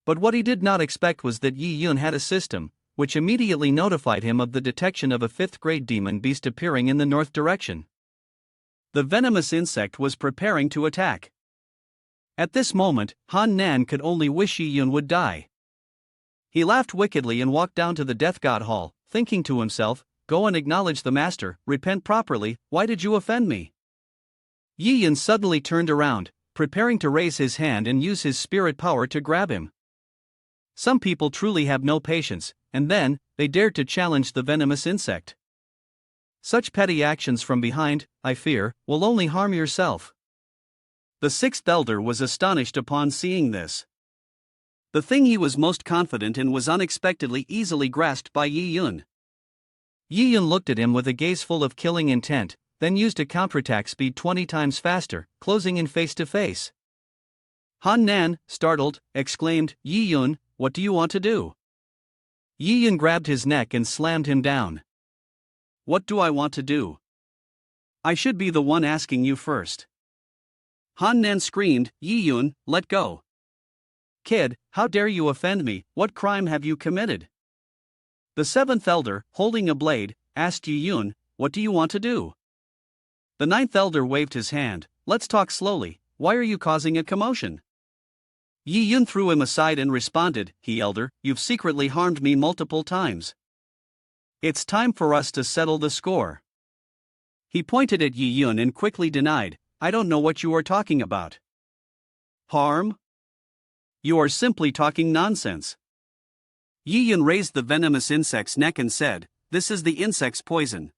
But what he did not expect was that Yi Yun had a system, which immediately notified him of the detection of a 5th-grade demon beast appearing in the north direction. The venomous insect was preparing to attack. At this moment, Han Nan could only wish Yi Yun would die. He laughed wickedly and walked down to the Death God Hall, thinking to himself, "Go and acknowledge the master, repent properly, why did you offend me?" Yi Yun suddenly turned around, preparing to raise his hand and use his spirit power to grab him. Some people truly have no patience, and then, they dared to challenge the venomous insect. Such petty actions from behind, I fear, will only harm yourself. The 6th elder was astonished upon seeing this. The thing he was most confident in was unexpectedly easily grasped by Yi Yun. Yi Yun looked at him with a gaze full of killing intent, then used a counterattack speed 20 times faster, closing in face to face. Han Nan, startled, exclaimed, "Yi Yun, what do you want to do?" Yi Yun grabbed his neck and slammed him down. "What do I want to do? I should be the one asking you first." Han Nan screamed, "Yi Yun, let go. Kid, how dare you offend me, what crime have you committed?" The 7th elder, holding a blade, asked Yi Yun, "What do you want to do?" The 9th elder waved his hand, "Let's talk slowly, why are you causing a commotion?" Yi Yun threw him aside and responded, "He elder, you've secretly harmed me multiple times. It's time for us to settle the score." He pointed at Yi Yun and quickly denied, "I don't know what you are talking about." "Harm? You are simply talking nonsense." Yi Yun raised the venomous insect's neck and said, "This is the insect's poison.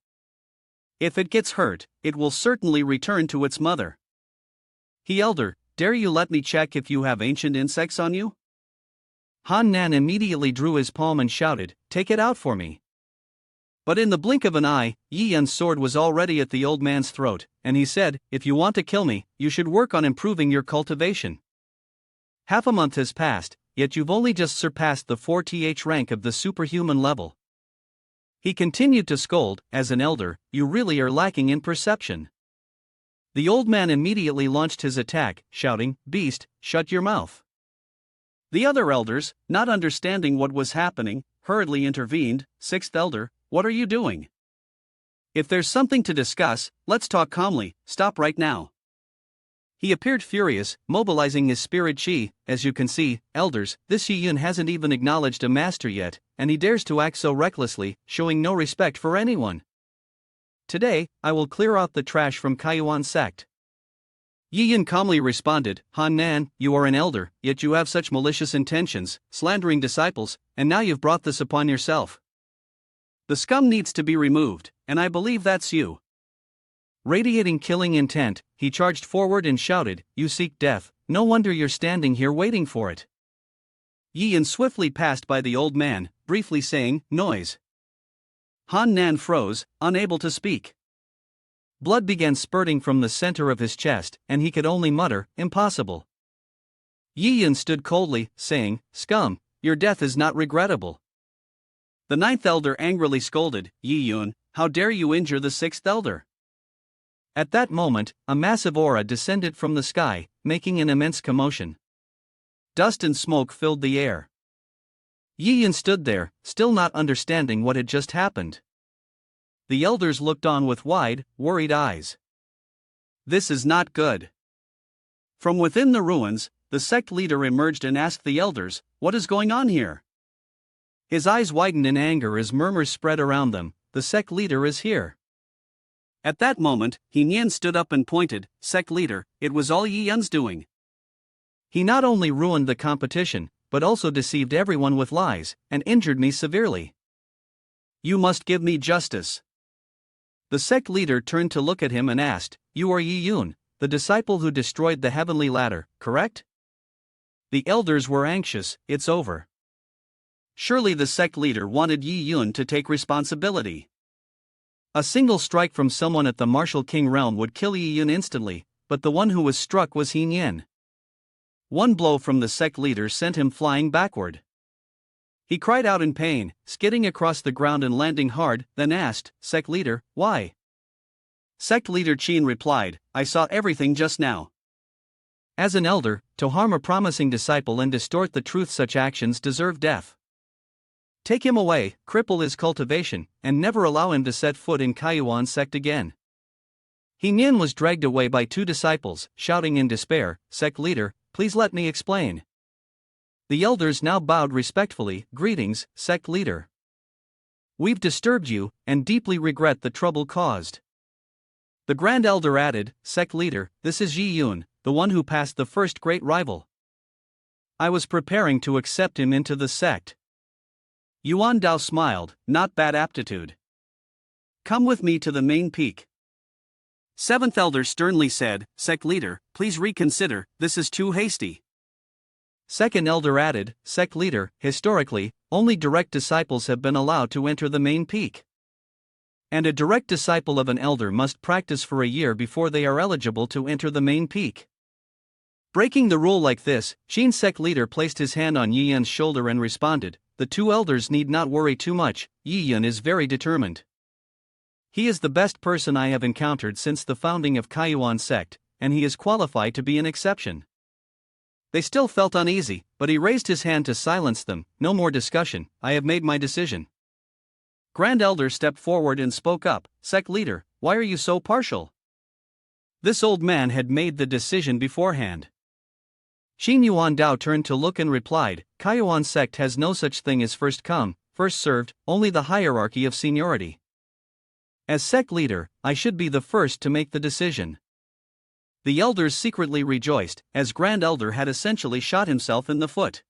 If it gets hurt, it will certainly return to its mother. He elder, dare you let me check if you have ancient insects on you?" Han Nan immediately drew his palm and shouted, "Take it out for me." But in the blink of an eye, Yi Yun's sword was already at the old man's throat, and he said, "If you want to kill me, you should work on improving your cultivation. Half a month has passed, yet you've only just surpassed the 4th rank of the superhuman level." He continued to scold, "As an elder, you really are lacking in perception." The old man immediately launched his attack, shouting, "Beast, shut your mouth." The other elders, not understanding what was happening, hurriedly intervened, "6th elder, what are you doing? If there's something to discuss, let's talk calmly, stop right now." He appeared furious, mobilizing his spirit chi. "As you can see, elders, this Yi Yun hasn't even acknowledged a master yet, and he dares to act so recklessly, showing no respect for anyone. Today, I will clear out the trash from Kaiyuan Sect." Yi Yun calmly responded, "Han Nan, you are an elder, yet you have such malicious intentions, slandering disciples, and now you've brought this upon yourself. The scum needs to be removed, and I believe that's you." Radiating killing intent, he charged forward and shouted, "You seek death, no wonder you're standing here waiting for it." Yi Yun swiftly passed by the old man, briefly saying, "Noise." Han Nan froze, unable to speak. Blood began spurting from the center of his chest, and he could only mutter, "Impossible." Yi Yun stood coldly, saying, "Scum, your death is not regrettable." The 9th elder angrily scolded, "Yi Yun, how dare you injure the 6th elder?" At that moment, a massive aura descended from the sky, making an immense commotion. Dust and smoke filled the air. Yi Yun stood there, still not understanding what had just happened. The elders looked on with wide, worried eyes. "This is not good." From within the ruins, the sect leader emerged and asked the elders, "What is going on here?" His eyes widened in anger as murmurs spread around them, "The sect leader is here." At that moment, He Nian stood up and pointed, "Sect leader, it was all Yi Yun's doing. He not only ruined the competition, but also deceived everyone with lies, and injured me severely. You must give me justice." The sect leader turned to look at him and asked, "You are Yi Yun, the disciple who destroyed the heavenly ladder, correct?" The elders were anxious, "It's over." Surely the sect leader wanted Yi Yun to take responsibility. A single strike from someone at the Martial King realm would kill Yi Yun instantly, but the one who was struck was He Nian. One blow from the sect leader sent him flying backward. He cried out in pain, skidding across the ground and landing hard, then asked, "Sect leader, why?" Sect leader Ching replied, I saw everything just now. As an elder, to harm a promising disciple and distort the truth, such actions deserve death. Take him away, cripple his cultivation, and never allow him to set foot in Kaiwan sect again. He Nin was dragged away by 2 disciples, shouting in despair, Sect leader, please let me explain. The elders now bowed respectfully, greetings, sect leader. We've disturbed you, and deeply regret the trouble caused. The grand elder added, Sect leader, this is Yi Yun, the one who passed the first great rival. I was preparing to accept him into the sect. Yuan Dao smiled, not bad aptitude. Come with me to the main peak. 7th elder sternly said, Sect leader, please reconsider, this is too hasty. 2nd elder added, Sect leader, historically, only direct disciples have been allowed to enter the main peak. And a direct disciple of an elder must practice for a year before they are eligible to enter the main peak. Breaking the rule like this, Qin sect leader placed his hand on Yi Yun's shoulder and responded, the 2 elders need not worry too much, Yi Yun is very determined. He is the best person I have encountered since the founding of Kaiwan sect, and he is qualified to be an exception. They still felt uneasy, but he raised his hand to silence them. No more discussion, I have made my decision. Grand Elder stepped forward and spoke up, Sect leader, why are you so partial? This old man had made the decision beforehand. Qin Yuan Dao turned to look and replied, Kaiwan sect has no such thing as first come, first served, only the hierarchy of seniority. As sect leader, I should be the first to make the decision. The elders secretly rejoiced, as Grand Elder had essentially shot himself in the foot.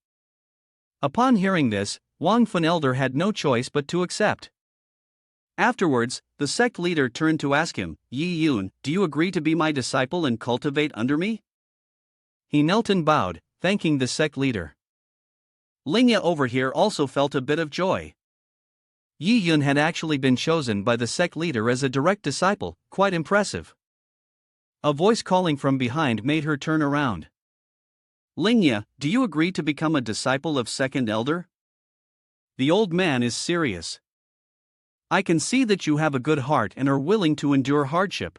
Upon hearing this, Wang Fun Elder had no choice but to accept. Afterwards, the sect leader turned to ask him, Yi Yun, do you agree to be my disciple and cultivate under me? He knelt and bowed, thanking the sect leader. Linga over here also felt a bit of joy. Yi Yun had actually been chosen by the sect leader as a direct disciple, quite impressive. A voice calling from behind made her turn around. Linga, do you agree to become a disciple of 2nd elder? The old man is serious. I can see that you have a good heart and are willing to endure hardship.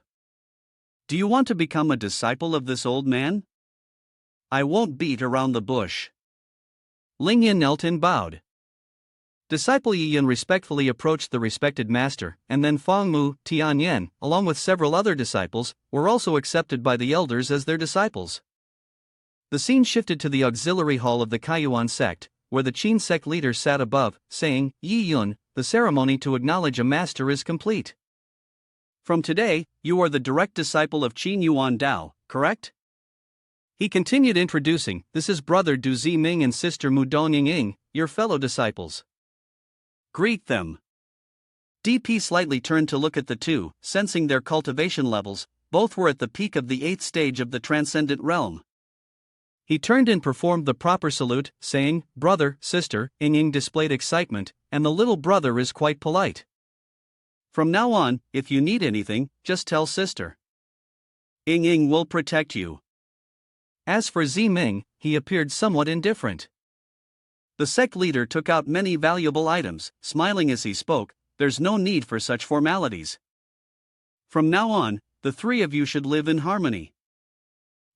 Do you want to become a disciple of this old man? I won't beat around the bush. Linga knelt and bowed. Disciple Yi Yun respectfully approached the respected master, and then Fang Mu, Tian Yen, along with several other disciples, were also accepted by the elders as their disciples. The scene shifted to the auxiliary hall of the Kaiwan sect, where the Qin sect leader sat above, saying, Yi Yun, the ceremony to acknowledge a master is complete. From today, you are the direct disciple of Qin Yuan Dao, correct? He continued introducing, this is brother Du Ziming and sister Mu Dongying, your fellow disciples. Greet them. DP slightly turned to look at the 2, sensing their cultivation levels, both were at the peak of the 8th stage of the transcendent realm. He turned and performed the proper salute, saying, brother, sister. Ying displayed excitement, and the little brother is quite polite. From now on, if you need anything, just tell sister. Ying will protect you. As for Ziming, he appeared somewhat indifferent. The sect leader took out many valuable items, smiling as he spoke, there's no need for such formalities. From now on, the 3 of you should live in harmony.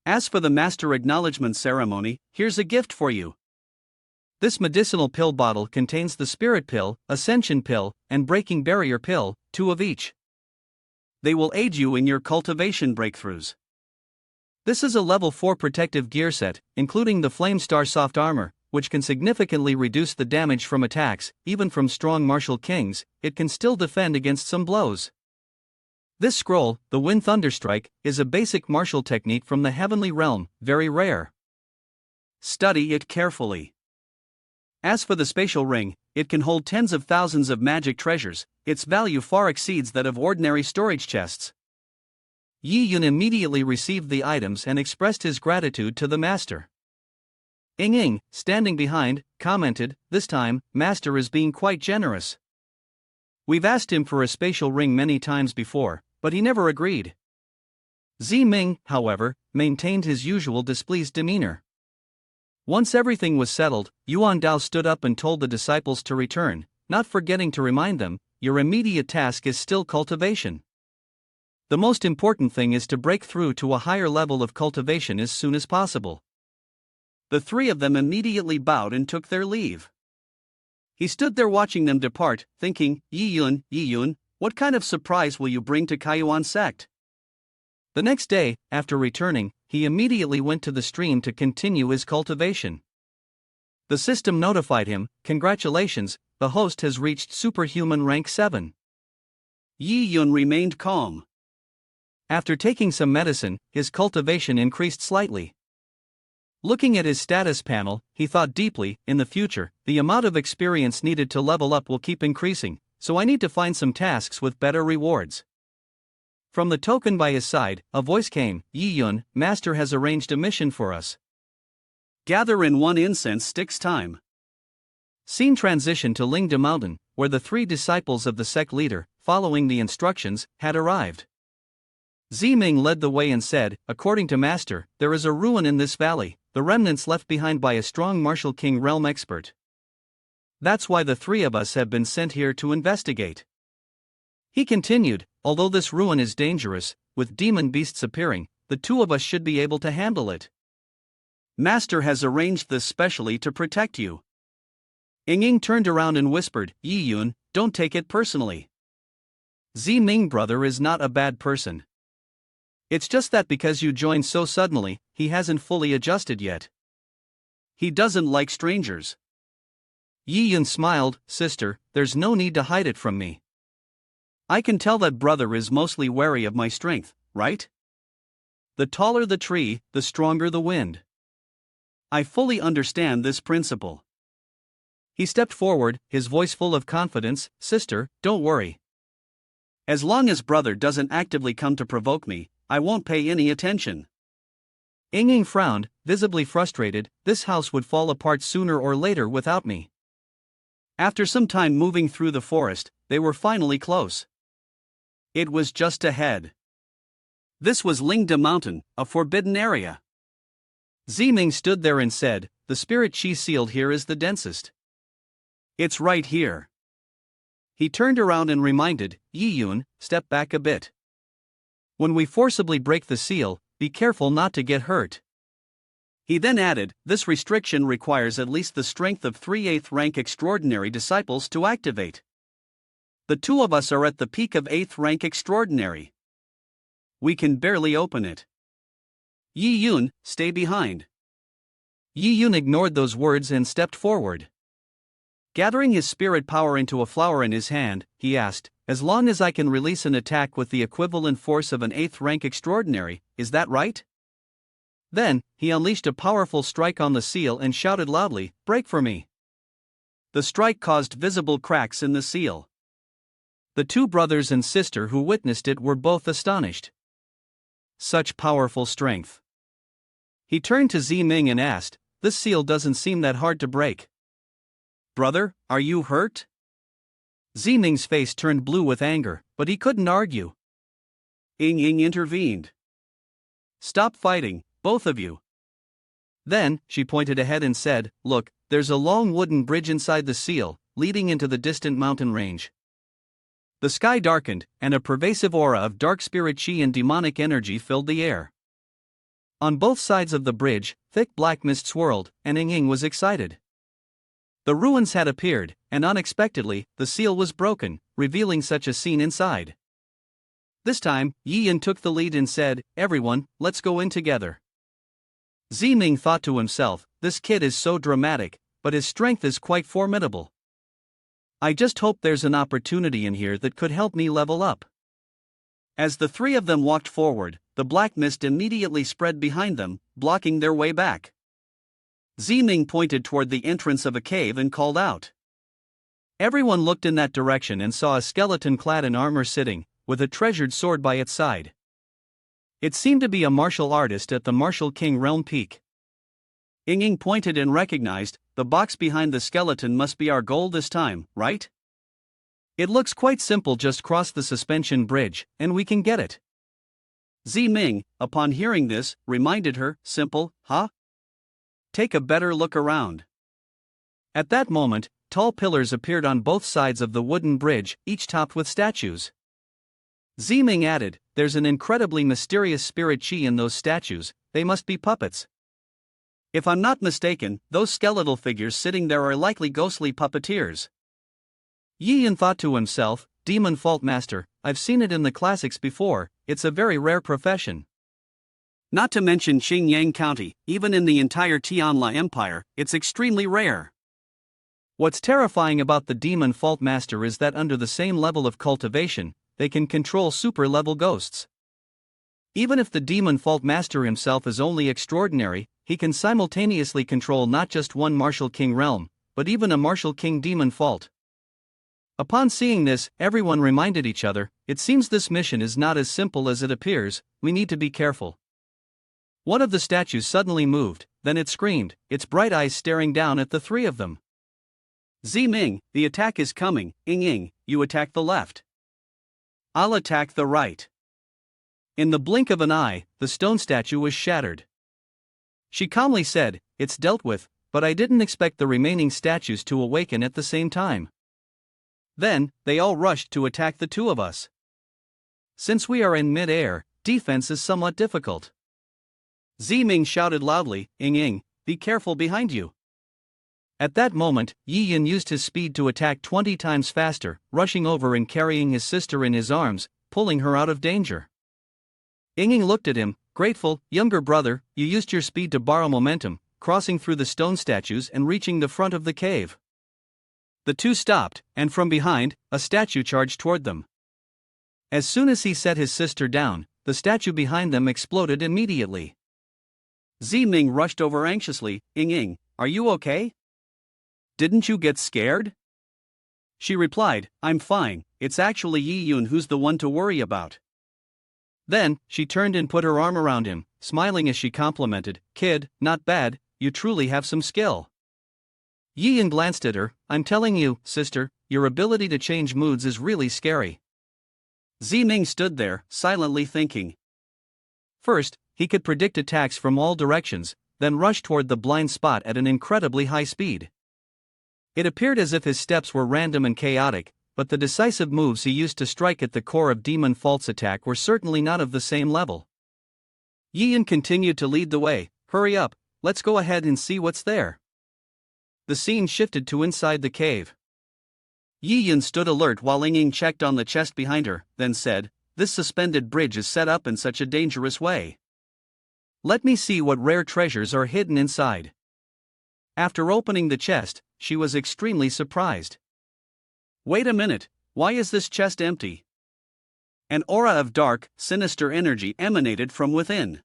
As for the master acknowledgement ceremony, here's a gift for you. This medicinal pill bottle contains the spirit pill, ascension pill, and breaking barrier pill, 2 of each. They will aid you in your cultivation breakthroughs. This is a level 4 protective gear set, including the Flame Star soft armor, which can significantly reduce the damage from attacks. Even from strong martial kings, it can still defend against some blows. This scroll, the Wind Thunderstrike, is a basic martial technique from the heavenly realm, very rare. Study it carefully. As for the spatial ring, it can hold tens of thousands of magic treasures, its value far exceeds that of ordinary storage chests. Yi Yun immediately received the items and expressed his gratitude to the master. Ying, standing behind, commented, this time, master is being quite generous. We've asked him for a spatial ring many times before, but he never agreed. Ziming, however, maintained his usual displeased demeanor. Once everything was settled, Yuan Dao stood up and told the disciples to return, not forgetting to remind them, your immediate task is still cultivation. The most important thing is to break through to a higher level of cultivation as soon as possible. The three of them immediately bowed and took their leave. He stood there watching them depart, thinking, Yiyun, what kind of surprise will you bring to Kaiyuan Sect? The next day, after returning, he immediately went to the stream to continue his cultivation. The system notified him, congratulations, the host has reached superhuman rank 7. Yiyun remained calm. After taking some medicine, his cultivation increased slightly. Looking at his status panel, he thought deeply, in the future, the amount of experience needed to level up will keep increasing, so I need to find some tasks with better rewards. From the token by his side, a voice came, Yiyun, Master has arranged a mission for us. Gather in 1 incense sticks time. Scene transition to Linga Mountain, where the 3 disciples of the sect leader, following the instructions, had arrived. Ziming led the way and said, according to Master, there is a ruin in this valley, the remnants left behind by a strong martial king realm expert. That's why the 3 of us have been sent here to investigate. He continued, although this ruin is dangerous, with demon beasts appearing, the 2 of us should be able to handle it. Master has arranged this specially to protect you. Ying turned around and whispered, Yiyun, don't take it personally. Ziming brother is not a bad person. It's just that because you joined so suddenly, he hasn't fully adjusted yet. He doesn't like strangers. Yiyun smiled, sister, there's no need to hide it from me. I can tell that brother is mostly wary of my strength, right? The taller the tree, the stronger the wind. I fully understand this principle. He stepped forward, his voice full of confidence, sister, don't worry. As long as brother doesn't actively come to provoke me, I won't pay any attention. Ying frowned, visibly frustrated, this house would fall apart sooner or later without me. After some time moving through the forest, they were finally close. It was just ahead. This was Linga Mountain, a forbidden area. Ziming stood there and said, the spirit chi sealed here is the densest. It's right here. He turned around and reminded, Yiyun, step back a bit. When we forcibly break the seal, be careful not to get hurt. He then added, this restriction requires at least the strength of 3/8 rank extraordinary disciples to activate. The 2 of us are at the peak of 8th rank extraordinary. We can barely open it. Yiyun, stay behind. Yiyun ignored those words and stepped forward. Gathering his spirit power into a flower in his hand, he asked, as long as I can release an attack with the equivalent force of an 8th rank extraordinary, is that right? Then, he unleashed a powerful strike on the seal and shouted loudly, break for me. The strike caused visible cracks in the seal. The 2 brothers and sister who witnessed it were both astonished. Such powerful strength. He turned to Ziming and asked, this seal doesn't seem that hard to break. Brother, are you hurt? Ziming's face turned blue with anger, but he couldn't argue. Ying intervened. Stop fighting, both of you. Then, she pointed ahead and said, look, there's a long wooden bridge inside the seal, leading into the distant mountain range. The sky darkened, and a pervasive aura of dark spirit chi and demonic energy filled the air. On both sides of the bridge, thick black mist swirled, and Ying was excited. The ruins had appeared, and unexpectedly, the seal was broken, revealing such a scene inside. This time, Yiyun took the lead and said, everyone, let's go in together. Ziming thought to himself, this kid is so dramatic, but his strength is quite formidable. I just hope there's an opportunity in here that could help me level up. As the 3 of them walked forward, the black mist immediately spread behind them, blocking their way back. Ziming pointed toward the entrance of a cave and called out. Everyone looked in that direction and saw a skeleton clad in armor sitting, with a treasured sword by its side. It seemed to be a martial artist at the Martial King Realm Peak. Ying pointed and recognized, the box behind the skeleton must be our goal this time, right? It looks quite simple, just cross the suspension bridge, and we can get it. Ziming, upon hearing this, reminded her, simple, huh? Take a better look around. At that moment, tall pillars appeared on both sides of the wooden bridge, each topped with statues. Ziming added, there's an incredibly mysterious spirit chi in those statues, they must be puppets. If I'm not mistaken, those skeletal figures sitting there are likely ghostly puppeteers. Yiyan thought to himself, Demon Fault Master, I've seen it in the classics before, it's a very rare profession. Not to mention Xingyang County, even in the entire Tianla Empire, it's extremely rare. What's terrifying about the Demon Fault Master is that under the same level of cultivation, they can control super-level ghosts. Even if the Demon Fault Master himself is only extraordinary, he can simultaneously control not just one Martial King realm, but even a Martial King Demon Fault. Upon seeing this, everyone reminded each other, it seems this mission is not as simple as it appears, we need to be careful. One of the statues suddenly moved, then it screamed, its bright eyes staring down at the three of them. Ziming, the attack is coming, Ying, you attack the left. I'll attack the right. In the blink of an eye, the stone statue was shattered. She calmly said, it's dealt with, but I didn't expect the remaining statues to awaken at the same time. Then, they all rushed to attack the two of us. Since we are in mid-air, defense is somewhat difficult. Ziming shouted loudly, Ying, be careful behind you. At that moment, Yiyan used his speed to attack 20 times faster, rushing over and carrying his sister in his arms, pulling her out of danger. Ying looked at him, grateful, younger brother, you used your speed to borrow momentum, crossing through the stone statues and reaching the front of the cave. The two stopped, and from behind, a statue charged toward them. As soon as he set his sister down, the statue behind them exploded immediately. Ziming rushed over anxiously, Ying, are you okay? Didn't you get scared? She replied, I'm fine, it's actually Yiyun who's the one to worry about. Then, she turned and put her arm around him, smiling as she complimented, Kid, not bad, you truly have some skill. Yiyan glanced at her, I'm telling you, sister, your ability to change moods is really scary. Ziming stood there, silently thinking. First, he could predict attacks from all directions, then rush toward the blind spot at an incredibly high speed. It appeared as if his steps were random and chaotic, but the decisive moves he used to strike at the core of Demon Fault's attack were certainly not of the same level. Yiyan continued to lead the way, hurry up, let's go ahead and see what's there. The scene shifted to inside the cave. Yiyan stood alert while Ying checked on the chest behind her, then said, this suspended bridge is set up in such a dangerous way. Let me see what rare treasures are hidden inside. After opening the chest, she was extremely surprised. Wait a minute, why is this chest empty? An aura of dark, sinister energy emanated from within.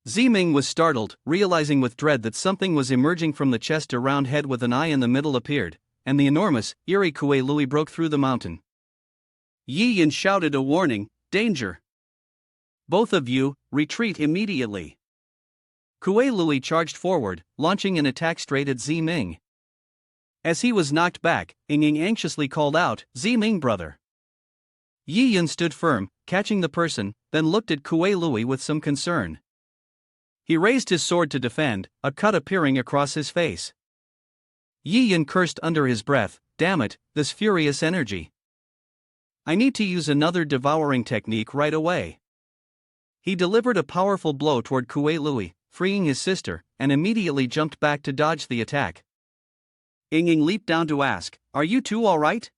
Ziming was startled, realizing with dread that something was emerging from the chest. A round head with an eye in the middle appeared, and the enormous, eerie Kue Lui broke through the mountain. Yiyan shouted a warning, danger. Both of you, retreat immediately. Kue Lui charged forward, launching an attack straight at Ziming. As he was knocked back, Ying anxiously called out, Ziming brother. Yiyan stood firm, catching the person, then looked at Kue Lui with some concern. He raised his sword to defend, a cut appearing across his face. Yiyan cursed under his breath, damn it, this furious energy. I need to use another devouring technique right away. He delivered a powerful blow toward Kue Lui, freeing his sister, and immediately jumped back to dodge the attack. Ying leaped down to ask, are you two alright?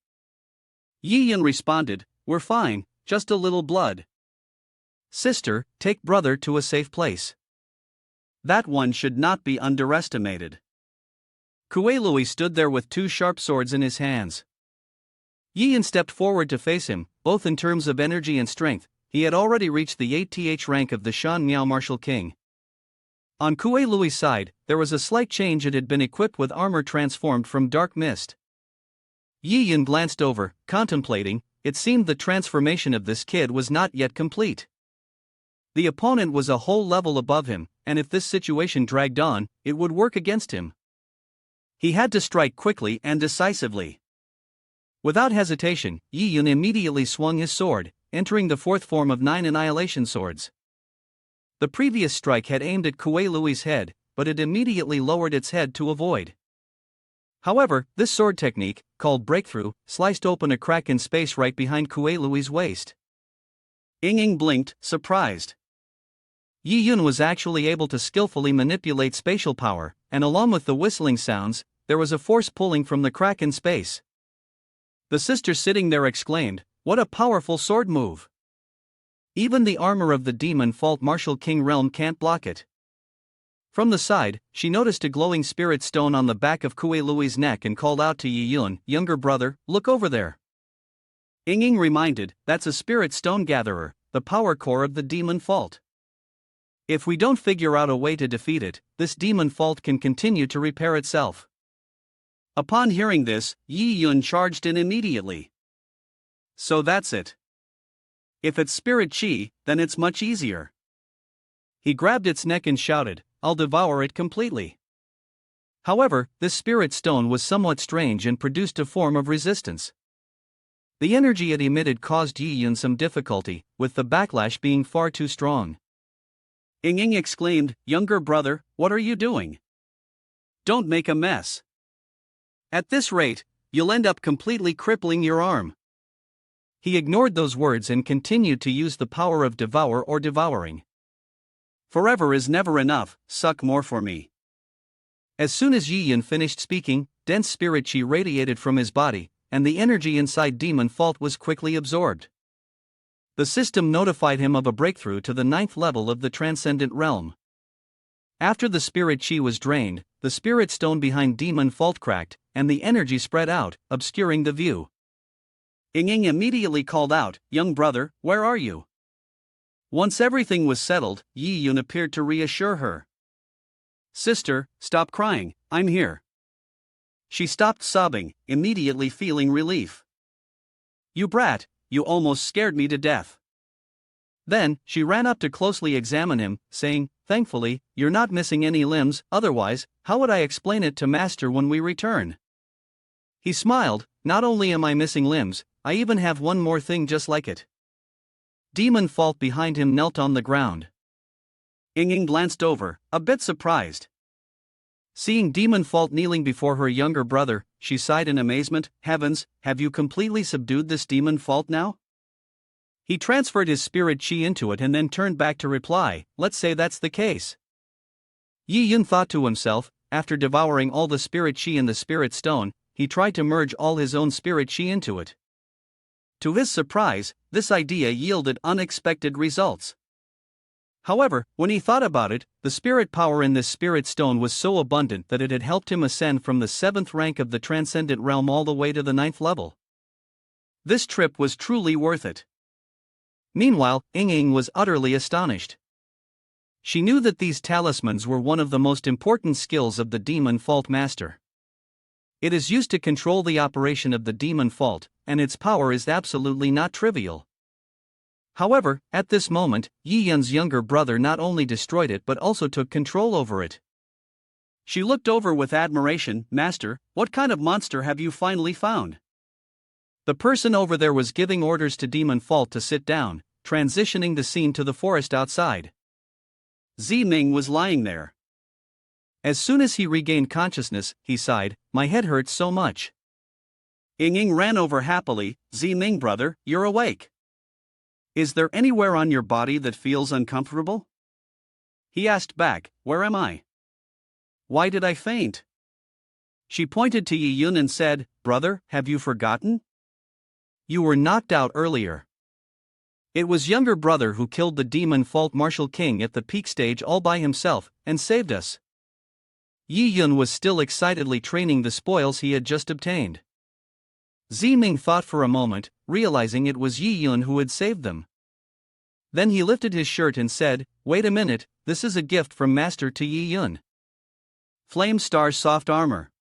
Yiyan responded, we're fine, just a little blood. Sister, take brother to a safe place. That one should not be underestimated. Kue Lui stood there with two sharp swords in his hands. Yiyan stepped forward to face him, both in terms of energy and strength. He had already reached the 8th rank of the Shan Miao Martial King. On Kue Lui's side, there was a slight change. It had been equipped with armor transformed from dark mist. Yiyan glanced over, contemplating. It seemed the transformation of this kid was not yet complete. The opponent was a whole level above him, and if this situation dragged on, it would work against him. He had to strike quickly and decisively. Without hesitation, Yiyan immediately swung his sword, entering the fourth form of 9 annihilation swords. The previous strike had aimed at Kue Lui's head, but it immediately lowered its head to avoid. However, this sword technique, called breakthrough, sliced open a crack in space right behind Kue Lui's waist. Ying blinked, surprised. Yi Yun was actually able to skillfully manipulate spatial power, and along with the whistling sounds, there was a force pulling from the crack in space. The sister sitting there exclaimed, "What a powerful sword move! Even the armor of the demon fault martial king realm can't block it." From the side, she noticed a glowing spirit stone on the back of Kue Lui's neck and called out to Yi Yun, "Younger brother, look over there." Ying reminded, "That's a spirit stone gatherer, the power core of the demon fault. If we don't figure out a way to defeat it, this demon fault can continue to repair itself." Upon hearing this, Yi Yun charged in immediately. "So that's it. If it's spirit chi, then it's much easier." He grabbed its neck and shouted, "I'll devour it completely." However, this spirit stone was somewhat strange and produced a form of resistance. The energy it emitted caused Yi Yun some difficulty, with the backlash being far too strong. Ying exclaimed, "Younger brother, what are you doing? Don't make a mess. At this rate, you'll end up completely crippling your arm." He ignored those words and continued to use the power of devour or devouring. "Forever is never enough, suck more for me." As soon as Yi Yun finished speaking, dense spirit chi radiated from his body, and the energy inside demon fault was quickly absorbed. The system notified him of a breakthrough to the 9th level of the transcendent realm. After the spirit chi was drained, the spirit stone behind demon fault cracked, and the energy spread out, obscuring the view. Ying immediately called out, "Young brother, where are you?" Once everything was settled, Yi Yun appeared to reassure her. "Sister, stop crying, I'm here." She stopped sobbing, immediately feeling relief. "You brat, you almost scared me to death." Then, she ran up to closely examine him, saying, "Thankfully, you're not missing any limbs, otherwise, how would I explain it to Master when we return?" He smiled, "Not only am I missing limbs, I even have one more thing just like it." Demon fault behind him knelt on the ground. Ying glanced over, a bit surprised. Seeing demon fault kneeling before her younger brother, she sighed in amazement, "Heavens, have you completely subdued this demon fault now?" He transferred his spirit chi into it and then turned back to reply, "Let's say that's the case." Yi Yun thought to himself, after devouring all the spirit chi in the spirit stone, he tried to merge all his own spirit chi into it. To his surprise, this idea yielded unexpected results. However, when he thought about it, the spirit power in this spirit stone was so abundant that it had helped him ascend from the 7th rank of the transcendent realm all the way to the 9th level. This trip was truly worth it. Meanwhile, Ying was utterly astonished. She knew that these talismans were one of the most important skills of the demon fault master. It is used to control the operation of the demon fault, and its power is absolutely not trivial. However, at this moment, Yi Yun's younger brother not only destroyed it but also took control over it. She looked over with admiration, "Master, what kind of monster have you finally found?" The person over there was giving orders to demon fault to sit down, transitioning the scene to the forest outside. Ziming was lying there. As soon as he regained consciousness, he sighed, "My head hurts so much." Ying ran over happily, "Ziming brother, you're awake. Is there anywhere on your body that feels uncomfortable?" He asked back, "Where am I? Why did I faint?" She pointed to Yi Yun and said, "Brother, have you forgotten? You were knocked out earlier. It was younger brother who killed the demon fault martial king at the peak stage all by himself, and saved us." Yi Yun was still excitedly training the spoils he had just obtained. Ziming thought for a moment, realizing it was Yi Yun who had saved them. Then he lifted his shirt and said, "Wait a minute, this is a gift from Master to Yi Yun. Flame Star's soft armor."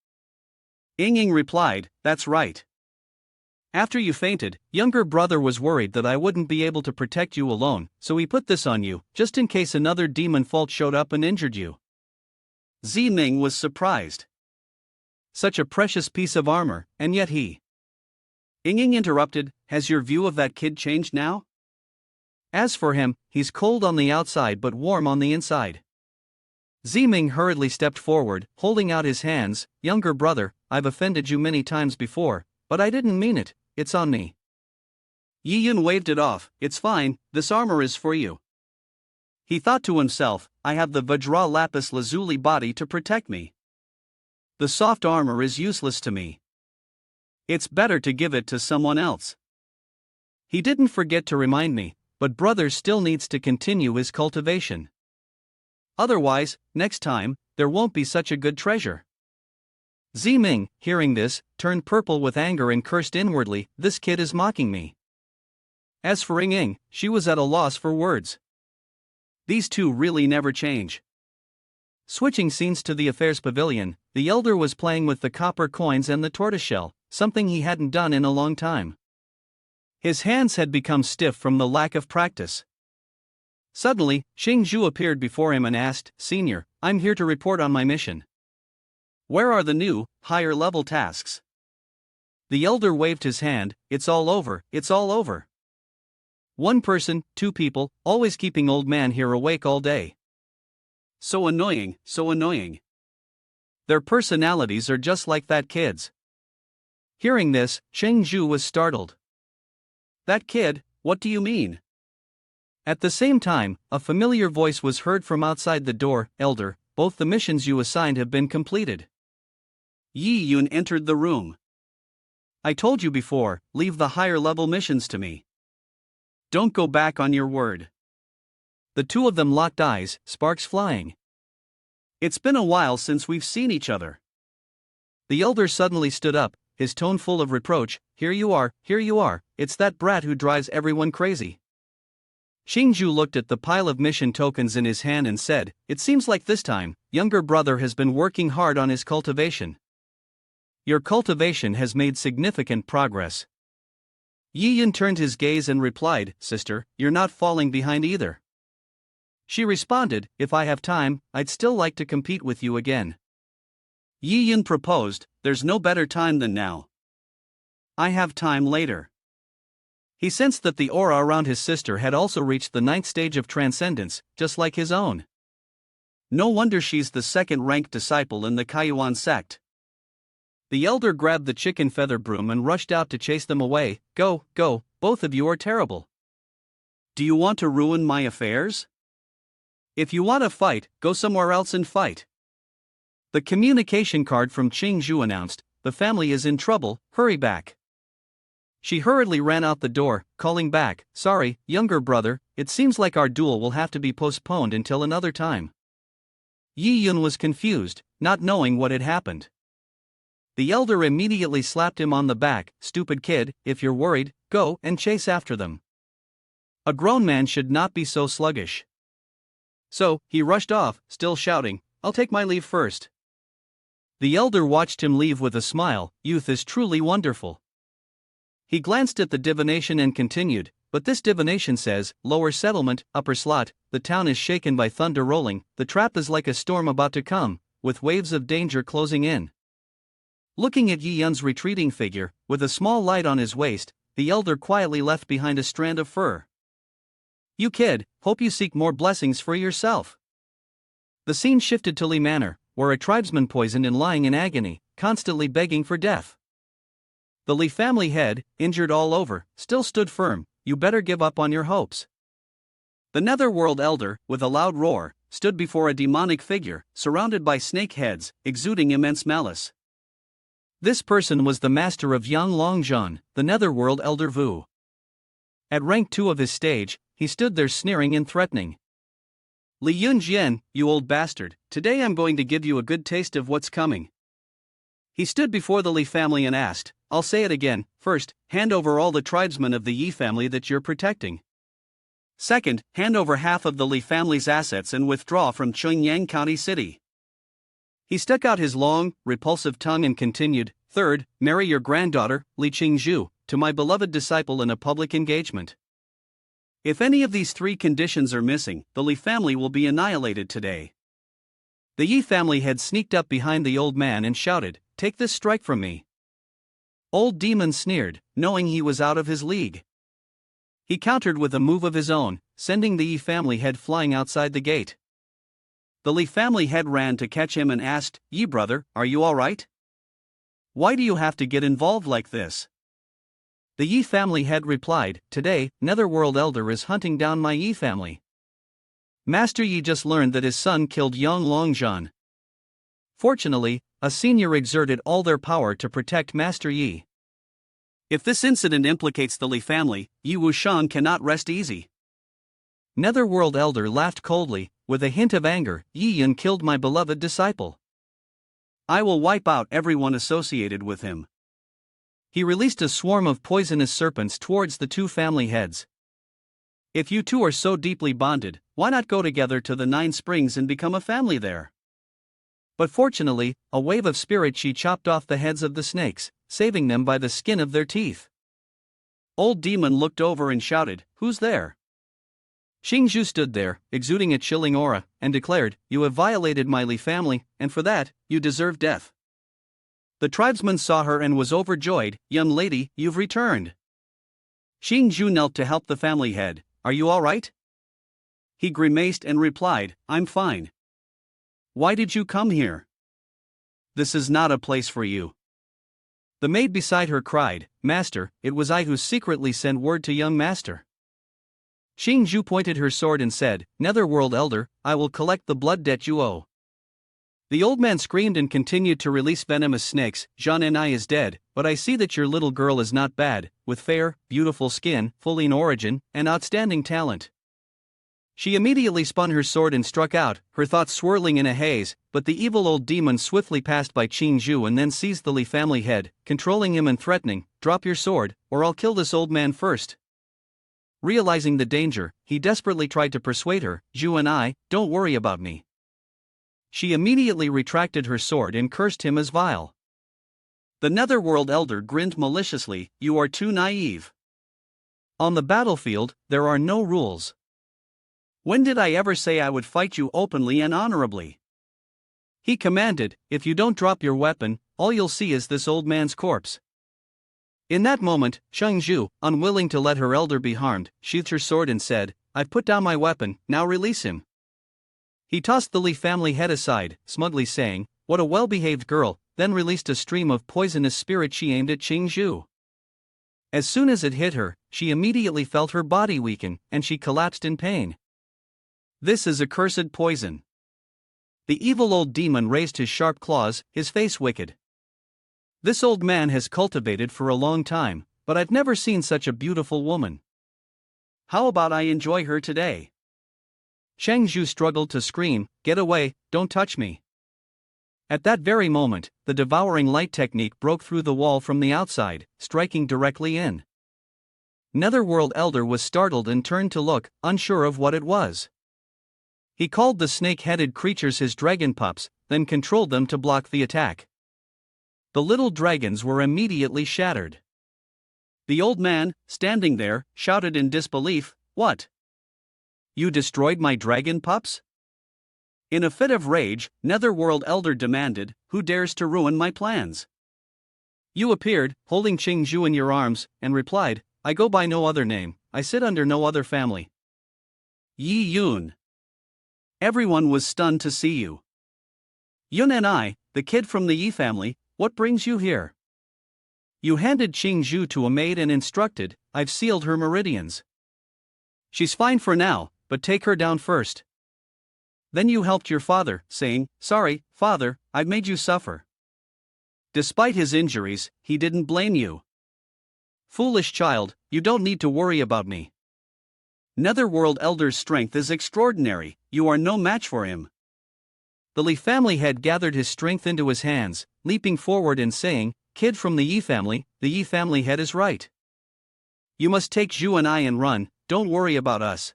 Ying replied, "That's right. After you fainted, younger brother was worried that I wouldn't be able to protect you alone, so he put this on you, just in case another demon fault showed up and injured you." Ziming was surprised. Such a precious piece of armor, and yet he... Ying interrupted, "Has your view of that kid changed now? As for him, he's cold on the outside but warm on the inside." Ziming hurriedly stepped forward, holding out his hands, "Younger brother, I've offended you many times before, but I didn't mean it, it's on me." Yi Yun waved it off. It's fine, this armor is for you. He thought to himself, I have the Vajra lapis lazuli body to protect me. The soft armor is useless to me. It's better to give it to someone else. He didn't forget to remind me, but brother still needs to continue his cultivation. Otherwise, next time, there won't be such a good treasure. Ziming, hearing this, turned purple with anger and cursed inwardly, this kid is mocking me. As for Ying, she was at a loss for words. These two really never change. Switching scenes to the affairs pavilion, the elder was playing with the copper coins and the tortoiseshell, something he hadn't done in a long time. His hands had become stiff from the lack of practice. Suddenly, Xingzhu appeared before him and asked, Senior, I'm here to report on my mission. Where are the new, higher-level tasks? The elder waved his hand, it's all over, it's all over. One person, two people, always keeping old man here awake all day. So annoying, so annoying. Their personalities are just like that kid's. Hearing this, Xingzhu was startled. That kid, what do you mean? At the same time, a familiar voice was heard from outside the door, Elder, both the missions you assigned have been completed. Yi Yun entered the room. I told you before, leave the higher level missions to me. Don't go back on your word. The two of them locked eyes, sparks flying. It's been a while since we've seen each other. The elder suddenly stood up, his tone full of reproach, here you are, it's that brat who drives everyone crazy. Xingzhu looked at the pile of mission tokens in his hand and said, it seems like this time, younger brother has been working hard on his cultivation. Your cultivation has made significant progress. Yi Yun turned his gaze and replied, Sister, you're not falling behind either. She responded, if I have time, I'd still like to compete with you again. Yi Yun proposed, there's no better time than now. I have time later. He sensed that the aura around his sister had also reached the 9th stage of transcendence, just like his own. No wonder she's the second-ranked disciple in the Kaiyuan sect. The elder grabbed the chicken feather broom and rushed out to chase them away. Go, go, both of you are terrible. Do you want to ruin my affairs? If you want to fight, go somewhere else and fight. The communication card from Xingzhu announced, the family is in trouble, hurry back. She hurriedly ran out the door, calling back, sorry, younger brother, it seems like our duel will have to be postponed until another time. Yi Yun was confused, not knowing what had happened. The elder immediately slapped him on the back, stupid kid, if you're worried, go and chase after them. A grown man should not be so sluggish. So, he rushed off, still shouting, I'll take my leave first. The elder watched him leave with a smile, youth is truly wonderful. He glanced at the divination and continued, but this divination says, lower settlement, upper slot, the town is shaken by thunder rolling, the trap is like a storm about to come, with waves of danger closing in. Looking at Yi Yun's retreating figure, with a small light on his waist, the elder quietly left behind a strand of fur. You kid, hope you seek more blessings for yourself. The scene shifted to Li Manor, where a tribesman poisoned and lying in agony, constantly begging for death. The Li family head, injured all over, still stood firm, you better give up on your hopes. The netherworld elder, with a loud roar, stood before a demonic figure, surrounded by snake heads, exuding immense malice. This person was the master of Yang Longzhan, the netherworld elder Vu. At rank 2 of his stage, he stood there sneering and threatening. Li Yunjian, you old bastard, today I'm going to give you a good taste of what's coming. He stood before the Li family and asked, I'll say it again, first, hand over all the tribesmen of the Yi family that you're protecting. Second, hand over half of the Li family's assets and withdraw from Qingyang County City. He stuck out his long, repulsive tongue and continued, third, marry your granddaughter, Li Qingzhu, to my beloved disciple in a public engagement. If any of these 3 conditions are missing, the Li family will be annihilated today. The Yi family had sneaked up behind the old man and shouted, take this strike from me. Old Demon sneered, knowing he was out of his league. He countered with a move of his own, sending the Yi family head flying outside the gate. The Li family head ran to catch him and asked, Yi brother, are you alright? Why do you have to get involved like this? The Yi family head replied, "Today, Netherworld Elder is hunting down my Yi family. Master Yi just learned that his son killed Yang Longzhan. Fortunately, a senior exerted all their power to protect Master Yi. If this incident implicates the Li family, Yi Wuxian cannot rest easy." Netherworld Elder laughed coldly, with a hint of anger. "Yi Yun killed my beloved disciple. I will wipe out everyone associated with him." He released a swarm of poisonous serpents towards the two family heads. "If you two are so deeply bonded, why not go together to the 9 springs and become a family there?" But fortunately, a wave of spirit chi chopped off the heads of the snakes, saving them by the skin of their teeth. Old Demon looked over and shouted, "Who's there?" Xingzhu stood there, exuding a chilling aura, and declared, "You have violated my Li family, and for that, you deserve death." The tribesman saw her and was overjoyed. "Young lady, you've returned." Xingzhu knelt to help the family head. "Are you all right?" He grimaced and replied, "I'm fine." "Why did you come here?" "This is not a place for you." The maid beside her cried, "Master, it was I who secretly sent word to young master." Xingzhu pointed her sword and said, "Netherworld Elder, I will collect the blood debt you owe." The old man screamed and continued to release venomous snakes. "Zhan and I is dead, but I see that your little girl is not bad, with fair, beautiful skin, Fulian origin, and outstanding talent." She immediately spun her sword and struck out, her thoughts swirling in a haze, but the evil old demon swiftly passed by Xingzhu and then seized the Li family head, controlling him and threatening, "Drop your sword, or I'll kill this old man first." Realizing the danger, he desperately tried to persuade her, "Zhu and I, don't worry about me." She immediately retracted her sword and cursed him as vile. The Netherworld Elder grinned maliciously, "You are too naive. On the battlefield, there are no rules. When did I ever say I would fight you openly and honorably?" He commanded, "If you don't drop your weapon, all you'll see is this old man's corpse." In that moment, Xingzhu, unwilling to let her elder be harmed, sheathed her sword and said, "I've put down my weapon, now release him." He tossed the Li family head aside, smugly saying, "What a well-behaved girl," then released a stream of poisonous spirit chi aimed at Xingzhu. As soon as it hit her, she immediately felt her body weaken, and she collapsed in pain. "This is accursed poison." The evil old demon raised his sharp claws, his face wicked. "This old man has cultivated for a long time, but I've never seen such a beautiful woman. How about I enjoy her today?" Xingzhu struggled to scream, "Get away, don't touch me." At that very moment, the devouring light technique broke through the wall from the outside, striking directly in. Netherworld Elder was startled and turned to look, unsure of what it was. He called the snake-headed creatures his dragon pups, then controlled them to block the attack. The little dragons were immediately shattered. The old man, standing there, shouted in disbelief, "What? You destroyed my dragon pups?" In a fit of rage, Netherworld Elder demanded, "Who dares to ruin my plans?" You appeared, holding Xingzhu in your arms, and replied, "I go by no other name, I sit under no other family." Yi Yun. Everyone was stunned to see you. "Yun and I, the kid from the Yi family, what brings you here?" You handed Xingzhu to a maid and instructed, "I've sealed her meridians. She's fine for now, but take her down first." Then you helped your father, saying, "Sorry, father, I've made you suffer." Despite his injuries, he didn't blame you. "Foolish child, you don't need to worry about me." Netherworld Elder's strength is extraordinary, you are no match for him. The Li family head gathered his strength into his hands, leaping forward and saying, "Kid from the Yi family head is right. You must take Zhu and I and run, don't worry about us."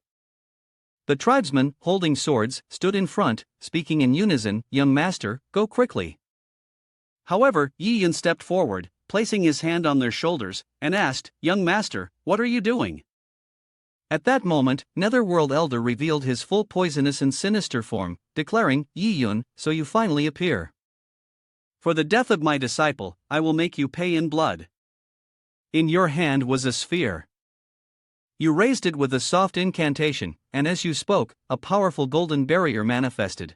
The tribesmen, holding swords, stood in front, speaking in unison, "Young master, go quickly." However, Yi Yun stepped forward, placing his hand on their shoulders, and asked, "Young master, what are you doing?" At that moment, Netherworld Elder revealed his full poisonous and sinister form, declaring, "Yi Yun, so you finally appear. For the death of my disciple, I will make you pay in blood." In your hand was a sphere. You raised it with a soft incantation, and as you spoke, a powerful golden barrier manifested.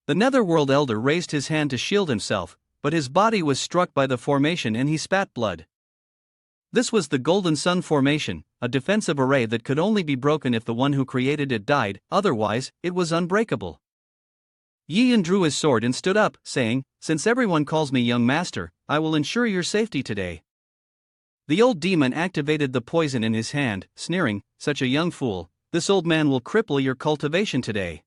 The Netherworld Elder raised his hand to shield himself, but his body was struck by the formation and he spat blood. This was the Golden Sun Formation, a defensive array that could only be broken if the one who created it died, otherwise, it was unbreakable. Yi Yun drew his sword and stood up, saying, "Since everyone calls me young master, I will ensure your safety today." The old demon activated the poison in his hand, sneering, "Such a young fool, this old man will cripple your cultivation today."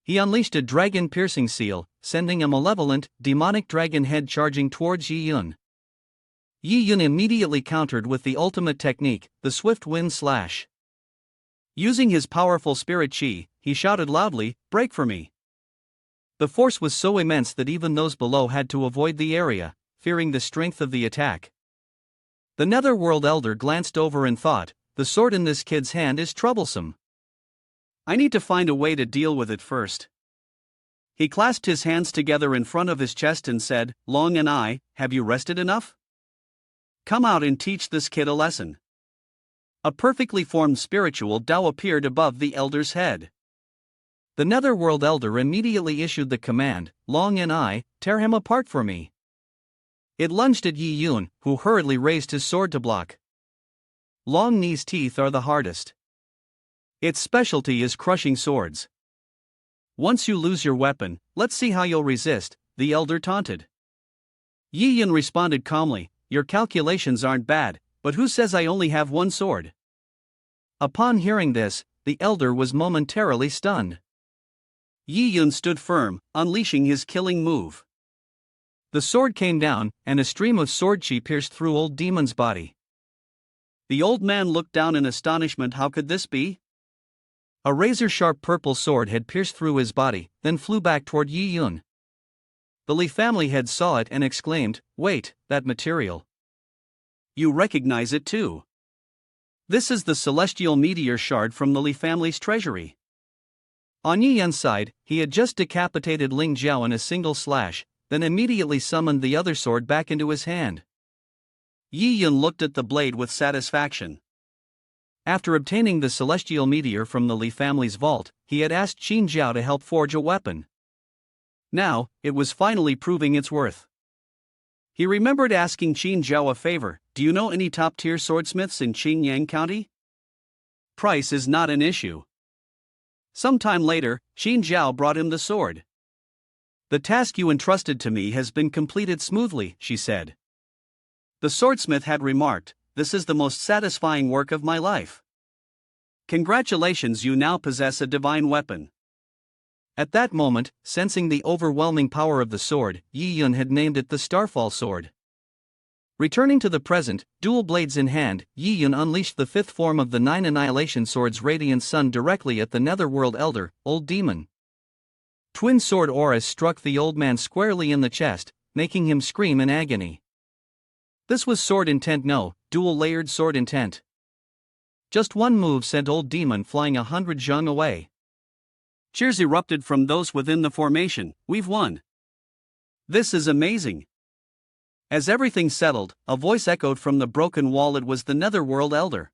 He unleashed a dragon-piercing seal, sending a malevolent, demonic dragon head charging towards Yi Yun. Yi Yun immediately countered with the ultimate technique, the swift wind slash. Using his powerful spirit chi, he shouted loudly, "Break for me!" The force was so immense that even those below had to avoid the area, fearing the strength of the attack. The Netherworld Elder glanced over and thought, "The sword in this kid's hand is troublesome. I need to find a way to deal with it first." He clasped his hands together in front of his chest and said, "Long and I, have you rested enough? Come out and teach this kid a lesson." A perfectly formed spiritual Tao appeared above the elder's head. The Netherworld Elder immediately issued the command, "Long and I, tear him apart for me." It lunged at Yi Yun, who hurriedly raised his sword to block. Long Ni's teeth are the hardest. Its specialty is crushing swords. "Once you lose your weapon, let's see how you'll resist," the elder taunted. Yi Yun responded calmly, "Your calculations aren't bad, but who says I only have one sword?" Upon hearing this, the elder was momentarily stunned. Yi Yun stood firm, unleashing his killing move. The sword came down, and a stream of sword chi pierced through old demon's body. The old man looked down in astonishment. How could this be? A razor-sharp purple sword had pierced through his body, then flew back toward Yi Yun. The Li family head saw it and exclaimed, "Wait, that material. You recognize it too. This is the celestial meteor shard from the Li family's treasury." On Yi Yun's side, he had just decapitated Ling Jiao in a single slash, then immediately summoned the other sword back into his hand. Yi Yun looked at the blade with satisfaction. After obtaining the celestial meteor from the Li family's vault, he had asked Qin Jiao to help forge a weapon. Now, it was finally proving its worth. He remembered asking Qin Jiao a favor, "Do you know any top-tier swordsmiths in Qingyang County? Price is not an issue." Sometime later, Qin Jiao brought him the sword. "The task you entrusted to me has been completed smoothly," she said. The swordsmith had remarked, "This is the most satisfying work of my life. Congratulations, you now possess a divine weapon." At that moment, sensing the overwhelming power of the sword, Yi Yun had named it the Starfall Sword. Returning to the present, dual blades in hand, Yi Yun unleashed the fifth form of the 9 Annihilation Sword's radiant sun directly at the Netherworld Elder, Old Demon. Twin sword auras struck the old man squarely in the chest, making him scream in agony. This was sword intent, no, dual-layered sword intent. Just one move sent Old Demon flying 100 zhang away. Cheers erupted from those within the formation. "We've won. This is amazing." As everything settled, a voice echoed from the broken wall. It was the Netherworld Elder.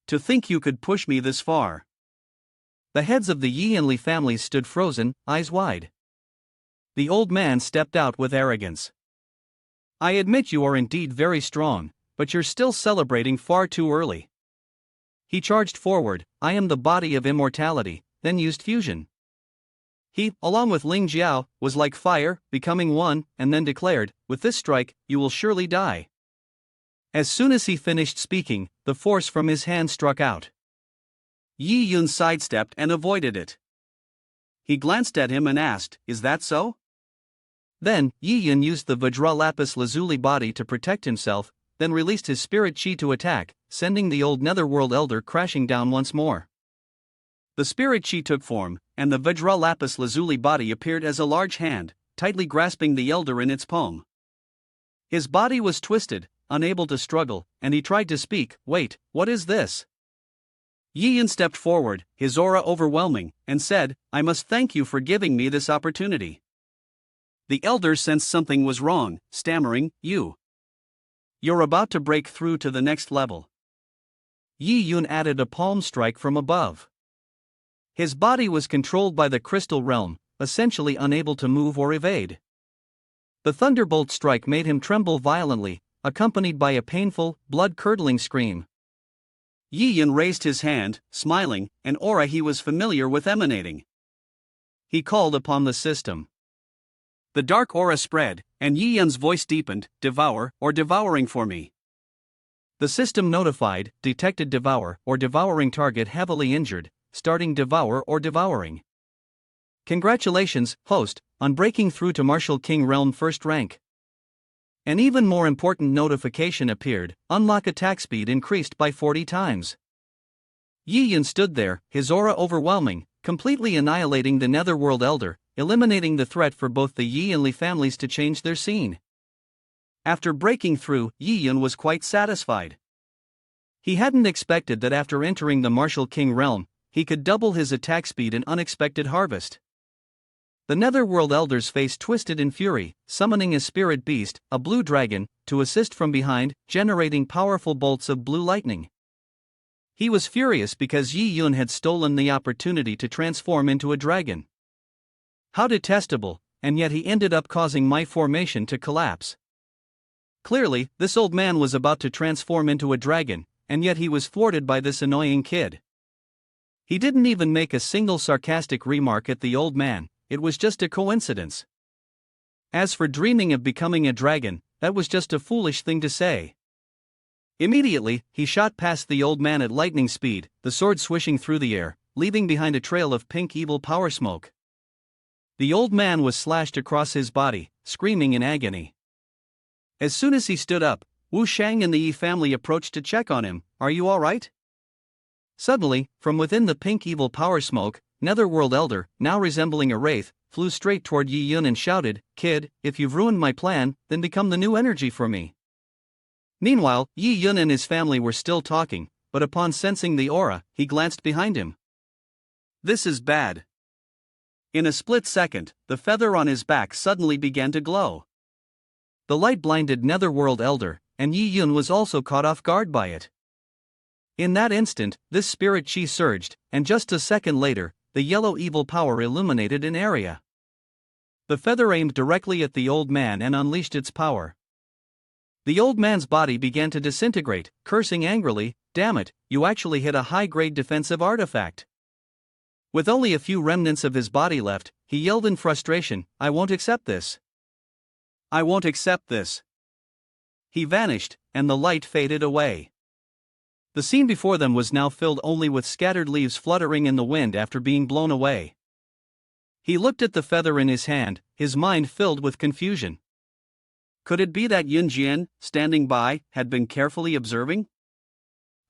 "To think you could push me this far." The heads of the Yi and Li families stood frozen, eyes wide. The old man stepped out with arrogance. "I admit you are indeed very strong, but you're still celebrating far too early." He charged forward, "I am the body of immortality," then used fusion. He, along with Ling Jiao, was like fire, becoming one, and then declared, "With this strike, you will surely die." As soon as he finished speaking, the force from his hand struck out. Yi Yun sidestepped and avoided it. He glanced at him and asked, "Is that so?" Then, Yi Yun used the Vajra Lapis Lazuli body to protect himself, then released his spirit chi to attack, sending the old Netherworld Elder crashing down once more. The spirit chi took form, and the Vajra Lapis Lazuli body appeared as a large hand, tightly grasping the elder in its palm. His body was twisted, unable to struggle, and he tried to speak. "Wait, what is this?" Yi Yun stepped forward, his aura overwhelming, and said, "I must thank you for giving me this opportunity." The elder sensed something was wrong, stammering, You're about to break through to the next level." Yi Yun added a palm strike from above. His body was controlled by the crystal realm, essentially unable to move or evade. The thunderbolt strike made him tremble violently, accompanied by a painful, blood-curdling scream. Yi Yun raised his hand, smiling, an aura he was familiar with emanating. He called upon the system. The dark aura spread, and Yi Yun's voice deepened, devour, or devouring for me. The system notified, detected devour, or devouring target heavily injured, starting devour or devouring. Congratulations, host, on breaking through to Martial King Realm first rank. An even more important notification appeared, unlock attack speed increased by 40 times. Yi Yun stood there, his aura overwhelming, completely annihilating the Netherworld Elder, eliminating the threat for both the Yi and Li families to change their scene. After breaking through, Yi Yun was quite satisfied. He hadn't expected that after entering the Martial King Realm, he could double his attack speed in unexpected harvest. The Netherworld Elder's face twisted in fury, summoning a spirit beast, a blue dragon, to assist from behind, generating powerful bolts of blue lightning. He was furious because Yi Yun had stolen the opportunity to transform into a dragon. How detestable, and yet he ended up causing my formation to collapse. Clearly, this old man was about to transform into a dragon, and yet he was thwarted by this annoying kid. He didn't even make a single sarcastic remark at the old man, it was just a coincidence. As for dreaming of becoming a dragon, that was just a foolish thing to say. Immediately, he shot past the old man at lightning speed, the sword swishing through the air, leaving behind a trail of pink evil power smoke. The old man was slashed across his body, screaming in agony. As soon as he stood up, Wu Shang and the Yi family approached to check on him. Are you alright? Suddenly, from within the pink evil power smoke, Netherworld Elder, now resembling a wraith, flew straight toward Yi Yun and shouted, "Kid, if you've ruined my plan, then become the new energy for me." Meanwhile, Yi Yun and his family were still talking, but upon sensing the aura, he glanced behind him. This is bad. In a split second, the feather on his back suddenly began to glow. The light blinded Netherworld Elder, and Yi Yun was also caught off guard by it. In that instant, this spirit chi surged, and just a second later, the yellow evil power illuminated an area. The feather aimed directly at the old man and unleashed its power. The old man's body began to disintegrate, cursing angrily, "Damn it, you actually hit a high-grade defensive artifact." With only a few remnants of his body left, he yelled in frustration, "I won't accept this. I won't accept this." He vanished, and the light faded away. The scene before them was now filled only with scattered leaves fluttering in the wind after being blown away. He looked at the feather in his hand, his mind filled with confusion. Could it be that Yun Jian, standing by, had been carefully observing?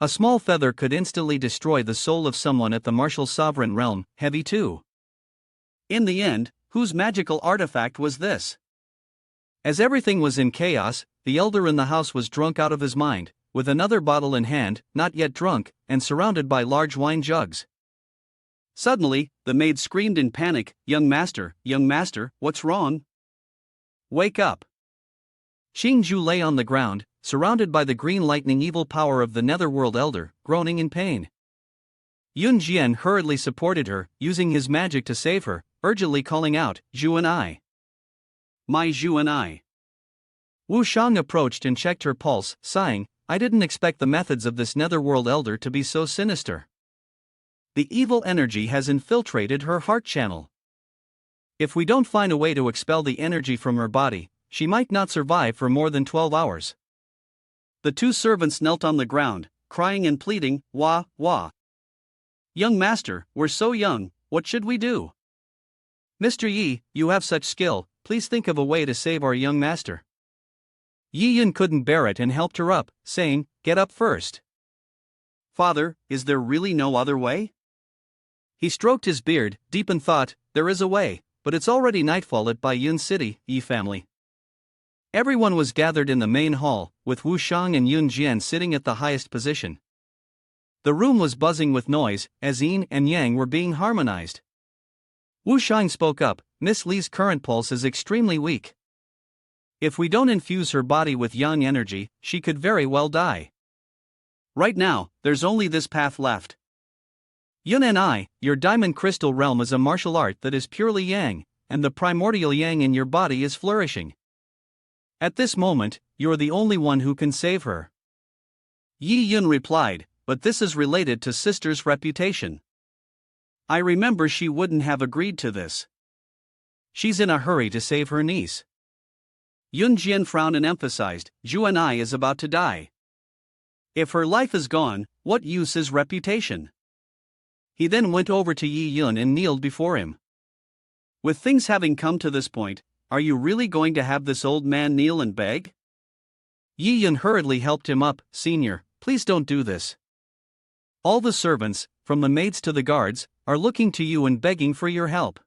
A small feather could instantly destroy the soul of someone at the martial sovereign realm, heavy too. In the end, whose magical artifact was this? As everything was in chaos, the elder in the house was drunk out of his mind, with another bottle in hand, not yet drunk, and surrounded by large wine jugs. Suddenly, the maid screamed in panic, young master, what's wrong? Wake up." Ching lay on the ground, surrounded by the green lightning evil power of the Netherworld Elder, groaning in pain. Yun Jian hurriedly supported her, using his magic to save her, urgently calling out, "Zhu and I. My Zhu and I." Wu Shang approached and checked her pulse, sighing, "I didn't expect the methods of this Netherworld Elder to be so sinister. The evil energy has infiltrated her heart channel. If we don't find a way to expel the energy from her body, she might not survive for more than 12 hours. The two servants knelt on the ground, crying and pleading, "Wah, wah. Young master, we're so young, what should we do? Mr. Yi, you have such skill, please think of a way to save our young master." Yi Yun couldn't bear it and helped her up, saying, "Get up first." "Father, is there really no other way?" He stroked his beard, deep in thought. "There is a way, but it's already nightfall at Bai Yun City, Yi family." Everyone was gathered in the main hall, with Wu Shang and Yun Jian sitting at the highest position. The room was buzzing with noise, as yin and yang were being harmonized. Wu Shang spoke up, "Miss Li's current pulse is extremely weak. If we don't infuse her body with yang energy, she could very well die. Right now, there's only this path left. Yun and I, your diamond crystal realm is a martial art that is purely yang, and the primordial yang in your body is flourishing. At this moment, you're the only one who can save her. Yi Yun replied, but this is related to sister's reputation. I remember she wouldn't have agreed to this. She's in a hurry to save her niece. Yun Jian frowned and emphasized, Juanai is about to die. If her life is gone, what use is reputation? He then went over to Yi Yun and kneeled before him. With things having come to this point, are you really going to have this old man kneel and beg? Yi Yun hurriedly helped him up. Senior, please don't do this. All the servants, from the maids to the guards, are looking to you and begging for your help.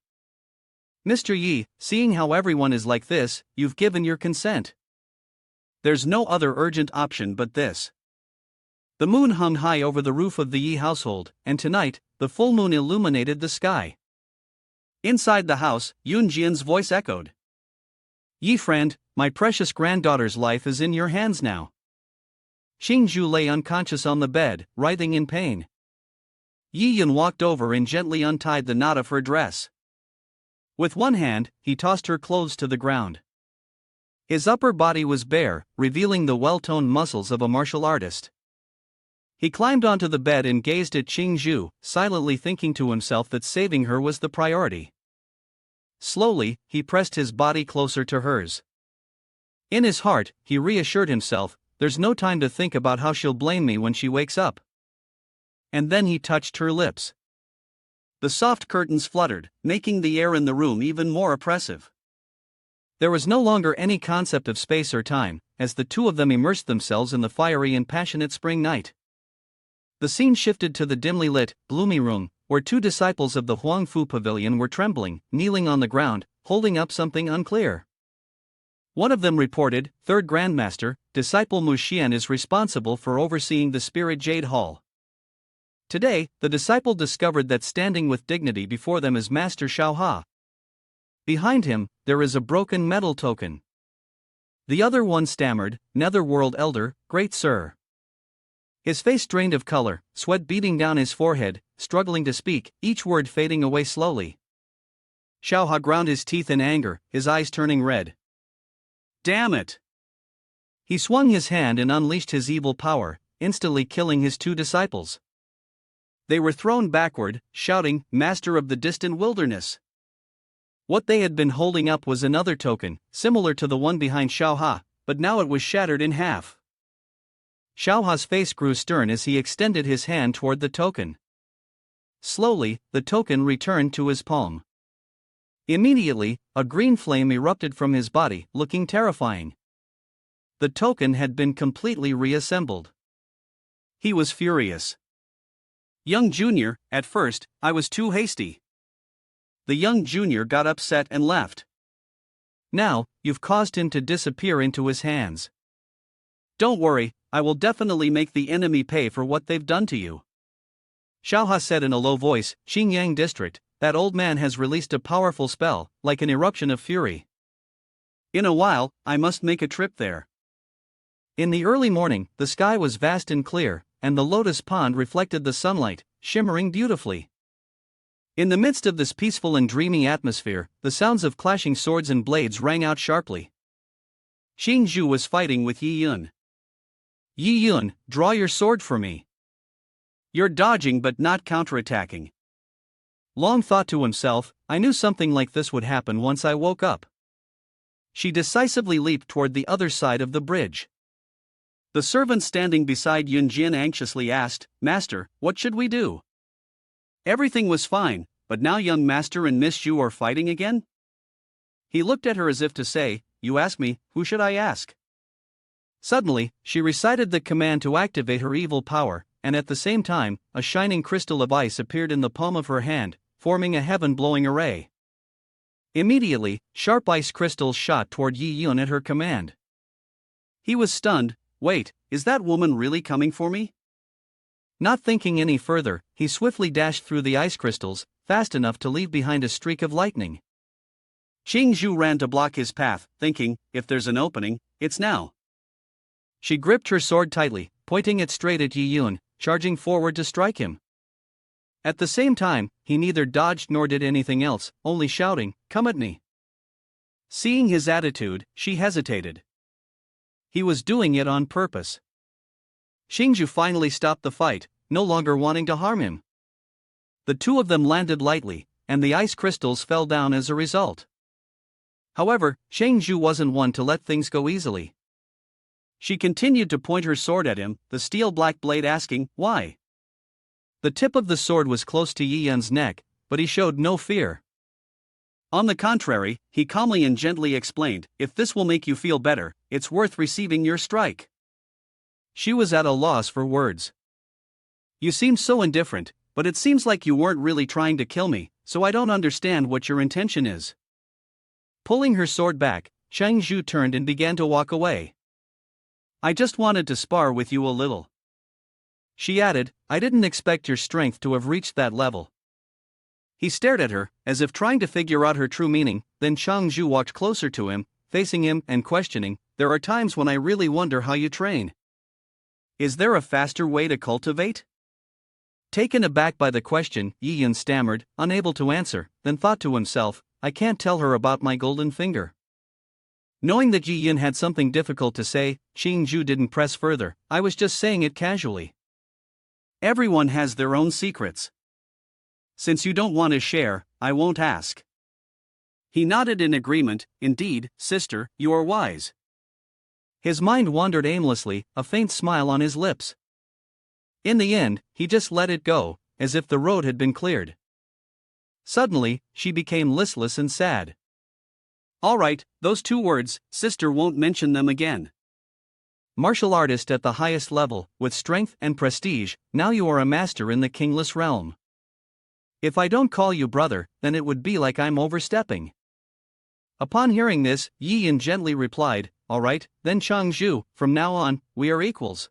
Mr. Yi, seeing how everyone is like this, you've given your consent. There's no other urgent option but this. The moon hung high over the roof of the Yi household, and tonight, the full moon illuminated the sky. Inside the house, Yun Jian's voice echoed. Yi friend, my precious granddaughter's life is in your hands now. Xing Zhu lay unconscious on the bed, writhing in pain. Yi Yun walked over and gently untied the knot of her dress. With one hand, he tossed her clothes to the ground. His upper body was bare, revealing the well-toned muscles of a martial artist. He climbed onto the bed and gazed at Xing Zhu, silently thinking to himself that saving her was the priority. Slowly, he pressed his body closer to hers. In his heart, he reassured himself, there's no time to think about how she'll blame me when she wakes up. And then he touched her lips. The soft curtains fluttered, making the air in the room even more oppressive. There was no longer any concept of space or time, as the two of them immersed themselves in the fiery and passionate spring night. The scene shifted to the dimly lit, gloomy room, where two disciples of the Huangfu Pavilion were trembling, kneeling on the ground, holding up something unclear. One of them reported, Third Grandmaster, disciple Mu Xian is responsible for overseeing the Spirit Jade Hall. Today, the disciple discovered that standing with dignity before them is Master Xiao Ha. Behind him, there is a broken metal token. The other one stammered, Netherworld Elder, Great Sir. His face drained of color, sweat beating down his forehead, struggling to speak, each word fading away slowly. Xiao Ha ground his teeth in anger, his eyes turning red. Damn it! He swung his hand and unleashed his evil power, instantly killing his two disciples. They were thrown backward, shouting, Master of the distant wilderness. What they had been holding up was another token, similar to the one behind Xiao Ha, but now it was shattered in half. Xiao Ha's face grew stern as he extended his hand toward the token. Slowly, the token returned to his palm. Immediately, a green flame erupted from his body, looking terrifying. The token had been completely reassembled. He was furious. Young Junior, at first, I was too hasty. The young junior got upset and left. Now, you've caused him to disappear into his hands. Don't worry, I will definitely make the enemy pay for what they've done to you. Xiao Ha said in a low voice, Xingyang District, that old man has released a powerful spell, like an eruption of fury. In a while, I must make a trip there. In the early morning, the sky was vast and clear, and the lotus pond reflected the sunlight, shimmering beautifully. In the midst of this peaceful and dreamy atmosphere, the sounds of clashing swords and blades rang out sharply. Xing Zhu was fighting with Yi Yun. Yi Yun, draw your sword for me. You're dodging but not counterattacking. Long thought to himself, I knew something like this would happen once I woke up. She decisively leaped toward the other side of the bridge. The servant standing beside Yun Jian anxiously asked, Master, what should we do? Everything was fine, but now young Master and Miss Zhu are fighting again? He looked at her as if to say, you ask me, who should I ask? Suddenly, she recited the command to activate her evil power, and at the same time, a shining crystal of ice appeared in the palm of her hand, forming a heaven-blowing array. Immediately, sharp ice crystals shot toward Yi Yun at her command. He was stunned. Wait, is that woman really coming for me? Not thinking any further, he swiftly dashed through the ice crystals, fast enough to leave behind a streak of lightning. Xing Zhu ran to block his path, thinking, if there's an opening, it's now. She gripped her sword tightly, pointing it straight at Yi Yun, charging forward to strike him. At the same time, he neither dodged nor did anything else, only shouting, come at me. Seeing his attitude, she hesitated. He was doing it on purpose. Xingzhu finally stopped the fight, no longer wanting to harm him. The two of them landed lightly, and the ice crystals fell down as a result. However, Xingzhu wasn't one to let things go easily. She continued to point her sword at him, the steel-black blade asking, "Why?" The tip of the sword was close to Yi Yun's neck, but he showed no fear. On the contrary, he calmly and gently explained, "If this will make you feel better, it's worth receiving your strike." She was at a loss for words. "You seem so indifferent, but it seems like you weren't really trying to kill me, so I don't understand what your intention is." Pulling her sword back, Xingzhu turned and began to walk away. "I just wanted to spar with you a little." She added, "I didn't expect your strength to have reached that level." He stared at her, as if trying to figure out her true meaning, then Xingzhu walked closer to him, facing him and questioning, "There are times when I really wonder how you train. Is there a faster way to cultivate?" Taken aback by the question, Yi Yun stammered, unable to answer, then thought to himself, "I can't tell her about my golden finger." Knowing that Yi Yun had something difficult to say, Xingzhu didn't press further. "I was just saying it casually. Everyone has their own secrets. Since you don't want to share, I won't ask." He nodded in agreement. "Indeed, sister, you are wise." His mind wandered aimlessly, a faint smile on his lips. In the end, he just let it go, as if the road had been cleared. Suddenly, she became listless and sad. "All right, those 2 words, sister won't mention them again. Martial artist at the highest level, with strength and prestige, now you are a master in the kingless realm. If I don't call you brother, then it would be like I'm overstepping." Upon hearing this, Yi Yun gently replied, "All right, then Xingzhu, from now on, we are equals."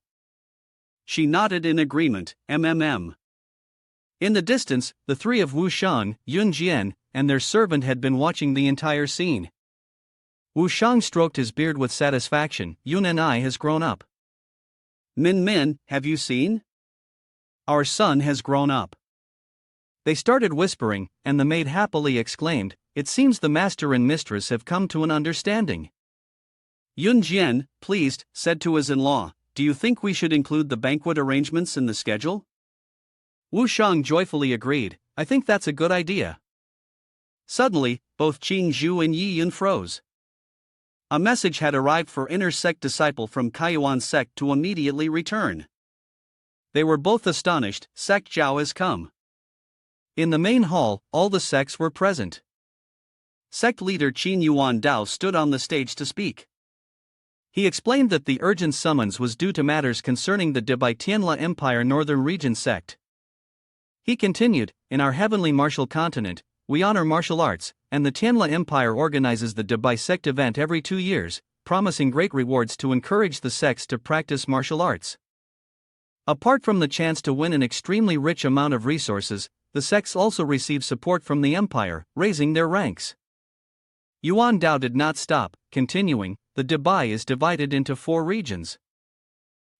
She nodded in agreement. In the distance, the three of Wu Shang, Yun Jian, and their servant had been watching the entire scene. Wu Shang stroked his beard with satisfaction. "Yun and I has grown up. Min, have you seen? Our son has grown up." They started whispering, and the maid happily exclaimed, "It seems the master and mistress have come to an understanding." Yun Jian, pleased, said to his in-law, "Do you think we should include the banquet arrangements in the schedule?" Wu Shang joyfully agreed, "I think that's a good idea." Suddenly, both Xingzhu and Yi Yun froze. A message had arrived for inner sect disciple from Kaiyuan sect to immediately return. They were both astonished. "Sect Zhao has come." In the main hall, all the sects were present. Sect leader Qin Yuan Dao stood on the stage to speak. He explained that the urgent summons was due to matters concerning the Debai Tianla Empire Northern Region sect. He continued, "In our heavenly martial continent, we honor martial arts, and the Tianla Empire organizes the Debai sect event every 2 years, promising great rewards to encourage the sects to practice martial arts. Apart from the chance to win an extremely rich amount of resources, the sects also receive support from the empire, raising their ranks." Yuan Dao did not stop, continuing, "The Debai is divided into 4 regions.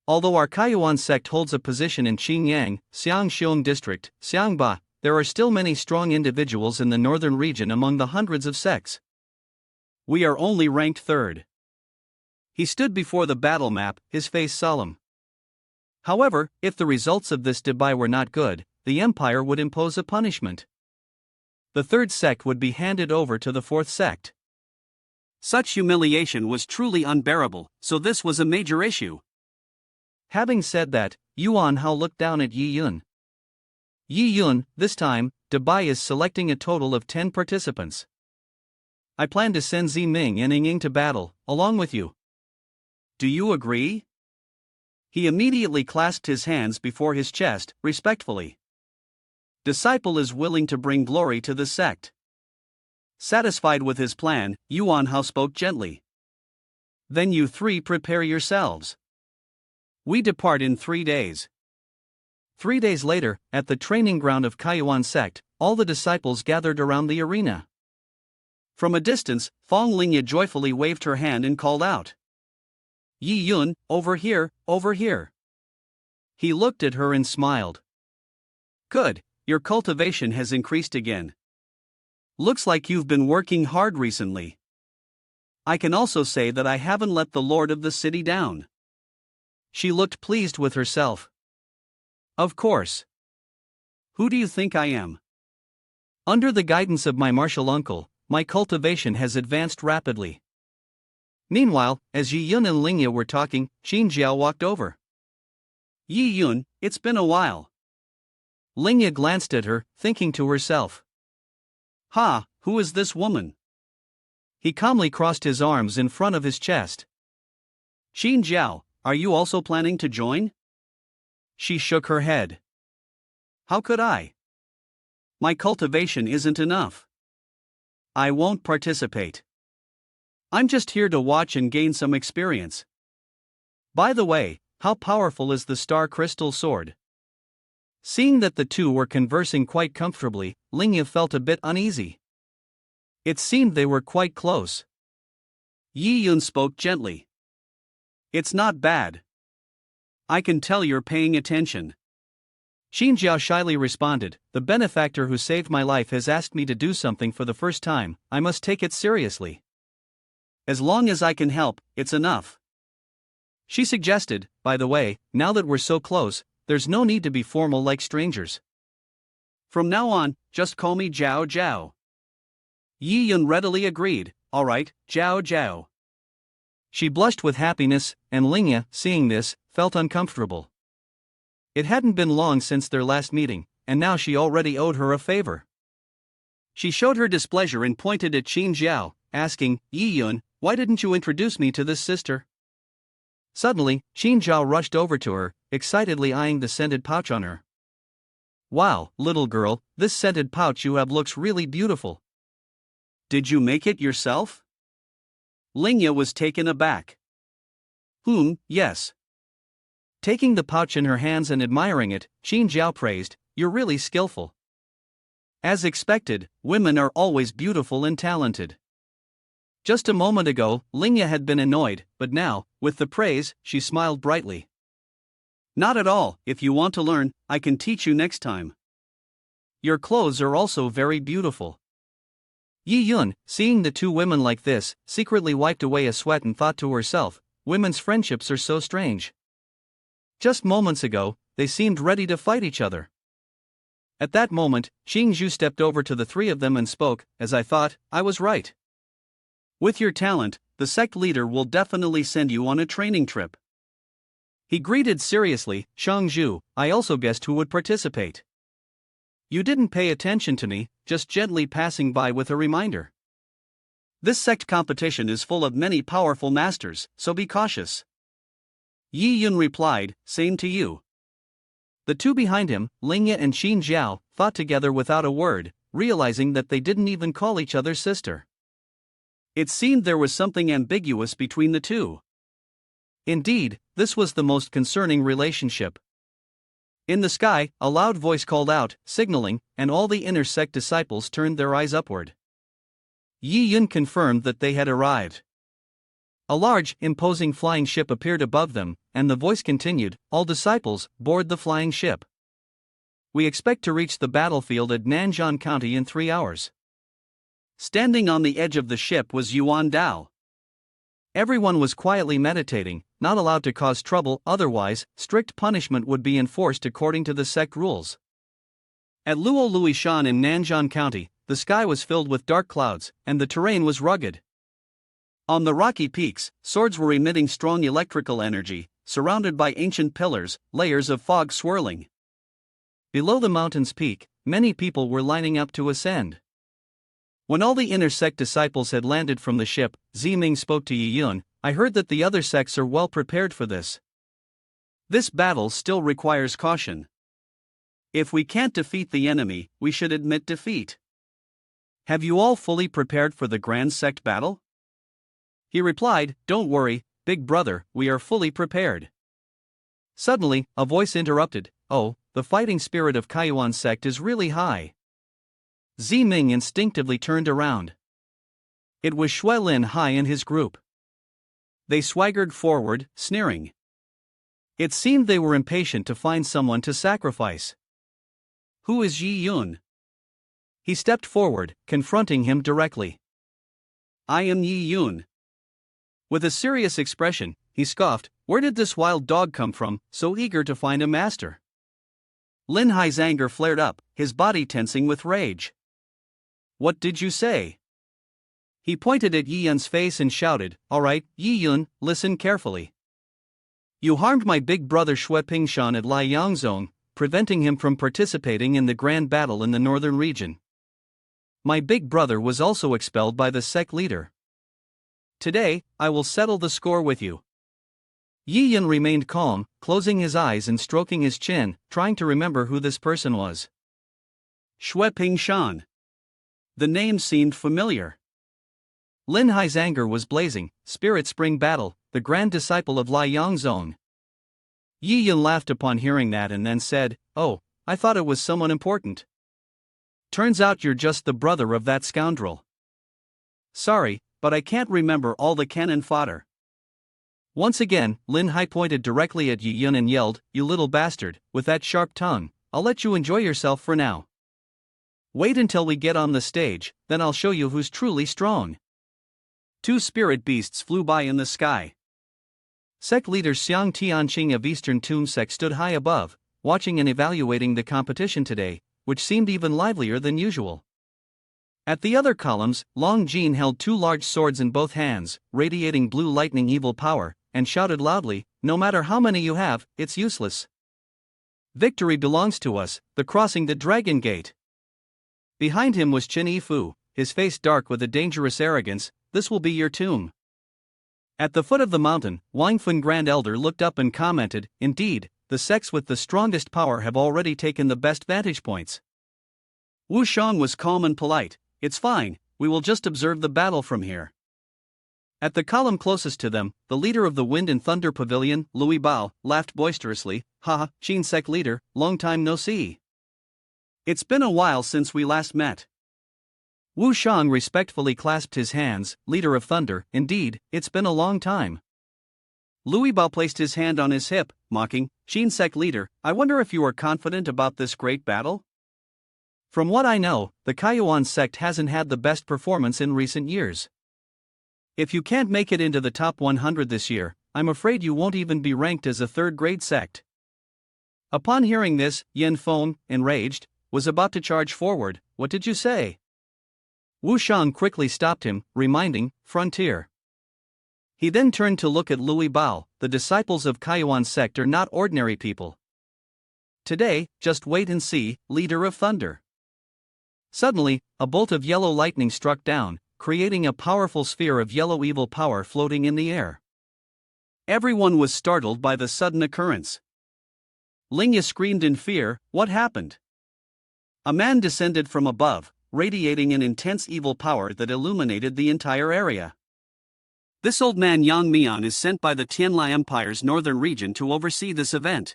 Although our Kaiyuan sect holds a position in Qingyang, Xiangxiong district, Xiangba, there are still many strong individuals in the northern region among the hundreds of sects. We are only ranked 3rd. He stood before the battle map, his face solemn. However, if the results of this Debai were not good, the empire would impose a punishment. The 3rd sect would be handed over to the 4th sect. Such humiliation was truly unbearable, so this was a major issue. Having said that, Yuan Hao looked down at Yi Yun. "Yi Yun, this time, Debai is selecting a total of 10 participants. I plan to send Zi Ming and Ying to battle, along with you. Do you agree?" He immediately clasped his hands before his chest, respectfully. Disciple is willing to bring glory to the sect. Satisfied with his plan, Yuan Hao spoke gently. "Then you 3 prepare yourselves. We depart in 3 days." 3 days later, at the training ground of Kaiyuan sect, all the disciples gathered around the arena. From a distance, Fong Lingya joyfully waved her hand and called out, "Yi Yun, over here, over here." He looked at her and smiled. "Good, your cultivation has increased again. Looks like you've been working hard recently." I can also say that I haven't let the lord of the city down. She looked pleased with herself. Of course. Who do you think I am? Under the guidance of my martial uncle, my cultivation has advanced rapidly. Meanwhile, as Yi Yun and Linga were talking, Xiao walked over. Yi Yun, it's been a while. Linga glanced at her, thinking to herself. Ha, who is this woman? He calmly crossed his arms in front of his chest. Xiao, are you also planning to join? She shook her head. How could I? My cultivation isn't enough. I won't participate. I'm just here to watch and gain some experience. By the way, how powerful is the star crystal sword? Seeing that the two were conversing quite comfortably, Linga felt a bit uneasy. It seemed they were quite close. Yi Yun spoke gently. It's not bad. I can tell you're paying attention. Xiao shyly responded, the benefactor who saved my life has asked me to do something for the first time, I must take it seriously. As long as I can help, it's enough. She suggested, by the way, now that we're so close, there's no need to be formal like strangers. From now on, just call me Zhao. Yi Yun readily agreed, all right, Zhao. She blushed with happiness, and Linga, seeing this, felt uncomfortable. It hadn't been long since their last meeting, and now she already owed her a favor. She showed her displeasure and pointed at Xiao, asking, Yi Yun, why didn't you introduce me to this sister? Suddenly, Xiao rushed over to her, excitedly eyeing the scented pouch on her. Wow, little girl, this scented pouch you have looks really beautiful. Did you make it yourself? Linga was taken aback. Yes. Taking the pouch in her hands and admiring it, Xiao praised, you're really skillful. As expected, women are always beautiful and talented. Just a moment ago, Linga had been annoyed, but now, with the praise, she smiled brightly. Not at all, if you want to learn, I can teach you next time. Your clothes are also very beautiful. Yi Yun, seeing the two women like this, secretly wiped away a sweat and thought to herself, women's friendships are so strange. Just moments ago, they seemed ready to fight each other. At that moment, Ching stepped over to the three of them and spoke, as I thought, I was right. With your talent, the sect leader will definitely send you on a training trip. He greeted seriously, Shangzhu, I also guessed who would participate. You didn't pay attention to me, just gently passing by with a reminder. This sect competition is full of many powerful masters, so be cautious. Yi Yun replied, same to you. The two behind him, Linga and Xiao, thought together without a word, realizing that they didn't even call each other sister. It seemed there was something ambiguous between the two. Indeed, this was the most concerning relationship. In the sky, a loud voice called out, signaling, and all the inner sect disciples turned their eyes upward. Yi Yun confirmed that they had arrived. A large, imposing flying ship appeared above them, and the voice continued, all disciples, board the flying ship. We expect to reach the battlefield at Nanzhan County in 3 hours. Standing on the edge of the ship was Yuan Dao. Everyone was quietly meditating, not allowed to cause trouble, otherwise, strict punishment would be enforced according to the sect rules. At Luo Luishan in Nanzhan County, the sky was filled with dark clouds, and the terrain was rugged. On the rocky peaks, swords were emitting strong electrical energy, surrounded by ancient pillars, layers of fog swirling. Below the mountain's peak, many people were lining up to ascend. When all the inner sect disciples had landed from the ship, Ziming spoke to Yi Yun, I heard that the other sects are well prepared for this. This battle still requires caution. If we can't defeat the enemy, we should admit defeat. Have you all fully prepared for the grand sect battle? He replied, don't worry, big brother, we are fully prepared. Suddenly, a voice interrupted, oh, the fighting spirit of Kaiyuan sect is really high. Ziming instinctively turned around. It was Xuelin Hai and his group. They swaggered forward, sneering. It seemed they were impatient to find someone to sacrifice. Who is Yi Yun? He stepped forward, confronting him directly. I am Yi Yun. With a serious expression, he scoffed, "Where did this wild dog come from, so eager to find a master?" Lin Hai's anger flared up, his body tensing with rage. "What did you say?" He pointed at Yi Yun's face and shouted, "All right, Yi Yun, listen carefully. You harmed my big brother Shui Pingshan at Liangzong, preventing him from participating in the grand battle in the northern region. My big brother was also expelled by the Sect leader. Today, I will settle the score with you." Yi Yun remained calm, closing his eyes and stroking his chin, trying to remember who this person was. Shui Pingshan. The name seemed familiar. Lin Hai's anger was blazing. Spirit Spring Battle, the grand disciple of Liangzong. Yi Yun laughed upon hearing that and then said, "Oh, I thought it was someone important. Turns out you're just the brother of that scoundrel. Sorry, but I can't remember all the cannon fodder." Once again, Lin Hai pointed directly at Yi Yun and yelled, "You little bastard, with that sharp tongue, I'll let you enjoy yourself for now. Wait until we get on the stage, then I'll show you who's truly strong." Two spirit beasts flew by in the sky. Sect leader Xiang Tianqing of Eastern Tomb Sect stood high above, watching and evaluating the competition today, which seemed even livelier than usual. At the other columns, Long Jin held two large swords in both hands, radiating blue lightning evil power, and shouted loudly, "No matter how many you have, it's useless. Victory belongs to us, the crossing the Dragon Gate." Behind him was Chen Yifu, his face dark with a dangerous arrogance. "This will be your tomb." At the foot of the mountain, Wang Fun Grand Elder looked up and commented, "Indeed, the sects with the strongest power have already taken the best vantage points." Wu Shang was calm and polite. "It's fine, we will just observe the battle from here." At the column closest to them, the leader of the Wind and Thunder Pavilion, Louis Bao, laughed boisterously. "Ha, Qin Sect leader, long time no see. It's been a while since we last met." Wu Shang respectfully clasped his hands. "Leader of Thunder, indeed, it's been a long time." Louis Bao placed his hand on his hip, mocking, "Qin Sect leader, I wonder if you are confident about this great battle? From what I know, the Kaiyuan sect hasn't had the best performance in recent years. If you can't make it into the top 100 this year, I'm afraid you won't even be ranked as a third-grade sect." Upon hearing this, Yen Feng, enraged, was about to charge forward. "What did you say?" Wu Shang quickly stopped him, reminding, "Frontier." He then turned to look at Louis Bao. "The disciples of Kaiyuan sect are not ordinary people. Today, just wait and see, leader of Thunder." Suddenly, a bolt of yellow lightning struck down, creating a powerful sphere of yellow evil power floating in the air. Everyone was startled by the sudden occurrence. Linga screamed in fear, "What happened?" A man descended from above, radiating an intense evil power that illuminated the entire area. This old man Yang Mian is sent by the Tianla Empire's northern region to oversee this event.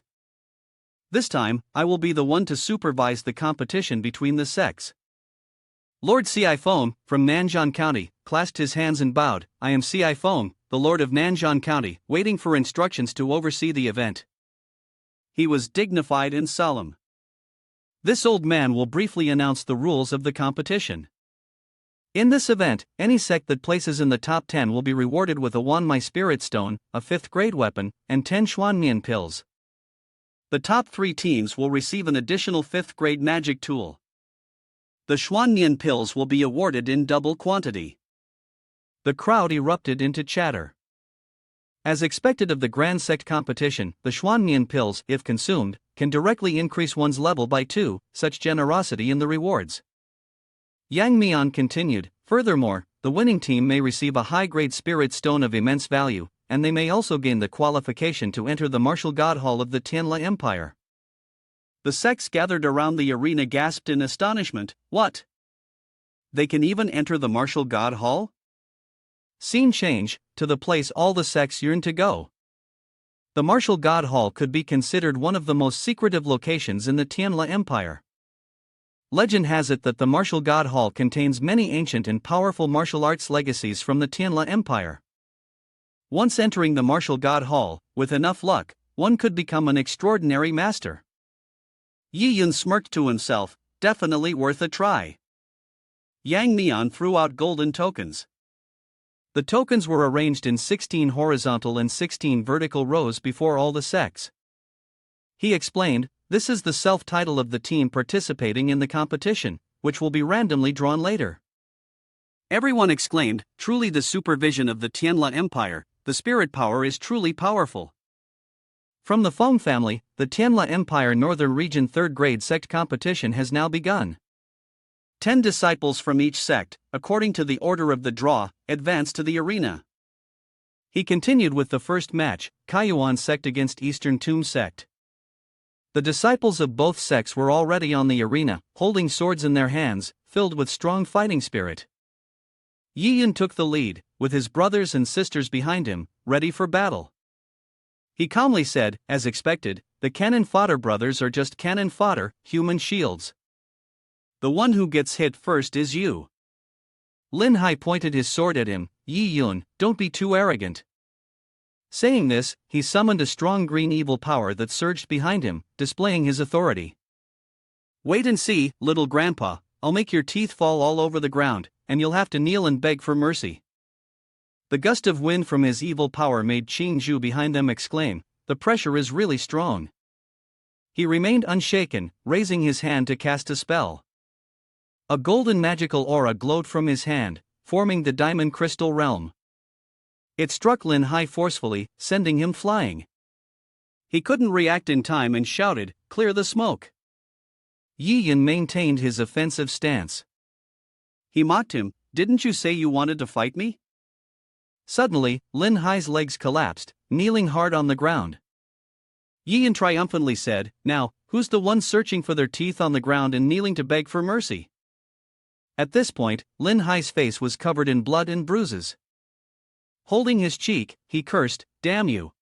This time, I will be the one to supervise the competition between the sects. Lord Ci Feng, from Nanzhan County, clasped his hands and bowed. "I am Ci Feng, the Lord of Nanzhan County, waiting for instructions to oversee the event." He was dignified and solemn. This old man will briefly announce the rules of the competition. In this event, any sect that places in the top 10 will be rewarded with a Wanmai Spirit Stone, a 5th-grade weapon, and 10 Xuanmian pills. The top 3 teams will receive an additional 5th-grade magic tool. The Xuanmian pills will be awarded in double quantity. The crowd erupted into chatter. As expected of the Grand Sect competition, the Xuanmian pills, if consumed, can directly increase one's level by 2, such generosity in the rewards. Yang Mian continued, "Furthermore, the winning team may receive a high-grade spirit stone of immense value, and they may also gain the qualification to enter the Martial God Hall of the Tianla Empire." The sects gathered around the arena gasped in astonishment. "What? They can even enter the Martial God Hall?" Scene change, to the place all the sects yearn to go. The Martial God Hall could be considered one of the most secretive locations in the Tianla Empire. Legend has it that the Martial God Hall contains many ancient and powerful martial arts legacies from the Tianla Empire. Once entering the Martial God Hall, with enough luck, one could become an extraordinary master. Yi Yun smirked to himself, "Definitely worth a try." Yang Mian threw out golden tokens. The tokens were arranged in 16 horizontal and 16 vertical rows before all the sects. He explained, "This is the self-title of the team participating in the competition, which will be randomly drawn later." Everyone exclaimed, "Truly the supervision of the Tianla Empire, the spirit power is truly powerful." From the Feng family, the Tianla Empire Northern Region 3rd grade sect competition has now begun. 10 disciples from each sect, according to the order of the draw, advanced to the arena. He continued with the first match, Kaiyuan sect against Eastern Tomb sect. The disciples of both sects were already on the arena, holding swords in their hands, filled with strong fighting spirit. Yi Yun took the lead, with his brothers and sisters behind him, ready for battle. He calmly said, as expected, "The cannon fodder brothers are just cannon fodder, human shields. The one who gets hit first is you." Lin Hai pointed his sword at him. "Yi Yun, don't be too arrogant." Saying this, he summoned a strong green evil power that surged behind him, displaying his authority. "Wait and see, little grandpa, I'll make your teeth fall all over the ground, and you'll have to kneel and beg for mercy." The gust of wind from his evil power made Qing Zhu behind them exclaim, "The pressure is really strong." He remained unshaken, raising his hand to cast a spell. A golden magical aura glowed from his hand, forming the diamond crystal realm. It struck Lin Hai forcefully, sending him flying. He couldn't react in time and shouted, "Clear the smoke." Yi Yun maintained his offensive stance. He mocked him, "Didn't you say you wanted to fight me?" Suddenly, Lin Hai's legs collapsed, kneeling hard on the ground. Yi Yun triumphantly said, "Now, who's the one searching for their teeth on the ground and kneeling to beg for mercy?" At this point, Lin Hai's face was covered in blood and bruises. Holding his cheek, he cursed, "Damn you."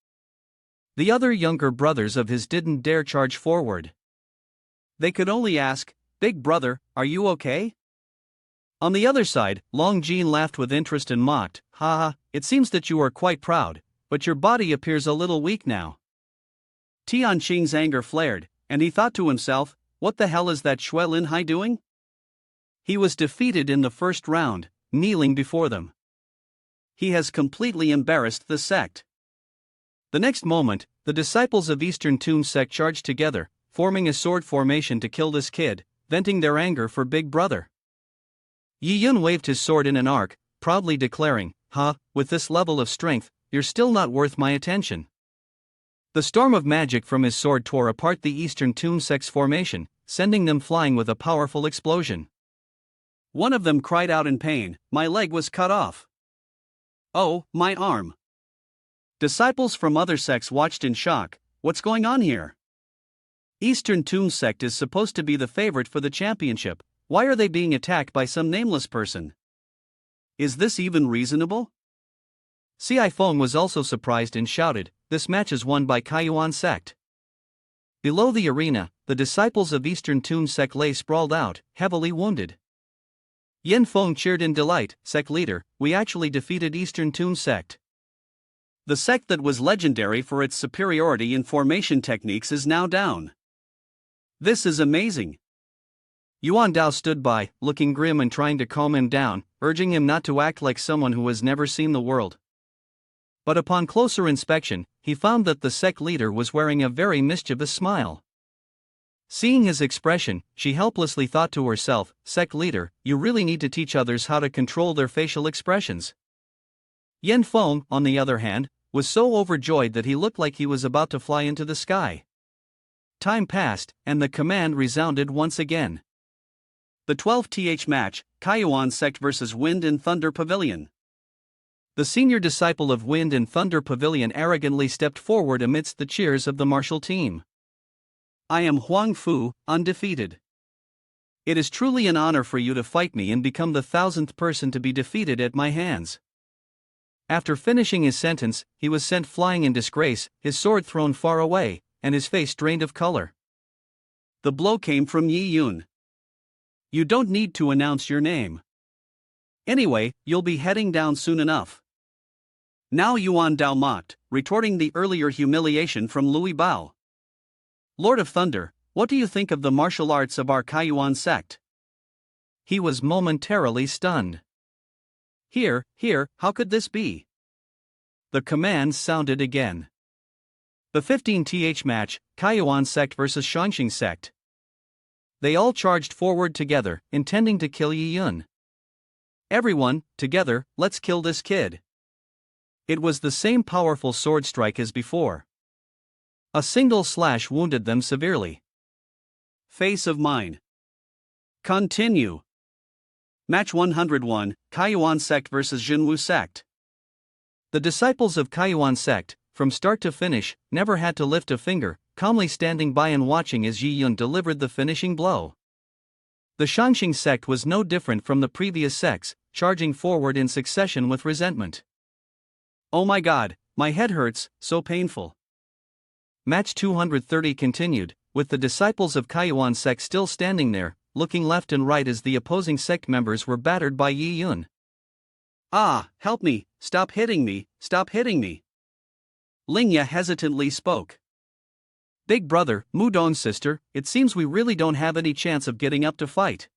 The other younger brothers of his didn't dare charge forward. They could only ask, "Big brother, are you okay?" On the other side, Long Jin laughed with interest and mocked, "Haha, it seems that you are quite proud, but your body appears a little weak now." Tian Qing's anger flared, and he thought to himself, "What the hell is that Shui Lin Hai doing?" He was defeated in the first round, kneeling before them. He has completely embarrassed the sect. The next moment, the disciples of Eastern Tomb sect charged together, forming a sword formation to kill this kid, venting their anger for Big Brother. Yi Yun waved his sword in an arc, proudly declaring, with this level of strength, you're still not worth my attention." The storm of magic from his sword tore apart the Eastern Tomb sect's formation, sending them flying with a powerful explosion. One of them cried out in pain, "My leg was cut off. Oh, my arm." Disciples from other sects watched in shock. "What's going on here? Eastern Tomb sect is supposed to be the favorite for the championship. Why are they being attacked by some nameless person? Is this even reasonable?" Xiao Feng was also surprised and shouted, "This match is won by Kaiyuan sect." Below the arena, the disciples of Eastern Tomb sect lay sprawled out, heavily wounded. Yen Feng cheered in delight, "Sect leader, we actually defeated Eastern Tomb sect. The sect that was legendary for its superiority in formation techniques is now down. This is amazing." Yuan Dao stood by, looking grim and trying to calm him down, urging him not to act like someone who has never seen the world. But upon closer inspection, he found that the sect leader was wearing a very mischievous smile. Seeing his expression, she helplessly thought to herself, "Sect leader, you really need to teach others how to control their facial expressions." Yen Feng, on the other hand, was so overjoyed that he looked like he was about to fly into the sky. Time passed, and the command resounded once again. The 12th match, Kaiyuan sect vs Wind and Thunder Pavilion. The senior disciple of Wind and Thunder Pavilion arrogantly stepped forward amidst the cheers of the martial team. "I am Huang Fu, undefeated. It is truly an honor for you to fight me and become the 1000th person to be defeated at my hands." After finishing his sentence, he was sent flying in disgrace, his sword thrown far away, and his face drained of color. The blow came from Yi Yun. "You don't need to announce your name. Anyway, you'll be heading down soon enough." Now Yuan Dao mocked, retorting the earlier humiliation from Louis Bao. "Lord of Thunder, what do you think of the martial arts of our Kaiyuan sect?" He was momentarily stunned. Here, how could this be? The commands sounded again. The 15th match, Kaiwan Sect vs Shangxing Sect. They all charged forward together, intending to kill Yi Yun. Everyone, together, let's kill this kid. It was the same powerful sword strike as before. A single slash wounded them severely. Face of mine. Continue. Match 101, Kaiwan Sect vs Jinwu Sect. The disciples of Kaiwan Sect, from start to finish, never had to lift a finger, calmly standing by and watching as Yi Yun delivered the finishing blow. The Shangxing Sect was no different from the previous sects, charging forward in succession with resentment. Oh my god, my head hurts, so painful. Match 230 continued, with the disciples of Kaiwan Sect still standing there, looking left and right as the opposing sect members were battered by Yi Yun. Ah, help me, stop hitting me, stop hitting me. Linga hesitantly spoke. Big brother, Mudong's sister, it seems we really don't have any chance of getting up to fight.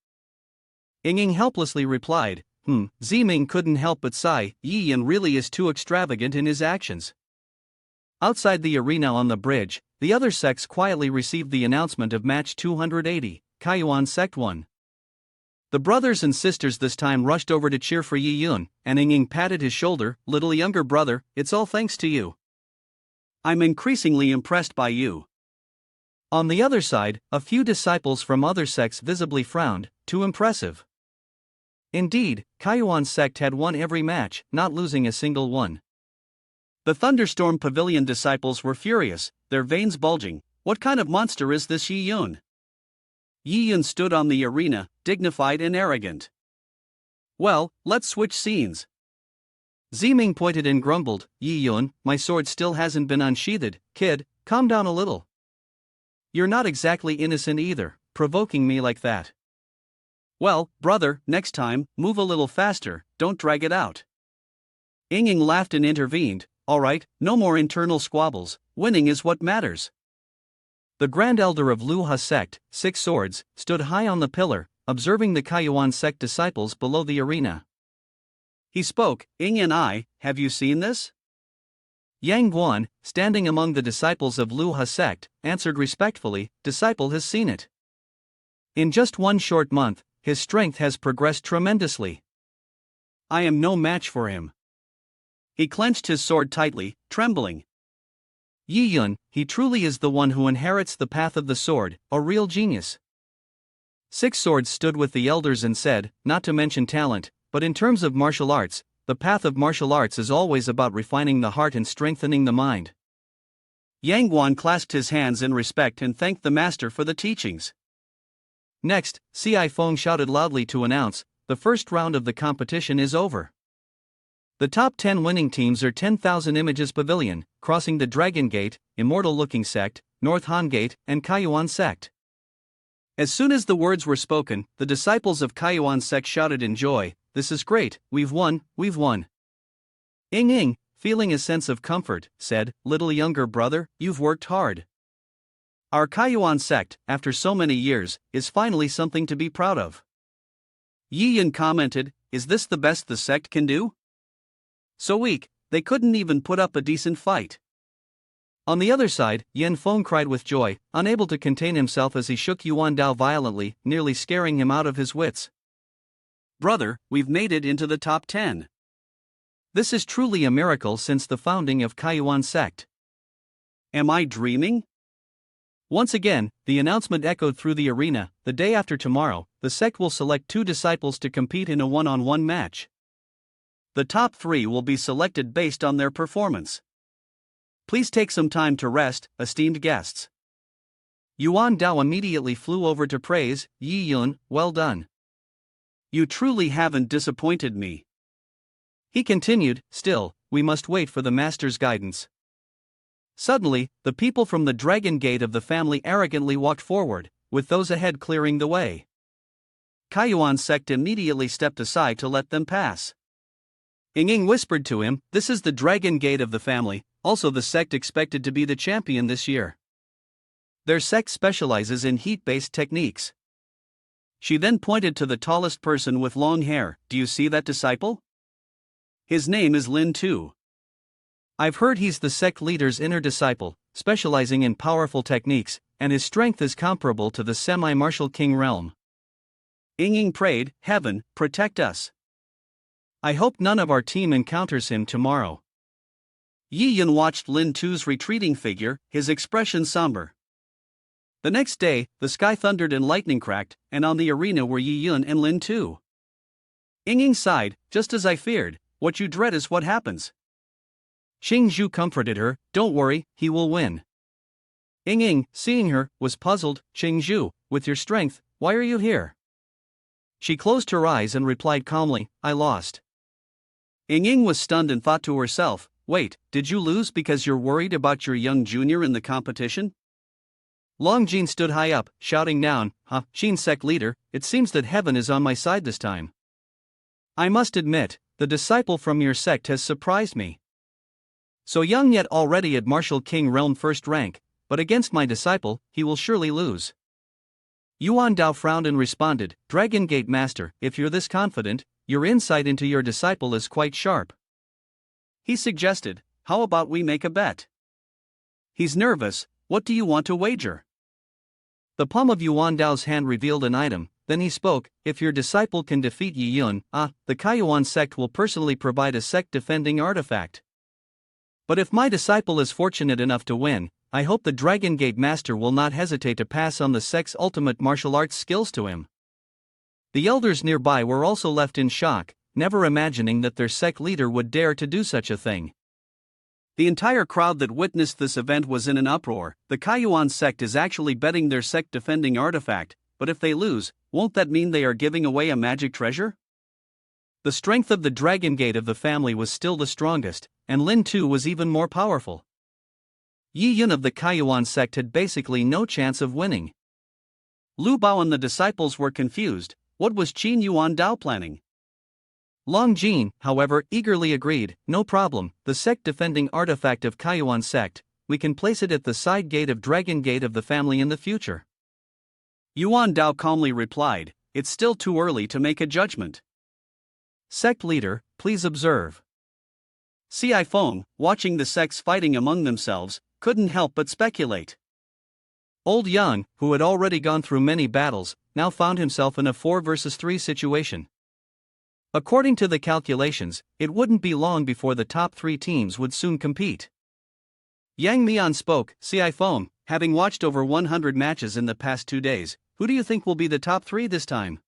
Ying helplessly replied, Ziming couldn't help but sigh, Yi Yun really is too extravagant in his actions. Outside the arena on the bridge, the other sects quietly received the announcement of match 280, Kaiwan Sect won. The brothers and sisters this time rushed over to cheer for Yi Yun, and Ying patted his shoulder, little younger brother, it's all thanks to you. I'm increasingly impressed by you. On the other side, a few disciples from other sects visibly frowned, too impressive. Indeed, Kaiwan Sect had won every match, not losing a single one. The Thunderstorm Pavilion disciples were furious, their veins bulging. What kind of monster is this Yi Yun? Yi Yun stood on the arena, dignified and arrogant. Well, let's switch scenes. Ziming pointed and grumbled, Yi Yun, my sword still hasn't been unsheathed, kid, calm down a little. You're not exactly innocent either, provoking me like that. Well, brother, next time, move a little faster, don't drag it out. Ying laughed and intervened, alright, no more internal squabbles, winning is what matters. The Grand Elder of Luha Sect, Six Swords, stood high on the pillar, observing the Kaiwan Sect disciples below the arena. He spoke, Ying and I, have you seen this? Yang Guan, standing among the disciples of Luha Sect, answered respectfully, Disciple has seen it. In just one short month, his strength has progressed tremendously. I am no match for him. He clenched his sword tightly, trembling. Yi Yun, he truly is the one who inherits the path of the sword, a real genius. Six Swords stood with the elders and said, not to mention talent, but in terms of martial arts, the path of martial arts is always about refining the heart and strengthening the mind. Yang Guan clasped his hands in respect and thanked the master for the teachings. Next, Ci Feng shouted loudly to announce, the first round of the competition is over. The top 10 winning teams are 10,000 Images Pavilion, crossing the Dragon Gate, Immortal-looking Sect, North Han Gate, and Kaiwan Sect. As soon as the words were spoken, the disciples of Kaiwan Sect shouted in joy, this is great, we've won, we've won. Ying, feeling a sense of comfort, said, little younger brother, you've worked hard. Our Kaiwan Sect, after so many years, is finally something to be proud of. Yi Yun commented, is this the best the sect can do? So weak, they couldn't even put up a decent fight. On the other side, Yan Feng cried with joy, unable to contain himself as he shook Yuan Dao violently, nearly scaring him out of his wits. Brother, we've made it into the top 10. This is truly a miracle since the founding of Kaiwan Sect. Am I dreaming? Once again, the announcement echoed through the arena, the day after tomorrow, the sect will select 2 disciples to compete in a one-on-one match. The top 3 will be selected based on their performance. Please take some time to rest, esteemed guests. Yuan Dao immediately flew over to praise, Yi Yun, well done. You truly haven't disappointed me. He continued, still, we must wait for the master's guidance. Suddenly, the people from the Dragon Gate of the family arrogantly walked forward, with those ahead clearing the way. Kaiwan Sect immediately stepped aside to let them pass. Ying whispered to him, this is the Dragon Gate of the family, also the sect expected to be the champion this year. Their sect specializes in heat-based techniques. She then pointed to the tallest person with long hair, do you see that disciple? His name is Lin Tu. I've heard he's the sect leader's inner disciple, specializing in powerful techniques, and his strength is comparable to the semi-martial king realm. Ying prayed, "Heaven, protect us. I hope none of our team encounters him tomorrow." Yi Yun watched Lin Tu's retreating figure, his expression somber. The next day, the sky thundered and lightning cracked, and on the arena were Yi Yun and Lin Tu. Ying sighed, "Just as I feared, what you dread is what happens." Xing Zhu comforted her, "Don't worry, he will win." Ying, seeing her, was puzzled. "Xing Zhu, with your strength, why are you here?" She closed her eyes and replied calmly, "I lost." Ying was stunned and thought to herself, "Wait, did you lose because you're worried about your young junior in the competition?" Long Jin stood high up, shouting down, Xin sect leader, it seems that heaven is on my side this time. I must admit, the disciple from your sect has surprised me. So young yet already at martial king realm first rank, but against my disciple, he will surely lose." Yuan Dao frowned and responded, "Dragon Gate Master, if you're this confident, your insight into your disciple is quite sharp." He suggested, "How about we make a bet?" "He's nervous, what do you want to wager?" The palm of Yuan Dao's hand revealed an item, then he spoke, "If your disciple can defeat Yi Yun, the Kaiyuan sect will personally provide a sect-defending artifact. But if my disciple is fortunate enough to win, I hope the Dragon Gate Master will not hesitate to pass on the sect's ultimate martial arts skills to him." The elders nearby were also left in shock, never imagining that their sect leader would dare to do such a thing. The entire crowd that witnessed this event was in an uproar. The Kaiyuan sect is actually betting their sect-defending artifact, but if they lose, won't that mean they are giving away a magic treasure? The strength of the Dragon Gate of the family was still the strongest, and Lin Tu was even more powerful. Yi Yun of the Kaiyuan sect had basically no chance of winning. Lu Bao and the disciples were confused. What was Qin Yuan Dao planning? Long Jin, however, eagerly agreed, "No problem, the sect-defending artifact of Kaiyuan sect, we can place it at the side gate of Dragon Gate of the family in the future." Yuan Dao calmly replied, "It's still too early to make a judgment." "Sect leader, please observe." Xiao Feng, watching the sects fighting among themselves, couldn't help but speculate. Old Yang, who had already gone through many battles, now found himself in a 4 versus 3 situation. According to the calculations, it wouldn't be long before the top 3 teams would soon compete. Yang Mian spoke, "Xiao Feng, having watched over 100 matches in the past 2 days, who do you think will be the top 3 this time?"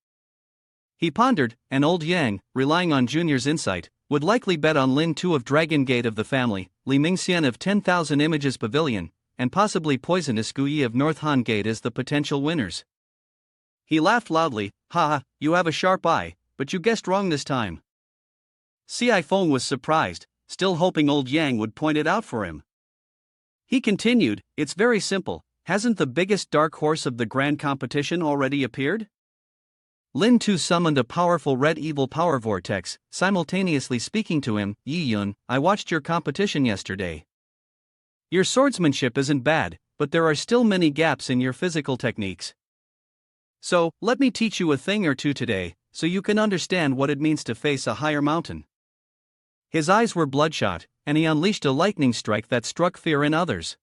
He pondered, and old Yang, relying on Junior's insight, would likely bet on Lin Tu of Dragon Gate of the family, Li Mingxian of 10,000 Images Pavilion, and possibly Poisonous Guyi of North Han Gate as the potential winners. He laughed loudly, "Ha, you have a sharp eye, but you guessed wrong this time." Xiao Feng was surprised, still hoping old Yang would point it out for him. He continued, "It's very simple, hasn't the biggest dark horse of the grand competition already appeared?" Lin Tu summoned a powerful red evil power vortex, simultaneously speaking to him, "Yi Yun, I watched your competition yesterday. Your swordsmanship isn't bad, but there are still many gaps in your physical techniques. So, let me teach you a thing or two today, so you can understand what it means to face a higher mountain." His eyes were bloodshot, and he unleashed a lightning strike that struck fear in others.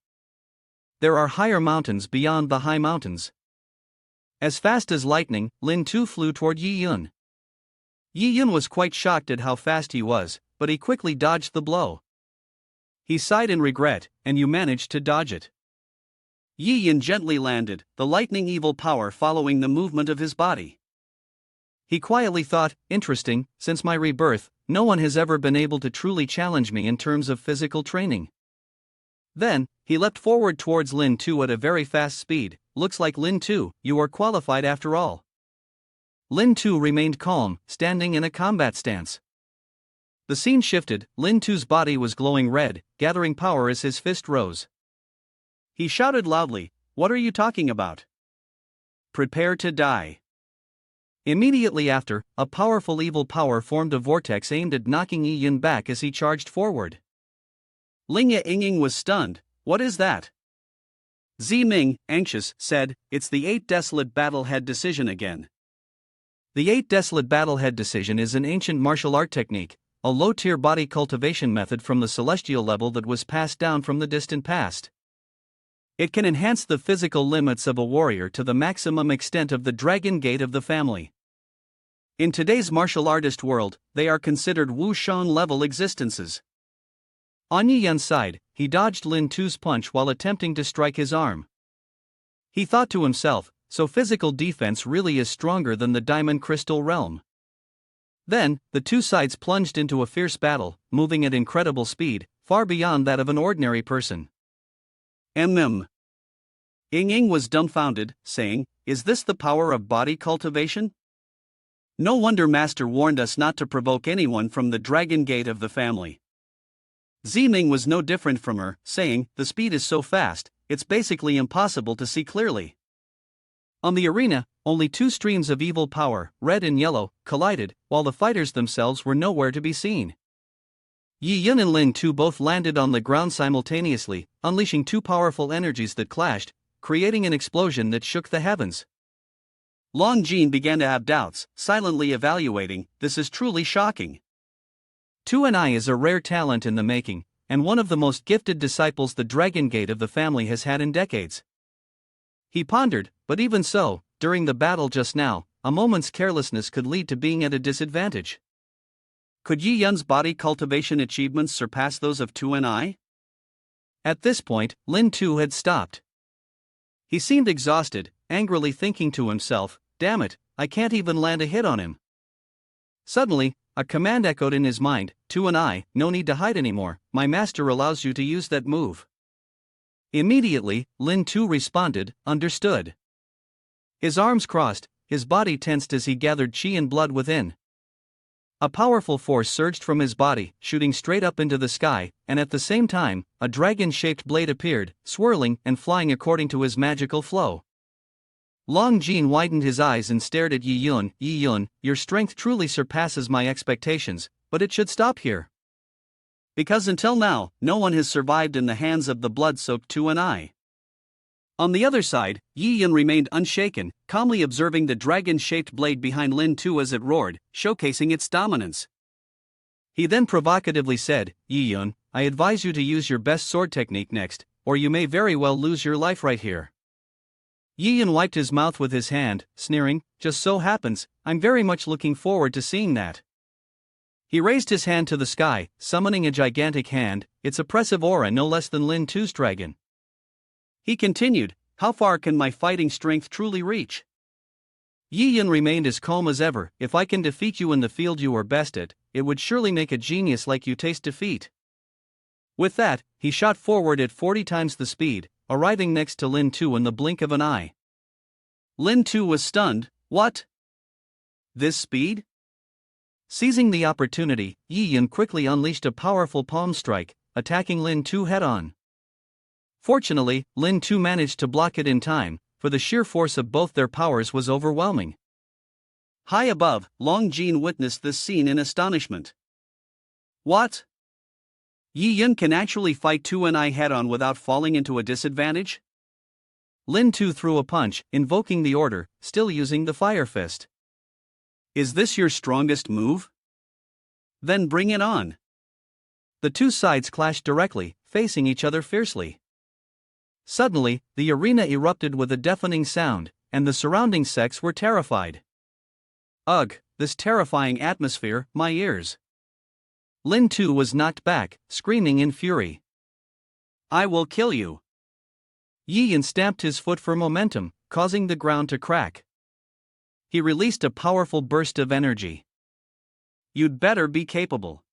There are higher mountains beyond the high mountains. As fast as lightning, Lin Tu flew toward Yi Yun. Yi Yun was quite shocked at how fast he was, but he quickly dodged the blow. He sighed in regret, "And you managed to dodge it." Yi Yun gently landed, the lightning evil power following the movement of his body. He quietly thought, "Interesting, since my rebirth, no one has ever been able to truly challenge me in terms of physical training." Then, he leapt forward towards Lin Tu at a very fast speed. "Looks like Lin Tu, you are qualified after all." Lin Tu remained calm, standing in a combat stance. The scene shifted, Lin Tu's body was glowing red, gathering power as his fist rose. He shouted loudly, "What are you talking about? Prepare to die." Immediately after, a powerful evil power formed a vortex aimed at knocking Yi Yun back as he charged forward. Linga Ying was stunned. "What is that?" Ming, anxious, said, "It's the 8 Desolate Battlehead Decision again." The 8 Desolate Battlehead Decision is an ancient martial art technique, a low-tier body cultivation method from the celestial level that was passed down from the distant past. It can enhance the physical limits of a warrior to the maximum extent of the dragon gate of the family. In today's martial artist world, they are considered Wushang level existences. On Yi Yun's side, he dodged Lin Tu's punch while attempting to strike his arm. He thought to himself, so physical defense really is stronger than the diamond crystal realm. Then, the two sides plunged into a fierce battle, moving at incredible speed, far beyond that of an ordinary person. Ying Ying was dumbfounded, saying, "Is this the power of body cultivation? No wonder Master warned us not to provoke anyone from the dragon gate of the family." Zining was no different from her, saying, "The speed is so fast, it's basically impossible to see clearly." On the arena, only two streams of evil power, red and yellow, collided, while the fighters themselves were nowhere to be seen. Yi Yun and Lin Tu both landed on the ground simultaneously, unleashing two powerful energies that clashed, creating an explosion that shook the heavens. Long Jin began to have doubts, silently evaluating, "This is truly shocking." Tu and I is a rare talent in the making, and one of the most gifted disciples the Dragon Gate of the family has had in decades. He pondered, but even so, during the battle just now, a moment's carelessness could lead to being at a disadvantage. Could Yi Yun's body cultivation achievements surpass those of Tu and I? At this point, Lin Tu had stopped. He seemed exhausted, angrily thinking to himself, "Damn it, I can't even land a hit on him." Suddenly, a command echoed in his mind, "Tu and I, no need to hide anymore, my master allows you to use that move." Immediately, Lin Tu responded, "Understood." His arms crossed, his body tensed as he gathered chi and blood within. A powerful force surged from his body, shooting straight up into the sky, and at the same time, a dragon-shaped blade appeared, swirling and flying according to his magical flow. Long Jin widened his eyes and stared at Yi Yun. "Yi Yun, your strength truly surpasses my expectations, but it should stop here. Because until now, no one has survived in the hands of the blood-soaked Tu and I." On the other side, Yi Yun remained unshaken, calmly observing the dragon-shaped blade behind Lin Tu as it roared, showcasing its dominance. He then provocatively said, "Yi Yun, I advise you to use your best sword technique next, or you may very well lose your life right here." Yi Yun wiped his mouth with his hand, sneering, "Just so happens, I'm very much looking forward to seeing that." He raised his hand to the sky, summoning a gigantic hand, its oppressive aura no less than Lin Tu's dragon. He continued, "How far can my fighting strength truly reach?" Yi Yun remained as calm as ever. "If I can defeat you in the field you are best at, it would surely make a genius like you taste defeat." With that, he shot forward at 40 times the speed, arriving next to Lin Tu in the blink of an eye. Lin Tu was stunned. "What? This speed?" Seizing the opportunity, Yi Yun quickly unleashed a powerful palm strike, attacking Lin Tu head-on. Fortunately, Lin Tu managed to block it in time, for the sheer force of both their powers was overwhelming. High above, Long Jin witnessed this scene in astonishment. "What? Yi Yun can actually fight Tu and I head-on without falling into a disadvantage?" Lin Tu threw a punch, invoking the order, still using the fire fist. "Is this your strongest move? Then bring it on." The two sides clashed directly, facing each other fiercely. Suddenly, the arena erupted with a deafening sound, and the surrounding sects were terrified. "Ugh, this terrifying atmosphere, my ears." Lin Tu was knocked back, screaming in fury. "I will kill you." Yi Yun stamped his foot for momentum, causing the ground to crack. He released a powerful burst of energy. "You'd better be capable."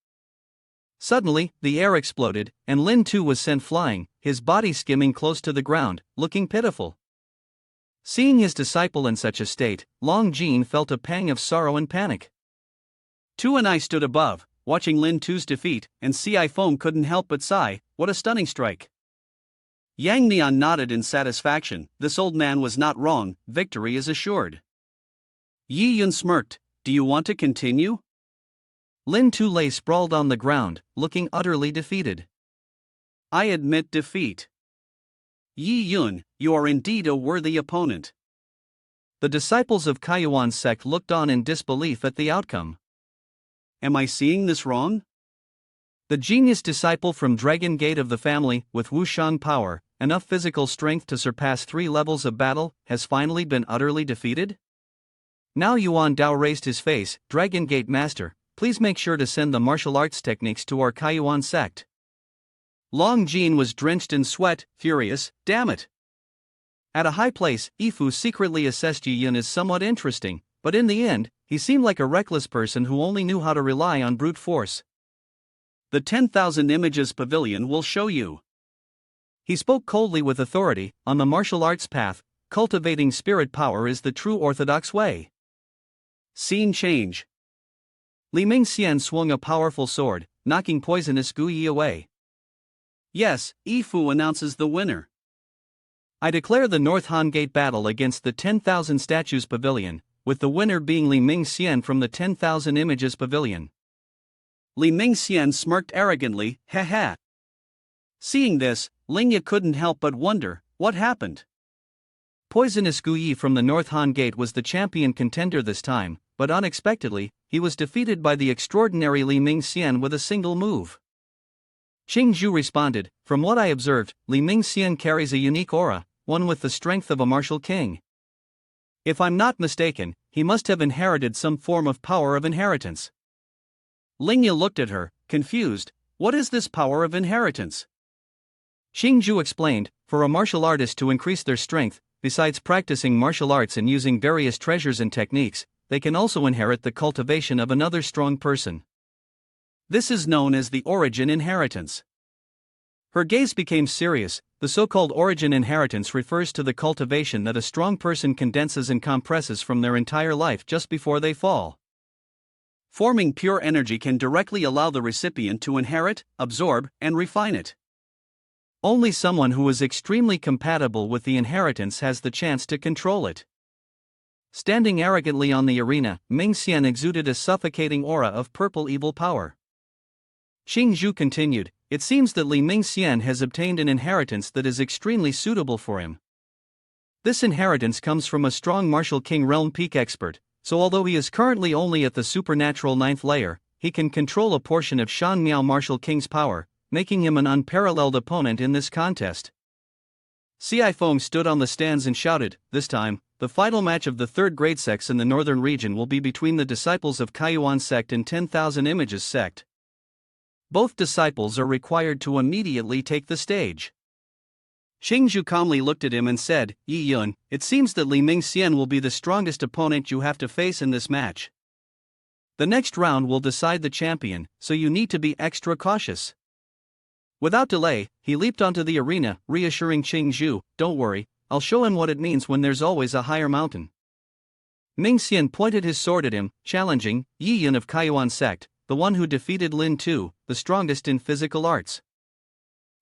Suddenly, the air exploded, and Lin Tu was sent flying, his body skimming close to the ground, looking pitiful. Seeing his disciple in such a state, Long Jin felt a pang of sorrow and panic. Tu and I stood above, watching Lin Tu's defeat, and Ci Foam couldn't help but sigh, "What a stunning strike." Yang Nian nodded in satisfaction. This old man was not wrong, victory is assured. Yi Yun smirked, "Do you want to continue?" Lin Tu lay sprawled on the ground, looking utterly defeated. "I admit defeat. Yi Yun, you are indeed a worthy opponent." The disciples of Kaiyuan's sect looked on in disbelief at the outcome. am I seeing this wrong? The genius disciple from Dragon Gate of the family, with Wushang power, enough physical strength to surpass 3 levels of battle, has finally been utterly defeated? Now Yuan Dao raised his face. Dragon Gate Master, please make sure to send the martial arts techniques to our Kaiyuan sect. Long Jin was drenched in sweat, furious. Damn it! At a high place, Yifu secretly assessed Yi Yun as somewhat interesting, but in the end, he seemed like a reckless person who only knew how to rely on brute force. The 10,000 Images Pavilion will show you. He spoke coldly with authority. On the martial arts path, cultivating spirit power is the true orthodox way. Scene change. Li Mingxian swung a powerful sword, knocking poisonous Gu Yi away. Yes, Yifu announces the winner. I declare the North Han Gate battle against the 10,000 Statues Pavilion, with the winner being Li Mingxian from the 10,000 Images Pavilion. Li Mingxian smirked arrogantly, ha. Seeing this, Linga couldn't help but wonder, what happened? Poisonous Gu Yi from the North Han Gate was the champion contender this time, but unexpectedly, he was defeated by the extraordinary Li Mingxian with a single move. Ching responded, from what I observed, Li Mingxian carries a unique aura, one with the strength of a martial king. If I'm not mistaken, he must have inherited some form of power of inheritance. Linga looked at her, confused. What is this power of inheritance? Ching explained, for a martial artist to increase their strength, besides practicing martial arts and using various treasures and techniques, they can also inherit the cultivation of another strong person. This is known as the origin inheritance. Her gaze became serious. The so-called origin inheritance refers to the cultivation that a strong person condenses and compresses from their entire life just before they fall. Forming pure energy can directly allow the recipient to inherit, absorb, and refine it. Only someone who is extremely compatible with the inheritance has the chance to control it. Standing arrogantly on the arena, Mingxian exuded a suffocating aura of purple evil power. Ching continued, it seems that Li Mingxian has obtained an inheritance that is extremely suitable for him. This inheritance comes from a strong martial king realm peak expert, so although he is currently only at the supernatural 9th layer, he can control a portion of Shan Miao martial king's power, making him an unparalleled opponent in this contest. Xi Feng stood on the stands and shouted, this time, the final match of the 3rd grade sects in the northern region will be between the disciples of Kaiyuan Sect and 10,000 Images Sect. Both disciples are required to immediately take the stage. Ching calmly looked at him and said, Yi Yun, it seems that Li Mingxian will be the strongest opponent you have to face in this match. The next round will decide the champion, so you need to be extra cautious. Without delay, he leaped onto the arena, reassuring Ching don't worry, I'll show him what it means when there's always a higher mountain. Mingxian pointed his sword at him, challenging, Yi Yun of Kaiyuan Sect, the one who defeated Lin Tu, the strongest in physical arts.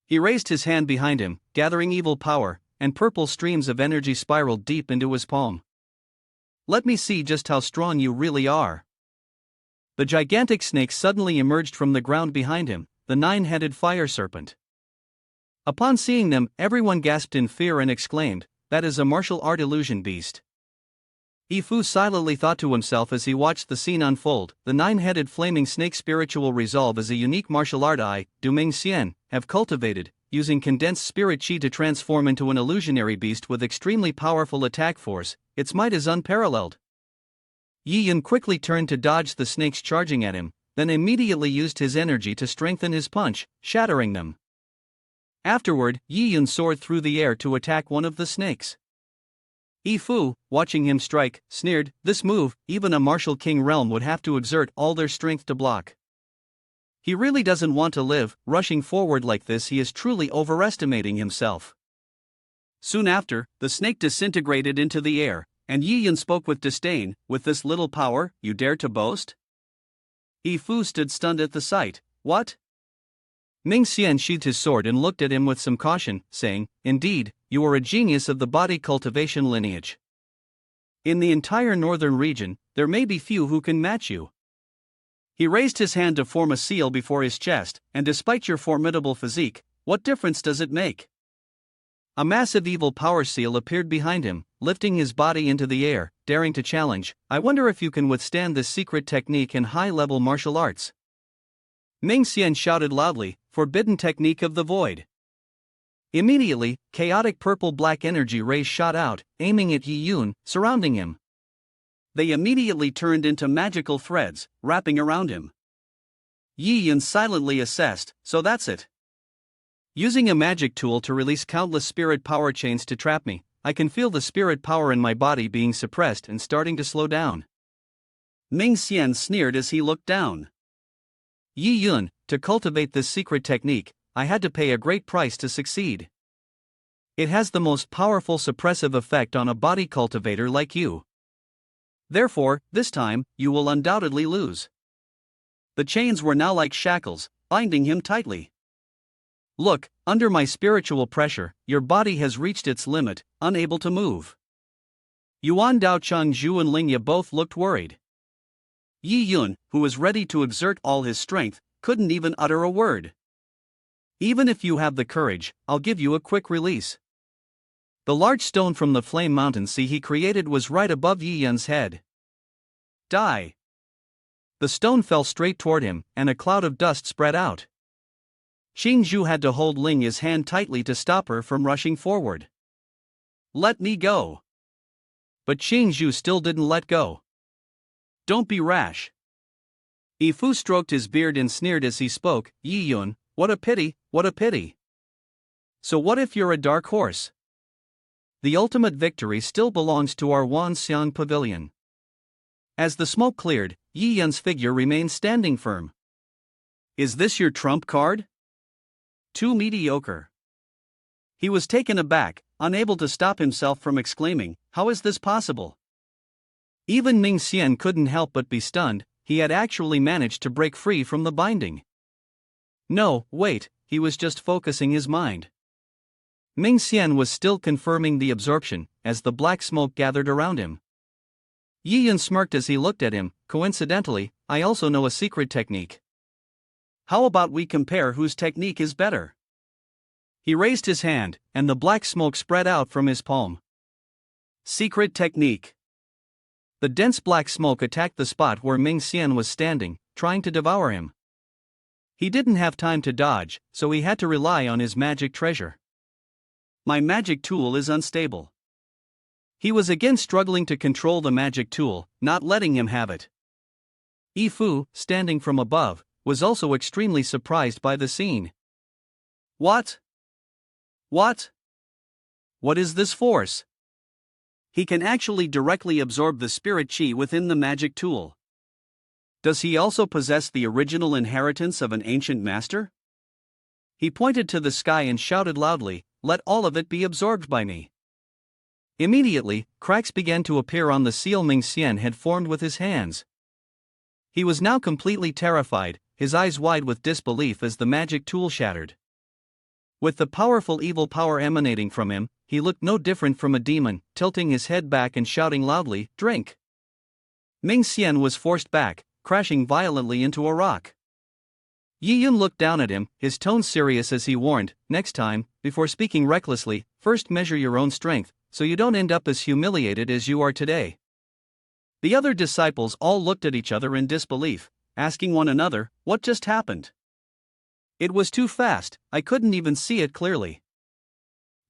He raised his hand behind him, gathering evil power, and purple streams of energy spiraled deep into his palm. Let me see just how strong you really are. The gigantic snake suddenly emerged from the ground behind him, the 9-headed fire serpent. Upon seeing them, everyone gasped in fear and exclaimed, that is a martial art illusion beast. Yifu silently thought to himself as he watched the scene unfold, the 9-headed flaming snake's spiritual resolve is a unique martial art I, Du Mingxian, have cultivated, using condensed spirit chi to transform into an illusionary beast with extremely powerful attack force, its might is unparalleled. Yi Yun quickly turned to dodge the snakes charging at him, then immediately used his energy to strengthen his punch, shattering them. Afterward, Yi Yun soared through the air to attack one of the snakes. Yifu, watching him strike, sneered, this move, even a martial king realm would have to exert all their strength to block. He really doesn't want to live. Rushing forward like this, he is truly overestimating himself. Soon after, the snake disintegrated into the air, and Yi Yun spoke with disdain, with this little power, you dare to boast? Yifu stood stunned at the sight. What? Mingxian sheathed his sword and looked at him with some caution, saying, indeed, you are a genius of the body cultivation lineage. In the entire northern region, there may be few who can match you. He raised his hand to form a seal before his chest, and despite your formidable physique, what difference does it make? A massive evil power seal appeared behind him, lifting his body into the air, daring to challenge. I wonder if you can withstand this secret technique in high-level martial arts. Ming Xian shouted loudly, forbidden technique of the void. Immediately, chaotic purple-black energy rays shot out, aiming at Yi Yun, surrounding him. They immediately turned into magical threads, wrapping around him. Yi Yun silently assessed, so that's it. Using a magic tool to release countless spirit power chains to trap me, I can feel the spirit power in my body being suppressed and starting to slow down. Ming Xian sneered as he looked down. Yi Yun, to cultivate this secret technique, I had to pay a great price to succeed. It has the most powerful suppressive effect on a body cultivator like you. Therefore, this time, you will undoubtedly lose. The chains were now like shackles, binding him tightly. Look, under my spiritual pressure, your body has reached its limit, unable to move. Yuan Daocheng Zhu and Linga both looked worried. Yi Yun, who was ready to exert all his strength, couldn't even utter a word. Even if you have the courage, I'll give you a quick release. The large stone from the flame mountain sea he created was right above Yi Yun's head. Die! The stone fell straight toward him, and a cloud of dust spread out. Qing Zhu had to hold Linga's hand tightly to stop her from rushing forward. Let me go! But Qing Zhu still didn't let go. Don't be rash. Yifu stroked his beard and sneered as he spoke, Yi Yun, what a pity, what a pity. So what if you're a dark horse? The ultimate victory still belongs to our Wanxiang pavilion. As the smoke cleared, Yi Yun's figure remained standing firm. Is this your trump card? Too mediocre. He was taken aback, unable to stop himself from exclaiming, how is this possible? Even Ming Xian couldn't help but be stunned. He had actually managed to break free from the binding. No, wait, he was just focusing his mind. Ming Xian was still confirming the absorption, as the black smoke gathered around him. Yi Yun smirked as he looked at him. Coincidentally, I also know a secret technique. How about we compare whose technique is better? He raised his hand, and the black smoke spread out from his palm. Secret technique. The dense black smoke attacked the spot where Ming Xian was standing, trying to devour him. He didn't have time to dodge, so he had to rely on his magic treasure. My magic tool is unstable. He was again struggling to control the magic tool, not letting him have it. Yifu, standing from above, was also extremely surprised by the scene. What? What? What is this force? He can actually directly absorb the spirit chi within the magic tool. Does he also possess the original inheritance of an ancient master? He pointed to the sky and shouted loudly, let all of it be absorbed by me. Immediately, cracks began to appear on the seal Ming Xian had formed with his hands. He was now completely terrified, his eyes wide with disbelief as the magic tool shattered. With the powerful evil power emanating from him, he looked no different from a demon, tilting his head back and shouting loudly, drink! Ming Xian was forced back, crashing violently into a rock. Yi Yun looked down at him, his tone serious as he warned, next time, before speaking recklessly, first measure your own strength, so you don't end up as humiliated as you are today. The other disciples all looked at each other in disbelief, asking one another, what just happened? It was too fast, I couldn't even see it clearly.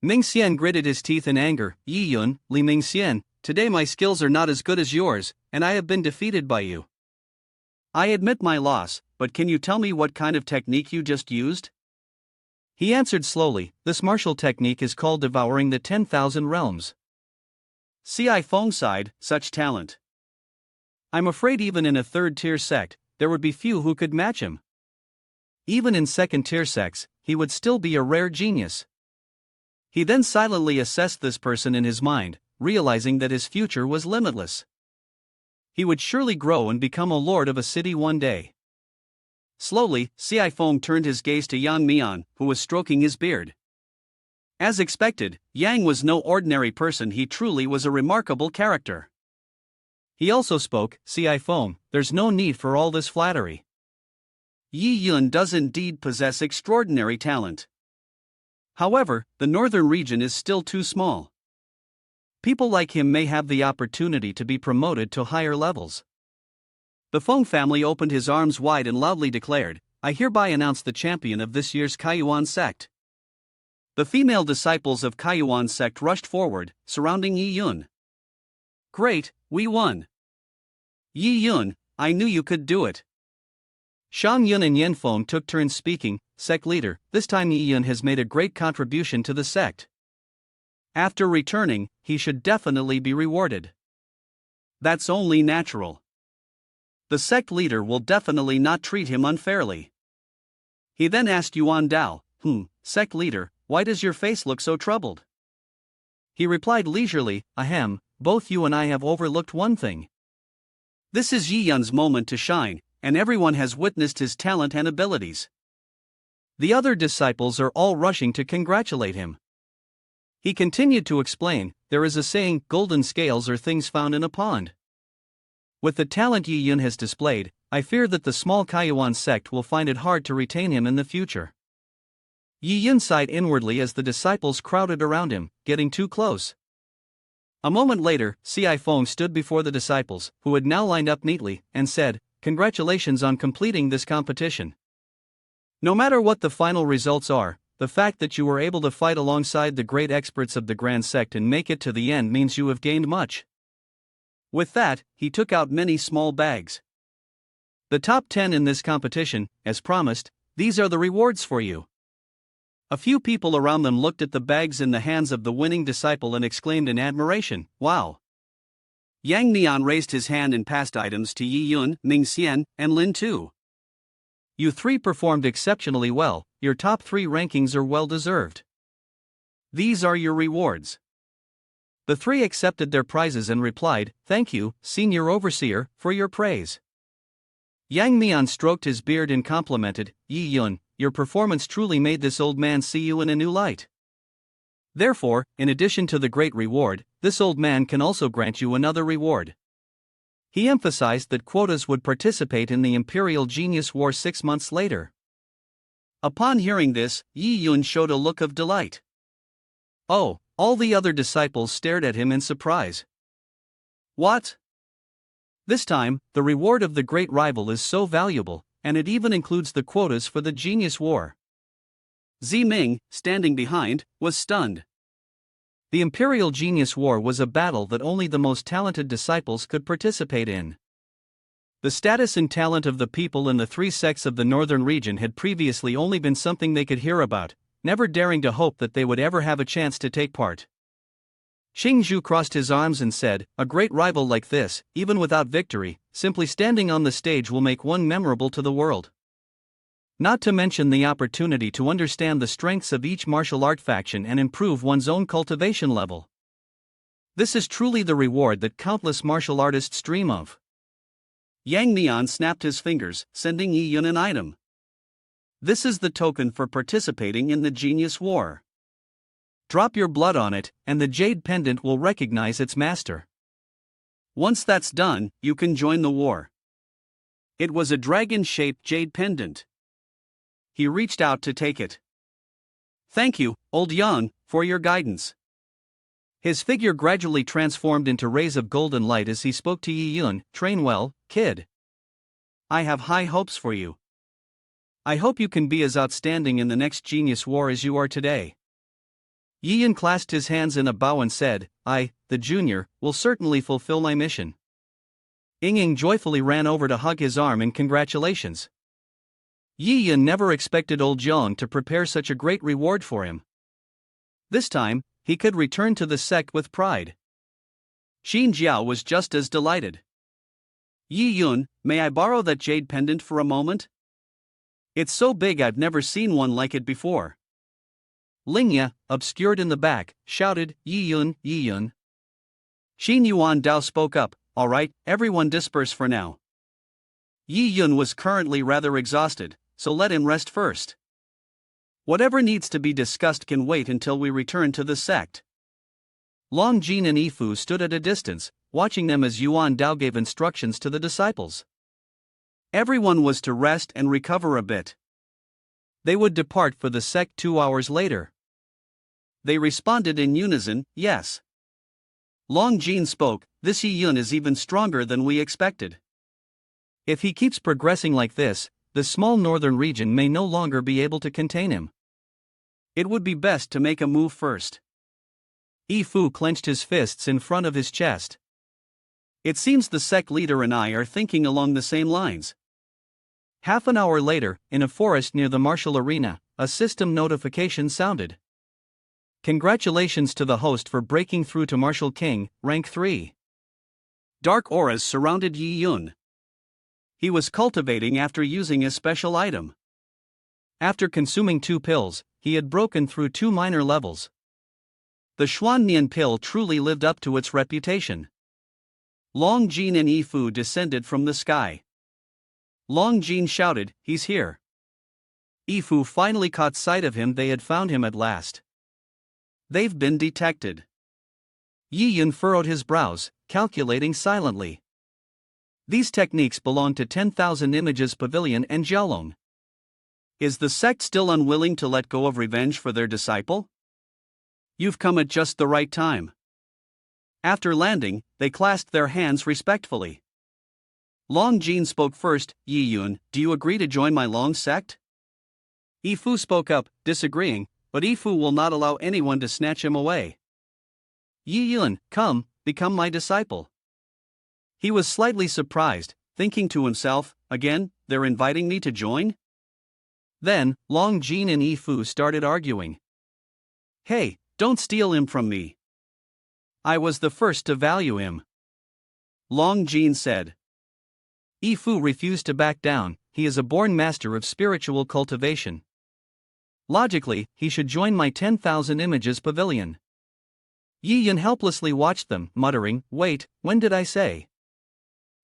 Ming Xian gritted his teeth in anger, Yi Yun, Li Ming Xian, today my skills are not as good as yours, and I have been defeated by you. I admit my loss, but can you tell me what kind of technique you just used? He answered slowly, this martial technique is called devouring the 10,000 realms. Xiao Feng sighed, such talent. I'm afraid even in a third-tier sect, there would be few who could match him. Even in second-tier sects, he would still be a rare genius. He then silently assessed this person in his mind, realizing that his future was limitless. He would surely grow and become a lord of a city one day. Slowly, Xiao Feng turned his gaze to Yang Mian, who was stroking his beard. As expected, Yang was no ordinary person, he truly was a remarkable character. He also spoke, Xiao Feng, there's no need for all this flattery. Yi Yun does indeed possess extraordinary talent. However, the northern region is still too small. People like him may have the opportunity to be promoted to higher levels. The Feng family opened his arms wide and loudly declared, "I hereby announce the champion of this year's Kaiyuan sect." The female disciples of Kaiyuan sect rushed forward, surrounding Yi Yun. "Great, we won! Yi Yun, I knew you could do it." Shang Yun and Yen Feng took turns speaking. "Sect leader, this time Yi Yun has made a great contribution to the sect. After returning, he should definitely be rewarded." "That's only natural. The sect leader will definitely not treat him unfairly." He then asked Yuan Dao, "Sect leader, why does your face look so troubled?" He replied leisurely, "Ahem, both you and I have overlooked one thing. This is Yi Yun's moment to shine, and everyone has witnessed his talent and abilities. The other disciples are all rushing to congratulate him." He continued to explain, "There is a saying, golden scales are things found in a pond. With the talent Yi Yun has displayed, I fear that the small Kaiyuan sect will find it hard to retain him in the future." Yi Yun sighed inwardly as the disciples crowded around him, getting too close. A moment later, Ci Feng stood before the disciples, who had now lined up neatly, and said, "Congratulations on completing this competition. No matter what the final results are, the fact that you were able to fight alongside the great experts of the Grand Sect and make it to the end means you have gained much." With that, he took out many small bags. "The top 10 in this competition, as promised, these are the rewards for you." A few people around them looked at the bags in the hands of the winning disciple and exclaimed in admiration, "Wow!" Yang Nian raised his hand and passed items to Yi Yun, Ming Xian, and Lin Tu. "You three performed exceptionally well, your top 3 rankings are well deserved. These are your rewards." The 3 accepted their prizes and replied, "Thank you, Senior Overseer, for your praise." Yang Mian stroked his beard and complimented, "Yi Yun, your performance truly made this old man see you in a new light. Therefore, in addition to the great reward, this old man can also grant you another reward." He emphasized that quotas would participate in the Imperial Genius War 6 months later. Upon hearing this, Yi Yun showed a look of delight. "Oh!" All the other disciples stared at him in surprise. "What? This time, the reward of the great rival is so valuable, and it even includes the quotas for the Genius War." Zi Ming, standing behind, was stunned. The Imperial Genius War was a battle that only the most talented disciples could participate in. The status and talent of the people in the 3 sects of the northern region had previously only been something they could hear about, never daring to hope that they would ever have a chance to take part. Ching crossed his arms and said, "A great rival like this, even without victory, simply standing on the stage will make one memorable to the world. Not to mention the opportunity to understand the strengths of each martial art faction and improve one's own cultivation level. This is truly the reward that countless martial artists dream of." Yang Nian snapped his fingers, sending Yi Yun an item. "This is the token for participating in the Genius War. Drop your blood on it, and the jade pendant will recognize its master. Once that's done, you can join the war." It was a dragon-shaped jade pendant. He reached out to take it. "Thank you, Old Yang, for your guidance." His figure gradually transformed into rays of golden light as he spoke to Yi Yun, "Train well, kid. I have high hopes for you. I hope you can be as outstanding in the next Genius War as you are today." Yi Yun clasped his hands in a bow and said, "I, the junior, will certainly fulfill my mission." Ying joyfully ran over to hug his arm in congratulations. Yi Yun never expected old Yang to prepare such a great reward for him. This time, he could return to the sect with pride. Xin Jiao was just as delighted. "Yi Yun, may I borrow that jade pendant for a moment? It's so big I've never seen one like it before." Linga, obscured in the back, shouted, "Yi Yun, Yi Yun." Xin Yuan Dao spoke up, "All right, everyone disperse for now. Yi Yun was currently rather exhausted, so let him rest first. Whatever needs to be discussed can wait until we return to the sect." Long Jin and Yifu stood at a distance, watching them as Yuan Dao gave instructions to the disciples. Everyone was to rest and recover a bit. They would depart for the sect 2 hours later. They responded in unison, "Yes." Long Jin spoke, this Yiyun is even stronger than we expected. If he keeps progressing like this, the small northern region may no longer be able to contain him. It would be best to make a move first. Yi Fu clenched his fists in front of his chest. It seems the sect leader and I are thinking along the same lines. Half an hour later, in a forest near the martial arena, a system notification sounded. Congratulations to the host for breaking through to Martial King, rank 3. Dark auras surrounded Yiyun. He was cultivating after using a special item. After consuming 2 pills, he had broken through 2 minor levels. The Xuannian pill truly lived up to its reputation. Long Jin and Yi Fu descended from the sky. Long Jin shouted, "He's here." Yi Fu finally caught sight of him. They had found him at last. They've been detected. Yiyun furrowed his brows, calculating silently. These techniques belong to 10,000 Images Pavilion and Jiaolong. Is the sect still unwilling to let go of revenge for their disciple? You've come at just the right time. After landing, they clasped their hands respectfully. Long Jin spoke first. Yiyun, do you agree to join my Long sect? Yi Fu spoke up, disagreeing, but Yi Fu will not allow anyone to snatch him away. Yiyun, come, become my disciple. He was slightly surprised, thinking to himself, again, they're inviting me to join? Then, Long Jin and Yi Fu started arguing. Hey, don't steal him from me. I was the first to value him, Long Jin said. Yi Fu refused to back down. He is a born master of spiritual cultivation. Logically, he should join my 10,000 Images Pavilion. Yiyun helplessly watched them, muttering, "Wait, when did I say?"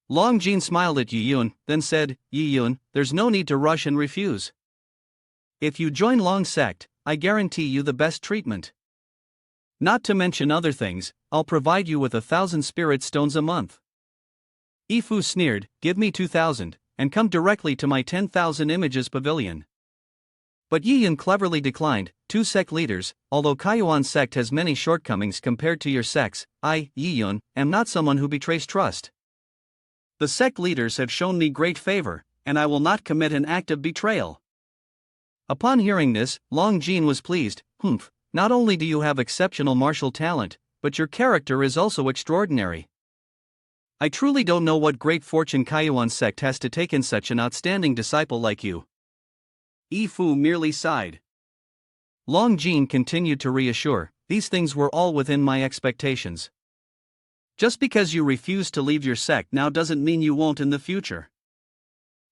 Long Jin smiled at Yiyun, then said, "Yiyun, there's no need to rush and refuse. If you join Long's sect, I guarantee you the best treatment. Not to mention other things, I'll provide you with 1,000 spirit stones a month." Yi Fu sneered, "Give me 2,000, and come directly to my 10,000 Images Pavilion." But Yiyun cleverly declined. "Two sect leaders, although Kaiyuan's sect has many shortcomings compared to your sects, I, Yiyun, am not someone who betrays trust. The sect leaders have shown me great favor, and I will not commit an act of betrayal." Upon hearing this, Long Jin was pleased. "Humph, not only do you have exceptional martial talent, but your character is also extraordinary. I truly don't know what great fortune Kaiyuan's sect has to take in such an outstanding disciple like you." Yi Fu merely sighed. Long Jin continued to reassure, "These things were all within my expectations. Just because you refuse to leave your sect now doesn't mean you won't in the future.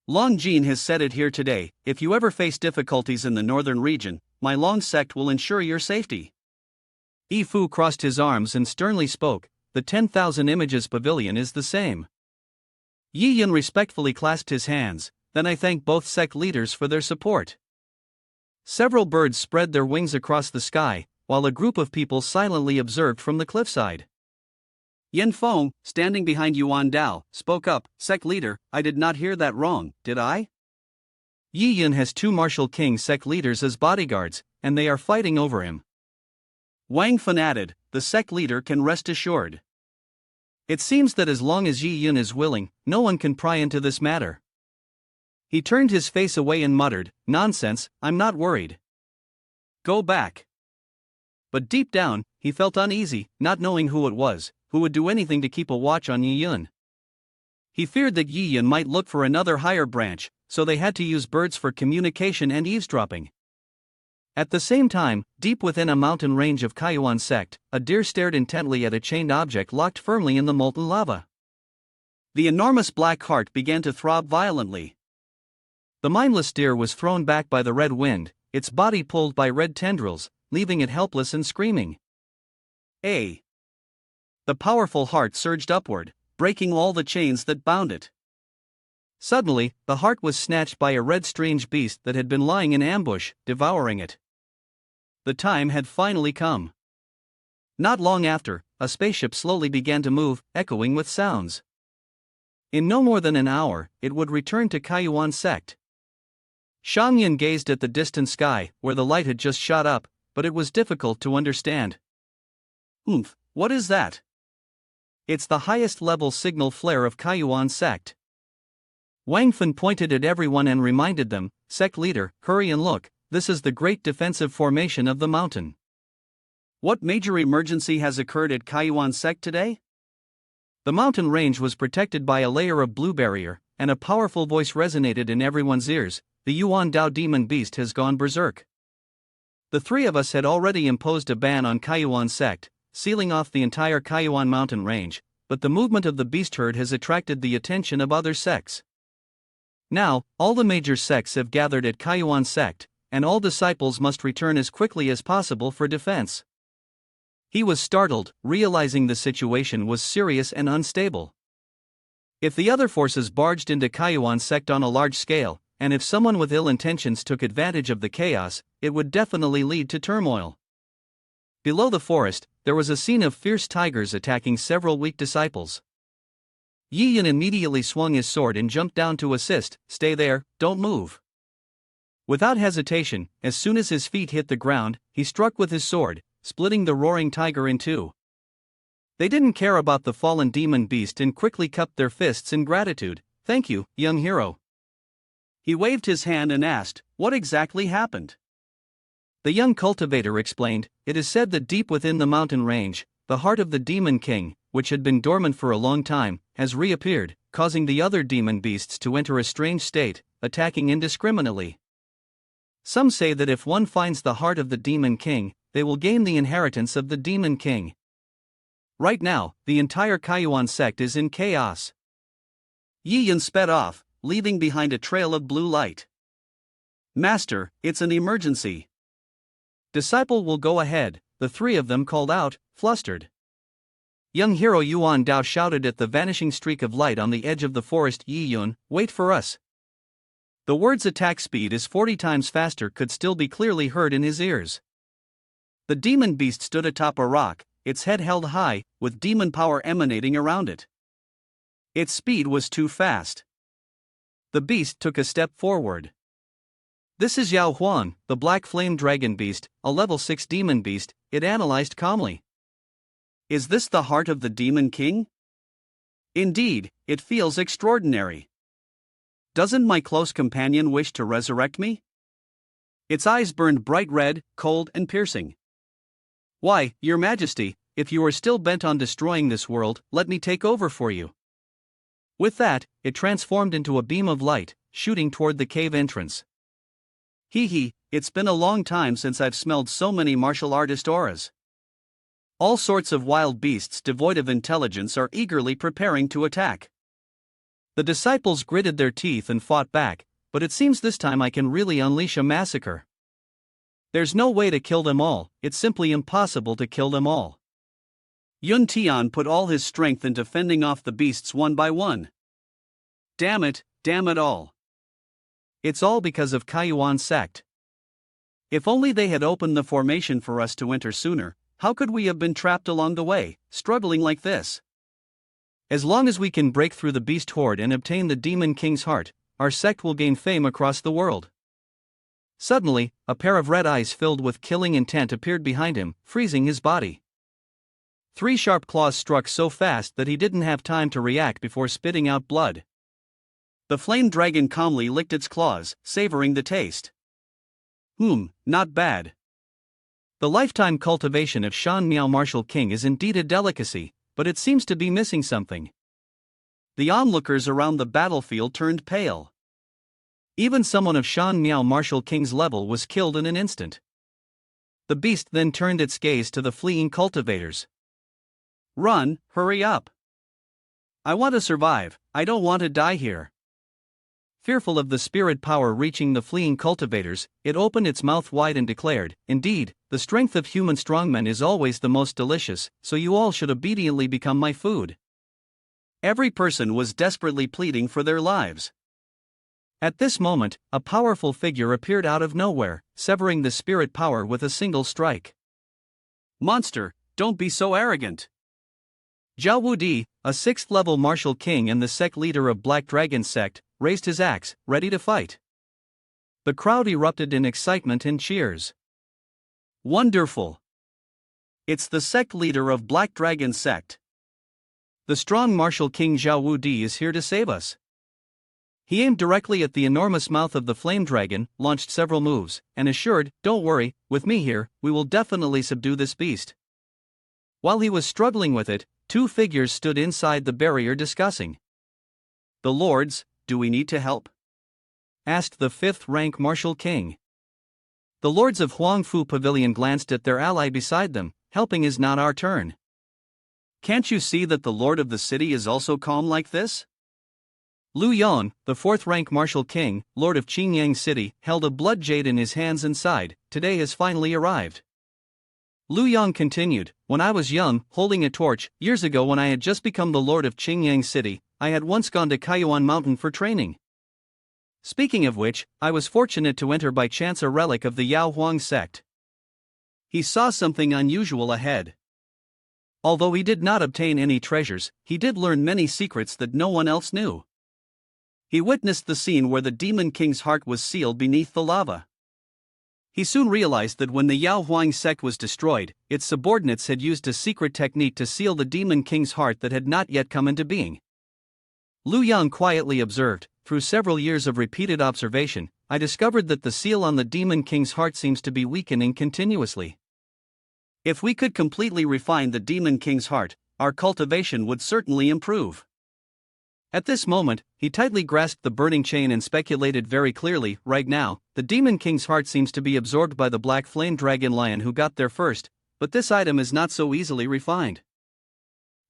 Long Jin has said it here today, if you ever face difficulties in the northern region, my Long sect will ensure your safety." Yi Fu crossed his arms and sternly spoke, "The 10,000 Images Pavilion is the same." Yiyun respectfully clasped his hands, "Then I thank both sect leaders for their support." Several birds spread their wings across the sky, while a group of people silently observed from the cliffside. Yan Feng, standing behind Yuan Dao, spoke up, "Sect leader, I did not hear that wrong, did I?" Yiyun has 2 Martial King sect leaders as bodyguards, and they are fighting over him. Wang Fan added, "The sect leader can rest assured. It seems that as long as Yiyun is willing, no one can pry into this matter." He turned his face away and muttered, "Nonsense, I'm not worried. Go back." But deep down, he felt uneasy, not knowing who it was, who would do anything to keep a watch on Yiyun. He feared that Yiyun might look for another higher branch, so they had to use birds for communication and eavesdropping. At the same time, deep within a mountain range of Kaiyuan sect, a deer stared intently at a chained object locked firmly in the molten lava. The enormous black heart began to throb violently. The mindless deer was thrown back by the red wind, its body pulled by red tendrils, leaving it helpless and screaming. The powerful heart surged upward, breaking all the chains that bound it. Suddenly, the heart was snatched by a red strange beast that had been lying in ambush, devouring it. The time had finally come. Not long after, a spaceship slowly began to move, echoing with sounds. In no more than an hour, it would return to Kaiyuan sect. Shangyan gazed at the distant sky, where the light had just shot up, but it was difficult to understand. "What is that?" It's the highest level signal flare of Kaiyuan sect. Wang Fan pointed at everyone and reminded them, "Sect leader, hurry and look, this is the great defensive formation of the mountain." What major emergency has occurred at Kaiyuan sect today? The mountain range was protected by a layer of blue barrier, and a powerful voice resonated in everyone's ears: "The Yuan Dao demon beast has gone berserk." The three of us had already imposed a ban on Kaiyuan sect, sealing off the entire Kaiyuan mountain range, but the movement of the beast herd has attracted the attention of other sects. Now, all the major sects have gathered at Kaiyuan sect, and all disciples must return as quickly as possible for defense. He was startled, realizing the situation was serious and unstable. If the other forces barged into Kaiyuan sect on a large scale, and if someone with ill intentions took advantage of the chaos, it would definitely lead to turmoil. Below the forest, there was a scene of fierce tigers attacking several weak disciples. Yi Yin immediately swung his sword and jumped down to assist. "Stay there, don't move." Without hesitation, as soon as his feet hit the ground, he struck with his sword, splitting the roaring tiger in two. They didn't care about the fallen demon beast and quickly cupped their fists in gratitude. "Thank you, young hero." He waved his hand and asked, "What exactly happened?" The young cultivator explained, "It is said that deep within the mountain range, the heart of the demon king, which had been dormant for a long time, has reappeared, causing the other demon beasts to enter a strange state, attacking indiscriminately. Some say that if one finds the heart of the demon king, they will gain the inheritance of the demon king. Right now, the entire Kaiyuan sect is in chaos." Yi Yin sped off, leaving behind a trail of blue light. "Master, it's an emergency." "Disciple will go ahead," the three of them called out, flustered. Young hero Yuan Dao shouted at the vanishing streak of light on the edge of the forest. "Yi Yun, wait for us." The word's attack speed is 40 times faster could still be clearly heard in his ears. The demon beast stood atop a rock, its head held high, with demon power emanating around it. Its speed was too fast. The beast took a step forward. "This is Yao Huan, the black flame dragon beast, a level 6 demon beast," it analyzed calmly. "Is this the heart of the demon king? Indeed, it feels extraordinary. Doesn't my close companion wish to resurrect me?" Its eyes burned bright red, cold and piercing. "Why, your majesty, if you are still bent on destroying this world, let me take over for you." With that, it transformed into a beam of light, shooting toward the cave entrance. "Hee, it's been a long time since I've smelled so many martial artist auras. All sorts of wild beasts devoid of intelligence are eagerly preparing to attack." The disciples gritted their teeth and fought back, but it seems this time I can really unleash a massacre. There's no way to kill them all, it's simply impossible to kill them all. Yun Tian put all his strength into fending off the beasts one by one. Damn it all. It's all because of Kaiyuan sect. If only they had opened the formation for us to enter sooner, how could we have been trapped along the way, struggling like this? As long as we can break through the beast horde and obtain the demon king's heart, our sect will gain fame across the world. Suddenly, a pair of red eyes filled with killing intent appeared behind him, freezing his body. 3 sharp claws struck so fast that he didn't have time to react before spitting out blood. The flame dragon calmly licked its claws, savoring the taste. Not bad. The lifetime cultivation of Shan Miao Martial King is indeed a delicacy, but it seems to be missing something. The onlookers around the battlefield turned pale. Even someone of Shan Miao Martial King's level was killed in an instant. The beast then turned its gaze to the fleeing cultivators. "Run, hurry up. I want to survive, I don't want to die here." Fearful of the spirit power reaching the fleeing cultivators, it opened its mouth wide and declared, "Indeed, the strength of human strongmen is always the most delicious, so you all should obediently become my food." Every person was desperately pleading for their lives. At this moment, a powerful figure appeared out of nowhere, severing the spirit power with a single strike. "Monster, don't be so arrogant." Zhao Wudi, a 6th-level martial king and the sect leader of Black Dragon sect, raised his axe, ready to fight. The crowd erupted in excitement and cheers. "Wonderful! It's the sect leader of Black Dragon sect. The strong martial king Zhao Wudi is here to save us. He aimed directly at the enormous mouth of the flame dragon, launched several moves, and assured, "Don't worry, with me here, we will definitely subdue this beast." While he was struggling with it, two figures stood inside the barrier discussing. "The lords, do we need to help?" asked the fifth-rank martial king. The lords of Huangfu Pavilion glanced at their ally beside them. "Helping is not our turn." "Can't you see that the lord of the city is also calm like this?" Lu Yong, the fourth-rank martial king, lord of Qingyang City, held a blood jade in his hands and sighed. "Today has finally arrived." Lu Yong continued, "When I was young, holding a torch, years ago when I had just become the lord of Qingyang City, I had once gone to Kaiyuan Mountain for training. Speaking of which, I was fortunate to enter by chance a relic of the Yao Huang sect." He saw something unusual ahead. Although he did not obtain any treasures, he did learn many secrets that no one else knew. He witnessed the scene where the Demon King's heart was sealed beneath the lava. He soon realized that when the Yao Huang sect was destroyed, its subordinates had used a secret technique to seal the Demon King's heart that had not yet come into being. Lu Yang quietly observed, "Through several years of repeated observation, I discovered that the seal on the Demon King's heart seems to be weakening continuously. If we could completely refine the Demon King's heart, our cultivation would certainly improve." At this moment, he tightly grasped the burning chain and speculated very clearly. "Right now, the Demon King's heart seems to be absorbed by the black flame dragon lion who got there first, but this item is not so easily refined.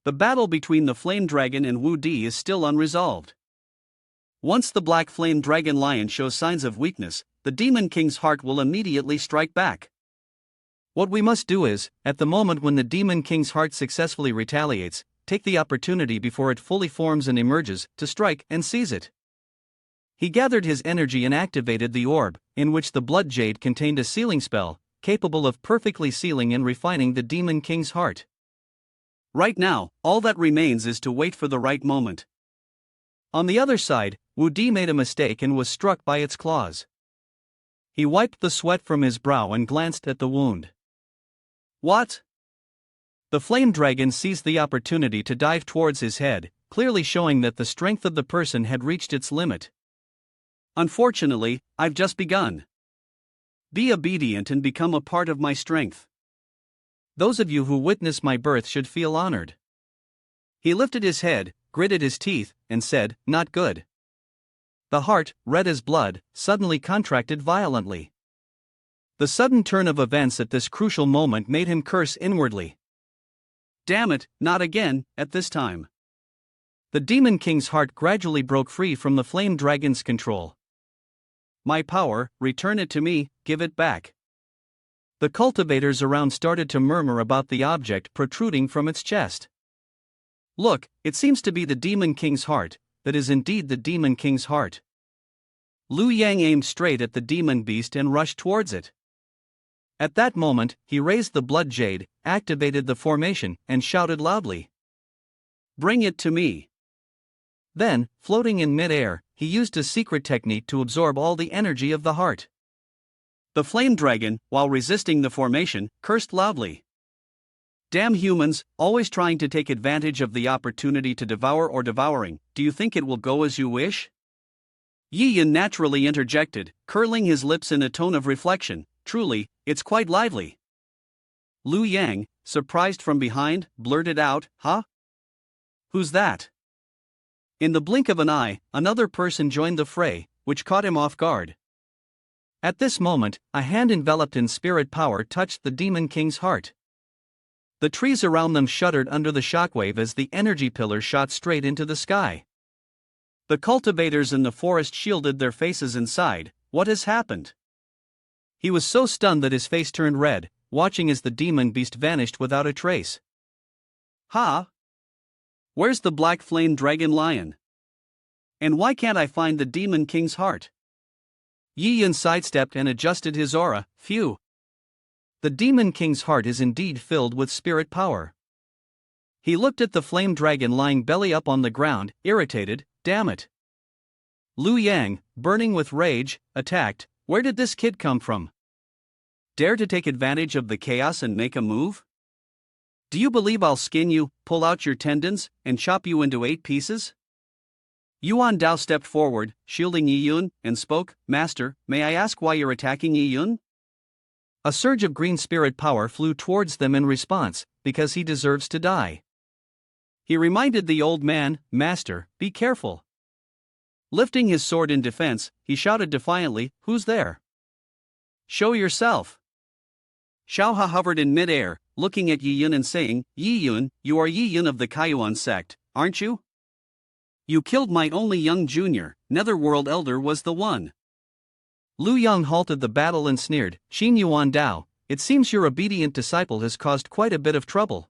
The battle between the flame dragon and Wu Di is still unresolved. Once the black flame dragon lion shows signs of weakness, the Demon King's heart will immediately strike back. What we must do is, at the moment when the Demon King's heart successfully retaliates, take the opportunity before it fully forms and emerges, to strike and seize it." He gathered his energy and activated the orb, in which the blood jade contained a sealing spell, capable of perfectly sealing and refining the Demon King's heart. Right now, all that remains is to wait for the right moment. On the other side, Wu Di made a mistake and was struck by its claws. He wiped the sweat from his brow and glanced at the wound. "What?" The flame dragon seized the opportunity to dive towards his head, clearly showing that the strength of the person had reached its limit. "Unfortunately, I've just begun. Be obedient and become a part of my strength. Those of you who witness my birth should feel honored." He lifted his head, gritted his teeth, and said, "Not good." The heart, red as blood, suddenly contracted violently. The sudden turn of events at this crucial moment made him curse inwardly. "Damn it, not again, at this time." The Demon King's heart gradually broke free from the flame dragon's control. "My power, return it to me, give it back." The cultivators around started to murmur about the object protruding from its chest. "Look, it seems to be the Demon King's heart. That is indeed the Demon King's heart." Lu Yang aimed straight at the demon beast and rushed towards it. At that moment, he raised the blood jade, activated the formation, and shouted loudly, "Bring it to me." Then, floating in mid-air, he used a secret technique to absorb all the energy of the heart. The flame dragon, while resisting the formation, cursed loudly. "Damn humans, always trying to take advantage of the opportunity to devour or devouring, do you think it will go as you wish?" Yi Yin naturally interjected, curling his lips in a tone of reflection, "Truly, it's quite lively." Lu Yang, surprised from behind, blurted out, "Huh? Who's that?" In the blink of an eye, another person joined the fray, which caught him off guard. At this moment, a hand enveloped in spirit power touched the Demon King's heart. The trees around them shuddered under the shockwave as the energy pillar shot straight into the sky. The cultivators in the forest shielded their faces and sighed, "What has happened?" He was so stunned that his face turned red, watching as the demon beast vanished without a trace. "Ha! Where's the black flame dragon lion? And why can't I find the Demon King's heart?" Yi Yin sidestepped and adjusted his aura. "Phew! The Demon King's heart is indeed filled with spirit power." He looked at the flame dragon lying belly up on the ground, irritated. "Damn it!" Lu Yang, burning with rage, attacked. "Where did this kid come from? Dare to take advantage of the chaos and make a move? Do you believe I'll skin you, pull out your tendons, and chop you into 8 pieces? Yuan Dao stepped forward, shielding Yiyun, and spoke, Master, may I ask why you're attacking Yiyun? A surge of green spirit power flew towards them in response, because he deserves to die. He reminded the old man, Master, be careful. Lifting his sword in defense, he shouted defiantly, Who's there? Show yourself. Xiao hovered in midair, looking at Yiyun and saying, Yiyun, you are Yiyun of the Kaiyuan sect, aren't you? You killed my only young junior, Netherworld Elder was the one. Lu Yang halted the battle and sneered, Xin Yuan Dao, it seems your obedient disciple has caused quite a bit of trouble.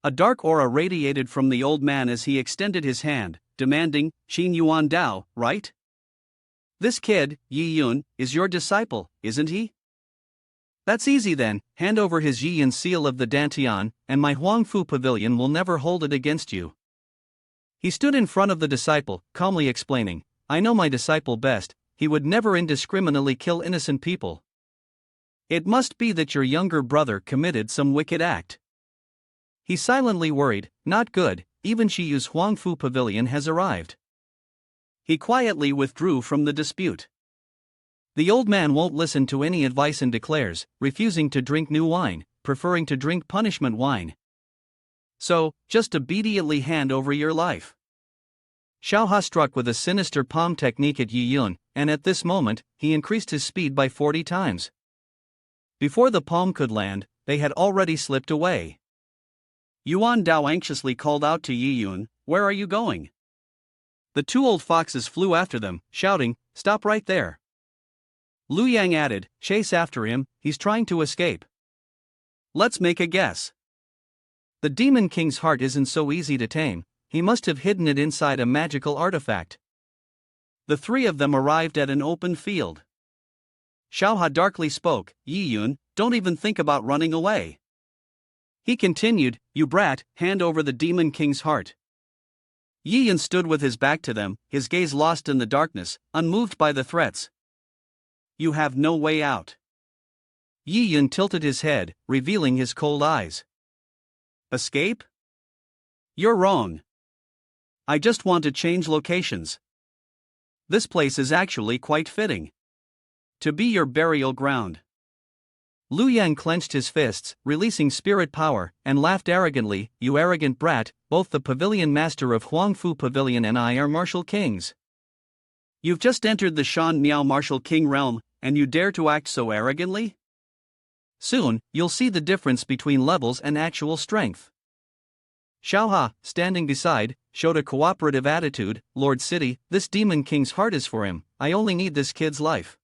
A dark aura radiated from the old man as he extended his hand, demanding, Xin Yuan Dao, right? This kid, Yiyun, is your disciple, isn't he? That's easy then, hand over his Yiyun seal of the Dantian, and my Huangfu pavilion will never hold it against you. He stood in front of the disciple, calmly explaining, I know my disciple best, he would never indiscriminately kill innocent people. It must be that your younger brother committed some wicked act. He silently worried, not good, even Shiyu's Huangfu pavilion has arrived. He quietly withdrew from the dispute. The old man won't listen to any advice and declares, refusing to drink new wine, preferring to drink punishment wine. So, just obediently hand over your life. Xiao Ha struck with a sinister palm technique at Yiyun, and at this moment, he increased his speed by 40 times. Before the palm could land, they had already slipped away. Yuan Dao anxiously called out to Yiyun, Where are you going? The 2 old foxes flew after them, shouting, Stop right there. Lu Yang added, Chase after him, he's trying to escape. Let's make a guess. The Demon King's heart isn't so easy to tame, he must have hidden it inside a magical artifact. The 3 of them arrived at an open field. Xiao Ha darkly spoke, Yiyun, don't even think about running away. He continued, You brat, hand over the Demon King's heart. Yiyun stood with his back to them, his gaze lost in the darkness, unmoved by the threats. You have no way out. Yiyun tilted his head, revealing his cold eyes. Escape? You're wrong. I just want to change locations. This place is actually quite fitting to be your burial ground. Lu Yang clenched his fists, releasing spirit power, and laughed arrogantly, You arrogant brat, both the pavilion master of Huangfu Pavilion and I are martial kings. You've just entered the Shan Miao martial king realm, and you dare to act so arrogantly? Soon, you'll see the difference between levels and actual strength. Xiao Ha, standing beside, showed a cooperative attitude, Lord City, this Demon King's heart is for him, I only need this kid's life.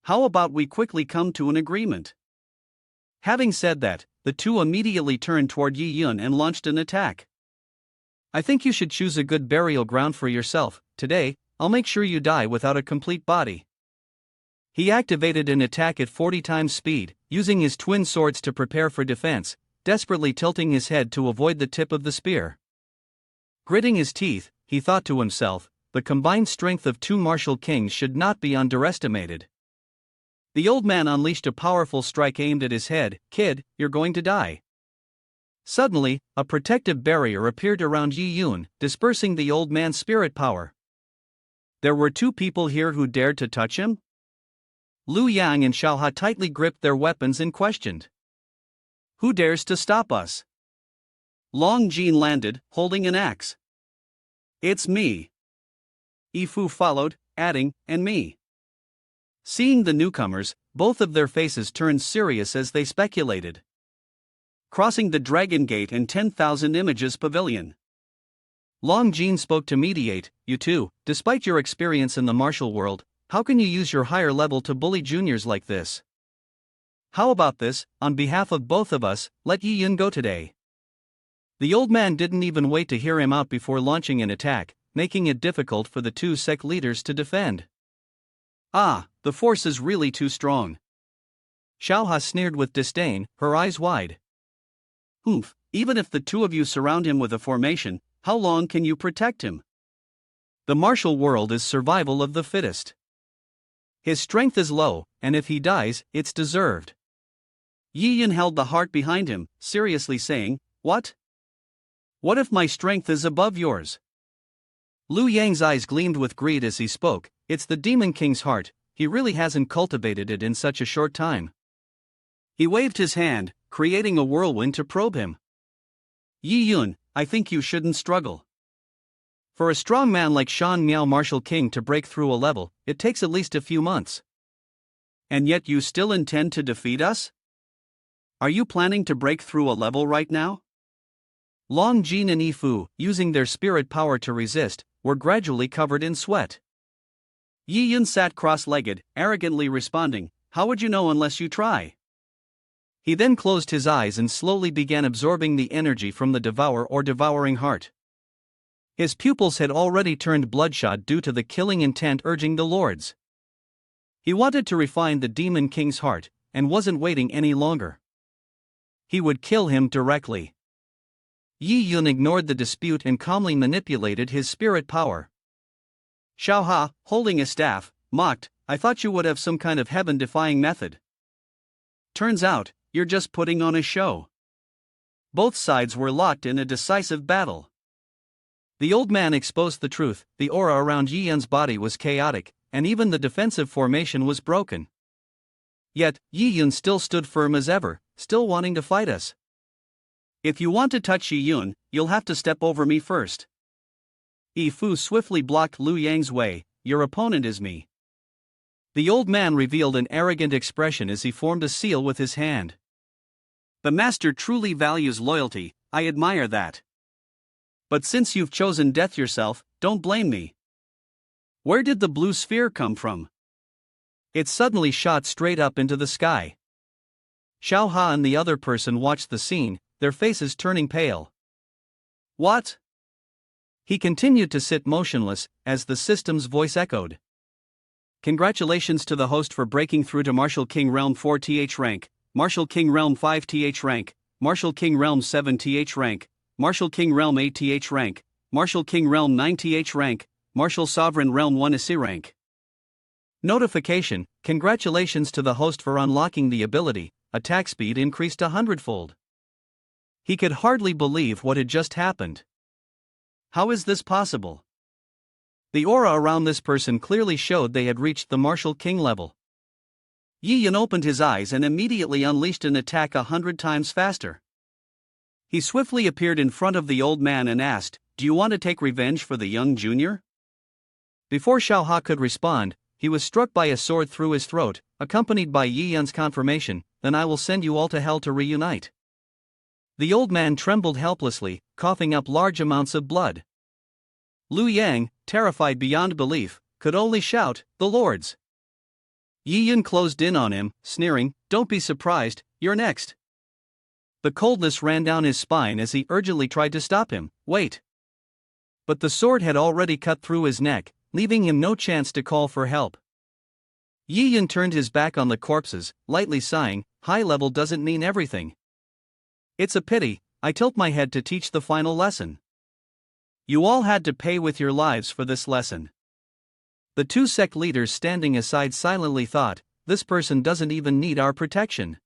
How about we quickly come to an agreement? Having said that, the 2 immediately turned toward Yiyun and launched an attack. I think you should choose a good burial ground for yourself. Today, I'll make sure you die without a complete body. He activated an attack at 40 times speed, using his twin swords to prepare for defense, desperately tilting his head to avoid the tip of the spear. Gritting his teeth, he thought to himself, the combined strength of 2 martial kings should not be underestimated. The old man unleashed a powerful strike aimed at his head, Kid, you're going to die. Suddenly, a protective barrier appeared around Yiyun, dispersing the old man's spirit power. There were 2 people here who dared to touch him? Lu Yang and Xiao Ha tightly gripped their weapons and questioned. Who dares to stop us? Long Jin landed, holding an axe. It's me. Yifu followed, adding, and me. Seeing the newcomers, both of their faces turned serious as they speculated. Crossing the Dragon Gate and 10,000 Images Pavilion. Long Jin spoke to mediate, You two, despite your experience in the martial world, how can you use your higher level to bully juniors like this? How about this, on behalf of both of us, let Yiyun go today. The old man didn't even wait to hear him out before launching an attack, making it difficult for the 2 sect leaders to defend. Ah, the force is really too strong. Xiao Ha sneered with disdain, her eyes wide. Humph, even if the 2 of you surround him with a formation, how long can you protect him? The martial world is survival of the fittest. His strength is low, and if he dies, it's deserved. Yi Yun held the heart behind him, seriously saying, "What? What if my strength is above yours?" Liu Yang's eyes gleamed with greed as he spoke. It's the Demon King's heart, he really hasn't cultivated it in such a short time. He waved his hand, creating a whirlwind to probe him. "Yi Yun, I think you shouldn't struggle. For a strong man like Shan Miao Martial King to break through a level, it takes at least a few months. And yet you still intend to defeat us? Are you planning to break through a level right now?" Long Jin and Yifu, using their spirit power to resist, were gradually covered in sweat. Yi Yun sat cross-legged, arrogantly responding, "How would you know unless you try?" He then closed his eyes and slowly began absorbing the energy from the devourer or devouring heart. His pupils had already turned bloodshot due to the killing intent urging the lords. He wanted to refine the Demon King's heart, and wasn't waiting any longer. He would kill him directly. Yi Yun ignored the dispute and calmly manipulated his spirit power. Xiao Ha, holding a staff, mocked, "I thought you would have some kind of heaven-defying method. Turns out, you're just putting on a show." Both sides were locked in a decisive battle. The old man exposed the truth. The aura around Yi Yun's body was chaotic, and even the defensive formation was broken. Yet, Yi Yun still stood firm as ever, still wanting to fight us. "If you want to touch Yi Yun, you'll have to step over me first." Yi Fu swiftly blocked Liu Yang's way. "Your opponent is me." The old man revealed an arrogant expression as he formed a seal with his hand. "The master truly values loyalty, I admire that. But since you've chosen death yourself, don't blame me." "Where did the blue sphere come from?" It suddenly shot straight up into the sky. Xiao Ha and the other person watched the scene, their faces turning pale. "What?" He continued to sit motionless, as the system's voice echoed. "Congratulations to the host for breaking through to Martial King Realm 4th rank, Martial King Realm 5th rank, Martial King Realm 7th rank, Martial King Realm 8th rank, Martial King Realm 9th rank, Martial Sovereign Realm 1th rank." Notification: congratulations to the host for unlocking the ability, attack speed increased 100-fold. He could hardly believe what had just happened. How is this possible? The aura around this person clearly showed they had reached the Martial King level. Yi Yun opened his eyes and immediately unleashed an attack 100 times faster. He swiftly appeared in front of the old man and asked, "Do you want to take revenge for the young junior?" Before Xiao Ha could respond, he was struck by a sword through his throat, accompanied by Yi Yun's confirmation, "Then I will send you all to hell to reunite." The old man trembled helplessly, coughing up large amounts of blood. Liu Yang, terrified beyond belief, could only shout, "The lords!" Yi Yun closed in on him, sneering, "Don't be surprised, you're next." The coldness ran down his spine as he urgently tried to stop him. "Wait!" But the sword had already cut through his neck, leaving him no chance to call for help. Yi Yun turned his back on the corpses, lightly sighing, "High level doesn't mean everything. It's a pity, I tilt my head to teach the final lesson. You all had to pay with your lives for this lesson." The two sect leaders standing aside silently thought, "This person doesn't even need our protection."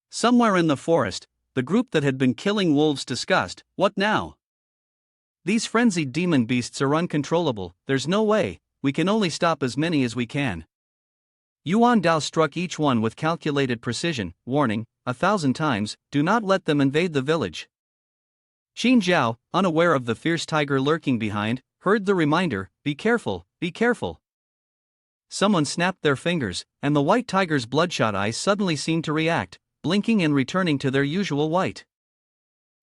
Somewhere in the forest, the group that had been killing wolves discussed, "What now? These frenzied demon beasts are uncontrollable, there's no way, we can only stop as many as we can." Yuan Dao struck each one with calculated precision, warning, 1,000 times, "Do not let them invade the village." Qin Zhao, unaware of the fierce tiger lurking behind, heard the reminder, "Be careful, be careful." Someone snapped their fingers, and the white tiger's bloodshot eyes suddenly seemed to react, blinking and returning to their usual white.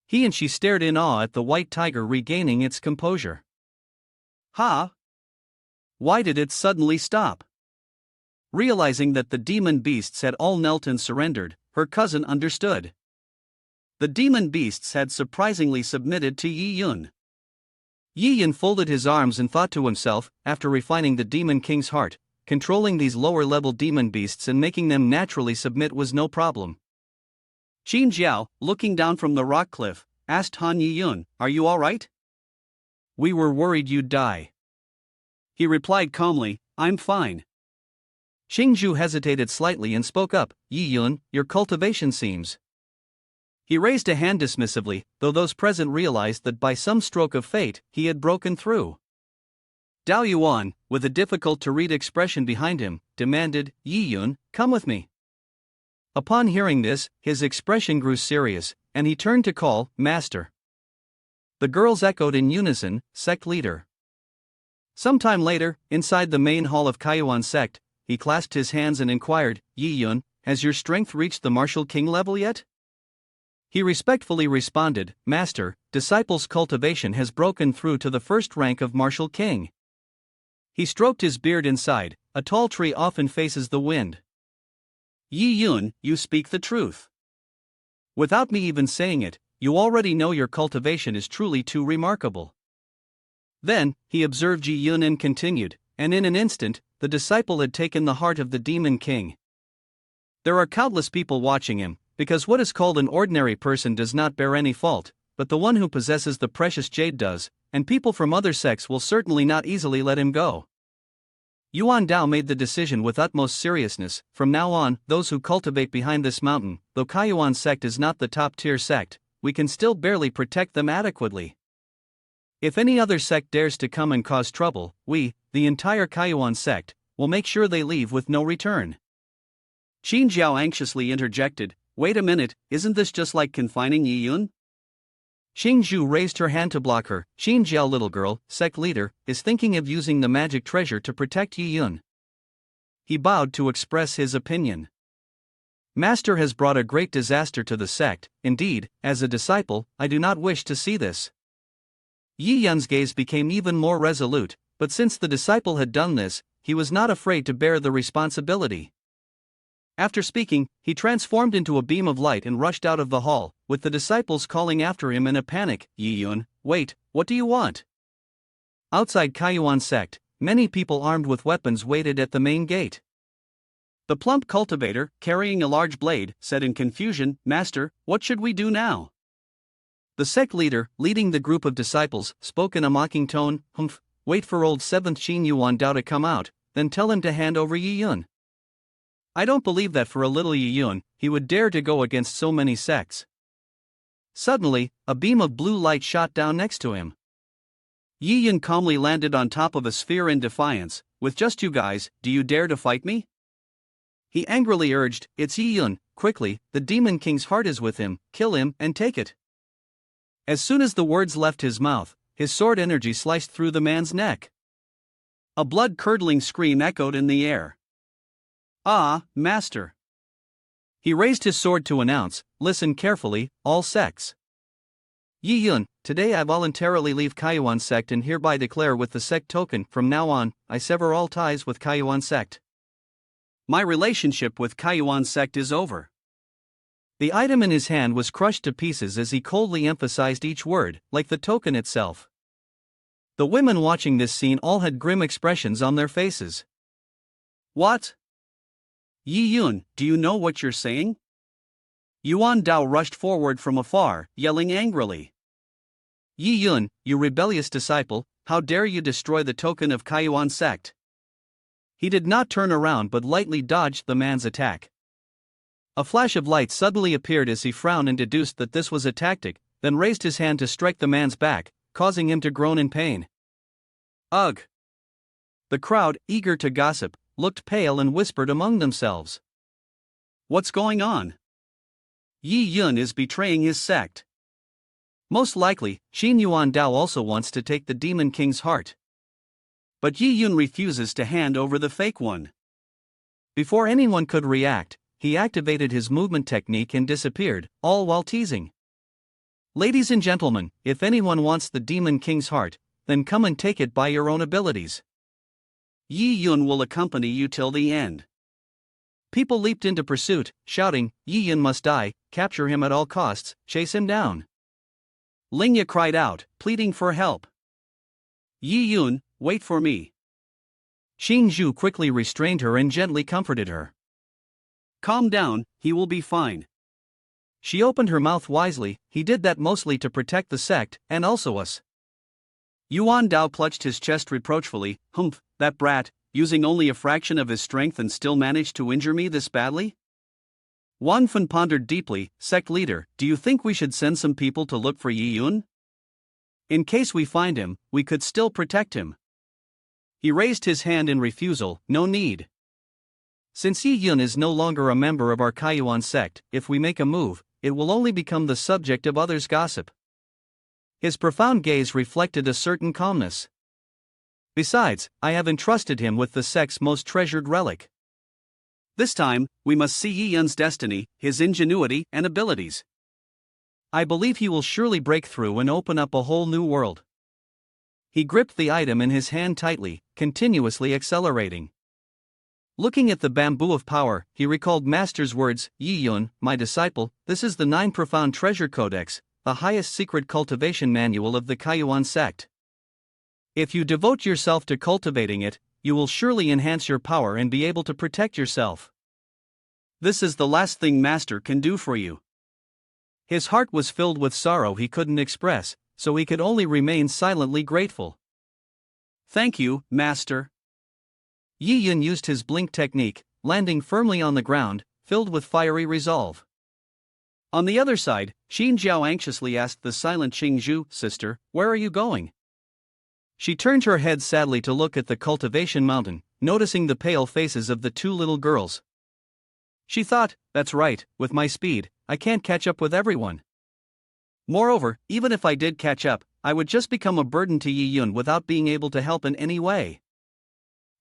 He and she stared in awe at the white tiger regaining its composure. "Ha! Why did it suddenly stop?" Realizing that the demon beasts had all knelt and surrendered, her cousin understood. The demon beasts had surprisingly submitted to Yi Yun. Yi Yun folded his arms and thought to himself, after refining the Demon King's heart, controlling these lower-level demon beasts and making them naturally submit was no problem. Qin Zhao, looking down from the rock cliff, asked Han Yi Yun, "Are you all right?" "We were worried you'd die." He replied calmly, "I'm fine." Xingzhu hesitated slightly and spoke up, Yi Yun, your cultivation seems. He raised a hand dismissively, though those present realized that by some stroke of fate, he had broken through. Dao Yuan, with a difficult-to-read expression behind him, demanded, Yi Yun, come with me. Upon hearing this, his expression grew serious, and he turned to call, Master. The girls echoed in unison, Sect leader. Sometime later, inside the main hall of Kaiyuan Sect, he clasped his hands and inquired, Yi Yun, has your strength reached the martial king level yet? He respectfully responded, Master, disciple's cultivation has broken through to the first rank of martial king. He stroked his beard and sighed, a tall tree often faces the wind. Yi Yun, you speak the truth. Without me even saying it, you already know your cultivation is truly too remarkable. Then, he observed Yi Yun and continued, and in an instant, the disciple had taken the heart of the demon king. There are countless people watching him, because what is called an ordinary person does not bear any fault, but the one who possesses the precious jade does, and people from other sects will certainly not easily let him go. Yuan Dao made the decision with utmost seriousness. From now on, those who cultivate behind this mountain, though Kaiyuan Sect is not the top-tier sect, we can still barely protect them adequately. If any other sect dares to come and cause trouble, we, the entire Kaiyuan Sect, will make sure they leave with no return. Qin Jiao anxiously interjected, wait a minute, isn't this just like confining Yi Yun? Xingzhu raised her hand to block her. Qin Jiao, little girl, sect leader, is thinking of using the magic treasure to protect Yi Yun. He bowed to express his opinion. Master has brought a great disaster to the sect. Indeed, as a disciple, I do not wish to see this. Yi Yun's gaze became even more resolute, but since the disciple had done this, he was not afraid to bear the responsibility. After speaking, he transformed into a beam of light and rushed out of the hall, with the disciples calling after him in a panic, Yi Yun, wait, what do you want? Outside Kaiyuan Sect, many people armed with weapons waited at the main gate. The plump cultivator, carrying a large blade, said in confusion, Master, what should we do now? The sect leader, leading the group of disciples, spoke in a mocking tone, Humph, wait for old 7th Qin Yuan Dao to come out, then tell him to hand over Yi Yun. I don't believe that for a little Yi Yun, he would dare to go against so many sects. Suddenly, a beam of blue light shot down next to him. Yi Yun calmly landed on top of a sphere in defiance, with just you guys, do you dare to fight me? He angrily urged, it's Yi Yun, quickly, the demon king's heart is with him, kill him and take it. As soon as the words left his mouth, his sword energy sliced through the man's neck. A blood-curdling scream echoed in the air. Ah, Master. He raised his sword to announce, listen carefully, all sects. Yi Yun, today I voluntarily leave Kaiyuan Sect and hereby declare with the sect token, from now on, I sever all ties with Kaiyuan Sect. My relationship with Kaiyuan Sect is over. The item in his hand was crushed to pieces as he coldly emphasized each word, like the token itself. The women watching this scene all had grim expressions on their faces. What? Yi Yun, do you know what you're saying? Yuan Dao rushed forward from afar, yelling angrily. Yi Yun, you rebellious disciple, how dare you destroy the token of Kaiyuan Sect? He did not turn around but lightly dodged the man's attack. A flash of light suddenly appeared as he frowned and deduced that this was a tactic, then raised his hand to strike the man's back, causing him to groan in pain. Ugh! The crowd, eager to gossip, looked pale and whispered among themselves. What's going on? Yi Yun is betraying his sect. Most likely, Qin Yuan Dao also wants to take the demon king's heart. But Yi Yun refuses to hand over the fake one. Before anyone could react, he activated his movement technique and disappeared, all while teasing. Ladies and gentlemen, if anyone wants the demon king's heart, then come and take it by your own abilities. Yi Yun will accompany you till the end. People leaped into pursuit, shouting, Yi Yun must die, capture him at all costs, chase him down. Linga cried out, pleading for help. Yi Yun, wait for me. Xingzhu quickly restrained her and gently comforted her. Calm down, he will be fine. She opened her mouth wisely, he did that mostly to protect the sect, and also us. Yuan Dao clutched his chest reproachfully, Humph, that brat, using only a fraction of his strength and still managed to injure me this badly? Wang Fen pondered deeply. Sect leader, do you think we should send some people to look for Yi Yun? In case we find him, we could still protect him. He raised his hand in refusal. No need. Since Yi Yun is no longer a member of our Kaiyuan sect, if we make a move, it will only become the subject of others' gossip. His profound gaze reflected a certain calmness. Besides, I have entrusted him with the sect's most treasured relic. This time, we must see Yi Yun's destiny, his ingenuity and abilities. I believe he will surely break through and open up a whole new world. He gripped the item in his hand tightly, continuously accelerating. Looking at the bamboo of power, he recalled Master's words, Yi Yun, my disciple, this is the 9 Profound Treasure Codex, the highest secret cultivation manual of the Kaiyuan sect. If you devote yourself to cultivating it, you will surely enhance your power and be able to protect yourself. This is the last thing Master can do for you. His heart was filled with sorrow he couldn't express, so he could only remain silently grateful. Thank you, Master. Yi Yun used his blink technique, landing firmly on the ground, filled with fiery resolve. On the other side, Xin Zhao anxiously asked the silent Qing Zhu, sister, where are you going? She turned her head sadly to look at the cultivation mountain, noticing the pale faces of the 2 little girls. She thought, that's right, with my speed, I can't catch up with everyone. Moreover, even if I did catch up, I would just become a burden to Yi Yun without being able to help in any way.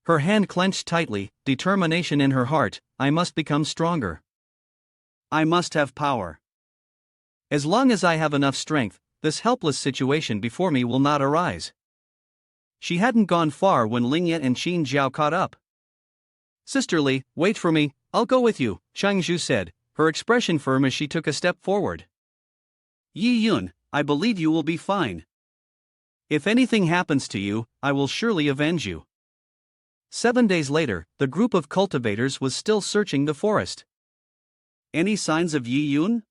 Her hand clenched tightly, determination in her heart, I must become stronger. I must have power. As long as I have enough strength, this helpless situation before me will not arise. She hadn't gone far when Linga and Xin Zhao caught up. Sisterly, wait for me, I'll go with you, Chang Zhu said, her expression firm as she took a step forward. Yi Yun, I believe you will be fine. If anything happens to you, I will surely avenge you. 7 days later, the group of cultivators was still searching the forest. Any signs of Yi Yun?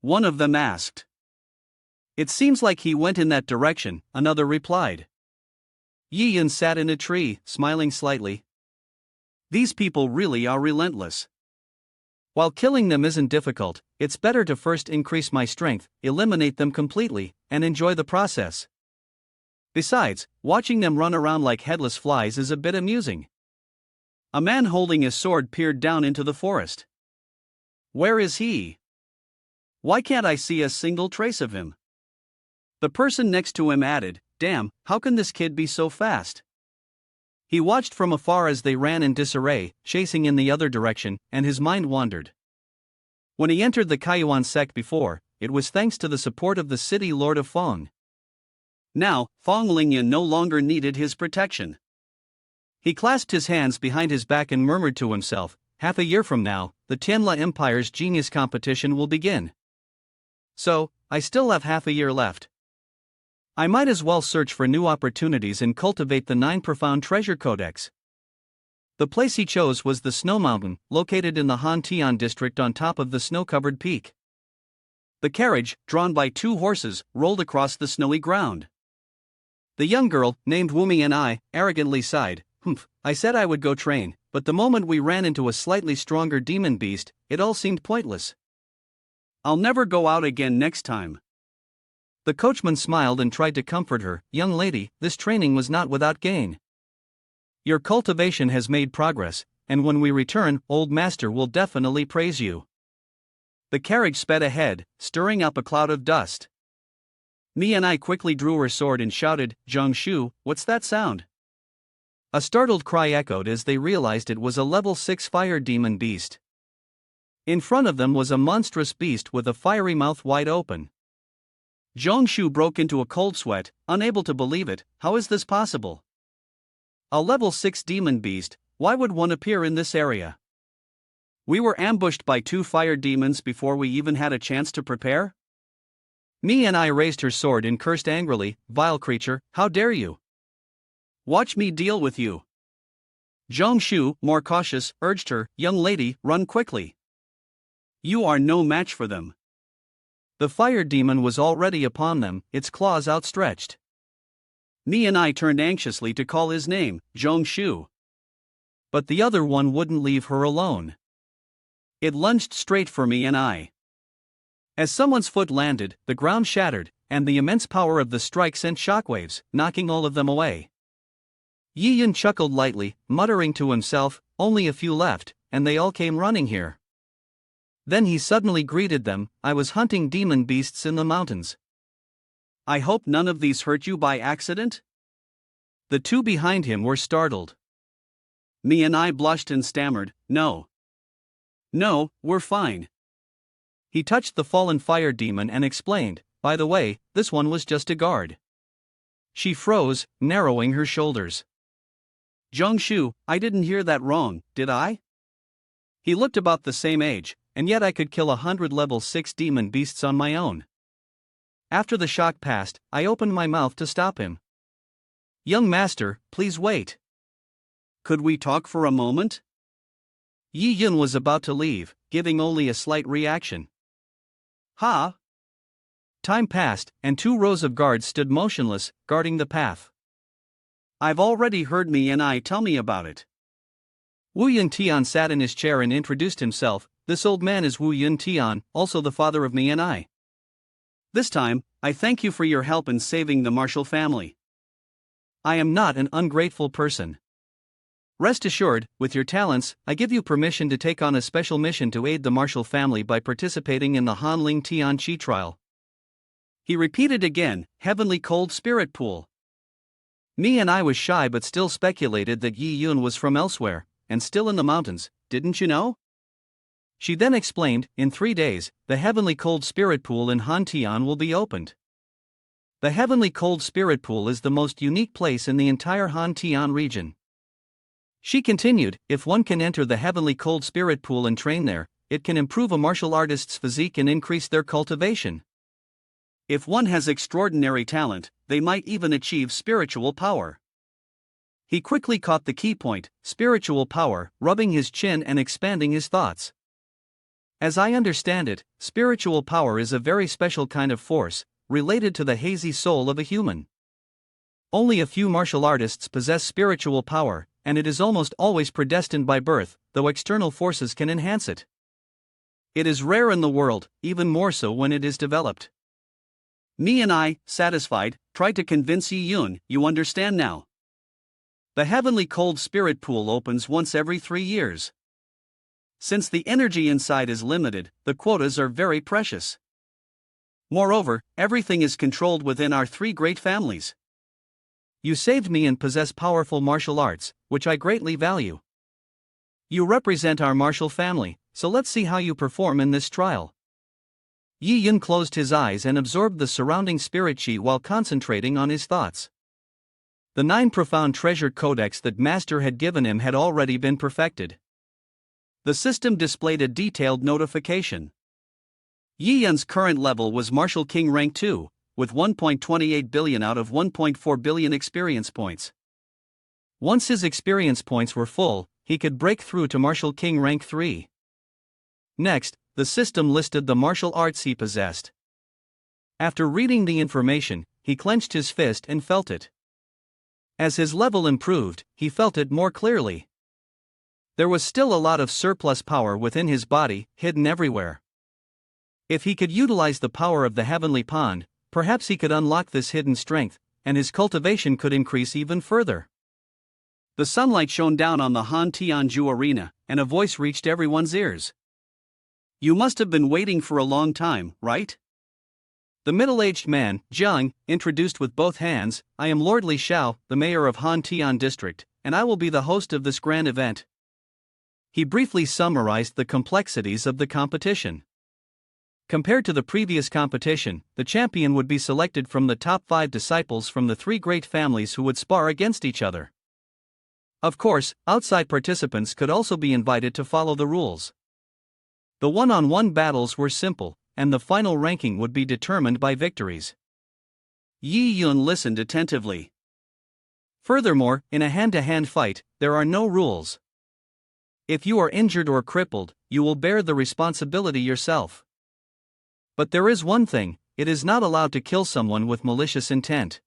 One of them asked. It seems like he went in that direction, another replied. Yi Yun sat in a tree, smiling slightly. These people really are relentless. While killing them isn't difficult, it's better to first increase my strength, eliminate them completely, and enjoy the process. Besides, watching them run around like headless flies is a bit amusing. A man holding his sword peered down into the forest. Where is he? Why can't I see a single trace of him? The person next to him added, damn, how can this kid be so fast? He watched from afar as they ran in disarray, chasing in the other direction, and his mind wandered. When he entered the Kaiyuan sect before, it was thanks to the support of the city lord of Feng. Now, Feng Lingyan no longer needed his protection. He clasped his hands behind his back and murmured to himself, half a year from now, the Tianla Empire's genius competition will begin. So, I still have half a year left. I might as well search for new opportunities and cultivate the 9 Profound Treasure Codex. The place he chose was the Snow Mountain, located in the Han Tian district on top of the snow-covered peak. The carriage, drawn by 2 horses, rolled across the snowy ground. The young girl, named Wumi and I, arrogantly sighed, I said I would go train, but the moment we ran into a slightly stronger demon beast, it all seemed pointless. I'll never go out again next time. The coachman smiled and tried to comfort her, young lady, this training was not without gain. Your cultivation has made progress, and when we return, old master will definitely praise you. The carriage sped ahead, stirring up a cloud of dust. Mi and I quickly drew her sword and shouted, Zhongshu, what's that sound? A startled cry echoed as they realized it was a level 6 fire demon beast. In front of them was a monstrous beast with a fiery mouth wide open. Zhongshu broke into a cold sweat, unable to believe it. How is this possible? A level 6 demon beast, why would one appear in this area? We were ambushed by 2 fire demons before we even had a chance to prepare? Mi and I raised her sword and cursed angrily, vile creature, how dare you? Watch me deal with you. Zhongshu, more cautious, urged her, young lady, run quickly. You are no match for them. The fire demon was already upon them, its claws outstretched. Mi and I turned anxiously to call his name, Zhongshu. But the other one wouldn't leave her alone. It lunged straight for me and I. As someone's foot landed, the ground shattered, and the immense power of the strike sent shockwaves, knocking all of them away. Yi Yun chuckled lightly, muttering to himself, only a few left, and they all came running here. Then he suddenly greeted them, I was hunting demon beasts in the mountains. I hope none of these hurt you by accident? The two behind him were startled. Me and I blushed and stammered, no. No, we're fine. He touched the fallen fire demon and explained, by the way, this one was just a guard. She froze, narrowing her shoulders. Zhongshu, I didn't hear that wrong, did I? He looked about the same age, and yet I could kill 100 level 6 demon beasts on my own. After the shock passed, I opened my mouth to stop him. Young master, please wait. Could we talk for a moment? Yi Yun was about to leave, giving only a slight reaction. Ha! Time passed, and 2 rows of guards stood motionless, guarding the path. I've already heard me and I tell me about it. Wu Yun Tian sat in his chair and introduced himself. This old man is Wu Yun Tian, also the father of me and I. This time, I thank you for your help in saving the Marshall family. I am not an ungrateful person. Rest assured, with your talents, I give you permission to take on a special mission to aid the Marshall family by participating in the Hanling Tian Chi trial. He repeated again, Heavenly Cold Spirit Pool. Me and I was shy but still speculated that Yi Yun was from elsewhere, and still in the mountains, didn't you know? She then explained, in 3 days, the Heavenly Cold Spirit Pool in Han Tian will be opened. The Heavenly Cold Spirit Pool is the most unique place in the entire Han Tian region. She continued, if one can enter the Heavenly Cold Spirit Pool and train there, it can improve a martial artist's physique and increase their cultivation. If one has extraordinary talent, they might even achieve spiritual power. He quickly caught the key point, spiritual power, rubbing his chin and expanding his thoughts. As I understand it, spiritual power is a very special kind of force, related to the hazy soul of a human. Only a few martial artists possess spiritual power, and it is almost always predestined by birth, though external forces can enhance it. It is rare in the world, even more so when it is developed. Me and I, satisfied, tried to convince Yi Yun, you understand now. The Heavenly Cold Spirit Pool opens once every 3 years. Since the energy inside is limited, the quotas are very precious. Moreover, everything is controlled within our 3 great families. You saved me and possess powerful martial arts, which I greatly value. You represent our martial family, so let's see how you perform in this trial. Yi Yun closed his eyes and absorbed the surrounding spirit chi while concentrating on his thoughts. The 9 profound treasure codex that Master had given him had already been perfected. The system displayed a detailed notification. Yi Yun's current level was Martial King Rank 2, with 1.28 billion out of 1.4 billion experience points. Once his experience points were full, he could break through to Martial King Rank 3. Next, the system listed the martial arts he possessed. After reading the information, he clenched his fist and felt it. As his level improved, he felt it more clearly. There was still a lot of surplus power within his body, hidden everywhere. If he could utilize the power of the Heavenly Pond, perhaps he could unlock this hidden strength, and his cultivation could increase even further. The sunlight shone down on the Han Tianju arena, and a voice reached everyone's ears. You must have been waiting for a long time, right? The middle-aged man, Zhang, introduced with both hands, I am Lord Li Xiao, the mayor of Han Tian District, and I will be the host of this grand event. He briefly summarized the complexities of the competition. Compared to the previous competition, the champion would be selected from the top 5 disciples from the 3 great families who would spar against each other. Of course, outside participants could also be invited to follow the rules. The one-on-one battles were simple, and the final ranking would be determined by victories. Yi Yun listened attentively. Furthermore, in a hand-to-hand fight, there are no rules. If you are injured or crippled, you will bear the responsibility yourself. But there is one thing, it is not allowed to kill someone with malicious intent.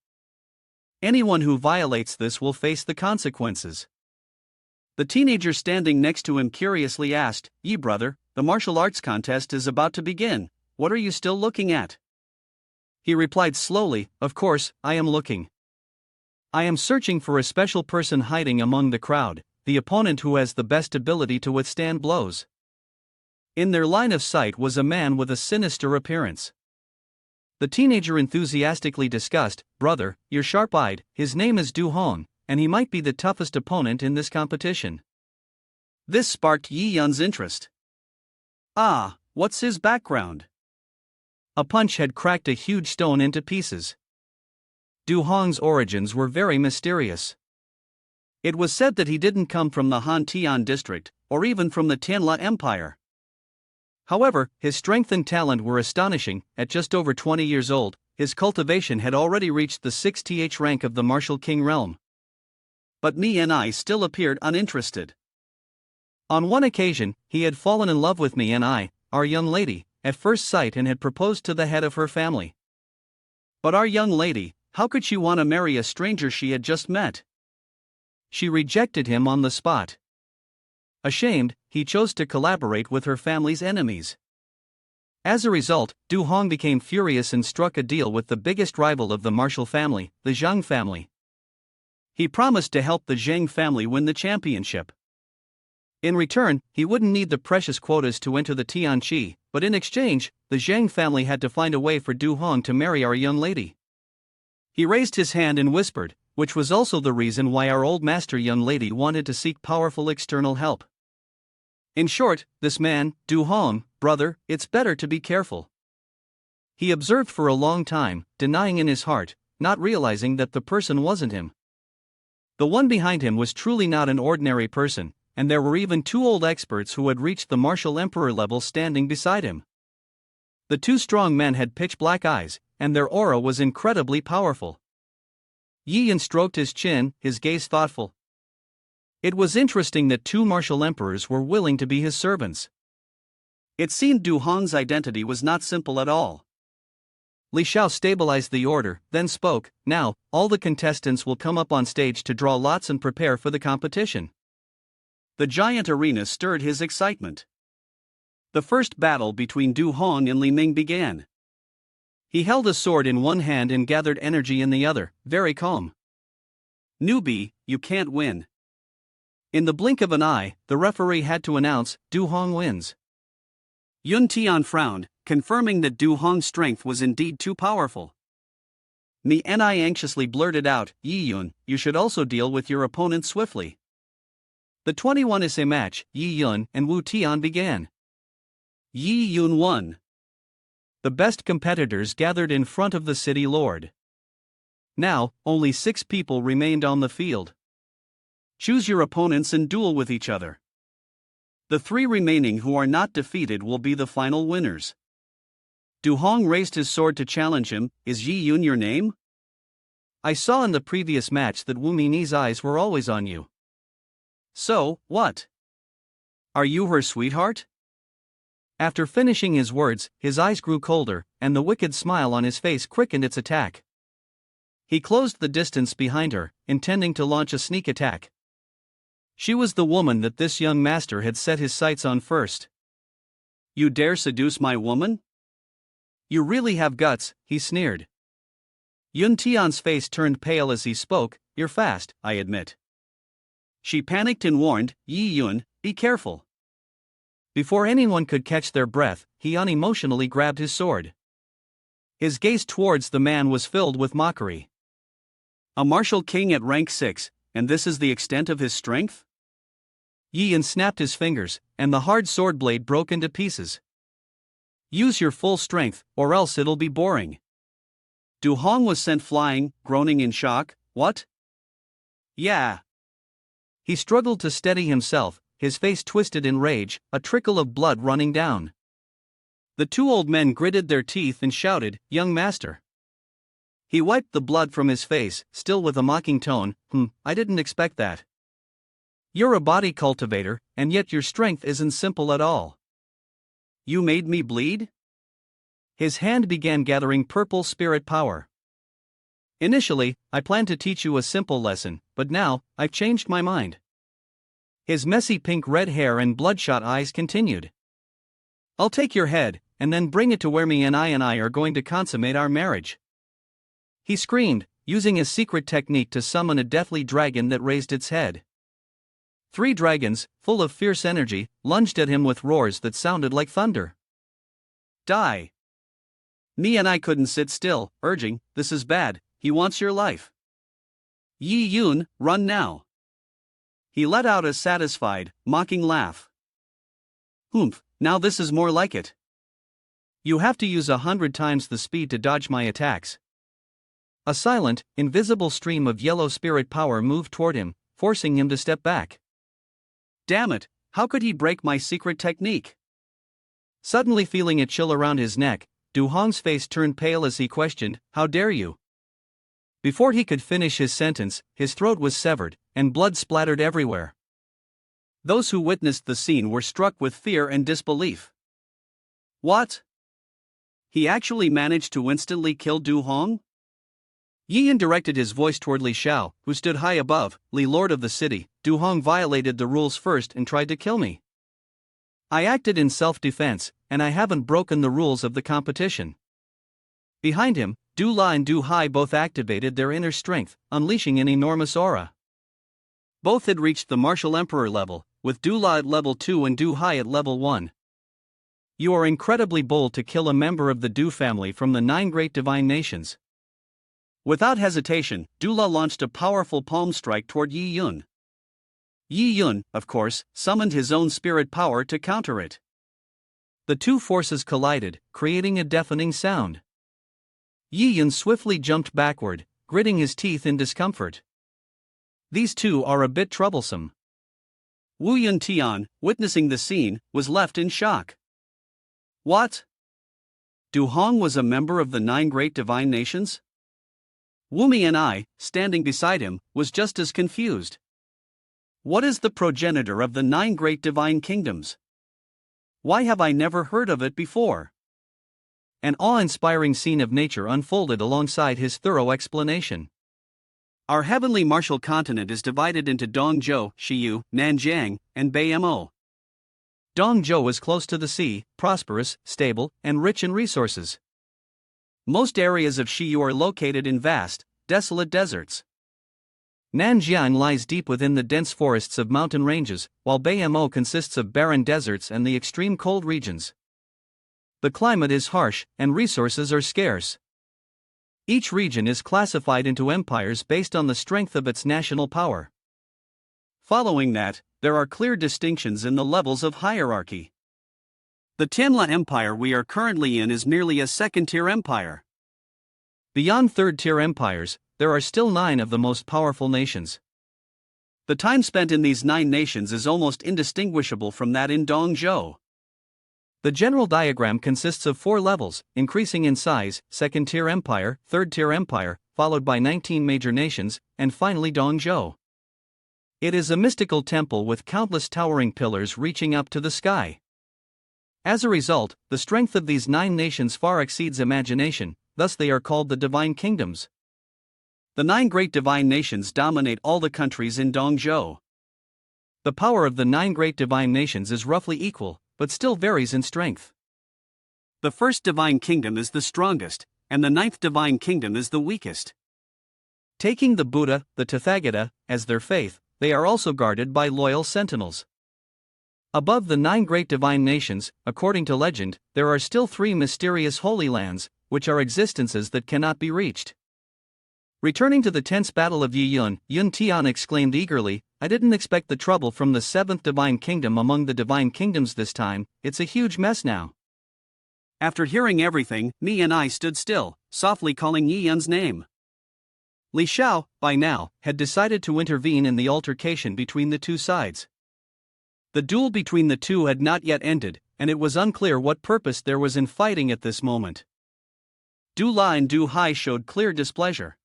Anyone who violates this will face the consequences. The teenager standing next to him curiously asked, "Ye brother, the martial arts contest is about to begin, what are you still looking at?" He replied slowly, "Of course, I am looking. I am searching for a special person hiding among the crowd, the opponent who has the best ability to withstand blows." In their line of sight was a man with a sinister appearance. The teenager enthusiastically discussed, "Brother, you're sharp-eyed, his name is Du Hong, and he might be the toughest opponent in this competition." This sparked Yi Yun's interest. "Ah, what's his background?" A punch had cracked a huge stone into pieces. Du Hong's origins were very mysterious. It was said that he didn't come from the Han Tian district, or even from the Tianla Empire. However, his strength and talent were astonishing. At just over 20 years old, his cultivation had already reached the 6th rank of the martial king realm. But me and I still appeared uninterested. On one occasion, he had fallen in love with me and I, our young lady, at first sight and had proposed to the head of her family. But our young lady, how could she want to marry a stranger she had just met? She rejected him on the spot. Ashamed, he chose to collaborate with her family's enemies. As a result, Du Hong became furious and struck a deal with the biggest rival of the martial family, the Zhang family. He promised to help the Zhang family win the championship. In return, he wouldn't need the precious quotas to enter the Tianqi, but in exchange, the Zhang family had to find a way for Du Hong to marry our young lady. He raised his hand and whispered, which was also the reason why our old master young lady wanted to seek powerful external help. In short, this man, Du Hong, brother, it's better to be careful. He observed for a long time, denying in his heart, not realizing that the person wasn't him. The one behind him was truly not an ordinary person, and there were even 2 old experts who had reached the martial emperor level standing beside him. The 2 strong men had pitch-black eyes, and their aura was incredibly powerful. Yi Yun stroked his chin, his gaze thoughtful. It was interesting that 2 martial emperors were willing to be his servants. It seemed Du Hong's identity was not simple at all. Li Xiao stabilized the order, then spoke, "Now, all the contestants will come up on stage to draw lots and prepare for the competition." The giant arena stirred his excitement. The first battle between Du Hong and Li Ming began. He held a sword in one hand and gathered energy in the other, very calm. "Newbie, you can't win." In the blink of an eye, the referee had to announce, "Du Hong wins." Yun Tian frowned, confirming that Du Hong's strength was indeed too powerful. Me and I anxiously blurted out, "Yi Yun, you should also deal with your opponent swiftly." The 21 essay match, Yi Yun and Wu Tian began. Yi Yun won. The best competitors gathered in front of the city lord. Now, only 6 people remained on the field. Choose your opponents and duel with each other. The 3 remaining who are not defeated will be the final winners. Du Hong raised his sword to challenge him, "Is Yi Yun your name? I saw in the previous match that Wu Mini's eyes were always on you. So, what? Are you her sweetheart?" After finishing his words, his eyes grew colder, and the wicked smile on his face quickened its attack. He closed the distance behind her, intending to launch a sneak attack. She was the woman that this young master had set his sights on first. "You dare seduce my woman? You really have guts," he sneered. Yun Tian's face turned pale as he spoke, "You're fast, I admit." She panicked and warned, "Yi Yun, be careful." Before anyone could catch their breath, he unemotionally grabbed his sword. His gaze towards the man was filled with mockery. A martial king at rank 6, and this is the extent of his strength? Yi Yun snapped his fingers, and the hard sword blade broke into pieces. "Use your full strength, or else it'll be boring." Du Hong was sent flying, groaning in shock. "What? Yeah." He struggled to steady himself, his face twisted in rage, a trickle of blood running down. The 2 old men gritted their teeth and shouted, "Young master." He wiped the blood from his face, still with a mocking tone, I didn't expect that. You're a body cultivator, and yet your strength isn't simple at all." "You made me bleed?" His hand began gathering purple spirit power. "Initially, I planned to teach you a simple lesson, but now, I've changed my mind." His messy pink-red hair and bloodshot eyes continued. "I'll take your head, and then bring it to where me and I are going to consummate our marriage," he screamed, using his secret technique to summon a deathly dragon that raised its head. 3 dragons, full of fierce energy, lunged at him with roars that sounded like thunder. "Die!" Me and I couldn't sit still, urging, "This is bad, he wants your life. Yi Yun, run now." He let out a satisfied, mocking laugh. "Humph, now this is more like it. You have to use 100 times the speed to dodge my attacks." A silent, invisible stream of yellow spirit power moved toward him, forcing him to step back. Damn it, how could he break my secret technique? Suddenly feeling a chill around his neck, Du Hong's face turned pale as he questioned, "How dare you?" Before he could finish his sentence, his throat was severed, and blood splattered everywhere. Those who witnessed the scene were struck with fear and disbelief. What? He actually managed to instantly kill Du Hong? Yi Yin directed his voice toward Li Xiao, who stood high above. "Li, lord of the city, Du Hong violated the rules first and tried to kill me. I acted in self-defense, and I haven't broken the rules of the competition." Behind him, Du La and Du Hai both activated their inner strength, unleashing an enormous aura. Both had reached the martial emperor level, with Du La at level 2 and Du Hai at level 1. "You are incredibly bold to kill a member of the Du family from the 9 great divine nations." Without hesitation, Du La launched a powerful palm strike toward Yi Yun. Yi Yun, of course, summoned his own spirit power to counter it. The two forces collided, creating a deafening sound. Yi Yun swiftly jumped backward, gritting his teeth in discomfort. "These two are a bit troublesome." Wu Yun Tian, witnessing the scene, was left in shock. What? Du Hong was a member of the 9 great divine nations? Wumi and I, standing beside him, was just as confused. What is the progenitor of the 9 great divine kingdoms? Why have I never heard of it before? An awe-inspiring scene of nature unfolded alongside his thorough explanation. Our heavenly martial continent is divided into Dongzhou, Xiyu, Nanjiang, and Beimo. Dongzhou is close to the sea, prosperous, stable, and rich in resources. Most areas of Xiyu are located in vast, desolate deserts. Nanjiang lies deep within the dense forests of mountain ranges, while Beimo consists of barren deserts and the extreme cold regions. The climate is harsh, and resources are scarce. Each region is classified into empires based on the strength of its national power. Following that, there are clear distinctions in the levels of hierarchy. The Tianla Empire we are currently in is merely a second-tier empire. Beyond third-tier empires, there are still 9 of the most powerful nations. The time spent in these 9 nations is almost indistinguishable from that in Dongzhou. The general diagram consists of 4 levels, increasing in size: second-tier empire, third-tier empire, followed by 19 major nations, and finally Dongzhou. It is a mystical temple with countless towering pillars reaching up to the sky. As a result, the strength of these 9 nations far exceeds imagination, thus they are called the Divine Kingdoms. The 9 great divine nations dominate all the countries in Dongzhou. The power of the 9 great divine nations is roughly equal, but still varies in strength. The first divine kingdom is the strongest, and the 9th divine kingdom is the weakest. Taking the Buddha, the Tathagata, as their faith, they are also guarded by loyal sentinels. Above the 9 great divine nations, according to legend, there are still 3 mysterious holy lands, which are existences that cannot be reached. Returning to the tense battle of Yi Yun, Yun Tian exclaimed eagerly, "I didn't expect the trouble from the 7th divine kingdom among the divine kingdoms this time. It's a huge mess now." After hearing everything, me and I stood still, softly calling Yi Yun's name. Li Xiao, by now, had decided to intervene in the altercation between the 2 sides. The duel between the two had not yet ended, and it was unclear what purpose there was in fighting at this moment. Du La and Du Hai showed clear displeasure.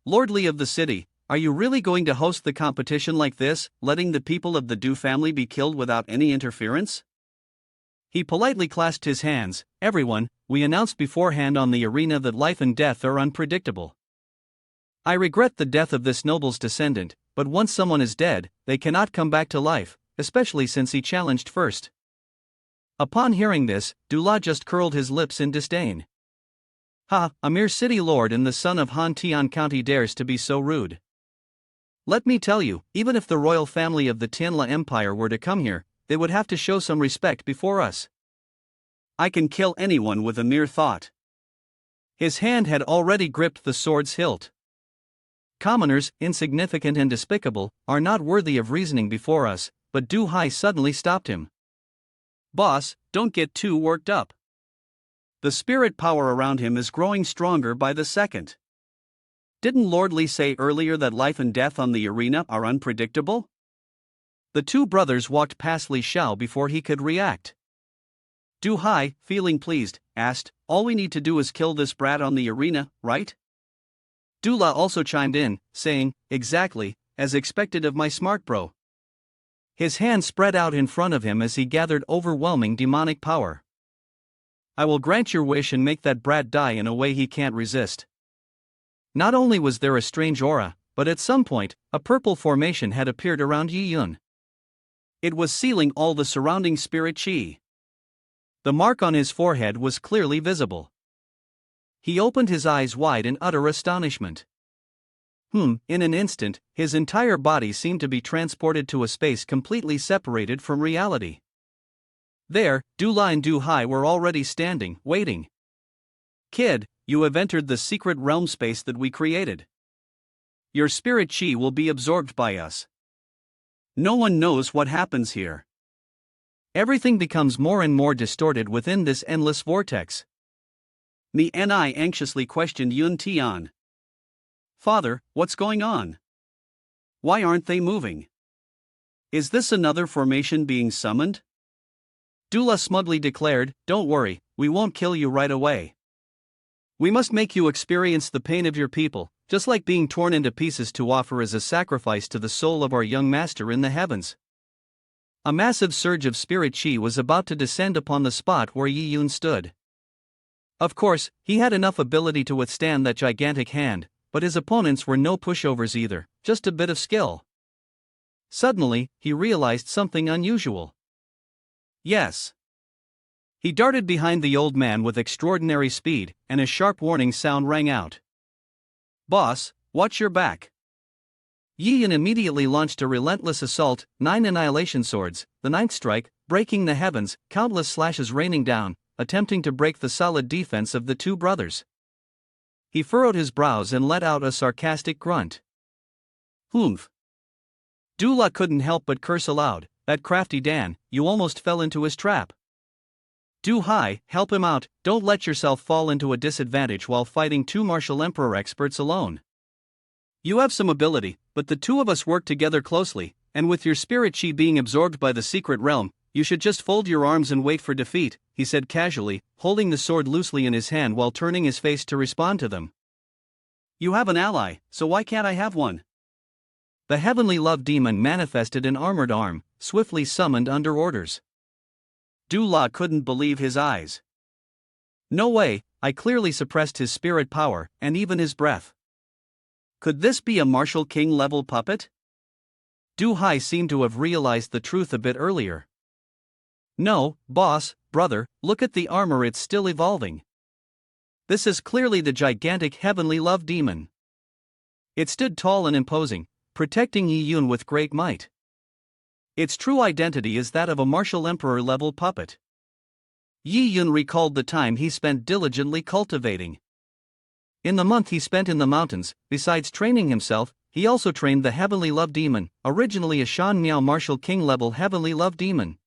Lordly of the city, are you really going to host the competition like this, letting the people of the Du family be killed without any interference?" He politely clasped his hands. "Everyone, we announced beforehand on the arena that life and death are unpredictable. I regret the death of this noble's descendant, but once someone is dead, they cannot come back to life, especially since he challenged first. Upon hearing this, Dula just curled his lips in disdain. Ha, a mere city lord and the son of Han Tian County dares to be so rude. Let me tell you, even if the royal family of the Tianla Empire were to come here, they would have to show some respect before us. I can kill anyone with a mere thought. His hand had already gripped the sword's hilt. Commoners, insignificant and despicable, are not worthy of reasoning before us, but Du Hai suddenly stopped him. Boss, don't get too worked up. The spirit power around him is growing stronger by the second. Didn't Lord Li say earlier that life and death on the arena are unpredictable? The two brothers walked past Li Xiao before he could react. Du Hai, feeling pleased, asked, all we need to do is kill this brat on the arena, right? Dula also chimed in, saying, exactly, as expected of my smart bro. His hand spread out in front of him as he gathered overwhelming demonic power. I will grant your wish and make that brat die in a way he can't resist. Not only was there a strange aura, but at some point, a purple formation had appeared around Yi Yun. It was sealing all the surrounding spirit chi. The mark on his forehead was clearly visible. He opened his eyes wide in utter astonishment. In an instant, his entire body seemed to be transported to a space completely separated from reality. There, Dula and Du Hai were already standing, waiting. Kid, you have entered the secret realm space that we created. Your spirit chi will be absorbed by us. No one knows what happens here. Everything becomes more and more distorted within this endless vortex. Ni anxiously questioned Yun Tian. Father, what's going on? Why aren't they moving? Is this another formation being summoned? Dula smugly declared, don't worry, we won't kill you right away. We must make you experience the pain of your people, just like being torn into pieces to offer as a sacrifice to the soul of our young master in the heavens. A massive surge of spirit chi was about to descend upon the spot where Yi Yun stood. Of course, he had enough ability to withstand that gigantic hand, but his opponents were no pushovers either, just a bit of skill. Suddenly, he realized something unusual. Yes. He darted behind the old man with extraordinary speed, and a sharp warning sound rang out. Boss, watch your back. Yi Yun immediately launched a relentless assault, 9 annihilation swords, the 9th strike, breaking the heavens, countless slashes raining down, attempting to break the solid defense of the two brothers. He furrowed his brows and let out a sarcastic grunt. Humph. Dula couldn't help but curse aloud, that crafty Dan, you almost fell into his trap. Du Hai, help him out, don't let yourself fall into a disadvantage while fighting two martial emperor experts alone. You have some ability, but the two of us work together closely, and with your spirit chi being absorbed by the secret realm, you should just fold your arms and wait for defeat, he said casually, holding the sword loosely in his hand while turning his face to respond to them. You have an ally, so why can't I have one? The heavenly love demon manifested an armored arm, swiftly summoned under orders. Dula couldn't believe his eyes. No way, I clearly suppressed his spirit power, and even his breath. Could this be a martial king level puppet? Du Hai seemed to have realized the truth a bit earlier. No, boss, brother, look at the armor, it's still evolving. This is clearly the gigantic heavenly love demon. It stood tall and imposing, protecting Yi Yun with great might. Its true identity is that of a martial emperor level puppet. Yi Yun recalled the time he spent diligently cultivating. In the month he spent in the mountains, besides training himself, he also trained the heavenly love demon, originally a Shan Miao martial king level heavenly love demon.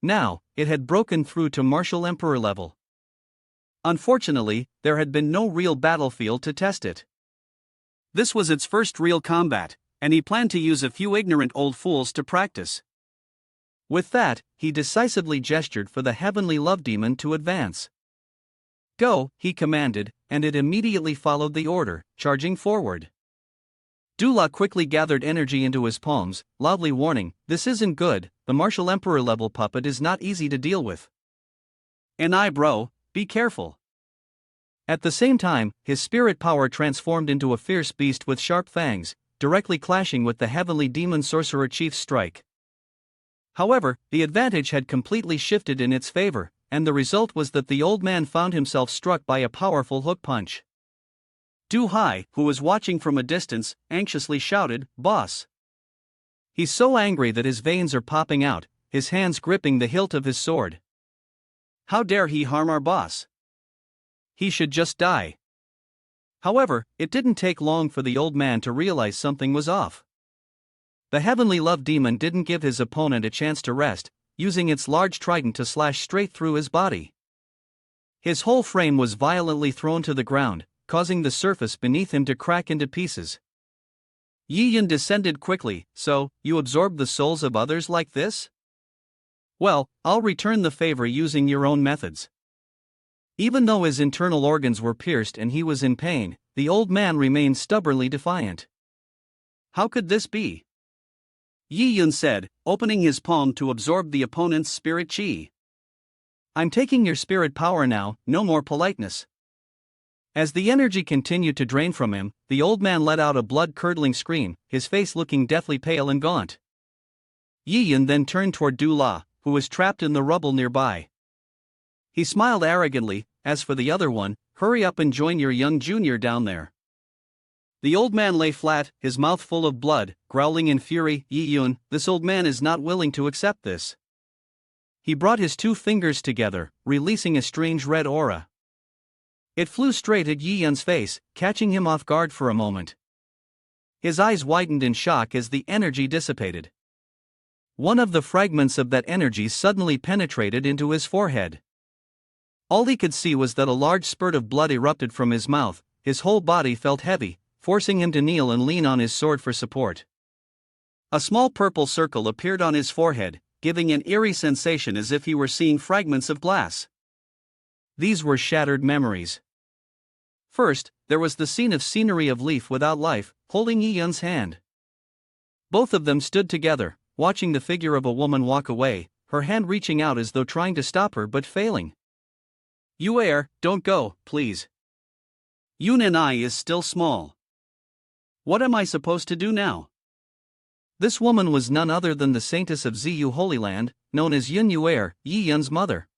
Now, it had broken through to martial emperor level. Unfortunately, there had been no real battlefield to test it. This was its first real combat, and he planned to use a few ignorant old fools to practice. With that, he decisively gestured for the heavenly love demon to advance. Go, he commanded, and it immediately followed the order, charging forward. Dula quickly gathered energy into his palms, loudly warning, this isn't good, the martial emperor level puppet is not easy to deal with. Bro, be careful. At the same time, his spirit power transformed into a fierce beast with sharp fangs, directly clashing with the heavenly demon sorcerer chief's strike. However, the advantage had completely shifted in its favor, and the result was that the old man found himself struck by a powerful hook punch. Du Hai, who was watching from a distance, anxiously shouted, "Boss!" He's so angry that his veins are popping out, his hands gripping the hilt of his sword. How dare he harm our boss? He should just die. However, it didn't take long for the old man to realize something was off. The heavenly love demon didn't give his opponent a chance to rest, using its large trident to slash straight through his body. His whole frame was violently thrown to the ground, causing the surface beneath him to crack into pieces. Yi Yun descended quickly. "So, you absorb the souls of others like this? Well, I'll return the favor using your own methods." Even though his internal organs were pierced and he was in pain, the old man remained stubbornly defiant. How could this be? Yi Yun said, opening his palm to absorb the opponent's spirit chi. "I'm taking your spirit power now, no more politeness." As the energy continued to drain from him, the old man let out a blood-curdling scream, his face looking deathly pale and gaunt. Yi Yun then turned toward Du La, who was trapped in the rubble nearby. He smiled arrogantly. "As for the other one, hurry up and join your young junior down there." The old man lay flat, his mouth full of blood, growling in fury. "Yi Yun, this old man is not willing to accept this." He brought his two fingers together, releasing a strange red aura. It flew straight at Yi Yun's face, catching him off guard for a moment. His eyes widened in shock as the energy dissipated. One of the fragments of that energy suddenly penetrated into his forehead. All he could see was that a large spurt of blood erupted from his mouth. His whole body felt heavy, forcing him to kneel and lean on his sword for support. A small purple circle appeared on his forehead, giving an eerie sensation as if he were seeing fragments of glass. These were shattered memories. First, there was the scene of scenery of Leaf without life, holding Yi Yun's hand. Both of them stood together, watching the figure of a woman walk away, her hand reaching out as though trying to stop her but failing. "You don't go, please. Yun and I is still small. What am I supposed to do now?" This woman was none other than the saintess of Ziyu Holy Land, known as Yun Yuer, Yi Yun's mother.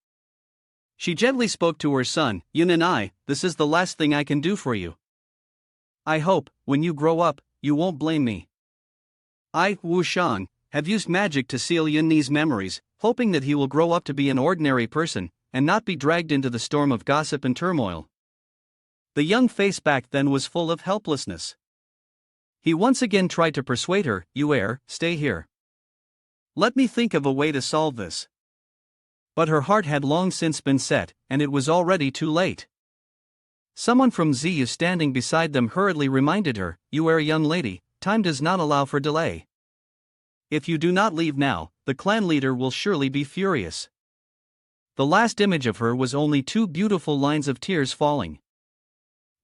She gently spoke to her son. "Yun and I, this is the last thing I can do for you. I hope, when you grow up, you won't blame me. I, Wu Shang, have used magic to seal Yunni's memories, hoping that he will grow up to be an ordinary person, and not be dragged into the storm of gossip and turmoil." The young face back then was full of helplessness. He once again tried to persuade her. "You stay here. Let me think of a way to solve this." But her heart had long since been set, and it was already too late. Someone from Ziyu standing beside them hurriedly reminded her, "You young lady, time does not allow for delay. If you do not leave now, the clan leader will surely be furious." The last image of her was only two beautiful lines of tears falling.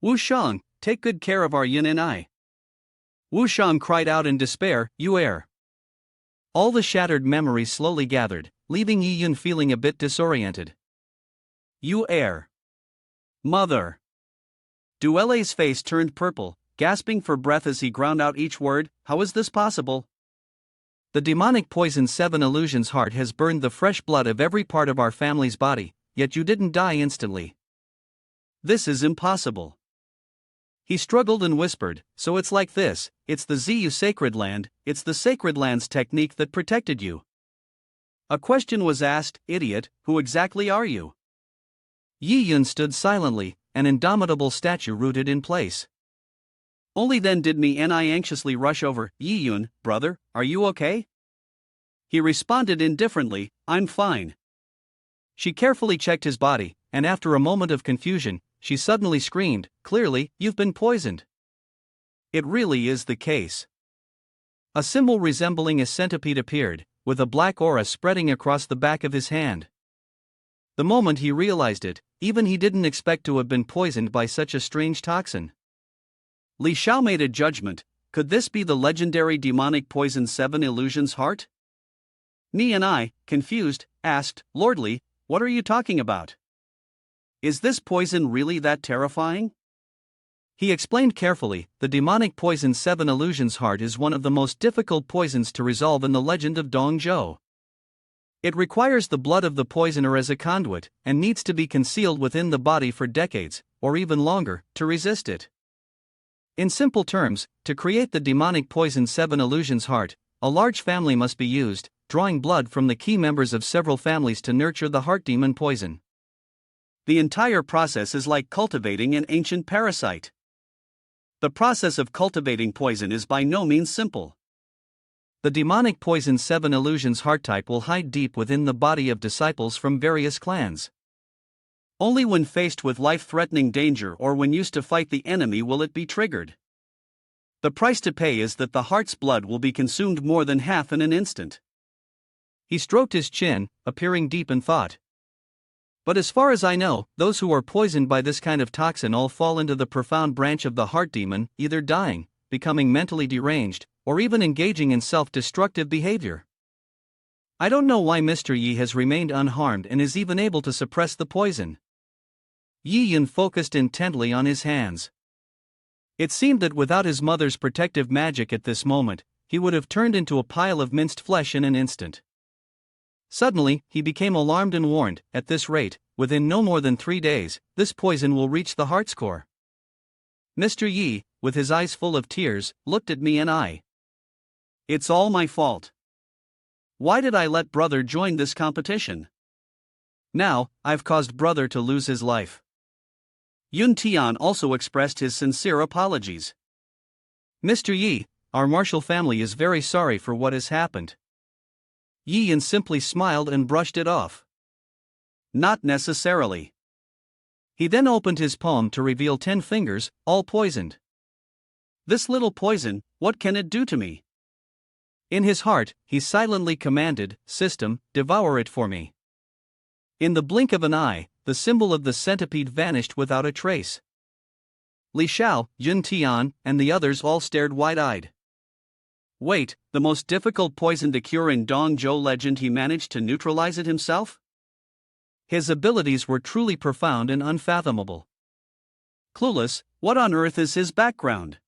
"Wu Shang, take good care of our Yin and I." Wu Shang cried out in despair. "You All the shattered memories slowly gathered, leaving Yi Yun feeling a bit disoriented. "You Mother." Duele's face turned purple, gasping for breath as he ground out each word. "How is this possible? The demonic poison 7 Illusions heart has burned the fresh blood of every part of our family's body, yet you didn't die instantly. This is impossible." He struggled and whispered, "So it's like this, it's the Ziyu Sacred Land, it's the Sacred Land's technique that protected you." A question was asked. "Idiot, who exactly are you?" Yi Yun stood silently, an indomitable statue rooted in place. Only then did me and I anxiously rush over. "Yi Yun, brother, are you okay?" He responded indifferently, "I'm fine." She carefully checked his body, and after a moment of confusion, she suddenly screamed, "Clearly, you've been poisoned." It really is the case. A symbol resembling a centipede appeared, with a black aura spreading across the back of his hand. The moment he realized it, even he didn't expect to have been poisoned by such a strange toxin. Li Xiao made a judgment. Could this be the legendary demonic poison 7 Illusions heart? Ni and I, confused, asked, "Lord Li, what are you talking about? Is this poison really that terrifying?" He explained carefully, the demonic poison 7 Illusions Heart is one of the most difficult poisons to resolve in the legend of Dong Zhou. It requires the blood of the poisoner as a conduit, and needs to be concealed within the body for decades, or even longer, to resist it. In simple terms, to create the demonic poison 7 Illusions Heart, a large family must be used, drawing blood from the key members of several families to nurture the heart demon poison. The entire process is like cultivating an ancient parasite. The process of cultivating poison is by no means simple. The demonic poison 7 Illusions Heart type will hide deep within the body of disciples from various clans. Only when faced with life-threatening danger or when used to fight the enemy will it be triggered. The price to pay is that the heart's blood will be consumed more than half in an instant. He stroked his chin, appearing deep in thought. But as far as I know, those who are poisoned by this kind of toxin all fall into the profound branch of the heart demon, either dying, becoming mentally deranged, or even engaging in self-destructive behavior. I don't know why Mr. Yi has remained unharmed and is even able to suppress the poison. Yi Yun focused intently on his hands. It seemed that without his mother's protective magic at this moment, he would have turned into a pile of minced flesh in an instant. Suddenly, he became alarmed and warned, at this rate, within no more than 3 days, this poison will reach the heart's core. Mr. Yi, with his eyes full of tears, looked at me and I. It's all my fault. Why did I let brother join this competition? Now, I've caused brother to lose his life. Yun Tian also expressed his sincere apologies. Mr. Yi, our martial family is very sorry for what has happened. Yi Yun simply smiled and brushed it off. Not necessarily. He then opened his palm to reveal 10 fingers, all poisoned. This little poison, what can it do to me? In his heart, he silently commanded, "System, devour it for me." In the blink of an eye, the symbol of the centipede vanished without a trace. Li Xiao, Yun Tian, and the others all stared wide-eyed. Wait, the most difficult poison to cure in Dong Zhou legend, he managed to neutralize it himself? His abilities were truly profound and unfathomable. Clueless, what on earth is his background?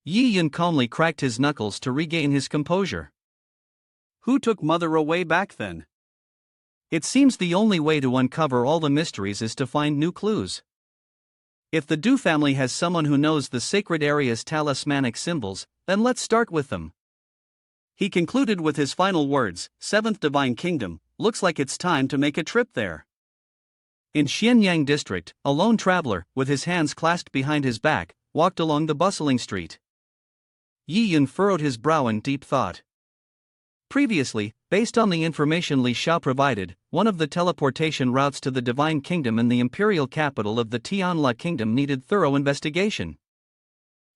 Yi Yun calmly cracked his knuckles to regain his composure. Who took mother away back then? It seems the only way to uncover all the mysteries is to find new clues. If the Du family has someone who knows the sacred area's talismanic symbols, then let's start with them. He concluded with his final words, 7th Divine Kingdom, looks like it's time to make a trip there. In Xianyang district, a lone traveler, with his hands clasped behind his back, walked along the bustling street. Yi Yun furrowed his brow in deep thought. Previously, based on the information Li Xiao provided, one of the teleportation routes to the Divine Kingdom and the imperial capital of the Tianla Kingdom needed thorough investigation.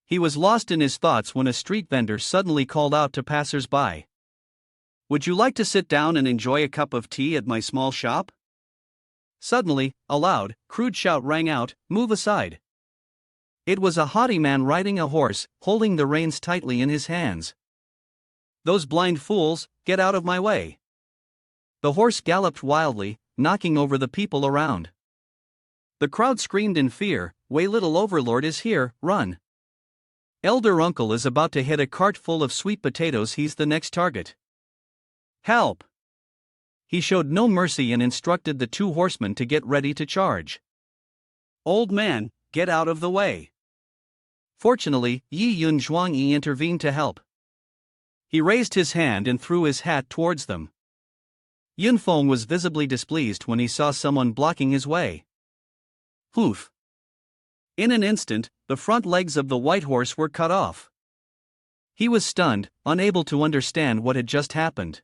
He was lost in his thoughts when a street vendor suddenly called out to passers-by. Would you like to sit down and enjoy a cup of tea at my small shop? Suddenly, a loud, crude shout rang out, "Move aside." It was a haughty man riding a horse, holding the reins tightly in his hands. "Those blind fools, get out of my way." The horse galloped wildly, knocking over the people around. The crowd screamed in fear, "Way little overlord is here, run. Elder uncle is about to hit a cart full of sweet potatoes, he's the next target. Help!" He showed no mercy and instructed the 2 horsemen to get ready to charge. "Old man, get out of the way." Fortunately, Yi Yun Zhuangyi intervened to help. He raised his hand and threw his hat towards them. Yun Feng was visibly displeased when he saw someone blocking his way. Poof! In an instant, the front legs of the white horse were cut off. He was stunned, unable to understand what had just happened.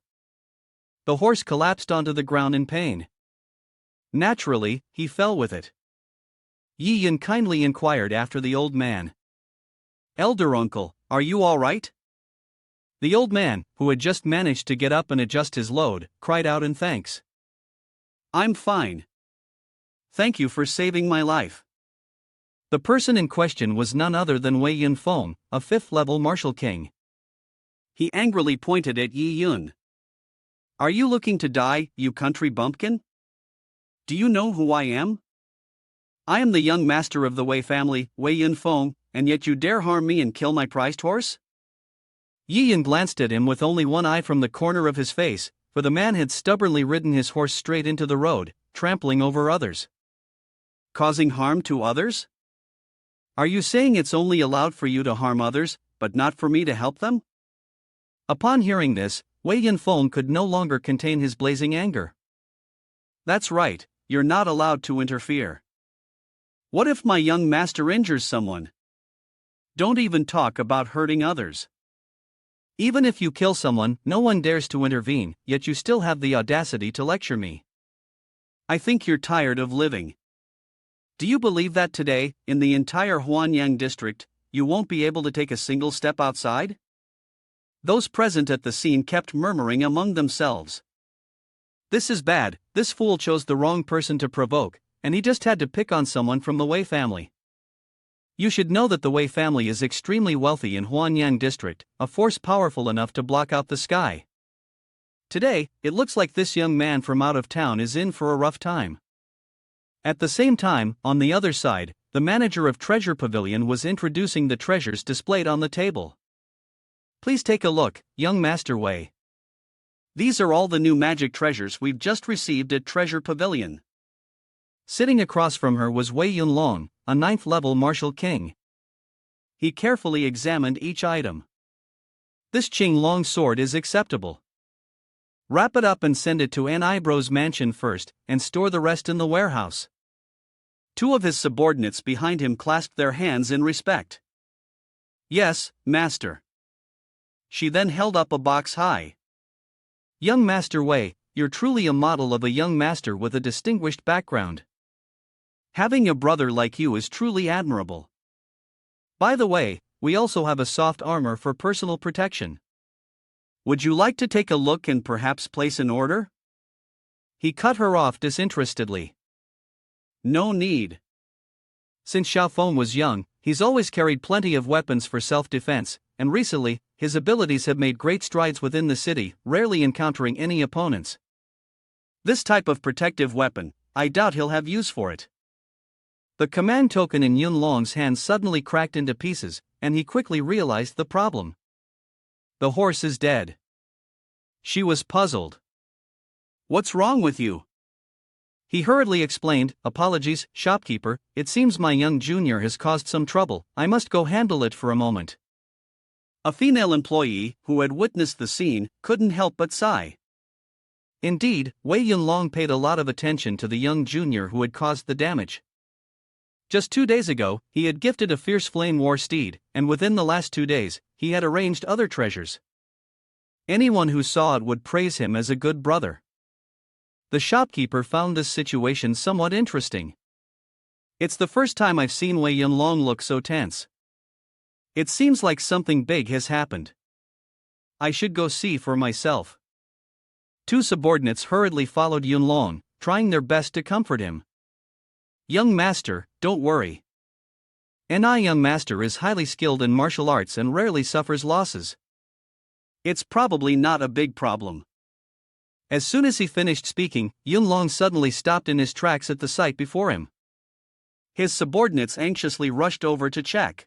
The horse collapsed onto the ground in pain. Naturally, he fell with it. Yi Yun kindly inquired after the old man. "Elder uncle, are you all right?" The old man, who had just managed to get up and adjust his load, cried out in thanks. "I'm fine. Thank you for saving my life." The person in question was none other than Wei Yunfeng, a 5th-level martial king. He angrily pointed at Yi Yun. "Are you looking to die, you country bumpkin? Do you know who I am?" I am the young master of the Wei family, Wei Yunfeng, and yet you dare harm me and kill my prized horse? Yi Yin glanced at him with only one eye from the corner of his face, for the man had stubbornly ridden his horse straight into the road, trampling over others. Causing harm to others? Are you saying it's only allowed for you to harm others, but not for me to help them? Upon hearing this, Wei Yunfeng could no longer contain his blazing anger. That's right, you're not allowed to interfere. What if my young master injures someone? Don't even talk about hurting others. Even if you kill someone, no one dares to intervene, yet you still have the audacity to lecture me. I think you're tired of living. Do you believe that today, in the entire Huanyang district, you won't be able to take a single step outside? Those present at the scene kept murmuring among themselves. This is bad, this fool chose the wrong person to provoke, and he just had to pick on someone from the Wei family. You should know that the Wei family is extremely wealthy in Huanyang district, a force powerful enough to block out the sky. Today, it looks like this young man from out of town is in for a rough time. At the same time, on the other side, the manager of Treasure Pavilion was introducing the treasures displayed on the table. Please take a look, young Master Wei. These are all the new magic treasures we've just received at Treasure Pavilion. Sitting across from her was Wei Yunlong, a 9th-level martial king. He carefully examined each item. This Ching long sword is acceptable. Wrap it up and send it to An Eyebrow's mansion first, and store the rest in the warehouse. Two of his subordinates behind him clasped their hands in respect. Yes, master. She then held up a box high. Young Master Wei, you're truly a model of a young master with a distinguished background. Having a brother like you is truly admirable. By the way, we also have a soft armor for personal protection. Would you like to take a look and perhaps place an order? He cut her off disinterestedly. No need. Since Xiaofeng was young, he's always carried plenty of weapons for self-defense, and recently, his abilities have made great strides within the city, rarely encountering any opponents. This type of protective weapon, I doubt he'll have use for it. The command token in Yunlong's hand suddenly cracked into pieces, and he quickly realized the problem. The horse is dead. She was puzzled. What's wrong with you? He hurriedly explained, apologies, shopkeeper, it seems my young junior has caused some trouble, I must go handle it for a moment. A female employee, who had witnessed the scene, couldn't help but sigh. Indeed, Wei Yunlong paid a lot of attention to the young junior who had caused the damage. Just 2 days ago, he had gifted a fierce flame war steed, and within the last 2 days, he had arranged other treasures. Anyone who saw it would praise him as a good brother. The shopkeeper found this situation somewhat interesting. It's the first time I've seen Wei Yunlong look so tense. It seems like something big has happened. I should go see for myself. Two subordinates hurriedly followed Yunlong, trying their best to comfort him. Young master, don't worry. Young master is highly skilled in martial arts and rarely suffers losses. It's probably not a big problem. As soon as he finished speaking, Yunlong suddenly stopped in his tracks at the sight before him. His subordinates anxiously rushed over to check.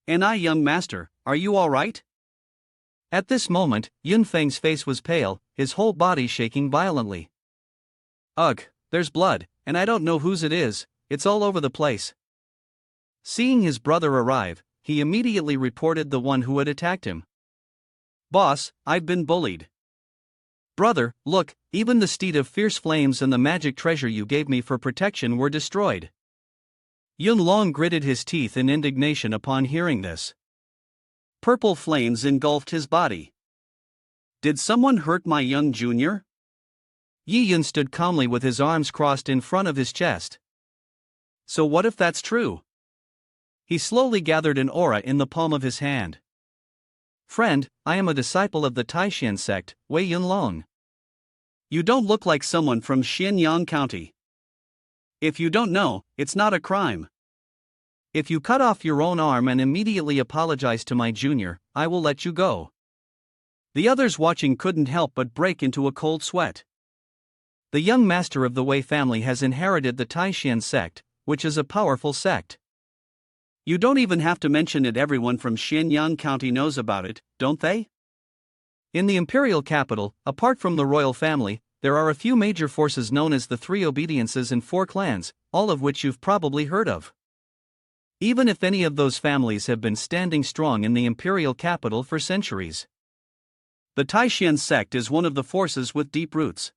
Young master, are you all right? At this moment, Yunfeng's face was pale, his whole body shaking violently. Ugh, there's blood, and I don't know whose it is, it's all over the place. Seeing his brother arrive, he immediately reported the one who had attacked him. Boss, I've been bullied. Brother, look, even the steed of fierce flames and the magic treasure you gave me for protection were destroyed. Yunlong gritted his teeth in indignation upon hearing this. Purple flames engulfed his body. Did someone hurt my young junior? Yi Yun stood calmly with his arms crossed in front of his chest. So what if that's true? He slowly gathered an aura in the palm of his hand. Friend, I am a disciple of the Taishan sect, Wei Yunlong. You don't look like someone from Xianyang County. If you don't know, it's not a crime. If you cut off your own arm and immediately apologize to my junior, I will let you go. The others watching couldn't help but break into a cold sweat. The young master of the Wei family has inherited the Taishan sect, which is a powerful sect. You don't even have to mention it, everyone from Xianyang County knows about it, don't they? In the imperial capital, apart from the royal family, there are a few major forces known as the Three Obediences and Four Clans, all of which you've probably heard of. Even if any of those families have been standing strong in the imperial capital for centuries. The Taishan sect is one of the forces with deep roots.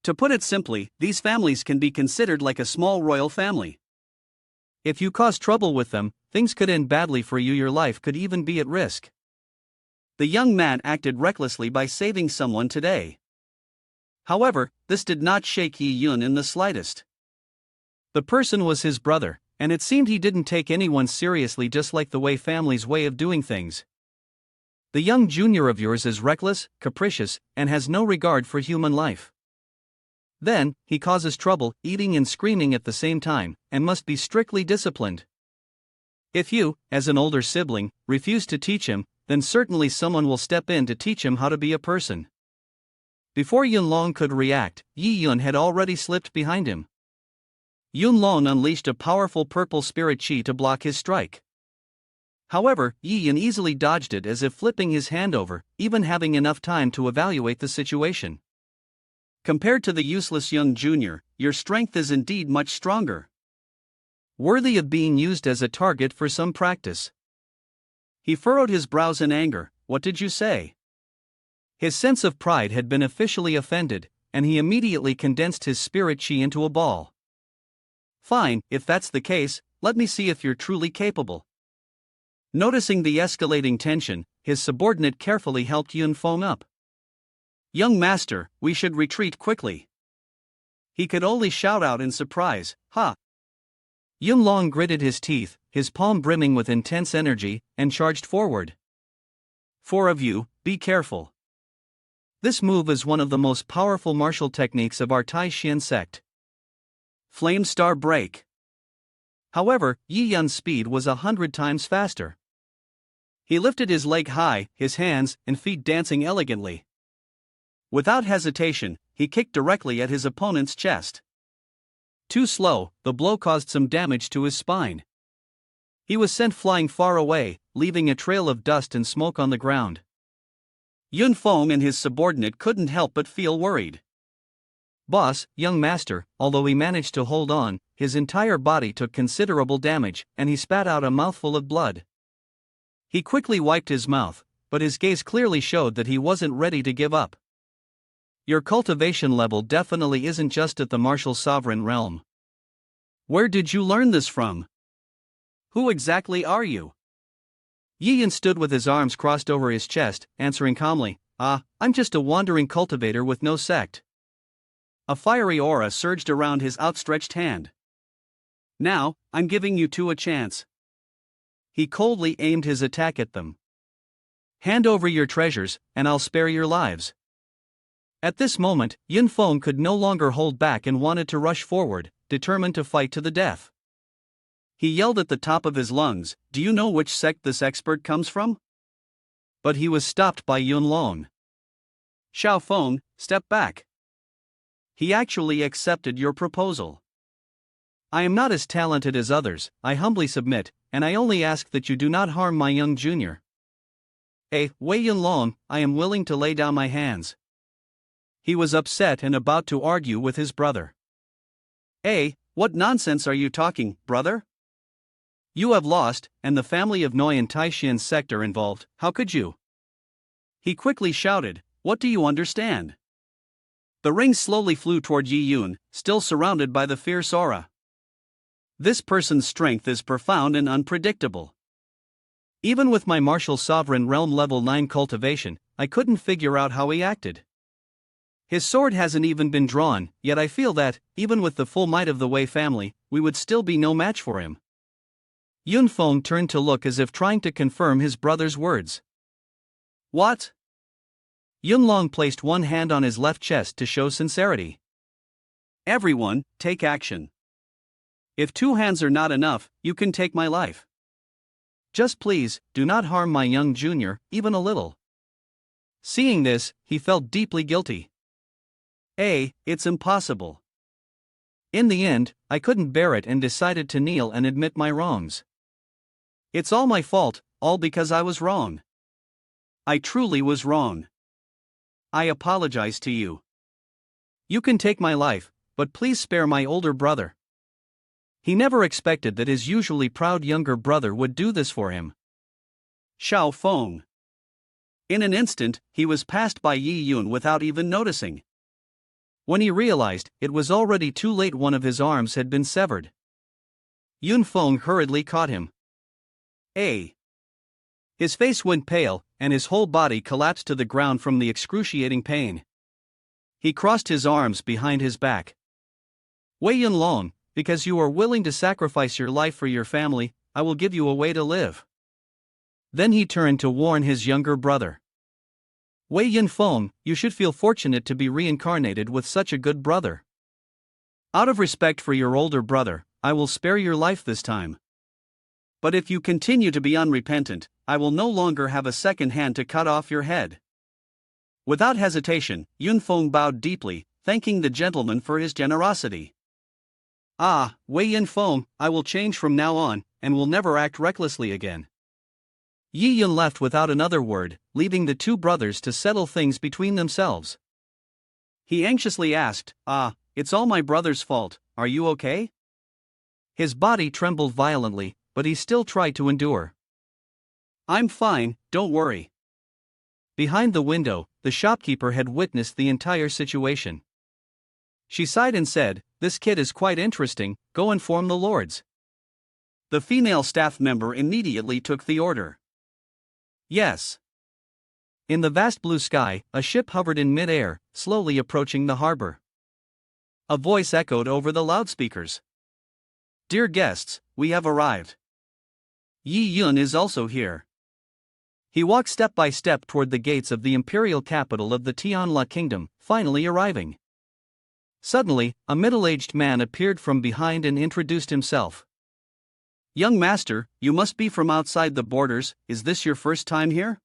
To put it simply, these families can be considered like a small royal family. If you cause trouble with them, things could end badly for you, your life could even be at risk. The young man acted recklessly by saving someone today. However, this did not shake Yi Yun in the slightest. The person was his brother, and it seemed he didn't take anyone seriously, just like the Wei family's way of doing things. The young junior of yours is reckless, capricious, and has no regard for human life. Then, he causes trouble, eating and screaming at the same time, and must be strictly disciplined. If you, as an older sibling, refuse to teach him, then certainly someone will step in to teach him how to be a person. Before Yunlong could react, Yi Yun had already slipped behind him. Yunlong unleashed a powerful purple spirit chi to block his strike. However, Yi Yun easily dodged it, as if flipping his hand over, even having enough time to evaluate the situation. Compared to the useless young junior, your strength is indeed much stronger. Worthy of being used as a target for some practice. He furrowed his brows in anger. What did you say? His sense of pride had been officially offended, and he immediately condensed his spirit chi into a ball. Fine, if that's the case, let me see if you're truly capable. Noticing the escalating tension, his subordinate carefully helped Yun Feng up. Young master, we should retreat quickly. He could only shout out in surprise, ha! Yunlong gritted his teeth, his palm brimming with intense energy, and charged forward. Four of you, be careful. This move is one of the most powerful martial techniques of our Taishan sect. Flame Star Break. However, Yi Yun's speed was 100 times faster. He lifted his leg high, his hands and feet dancing elegantly. Without hesitation, he kicked directly at his opponent's chest. Too slow, the blow caused some damage to his spine. He was sent flying far away, leaving a trail of dust and smoke on the ground. Yun Feng and his subordinate couldn't help but feel worried. Boss, young master, although he managed to hold on, his entire body took considerable damage, and he spat out a mouthful of blood. He quickly wiped his mouth, but his gaze clearly showed that he wasn't ready to give up. Your cultivation level definitely isn't just at the martial sovereign realm. Where did you learn this from? Who exactly are you? Yi Yun stood with his arms crossed over his chest, answering calmly, I'm just a wandering cultivator with no sect. A fiery aura surged around his outstretched hand. Now, I'm giving you two a chance. He coldly aimed his attack at them. Hand over your treasures, and I'll spare your lives. At this moment, Yun Feng could no longer hold back and wanted to rush forward, determined to fight to the death. He yelled at the top of his lungs, do you know which sect this expert comes from? But he was stopped by Yunlong. Xiao Feng, step back. He actually accepted your proposal. I am not as talented as others, I humbly submit, and I only ask that you do not harm my young junior. Wei Yunlong, I am willing to lay down my hands. He was upset and about to argue with his brother. What nonsense are you talking, brother? You have lost, and the family of Noi and Taishan's sect are involved, how could you? He quickly shouted, what do you understand? The ring slowly flew toward Yi Yun, still surrounded by the fierce aura. This person's strength is profound and unpredictable. Even with my martial sovereign realm level 9 cultivation, I couldn't figure out how he acted. His sword hasn't even been drawn, yet I feel that, even with the full might of the Wei family, we would still be no match for him. Yun Feng turned to look as if trying to confirm his brother's words. What? Yunlong placed one hand on his left chest to show sincerity. Everyone, take action. If two hands are not enough, you can take my life. Just please, do not harm my young junior, even a little. Seeing this, he felt deeply guilty. It's impossible. In the end, I couldn't bear it and decided to kneel and admit my wrongs. It's all my fault, all because I was wrong. I truly was wrong. I apologize to you. You can take my life, but please spare my older brother. He never expected that his usually proud younger brother would do this for him. Xiao Feng. In an instant, he was passed by Yi Yun without even noticing. When he realized, it was already too late. One of his arms had been severed. Yun Feng hurriedly caught him. His face went pale, and his whole body collapsed to the ground from the excruciating pain. He crossed his arms behind his back. Wei Yunlong, because you are willing to sacrifice your life for your family, I will give you a way to live. Then he turned to warn his younger brother. Wei Yunfeng, you should feel fortunate to be reincarnated with such a good brother. Out of respect for your older brother, I will spare your life this time. But if you continue to be unrepentant, I will no longer have a second hand to cut off your head. Without hesitation, Yunfeng bowed deeply, thanking the gentleman for his generosity. Wei Yunfeng, I will change from now on, and will never act recklessly again. Yi Yun left without another word, leaving the two brothers to settle things between themselves. He anxiously asked, it's all my brother's fault, are you okay? His body trembled violently, but he still tried to endure. I'm fine, don't worry. Behind the window, the shopkeeper had witnessed the entire situation. She sighed and said, "This kid is quite interesting, go inform the lords." The female staff member immediately took the order. Yes. In the vast blue sky, a ship hovered in mid-air, slowly approaching the harbor. A voice echoed over the loudspeakers. "Dear guests, we have arrived. Yi Yun is also here." He walked step by step toward the gates of the imperial capital of the Tianla kingdom, finally arriving. Suddenly, a middle-aged man appeared from behind and introduced himself. "Young master, you must be from outside the borders, is this your first time here?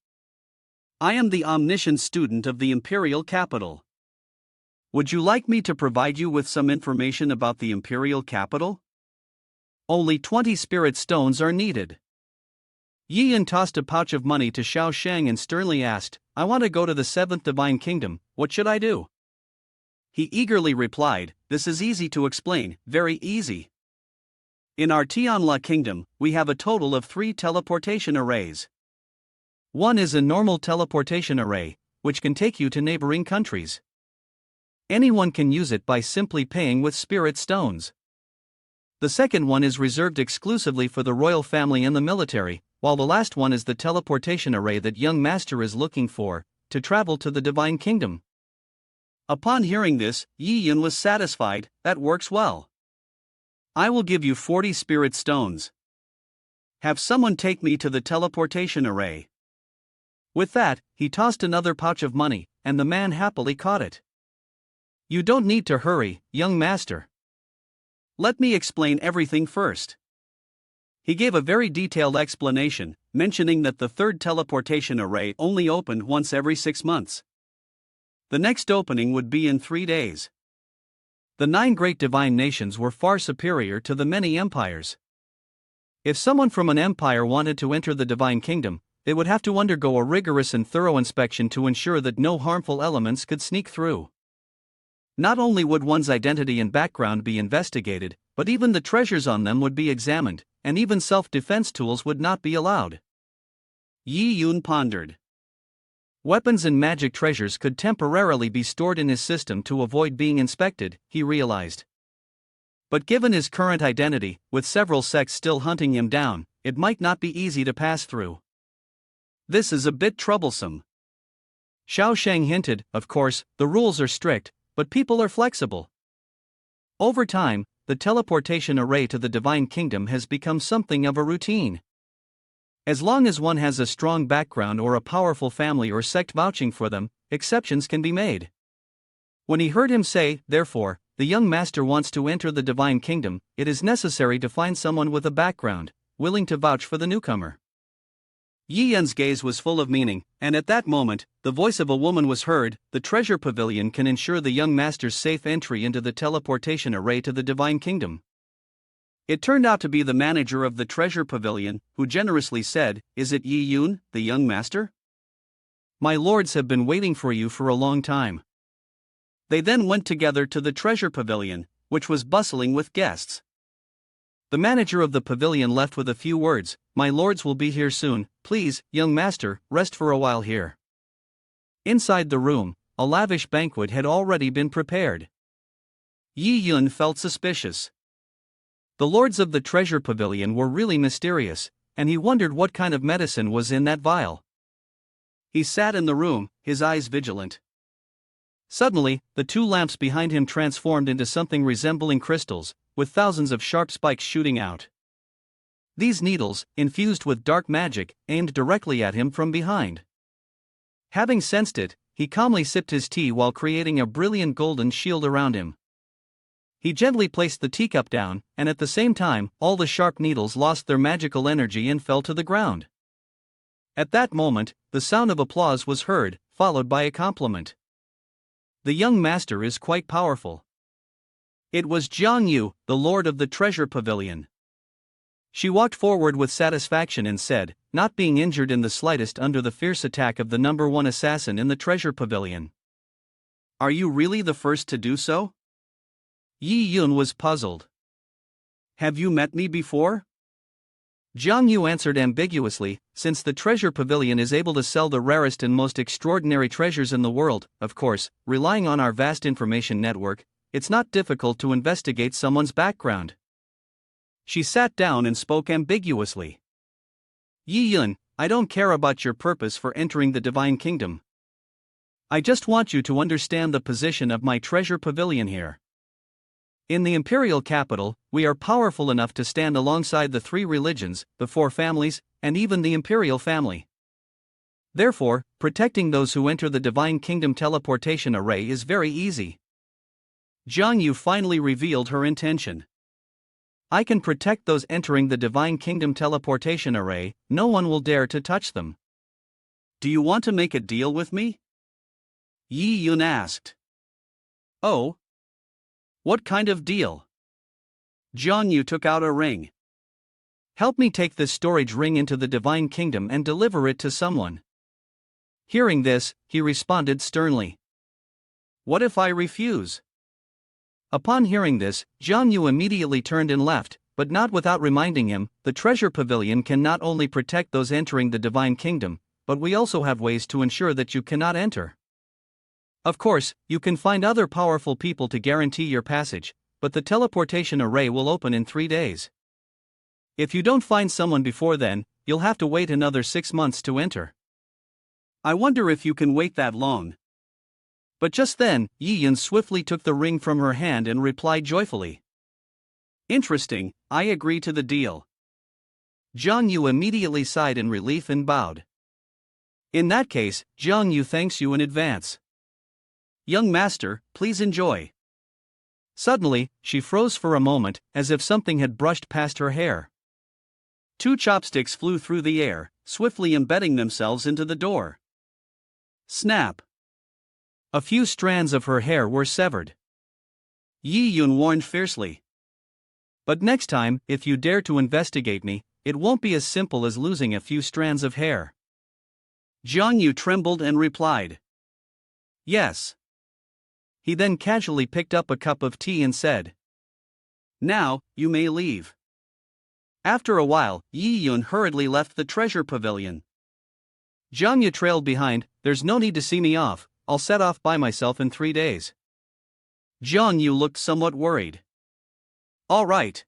I am the omniscient student of the imperial capital. Would you like me to provide you with some information about the imperial capital?" "Only 20 spirit stones are needed." Yi Yun tossed a pouch of money to Xiao Shang and sternly asked, "I want to go to the 7th Divine Kingdom, what should I do?" He eagerly replied, "This is easy to explain, very easy. In our Tianla kingdom, we have a total of 3 teleportation arrays. One is a normal teleportation array, which can take you to neighboring countries. Anyone can use it by simply paying with spirit stones. The second one is reserved exclusively for the royal family and the military, while the last one is the teleportation array that young master is looking for, to travel to the Divine Kingdom." Upon hearing this, Yi Yun was satisfied. "That works well. I will give you 40 spirit stones. Have someone take me to the teleportation array." With that, he tossed another pouch of money, and the man happily caught it. "You don't need to hurry, young master. Let me explain everything first." He gave a very detailed explanation, mentioning that the 3rd teleportation array only opened once every 6 months. The next opening would be in 3 days. The 9 great divine nations were far superior to the many empires. If someone from an empire wanted to enter the Divine Kingdom, they would have to undergo a rigorous and thorough inspection to ensure that no harmful elements could sneak through. Not only would one's identity and background be investigated, but even the treasures on them would be examined, and even self-defense tools would not be allowed. Yi Yun pondered. Weapons and magic treasures could temporarily be stored in his system to avoid being inspected, he realized. But given his current identity, with several sects still hunting him down, it might not be easy to pass through. This is a bit troublesome. Xiao Shang hinted, "Of course, the rules are strict, but people are flexible." Over time, the teleportation array to the Divine Kingdom has become something of a routine. As long as one has a strong background or a powerful family or sect vouching for them, exceptions can be made. When he heard him say, "Therefore, the young master wants to enter the Divine Kingdom, it is necessary to find someone with a background, willing to vouch for the newcomer." Yi Yun's gaze was full of meaning, and at that moment, the voice of a woman was heard. The treasure pavilion can ensure the young master's safe entry into the teleportation array to the Divine Kingdom. It turned out to be the manager of the treasure pavilion, who generously said, "Is it Yi Yun, the young master? My lords have been waiting for you for a long time." They then went together to the treasure pavilion, which was bustling with guests. The manager of the pavilion left with a few words: "My lords will be here soon, please, young master, rest for a while here." Inside the room, a lavish banquet had already been prepared. Yi Yun felt suspicious. The lords of the treasure pavilion were really mysterious, and he wondered what kind of medicine was in that vial. He sat in the room, his eyes vigilant. Suddenly, the two lamps behind him transformed into something resembling crystals, with thousands of sharp spikes shooting out. These needles, infused with dark magic, aimed directly at him from behind. Having sensed it, he calmly sipped his tea while creating a brilliant golden shield around him. He gently placed the teacup down, and at the same time, all the sharp needles lost their magical energy and fell to the ground. At that moment, the sound of applause was heard, followed by a compliment. "The young master is quite powerful." It was Jiang Yu, the lord of the treasure pavilion. She walked forward with satisfaction and said, not being injured in the slightest under the fierce attack of the #1 assassin in the treasure pavilion. "Are you really the first to do so?" Yi Yun was puzzled. "Have you met me before?" Jiang Yu answered ambiguously, "Since the treasure pavilion is able to sell the rarest and most extraordinary treasures in the world, of course, relying on our vast information network, it's not difficult to investigate someone's background." She sat down and spoke ambiguously. "Yi Yun, I don't care about your purpose for entering the Divine Kingdom. I just want you to understand the position of my treasure pavilion here. In the imperial capital, we are powerful enough to stand alongside the 3 religions, the 4 families, and even the imperial family. Therefore, protecting those who enter the Divine Kingdom teleportation array is very easy." Jiang Yu finally revealed her intention. "I can protect those entering the Divine Kingdom teleportation array, no one will dare to touch them." "Do you want to make a deal with me?" Yi Yun asked. "Oh? What kind of deal?" Jiang Yu took out a ring. "Help me take this storage ring into the Divine Kingdom and deliver it to someone." Hearing this, he responded sternly. "What if I refuse?" Upon hearing this, Jiang Yu immediately turned and left, but not without reminding him, "The treasure pavilion can not only protect those entering the Divine Kingdom, but we also have ways to ensure that you cannot enter. Of course, you can find other powerful people to guarantee your passage, but the teleportation array will open in 3 days. If you don't find someone before then, you'll have to wait another 6 months to enter." "I wonder if you can wait that long." But just then, Yi Yun swiftly took the ring from her hand and replied joyfully, "Interesting, I agree to the deal." Jiang Yu immediately sighed in relief and bowed. "In that case, Jiang Yu thanks you in advance. Young master, please enjoy." Suddenly, she froze for a moment, as if something had brushed past her hair. 2 chopsticks flew through the air, swiftly embedding themselves into the door. Snap! A few strands of her hair were severed. Yi Yun warned fiercely. "But next time, if you dare to investigate me, it won't be as simple as losing a few strands of hair." Jiang Yu trembled and replied, "Yes." He then casually picked up a cup of tea and said, "Now, you may leave." After a while, Yi Yun hurriedly left the treasure pavilion. Jiang Yu trailed behind. "There's no need to see me off, I'll set off by myself in 3 days." Jiang Yu looked somewhat worried. "All right."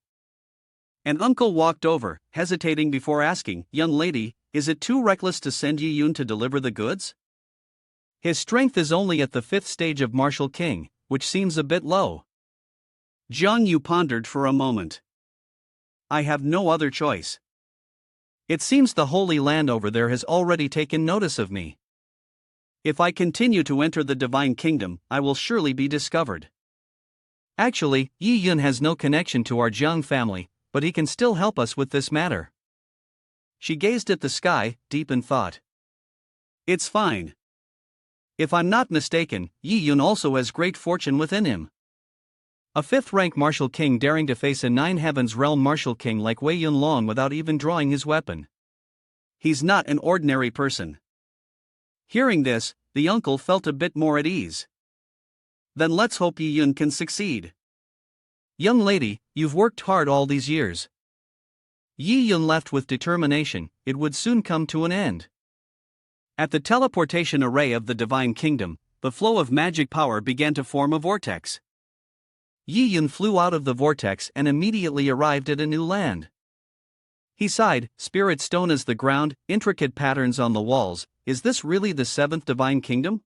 An uncle walked over, hesitating before asking, "Young lady, is it too reckless to send Yi Yun to deliver the goods? His strength is only at the 5th stage of Martial King, which seems a bit low." Jiang Yu pondered for a moment. "I have no other choice. It seems the Holy Land over there has already taken notice of me. If I continue to enter the Divine Kingdom, I will surely be discovered. Actually, Yi Yun has no connection to our Jiang family, but he can still help us with this matter." She gazed at the sky, deep in thought. It's fine. If I'm not mistaken, Yi Yun also has great fortune within him. A 5th-rank martial king daring to face a 9 heavens realm martial king like Wei Yunlong without even drawing his weapon. He's not an ordinary person. Hearing this, the uncle felt a bit more at ease. Then let's hope Yi Yun can succeed. Young lady, you've worked hard all these years. Yi Yun left with determination, it would soon come to an end. At the teleportation array of the Divine Kingdom, the flow of magic power began to form a vortex. Yi Yun flew out of the vortex and immediately arrived at a new land. He sighed, spirit stone as the ground, intricate patterns on the walls, is this really the 7th Divine Kingdom?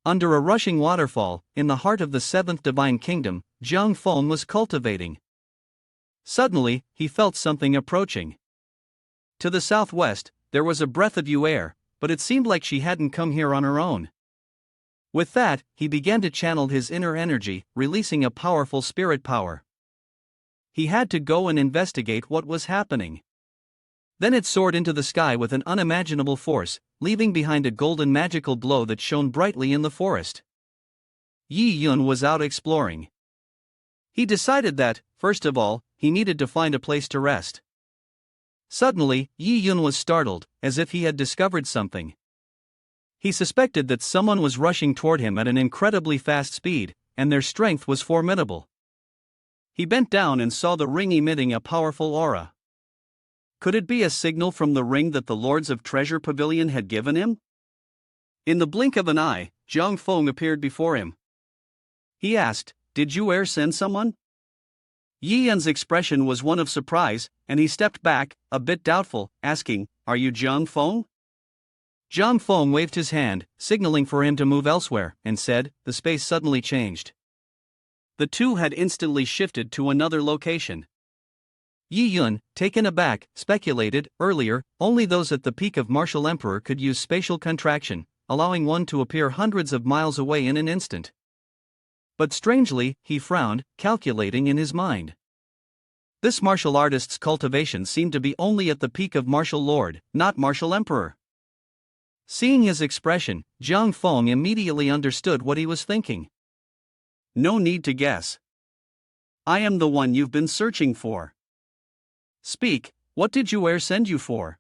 Under a rushing waterfall, in the heart of the 7th Divine Kingdom, Jiang Feng was cultivating. Suddenly, he felt something approaching. To the southwest, there was a breath of new air, but it seemed like she hadn't come here on her own. With that, he began to channel his inner energy, releasing a powerful spirit power. He had to go and investigate what was happening. Then it soared into the sky with an unimaginable force, leaving behind a golden magical glow that shone brightly in the forest. Yi Yun was out exploring. He decided that, first of all, he needed to find a place to rest. Suddenly, Yi Yun was startled, as if he had discovered something. He suspected that someone was rushing toward him at an incredibly fast speed, and their strength was formidable. He bent down and saw the ring emitting a powerful aura. Could it be a signal from the ring that the Lords of Treasure Pavilion had given him? In the blink of an eye, Jiang Feng appeared before him. He asked, "Did you send someone?" Yi Yun's expression was one of surprise, and he stepped back, a bit doubtful, asking, "Are you Jiang Feng?" Jiang Feng waved his hand, signaling for him to move elsewhere, and said, the space suddenly changed. The two had instantly shifted to another location. Yi Yun, taken aback, speculated, earlier, only those at the peak of martial emperor could use spatial contraction, allowing one to appear hundreds of miles away in an instant. But strangely, he frowned, calculating in his mind. This martial artist's cultivation seemed to be only at the peak of martial lord, not martial emperor. Seeing his expression, Jiang Feng immediately understood what he was thinking. No need to guess. I am the one you've been searching for. Speak, what did you send you for?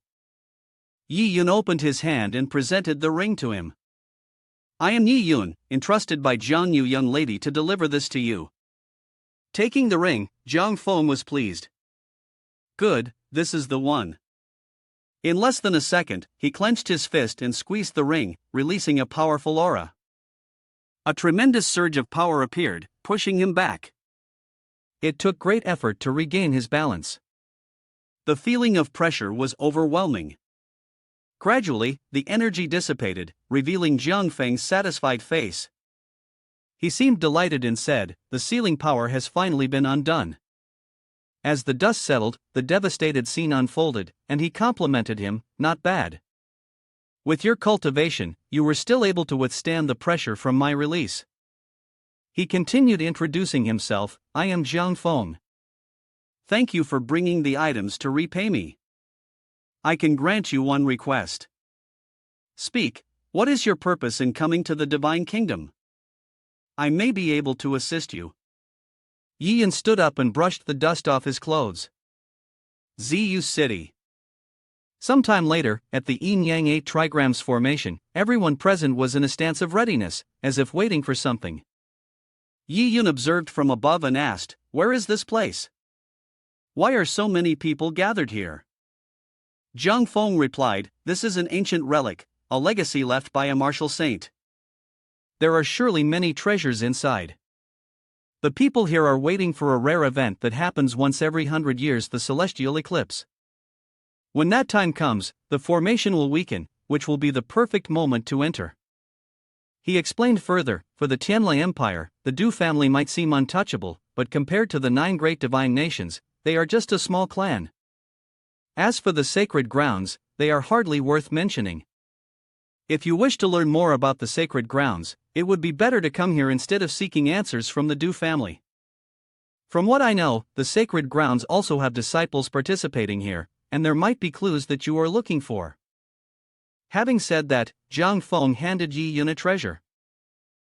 Yi Yun opened his hand and presented the ring to him. I am Yi Yun, entrusted by Jiang Yu young lady to deliver this to you. Taking the ring, Jiang Feng was pleased. Good, this is the one. In less than a second, he clenched his fist and squeezed the ring, releasing a powerful aura. A tremendous surge of power appeared, pushing him back. It took great effort to regain his balance. The feeling of pressure was overwhelming. Gradually, the energy dissipated, revealing Jiang Feng's satisfied face. He seemed delighted and said, "The sealing power has finally been undone." As the dust settled, the devastated scene unfolded, and he complimented him, "Not bad. With your cultivation, you were still able to withstand the pressure from my release." He continued introducing himself, "I am Jiang Feng. Thank you for bringing the items to repay me. I can grant you one request. Speak, what is your purpose in coming to the Divine Kingdom? I may be able to assist you." Yi Yun stood up and brushed the dust off his clothes. ZU City. Sometime later, at the Yin Yang 8 trigrams formation, everyone present was in a stance of readiness, as if waiting for something. Yi Yun observed from above and asked, "Where is this place? Why are so many people gathered here?" Jiang Feng replied, "This is an ancient relic, a legacy left by a martial saint. There are surely many treasures inside. The people here are waiting for a rare event that happens once every 100 years, the celestial eclipse. When that time comes, the formation will weaken, which will be the perfect moment to enter." He explained further, for the Tianlai Empire, the Du family might seem untouchable, but compared to the 9 great divine nations, they are just a small clan. As for the sacred grounds, they are hardly worth mentioning. If you wish to learn more about the sacred grounds, it would be better to come here instead of seeking answers from the Du family. From what I know, the sacred grounds also have disciples participating here, and there might be clues that you are looking for. Having said that, Zhang Feng handed Yi Yun a treasure.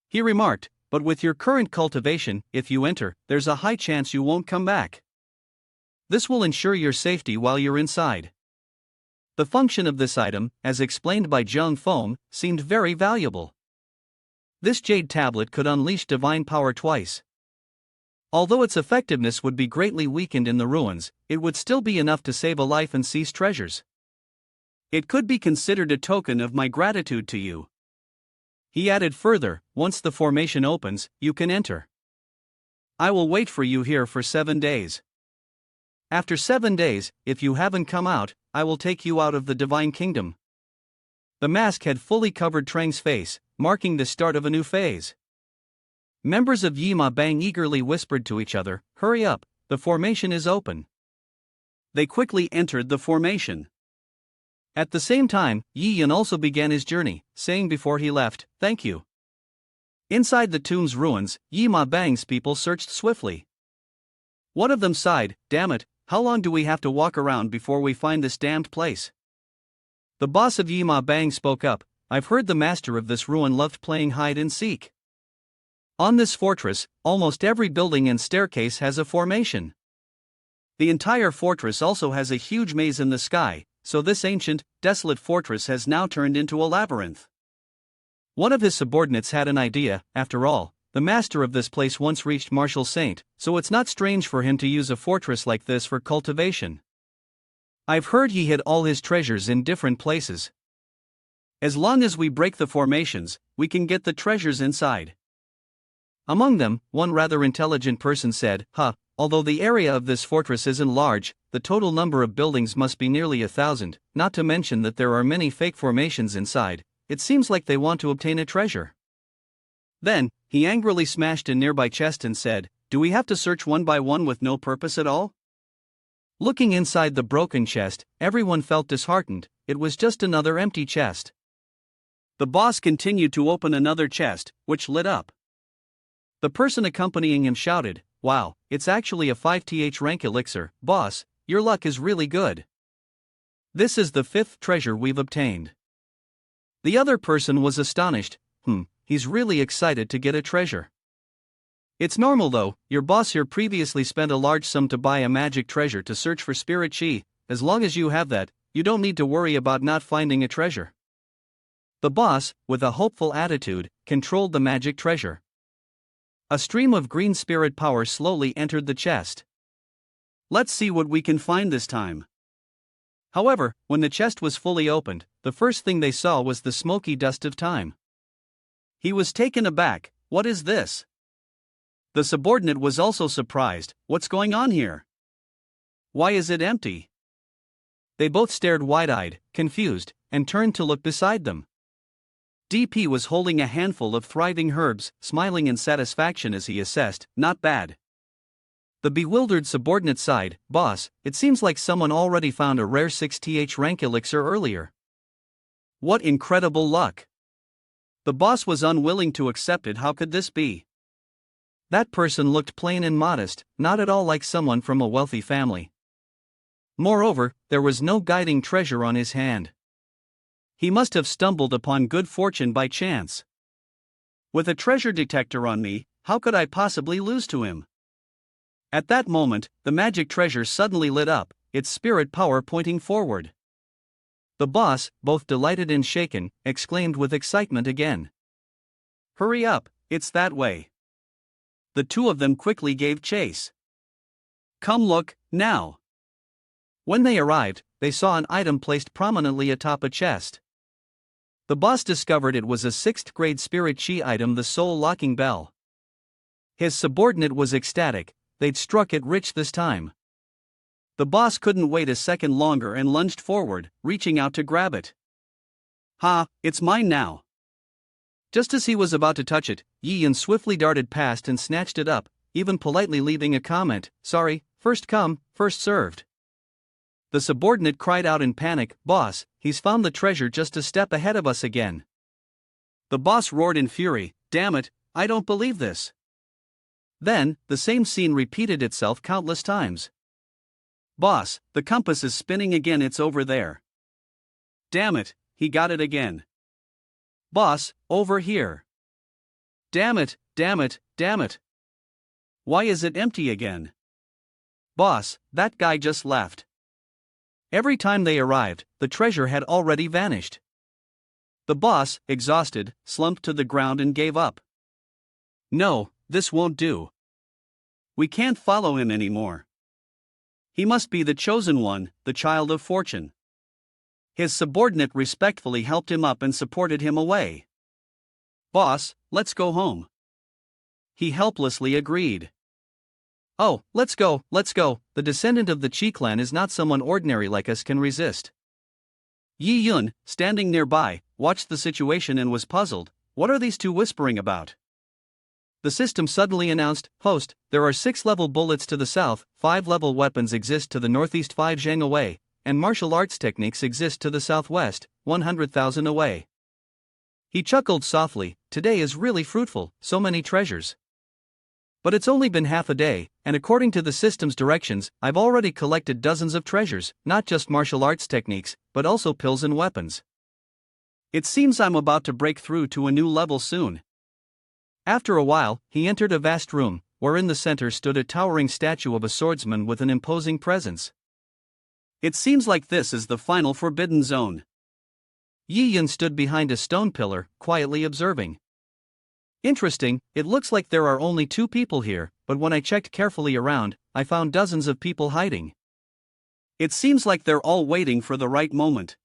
He remarked, but with your current cultivation, if you enter, there's a high chance you won't come back. This will ensure your safety while you're inside. The function of this item, as explained by Zhang Feng, seemed very valuable. This jade tablet could unleash divine power twice. Although its effectiveness would be greatly weakened in the ruins, it would still be enough to save a life and seize treasures. It could be considered a token of my gratitude to you. He added further, once the formation opens, you can enter. I will wait for you here for 7 days. After 7 days, if you haven't come out, I will take you out of the divine kingdom. The mask had fully covered Trang's face, marking the start of a new phase. Members of Yima Bang eagerly whispered to each other, hurry up, the formation is open. They quickly entered the formation. At the same time, Yi Yun also began his journey, saying before he left, thank you. Inside the tomb's ruins, Yima Bang's people searched swiftly. One of them sighed, damn it, how long do we have to walk around before we find this damned place? The boss of Yima Bang spoke up, I've heard the master of this ruin loved playing hide and seek. On this fortress, almost every building and staircase has a formation. The entire fortress also has a huge maze in the sky, so this ancient, desolate fortress has now turned into a labyrinth. One of his subordinates had an idea, after all, the master of this place once reached Martial Saint, so it's not strange for him to use a fortress like this for cultivation. I've heard he hid all his treasures in different places. As long as we break the formations, we can get the treasures inside. Among them, one rather intelligent person said, although the area of this fortress isn't large, the total number of buildings must be nearly 1,000, not to mention that there are many fake formations inside, it seems like they want to obtain a treasure. Then, he angrily smashed a nearby chest and said, do we have to search one by one with no purpose at all? Looking inside the broken chest, everyone felt disheartened, it was just another empty chest. The boss continued to open another chest, which lit up. The person accompanying him shouted, wow, it's actually a 5th rank elixir, boss, your luck is really good. This is the 5th treasure we've obtained. The other person was astonished, he's really excited to get a treasure. It's normal though, your boss here previously spent a large sum to buy a magic treasure to search for spirit chi, as long as you have that, you don't need to worry about not finding a treasure. The boss, with a hopeful attitude, controlled the magic treasure. A stream of green spirit power slowly entered the chest. Let's see what we can find this time. However, when the chest was fully opened, the first thing they saw was the smoky dust of time. He was taken aback, what is this? The subordinate was also surprised, what's going on here? Why is it empty? They both stared wide-eyed, confused, and turned to look beside them. DP was holding a handful of thriving herbs, smiling in satisfaction as he assessed, not bad. The bewildered subordinate sighed, boss, it seems like someone already found a rare 6th rank elixir earlier. What incredible luck! The boss was unwilling to accept it, how could this be? That person looked plain and modest, not at all like someone from a wealthy family. Moreover, there was no guiding treasure on his hand. He must have stumbled upon good fortune by chance. With a treasure detector on me, how could I possibly lose to him? At that moment, the magic treasure suddenly lit up, its spirit power pointing forward. The boss, both delighted and shaken, exclaimed with excitement again. Hurry up, it's that way. The two of them quickly gave chase. Come look, now. When they arrived, they saw an item placed prominently atop a chest. The boss discovered it was a 6th grade spirit chi item, the soul locking bell. His subordinate was ecstatic, they'd struck it rich this time. The boss couldn't wait a second longer and lunged forward, reaching out to grab it. It's mine now. Just as he was about to touch it, Yi Yun swiftly darted past and snatched it up, even politely leaving a comment, sorry, first come, first served. The subordinate cried out in panic, boss, he's found the treasure just a step ahead of us again. The boss roared in fury, damn it, I don't believe this. Then, the same scene repeated itself countless times. Boss, the compass is spinning again, it's over there. Damn it, he got it again. Boss, over here. Damn it, damn it, damn it. Why is it empty again? Boss, that guy just left. Every time they arrived, the treasure had already vanished. The boss, exhausted, slumped to the ground and gave up. No, this won't do. We can't follow him anymore. He must be the chosen one, the child of fortune. His subordinate respectfully helped him up and supported him away. Boss, let's go home. He helplessly agreed. Oh, let's go, the descendant of the Qi clan is not someone ordinary like us can resist. Yi Yun, standing nearby, watched the situation and was puzzled. What are these two whispering about? The system suddenly announced, Host, there are 6-level bullets to the south, 5-level weapons exist to the northeast 5 zhang away, and martial arts techniques exist to the southwest, 100,000 away. He chuckled softly. Today is really fruitful, so many treasures. But it's only been half a day, and according to the system's directions, I've already collected dozens of treasures, not just martial arts techniques, but also pills and weapons. It seems I'm about to break through to a new level soon. After a while, he entered a vast room, where in the center stood a towering statue of a swordsman with an imposing presence. It seems like this is the final forbidden zone. Yi Yun stood behind a stone pillar, quietly observing. Interesting, it looks like there are only 2 people here, but when I checked carefully around, I found dozens of people hiding. It seems like they're all waiting for the right moment.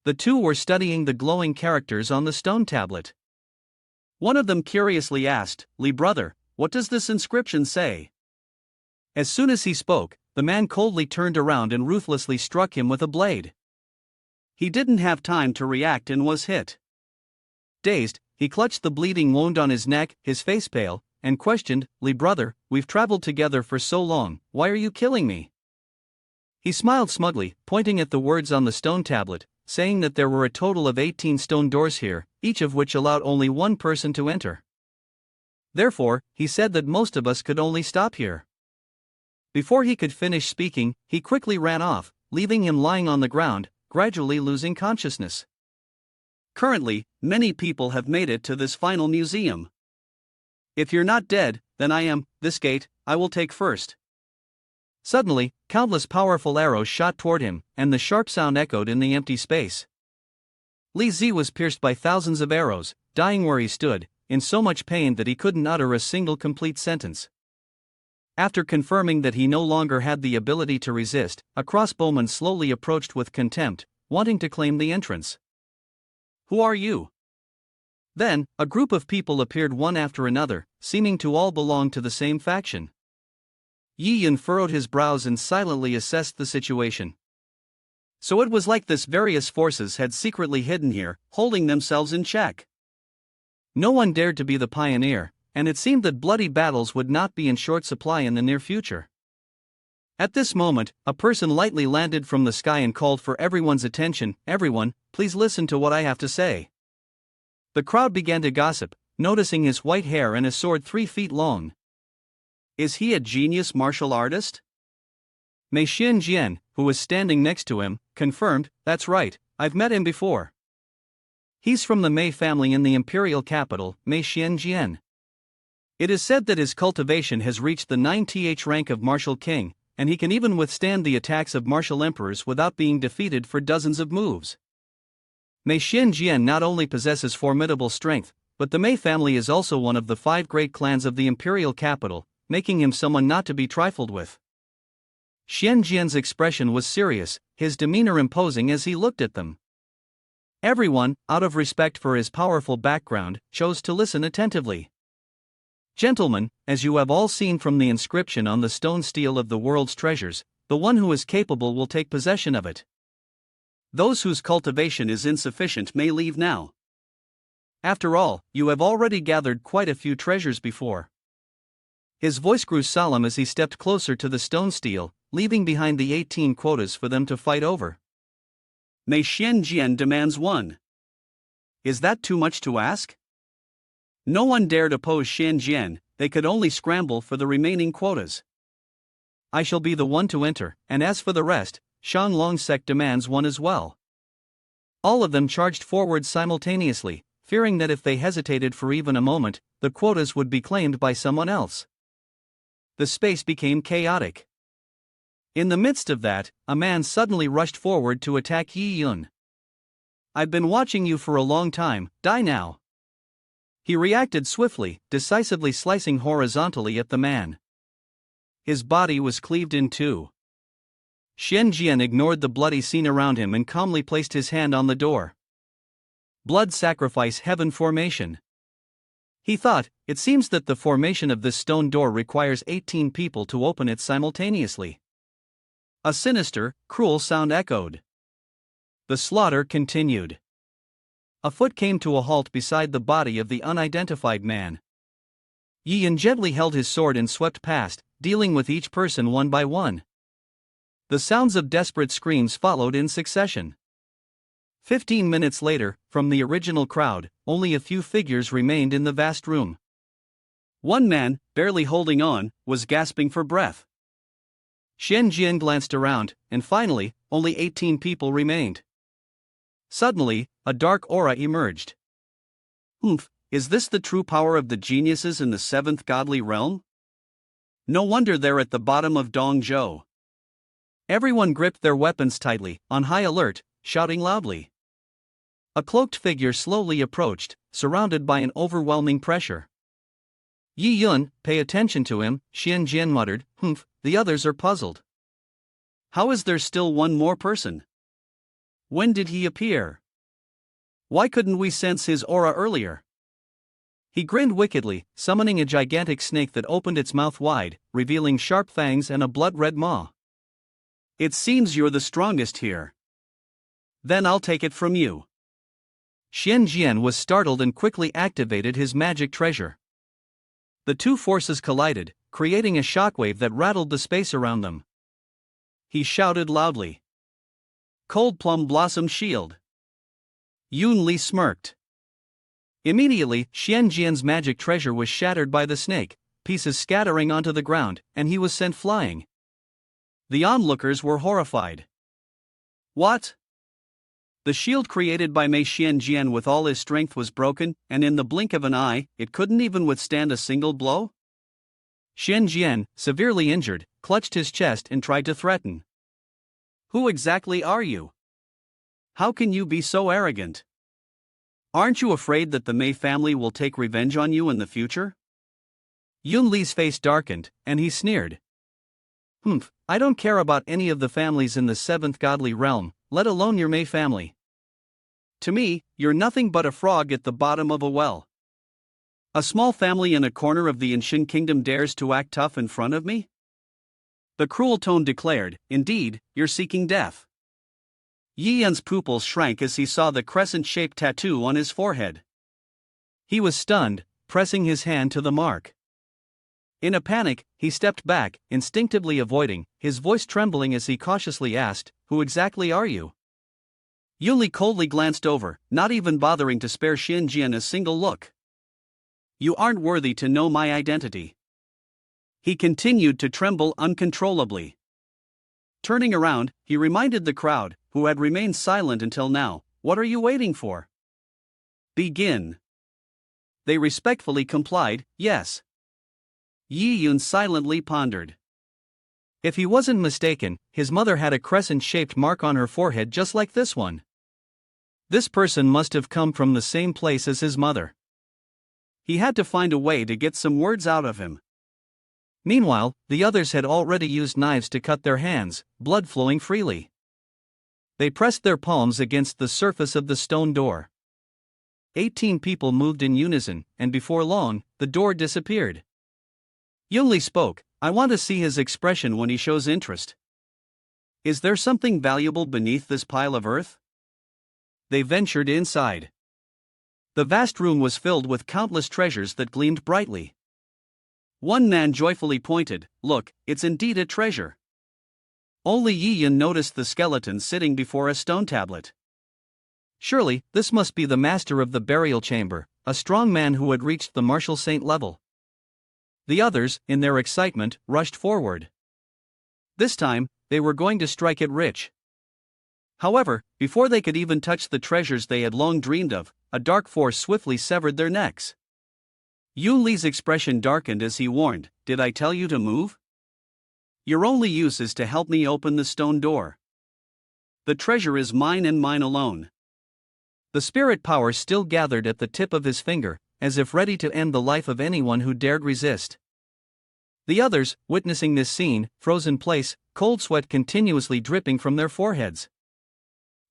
The 2 were studying the glowing characters on the stone tablet. One of them curiously asked, Li brother, what does this inscription say? As soon as he spoke, the man coldly turned around and ruthlessly struck him with a blade. He didn't have time to react and was hit. Dazed, he clutched the bleeding wound on his neck, his face pale, and questioned, Li brother, we've traveled together for so long, why are you killing me? He smiled smugly, pointing at the words on the stone tablet, saying that there were a total of 18 stone doors here, each of which allowed only one person to enter. Therefore, he said that most of us could only stop here. Before he could finish speaking, he quickly ran off, leaving him lying on the ground, gradually losing consciousness. Currently, many people have made it to this final museum. If you're not dead, then I am. This gate, I will take first. Suddenly, countless powerful arrows shot toward him, and the sharp sound echoed in the empty space. Li Zi was pierced by thousands of arrows, dying where he stood, in so much pain that he couldn't utter a single complete sentence. After confirming that he no longer had the ability to resist, a crossbowman slowly approached with contempt, wanting to claim the entrance. Who are you? Then, a group of people appeared one after another, seeming to all belong to the same faction. Yi Yun furrowed his brows and silently assessed the situation. So it was like this various forces had secretly hidden here, holding themselves in check. No one dared to be the pioneer, and it seemed that bloody battles would not be in short supply in the near future. At this moment, a person lightly landed from the sky and called for everyone's attention. Everyone, please listen to what I have to say. The crowd began to gossip, noticing his white hair and a sword 3 feet long. Is he a genius martial artist? Mei Xianjian, who was standing next to him, confirmed, that's right, I've met him before. He's from the Mei family in the imperial capital, Mei Xianjian. It is said that his cultivation has reached the 9th rank of martial king, and he can even withstand the attacks of martial emperors without being defeated for dozens of moves. Mei Xianjian not only possesses formidable strength, but the Mei family is also one of the 5 great clans of the imperial capital, making him someone not to be trifled with. Xianjian's expression was serious, his demeanor imposing as he looked at them. Everyone, out of respect for his powerful background, chose to listen attentively. Gentlemen, as you have all seen from the inscription on the stone stele of the world's treasures, the one who is capable will take possession of it. Those whose cultivation is insufficient may leave now. After all, you have already gathered quite a few treasures before. His voice grew solemn as he stepped closer to the stone stele, leaving behind the 18 quotas for them to fight over. Mei Xianjian demands 1. Is that too much to ask? No one dared oppose Xianjian, they could only scramble for the remaining quotas. I shall be the one to enter, and as for the rest, Shanglong's sect demands one as well. All of them charged forward simultaneously, fearing that if they hesitated for even a moment, the quotas would be claimed by someone else. The space became chaotic. In the midst of that, a man suddenly rushed forward to attack Yi Yun. "I've been watching you for a long time, die now." He reacted swiftly, decisively slicing horizontally at the man. His body was cleaved in two. Xian Jian ignored the bloody scene around him and calmly placed his hand on the door. Blood sacrifice heaven formation. He thought, it seems that the formation of this stone door requires 18 people to open it simultaneously. A sinister, cruel sound echoed. The slaughter continued. A foot came to a halt beside the body of the unidentified man. Yi Yun gently held his sword and swept past, dealing with each person one by one. The sounds of desperate screams followed in succession. 15 minutes later, from the original crowd, only a few figures remained in the vast room. One man, barely holding on, was gasping for breath. Xian Jian glanced around, and finally, only 18 people remained. Suddenly, a dark aura emerged. Is this the true power of the geniuses in the seventh godly realm? No wonder they're at the bottom of Dongzhou. Everyone gripped their weapons tightly, on high alert, shouting loudly. A cloaked figure slowly approached, surrounded by an overwhelming pressure. "Yi Yun, pay attention to him," Xian Jian muttered. The others are puzzled. How is there still one more person? When did he appear? Why couldn't we sense his aura earlier? He grinned wickedly, summoning a gigantic snake that opened its mouth wide, revealing sharp fangs and a blood-red maw. "It seems you're the strongest here. Then I'll take it from you." Xian Jian was startled and quickly activated his magic treasure. The two forces collided, creating a shockwave that rattled the space around them. He shouted loudly. "Cold Plum Blossom Shield." Yun Li smirked. Immediately, Xian Jian's magic treasure was shattered by the snake, pieces scattering onto the ground, and he was sent flying. The onlookers were horrified. What? The shield created by Mei Xian Jian with all his strength was broken, and in the blink of an eye, it couldn't even withstand a single blow? Xian Jian, severely injured, clutched his chest and tried to threaten. "Who exactly are you? How can you be so arrogant? Aren't you afraid that the Mei family will take revenge on you in the future?" Yun Li's face darkened, and he sneered. I don't care about any of the families in the seventh godly realm, let alone your Mei family. To me, you're nothing but a frog at the bottom of a well. A small family in a corner of the Inshin kingdom dares to act tough in front of me? The cruel tone declared, "Indeed, you're seeking death." Yi Yun's pupils shrank as he saw the crescent-shaped tattoo on his forehead. He was stunned, pressing his hand to the mark. In a panic, he stepped back, instinctively avoiding, his voice trembling as he cautiously asked, "Who exactly are you?" Yuli coldly glanced over, not even bothering to spare Xian Jian a single look. "You aren't worthy to know my identity." He continued to tremble uncontrollably. Turning around, he reminded the crowd, who had remained silent until now, "What are you waiting for? Begin." They respectfully complied, "Yes." Yi Yun silently pondered. If he wasn't mistaken, his mother had a crescent-shaped mark on her forehead just like this one. This person must have come from the same place as his mother. He had to find a way to get some words out of him. Meanwhile, the others had already used knives to cut their hands, blood flowing freely. They pressed their palms against the surface of the stone door. 18 people moved in unison, and before long, the door disappeared. Yunli spoke, "I want to see his expression when he shows interest. Is there something valuable beneath this pile of earth?" They ventured inside. The vast room was filled with countless treasures that gleamed brightly. One man joyfully pointed, "Look, it's indeed a treasure." Only Yi Yun noticed the skeleton sitting before a stone tablet. Surely, this must be the master of the burial chamber, a strong man who had reached the martial saint level. The others, in their excitement, rushed forward. This time, they were going to strike it rich. However, before they could even touch the treasures they had long dreamed of, a dark force swiftly severed their necks. Yun Li's expression darkened as he warned, "Did I tell you to move? Your only use is to help me open the stone door. The treasure is mine and mine alone." The spirit power still gathered at the tip of his finger, as if ready to end the life of anyone who dared resist. The others, witnessing this scene, froze in place, cold sweat continuously dripping from their foreheads.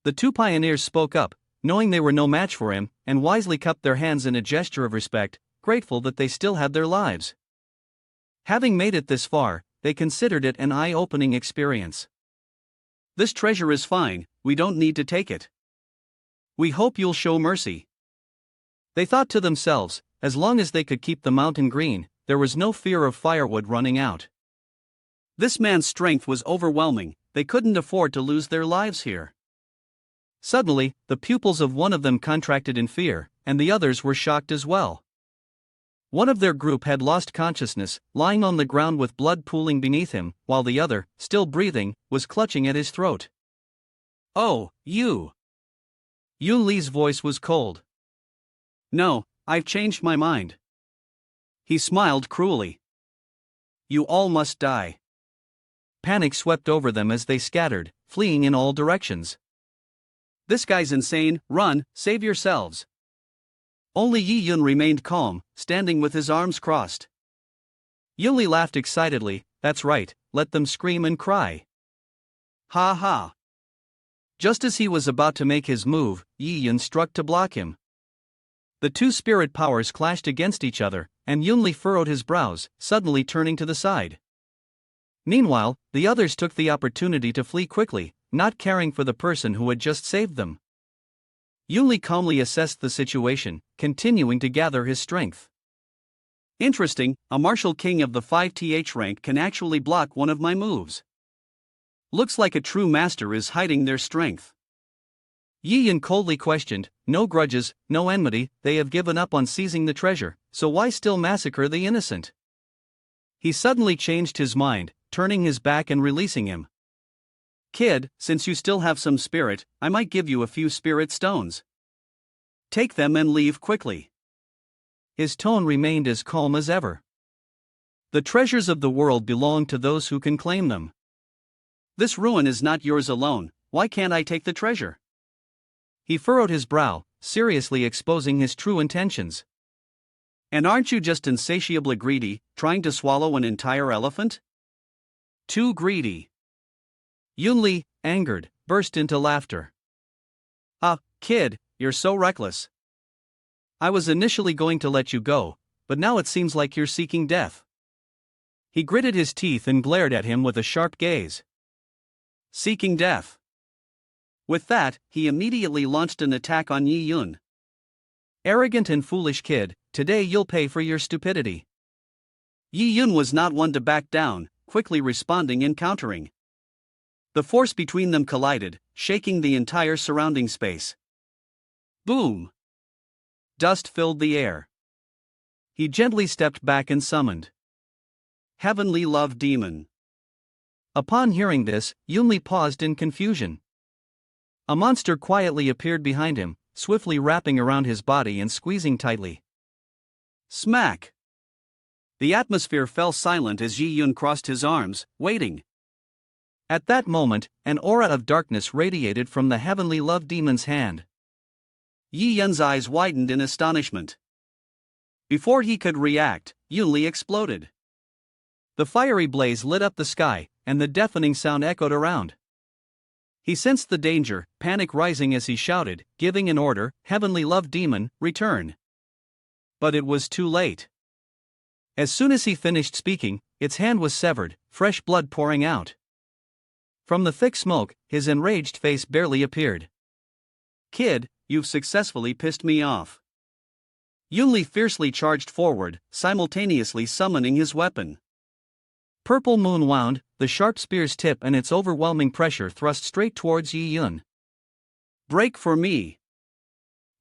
The two pioneers spoke up, knowing they were no match for him, and wisely cupped their hands in a gesture of respect, grateful that they still had their lives. Having made it this far, they considered it an eye-opening experience. "This treasure is fine, we don't need to take it. We hope you'll show mercy." They thought to themselves, as long as they could keep the mountain green, there was no fear of firewood running out. This man's strength was overwhelming, they couldn't afford to lose their lives here. Suddenly, the pupils of one of them contracted in fear, and the others were shocked as well. One of their group had lost consciousness, lying on the ground with blood pooling beneath him, while the other, still breathing, was clutching at his throat. "Oh, you!" Yun Li's voice was cold. "No, I've changed my mind." He smiled cruelly. "You all must die." Panic swept over them as they scattered, fleeing in all directions. "This guy's insane, run, save yourselves." Only Yi Yun remained calm, standing with his arms crossed. Yun Li laughed excitedly, "That's right, let them scream and cry." "Ha ha." Just as he was about to make his move, Yi Yun struck to block him. The two spirit powers clashed against each other, and Yun Li furrowed his brows, suddenly turning to the side. Meanwhile, the others took the opportunity to flee quickly, not caring for the person who had just saved them. Yun Li calmly assessed the situation, continuing to gather his strength. "Interesting, a martial king of the 5th rank can actually block one of my moves. Looks like a true master is hiding their strength." Yi Yun coldly questioned, "No grudges, no enmity, they have given up on seizing the treasure, so why still massacre the innocent?" He suddenly changed his mind, turning his back and releasing him. "Kid, since you still have some spirit, I might give you a few spirit stones. Take them and leave quickly." His tone remained as calm as ever. "The treasures of the world belong to those who can claim them. This ruin is not yours alone, why can't I take the treasure?" He furrowed his brow, seriously exposing his true intentions. "And aren't you just insatiably greedy, trying to swallow an entire elephant? Too greedy." Yun Li, angered, burst into laughter. "Ah, kid, you're so reckless. I was initially going to let you go, but now it seems like you're seeking death." He gritted his teeth and glared at him with a sharp gaze. "Seeking death." With that, he immediately launched an attack on Yi Yun. "Arrogant and foolish kid, today you'll pay for your stupidity." Yi Yun was not one to back down, quickly responding and countering. The force between them collided, shaking the entire surrounding space. Boom! Dust filled the air. He gently stepped back and summoned Heavenly Love Demon. Upon hearing this, Yun Li paused in confusion. A monster quietly appeared behind him, swiftly wrapping around his body and squeezing tightly. Smack! The atmosphere fell silent as Yi Yun crossed his arms, waiting. At that moment, an aura of darkness radiated from the Heavenly Love Demon's hand. Yi Yun's eyes widened in astonishment. Before he could react, Yun Li exploded. The fiery blaze lit up the sky, and the deafening sound echoed around. He sensed the danger, panic rising as he shouted, giving an order, "Heavenly Love Demon, return." But it was too late. As soon as he finished speaking, its hand was severed, fresh blood pouring out. From the thick smoke, his enraged face barely appeared. "Kid, you've successfully pissed me off." Yun Li fiercely charged forward, simultaneously summoning his weapon. Purple moon wound, the sharp spear's tip and its overwhelming pressure thrust straight towards Yi Yun. "Break for me."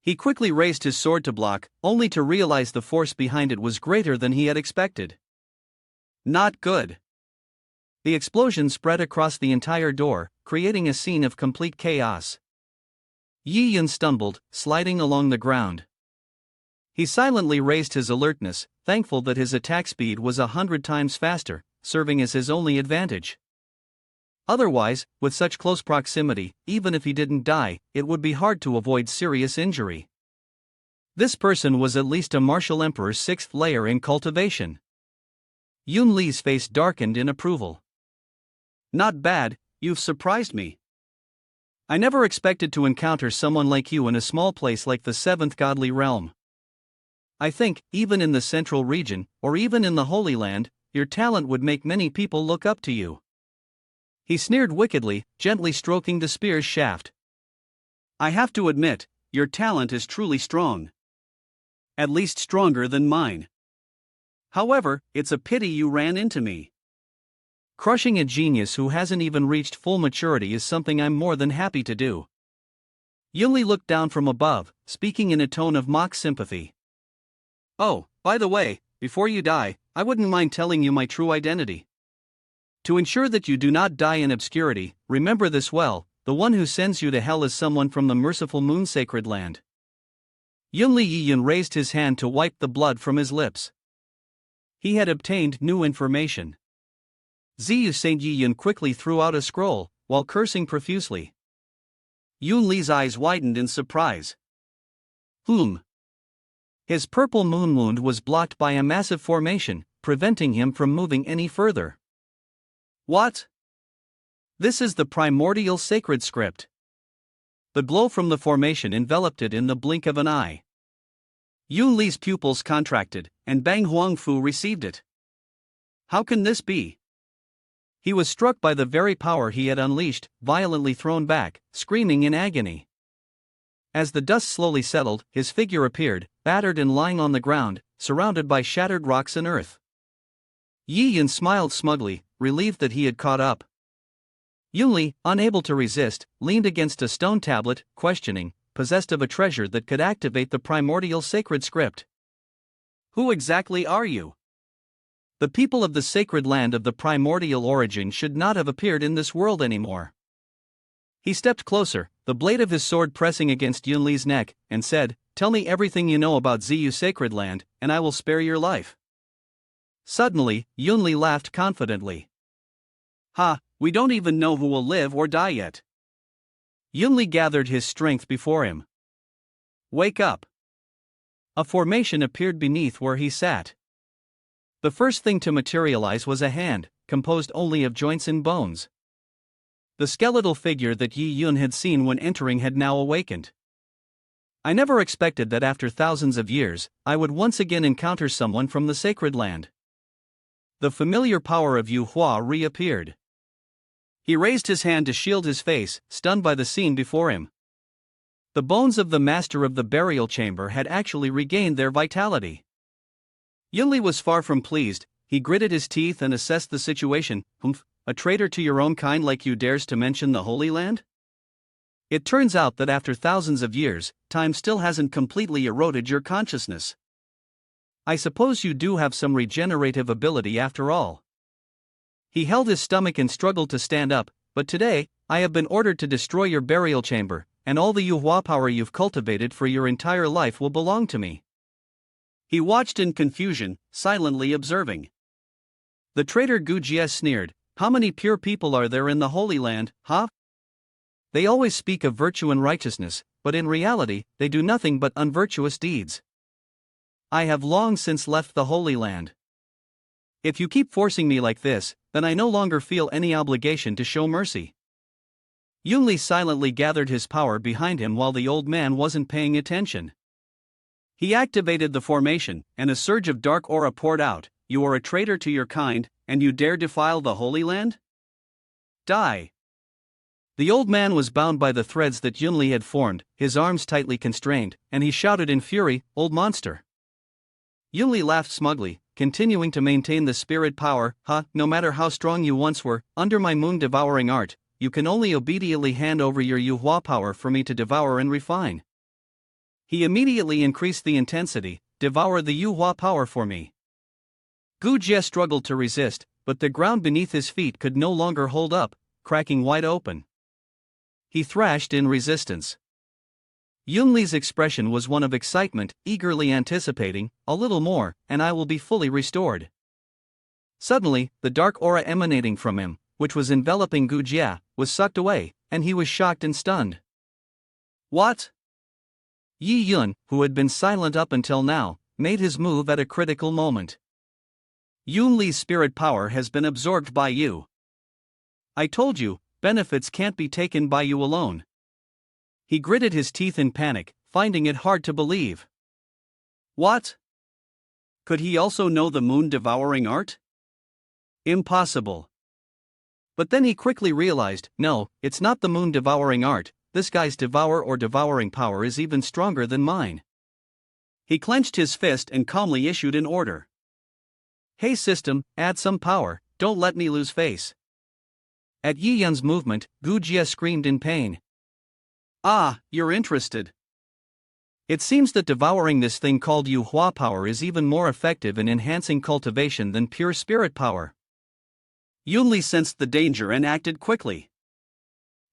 He quickly raised his sword to block, only to realize the force behind it was greater than he had expected. Not good. The explosion spread across the entire door, creating a scene of complete chaos. Yi Yun stumbled, sliding along the ground. He silently raised his alertness, thankful that his attack speed was 100 times faster, serving as his only advantage. Otherwise, with such close proximity, even if he didn't die, it would be hard to avoid serious injury. This person was at least a martial emperor's 6th layer in cultivation. Yun Li's face darkened in approval. Not bad, you've surprised me. I never expected to encounter someone like you in a small place like the 7th godly realm. I think, even in the central region, or even in the Holy Land, your talent would make many people look up to you. He sneered wickedly, gently stroking the spear's shaft. I have to admit, your talent is truly strong. At least stronger than mine. However, it's a pity you ran into me. Crushing a genius who hasn't even reached full maturity is something I'm more than happy to do. Yunli looked down from above, speaking in a tone of mock sympathy. Oh, by the way, before you die, I wouldn't mind telling you my true identity. To ensure that you do not die in obscurity, remember this well, the one who sends you to hell is someone from the merciful moon sacred land. Yunli Yiyun raised his hand to wipe the blood from his lips. He had obtained new information. Ziyu Saint Yiyun quickly threw out a scroll, while cursing profusely. Yun Li's eyes widened in surprise. His purple moon wound was blocked by a massive formation, preventing him from moving any further. What? This is the primordial sacred script. The glow from the formation enveloped it in the blink of an eye. Yun Li's pupils contracted, and Bang Huangfu received it. How can this be? He was struck by the very power he had unleashed, violently thrown back, screaming in agony. As the dust slowly settled, his figure appeared, battered and lying on the ground, surrounded by shattered rocks and earth. Yi Yun smiled smugly, relieved that he had caught up. Yunli, unable to resist, leaned against a stone tablet, questioning, possessed of a treasure that could activate the primordial sacred script. Who exactly are you? The people of the sacred land of the primordial origin should not have appeared in this world anymore. He stepped closer, the blade of his sword pressing against Yunli's neck, and said, Tell me everything you know about Ziyu Sacred Land, and I will spare your life. Suddenly, Yunli laughed confidently. Ha, we don't even know who will live or die yet. Yunli gathered his strength before him. Wake up. A formation appeared beneath where he sat. The first thing to materialize was a hand, composed only of joints and bones. The skeletal figure that Yi Yun had seen when entering had now awakened. I never expected that after thousands of years, I would once again encounter someone from the sacred land. The familiar power of Yu Hua reappeared. He raised his hand to shield his face, stunned by the scene before him. The bones of the master of the burial chamber had actually regained their vitality. Yunli was far from pleased. He gritted his teeth and assessed the situation. A traitor to your own kind like you dares to mention the Holy Land? It turns out that after thousands of years, time still hasn't completely eroded your consciousness. I suppose you do have some regenerative ability after all. He held his stomach and struggled to stand up, but today, I have been ordered to destroy your burial chamber, and all the Yuhua power you've cultivated for your entire life will belong to me. He watched in confusion, silently observing. The traitor Gu Jie sneered, How many pure people are there in the Holy Land, huh? They always speak of virtue and righteousness, but in reality, they do nothing but unvirtuous deeds. I have long since left the Holy Land. If you keep forcing me like this, then I no longer feel any obligation to show mercy. Yunli silently gathered his power behind him while the old man wasn't paying attention. He activated the formation, and a surge of dark aura poured out. You are a traitor to your kind, and you dare defile the Holy Land? Die! The old man was bound by the threads that Yunli had formed, his arms tightly constrained, and he shouted in fury, Old monster! Yunli laughed smugly, continuing to maintain the spirit power. No matter how strong you once were, under my moon-devouring art, you can only obediently hand over your Yuhua power for me to devour and refine. He immediately increased the intensity. Devour the Yuhua power for me. Gu Jie struggled to resist, but the ground beneath his feet could no longer hold up, cracking wide open. He thrashed in resistance. Yunli's expression was one of excitement, eagerly anticipating, a little more, and I will be fully restored. Suddenly, the dark aura emanating from him, which was enveloping Gu Jia, was sucked away, and he was shocked and stunned. What? Yi Yun, who had been silent up until now, made his move at a critical moment. Yunli's spirit power has been absorbed by you. I told you, benefits can't be taken by you alone. He gritted his teeth in panic, finding it hard to believe. What? Could he also know the moon-devouring art? Impossible. But then he quickly realized, no, it's not the moon-devouring art, this guy's devour or devouring power is even stronger than mine. He clenched his fist and calmly issued an order. Hey system, add some power, don't let me lose face. At Yi Yun's movement, Gu Jia screamed in pain. Ah, you're interested. It seems that devouring this thing called Yu Hua power is even more effective in enhancing cultivation than pure spirit power. Yunli sensed the danger and acted quickly.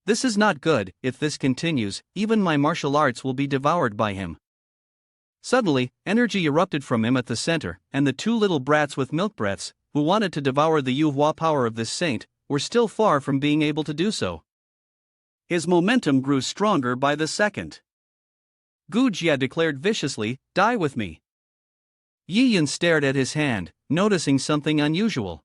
This is not good. If this continues, even my martial arts will be devoured by him. Suddenly, energy erupted from him at the center, and the two little brats with milk breaths, who wanted to devour the Yu Hua power of this saint, were still far from being able to do so. His momentum grew stronger by the second. Gu Jia declared viciously, "Die with me." Yi Yun stared at his hand, noticing something unusual.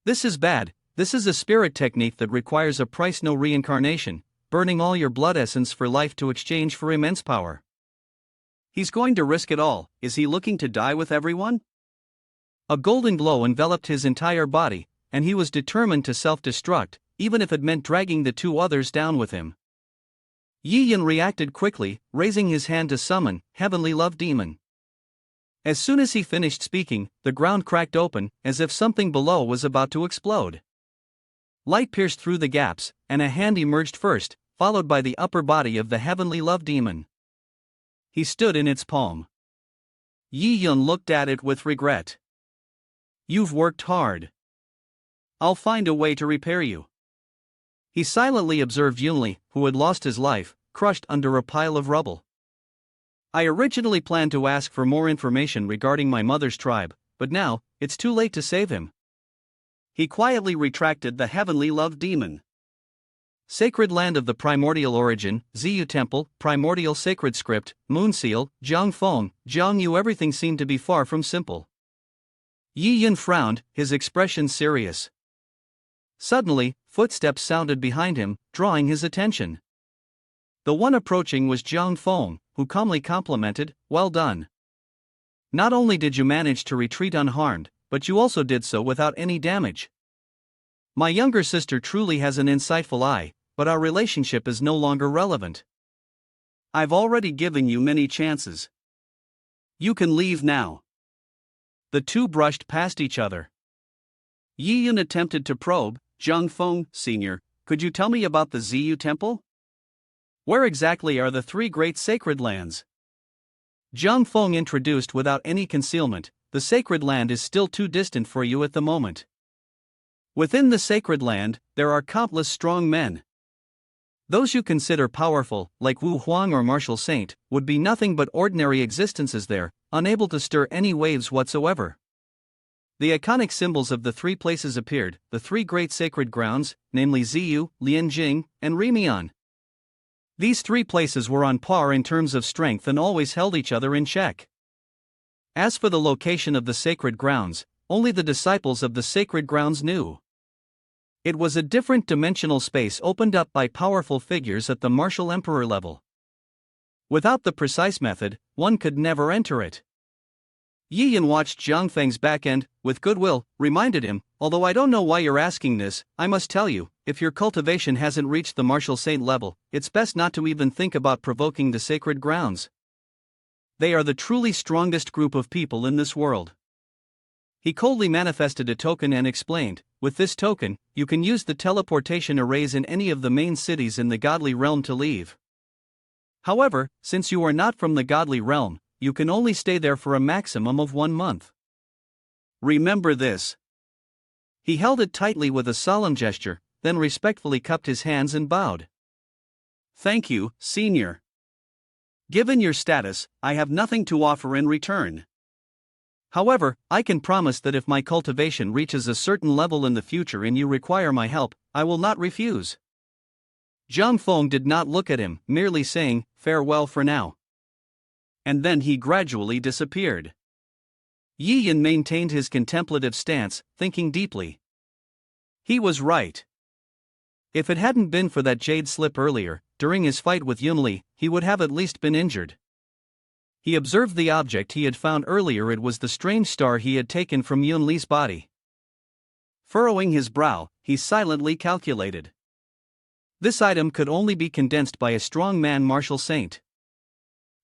This is bad. This is a spirit technique that requires a price, no reincarnation, burning all your blood essence for life to exchange for immense power. He's going to risk it all. Is he looking to die with everyone? A golden glow enveloped his entire body, and he was determined to self-destruct, even if it meant dragging the two others down with him. Yi Yun reacted quickly, raising his hand to summon Heavenly Love Demon. As soon as he finished speaking, the ground cracked open, as if something below was about to explode. Light pierced through the gaps, and a hand emerged first, followed by the upper body of the Heavenly Love Demon. He stood in its palm. Yi Yun looked at it with regret. You've worked hard. I'll find a way to repair you. He silently observed Yunli, who had lost his life, crushed under a pile of rubble. I originally planned to ask for more information regarding my mother's tribe, but now, it's too late to save him. He quietly retracted the Heavenly Love Demon. Sacred Land of the Primordial Origin, Ziyu Temple, Primordial Sacred Script, Moon Seal, Jiangfeng, Jiangyu. Everything seemed to be far from simple. Yi Yun frowned, his expression serious. Suddenly, footsteps sounded behind him, drawing his attention. The one approaching was Jiangfeng, who calmly complimented, "Well done. Not only did you manage to retreat unharmed, but you also did so without any damage. My younger sister truly has an insightful eye, but our relationship is no longer relevant. I've already given you many chances. You can leave now." The two brushed past each other. Yi Yun attempted to probe. Jiangfeng, Sr., could you tell me about the Ziyu Temple? Where exactly are the three great sacred lands? Jiangfeng introduced without any concealment, the sacred land is still too distant for you at the moment. Within the sacred land, there are countless strong men. Those you consider powerful, like Wu Huang or Martial Saint, would be nothing but ordinary existences there, unable to stir any waves whatsoever. The iconic symbols of the three places appeared, the three great sacred grounds, namely Ziyu, Lianjing, and Remian. These three places were on par in terms of strength and always held each other in check. As for the location of the sacred grounds, only the disciples of the sacred grounds knew. It was a different dimensional space opened up by powerful figures at the martial emperor level. Without the precise method, one could never enter it. Yi Yun watched Zhang Feng's back end, with goodwill, reminded him, "Although I don't know why you're asking this, I must tell you, if your cultivation hasn't reached the martial saint level, it's best not to even think about provoking the sacred grounds. They are the truly strongest group of people in this world." He coldly manifested a token and explained, "With this token, you can use the teleportation arrays in any of the main cities in the godly realm to leave. However, since you are not from the godly realm, you can only stay there for a maximum of 1 month. Remember this." He held it tightly with a solemn gesture, then respectfully cupped his hands and bowed. Thank you, Senior. Given your status, I have nothing to offer in return. However, I can promise that if my cultivation reaches a certain level in the future and you require my help, I will not refuse. Zhang Feng did not look at him, merely saying, "Farewell for now." And then he gradually disappeared. Yi Yin maintained his contemplative stance, thinking deeply. He was right. If it hadn't been for that jade slip earlier, during his fight with Yunli, he would have at least been injured. He observed the object he had found earlier. It was the strange star he had taken from Yunli's body. Furrowing his brow, he silently calculated. This item could only be condensed by a strong man martial saint.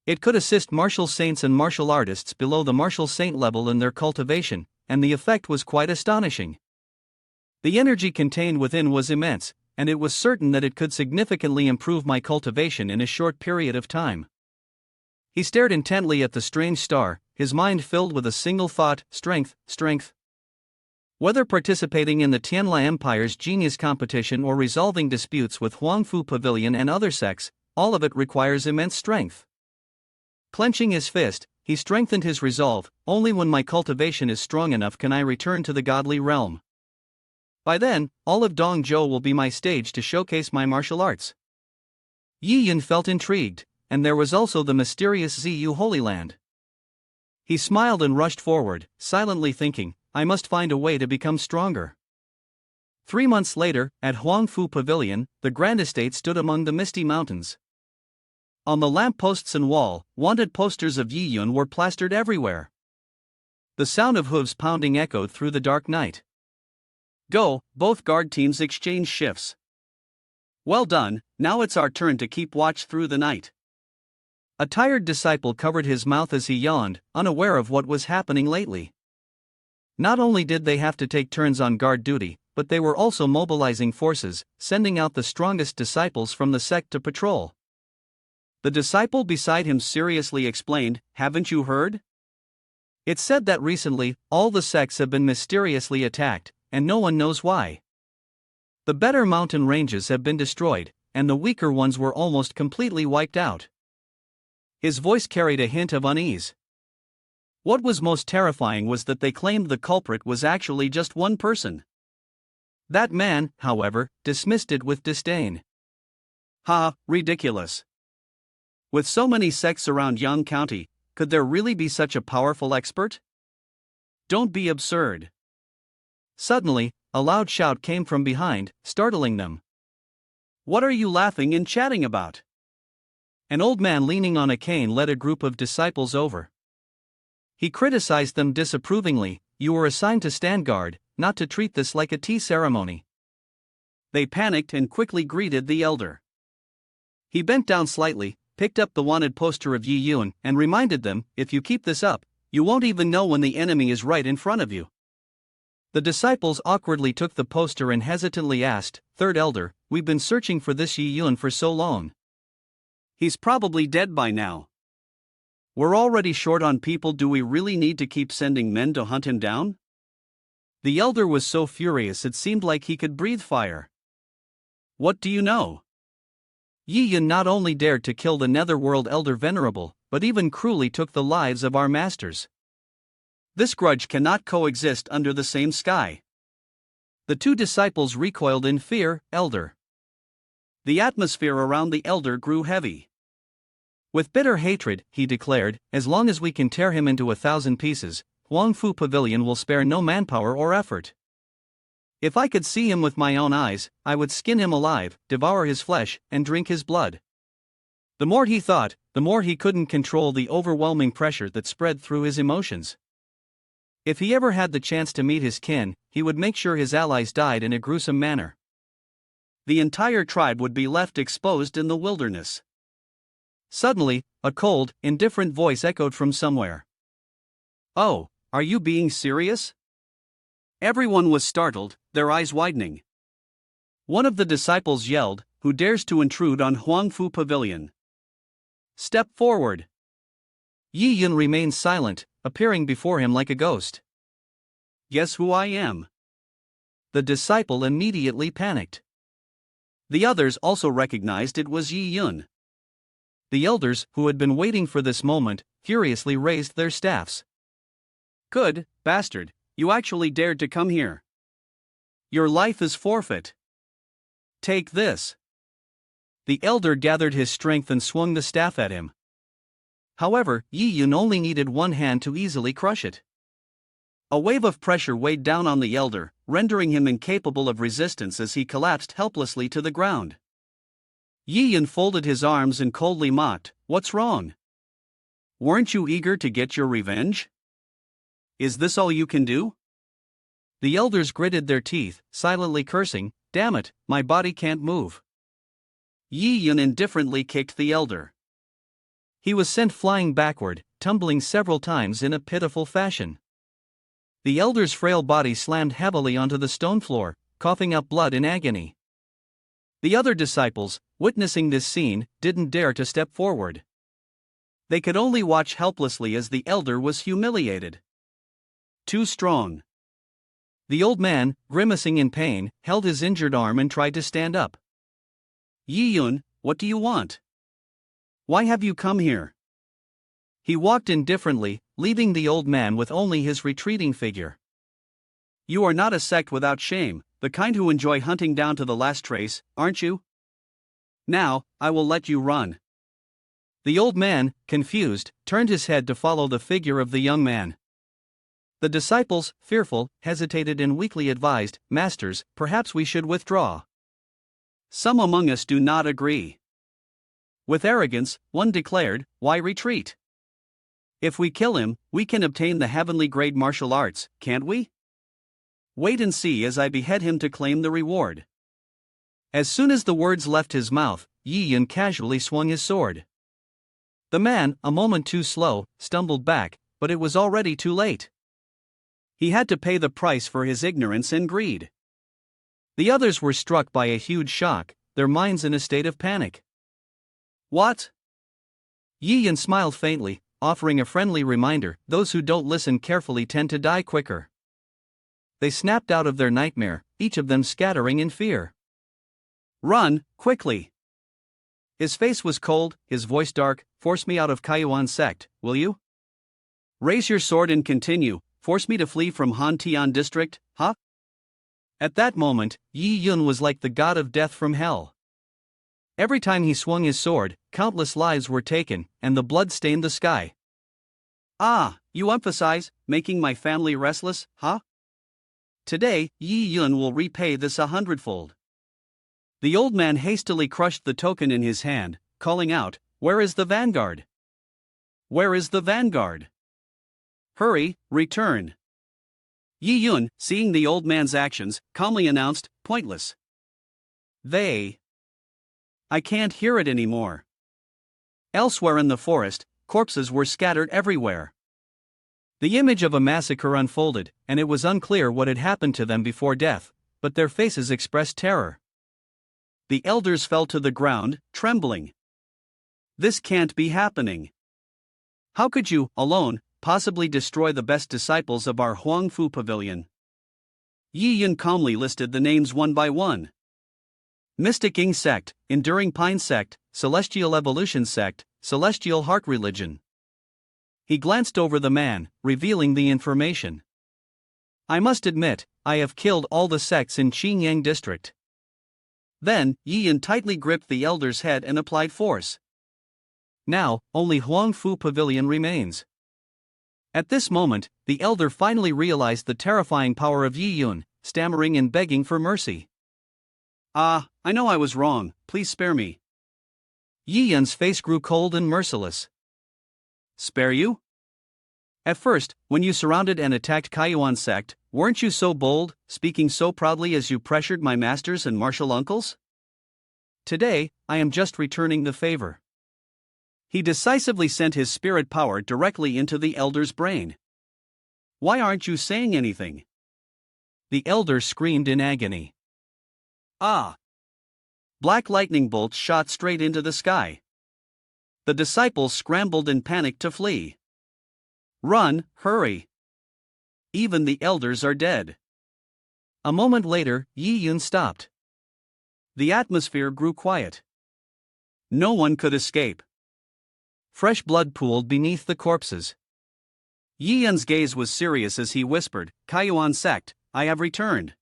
It could assist martial saints and martial artists below the martial saint level in their cultivation, and the effect was quite astonishing. The energy contained within was immense, and it was certain that it could significantly improve my cultivation in a short period of time. He stared intently at the strange star, his mind filled with a single thought: strength, strength. Whether participating in the Tianla Empire's genius competition or resolving disputes with Huangfu Pavilion and other sects, all of it requires immense strength. Clenching his fist, he strengthened his resolve: only when my cultivation is strong enough can I return to the godly realm. By then, all of Dongzhou will be my stage to showcase my martial arts. Yi Yin felt intrigued, and there was also the mysterious Ziyu Holy Land. He smiled and rushed forward, silently thinking, I must find a way to become stronger. 3 months later, at Huangfu Pavilion, the Grand Estate stood among the misty mountains. On the lampposts and wall, wanted posters of Yi Yun were plastered everywhere. The sound of hooves pounding echoed through the dark night. Go, both guard teams exchange shifts. Well done, now it's our turn to keep watch through the night. A tired disciple covered his mouth as he yawned, unaware of what was happening lately. Not only did they have to take turns on guard duty, but they were also mobilizing forces, sending out the strongest disciples from the sect to patrol. The disciple beside him seriously explained, Haven't you heard? It's said that recently, all the sects have been mysteriously attacked, and no one knows why. The better mountain ranges have been destroyed, and the weaker ones were almost completely wiped out. His voice carried a hint of unease. What was most terrifying was that they claimed the culprit was actually just one person. That man, however, dismissed it with disdain. Ha, ridiculous. With so many sects around Yang County, could there really be such a powerful expert? Don't be absurd. Suddenly, a loud shout came from behind, startling them. What are you laughing and chatting about? An old man leaning on a cane led a group of disciples over. He criticized them disapprovingly. You were assigned to stand guard, not to treat this like a tea ceremony. They panicked and quickly greeted the elder. He bent down slightly, picked up the wanted poster of Yi Yun, and reminded them, if you keep this up, you won't even know when the enemy is right in front of you. The disciples awkwardly took the poster and hesitantly asked, Third Elder, we've been searching for this Yi Yun for so long. He's probably dead by now. We're already short on people. Do we really need to keep sending men to hunt him down? The elder was so furious it seemed like he could breathe fire. What do you know? Yi Yun not only dared to kill the Netherworld Elder Venerable, but even cruelly took the lives of our masters. This grudge cannot coexist under the same sky. The two disciples recoiled in fear. Elder. The atmosphere around the elder grew heavy. With bitter hatred, he declared, as long as we can tear him into 1,000 pieces, Huangfu Pavilion will spare no manpower or effort. If I could see him with my own eyes, I would skin him alive, devour his flesh, and drink his blood. The more he thought, the more he couldn't control the overwhelming pressure that spread through his emotions. If he ever had the chance to meet his kin, he would make sure his allies died in a gruesome manner. The entire tribe would be left exposed in the wilderness. Suddenly, a cold, indifferent voice echoed from somewhere. Oh, are you being serious? Everyone was startled, their eyes widening. One of the disciples yelled, Who dares to intrude on Huangfu Pavilion? Step forward. Yi Yun remained silent, appearing before him like a ghost. Guess who I am? The disciple immediately panicked. The others also recognized it was Yi Yun. The elders, who had been waiting for this moment, furiously raised their staffs. Good bastard, you actually dared to come here. Your life is forfeit. Take this. The elder gathered his strength and swung the staff at him. However, Yi Yun only needed one hand to easily crush it. A wave of pressure weighed down on the elder, rendering him incapable of resistance as he collapsed helplessly to the ground. Yi Yun folded his arms and coldly mocked, "What's wrong? Weren't you eager to get your revenge? Is this all you can do?" The elders gritted their teeth, silently cursing, "Damn it, my body can't move." Yi Yun indifferently kicked the elder. He was sent flying backward, tumbling several times in a pitiful fashion. The elder's frail body slammed heavily onto the stone floor, coughing up blood in agony. The other disciples, witnessing this scene, didn't dare to step forward. They could only watch helplessly as the elder was humiliated. Too strong. The old man, grimacing in pain, held his injured arm and tried to stand up. "Yi Yun, what do you want? Why have you come here?" He walked indifferently, leaving the old man with only his retreating figure. "You are not a sect without shame, the kind who enjoy hunting down to the last trace, aren't you? Now, I will let you run." The old man, confused, turned his head to follow the figure of the young man. The disciples, fearful, hesitated and weakly advised, "Masters, perhaps we should withdraw." Some among us do not agree. With arrogance, one declared, "Why retreat? If we kill him, we can obtain the heavenly grade martial arts, can't we? Wait and see as I behead him to claim the reward." As soon as the words left his mouth, Yi Yun casually swung his sword. The man, a moment too slow, stumbled back, but it was already too late. He had to pay the price for his ignorance and greed. The others were struck by a huge shock, their minds in a state of panic. "What?" Yi Yun smiled faintly, offering a friendly reminder, "Those who don't listen carefully tend to die quicker." They snapped out of their nightmare, each of them scattering in fear. "Run, quickly." His face was cold, his voice dark. "Force me out of Kaiwan Sect, will you? Raise your sword and continue. Force me to flee from Han Tian district, huh?" At that moment, Yi Yun was like the god of death from hell. Every time he swung his sword, countless lives were taken, and the blood stained the sky. "Ah, you emphasize, making my family restless, huh? Today, Yi Yun will repay this 100-fold. The old man hastily crushed the token in his hand, calling out, "Where is the vanguard? Where is the vanguard? Hurry, return." Yi Yun, seeing the old man's actions, calmly announced, "Pointless. I can't hear it anymore." Elsewhere in the forest, corpses were scattered everywhere. The image of a massacre unfolded, and it was unclear what had happened to them before death, but their faces expressed terror. The elders fell to the ground, trembling. "This can't be happening. How could you, alone, possibly destroy the best disciples of our Huangfu pavilion?" Yi Yun calmly listed the names one by one. Mystic Ing Sect, Enduring Pine Sect, Celestial Evolution Sect, Celestial Heart Religion. He glanced over the man, revealing the information. "I must admit, I have killed all the sects in Qingyang district." Then, Yi Yun tightly gripped the elder's head and applied force. "Now, only Huangfu Pavilion remains." At this moment, the elder finally realized the terrifying power of Yi Yun, stammering and begging for mercy. I know I was wrong, please spare me." Yi Yun's face grew cold and merciless. "Spare you? At first, when you surrounded and attacked Kaiwan Sect, weren't you so bold, speaking so proudly as you pressured my masters and martial uncles? Today, I am just returning the favor." He decisively sent his spirit power directly into the elder's brain. "Why aren't you saying anything?" The elder screamed in agony. "Ah!" Black lightning bolts shot straight into the sky. The disciples scrambled in panic to flee. "Run, hurry! Even the elders are dead." A moment later, Yi Yun stopped. The atmosphere grew quiet. No one could escape. Fresh blood pooled beneath the corpses. Yi Yun's gaze was serious as he whispered, "Kaiyuan Sect, I have returned."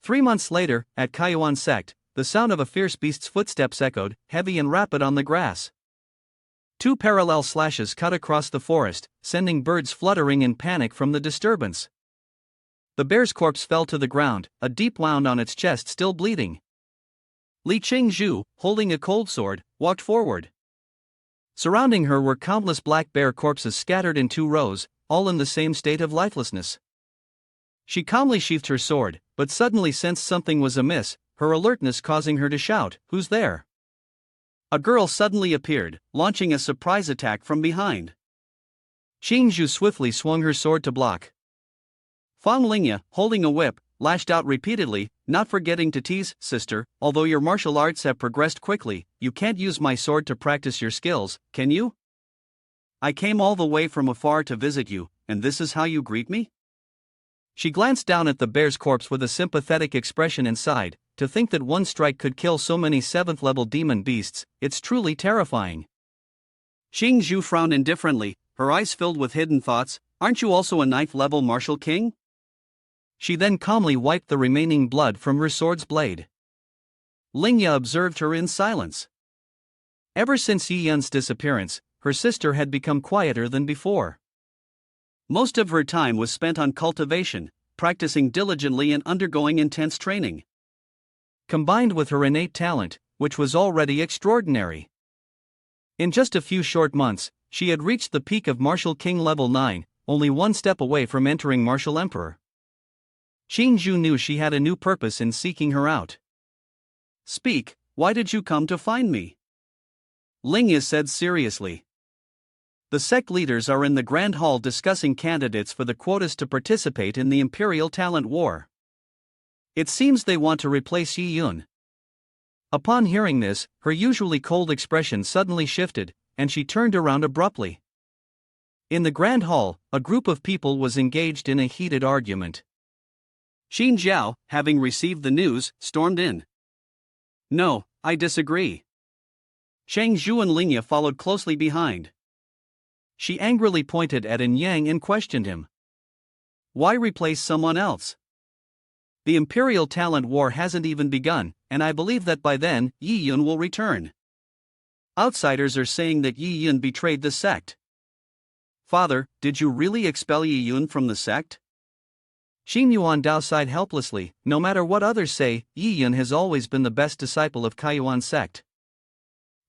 3 months later, at Kaiyuan Sect, the sound of a fierce beast's footsteps echoed, heavy and rapid on the grass. 2 parallel slashes cut across the forest, sending birds fluttering in panic from the disturbance. The bear's corpse fell to the ground, a deep wound on its chest still bleeding. Li Qingzhu, holding a cold sword, walked forward. Surrounding her were countless black bear corpses scattered in 2 rows, all in the same state of lifelessness. She calmly sheathed her sword, but suddenly sensed something was amiss, her alertness causing her to shout, "Who's there?" A girl suddenly appeared, launching a surprise attack from behind. Qingzhu swiftly swung her sword to block. Fang Lingya, holding a whip, lashed out repeatedly, not forgetting to tease, "Sister, although your martial arts have progressed quickly, you can't use my sword to practice your skills, can you? I came all the way from afar to visit you, and this is how you greet me?" She glanced down at the bear's corpse with a sympathetic expression and sighed. To think that one strike could kill so many 7th-level demon beasts, it's truly terrifying. Qingzhu frowned indifferently, her eyes filled with hidden thoughts. "Aren't you also a 9th-level martial king?" She then calmly wiped the remaining blood from her sword's blade. Lingya observed her in silence. Ever since Yi Yun's disappearance, her sister had become quieter than before. Most of her time was spent on cultivation, practicing diligently and undergoing intense training. Combined with her innate talent, which was already extraordinary. In just a few short months, she had reached the peak of Martial King level 9, only 1 step away from entering Martial Emperor. Qingzhu knew she had a new purpose in seeking her out. "Speak, why did you come to find me?" Lingya said seriously. "The sect leaders are in the Grand Hall discussing candidates for the quotas to participate in the Imperial Talent War. It seems they want to replace Yi Yun." Upon hearing this, her usually cold expression suddenly shifted, and she turned around abruptly. In the Grand Hall, a group of people was engaged in a heated argument. Xin Zhao, having received the news, stormed in. "No, I disagree." Shang Zhu and Lingya followed closely behind. She angrily pointed at An Yang and questioned him. "Why replace someone else? The Imperial Talent War hasn't even begun, and I believe that by then, Yi Yun will return. Outsiders are saying that Yi Yun betrayed the sect." "Father, did you really expel Yi Yun from the sect?" Xin Yuandao sighed helplessly. "No matter what others say, Yi Yun has always been the best disciple of Kaiyuan Sect.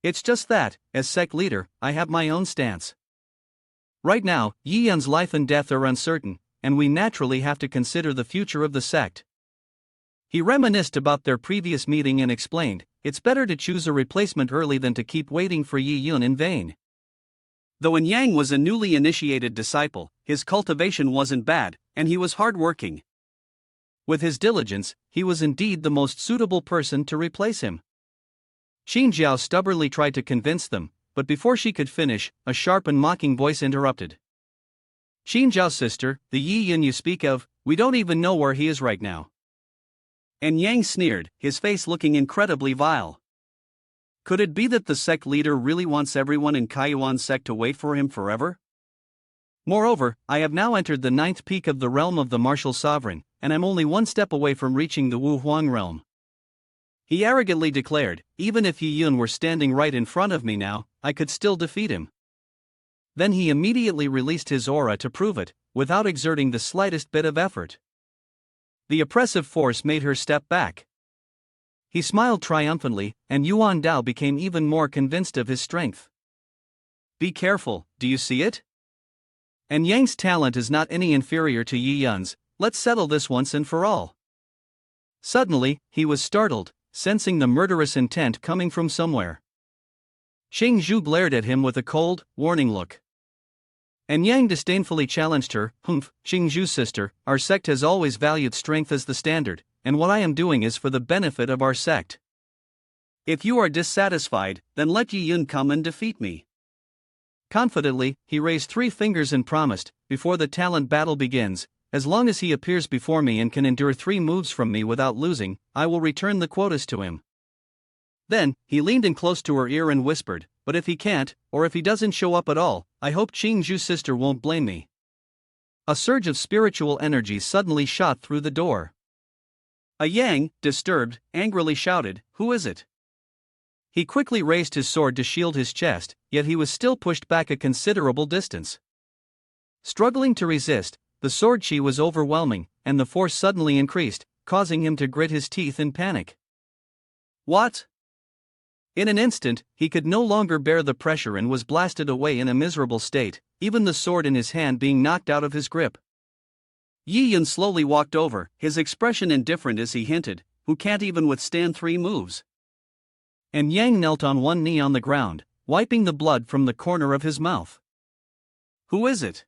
It's just that, as sect leader, I have my own stance. Right now, Yi Yun's life and death are uncertain, and we naturally have to consider the future of the sect." He reminisced about their previous meeting and explained, "It's better to choose a replacement early than to keep waiting for Yi Yun in vain." Though An Yang was a newly initiated disciple, his cultivation wasn't bad, and he was hard-working. With his diligence, he was indeed the most suitable person to replace him. Xin Zhao stubbornly tried to convince them, but before she could finish, a sharp and mocking voice interrupted. "Xin Zhao's sister, the Yi Yun you speak of, we don't even know where he is right now." And Yang sneered, his face looking incredibly vile. Could it be that the sect leader really wants everyone in Kaiyuan Sect to wait for him forever? "Moreover, I have now entered the 9th peak of the realm of the martial sovereign, and I'm only 1 step away from reaching the Wu Huang realm," he arrogantly declared. "Even if Yi Yun were standing right in front of me now, I could still defeat him." Then he immediately released his aura to prove it, without exerting the slightest bit of effort. The oppressive force made her step back. He smiled triumphantly, and Yuan Dao became even more convinced of his strength. "Be careful, do you see it? And Yang's talent is not any inferior to Yi Yun's, let's settle this once and for all." Suddenly, he was startled, sensing the murderous intent coming from somewhere. Shang Zhu glared at him with a cold, warning look. And Yang disdainfully challenged her, "Humph, Qingzhu's sister, our sect has always valued strength as the standard, and what I am doing is for the benefit of our sect. If you are dissatisfied, then let Yi Yun come and defeat me." Confidently, he raised 3 fingers and promised, "Before the talent battle begins, as long as he appears before me and can endure 3 moves from me without losing, I will return the quotas to him. Then, he leaned in close to her ear and whispered, but if he can't, or if he doesn't show up at all, I hope Ching's sister won't blame me. A surge of spiritual energy suddenly shot through the door. A Yang, disturbed, angrily shouted, "Who is it?" He quickly raised his sword to shield his chest, yet he was still pushed back a considerable distance. Struggling to resist, the sword chi was overwhelming, and the force suddenly increased, causing him to grit his teeth in panic. What? In an instant, he could no longer bear the pressure and was blasted away in a miserable state, even the sword in his hand being knocked out of his grip. Yi Yun slowly walked over, his expression indifferent as he hinted, "Who can't even withstand 3 moves?" And Yang knelt on one knee on the ground, wiping the blood from the corner of his mouth. "Who is it?"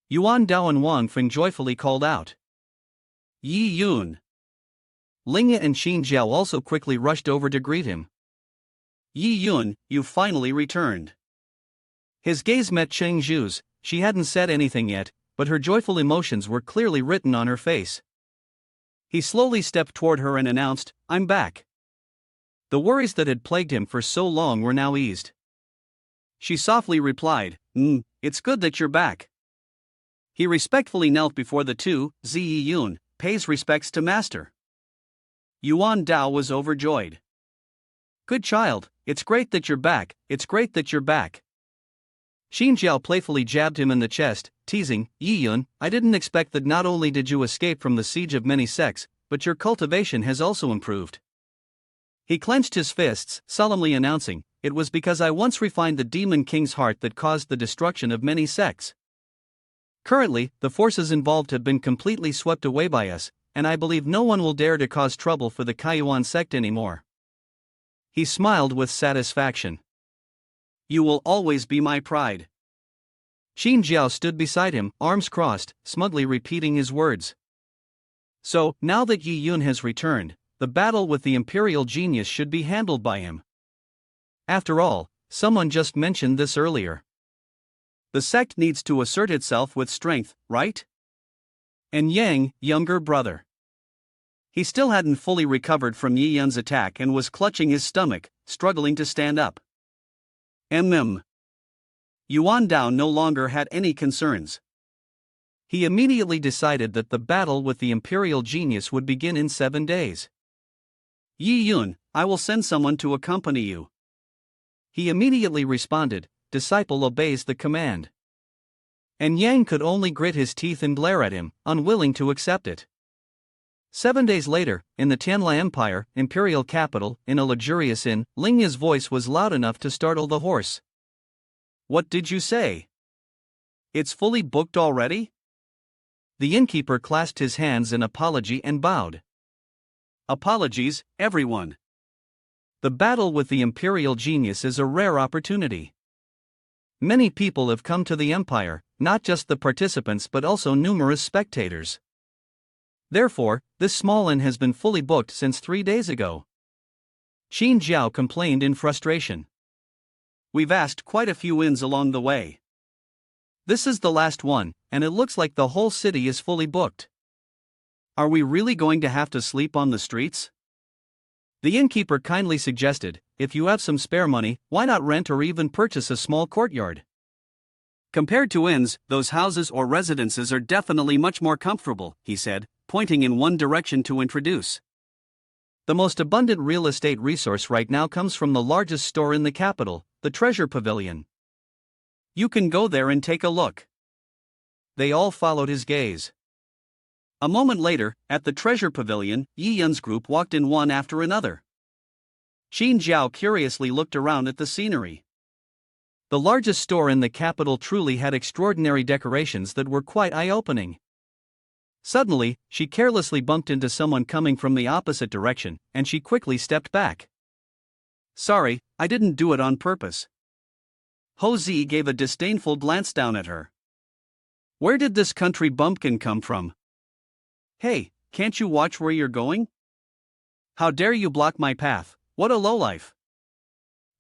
Yuan Dao and Wang Feng joyfully called out. "Yi Yun." Linga and Xin Zhao also quickly rushed over to greet him. "Yi Yun, you finally returned." His gaze met Cheng Zhu's. She hadn't said anything yet, but her joyful emotions were clearly written on her face. He slowly stepped toward her and announced, "I'm back." The worries that had plagued him for so long were now eased. She softly replied, "It's good that you're back." He respectfully knelt before the two. Yi Yun pays respects to master. Yuan Dao was overjoyed. "Good child, it's great that you're back, it's great that you're back." Xin Zhao playfully jabbed him in the chest, teasing, "Yi Yun, I didn't expect that not only did you escape from the siege of many sects, but your cultivation has also improved." He clenched his fists, solemnly announcing, "It was because I once refined the demon king's heart that caused the destruction of many sects. Currently, the forces involved have been completely swept away by us, and I believe no one will dare to cause trouble for the Kaiyuan sect anymore." He smiled with satisfaction. "You will always be my pride." Xin Zhao stood beside him, arms crossed, smugly repeating his words. So, now that Yi Yun has returned, the battle with the Imperial Genius should be handled by him. After all, someone just mentioned this earlier. The sect needs to assert itself with strength, right? And Yang, younger brother. He still hadn't fully recovered from Yi Yun's attack and was clutching his stomach, struggling to stand up. Yuan Dao no longer had any concerns. He immediately decided that the battle with the Imperial Genius would begin in 7 days. "Yi Yun, I will send someone to accompany you." He immediately responded, "Disciple obeys the command." And Yang could only grit his teeth and glare at him, unwilling to accept it. 7 days later, in the Tianla Empire, imperial capital, in a luxurious inn, Linga's voice was loud enough to startle the horse. "What did you say? It's fully booked already?" The innkeeper clasped his hands in apology and bowed. "Apologies, everyone. The battle with the Imperial Genius is a rare opportunity. Many people have come to the Empire, not just the participants but also numerous spectators. Therefore, this small inn has been fully booked since 3 days ago." Xin Zhao complained in frustration. "We've asked quite a few inns along the way. This is the last one, and it looks like the whole city is fully booked. Are we really going to have to sleep on the streets?" The innkeeper kindly suggested, "If you have some spare money, why not rent or even purchase a small courtyard? Compared to inns, those houses or residences are definitely much more comfortable," he said, pointing in one direction to introduce. "The most abundant real estate resource right now comes from the largest store in the capital, the Treasure Pavilion. You can go there and take a look." They all followed his gaze. A moment later, at the Treasure Pavilion, Yi Yun's group walked in one after another. Xin Zhao curiously looked around at the scenery. The largest store in the capital truly had extraordinary decorations that were quite eye-opening. Suddenly, she carelessly bumped into someone coming from the opposite direction, and she quickly stepped back. "Sorry, I didn't do it on purpose." Ho Zi gave a disdainful glance down at her. "Where did this country bumpkin come from? Hey, can't you watch where you're going? How dare you block my path, what a lowlife."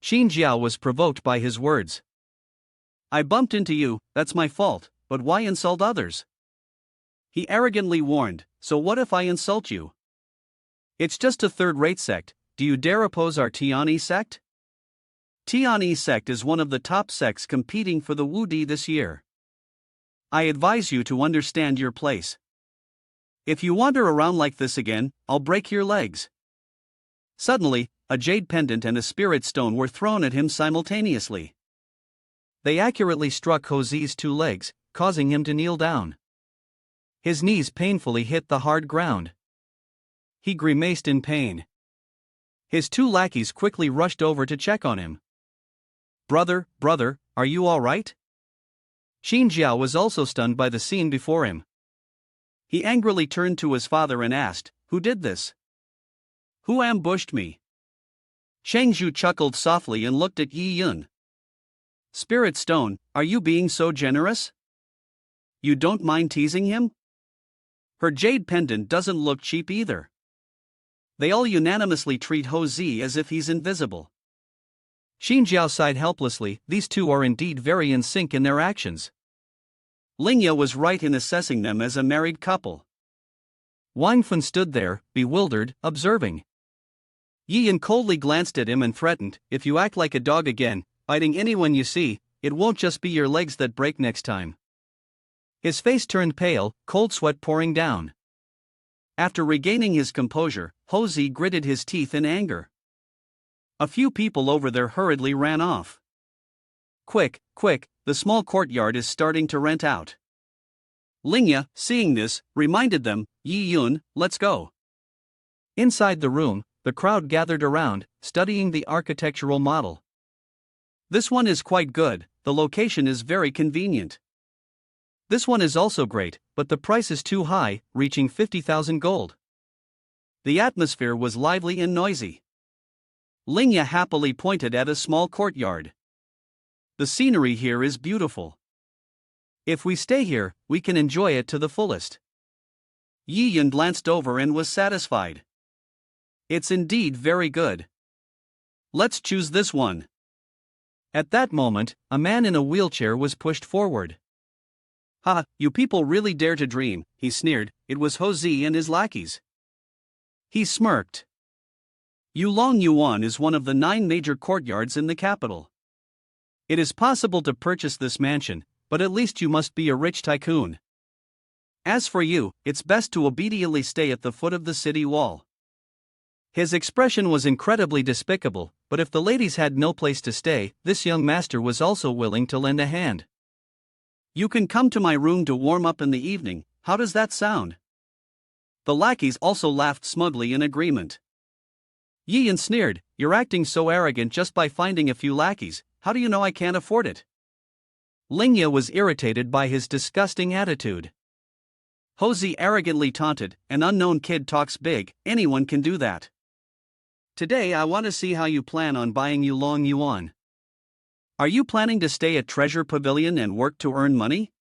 Xin Zhao was provoked by his words. "I bumped into you, that's my fault, but why insult others?" He arrogantly warned, "So what if I insult you? It's just a third-rate sect, do you dare oppose our Tiani sect?" Tiani sect is one of the top sects competing for the Wudi this year. I advise you to understand your place. If you wander around like this again, I'll break your legs. Suddenly, a jade pendant and a spirit stone were thrown at him simultaneously. They accurately struck Jose's two legs, causing him to kneel down. His knees painfully hit the hard ground. He grimaced in pain. His two lackeys quickly rushed over to check on him. Brother, are you all right?" Xiao was also stunned by the scene before him. He angrily turned to his father and asked, "Who did this? Who ambushed me?" Shangzhu chuckled softly and looked at Yi Yun. "Spirit Stone, are you being so generous? You don't mind teasing him? Her jade pendant doesn't look cheap either." They all unanimously treat Jose as if he's invisible. Xiao sighed helplessly. These two are indeed very in sync in their actions. Linga was right in assessing them as a married couple. Wang Fun stood there, bewildered, observing. Yi Yun coldly glanced at him and threatened, "If you act like a dog again, biting anyone you see, it won't just be your legs that break next time." His face turned pale, cold sweat pouring down. After regaining his composure, Jose gritted his teeth in anger. A few people over there hurriedly ran off. Quick, the small courtyard is starting to rent out." Linga, seeing this, reminded them, "Yi Yun, let's go." Inside the room, the crowd gathered around, studying the architectural model. "This one is quite good, the location is very convenient. This one is also great, but the price is too high, reaching 50,000 gold. The atmosphere was lively and noisy. Linga happily pointed at a small courtyard. "The scenery here is beautiful. If we stay here, we can enjoy it to the fullest." Yi Yun glanced over and was satisfied. "It's indeed very good. Let's choose this one." At that moment, a man in a wheelchair was pushed forward. "Ha, you people really dare to dream," he sneered. It was Jose and his lackeys. He smirked. Yulong Yuan is one of the 9 major courtyards in the capital. It is possible to purchase this mansion, but at least you must be a rich tycoon. As for you, it's best to obediently stay at the foot of the city wall. His expression was incredibly despicable, but if the ladies had no place to stay, this young master was also willing to lend a hand. "You can come to my room to warm up in the evening, how does that sound?" The lackeys also laughed smugly in agreement. Yi Yun sneered, "You're acting so arrogant just by finding a few lackeys, how do you know I can't afford it?" Linga was irritated by his disgusting attitude. Jose arrogantly taunted, "An unknown kid talks big, anyone can do that. Today I want to see how you plan on buying Yulong Yuan. Are you planning to stay at Treasure Pavilion and work to earn money?"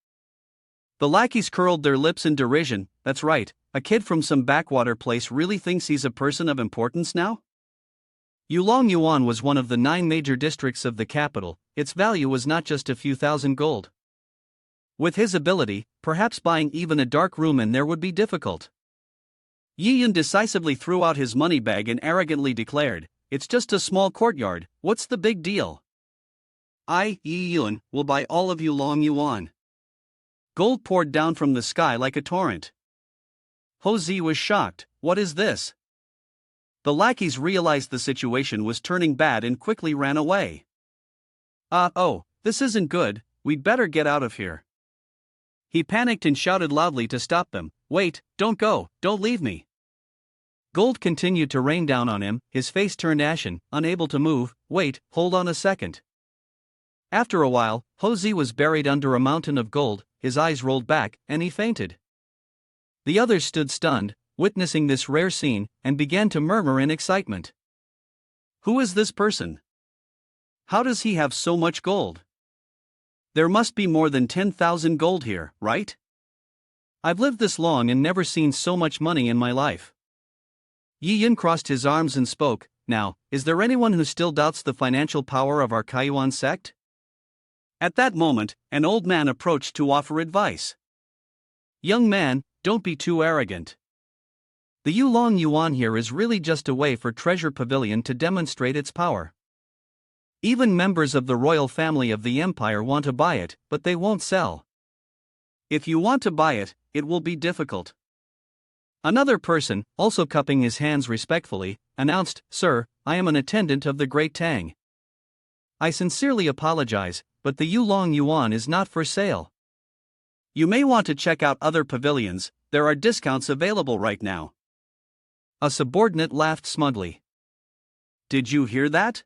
The lackeys curled their lips in derision. "That's right, a kid from some backwater place really thinks he's a person of importance now?" Yulong Yuan was one of the 9 major districts of the capital. Its value was not just a few thousand gold. With his ability, perhaps buying even a dark room in there would be difficult. Yi Yun decisively threw out his money bag and arrogantly declared, "It's just a small courtyard, what's the big deal? I, Yi Yun, will buy all of Yulong Yuan." Gold poured down from the sky like a torrent. Jose was shocked. "What is this?" The lackeys realized the situation was turning bad and quickly ran away. Oh, this isn't good, we'd better get out of here." He panicked and shouted loudly to stop them, "Wait, don't go, don't leave me." Gold continued to rain down on him, his face turned ashen, unable to move. "Wait, hold on a second." After a while, Jose was buried under a mountain of gold, his eyes rolled back, and he fainted. The others stood stunned, witnessing this rare scene, and began to murmur in excitement. "Who is this person? How does he have so much gold? There must be more than 10,000 gold here, right? I've lived this long and never seen so much money in my life." Yi Yun crossed his arms and spoke, "Now, is there anyone who still doubts the financial power of our Kaiyuan sect?" At that moment, an old man approached to offer advice. "Young man, don't be too arrogant. The Yulong Yuan here is really just a way for Treasure Pavilion to demonstrate its power. Even members of the royal family of the empire want to buy it, but they won't sell. If you want to buy it, it will be difficult. Another person, also cupping his hands respectfully, announced, "Sir, I am an attendant of the Great Tang. I sincerely apologize, but the Yulong Yuan is not for sale. You may want to check out other pavilions, there are discounts available right now." A subordinate laughed smugly. Did you hear that?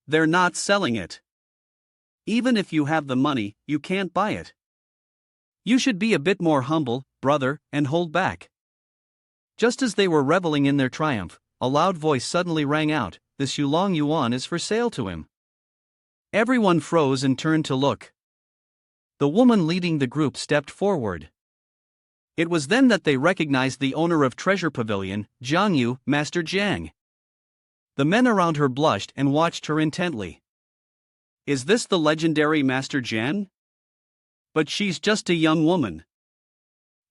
They're not selling it. Even if you have the money, you can't buy it. You should be a bit more humble, brother, and hold back. Just as they were reveling in their triumph, a loud voice suddenly rang out, "This Yulong Yuan is for sale to him." Everyone froze and turned to look. The woman leading the group stepped forward. It was then that they recognized the owner of Treasure Pavilion, Jiang Yu, Master Jiang. The men around her blushed and watched her intently. Is this the legendary Master Jiang? But she's just a young woman.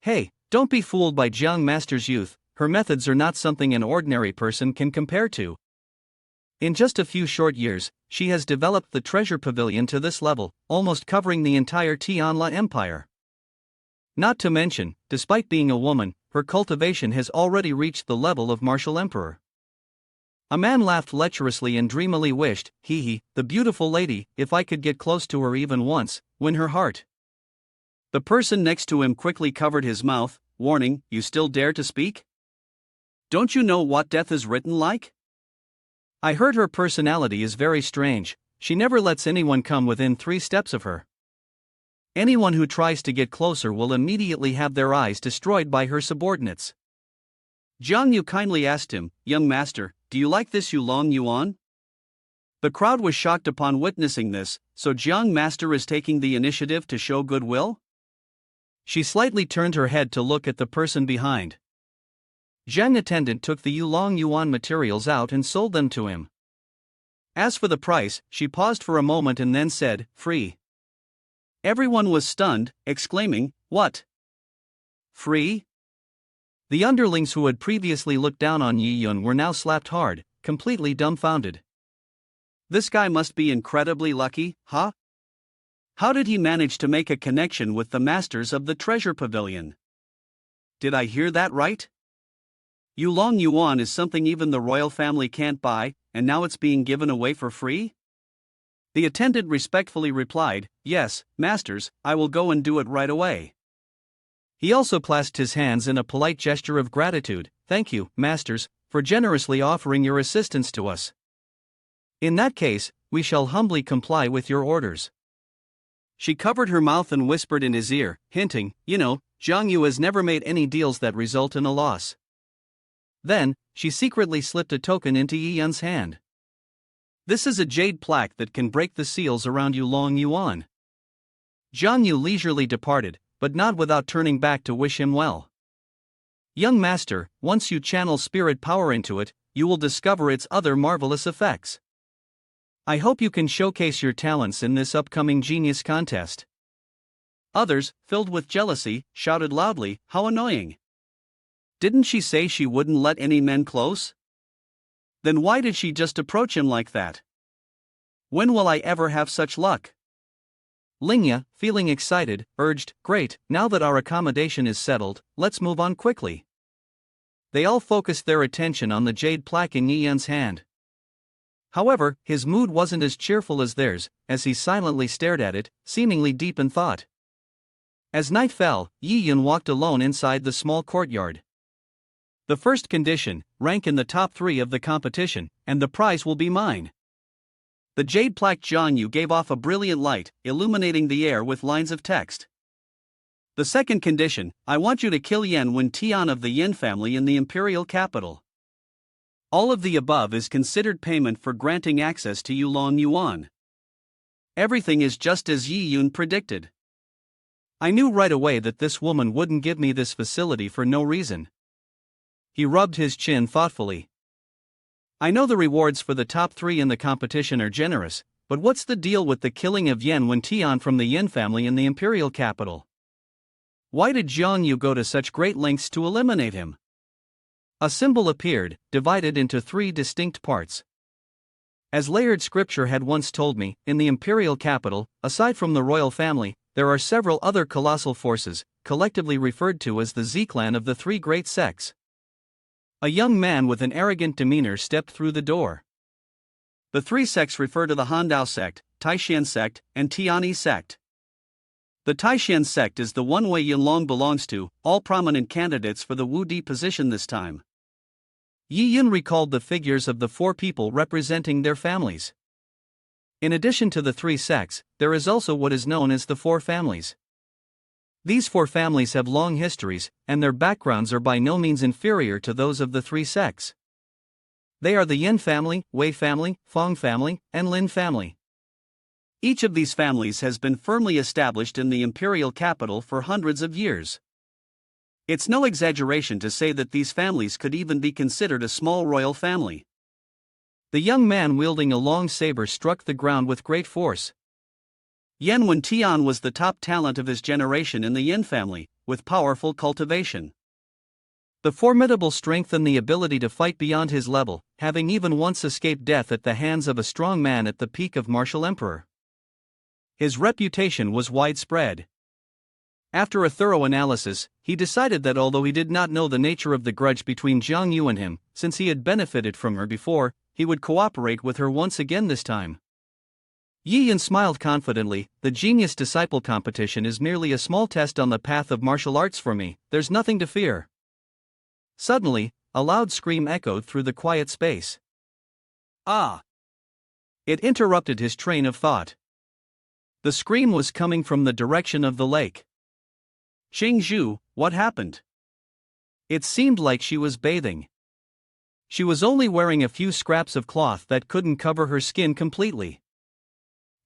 Hey, don't be fooled by Jiang Master's youth, her methods are not something an ordinary person can compare to. In just a few short years, she has developed the Treasure Pavilion to this level, almost covering the entire Tianla Empire. Not to mention, despite being a woman, her cultivation has already reached the level of martial emperor. A man laughed lecherously and dreamily wished, the beautiful lady, if I could get close to her even once, win her heart. The person next to him quickly covered his mouth, warning, "You still dare to speak? Don't you know what death is written like?" I heard her personality is very strange, she never lets anyone come within 3 steps of her. Anyone who tries to get closer will immediately have their eyes destroyed by her subordinates. Jiang Yu kindly asked him, "Young master, do you like this Yulong Yuan?" The crowd was shocked upon witnessing this, so Jiang Master is taking the initiative to show goodwill? She slightly turned her head to look at the person behind. Jiang attendant took the Yulong Yuan materials out and sold them to him. As for the price, she paused for a moment and then said, "Free." Everyone was stunned, exclaiming, "What? Free?" The underlings who had previously looked down on Yi Yun were now slapped hard, completely dumbfounded. This guy must be incredibly lucky, huh? How did he manage to make a connection with the masters of the Treasure Pavilion? Did I hear that right? Yulong Yuan is something even the royal family can't buy, and now it's being given away for free? The attendant respectfully replied, "Yes, masters, I will go and do it right away." He also clasped his hands in a polite gesture of gratitude. "Thank you, masters, for generously offering your assistance to us. In that case, we shall humbly comply with your orders." She covered her mouth and whispered in his ear, hinting, Jiang Yu has never made any deals that result in a loss. Then, she secretly slipped a token into Yi Yun's hand. "This is a jade plaque that can break the seals around Yulong Yuan." Jiang Yu leisurely departed, but not without turning back to wish him well. "Young master, once you channel spirit power into it, you will discover its other marvelous effects. I hope you can showcase your talents in this upcoming genius contest." Others, filled with jealousy, shouted loudly, "How annoying! Didn't she say she wouldn't let any men close? Then why did she just approach him like that? When will I ever have such luck?" Linga, feeling excited, urged, "Great, now that our accommodation is settled, let's move on quickly." They all focused their attention on the jade plaque in Yi Yun's hand. However, his mood wasn't as cheerful as theirs, as he silently stared at it, seemingly deep in thought. As night fell, Yi Yun walked alone inside the small courtyard. "The first condition, rank in the top 3 of the competition, and the prize will be mine." The jade plaque Jiang Yu gave off a brilliant light, illuminating the air with lines of text. "The second condition, I want you to kill Yan Wen Tian of the Yin family in the imperial capital. All of the above is considered payment for granting access to Yulong Yuan." Everything is just as Yi Yun predicted. I knew right away that this woman wouldn't give me this facility for no reason. He rubbed his chin thoughtfully. "I know the rewards for the top 3 in the competition are generous, but what's the deal with the killing of Yan Wen Tian from the Yin family in the imperial capital? Why did Jiang Yu go to such great lengths to eliminate him? A symbol appeared, divided into 3 distinct parts. As layered scripture had once told me, in the imperial capital, aside from the royal family, there are several other colossal forces, collectively referred to as the Z-clan of the 3 great sects. A young man with an arrogant demeanor stepped through the door. The 3 sects refer to the Handao sect, Taishan sect, and Tianyi sect. The Taishan sect is the one Wei Yinlong belongs to, all prominent candidates for the Wu Di position this time. Yi Yun recalled the figures of the 4 people representing their families. In addition to the 3 sects, there is also what is known as the 4 families. These 4 families have long histories, and their backgrounds are by no means inferior to those of the 3 sects. They are the Yin family, Wei family, Fong family, and Lin family. Each of these families has been firmly established in the imperial capital for hundreds of years. It's no exaggeration to say that these families could even be considered a small royal family. The young man wielding a long saber struck the ground with great force. Yan Wentian was the top talent of his generation in the Yin family, with powerful cultivation. The formidable strength and the ability to fight beyond his level, having even once escaped death at the hands of a strong man at the peak of martial emperor. His reputation was widespread. After a thorough analysis, he decided that although he did not know the nature of the grudge between Jiang Yu and him, since he had benefited from her before, he would cooperate with her once again this time. Yi Yun smiled confidently. The Genius Disciple competition is merely a small test on the path of martial arts for me, there's nothing to fear. Suddenly, a loud scream echoed through the quiet space. Ah! It interrupted his train of thought. The scream was coming from the direction of the lake. Qing Zhu, what happened? It seemed like she was bathing. She was only wearing a few scraps of cloth that couldn't cover her skin completely.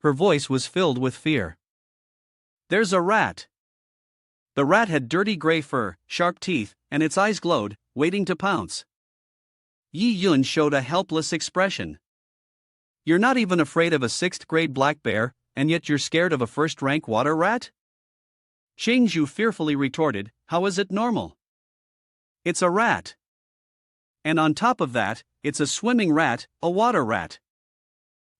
Her voice was filled with fear. There's a rat. The rat had dirty gray fur, sharp teeth, and its eyes glowed, waiting to pounce. Yi Yun showed a helpless expression. You're not even afraid of a 6th grade black bear, and yet you're scared of a first-rank water rat? Qing Zhu fearfully retorted, how is it normal? It's a rat. And on top of that, it's a swimming rat, a water rat.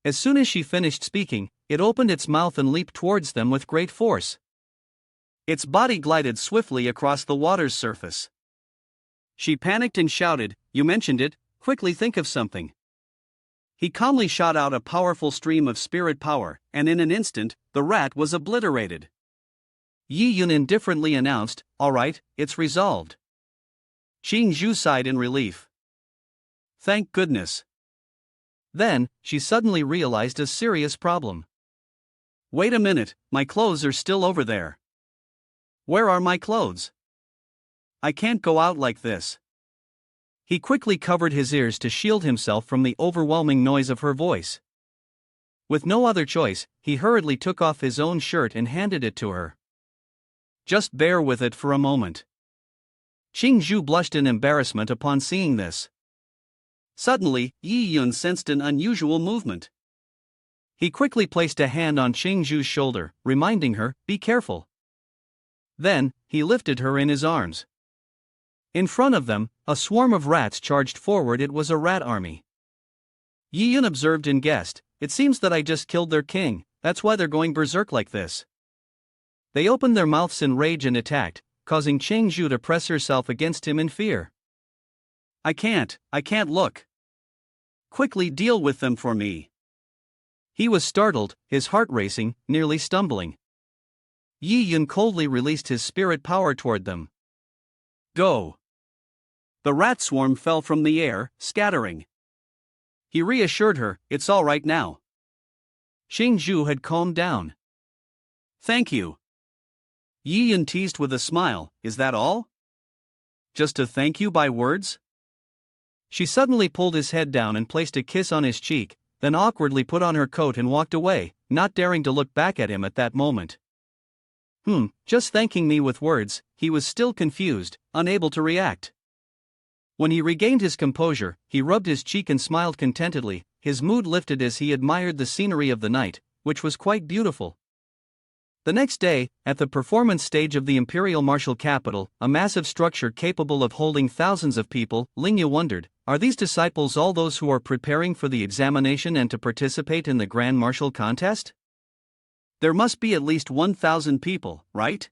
As soon as she finished speaking, it opened its mouth and leaped towards them with great force. Its body glided swiftly across the water's surface. She panicked and shouted, you mentioned it, quickly think of something. He calmly shot out a powerful stream of spirit power, and in an instant, the rat was obliterated. Yi Yun indifferently announced, all right, it's resolved. Qing Zhu sighed in relief. Thank goodness. Then, she suddenly realized a serious problem. Wait a minute, my clothes are still over there. Where are my clothes? I can't go out like this. He quickly covered his ears to shield himself from the overwhelming noise of her voice. With no other choice, he hurriedly took off his own shirt and handed it to her. Just bear with it for a moment. Qing Zhu blushed in embarrassment upon seeing this. Suddenly, Yi Yun sensed an unusual movement. He quickly placed a hand on Qing Zhu's shoulder, reminding her, be careful. Then, he lifted her in his arms. In front of them, a swarm of rats charged forward. It was a rat army. Yi Yun observed and guessed, it seems that I just killed their king, that's why they're going berserk like this. They opened their mouths in rage and attacked, causing Qing Zhu to press herself against him in fear. I can't look. Quickly deal with them for me. He was startled, his heart racing, nearly stumbling. Yi Yun coldly released his spirit power toward them. Go. The rat swarm fell from the air, scattering. He reassured her, it's all right now. Qing Zhu had calmed down. Thank you. Yi Yun teased with a smile, is that all? Just a thank you by words? She suddenly pulled his head down and placed a kiss on his cheek, then awkwardly put on her coat and walked away, not daring to look back at him at that moment. Just thanking me with words, he was still confused, unable to react. When he regained his composure, he rubbed his cheek and smiled contentedly, his mood lifted as he admired the scenery of the night, which was quite beautiful. The next day, at the performance stage of the imperial martial capital, a massive structure capable of holding thousands of people, Linga wondered, are these disciples all those who are preparing for the examination and to participate in the grand martial contest? There must be at least 1,000 people, right?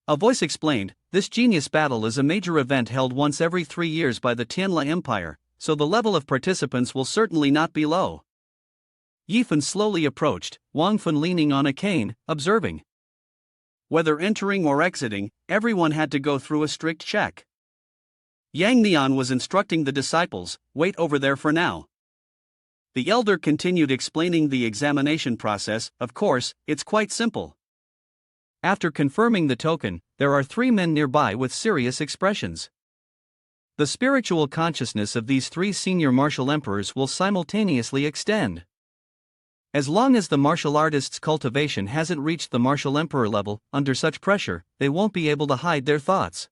A voice explained, this genius battle is a major event held once every 3 years by the Tianla Empire, so the level of participants will certainly not be low. Yifan slowly approached, Wang Fun leaning on a cane, observing. Whether entering or exiting, everyone had to go through a strict check. Yang Nian was instructing the disciples, wait over there for now. The elder continued explaining the examination process. Of course, it's quite simple. After confirming the token, there are 3 men nearby with serious expressions. The spiritual consciousness of these 3 senior martial emperors will simultaneously extend. As long as the martial artist's cultivation hasn't reached the martial emperor level, under such pressure, they won't be able to hide their thoughts.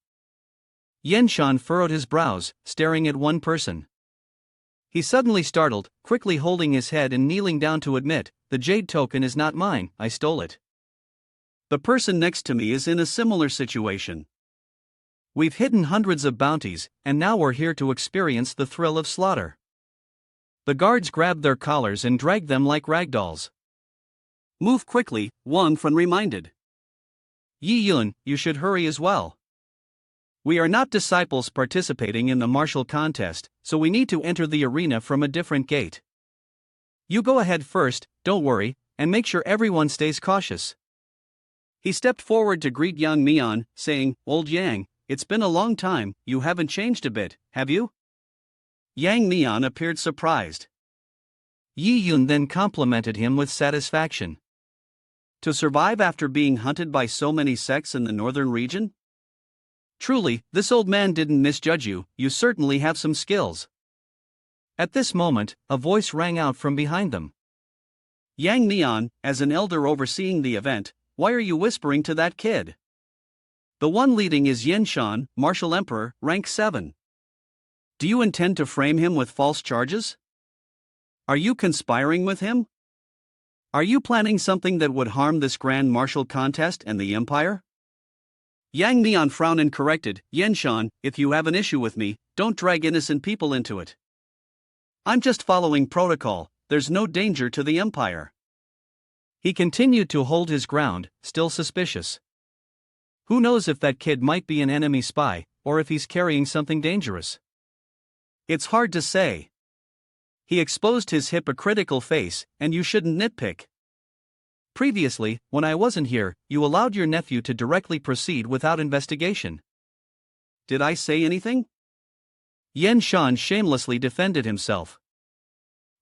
Yan Shan furrowed his brows, staring at one person. He suddenly startled, quickly holding his head and kneeling down to admit, the jade token is not mine, I stole it. The person next to me is in a similar situation. We've hidden hundreds of bounties, and now we're here to experience the thrill of slaughter. The guards grabbed their collars and dragged them like ragdolls. Move quickly, Wang Fun reminded. Yi Yun, you should hurry as well. We are not disciples participating in the martial contest, so we need to enter the arena from a different gate. You go ahead first, don't worry, and make sure everyone stays cautious. He stepped forward to greet young Mian, saying, Old Yang, it's been a long time, you haven't changed a bit, have you? Yang Mian appeared surprised. Yi Yun then complimented him with satisfaction. To survive after being hunted by so many sects in the northern region? Truly, this old man didn't misjudge you, you certainly have some skills. At this moment, a voice rang out from behind them. Yang Mian, as an elder overseeing the event, why are you whispering to that kid? The one leading is Yan Shan, Martial Emperor, rank 7. Do you intend to frame him with false charges? Are you conspiring with him? Are you planning something that would harm this grand martial contest and the empire? Yang Mian frowned and corrected, Yan Shan, if you have an issue with me, don't drag innocent people into it. I'm just following protocol, there's no danger to the empire. He continued to hold his ground, still suspicious. Who knows if that kid might be an enemy spy, or if he's carrying something dangerous? It's hard to say. He exposed his hypocritical face, and you shouldn't nitpick. Previously, when I wasn't here, you allowed your nephew to directly proceed without investigation. Did I say anything? Yan Shan shamelessly defended himself.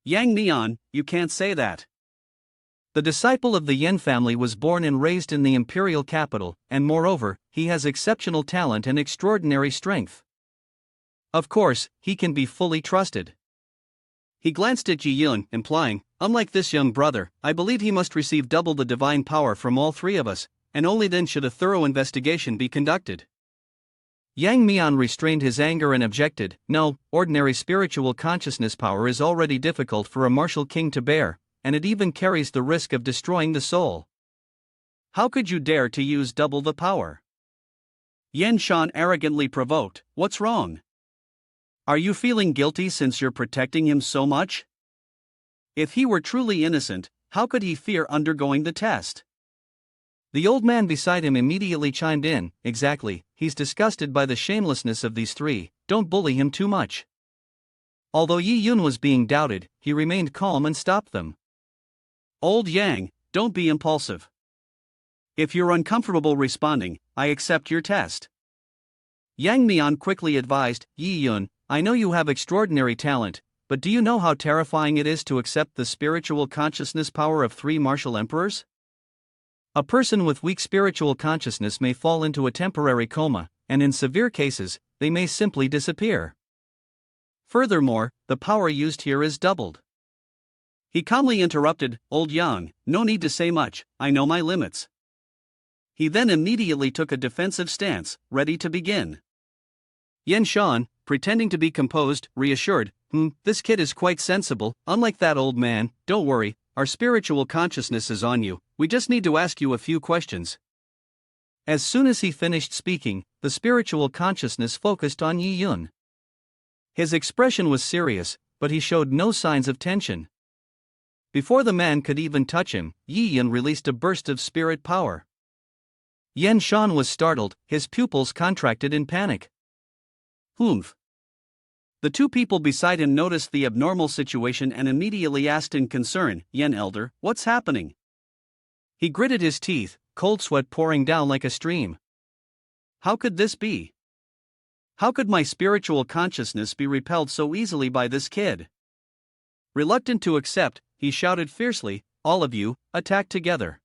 Yang Mian, you can't say that. The disciple of the Yan family was born and raised in the imperial capital, and moreover, he has exceptional talent and extraordinary strength. Of course, he can be fully trusted. He glanced at Ji Yun, implying, unlike this young brother, I believe he must receive double the divine power from all 3 of us, and only then should a thorough investigation be conducted. Yang Mian restrained his anger and objected, no, ordinary spiritual consciousness power is already difficult for a martial king to bear, and it even carries the risk of destroying the soul. How could you dare to use double the power? Yan Shan arrogantly provoked, what's wrong? Are you feeling guilty since you're protecting him so much? If he were truly innocent, how could he fear undergoing the test? The old man beside him immediately chimed in, exactly, he's disgusted by the shamelessness of these 3, don't bully him too much. Although Yi Yun was being doubted, he remained calm and stopped them. Old Yang, don't be impulsive. If you're uncomfortable responding, I accept your test. Yang Mian quickly advised, Yi Yun, I know you have extraordinary talent, but do you know how terrifying it is to accept the spiritual consciousness power of 3 martial emperors? A person with weak spiritual consciousness may fall into a temporary coma, and in severe cases, they may simply disappear. Furthermore, the power used here is doubled. He calmly interrupted, Old Yang, no need to say much, I know my limits. He then immediately took a defensive stance, ready to begin. Yan Shan, pretending to be composed, reassured, this kid is quite sensible, unlike that old man, don't worry, our spiritual consciousness is on you, we just need to ask you a few questions. As soon as he finished speaking, the spiritual consciousness focused on Yi Yun. His expression was serious, but he showed no signs of tension. Before the man could even touch him, Yi Yun released a burst of spirit power. Yen Shan was startled, his pupils contracted in panic. Humph. The two people beside him noticed the abnormal situation and immediately asked in concern, Yen Elder, what's happening? He gritted his teeth, cold sweat pouring down like a stream. How could this be? How could my spiritual consciousness be repelled so easily by this kid? Reluctant to accept, he shouted fiercely, all of you, attack together.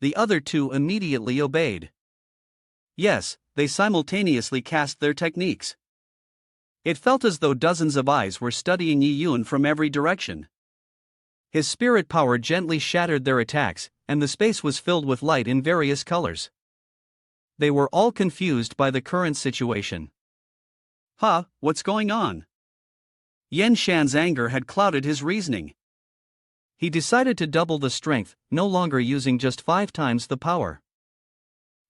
The other two immediately obeyed. Yes, they simultaneously cast their techniques. It felt as though dozens of eyes were studying Yi Yun from every direction. His spirit power gently shattered their attacks, and the space was filled with light in various colors. They were all confused by the current situation. What's going on? Yen Shan's anger had clouded his reasoning. He decided to double the strength, no longer using just 5 times the power.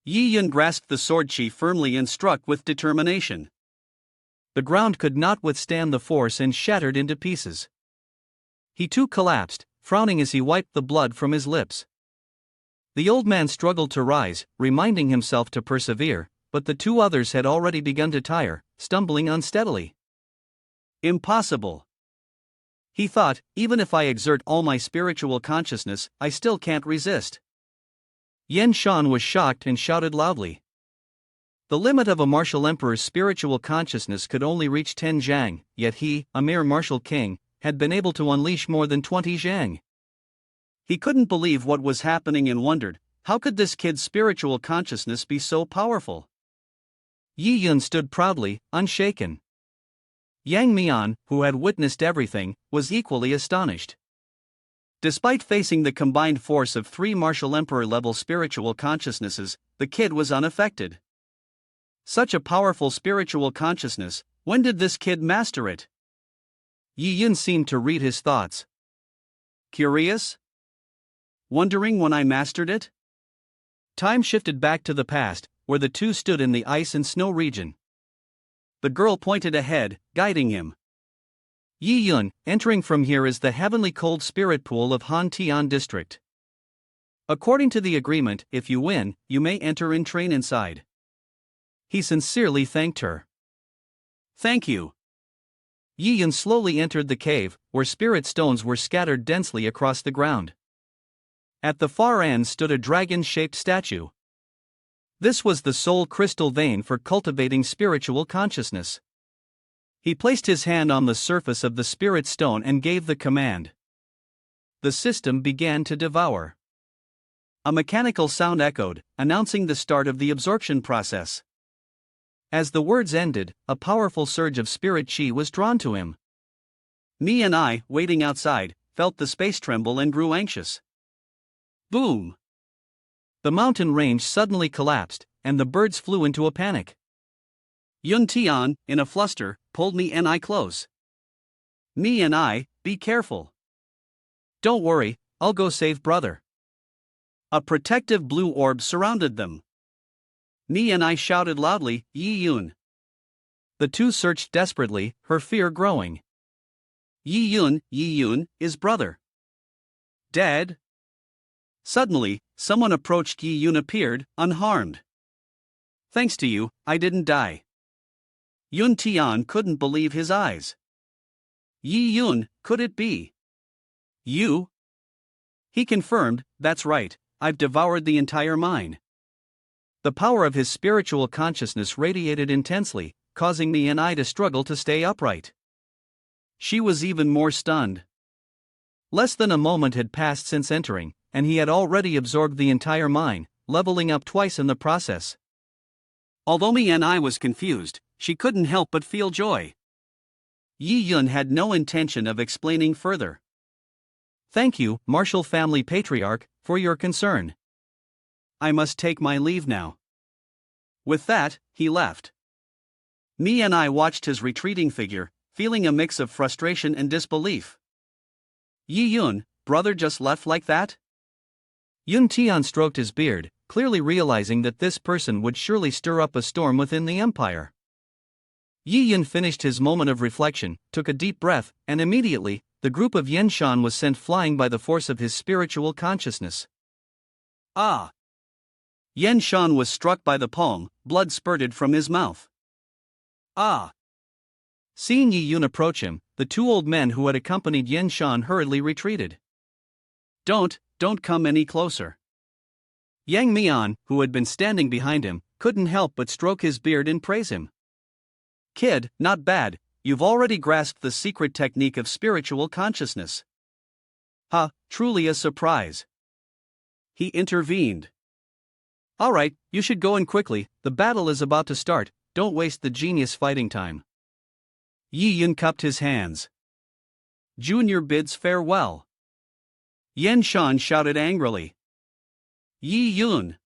Yi Yun grasped the sword chi firmly and struck with determination. The ground could not withstand the force and shattered into pieces. He too collapsed, frowning as he wiped the blood from his lips. The old man struggled to rise, reminding himself to persevere, but the two others had already begun to tire, stumbling unsteadily. Impossible. He thought, even if I exert all my spiritual consciousness, I still can't resist. Yen Shan was shocked and shouted loudly. The limit of a martial emperor's spiritual consciousness could only reach 10 zhang, yet he, a mere martial king, had been able to unleash more than 20 zhang. He couldn't believe what was happening and wondered, how could this kid's spiritual consciousness be so powerful? Yi Yun stood proudly, unshaken. Yang Mian, who had witnessed everything, was equally astonished. Despite facing the combined force of 3 martial emperor-level spiritual consciousnesses, the kid was unaffected. Such a powerful spiritual consciousness, when did this kid master it? Yi Yun seemed to read his thoughts. Curious? Wondering when I mastered it? Time shifted back to the past, where the two stood in the ice and snow region. The girl pointed ahead, guiding him. Yi Yun, entering from here is the heavenly cold spirit pool of Han Tian district. According to the agreement, if you win, you may enter and train inside. He sincerely thanked her. Thank you. Yi Yun slowly entered the cave, where spirit stones were scattered densely across the ground. At the far end stood a dragon-shaped statue. This was the soul crystal vein for cultivating spiritual consciousness. He placed his hand on the surface of the spirit stone and gave the command. The system began to devour. A mechanical sound echoed, announcing the start of the absorption process. As the words ended, a powerful surge of spirit chi was drawn to him. Me and I, waiting outside, felt the space tremble and grew anxious. Boom! The mountain range suddenly collapsed, and the birds flew into a panic. Yun Tian, in a fluster, pulled me and I close. Me and I, be careful. Don't worry, I'll go save brother. A protective blue orb surrounded them. Me and I shouted loudly, Yi Yun. The two searched desperately, her fear growing. Yi Yun, is brother dead? Suddenly, someone approached. Yi Yun appeared, unharmed. Thanks to you, I didn't die. Yun Tian couldn't believe his eyes. Yi Yun, could it be? You? He confirmed, that's right, I've devoured the entire mine. The power of his spiritual consciousness radiated intensely, causing me and I to struggle to stay upright. She was even more stunned. Less than a moment had passed since entering, and he had already absorbed the entire mine, leveling up twice in the process. Although me and I was confused, she couldn't help but feel joy. Yi Yun had no intention of explaining further. Thank you, Martial Family Patriarch, for your concern. I must take my leave now. With that, he left. Me and I watched his retreating figure, feeling a mix of frustration and disbelief. Yi Yun, brother just left like that? Yun Tian stroked his beard, clearly realizing that this person would surely stir up a storm within the empire. Yi Yun finished his moment of reflection, took a deep breath, and immediately, the group of Yen Shan was sent flying by the force of his spiritual consciousness. Ah! Yen Shan was struck by the palm, blood spurted from his mouth. Ah! Seeing Yi Yun approach him, the two old men who had accompanied Yen Shan hurriedly retreated. Don't come any closer. Yang Mian, who had been standing behind him, couldn't help but stroke his beard and praise him. Kid, not bad, you've already grasped the secret technique of spiritual consciousness. Ha, truly a surprise. He intervened. Alright, you should go in quickly, the battle is about to start, don't waste the genius fighting time. Yi Yun cupped his hands. Junior bids farewell. Yen Shan shouted angrily. Yi Yun!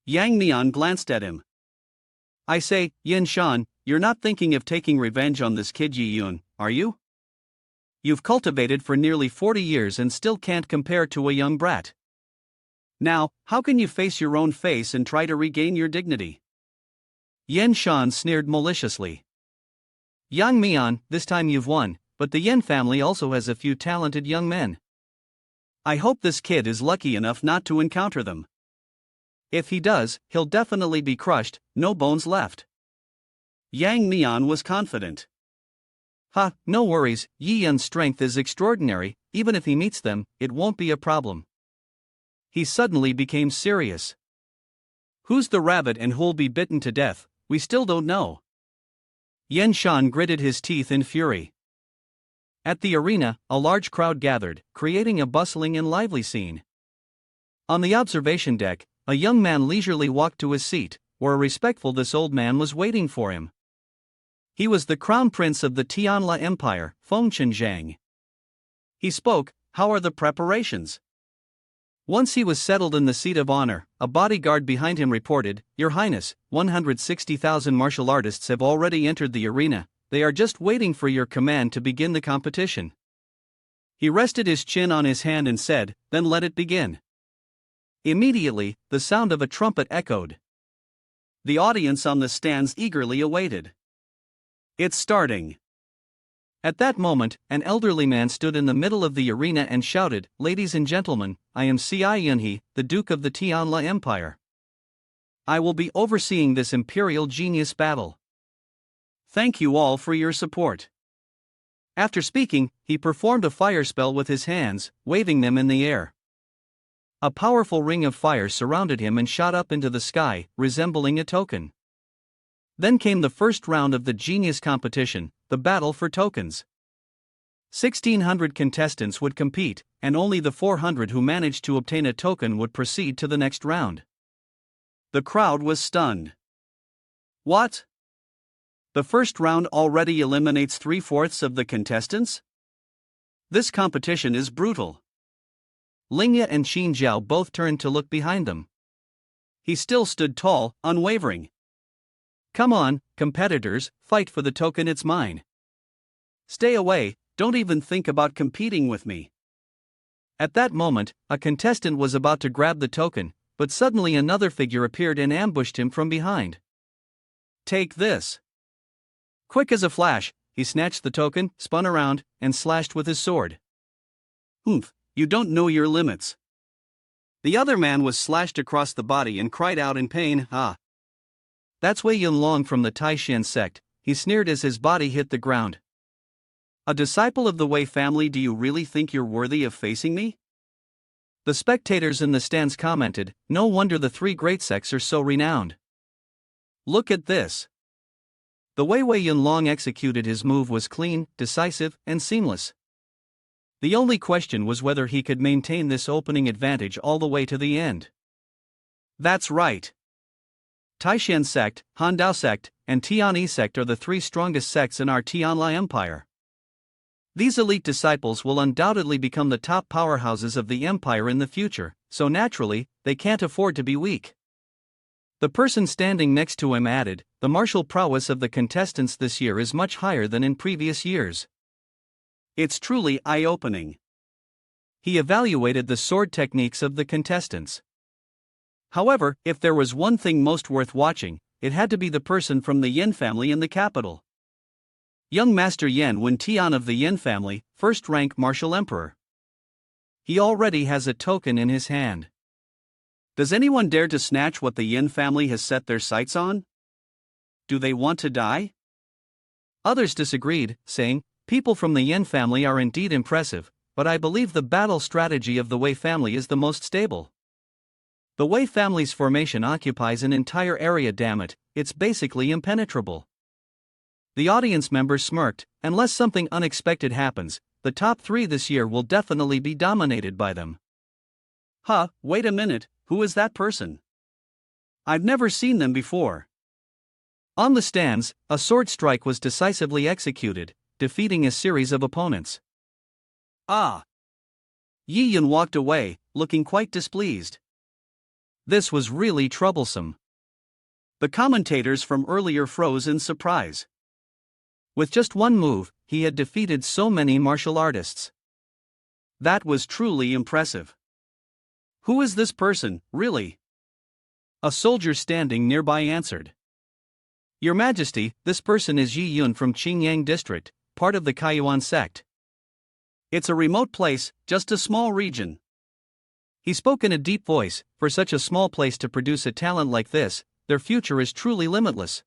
Yang Mian glanced at him. I say, Yen Shan, you're not thinking of taking revenge on this kid Yi Yun, are you? You've cultivated for nearly 40 years and still can't compare to a young brat. Now, how can you face your own face and try to regain your dignity? Yen Shan sneered maliciously. Yang Mian, this time you've won, but the Yen family also has a few talented young men. I hope this kid is lucky enough not to encounter them. If he does, he'll definitely be crushed, no bones left. Yang Mian was confident. Ha, no worries, Yi Yun's strength is extraordinary, even if he meets them, it won't be a problem. He suddenly became serious. Who's the rabbit and who'll be bitten to death, we still don't know. Yen Shan gritted his teeth in fury. At the arena, a large crowd gathered, creating a bustling and lively scene. On the observation deck, a young man leisurely walked to his seat, where respectful this old man was waiting for him. He was the crown prince of the Tianla Empire, Feng Zhang. He spoke, "How are the preparations?" Once he was settled in the seat of honor, a bodyguard behind him reported, "Your Highness, 160,000 martial artists have already entered the arena, they are just waiting for your command to begin the competition." He rested his chin on his hand and said, "Then let it begin." Immediately, the sound of a trumpet echoed. The audience on the stands eagerly awaited. "It's starting." At that moment, an elderly man stood in the middle of the arena and shouted, "Ladies and gentlemen, I am Xiao Yunhe, the Duke of the Tianla Empire. I will be overseeing this Imperial Genius battle. Thank you all for your support." After speaking, he performed a fire spell with his hands, waving them in the air. A powerful ring of fire surrounded him and shot up into the sky, resembling a token. Then came the first round of the genius competition, the battle for tokens. 1,600 contestants would compete, and only the 400 who managed to obtain a token would proceed to the next round. The crowd was stunned. What? The first round already eliminates 3/4 of the contestants? This competition is brutal. Linga and Qin Zhao both turned to look behind them. He still stood tall, unwavering. "Come on, competitors, fight for the token, it's mine. Stay away, don't even think about competing with me." At that moment, a contestant was about to grab the token, but suddenly another figure appeared and ambushed him from behind. "Take this." Quick as a flash, he snatched the token, spun around, and slashed with his sword. "Oomph, you don't know your limits." The other man was slashed across the body and cried out in pain, "Ah." "That's Wei Yunlong from the Taishan sect," he sneered as his body hit the ground. "A disciple of the Wei family, do you really think you're worthy of facing me?" The spectators in the stands commented, "No wonder the three great sects are so renowned. Look at this." The way Wei Yunlong executed his move was clean, decisive, and seamless. The only question was whether he could maintain this opening advantage all the way to the end. That's right. Taishan sect, Handao sect, and Tianyi sect are the three strongest sects in our Tianla Empire. These elite disciples will undoubtedly become the top powerhouses of the empire in the future, so naturally, they can't afford to be weak. The person standing next to him added, "The martial prowess of the contestants this year is much higher than in previous years. It's truly eye-opening." He evaluated the sword techniques of the contestants. However, if there was one thing most worth watching, it had to be the person from the Yin family in the capital. Young Master Yen Wen Tian of the Yin family, first-rank martial emperor. He already has a token in his hand. Does anyone dare to snatch what the Yin family has set their sights on? Do they want to die? Others disagreed, saying, people from the Yin family are indeed impressive, but I believe the battle strategy of the Wei family is the most stable. The Wei family's formation occupies an entire area, damn it, it's basically impenetrable. The audience members smirked. Unless something unexpected happens, the top 3 this year will definitely be dominated by them. Huh, wait a minute, who is that person? I've never seen them before. On the stands, a sword strike was decisively executed, defeating a series of opponents. Ah! Yi Yun walked away, looking quite displeased. This was really troublesome. The commentators from earlier froze in surprise. With just one move, he had defeated so many martial artists. That was truly impressive. Who is this person, really? A soldier standing nearby answered. Your Majesty, this person is Yi Yun from Qingyang District, part of the Kaiyuan Sect. It's a remote place, just a small region. He spoke in a deep voice. For such a small place to produce a talent like this, their future is truly limitless.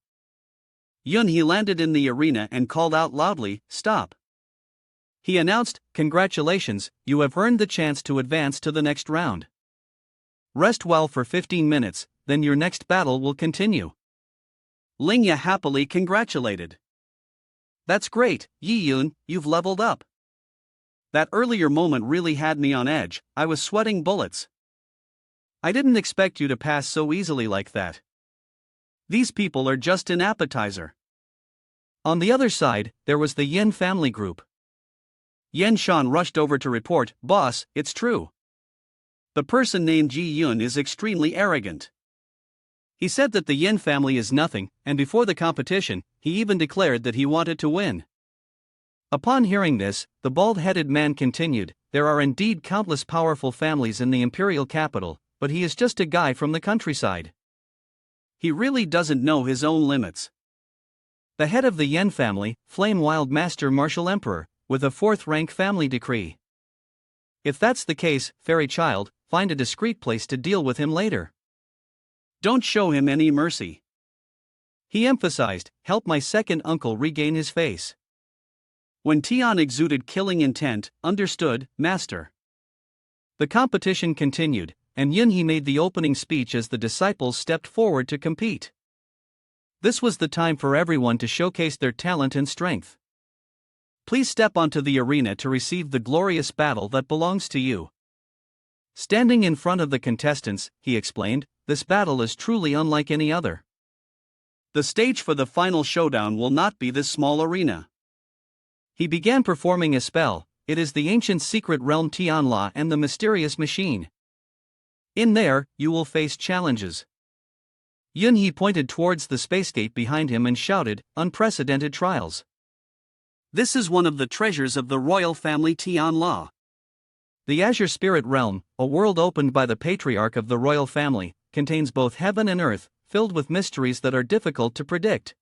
Yun He landed in the arena and called out loudly, "Stop." He announced, "Congratulations, you have earned the chance to advance to the next round. Rest well for 15 minutes, then your next battle will continue." Linga happily congratulated. "That's great, Yi Yun, you've leveled up. That earlier moment really had me on edge, I was sweating bullets. I didn't expect you to pass so easily like that. These people are just an appetizer." On the other side, there was the Yin family group. Yen Shan rushed over to report, "Boss, it's true. The person named Ji Yun is extremely arrogant. He said that the Yin family is nothing, and before the competition, he even declared that he wanted to win." Upon hearing this, the bald-headed man continued, "There are indeed countless powerful families in the imperial capital, but he is just a guy from the countryside. He really doesn't know his own limits." The head of the Yen family, Flame Wild Master Martial Emperor, with a 4th-rank family decree. "If that's the case, fairy child, find a discreet place to deal with him later. Don't show him any mercy." He emphasized, "Help my second uncle regain his face." When Tian exuded killing intent, understood, "Master." The competition continued, and Yun He made the opening speech as the disciples stepped forward to compete. This was the time for everyone to showcase their talent and strength. "Please step onto the arena to receive the glorious battle that belongs to you." Standing in front of the contestants, he explained, "This battle is truly unlike any other. The stage for the final showdown will not be this small arena." He began performing a spell. It is the ancient secret realm Tianla and the mysterious machine. In there, you will face challenges. Yun He pointed towards the space gate behind him and shouted, "Unprecedented trials. This is one of the treasures of the royal family Tianla. The Azure Spirit Realm, a world opened by the patriarch of the royal family, contains both heaven and earth, filled with mysteries that are difficult to predict."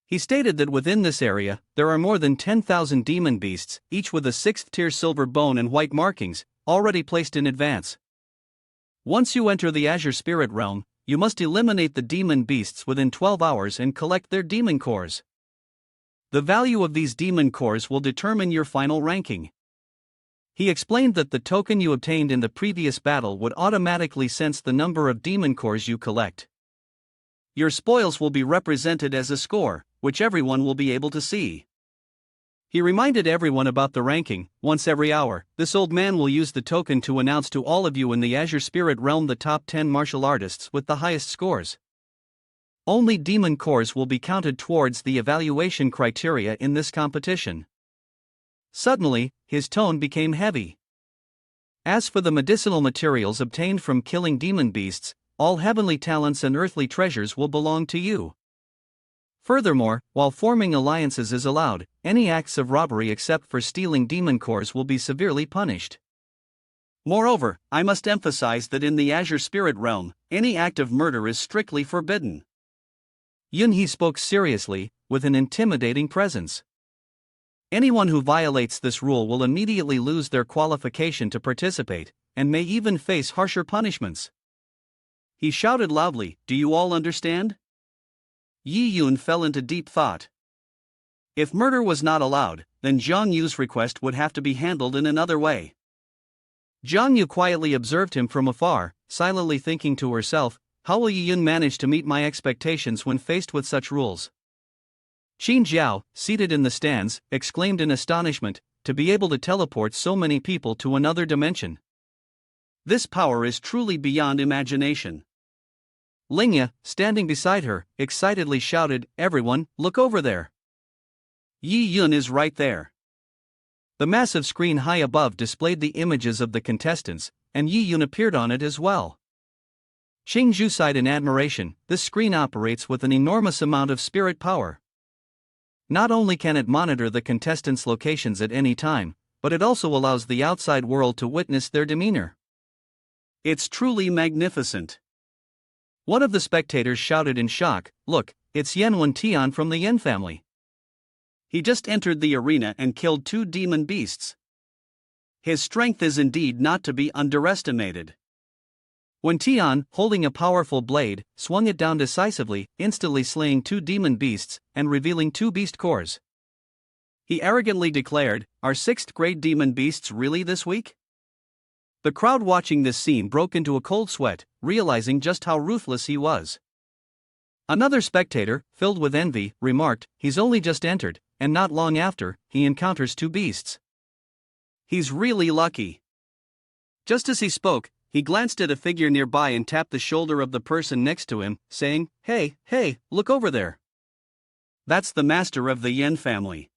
He stated that within this area, there are more than 10,000 demon beasts, each with a 6th-tier silver bone and white markings, already placed in advance. Once you enter the Azure Spirit Realm, you must eliminate the demon beasts within 12 hours and collect their demon cores. The value of these demon cores will determine your final ranking. He explained that the token you obtained in the previous battle would automatically sense the number of demon cores you collect. Your spoils will be represented as a score, which everyone will be able to see. He reminded everyone about the ranking. Once every hour, this old man will use the token to announce to all of you in the Azure Spirit Realm the top 10 martial artists with the highest scores. Only demon cores will be counted towards the evaluation criteria in this competition. Suddenly, his tone became heavy. "As for the medicinal materials obtained from killing demon beasts, all heavenly talents and earthly treasures will belong to you. Furthermore, while forming alliances is allowed, any acts of robbery except for stealing demon cores will be severely punished. Moreover, I must emphasize that in the Azure Spirit realm, any act of murder is strictly forbidden. Yun-hee spoke seriously, with an intimidating presence. Anyone who violates this rule will immediately lose their qualification to participate, and may even face harsher punishments. He shouted loudly, "Do you all understand?" Yi Yun fell into deep thought. If murder was not allowed, then Zhang Yu's request would have to be handled in another way. Zhang Yu quietly observed him from afar, silently thinking to herself, how will Yi Yun manage to meet my expectations when faced with such rules? Qin Jiao, seated in the stands, exclaimed in astonishment, to be able to teleport so many people to another dimension. This power is truly beyond imagination. Linga, standing beside her, excitedly shouted, "Everyone, look over there! Yi Yun is right there." The massive screen high above displayed the images of the contestants, and Yi Yun appeared on it as well. Qing Zhu sighed in admiration. This screen operates with an enormous amount of spirit power. Not only can it monitor the contestants' locations at any time, but it also allows the outside world to witness their demeanor. It's truly magnificent. One of the spectators shouted in shock, "Look, it's Yan Tian from the Yan family. He just entered the arena and killed 2 demon beasts. His strength is indeed not to be underestimated." When Tian, holding a powerful blade, swung it down decisively, instantly slaying 2 demon beasts, and revealing 2 beast cores. He arrogantly declared, "Are 6th grade demon beasts really this weak?" The crowd watching this scene broke into a cold sweat, realizing just how ruthless he was. Another spectator, filled with envy, remarked, "He's only just entered, and not long after, he encounters 2 beasts. He's really lucky." Just as he spoke, he glanced at a figure nearby and tapped the shoulder of the person next to him, saying, Hey, look over there. That's the master of the Yen family."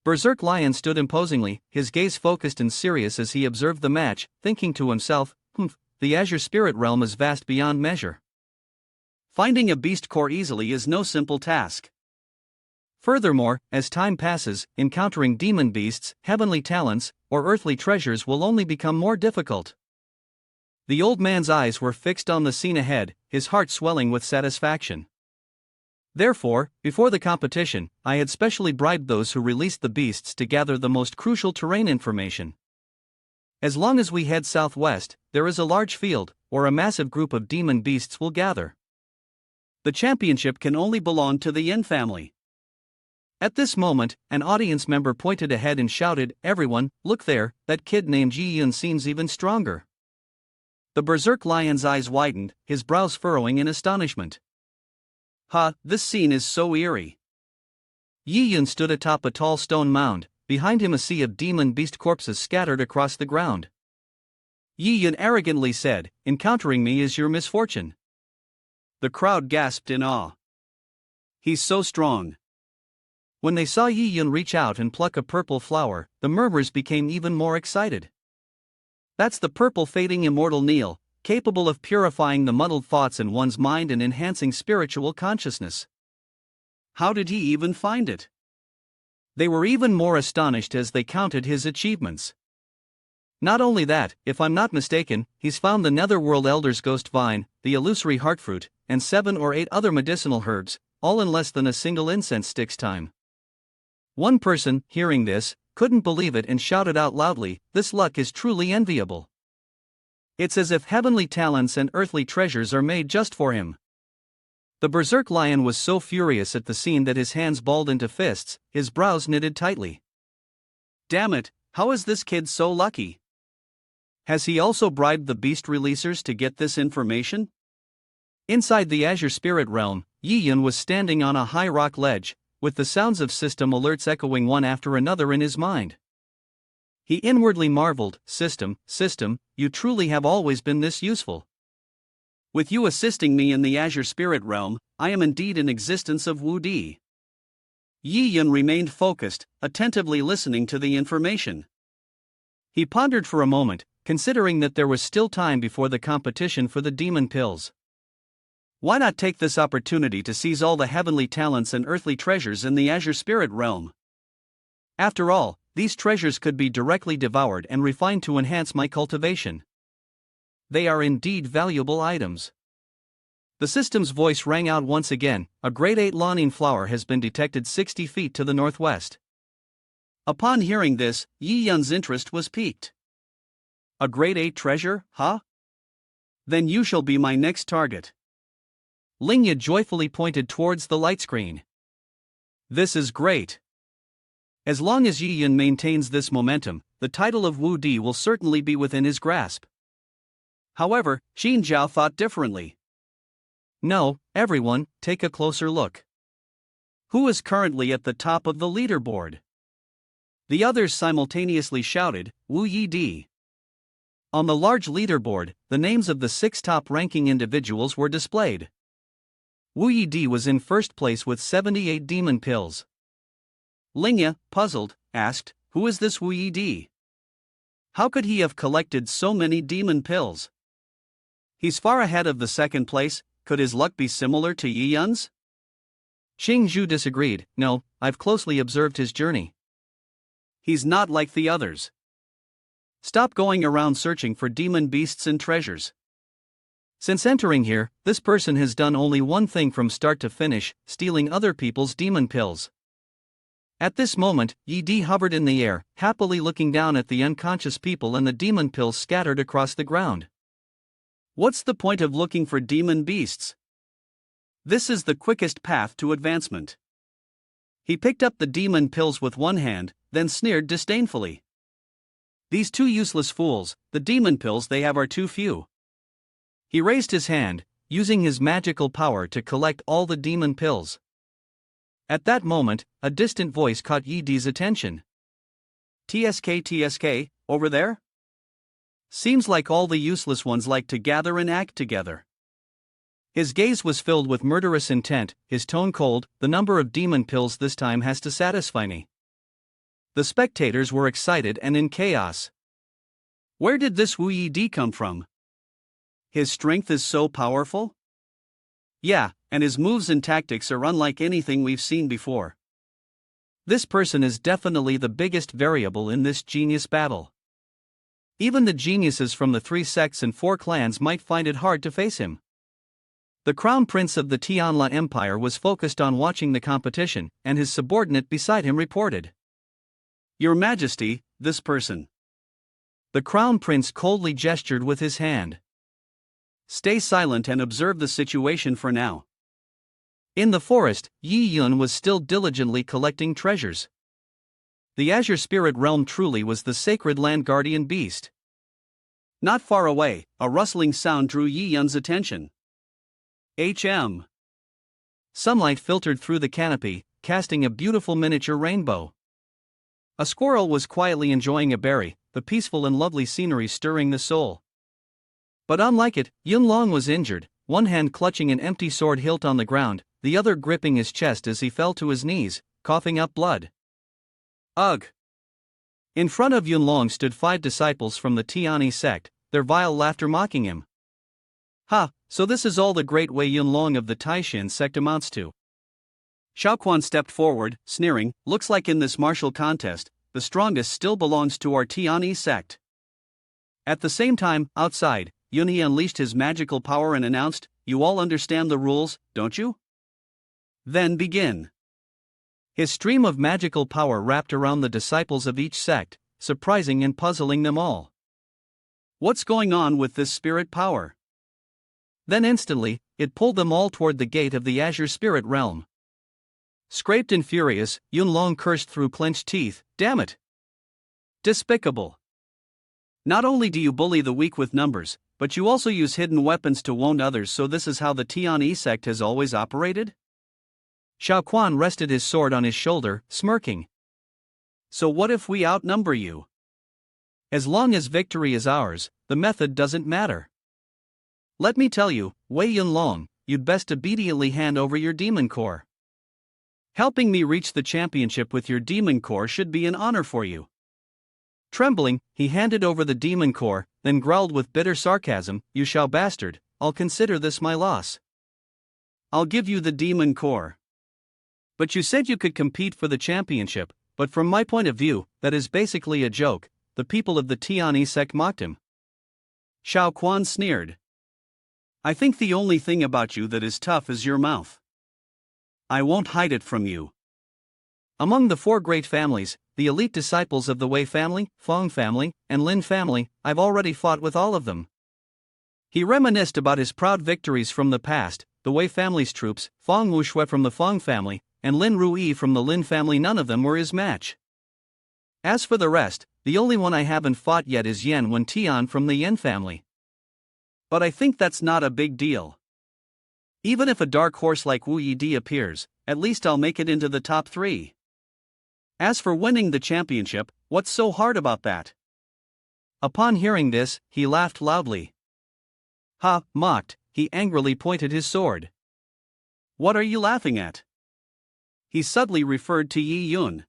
Berserk Lion stood imposingly, his gaze focused and serious as he observed the match, thinking to himself, the Azure Spirit realm is vast beyond measure. Finding a beast core easily is no simple task. Furthermore, as time passes, encountering demon beasts, heavenly talents, or earthly treasures will only become more difficult. The old man's eyes were fixed on the scene ahead, his heart swelling with satisfaction. Therefore, before the competition, I had specially bribed those who released the beasts to gather the most crucial terrain information. As long as we head southwest, there is a large field, or a massive group of demon beasts will gather. The championship can only belong to the Yin family. At this moment, an audience member pointed ahead and shouted, "Everyone, look there, that kid named Yi Yun seems even stronger." The Berserk Lion's eyes widened, his brows furrowing in astonishment. This scene is so eerie. Yi Yun stood atop a tall stone mound, behind him a sea of demon beast corpses scattered across the ground. Yi Yun arrogantly said, "Encountering me is your misfortune." The crowd gasped in awe. "He's so strong." When they saw Yi Yun reach out and pluck a purple flower, the murmurs became even more excited. That's the purple fading immortal Neil, capable of purifying the muddled thoughts in one's mind and enhancing spiritual consciousness. How did he even find it? They were even more astonished as they counted his achievements. Not only that, if I'm not mistaken, he's found the Netherworld Elder's Ghost Vine, the illusory heartfruit, and 7 or 8 other medicinal herbs, all in less than a single incense stick's time. One person, hearing this, couldn't believe it and shouted out loudly, "This luck is truly enviable. It's as if heavenly talents and earthly treasures are made just for him." The Berserk Lion was so furious at the scene that his hands balled into fists, his brows knitted tightly. Damn it, how is this kid so lucky? Has he also bribed the beast releasers to get this information? Inside the Azure Spirit realm, Yi Yun was standing on a high rock ledge, with the sounds of system alerts echoing one after another in his mind. He inwardly marveled, System, you truly have always been this useful. With you assisting me in the Azure Spirit realm, I am indeed an existence of Wu Di." Yi Yun remained focused, attentively listening to the information. He pondered for a moment, considering that there was still time before the competition for the demon pills. Why not take this opportunity to seize all the heavenly talents and earthly treasures in the Azure Spirit realm? After all, these treasures could be directly devoured and refined to enhance my cultivation. They are indeed valuable items. The system's voice rang out once again. A grade 8 Lanin flower has been detected 60 feet to the northwest. Upon hearing this, Yi Yun's interest was piqued. A grade 8 treasure, huh? Then you shall be my next target. Linga joyfully pointed towards the light screen. This is great. As long as Yi Yun maintains this momentum, the title of Wu Di will certainly be within his grasp. However, Xin Zhao thought differently. No, everyone, take a closer look. Who is currently at the top of the leaderboard? The others simultaneously shouted, Wu Yi Di. On the large leaderboard, the names of the 6 top-ranking individuals were displayed. Wu Yi Di was in first place with 78 demon pills. Linga, puzzled, asked, who is this Wu Yi Di? How could he have collected so many demon pills? He's far ahead of the second place. Could his luck be similar to Yi Yun's? Xing Zhu disagreed. No, I've closely observed his journey. He's not like the others. Stop going around searching for demon beasts and treasures. Since entering here, this person has done only one thing from start to finish, stealing other people's demon pills. At this moment, Yi Di hovered in the air, happily looking down at the unconscious people and the demon pills scattered across the ground. What's the point of looking for demon beasts? This is the quickest path to advancement. He picked up the demon pills with one hand, then sneered disdainfully. These two useless fools, the demon pills they have are too few. He raised his hand, using his magical power to collect all the demon pills. At that moment, a distant voice caught Yi Di's attention. TSK, over there? Seems like all the useless ones like to gather and act together. His gaze was filled with murderous intent, his tone cold. The number of demon pills this time has to satisfy me. The spectators were excited and in chaos. Where did this Wu Yi Di come from? His strength is so powerful? Yeah, and his moves and tactics are unlike anything we've seen before. This person is definitely the biggest variable in this genius battle. Even the geniuses from the 3 sects and 4 clans might find it hard to face him. The crown prince of the Tianla Empire was focused on watching the competition, and his subordinate beside him reported. Your Majesty, this person. The crown prince coldly gestured with his hand. Stay silent and observe the situation for now. In the forest, Yi Yun was still diligently collecting treasures. The Azure Spirit Realm truly was the sacred land guardian beast. Not far away, a rustling sound drew Yi Yun's attention. HM. Sunlight filtered through the canopy, casting a beautiful miniature rainbow. A squirrel was quietly enjoying a berry, the peaceful and lovely scenery stirring the soul. But unlike it, Yunlong was injured, one hand clutching an empty sword hilt on the ground, the other gripping his chest as he fell to his knees, coughing up blood. Ugh! In front of Yunlong stood 5 disciples from the Tiani sect, their vile laughter mocking him. Ha, so this is all the great Wei Yunlong of the Taishin sect amounts to. Xiaoquan stepped forward, sneering, looks like in this martial contest, the strongest still belongs to our Tiani sect. At the same time, outside, Yunhe unleashed his magical power and announced, you all understand the rules, don't you? Then begin. His stream of magical power wrapped around the disciples of each sect, surprising and puzzling them all. What's going on with this spirit power? Then instantly, it pulled them all toward the gate of the Azure Spirit Realm. Scraped and furious, Yunlong cursed through clenched teeth, damn it! Despicable! Not only do you bully the weak with numbers, but you also use hidden weapons to wound others, so this is how the Tiani sect has always operated? Xiaoquan rested his sword on his shoulder, smirking. So what if we outnumber you? As long as victory is ours, the method doesn't matter. Let me tell you, Wei Yunlong, you'd best immediately hand over your demon core. Helping me reach the championship with your demon core should be an honor for you. Trembling, he handed over the demon core, then growled with bitter sarcasm, you Xiao bastard, I'll consider this my loss. I'll give you the demon core. But you said you could compete for the championship, but from my point of view, that is basically a joke. The people of the Tianyi sect mocked him. Xiao Quan sneered. I think the only thing about you that is tough is your mouth. I won't hide it from you. Among the four great families, the elite disciples of the Wei family, Feng family, and Lin family, I've already fought with all of them. He reminisced about his proud victories from the past. The Wei family's troops, Feng Wushui from the Feng family, and Lin Ruyi from the Lin family, none of them were his match. As for the rest, the only one I haven't fought yet is Yan Wen Tian from the Yan family. But I think that's not a big deal. Even if a dark horse like Wu Yidi appears, at least I'll make it into the top 3. As for winning the championship, what's so hard about that? Upon hearing this, he laughed loudly. Ha, mocked, he angrily pointed his sword. What are you laughing at? He subtly referred to Yi Yun.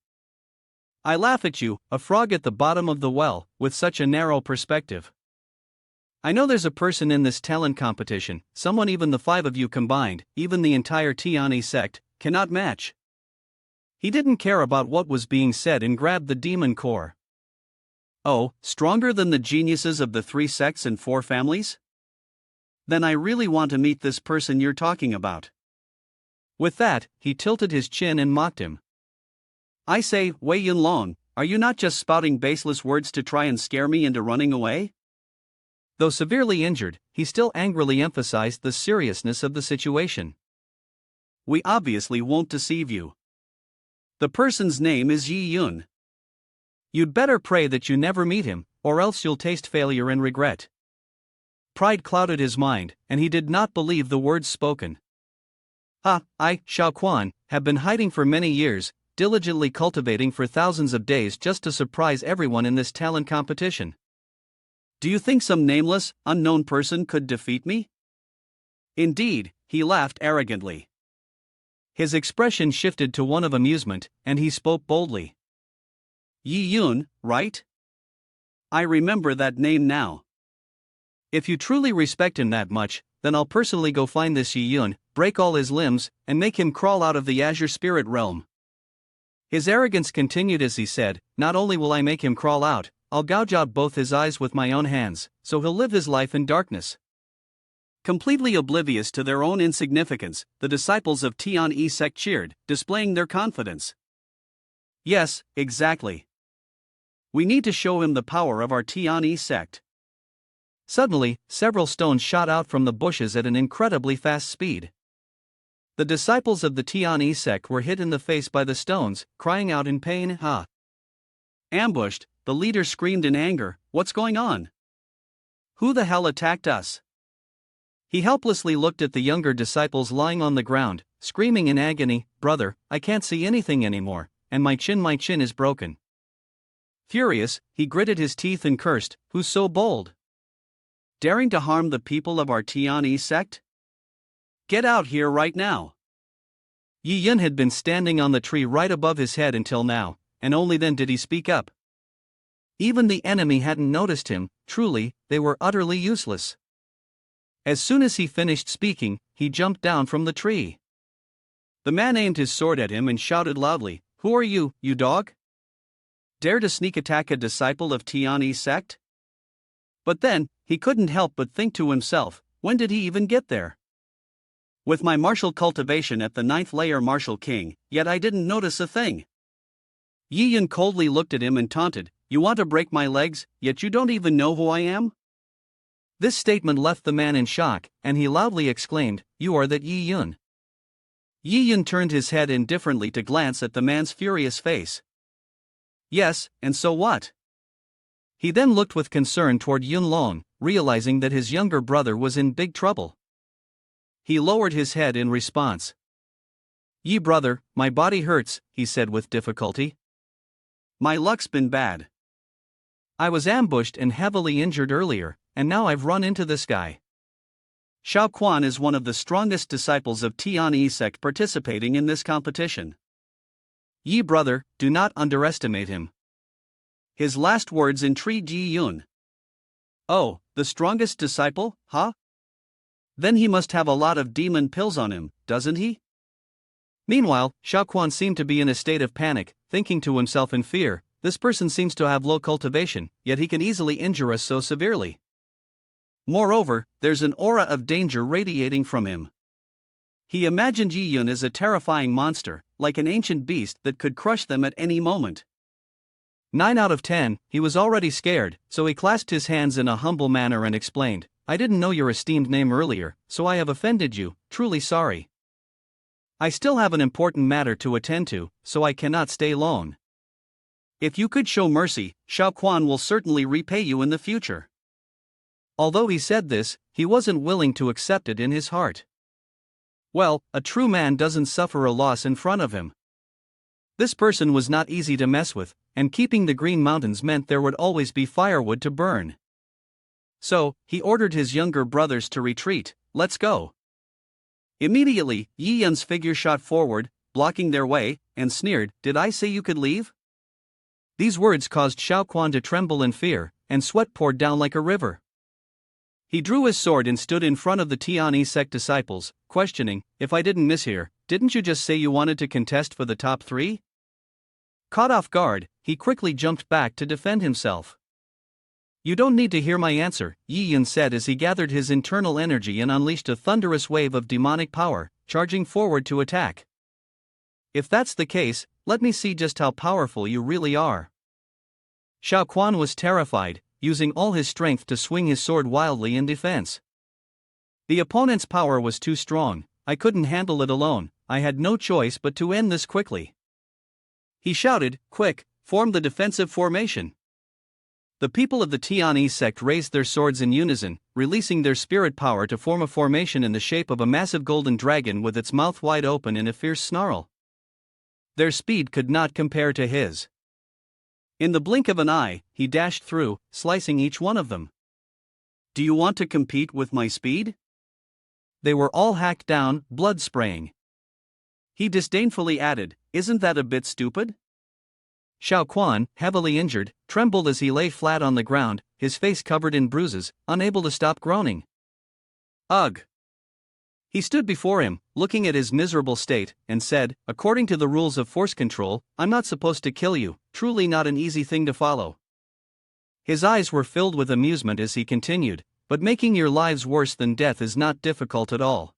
I laugh at you, a frog at the bottom of the well, with such a narrow perspective. I know there's a person in this talent competition, someone even the 5 of you combined, even the entire Tianyi sect, cannot match. He didn't care about what was being said and grabbed the demon core. Oh, stronger than the geniuses of the 3 sects and 4 families? Then I really want to meet this person you're talking about. With that, he tilted his chin and mocked him. I say, Wei Yunlong, are you not just spouting baseless words to try and scare me into running away? Though severely injured, he still angrily emphasized the seriousness of the situation. We obviously won't deceive you. The person's name is Yi Yun. You'd better pray that you never meet him, or else you'll taste failure and regret. Pride clouded his mind, and he did not believe the words spoken. I, Xiao Quan, have been hiding for many years, diligently cultivating for thousands of days just to surprise everyone in this talent competition. Do you think some nameless, unknown person could defeat me? Indeed, he laughed arrogantly. His expression shifted to one of amusement, and he spoke boldly. Yi Yun, right? I remember that name now. If you truly respect him that much, then I'll personally go find this Yi Yun, break all his limbs, and make him crawl out of the Azure Spirit realm. His arrogance continued as he said, not only will I make him crawl out, I'll gouge out both his eyes with my own hands, so he'll live his life in darkness. Completely oblivious to their own insignificance, the disciples of Tianyi sect cheered, displaying their confidence. Yes, exactly. We need to show him the power of our Tianyi sect. Suddenly, several stones shot out from the bushes at an incredibly fast speed. The disciples of the Tianyi sect were hit in the face by the stones, crying out in pain, "Ha!" Ambushed, the leader screamed in anger, "What's going on? Who the hell attacked us?" He helplessly looked at the younger disciples lying on the ground, screaming in agony, "Brother, I can't see anything anymore, and my chin is broken." Furious, he gritted his teeth and cursed, "Who's so bold? Daring to harm the people of our Tianyi sect? Get out here right now." Yi Yun had been standing on the tree right above his head until now, and only then did he speak up. Even the enemy hadn't noticed him, truly, they were utterly useless. As soon as he finished speaking, he jumped down from the tree. The man aimed his sword at him and shouted loudly, "Who are you, you dog? Dare to sneak attack a disciple of Tianyi sect?" But then, he couldn't help but think to himself, when did he even get there? With my martial cultivation at the 9th layer martial king, yet I didn't notice a thing. Yi Yun coldly looked at him and taunted, "You want to break my legs, yet you don't even know who I am?" This statement left the man in shock, and he loudly exclaimed, "You are that Yi Yun." Yi Yun turned his head indifferently to glance at the man's furious face. "Yes, and so what?" He then looked with concern toward Yun Long, realizing that his younger brother was in big trouble. He lowered his head in response. "Yi brother, my body hurts," he said with difficulty. "My luck's been bad. I was ambushed and heavily injured earlier, and now I've run into this guy." Xiao Quan is one of the strongest disciples of Tianyi sect participating in this competition. "Yi brother, do not underestimate him." His last words intrigued Yi Yun. "Oh, the strongest disciple, huh? Then he must have a lot of demon pills on him, doesn't he?" Meanwhile, Xiao Quan seemed to be in a state of panic, thinking to himself in fear, this person seems to have low cultivation, yet he can easily injure us so severely. Moreover, there's an aura of danger radiating from him. He imagined Yiyun as a terrifying monster, like an ancient beast that could crush them at any moment. 9 out of 10, he was already scared, so he clasped his hands in a humble manner and explained, I didn't know your esteemed name earlier, so I have offended you, truly sorry. I still have an important matter to attend to, so I cannot stay long. If you could show mercy, Xiao Quan will certainly repay you in the future. Although he said this, he wasn't willing to accept it in his heart. Well, a true man doesn't suffer a loss in front of him. This person was not easy to mess with, and keeping the Green Mountains meant there would always be firewood to burn. So, he ordered his younger brothers to retreat. Let's go. Immediately, Yiyun's figure shot forward, blocking their way, and sneered, Did I say you could leave? These words caused Xiao Quan to tremble in fear, and sweat poured down like a river. He drew his sword and stood in front of the Tianyi sect disciples, questioning, If I didn't mishear, didn't you just say you wanted to contest for the top 3? Caught off guard, he quickly jumped back to defend himself. You don't need to hear my answer, Yiyun said as he gathered his internal energy and unleashed a thunderous wave of demonic power, charging forward to attack. If that's the case, let me see just how powerful you really are. Xiao Quan was terrified, using all his strength to swing his sword wildly in defense. The opponent's power was too strong, I couldn't handle it alone, I had no choice but to end this quickly. He shouted, Quick, form the defensive formation. The people of the Tianyi sect raised their swords in unison, releasing their spirit power to form a formation in the shape of a massive golden dragon with its mouth wide open in a fierce snarl. Their speed could not compare to his. In the blink of an eye, he dashed through, slicing each one of them. Do you want to compete with my speed? They were all hacked down, blood spraying. He disdainfully added, Isn't that a bit stupid? Xiao Quan, heavily injured, trembled as he lay flat on the ground, his face covered in bruises, unable to stop groaning. Ugh! He stood before him, looking at his miserable state, and said, According to the rules of force control, I'm not supposed to kill you, truly not an easy thing to follow. His eyes were filled with amusement as he continued, But making your lives worse than death is not difficult at all.